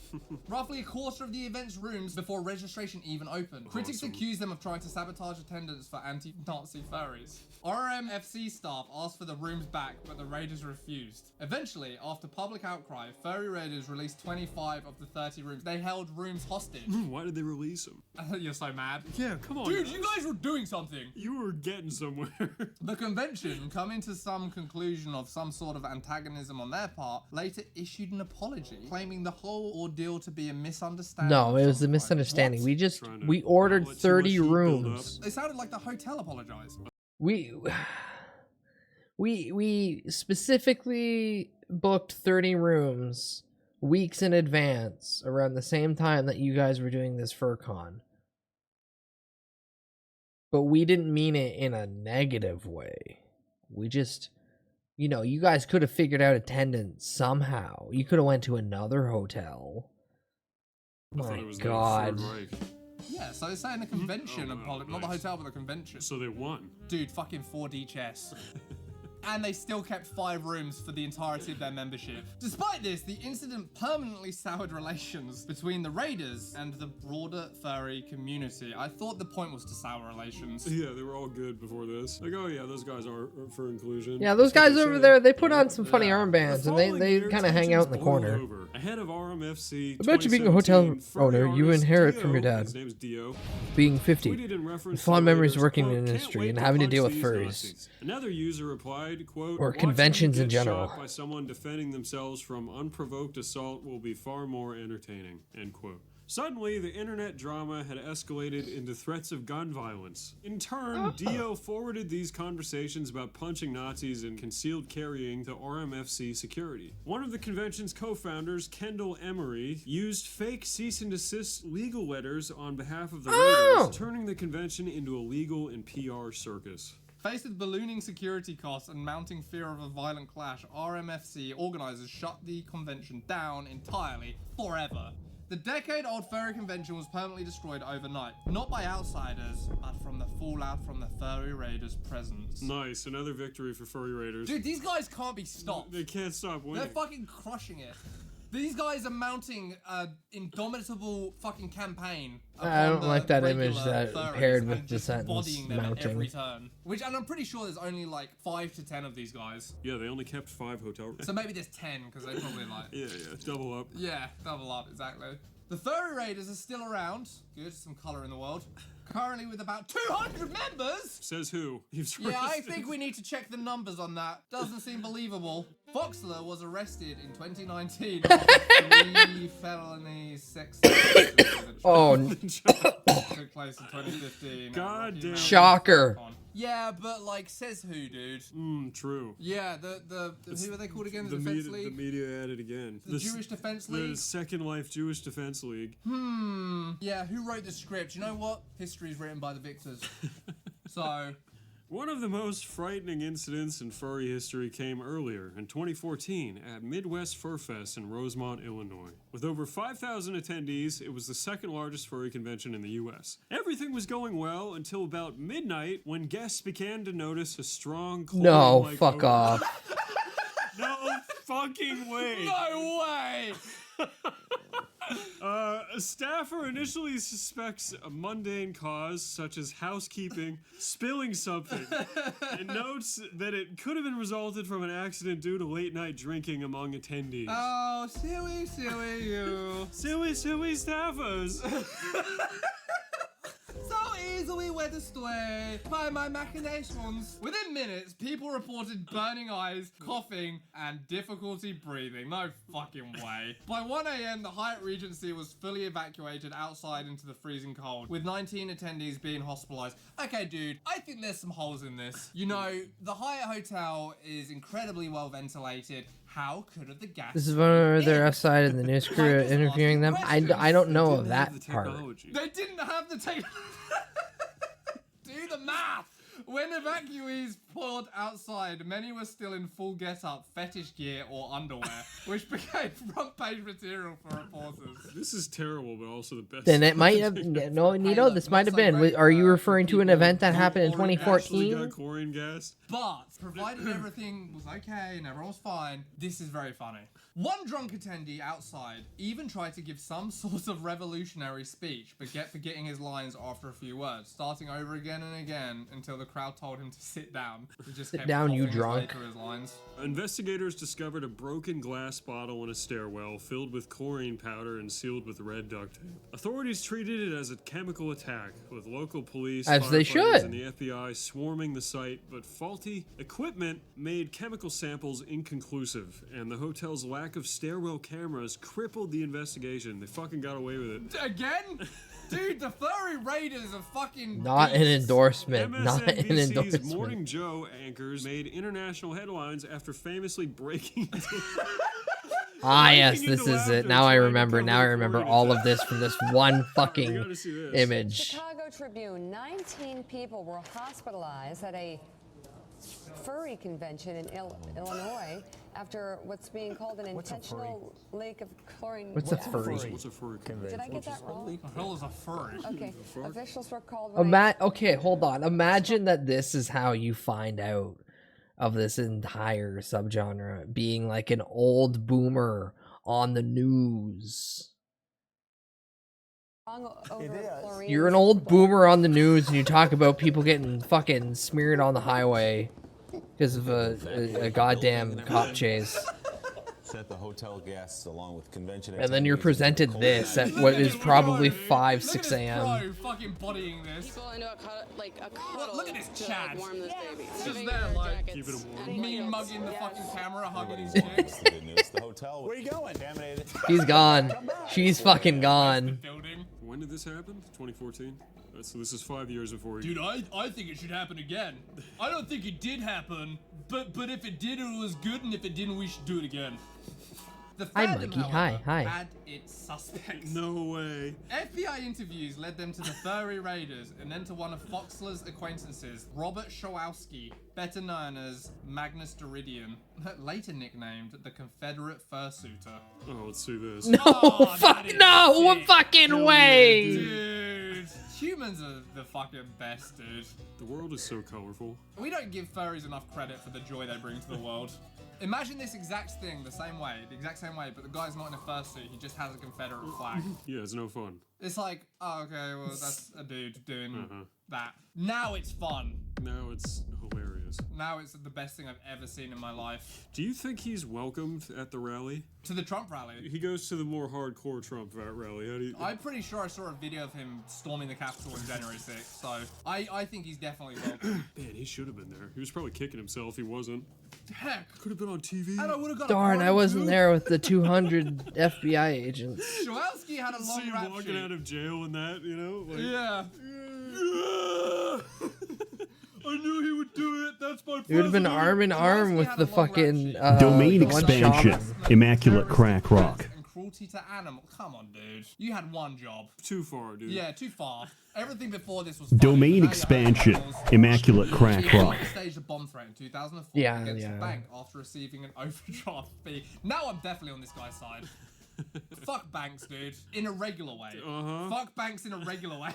Roughly a quarter of the event's rooms before registration even opened. Critics accused them of trying to sabotage attendance for anti-Nazi furries. RMFC staff asked for the rooms back, but the Raiders refused. Eventually, after public outcry, furry Raiders released 25 of the 30 rooms. They held rooms hostage. Why did they release them? You're so mad. Yeah, come on. Dude, guys. you guys were doing something. You were getting somewhere. The convention, coming to some conclusion of some sort of antagonism on their part, later issued an apology, claiming the whole ordeal to be a misunderstanding. No, it was a misunderstanding. We ordered 30 rooms. It sounded like the hotel apologized. We specifically booked 30 rooms weeks in advance around the same time that you guys were doing this FurCon. But we didn't mean it in a negative way. We just, you know, you guys could have figured out attendance somehow. You could have went to another hotel. My God. Yeah, so they're saying the convention, not the hotel, but the convention. So they won. Dude, fucking 4D chess. And they still kept 5 rooms for the entirety of their membership. Despite this, the incident permanently soured relations between the Raiders and the broader furry community. I thought the point was to sour relations. Yeah, they were all good before this. Like, oh yeah, those guys are for inclusion. Yeah, those guys over there, they put on some funny armbands and they kind of hang out in the corner. Ahead of RMFC I bet you being a hotel 2017, owner, you inherit Dio, from your dad. His name's Dio. Being 50, tweeted in reference with to fond the memories Raiders, working quote, in the "Can't industry wait and to having to punch deal with these furries. Nazis." Another user replied, replied, quote, Or "Watching conventions you in get general. shot by someone defending themselves from unprovoked assault will be far more entertaining," end quote. Suddenly, the internet drama had escalated into threats of gun violence. In turn, Dio forwarded these conversations about punching Nazis and concealed carrying to RMFC security. One of the convention's co-founders, Kendall Emery, used fake cease and desist legal letters on behalf of the raiders, turning the convention into a legal and PR circus. Faced with ballooning security costs and mounting fear of a violent clash, RMFC organizers shut the convention down entirely, forever. The decade-old furry convention was permanently destroyed overnight, not by outsiders, but from the fallout from the furry raiders' presence. Nice, another victory for furry raiders. Dude, these guys can't be stopped. They can't stop winning. They're fucking crushing it. These guys are mounting an indomitable fucking campaign. I don't like that image that paired with the sentence bodying them at every mounting. turn. And I'm pretty sure there's only like 5 to 10 of these guys. Yeah, they only kept 5 hotel rooms. So maybe there's 10 because they probably like. Yeah, double up. Yeah, double up, exactly. The furry raiders are still around. Good, some colour in the world. Currently with about 200 members! Says who? Yeah, I think we need to check the numbers on that. Doesn't seem believable. Foxler was arrested in 2019 for 3 felony sex Oh, took place in 2015. God damn. Shocker. Yeah, but like, says who, dude? True. Yeah, the who are they called again? The Defense League? The media at it again. The Jewish Defense League? The Second Life Jewish Defense League. Yeah, who wrote the script? You know what? History is written by the victors. So... One of the most frightening incidents in furry history came earlier, in 2014, at Midwest Fur Fest in Rosemont, Illinois. With over 5,000 attendees, it was the second largest furry convention in the US. Everything was going well until about midnight, when guests began to notice a strong No, chlorine-like fuck odor. off. No fucking way! No way! A staffer initially suspects a mundane cause, such as housekeeping, spilling something, and notes that it could have been resulted from an accident due to late-night drinking among attendees. Oh, silly you. Silly staffers. So easily led astray by my machinations. Within minutes, people reported burning eyes, coughing, and difficulty breathing. No fucking way. By 1 a.m., the Hyatt Regency was fully evacuated outside into the freezing cold, with 19 attendees being hospitalized. Okay, dude, I think there's some holes in this. You know, the Hyatt Hotel is incredibly well ventilated. How could have the gas... This is when they're outside and the news crew interviewing them. I don't know of that part. They didn't have the technology. Do the math! When evacuees poured outside, many were still in full get-up, fetish gear, or underwear, which became front-page material for reporters. This is terrible, but also the best. Then it might have... No, Nito, this might have been. Are you referring to an event that happened in 2014? Got chlorine gas. But, provided everything was okay and everyone was fine, this is very funny. One drunk attendee outside even tried to give some sort of revolutionary speech, but kept forgetting his lines after a few words, starting over again and again until the crowd told him to sit down. He just Sit kept down, you coughing his way drunk. through his lines. Investigators discovered a broken glass bottle in a stairwell filled with chlorine powder and sealed with red duct tape. Authorities treated it as a chemical attack, with local police, As they firefighters, should. and the FBI swarming the site, but faulty equipment made chemical samples inconclusive, and the hotel's lack of stairwell cameras crippled the investigation. They fucking got away with it. Again? Dude, the furry raiders are fucking... Not an endorsement. Not an MSNBC's endorsement. Morning Joe anchors made international headlines after famously breaking into... Ah, yes, this is it. Now I remember. Now I remember all of this from this one fucking image. Chicago Tribune, 19 people were hospitalized at a furry convention in Illinois after what's being called an intentional leak of chlorine. What's a furry? What's a furry Did I get that wrong? The hell is a furry? Okay, officials were called when Okay, hold on. Imagine that this is how you find out of this entire subgenre, being like an old boomer on the news. You're an old boomer on the news and you talk about people getting fucking smeared on the highway because of a goddamn cop chase. sent the hotel guests along with convention. And then you're presented this at what is probably 5, 6 a.m. Bro, fucking bodying this. People into a cuddle Look at this to Chad. warm this baby. Just Giving there, her like, jackets, keep it warm. adding Me blankets. mugging the fucking camera, hugging his Everybody chick. wants the good news. The hotel. Where you going? Damn it. He's gone. She's fucking gone. When did this happen? 2014? So this is 5 years before he... Dude, I think it should happen again. I don't think it did happen, but if it did, it was good, and if it didn't, we should do it again. The Hi, fandom, Mikey. however, Hi. had its suspects. No way. FBI interviews led them to the furry raiders and then to one of Foxler's acquaintances, Robert Shawowski, better known as Magnus Doridian, later nicknamed the Confederate Fursuiter. Oh, let's see this. No, fuck no, sick. fucking way. Dude, humans are the fucking best, dude. The world is so colorful. We don't give furries enough credit for the joy they bring to the world. Imagine this exact thing the exact same way, but the guy's not in a fursuit, he just has a Confederate flag. Yeah, it's no fun. It's like, oh, okay, well, that's a dude doing that. Now it's fun. Now it's hilarious. Now it's the best thing I've ever seen in my life. Do you think he's welcomed at the rally? To the Trump rally? He goes to the more hardcore Trump rally. How do you... I'm pretty sure I saw a video of him storming the Capitol on January 6th, so I think he's definitely welcome. Man, he should have been there. He was probably kicking himself. He wasn't. Heck. Could have been on TV. And I would have got Darn, a I wasn't too. there with the 200 FBI agents. Shawowski had a See long him rap walking sheet. out of jail and that, you know? Like, Yeah. I knew he would do it. That's my It would have been arm in arm with the fucking Domain the one expansion. shaman. Immaculate crack rock. And cruelty to animals. Come on, dude. You had one job. Too far, dude. Yeah, too far. Everything before this was Domain funny. expansion. Immaculate crack rock. He staged a bomb threat in 2004 Yeah, against yeah. the bank after receiving an overdraft fee. Now I'm definitely on this guy's side. Fuck banks, dude. In a regular way. Fuck banks in a regular way.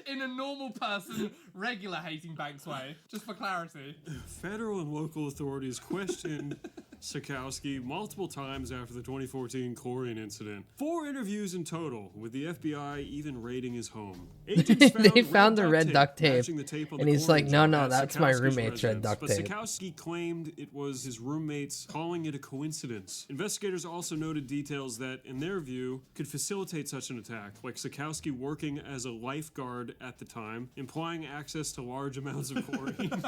In a normal person, regular hating banks way. Just for clarity. Federal and local authorities questioned Sikowski multiple times after the 2014 chlorine incident. 4 interviews in total, with the FBI even raiding his home. Agents They found the red duct tape, matching the tape on and the he's like, chlorine no, jar at that's my Sikowski's roommate's red residence, duct but tape. Sikowski claimed it was his roommates, calling it a coincidence. Investigators also noted details that, in their view, could facilitate such an attack, like Sikowski working as a lifeguard at the time, implying access to large amounts of chlorine.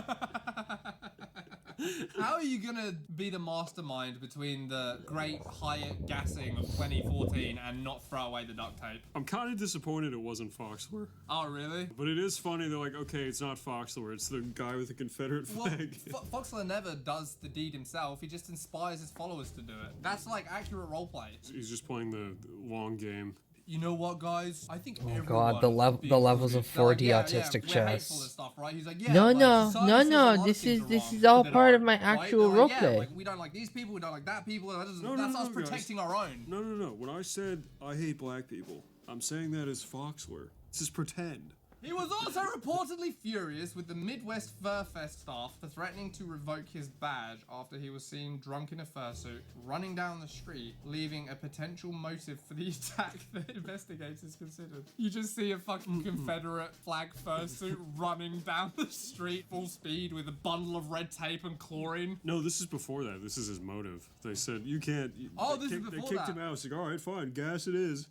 How are you gonna be the mastermind between the Great Hyatt gassing of 2014 and not throw away the duct tape? I'm kind of disappointed it wasn't Foxler. Oh, really? But it is funny, they're like, okay, it's not Foxler, it's the guy with the Confederate Well, flag. Foxler never does the deed himself, he just inspires his followers to do it. That's like accurate roleplay. He's just playing the long game. You know what, guys? I think Oh god, the levels of 4D autistic we're hateful and chess. stuff, right? He's like, yeah, No, like, no, society no, says a no. lot of This things is are this wrong, is all but part they're of my right? actual They're like, yeah, roleplay. like, we don't like these people, we don't like that people. That's No, us guys. protecting our own. No. When I said I hate black people, I'm saying that as Foxler. This is pretend. He was also reportedly furious with the Midwest Fur Fest staff for threatening to revoke his badge after he was seen drunk in a fursuit, running down the street, leaving a potential motive for the attack that investigators considered. You just see a fucking Confederate flag fursuit running down the street full speed with a bundle of red tape and chlorine. No, this is before that. This is his motive. They said, you can't... Oh, they this is kicked- before They kicked that. him out. He's like, all right, fine, gas it is.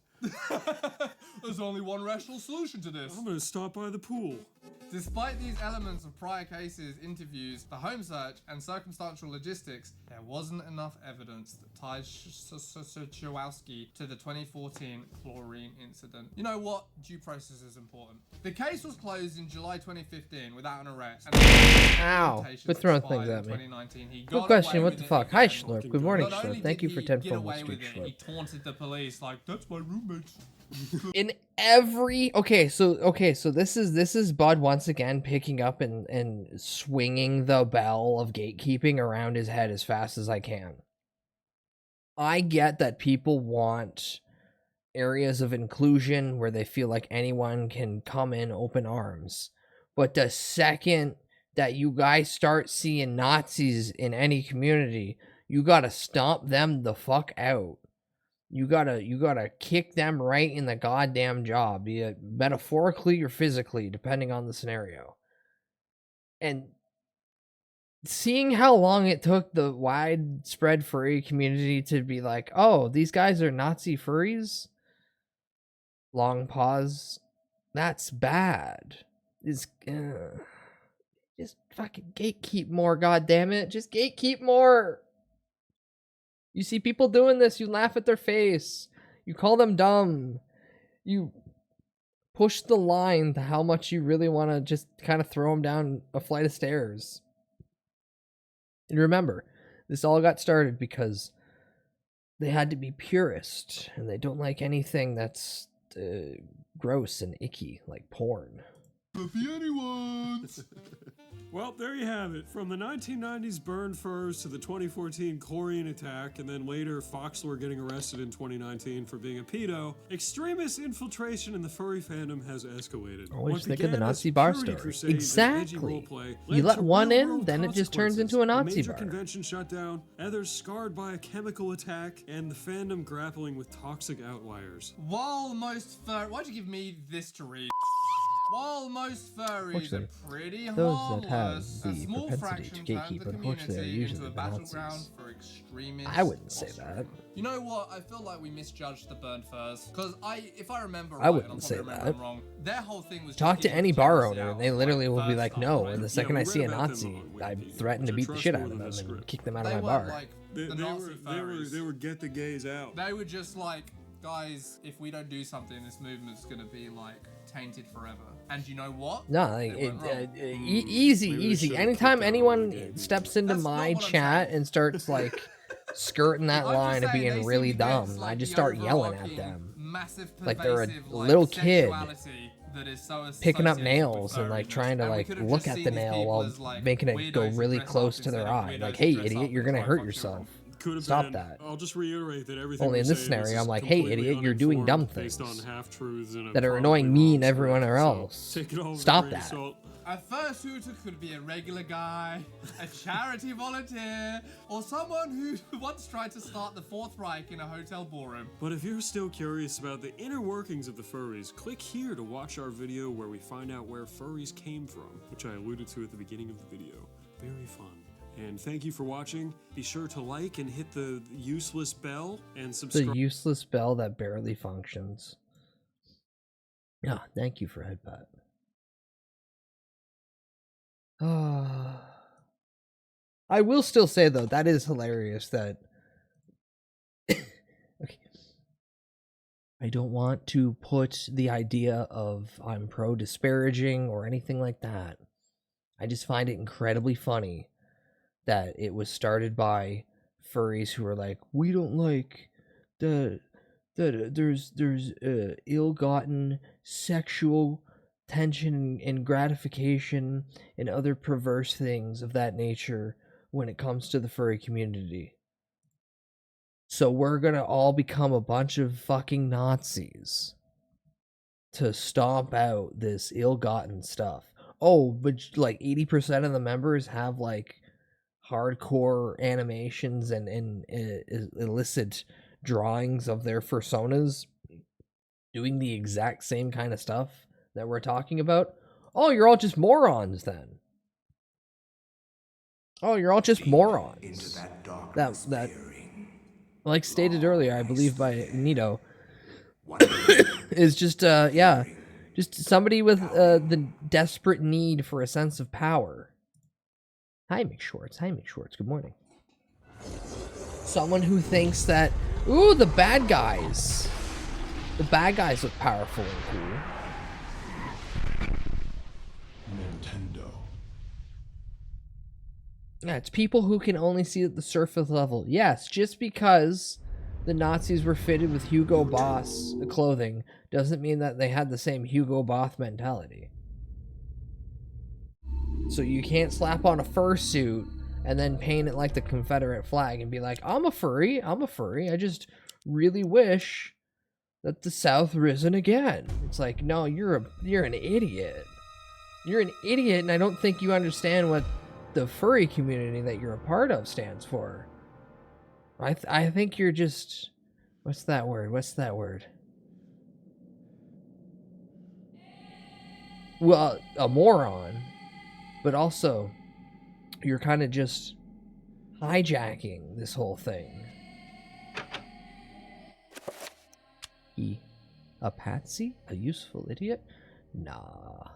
There's only one rational solution to this. I'm gonna stop by the pool. Despite these elements of prior cases, interviews, the home search, and circumstantial logistics, there wasn't enough evidence that tied Shawowski to the 2014 chlorine incident. You know what? Due process is important. The case was closed in July 2015 without an arrest. And Ow, quit throwing things at me. 2019. He Good got question, away what with the it fuck? Hi, again. Schlurp. Good morning, Not only Schlurp. Thank did you for he 10 get followers, away Street with it, Schlurp. he taunted the police like, that's my roommate. In every okay, so this is Bud once again picking up and swinging the bell of gatekeeping around his head as fast as I can. I get that people want areas of inclusion where they feel like anyone can come in open arms, but the second that you guys start seeing Nazis in any community, you gotta stomp them the fuck out. You gotta kick them right in the goddamn jaw, be it metaphorically or physically, depending on the scenario. And seeing how long it took the widespread furry community to be like, oh, these guys are Nazi furries. Long pause. That's bad. Just fucking gatekeep more, goddammit. Just gatekeep more. You see people doing this, you laugh at their face. You call them dumb. You push the line to how much you really want to just kind of throw them down a flight of stairs. And remember, this all got started because they had to be purist, and they don't like anything that's gross and icky, like porn. Puffy anyone's. Well, there you have it. From the 1990s burned furs to the 2014 Korean attack, and then later Foxlore getting arrested in 2019 for being a pedo, extremist infiltration in the furry fandom has escalated. Always think of the Nazi bar story. Exactly. You let one in, then it just turns into a Nazi major bar. Convention shut down, others scarred by a chemical attack, and the fandom grappling with toxic outliers. While most why'd you give me this to read? While most furries are pretty those harmless, that have a the small propensity fraction to turns gatekeep, the unfortunately, are community usually into a the battleground Nazis. for extremists. I wouldn't say that. You know what? I feel like we misjudged the burned furs because if I remember I right, wouldn't and I'm say probably that. remembering wrong, their whole thing was Talk just to getting any the bar generous owner, out, and they literally will be first like, stuff, no. right? And the second I we see a read about them Nazi, on I Wikipedia, threaten to which are beat the shit out of trustworthy them and script. kick them out They of my weren't bar. like the Nazi furries. They were get the gays out. They were just like, guys, if we don't do something, this movement's gonna be like tainted forever. And you know what? No, like easy. Anytime anyone steps into my chat and starts like skirting that line of being really dumb, I just start yelling at them. Like they're a little kid picking up nails and like trying to like look at the nail while making it go really close to their eye. Like, hey, idiot, you're gonna hurt yourself. Stop that. I'll just reiterate that everything Only in this scenario, I'm like, hey, idiot, you're doing dumb things that are probably annoying me and wrong everyone script, else. so take it all with a Stop grain of that. salt. A fursuiter could be a regular guy, a charity volunteer, or someone who once tried to start the Fourth Reich in a hotel ballroom. But if you're still curious about the inner workings of the furries, click here to watch our video where we find out where furries came from, which I alluded to at the beginning of the video. Very fun. And thank you for watching. Be sure to like and hit the useless bell and subscribe. The useless bell that barely functions. Yeah, thank you for Headbutt. I will still say though, that is hilarious that okay. I don't want to put the idea of I'm pro disparaging or anything like that. I just find it incredibly funny that it was started by furries who are like, we don't like there's ill-gotten sexual tension and gratification and other perverse things of that nature when it comes to the furry community. So we're gonna all become a bunch of fucking Nazis to stomp out this ill-gotten stuff. Oh, but like 80% of the members have like hardcore animations and illicit drawings of their personas doing the exact same kind of stuff that we're talking about. Oh, you're all just morons then. Oh, you're all just morons. That like stated earlier, I believe by Nito, is just just somebody with the desperate need for a sense of power. Hi, McShorts. Hi, McShorts. Good morning. Someone who thinks that, ooh, the bad guys look powerful and cool. Nintendo. Yeah, it's people who can only see at the surface level. Yes, just because the Nazis were fitted with Hugo Boss clothing doesn't mean that they had the same Hugo Boss mentality. So you can't slap on a fursuit and then paint it like the Confederate flag and be like, I'm a furry. I just really wish that the South risen again. It's like, no, you're an idiot. You're an idiot, and I don't think you understand what the furry community that you're a part of stands for. I think you're just, what's that word? Well, a moron, but also you're kind of just hijacking this whole thing. A patsy? A useful idiot? Nah.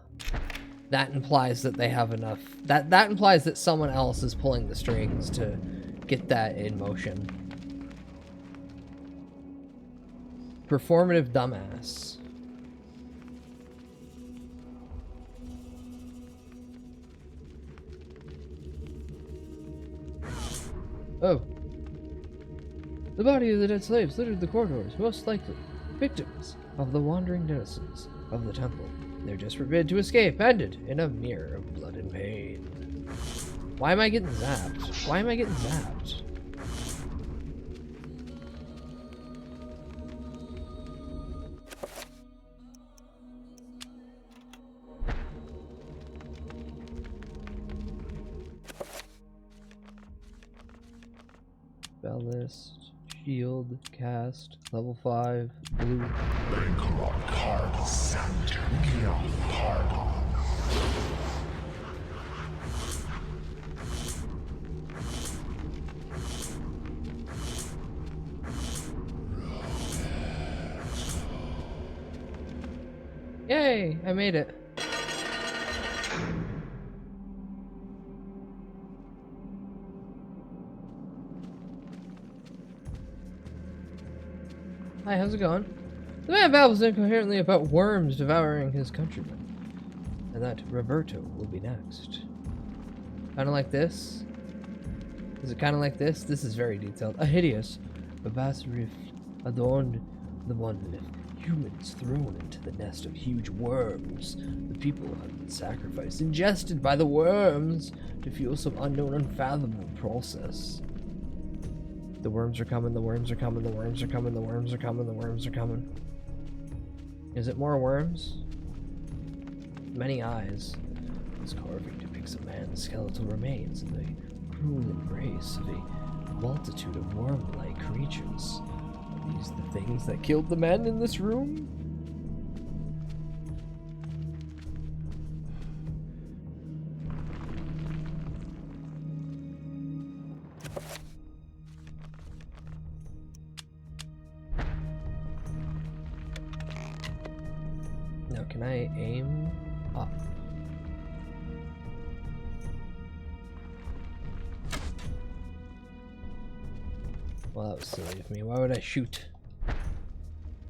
That implies that they have enough. That implies that someone else is pulling the strings to get that in motion. Performative dumbass. Oh. The body of the dead slaves littered the corridors, most likely victims of the wandering denizens of the temple. Their desperate bid to escape ended in a mirror of blood and pain. Why am I getting zapped? Why am I getting zapped? Spell list. Shield, cast, level 5, blue. Bankrupt card sent. Pardon. Yay! I made it. Hi, how's it going? The man babbles incoherently about worms devouring his countrymen, and that Roberto will be next. Kinda like this? Is it kinda like this? This is very detailed. A hideous, vast rift adorned the monolith. Humans thrown into the nest of huge worms. The people have been sacrificed, ingested by the worms to fuel some unknown, unfathomable process. The worms are coming, the worms are coming, the worms are coming, the worms are coming, the worms are coming. Is it more worms? Many eyes. This carving depicts a man's skeletal remains in the cruel embrace of a multitude of worm-like creatures. Are these the things that killed the men in this room? Now, can I aim up? Well, that was silly of me. Why would I shoot?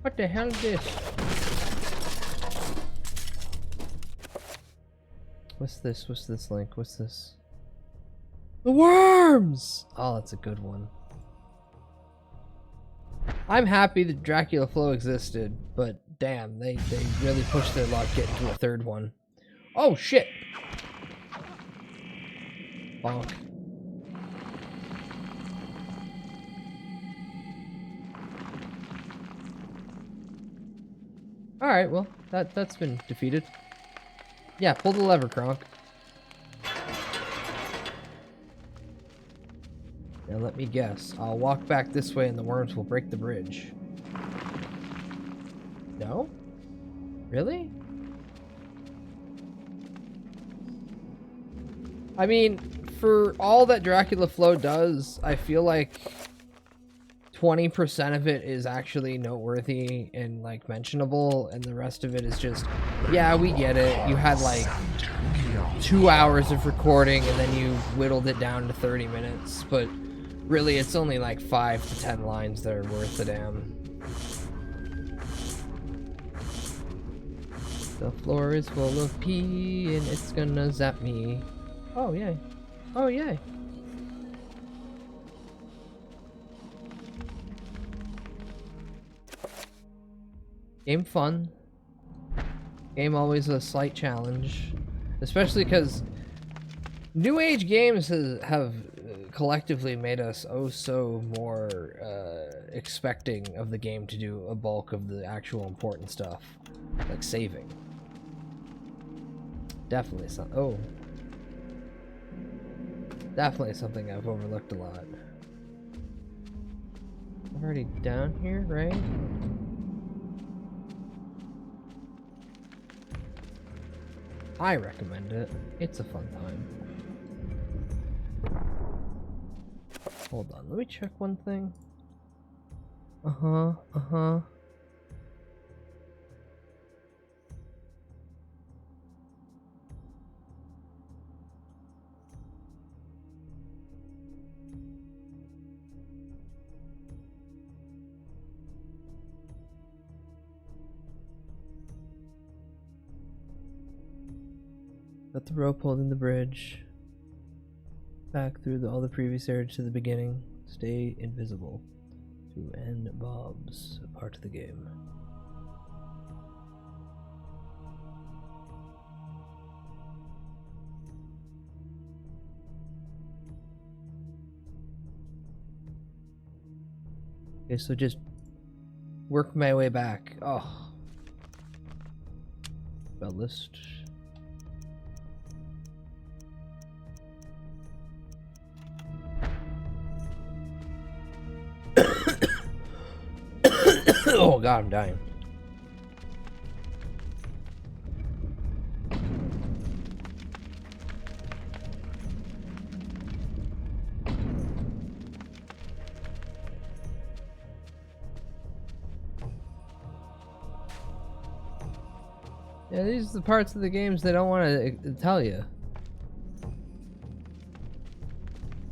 What the hell is this? What's this? What's this, Link? What's this? The worms! Oh, that's a good one. I'm happy that Dracula Flow existed, but damn, they really pushed their luck getting to a third one. Oh, shit! Bonk. Alright, well, that's been defeated. Yeah, pull the lever, Kronk. Now let me guess. I'll walk back this way and the worms will break the bridge. No? Really? I mean, for all that Dracula Flow does, I feel like 20% of it is actually noteworthy and like mentionable, and the rest of it is just, yeah, we get it. You had like 2 hours of recording and then you whittled it down to 30 minutes, but really it's only like 5 to 10 lines that are worth the damn. The floor is full of pee and it's gonna zap me. Oh yay. Oh yay. Game fun. Game always a slight challenge. Especially because New Age games have collectively made us oh so more expecting of the game to do a bulk of the actual important stuff. Like saving. Definitely some. Oh. Definitely something I've overlooked a lot. I'm already down here, right? I recommend it. It's a fun time. Hold on, let me check one thing. Uh-huh. Got the rope holding the bridge. Back through all the previous areas to the beginning. Stay invisible. To end Bob's part of the game. Okay, so just work my way back. Oh. Spell list. Oh god, I'm dying. Yeah, these are the parts of the games they don't want to tell you.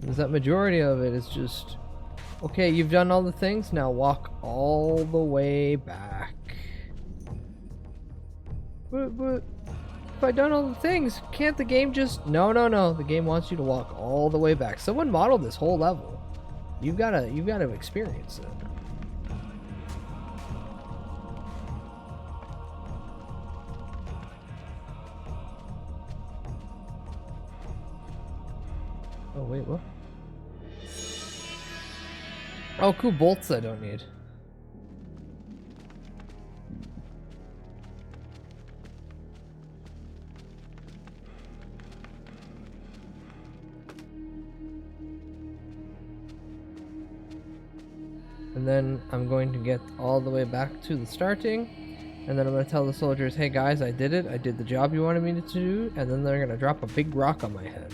Because that majority of it is just, okay, you've done all the things, now walk all the way back. But if I've done all the things, can't the game just... No, the game wants you to walk all the way back. Someone modeled this whole level. You've got to experience it. Oh, wait, what? Oh, cool, bolts I don't need. And then I'm going to get all the way back to the starting. And then I'm going to tell the soldiers, hey guys, I did it. I did the job you wanted me to do. And then they're going to drop a big rock on my head.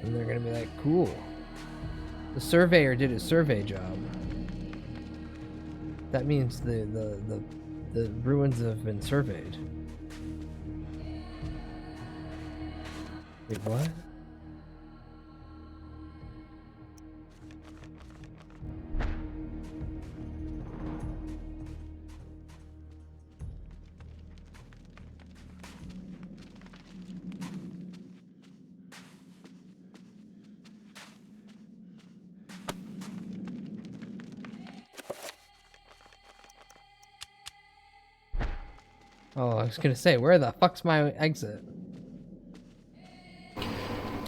And they're going to be like, cool. The surveyor did his survey job. That means the ruins have been surveyed. Wait, what? Oh, I was gonna say, where the fuck's my exit?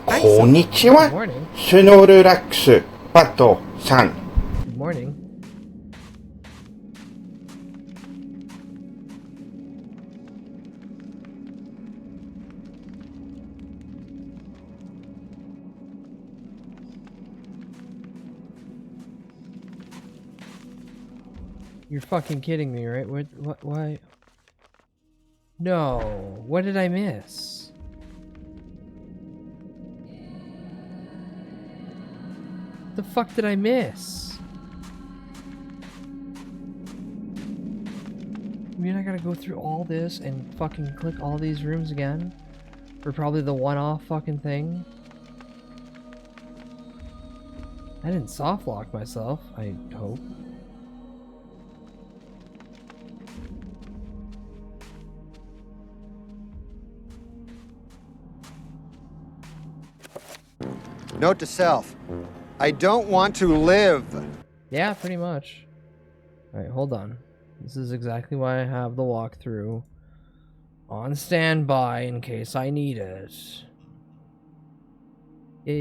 こんにちは。スノールラックスパトさん。Good morning. You're fucking kidding me, right? What, why? No, what did I miss? The fuck did I miss? I mean, I gotta go through all this and fucking click all these rooms again? For probably the one-off fucking thing? I didn't soft lock myself, I hope. Note to self, I don't want to live. Yeah, pretty much. Alright, hold on. This is exactly why I have the walkthrough on standby in case I need it. Yeah.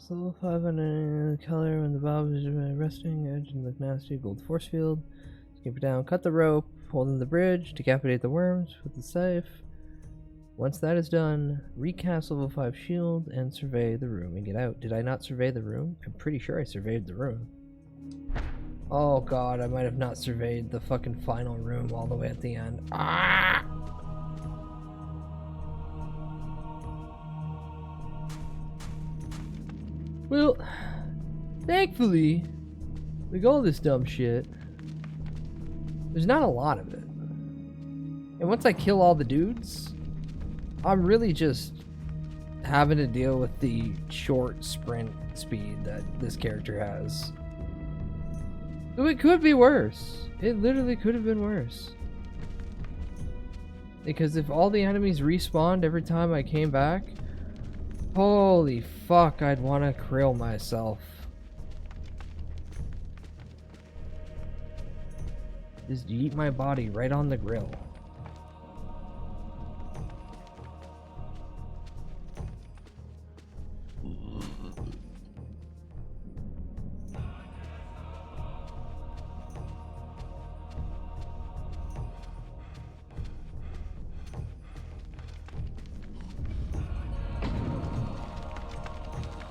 It's level 5 on a color when the bob is resting edge and look nasty. Gold force field. Skip it down. Cut the rope. Hold in the bridge. Decapitate the worms with the scythe. Once that is done, recast level 5 shield and survey the room and get out. Did I not survey the room? I'm pretty sure I surveyed the room. Oh god, I might have not surveyed the fucking final room all the way at the end. Ah! Well, thankfully, like all this dumb shit, there's not a lot of it. And once I kill all the dudes, I'm really just having to deal with the short sprint speed that this character has. So it could be worse. It literally could have been worse. Because if all the enemies respawned every time I came back, holy fuck, I'd want to krill myself. Just eat my body right on the grill.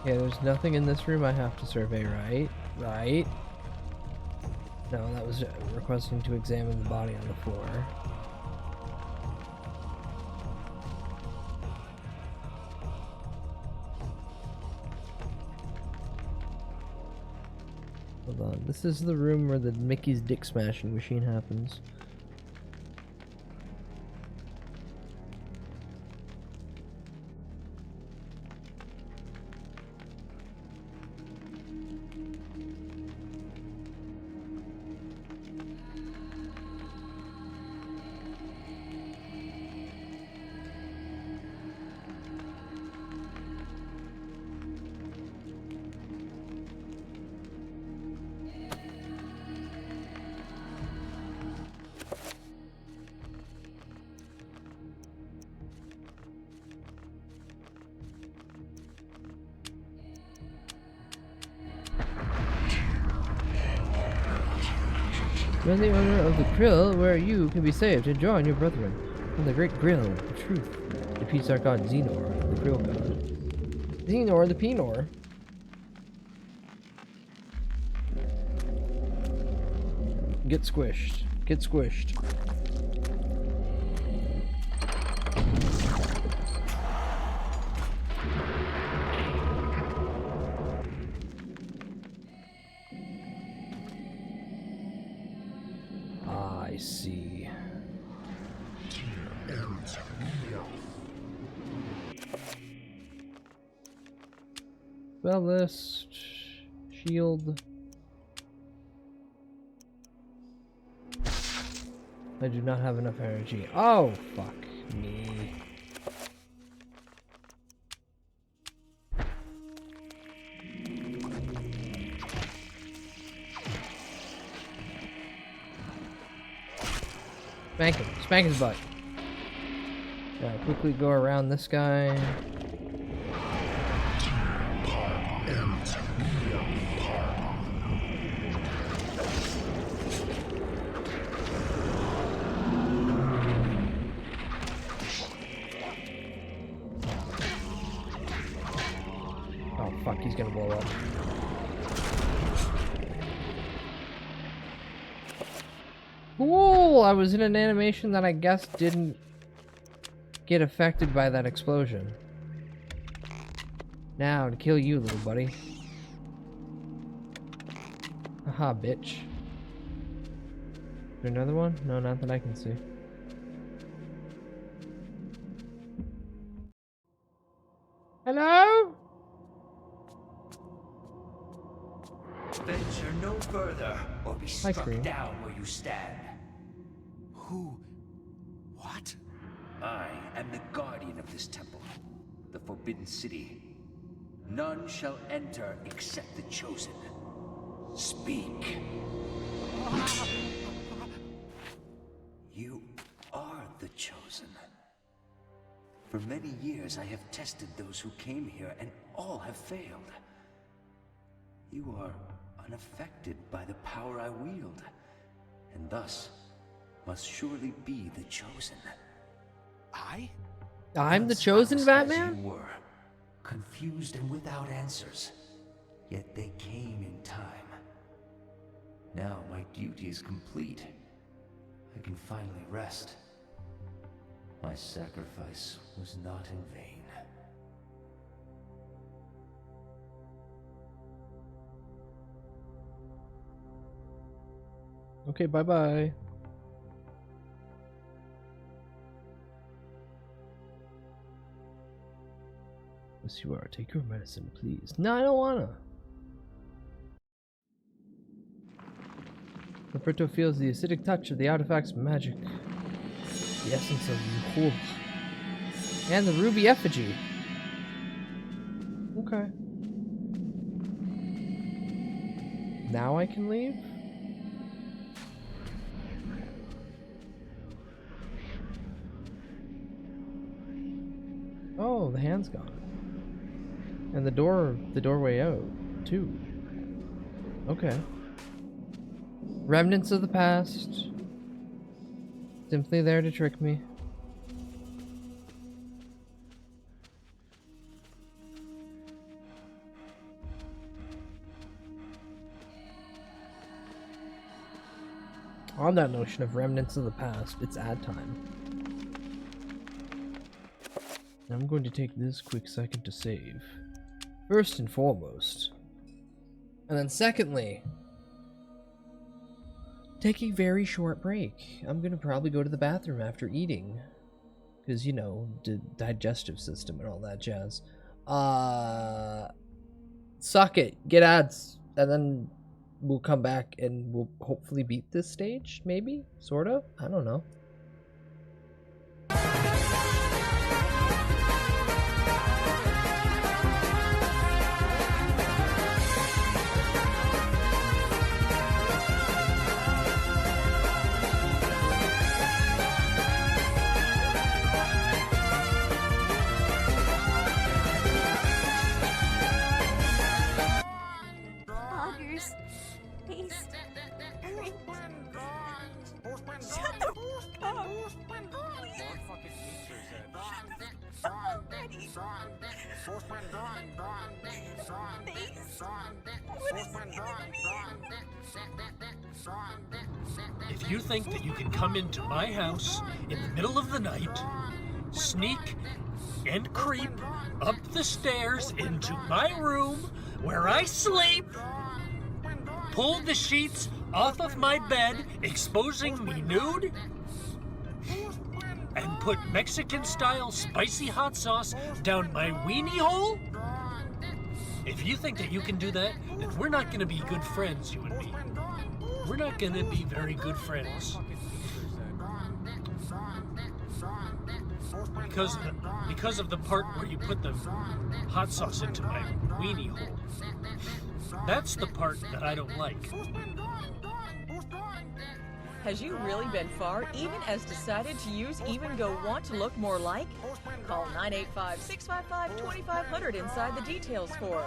Yeah, there's nothing in this room I have to survey, right? Right? No, that was requesting to examine the body on the floor. Hold on, this is the room where the Mickey's dick smashing machine happens. When the owner of the grill where you can be saved and join your brethren from the great grill of truth. Defeats our god Xenor, the grill god. Xenor the Penor. Get squished. Get squished. I see. Spell list. Shield. I do not have enough energy. Oh, fuck me. Spank him. Spank his butt. Now quickly go around this guy. Oh fuck, he's gonna blow up. Cool! I was in an animation that I guess didn't get affected by that explosion. Now, to kill you, little buddy. Aha, bitch. Is there another one? No, not that I can see. Hello? Venture no further, or be struck down where you stand. Who? What? I am the guardian of this temple, the Forbidden City. None shall enter except the chosen. Speak. You are the chosen. For many years I have tested those who came here, and all have failed. You are unaffected by the power I wield, and thus must surely be the chosen. I'm the chosen Batman? As you were, confused and without answers, yet they came in time. Now my duty is complete. I can finally rest. My sacrifice was not in vain. Okay, bye-bye. Yes, you are. Take your medicine, please. No, I don't wanna. Roberto feels the acidic touch of the artifact's magic. The essence of Yuhul. And the ruby effigy. Okay. Now I can leave? Oh, the hand's gone. And the doorway out, too. Okay. Remnants of the past. Simply there to trick me. On that notion of remnants of the past, it's ad time. I'm going to take this quick second to save. First and foremost. And then secondly, take a very short break. I'm going to probably go to the bathroom after eating. Because, you know, the digestive system and all that jazz. Suck it. Get ads. And then we'll come back and we'll hopefully beat this stage. Maybe? Sort of? I don't know. If you think that you can come into my house in the middle of the night, sneak and creep up the stairs into my room where I sleep, pull the sheets off of my bed, exposing me nude, and put Mexican-style spicy hot sauce down my weenie hole? If you think that you can do that, then we're not going to be good friends, you and me. We're not going to be very good friends. Because of the part where you put the hot sauce into my weenie hole. That's the part that I don't like. Has you really been far, even as decided to use Even Go Want to look more like? Call 985-655-2500 inside the details for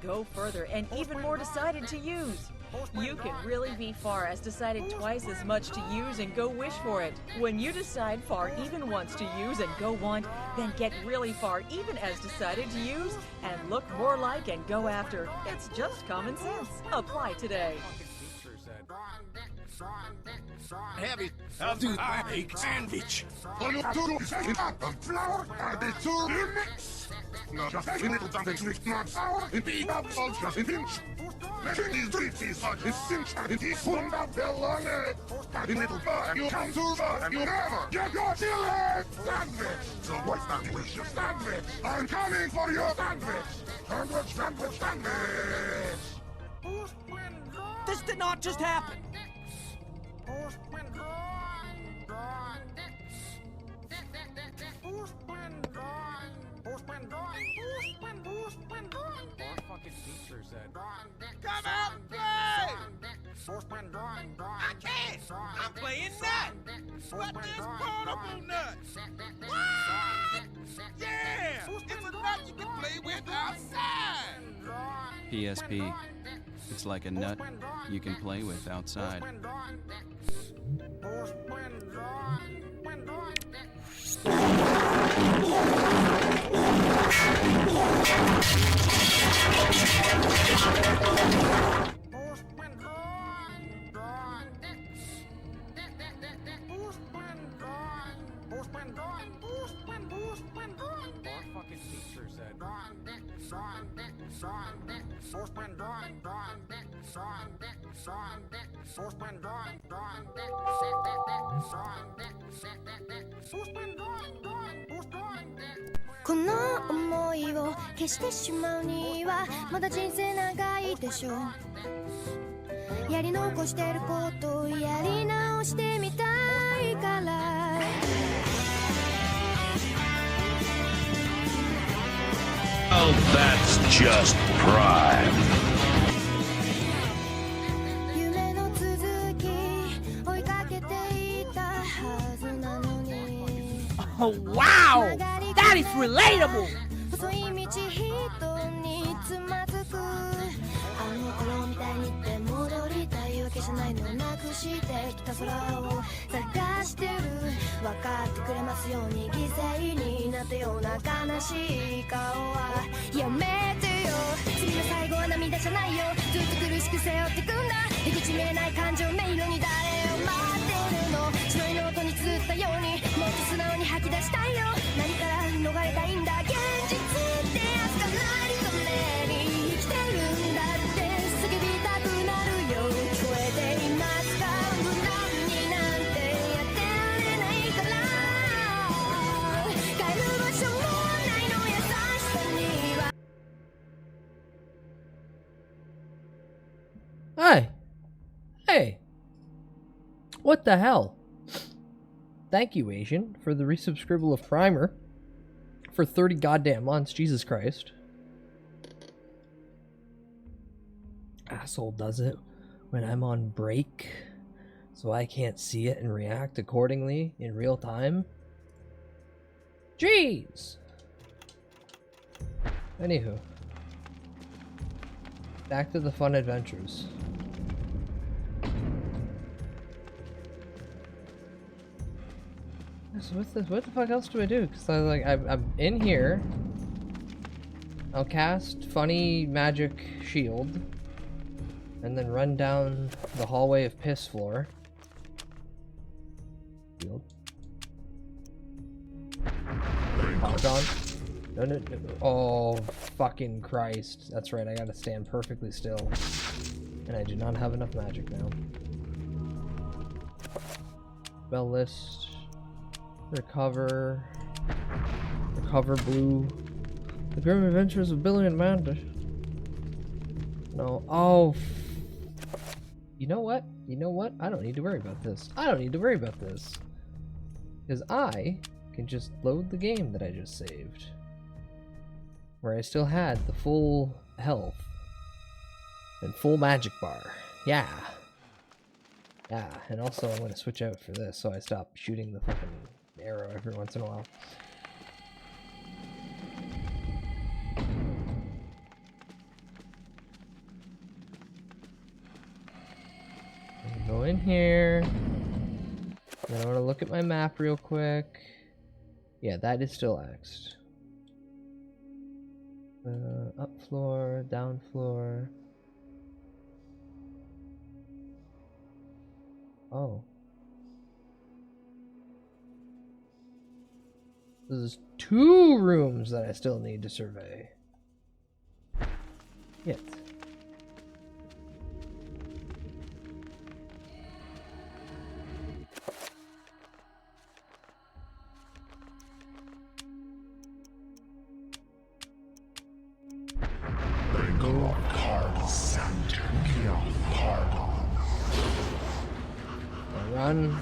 Go further and even more decided to use. You can really be far as decided twice as much to use and go wish for it. When you decide far even once to use and go want, then get really far even as decided to use and look more like and go after. It's just common sense. Apply today. Heavy. How do I make sandwich? On your two flour and the two mix. Not just a little something sweet, not sour, and be up all just an inch. Making these treats such a cinch, and he's formed up their long egg. And a little bug, you come too far, and you never get your chili sandwich. So what's that delicious sandwich? I'm coming for your sandwich. Sandwich, sandwich, sandwich. This did not just happen. Come out and play! I can't! I'm playing nut! But this portable nut! What? Yeah! It's a nut you can play with outside! PSP. It's like a nut you can play with outside.この思いを消してしまうにはまだ人生長いでしょう。やり残してることをやり直してみたいから。Oh, that's just prime. 夢の続き追いかけていたはずなのに。Oh, wow! That is relatable! 細い道人につまずく。あの頃みたいにって戻りたいわけじゃないの。なくしてきた空を探してる。分かってくれますように犠牲になったような悲しい顔はやめてよ。次の最後は涙じゃないよ。ずっと苦しく背負ってくんだ。出口見えない感情迷路に誰を待ってるの。白いノートに綴ったようにもっと素直に吐き出したいよ。何から逃れたいんだ。現実ってやつかなりと目に生きてるんだって叫びたくなるよ。聞こえていますか。無難になんてやってられないから帰る場所もないの優しさには。 Hi. Hey. What the hell? Thank you, Asian, for the resubscribe of Primer for 30 goddamn months. Jesus Christ. Asshole does it when I'm on break, so I can't see it and react accordingly in real time. Jeez. Anywho. Back to the fun adventures. So what the fuck else do I do? Because I'm in here. I'll cast funny magic shield, and then run down the hallway of piss floor. Shield. Hold on. No. Oh, fucking Christ. That's right, I gotta stand perfectly still. And I do not have enough magic now. Spell list. Recover blue. The Grim Adventures of Billy and Amanda. No. Oh. You know what? I don't need to worry about this. Because I can just load the game that I just saved. Where I still had the full health. And full magic bar. Yeah. Yeah, and also I'm going to switch out for this so I stop shooting the fucking arrow every once in a while. Go in here. Then I want to look at my map real quick. Yeah, that is still X'd. Up floor, down floor. Oh. There's 2 rooms that I still need to survey. Yet. Run.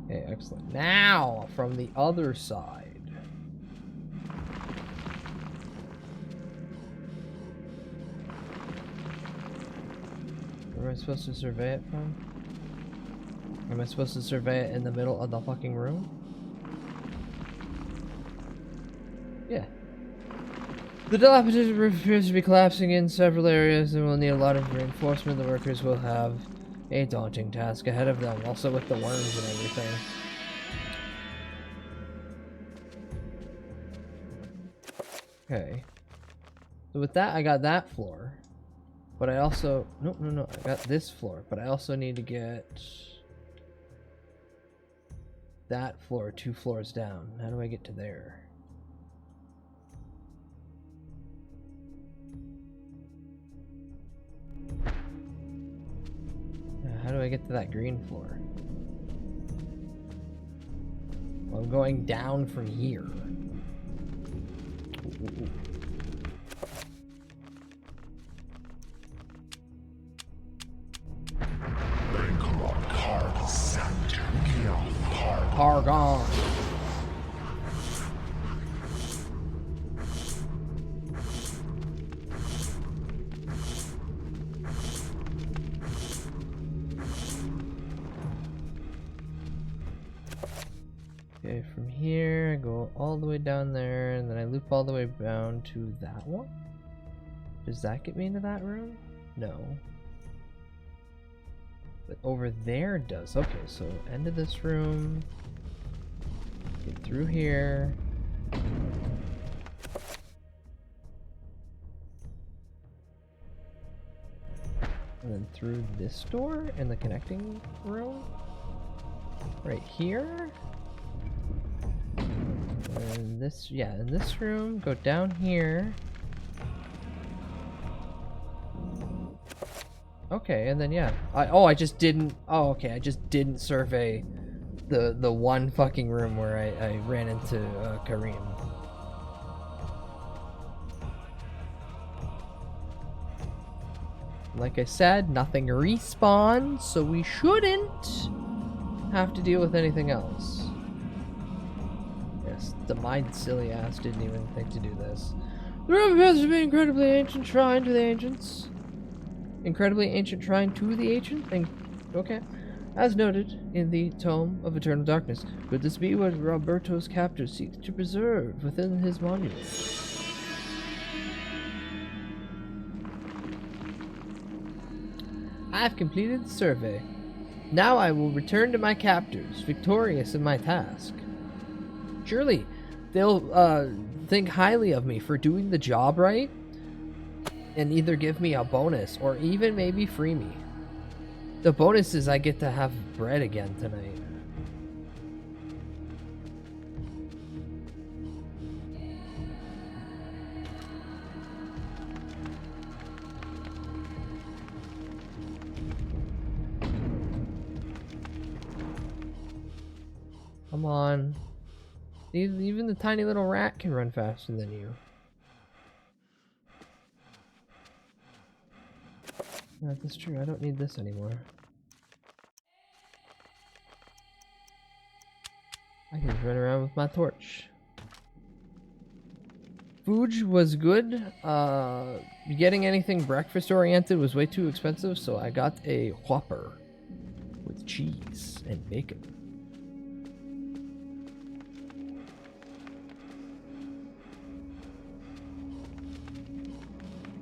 Okay, excellent. Now, from the other side. Where am I supposed to survey it from? Am I supposed to survey it in the middle of the fucking room? Yeah. The dilapidated roof appears to be collapsing in several areas and will need a lot of reinforcement. The workers will have a daunting task ahead of them, also with the worms and everything. Okay. So with that, I got that floor. But I also... No. I got this floor. But I also need to get... that floor 2 floors down. How do I get to there? How do I get to that green floor? Well, I'm going down from here. Ooh. Targon. Okay, from here I go all the way down there, and then I loop all the way down to that one. Does that get me into that room? No. But over there does. Okay, so end of this room. Get through here. And then through this door in the connecting room. Right here. And this, yeah, in this room, go down here. Okay, and then yeah, I just didn't. Oh, okay, I just didn't survey the one fucking room where I ran into Kareem. Like I said, nothing respawns, so we shouldn't have to deal with anything else. Yes, my silly ass didn't even think to do this. The room appears to be an incredibly ancient shrine to the ancients. Incredibly ancient shrine to the ancient? Okay. As noted in the Tome of Eternal Darkness, could this be what Roberto's captor seeks to preserve within his monument? I have completed the survey. Now I will return to my captors, victorious in my task. Surely they'll think highly of me for doing the job right, and either give me a bonus or even maybe free me. The bonus is I get to have bread again tonight. Come on. Even the tiny little rat can run faster than you. Yeah, that's true. I don't need this anymore. I can just run around with my torch. Food was good. Getting anything breakfast oriented was way too expensive, so I got a Whopper with cheese and bacon.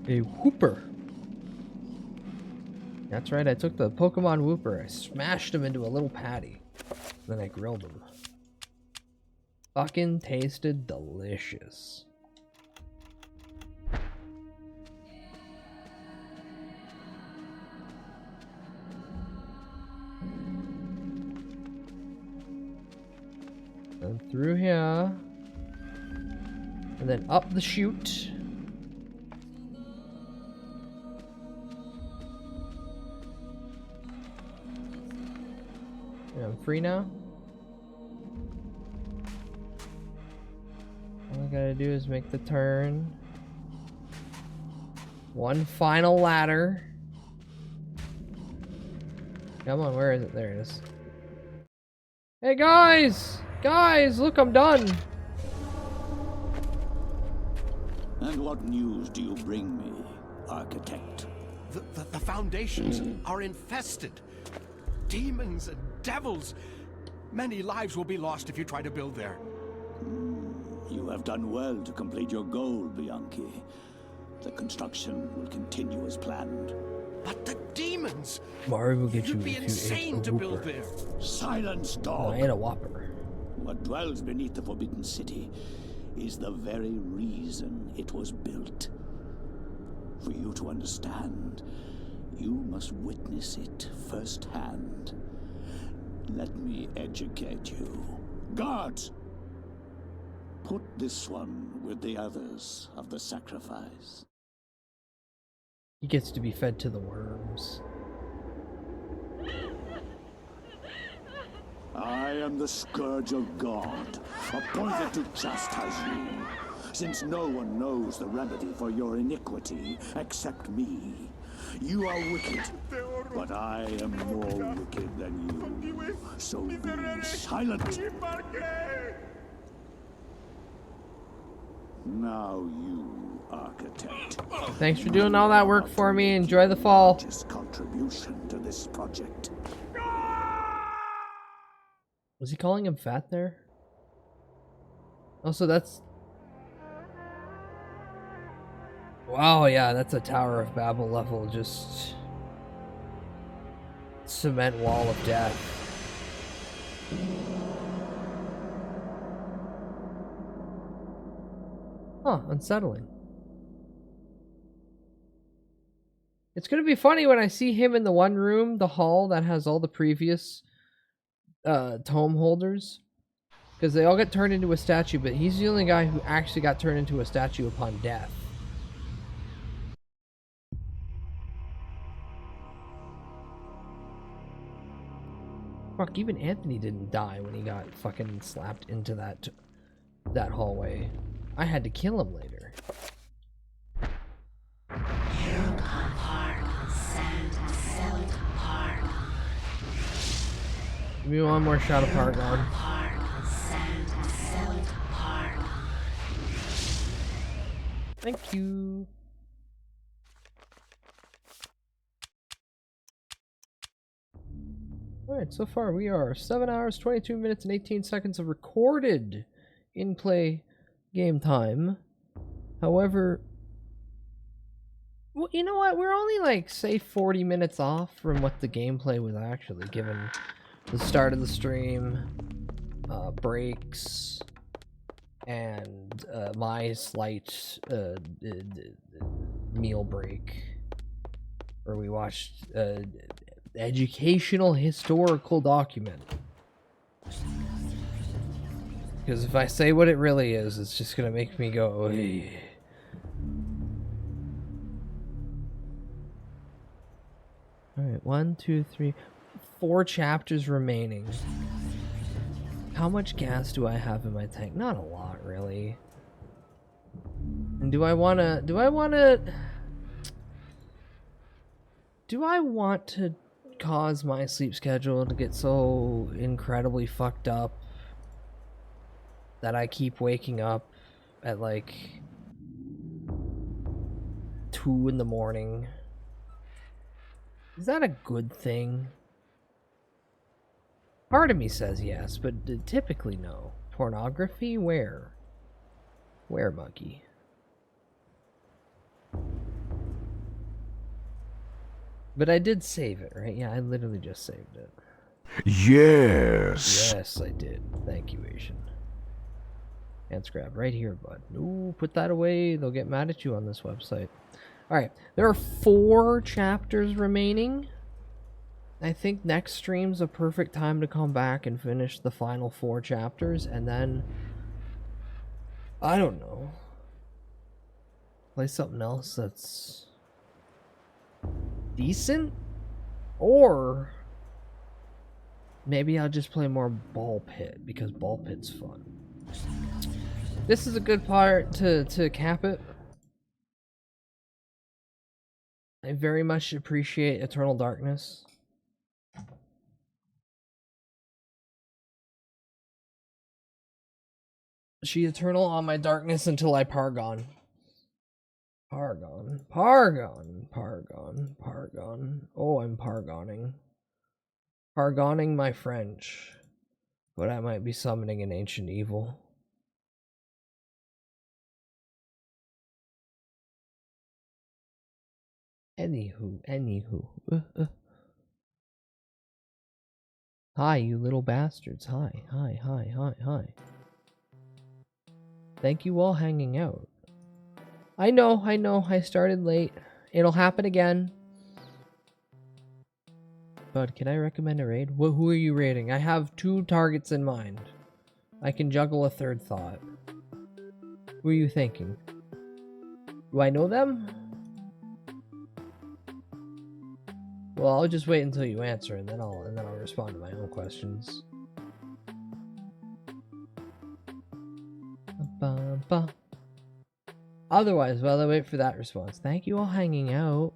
A Whooper. That's right, I took the Pokemon Whooper, I smashed him into a little patty, then I grilled him. Fucking tasted delicious. And through here, and then up the chute. I'm free now. All I gotta do is make the turn. One final ladder. Come on, where is it? There it is. Hey guys! Guys, look, I'm done! And what news do you bring me, Architect? The foundations are infested. Demons and devils! Many lives will be lost if you try to build there. You have done well to complete your goal, Bianchi. The construction will continue as planned. But the demons! Mario will get You'd you be if you insane ate a to build Whopper. there. Silence, Oh, dog. I ate a Whopper. What dwells beneath the Forbidden City is the very reason it was built. For you to understand, you must witness it firsthand. Let me educate you. Guards! Put this one with the others of the sacrifice. He gets to be fed to the worms. I am the Scourge of God, appointed to chastise you, since no one knows the remedy for your iniquity except me. You are wicked, but I am more wicked than you. So be silent. Now you, architect. Thanks for doing all that work for me. Enjoy the fall. Contribution to this project. Was he calling him fat there? Also, that's... Wow, yeah, that's a Tower of Babel level, just... cement wall of death. Huh, unsettling. It's gonna be funny when I see him in the one room, the hall that has all the previous tome holders, because they all get turned into a statue, but he's the only guy who actually got turned into a statue upon death. Fuck, even Anthony didn't die when he got fucking slapped into that hallway. I had to kill him later. Give me one more shot of Paragon. Thank you. Alright, so far we are 7 hours, 22 minutes, and 18 seconds of recorded in-play game time. However, well, you know what? We're only like, say, 40 minutes off from what the gameplay was actually, given the start of the stream, breaks, and my slight meal break, where we watched educational historical document. Because if I say what it really is, it's just gonna make me go, hey. Alright, 1, 2, 3, 4 chapters remaining. How much gas do I have in my tank? Not a lot, really. And do I want to cause my sleep schedule to get so incredibly fucked up that I keep waking up at like 2 in the morning? Is that a good thing? Part of me says yes, but typically no. Pornography? Where? Where, monkey? But I did save it, right? Yeah, I literally just saved it. Yes. Yes, I did. Thank you, Asian. Hands grab right here, bud. No, put that away. They'll get mad at you on this website. Alright, there are 4 chapters remaining. I think next stream's a perfect time to come back and finish the final 4 chapters, and then... I don't know. Play something else that's... decent? Or... maybe I'll just play more Ball Pit, because Ball Pit's fun. This is a good part to cap it. I very much appreciate Eternal Darkness. She eternal on my darkness until I Pargon. Pargon. Oh, I'm Pargoning. Pargoning my French, but I might be summoning an ancient evil. Anywho. Hi, you little bastards. Hi. Thank you all hanging out. I know, I started late. It'll happen again. Bud, can I recommend a raid? Who are you raiding? I have 2 targets in mind. I can juggle a third thought. Who are you thinking? Do I know them? Well, I'll just wait until you answer, and then I'll respond to my own questions. Otherwise, while I wait for that response, thank you all hanging out.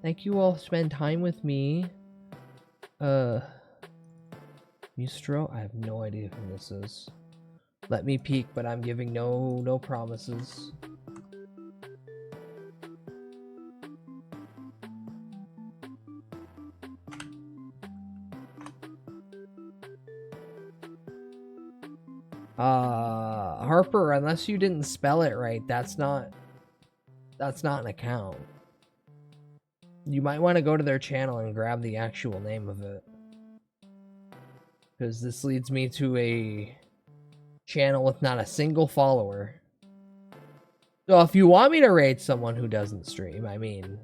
Thank you all spend time with me. Mustro? I have no idea who this is. Let me peek, but I'm giving no promises. Harper, unless you didn't spell it right, that's not an account. You might want to go to their channel and grab the actual name of it. Because this leads me to a channel with not a single follower. So if you want me to raid someone who doesn't stream, I mean,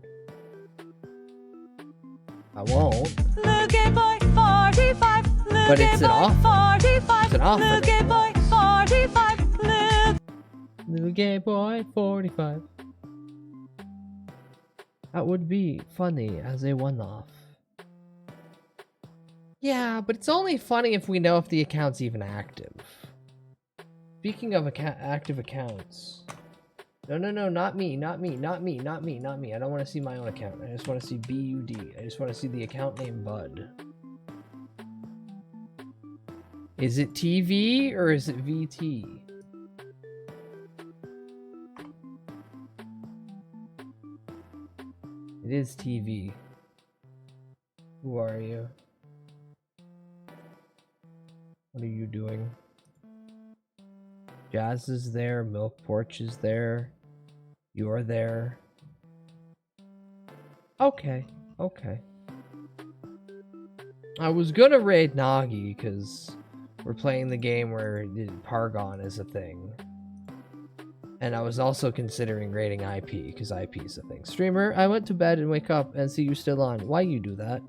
I won't. Looking boy 45. But it's an offer. It's an offer. Looking boy 45. Little gay boy 45. That would be funny as a one-off. Yeah, but it's only funny if we know if the account's even active. Speaking of active accounts. No, not me. I don't want to see my own account. I just want to see BUD. I just want to see the account name Bud. Is it TV or is it VT? It is TV. Who are you? What are you doing? Jazz is there, Milk Porch is there. You're there. Okay. I was gonna raid Nagi because we're playing the game where Pargon is a thing. And I was also considering raiding IP because IP is a thing. Streamer, I went to bed and wake up and see you still on. Why you do that?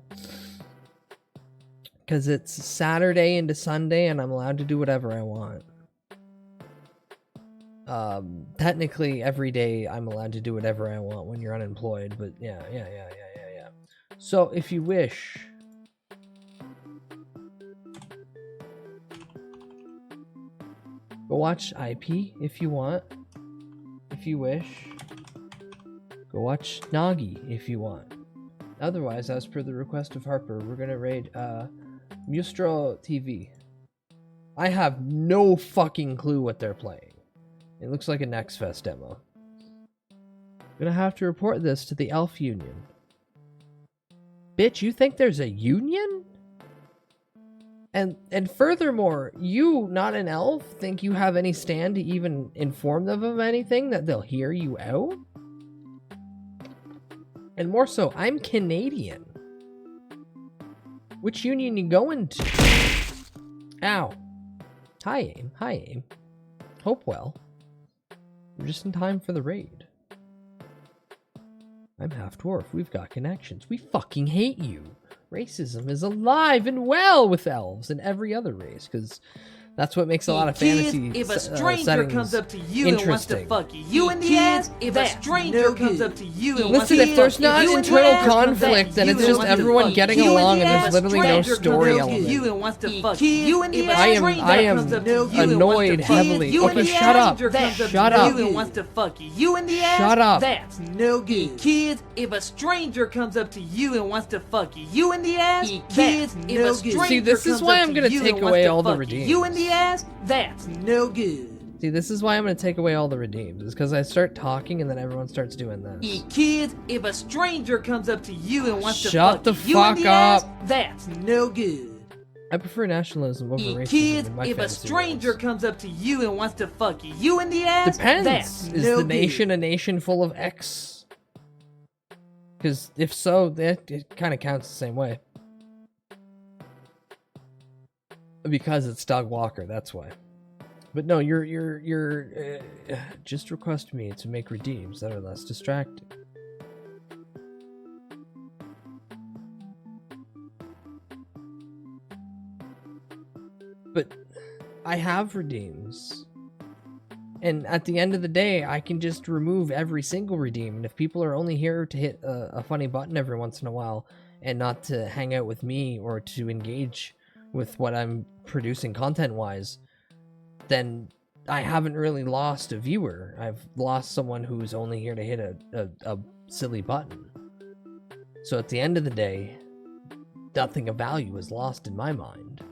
Because it's Saturday into Sunday and I'm allowed to do whatever I want. Technically every day I'm allowed to do whatever I want when you're unemployed, but yeah. So if you wish, go watch IP if you want. If you wish, go watch Nagi if you want. Otherwise, as per the request of Harper, we're gonna raid Mustro TV. I have no fucking clue what they're playing. It looks like a Next Fest demo. I'm gonna have to report this to the Elf Union. Bitch, you think there's a union? And furthermore, you, not an elf, think you have any stand to even inform them of anything, that they'll hear you out? And more so, I'm Canadian. Which union you going to? Ow. Hi, AIM. Hope well. We're just in time for the raid. I'm half dwarf. We've got connections. We fucking hate you. Racism is alive and well with elves and every other race, because that's what makes a lot of fantasy if a stranger comes up to you and wants to fuck you in the Kids, ass, if a stranger comes up to you and wants Listen, to if there's not you in the internal ass, conflict, then it's just everyone getting along and there's literally no story element. you and wants to fuck you in the I ass. am annoyed heavily. Okay, shut up. Shut up. You and wants to fuck you in the ass. Shut up. That's no good. Kids, if a stranger comes up to you and wants to fuck you in the ass, kids, if a stranger See, this is why I'm gonna take away all the redeems. you in the ass, that's no good. See, this is why I'm gonna take away all the redeems. Is because I start talking and then everyone starts doing this. Hey, kid, if a stranger comes up to you and wants to Shut fuck the you in fuck the ass, up. that's no good. I prefer nationalism over Hey, racism kid, in my if a fantasy stranger worlds. comes up to you and wants to fuck you in the ass, Depends. that's Is no the good. nation a nation full of X? Because if so, that it kind of counts the same way. Because it's Doug Walker, that's why. But no, you're just request me to make redeems that are less distracting. But I have redeems. And at the end of the day, I can just remove every single redeem. And if people are only here to hit a funny button every once in a while and not to hang out with me or to engage with what I'm producing content-wise, then I haven't really lost a viewer. I've lost someone who's only here to hit a silly button. So at the end of the day, nothing of value is lost in my mind.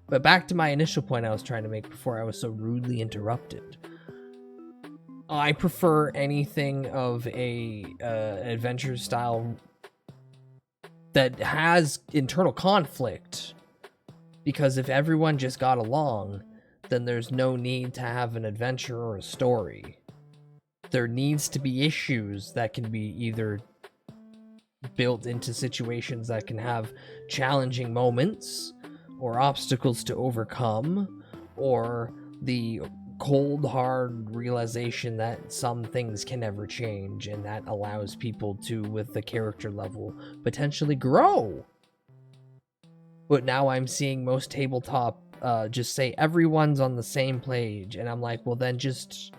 But back to my initial point I was trying to make before I was so rudely interrupted. I prefer anything of a adventure style that has internal conflict, because if everyone just got along, then there's no need to have an adventure or a story. There needs to be issues that can be either built into situations that can have challenging moments, or obstacles to overcome, or the cold, hard realization that some things can never change, and that allows people to, with the character level, potentially grow. But now I'm seeing most tabletop just say everyone's on the same page, and I'm like, well then just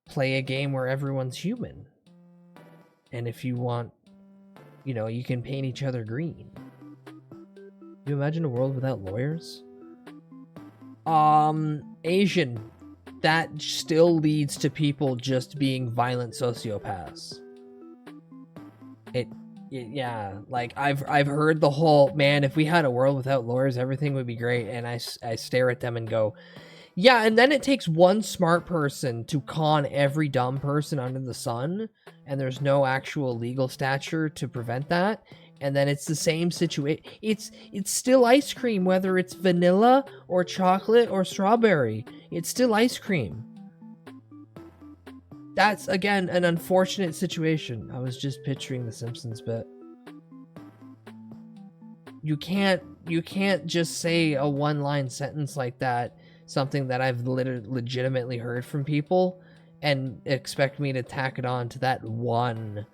play a game where everyone's human. And if you want, you know, you can paint each other green. You imagine a world without lawyers? Asian. That still leads to people just being violent sociopaths. Yeah, like I've heard the whole, man, if we had a world without lawyers, everything would be great. And I stare at them and go, yeah, and then it takes one smart person to con every dumb person under the sun, and there's no actual legal stature to prevent that. And then it's the same situation. It's still ice cream, whether it's vanilla or chocolate or strawberry. It's still ice cream. That's, again, an unfortunate situation. I was just picturing the Simpsons bit. You can't just say a one-line sentence like that, something that I've legitimately heard from people, and expect me to tack it on to that one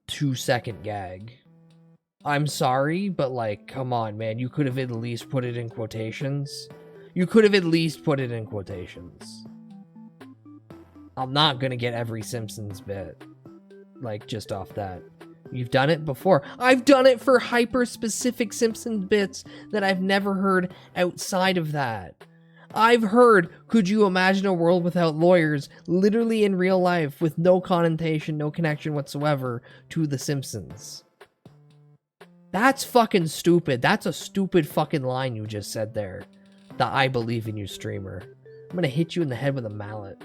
2-second gag. I'm sorry, but like, come on, man. You could have at least put it in quotations. I'm not gonna get every Simpsons bit, like, just off that. You've done it before. I've done it for hyper-specific Simpsons bits that I've never heard outside of that. I've heard, could you imagine a world without lawyers, literally in real life, with no connotation, no connection whatsoever to The Simpsons. That's fucking stupid. That's a stupid fucking line you just said there. The I believe in you streamer. I'm gonna hit you in the head with a mallet.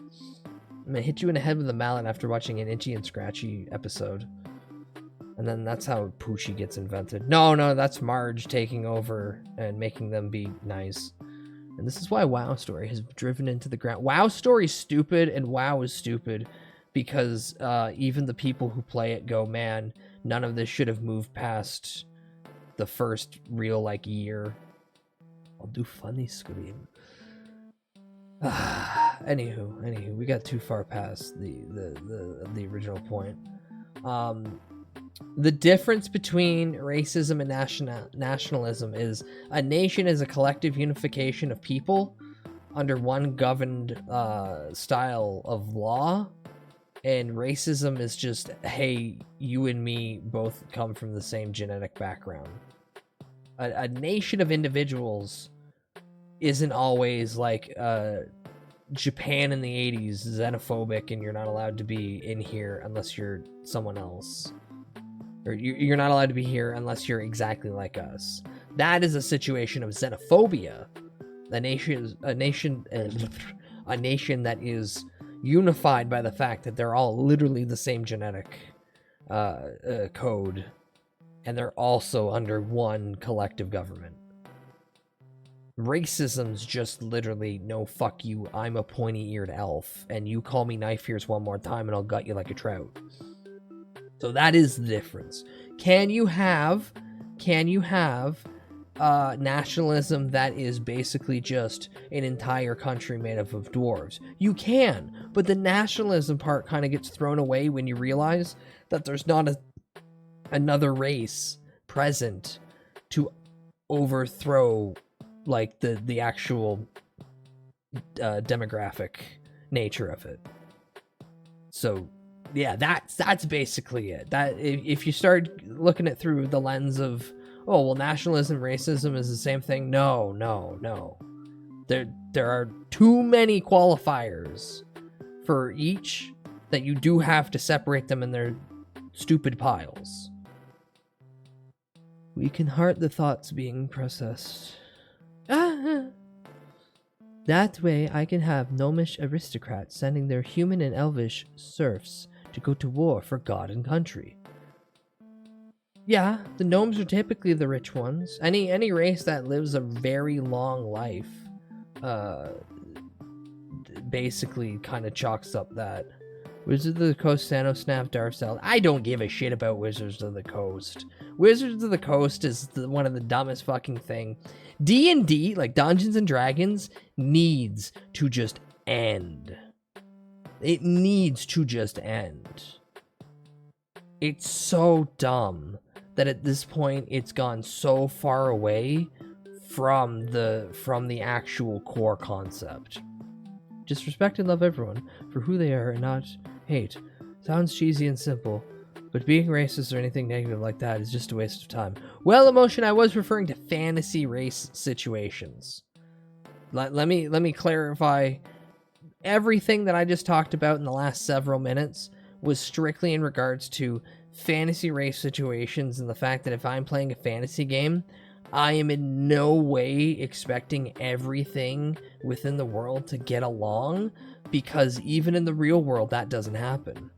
After watching an Itchy and Scratchy episode. And then that's how Poochie gets invented. No, that's Marge taking over and making them be nice. And this is why WoW Story has driven into the ground. WoW Story's stupid, and WoW is stupid because even the people who play it go, man, none of this should have moved past the first real, like, year. I'll do funny screen. Anywho, we got too far past the original point. The difference between racism and nationalism is a nation is a collective unification of people under one governed style of law, and racism is just, hey, you and me both come from the same genetic background. A nation of individuals isn't always like Japan in the 80s, xenophobic, and you're not allowed to be in here unless you're someone else. Or you're not allowed to be here unless you're exactly like us. That is a situation of xenophobia. a nation that is unified by the fact that they're all literally the same genetic code, and they're also under one collective government. Racism's just literally, no, fuck you, I'm a pointy-eared elf, and you call me knife ears one more time and I'll gut you like a trout. So that is the difference. Can you have nationalism that is basically just an entire country made up of dwarves? You can, but the nationalism part kind of gets thrown away when you realize that there's not another race present to overthrow like the actual demographic nature of it. So yeah, that's basically it. That if you start looking at through the lens of, oh well, nationalism, racism is the same thing. No. There are too many qualifiers for each that you do have to separate them in their stupid piles. We can heart the thoughts being processed. That way I can have gnomish aristocrats sending their human and elvish serfs to go to war for God and country. Yeah, the gnomes are typically the rich ones. Any race that lives a very long life basically kind of chalks up that. Wizards of the Coast, Sano, Snap, Darcel. I don't give a shit about Wizards of the Coast. Wizards of the Coast is one of the dumbest fucking thing. D&D, like Dungeons and Dragons, needs to just end. It needs to just end. It's so dumb that at this point it's gone so far away from the actual core concept. Just respect and love everyone for who they are and not hate. Sounds cheesy and simple, but being racist or anything negative like that is just a waste of time. Well, Emotion, I was referring to fantasy race situations. Let me clarify. Everything that I just talked about in the last several minutes was strictly in regards to fantasy race situations and the fact that if I'm playing a fantasy game, I am in no way expecting everything within the world to get along, because even in the real world, that doesn't happen.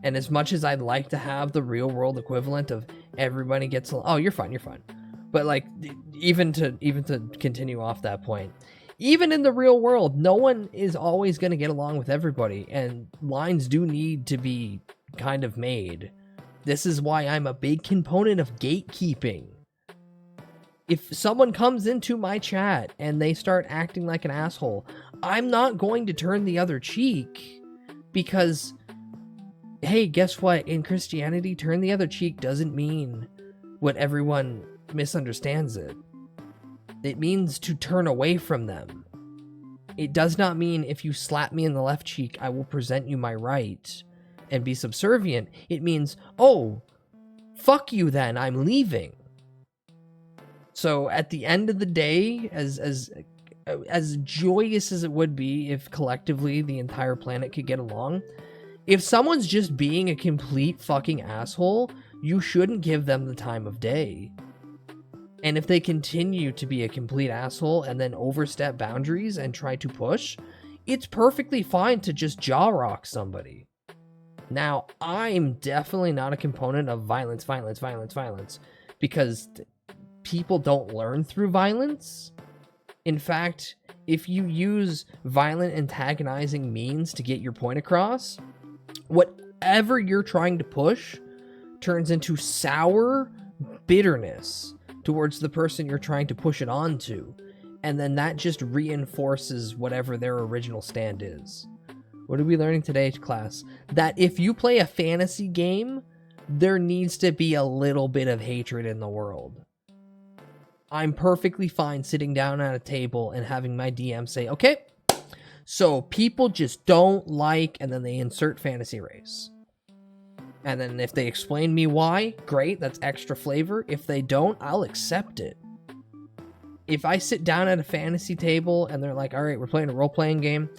And as much as I'd like to have the real world equivalent of everybody gets along, oh, you're fine. But like, even to continue off that point, even in the real world, no one is always going to get along with everybody, and lines do need to be kind of made. This is why I'm a big component of gatekeeping. If someone comes into my chat and they start acting like an asshole, I'm not going to turn the other cheek, because, hey, guess what? In Christianity, turn the other cheek doesn't mean what everyone misunderstands it. It means to turn away from them. It does not mean if you slap me in the left cheek, I will present you my right and be subservient. It means, oh, fuck you then, I'm leaving. So at the end of the day, as joyous as it would be if collectively the entire planet could get along, if someone's just being a complete fucking asshole, you shouldn't give them the time of day. And if they continue to be a complete asshole and then overstep boundaries and try to push, it's perfectly fine to just jaw rock somebody. Now, I'm definitely not a component of violence, because people don't learn through violence. In fact, if you use violent, antagonizing means to get your point across, whatever you're trying to push turns into sour bitterness towards the person you're trying to push it onto, and then that just reinforces whatever their original stand is. What are we learning today, class? That if you play a fantasy game, there needs to be a little bit of hatred in the world. I'm perfectly fine sitting down at a table and having my DM say, okay, so people just don't like, and then they insert fantasy race. And then if they explain me why, great, that's extra flavor. If they don't, I'll accept it. If I sit down at a fantasy table and they're like, all right, we're playing a role-playing game,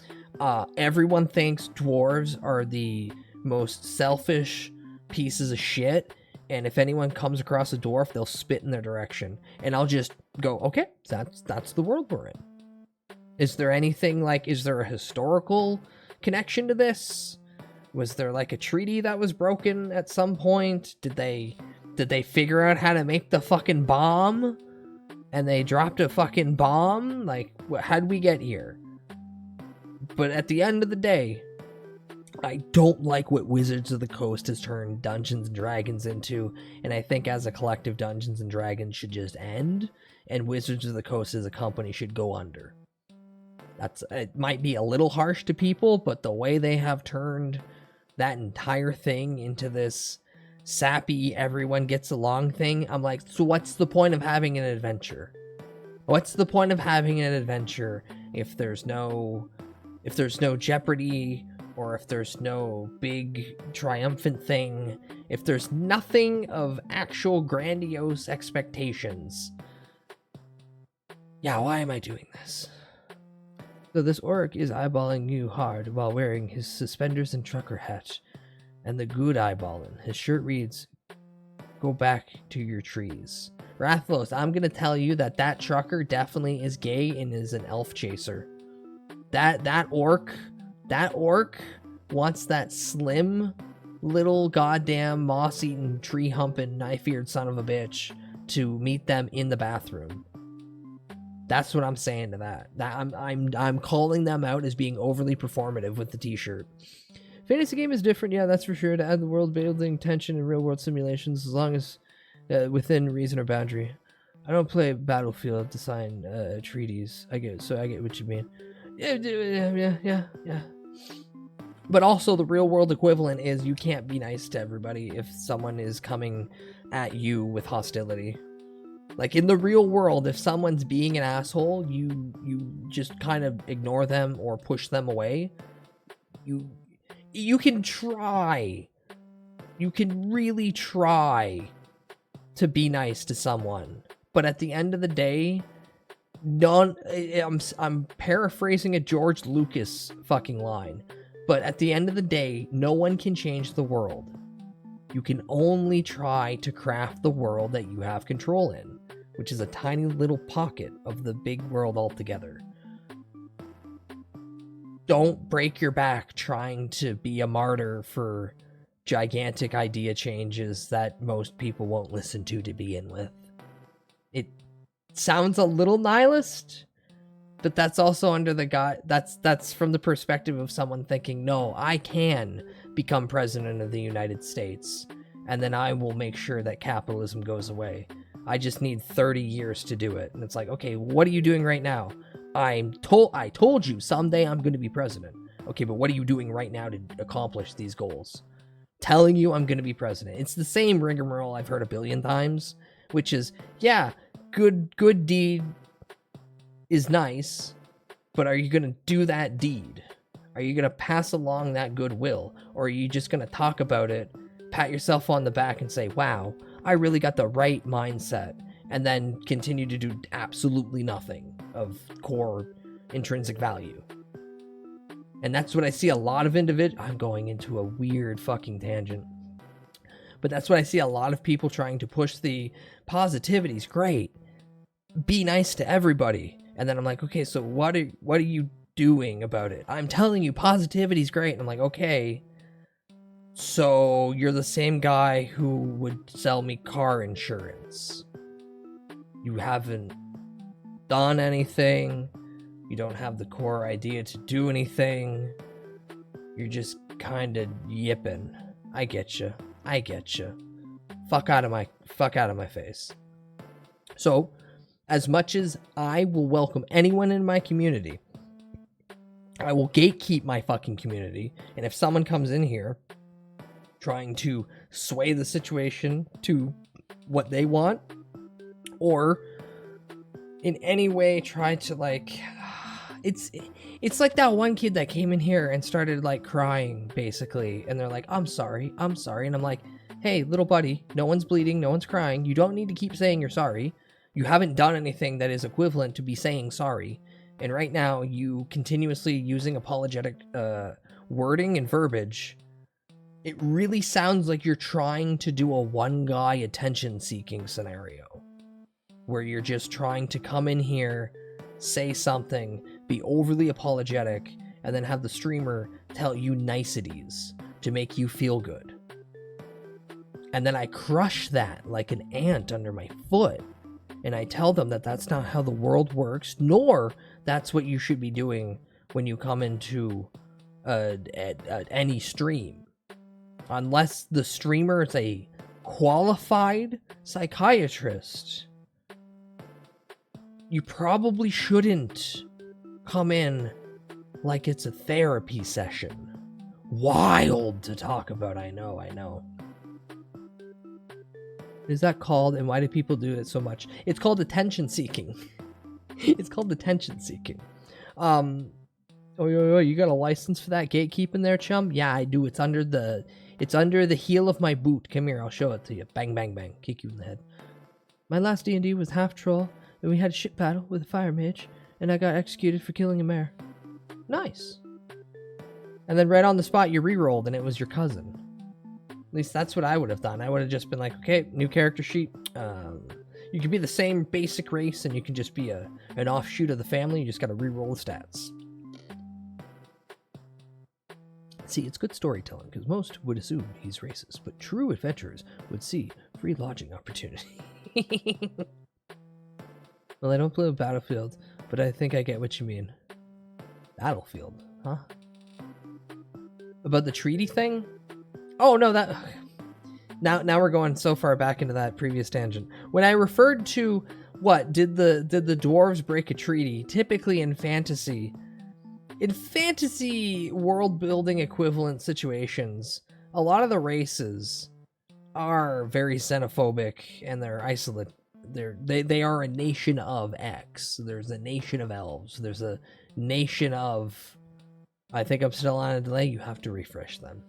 everyone thinks dwarves are the most selfish pieces of shit, and if anyone comes across a dwarf, they'll spit in their direction. And I'll just go, okay, that's the world we're in. Is there anything like, is there a historical connection to this? Was there like a treaty that was broken at some point? Did they figure out how to make the fucking bomb? And they dropped a fucking bomb? Like, how'd we get here? But at the end of the day, I don't like what Wizards of the Coast has turned Dungeons & Dragons into, and I think as a collective, Dungeons & Dragons should just end, and Wizards of the Coast as a company should go under. It might be a little harsh to people, but the way they have turned that entire thing into this sappy, everyone gets along thing, I'm like, so what's the point of having an adventure? What's the point of having an adventure if there's no jeopardy, or if there's no big triumphant thing, if there's nothing of actual grandiose expectations? Yeah, why am I doing this? So this orc is eyeballing you hard while wearing his suspenders and trucker hat, and the good eyeballing. His shirt reads, "Go back to your trees." Rathlos, I'm gonna tell you that trucker definitely is gay and is an elf chaser. That orc wants that slim little goddamn moss-eaten, tree-humping, knife-eared son of a bitch to meet them in the bathroom. That's what I'm saying to that. I'm calling them out as being overly performative with the t-shirt. Fantasy game is different, yeah, that's for sure, to add the world building, tension, and real-world simulations, as long as within reason or boundary. I don't play Battlefield to sign treaties. I get what you mean. Yeah. But also the real-world equivalent is you can't be nice to everybody if someone is coming at you with hostility. Like, in the real world, if someone's being an asshole, you just kind of ignore them or push them away. You can try. You can really try to be nice to someone. But at the end of the day, I'm paraphrasing a George Lucas fucking line. But at the end of the day, no one can change the world. You can only try to craft the world that you have control in, which is a tiny little pocket of the big world altogether. Don't break your back trying to be a martyr for gigantic idea changes that most people won't listen to begin with. It sounds a little nihilist, but that's also under the guy, that's from the perspective of someone thinking, no, I can become president of the United States, and then I will make sure that capitalism goes away. I just need 30 years to do it. And it's like, okay, what are you doing right now? I told you someday I'm going to be president. Okay, but what are you doing right now to accomplish these goals? Telling you I'm going to be president. It's the same rigmarole I've heard a billion times, which is, yeah, good deed is nice, but are you going to do that deed? Are you going to pass along that goodwill? Or are you just going to talk about it, pat yourself on the back and say, wow, I really got the right mindset, and then continue to do absolutely nothing of core intrinsic value? And that's what I see a lot of I'm going into a weird fucking tangent. But that's what I see a lot of people trying to push. The positivity's great. Be nice to everybody. And then I'm like, okay, so what are you doing about it? I'm telling you positivity's great. And I'm like, okay, so you're the same guy who would sell me car insurance. You haven't done anything. You don't have the core idea to do anything. You're just kind of yipping. I get you. Fuck out of my face. So, as much as I will welcome anyone in my community, I will gatekeep my fucking community. And if someone comes in here trying to sway the situation to what they want, or in any way try to, like, it's like that one kid that came in here and started like crying basically, and they're like, I'm sorry, and I'm like, hey little buddy, no one's bleeding, no one's crying, you don't need to keep saying you're sorry. You haven't done anything that is equivalent to be saying sorry, and right now you continuously using apologetic wording and verbiage. It really sounds like you're trying to do a one guy attention seeking scenario, where you're just trying to come in here say something, be overly apologetic, and then have the streamer tell you niceties to make you feel good. And then I crush that like an ant under my foot. And I tell them that that's not how the world works, nor that's what you should be doing when you come into any stream. Unless the streamer is a qualified psychiatrist, you probably shouldn't come in like it's a therapy session. Wild to talk about, I know. Is that called, and why do people do it so much? It's called attention seeking. It's called attention seeking. Oh, you got a license for that gatekeeping there, chum? Yeah, I do. It's under the heel of my boot. Come here, I'll show it to you. Bang, bang, bang. Kick you in the head. My last D&D was half troll, and we had a shit battle with a fire mage, and I got executed for killing a mare. Nice. And then right on the spot, you re-rolled, and it was your cousin. At least that's what I would have done. I would have just been like, okay, new character sheet. You can be the same basic race, and you can just be an offshoot of the family. You just got to re-roll the stats. See, it's good storytelling, because most would assume he's racist, but true adventurers would see free lodging opportunity. Well, I don't play Battlefield, but I think I get what you mean. Battlefield, huh? About the treaty thing? Oh, no, that... Now we're going so far back into that previous tangent. When I referred to, what, did the dwarves break a treaty? Typically in fantasy world-building equivalent situations, a lot of the races are very xenophobic, and they're isolate. They are a nation of X. There's a nation of elves. There's a nation of... I think I'm still on a delay. You have to refresh them.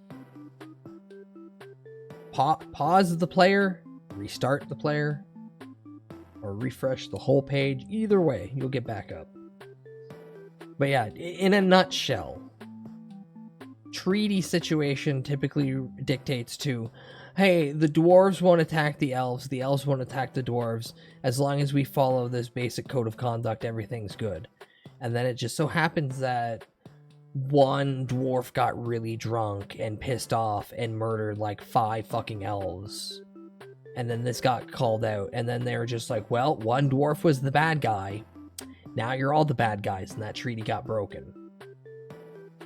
Pause the player, restart the player, or refresh the whole page. Either way, you'll get back up. But yeah, in a nutshell, treaty situation typically dictates to, hey, the dwarves won't attack the elves won't attack the dwarves. As long as we follow this basic code of conduct, everything's good. And then it just so happens that one dwarf got really drunk and pissed off and murdered like 5 fucking elves. And then this got called out, and then they were just like, well, one dwarf was the bad guy. Now you're all the bad guys, and that treaty got broken.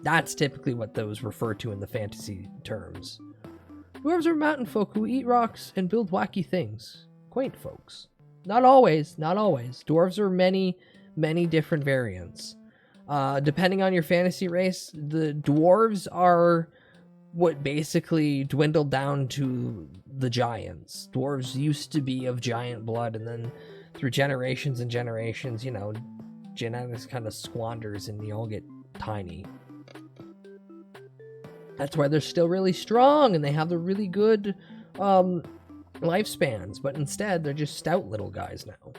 That's typically what those refer to in the fantasy terms. Dwarves are mountain folk who eat rocks and build wacky things. Quaint folks. Not always. Dwarves are many, many different variants. Depending on your fantasy race, the dwarves are what basically dwindled down to the giants. Dwarves used to be of giant blood, and then through generations and generations, you know, genetics kind of squanders and you all get tiny. That's why they're still really strong and they have the really good lifespans, but instead they're just stout little guys now.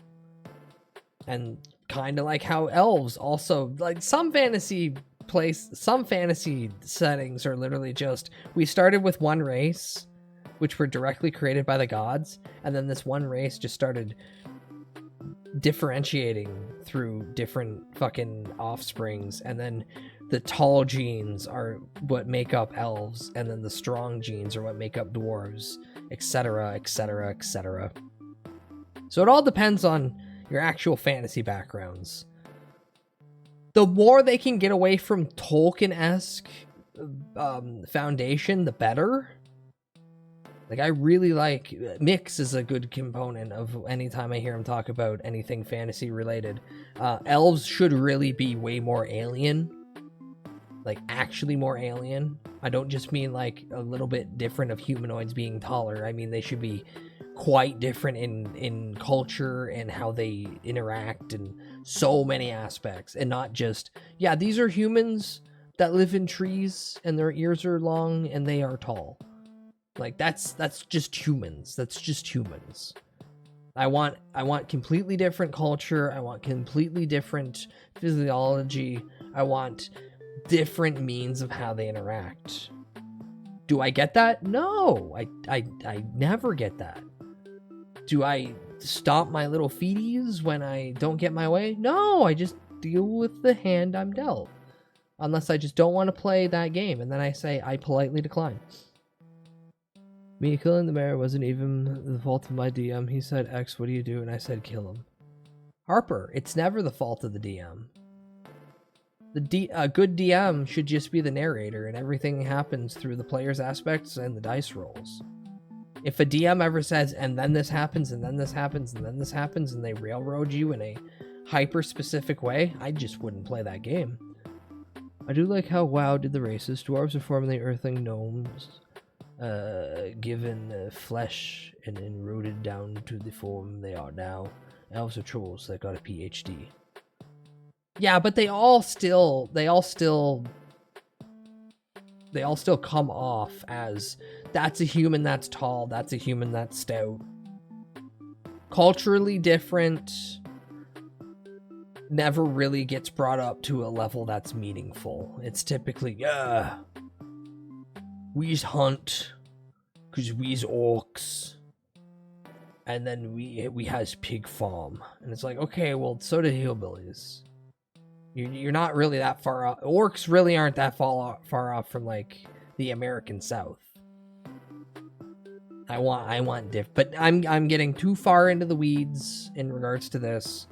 And kind of like how elves also, like some fantasy settings are literally just, we started with one race, which were directly created by the gods, and then this one race just started differentiating through different fucking offsprings, and then the tall genes are what make up elves, and then the strong genes are what make up dwarves, etc, etc, etc. So it all depends on your actual fantasy backgrounds. The more they can get away from Tolkien-esque foundation, the better. Like, I really like... Mix is a good component of any time I hear him talk about anything fantasy-related. Elves should really be way more alien. Like, actually more alien. I don't just mean, like, a little bit different of humanoids being taller. I mean, they should be quite different in culture and how they interact and so many aspects. And not just, yeah, these are humans that live in trees and their ears are long and they are tall. Like, that's just humans. That's just humans. I want completely different culture. I want completely different physiology. I want different means of how they interact. Do I get that? No, I never get that. Do I stomp my little feeties when I don't get my way? No, I just deal with the hand I'm dealt. Unless I just don't want to play that game, and then I say I politely decline. Me killing the mayor wasn't even the fault of my DM. He said, X, what do you do? And I said, kill him. Harper, it's never the fault of the DM. A good DM should just be the narrator, and everything happens through the player's aspects and the dice rolls. If a DM ever says, and then this happens, and then this happens, and then this happens, and they railroad you in a hyper-specific way, I just wouldn't play that game. I do like how WoW did the races. Dwarves are formerly earthling gnomes, given flesh and eroded down to the form they are now. Elves are trolls that got a PhD. Yeah, but they all still come off as that's a human that's tall, that's a human that's stout. Culturally different never really gets brought up to a level that's meaningful. It's typically, yeah, we's hunt, cause we's orcs, and then we has pig farm, and it's like, okay, well, so do hillbillies. You're not really that far off. Orcs really aren't that far off from like the American South. I want diff, but I'm getting too far into the weeds in regards to this.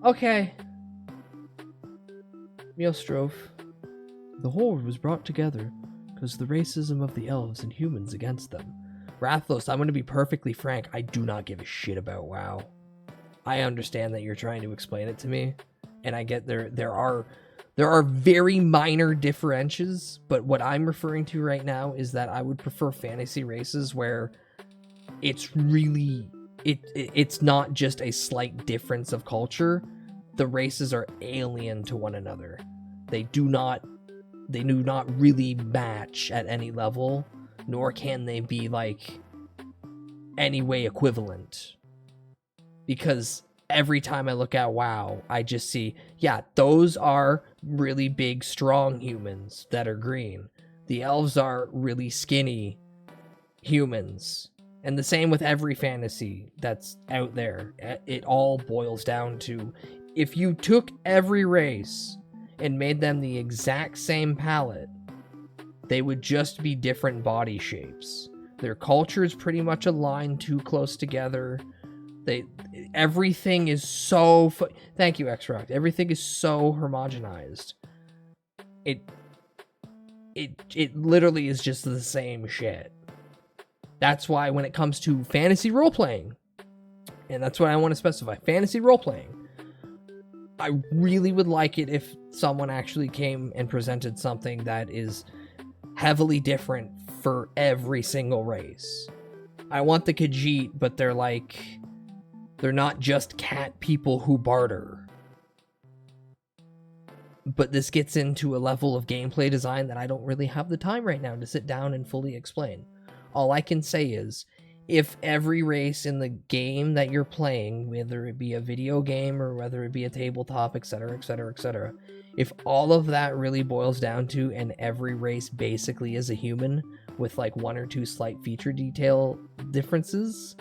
Okay. Mealstrove. The horde was brought together because the racism of the elves and humans against them. Rathlos, I'm going to be perfectly frank. I do not give a shit about WoW. I understand that you're trying to explain it to me, and I get there are very minor differences, but what I'm referring to right now is that I would prefer fantasy races where it's really it's not just a slight difference of culture. The races are alien to one another. They do not really match at any level, nor can they be like any way equivalent. Because every time I look at WoW, I just see, yeah, those are really big, strong humans that are green. The elves are really skinny humans. And the same with every fantasy that's out there. It all boils down to, if you took every race and made them the exact same palette, they would just be different body shapes. Their cultures pretty much align too close together. Everything is so... Thank you, X-Rock. Everything is so homogenized. It literally is just the same shit. That's why when it comes to fantasy role-playing, and that's what I want to specify, fantasy role-playing, I really would like it if someone actually came and presented something that is heavily different for every single race. I want the Khajiit, but they're not just cat people who barter. But this gets into a level of gameplay design that I don't really have the time right now to sit down and fully explain. All I can say is, if every race in the game that you're playing, whether it be a video game or whether it be a tabletop, etc., etc., etc., if all of that really boils down to, and every race basically is a human with like one or two slight feature detail differences,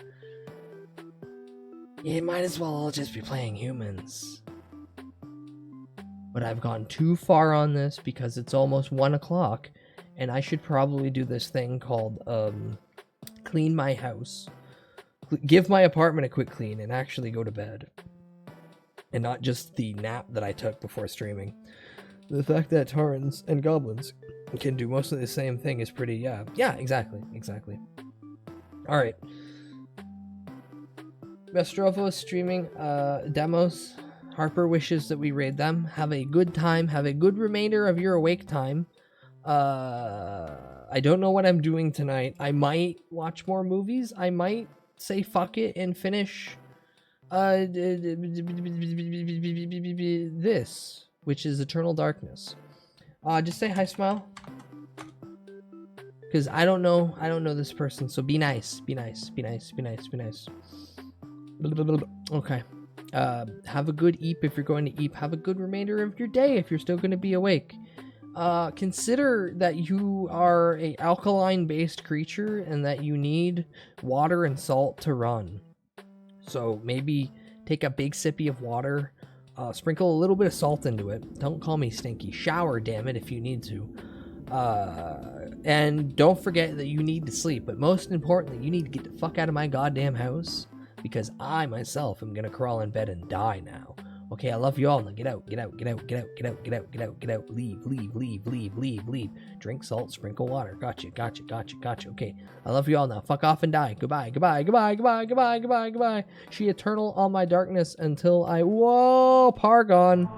you might as well all just be playing humans. But I've gone too far on this because it's almost 1 o'clock, and I should probably do this thing called clean my house, give my apartment a quick clean, and actually go to bed. And not just the nap that I took before streaming. The fact that Taurens and Goblins can do mostly the same thing is pretty, yeah, exactly. Alright. Vestrovo is streaming demos. Harper wishes that we raid them. Have a good time. Have a good remainder of your awake time. I don't know what I'm doing tonight. I might watch more movies. I might say fuck it and finish this, which is Eternal Darkness. Just say hi, Smile. Because I don't know this person, so be nice. Be nice. Okay. Have a good eep if you're going to eep. Have a good remainder of your day if you're still going to be awake. Consider that you are a alkaline based creature and that you need water and salt to run. So maybe take a big sippy of water, sprinkle a little bit of salt into it. Don't call me stinky. Shower, damn it, if you need to. And don't forget that you need to sleep. But most importantly, you need to get the fuck out of my goddamn house, because I myself am gonna crawl in bed and die now. Okay, I love you all. Now get out, get out, get out, get out, get out, get out, get out, get out. Leave, leave, leave, leave, leave, leave. Drink salt, sprinkle water. Gotcha, gotcha, gotcha, gotcha. Okay, I love you all now. Fuck off and die. Goodbye, goodbye, goodbye, goodbye, goodbye, goodbye, goodbye. She eternal all my darkness until I... Whoa, Pargon.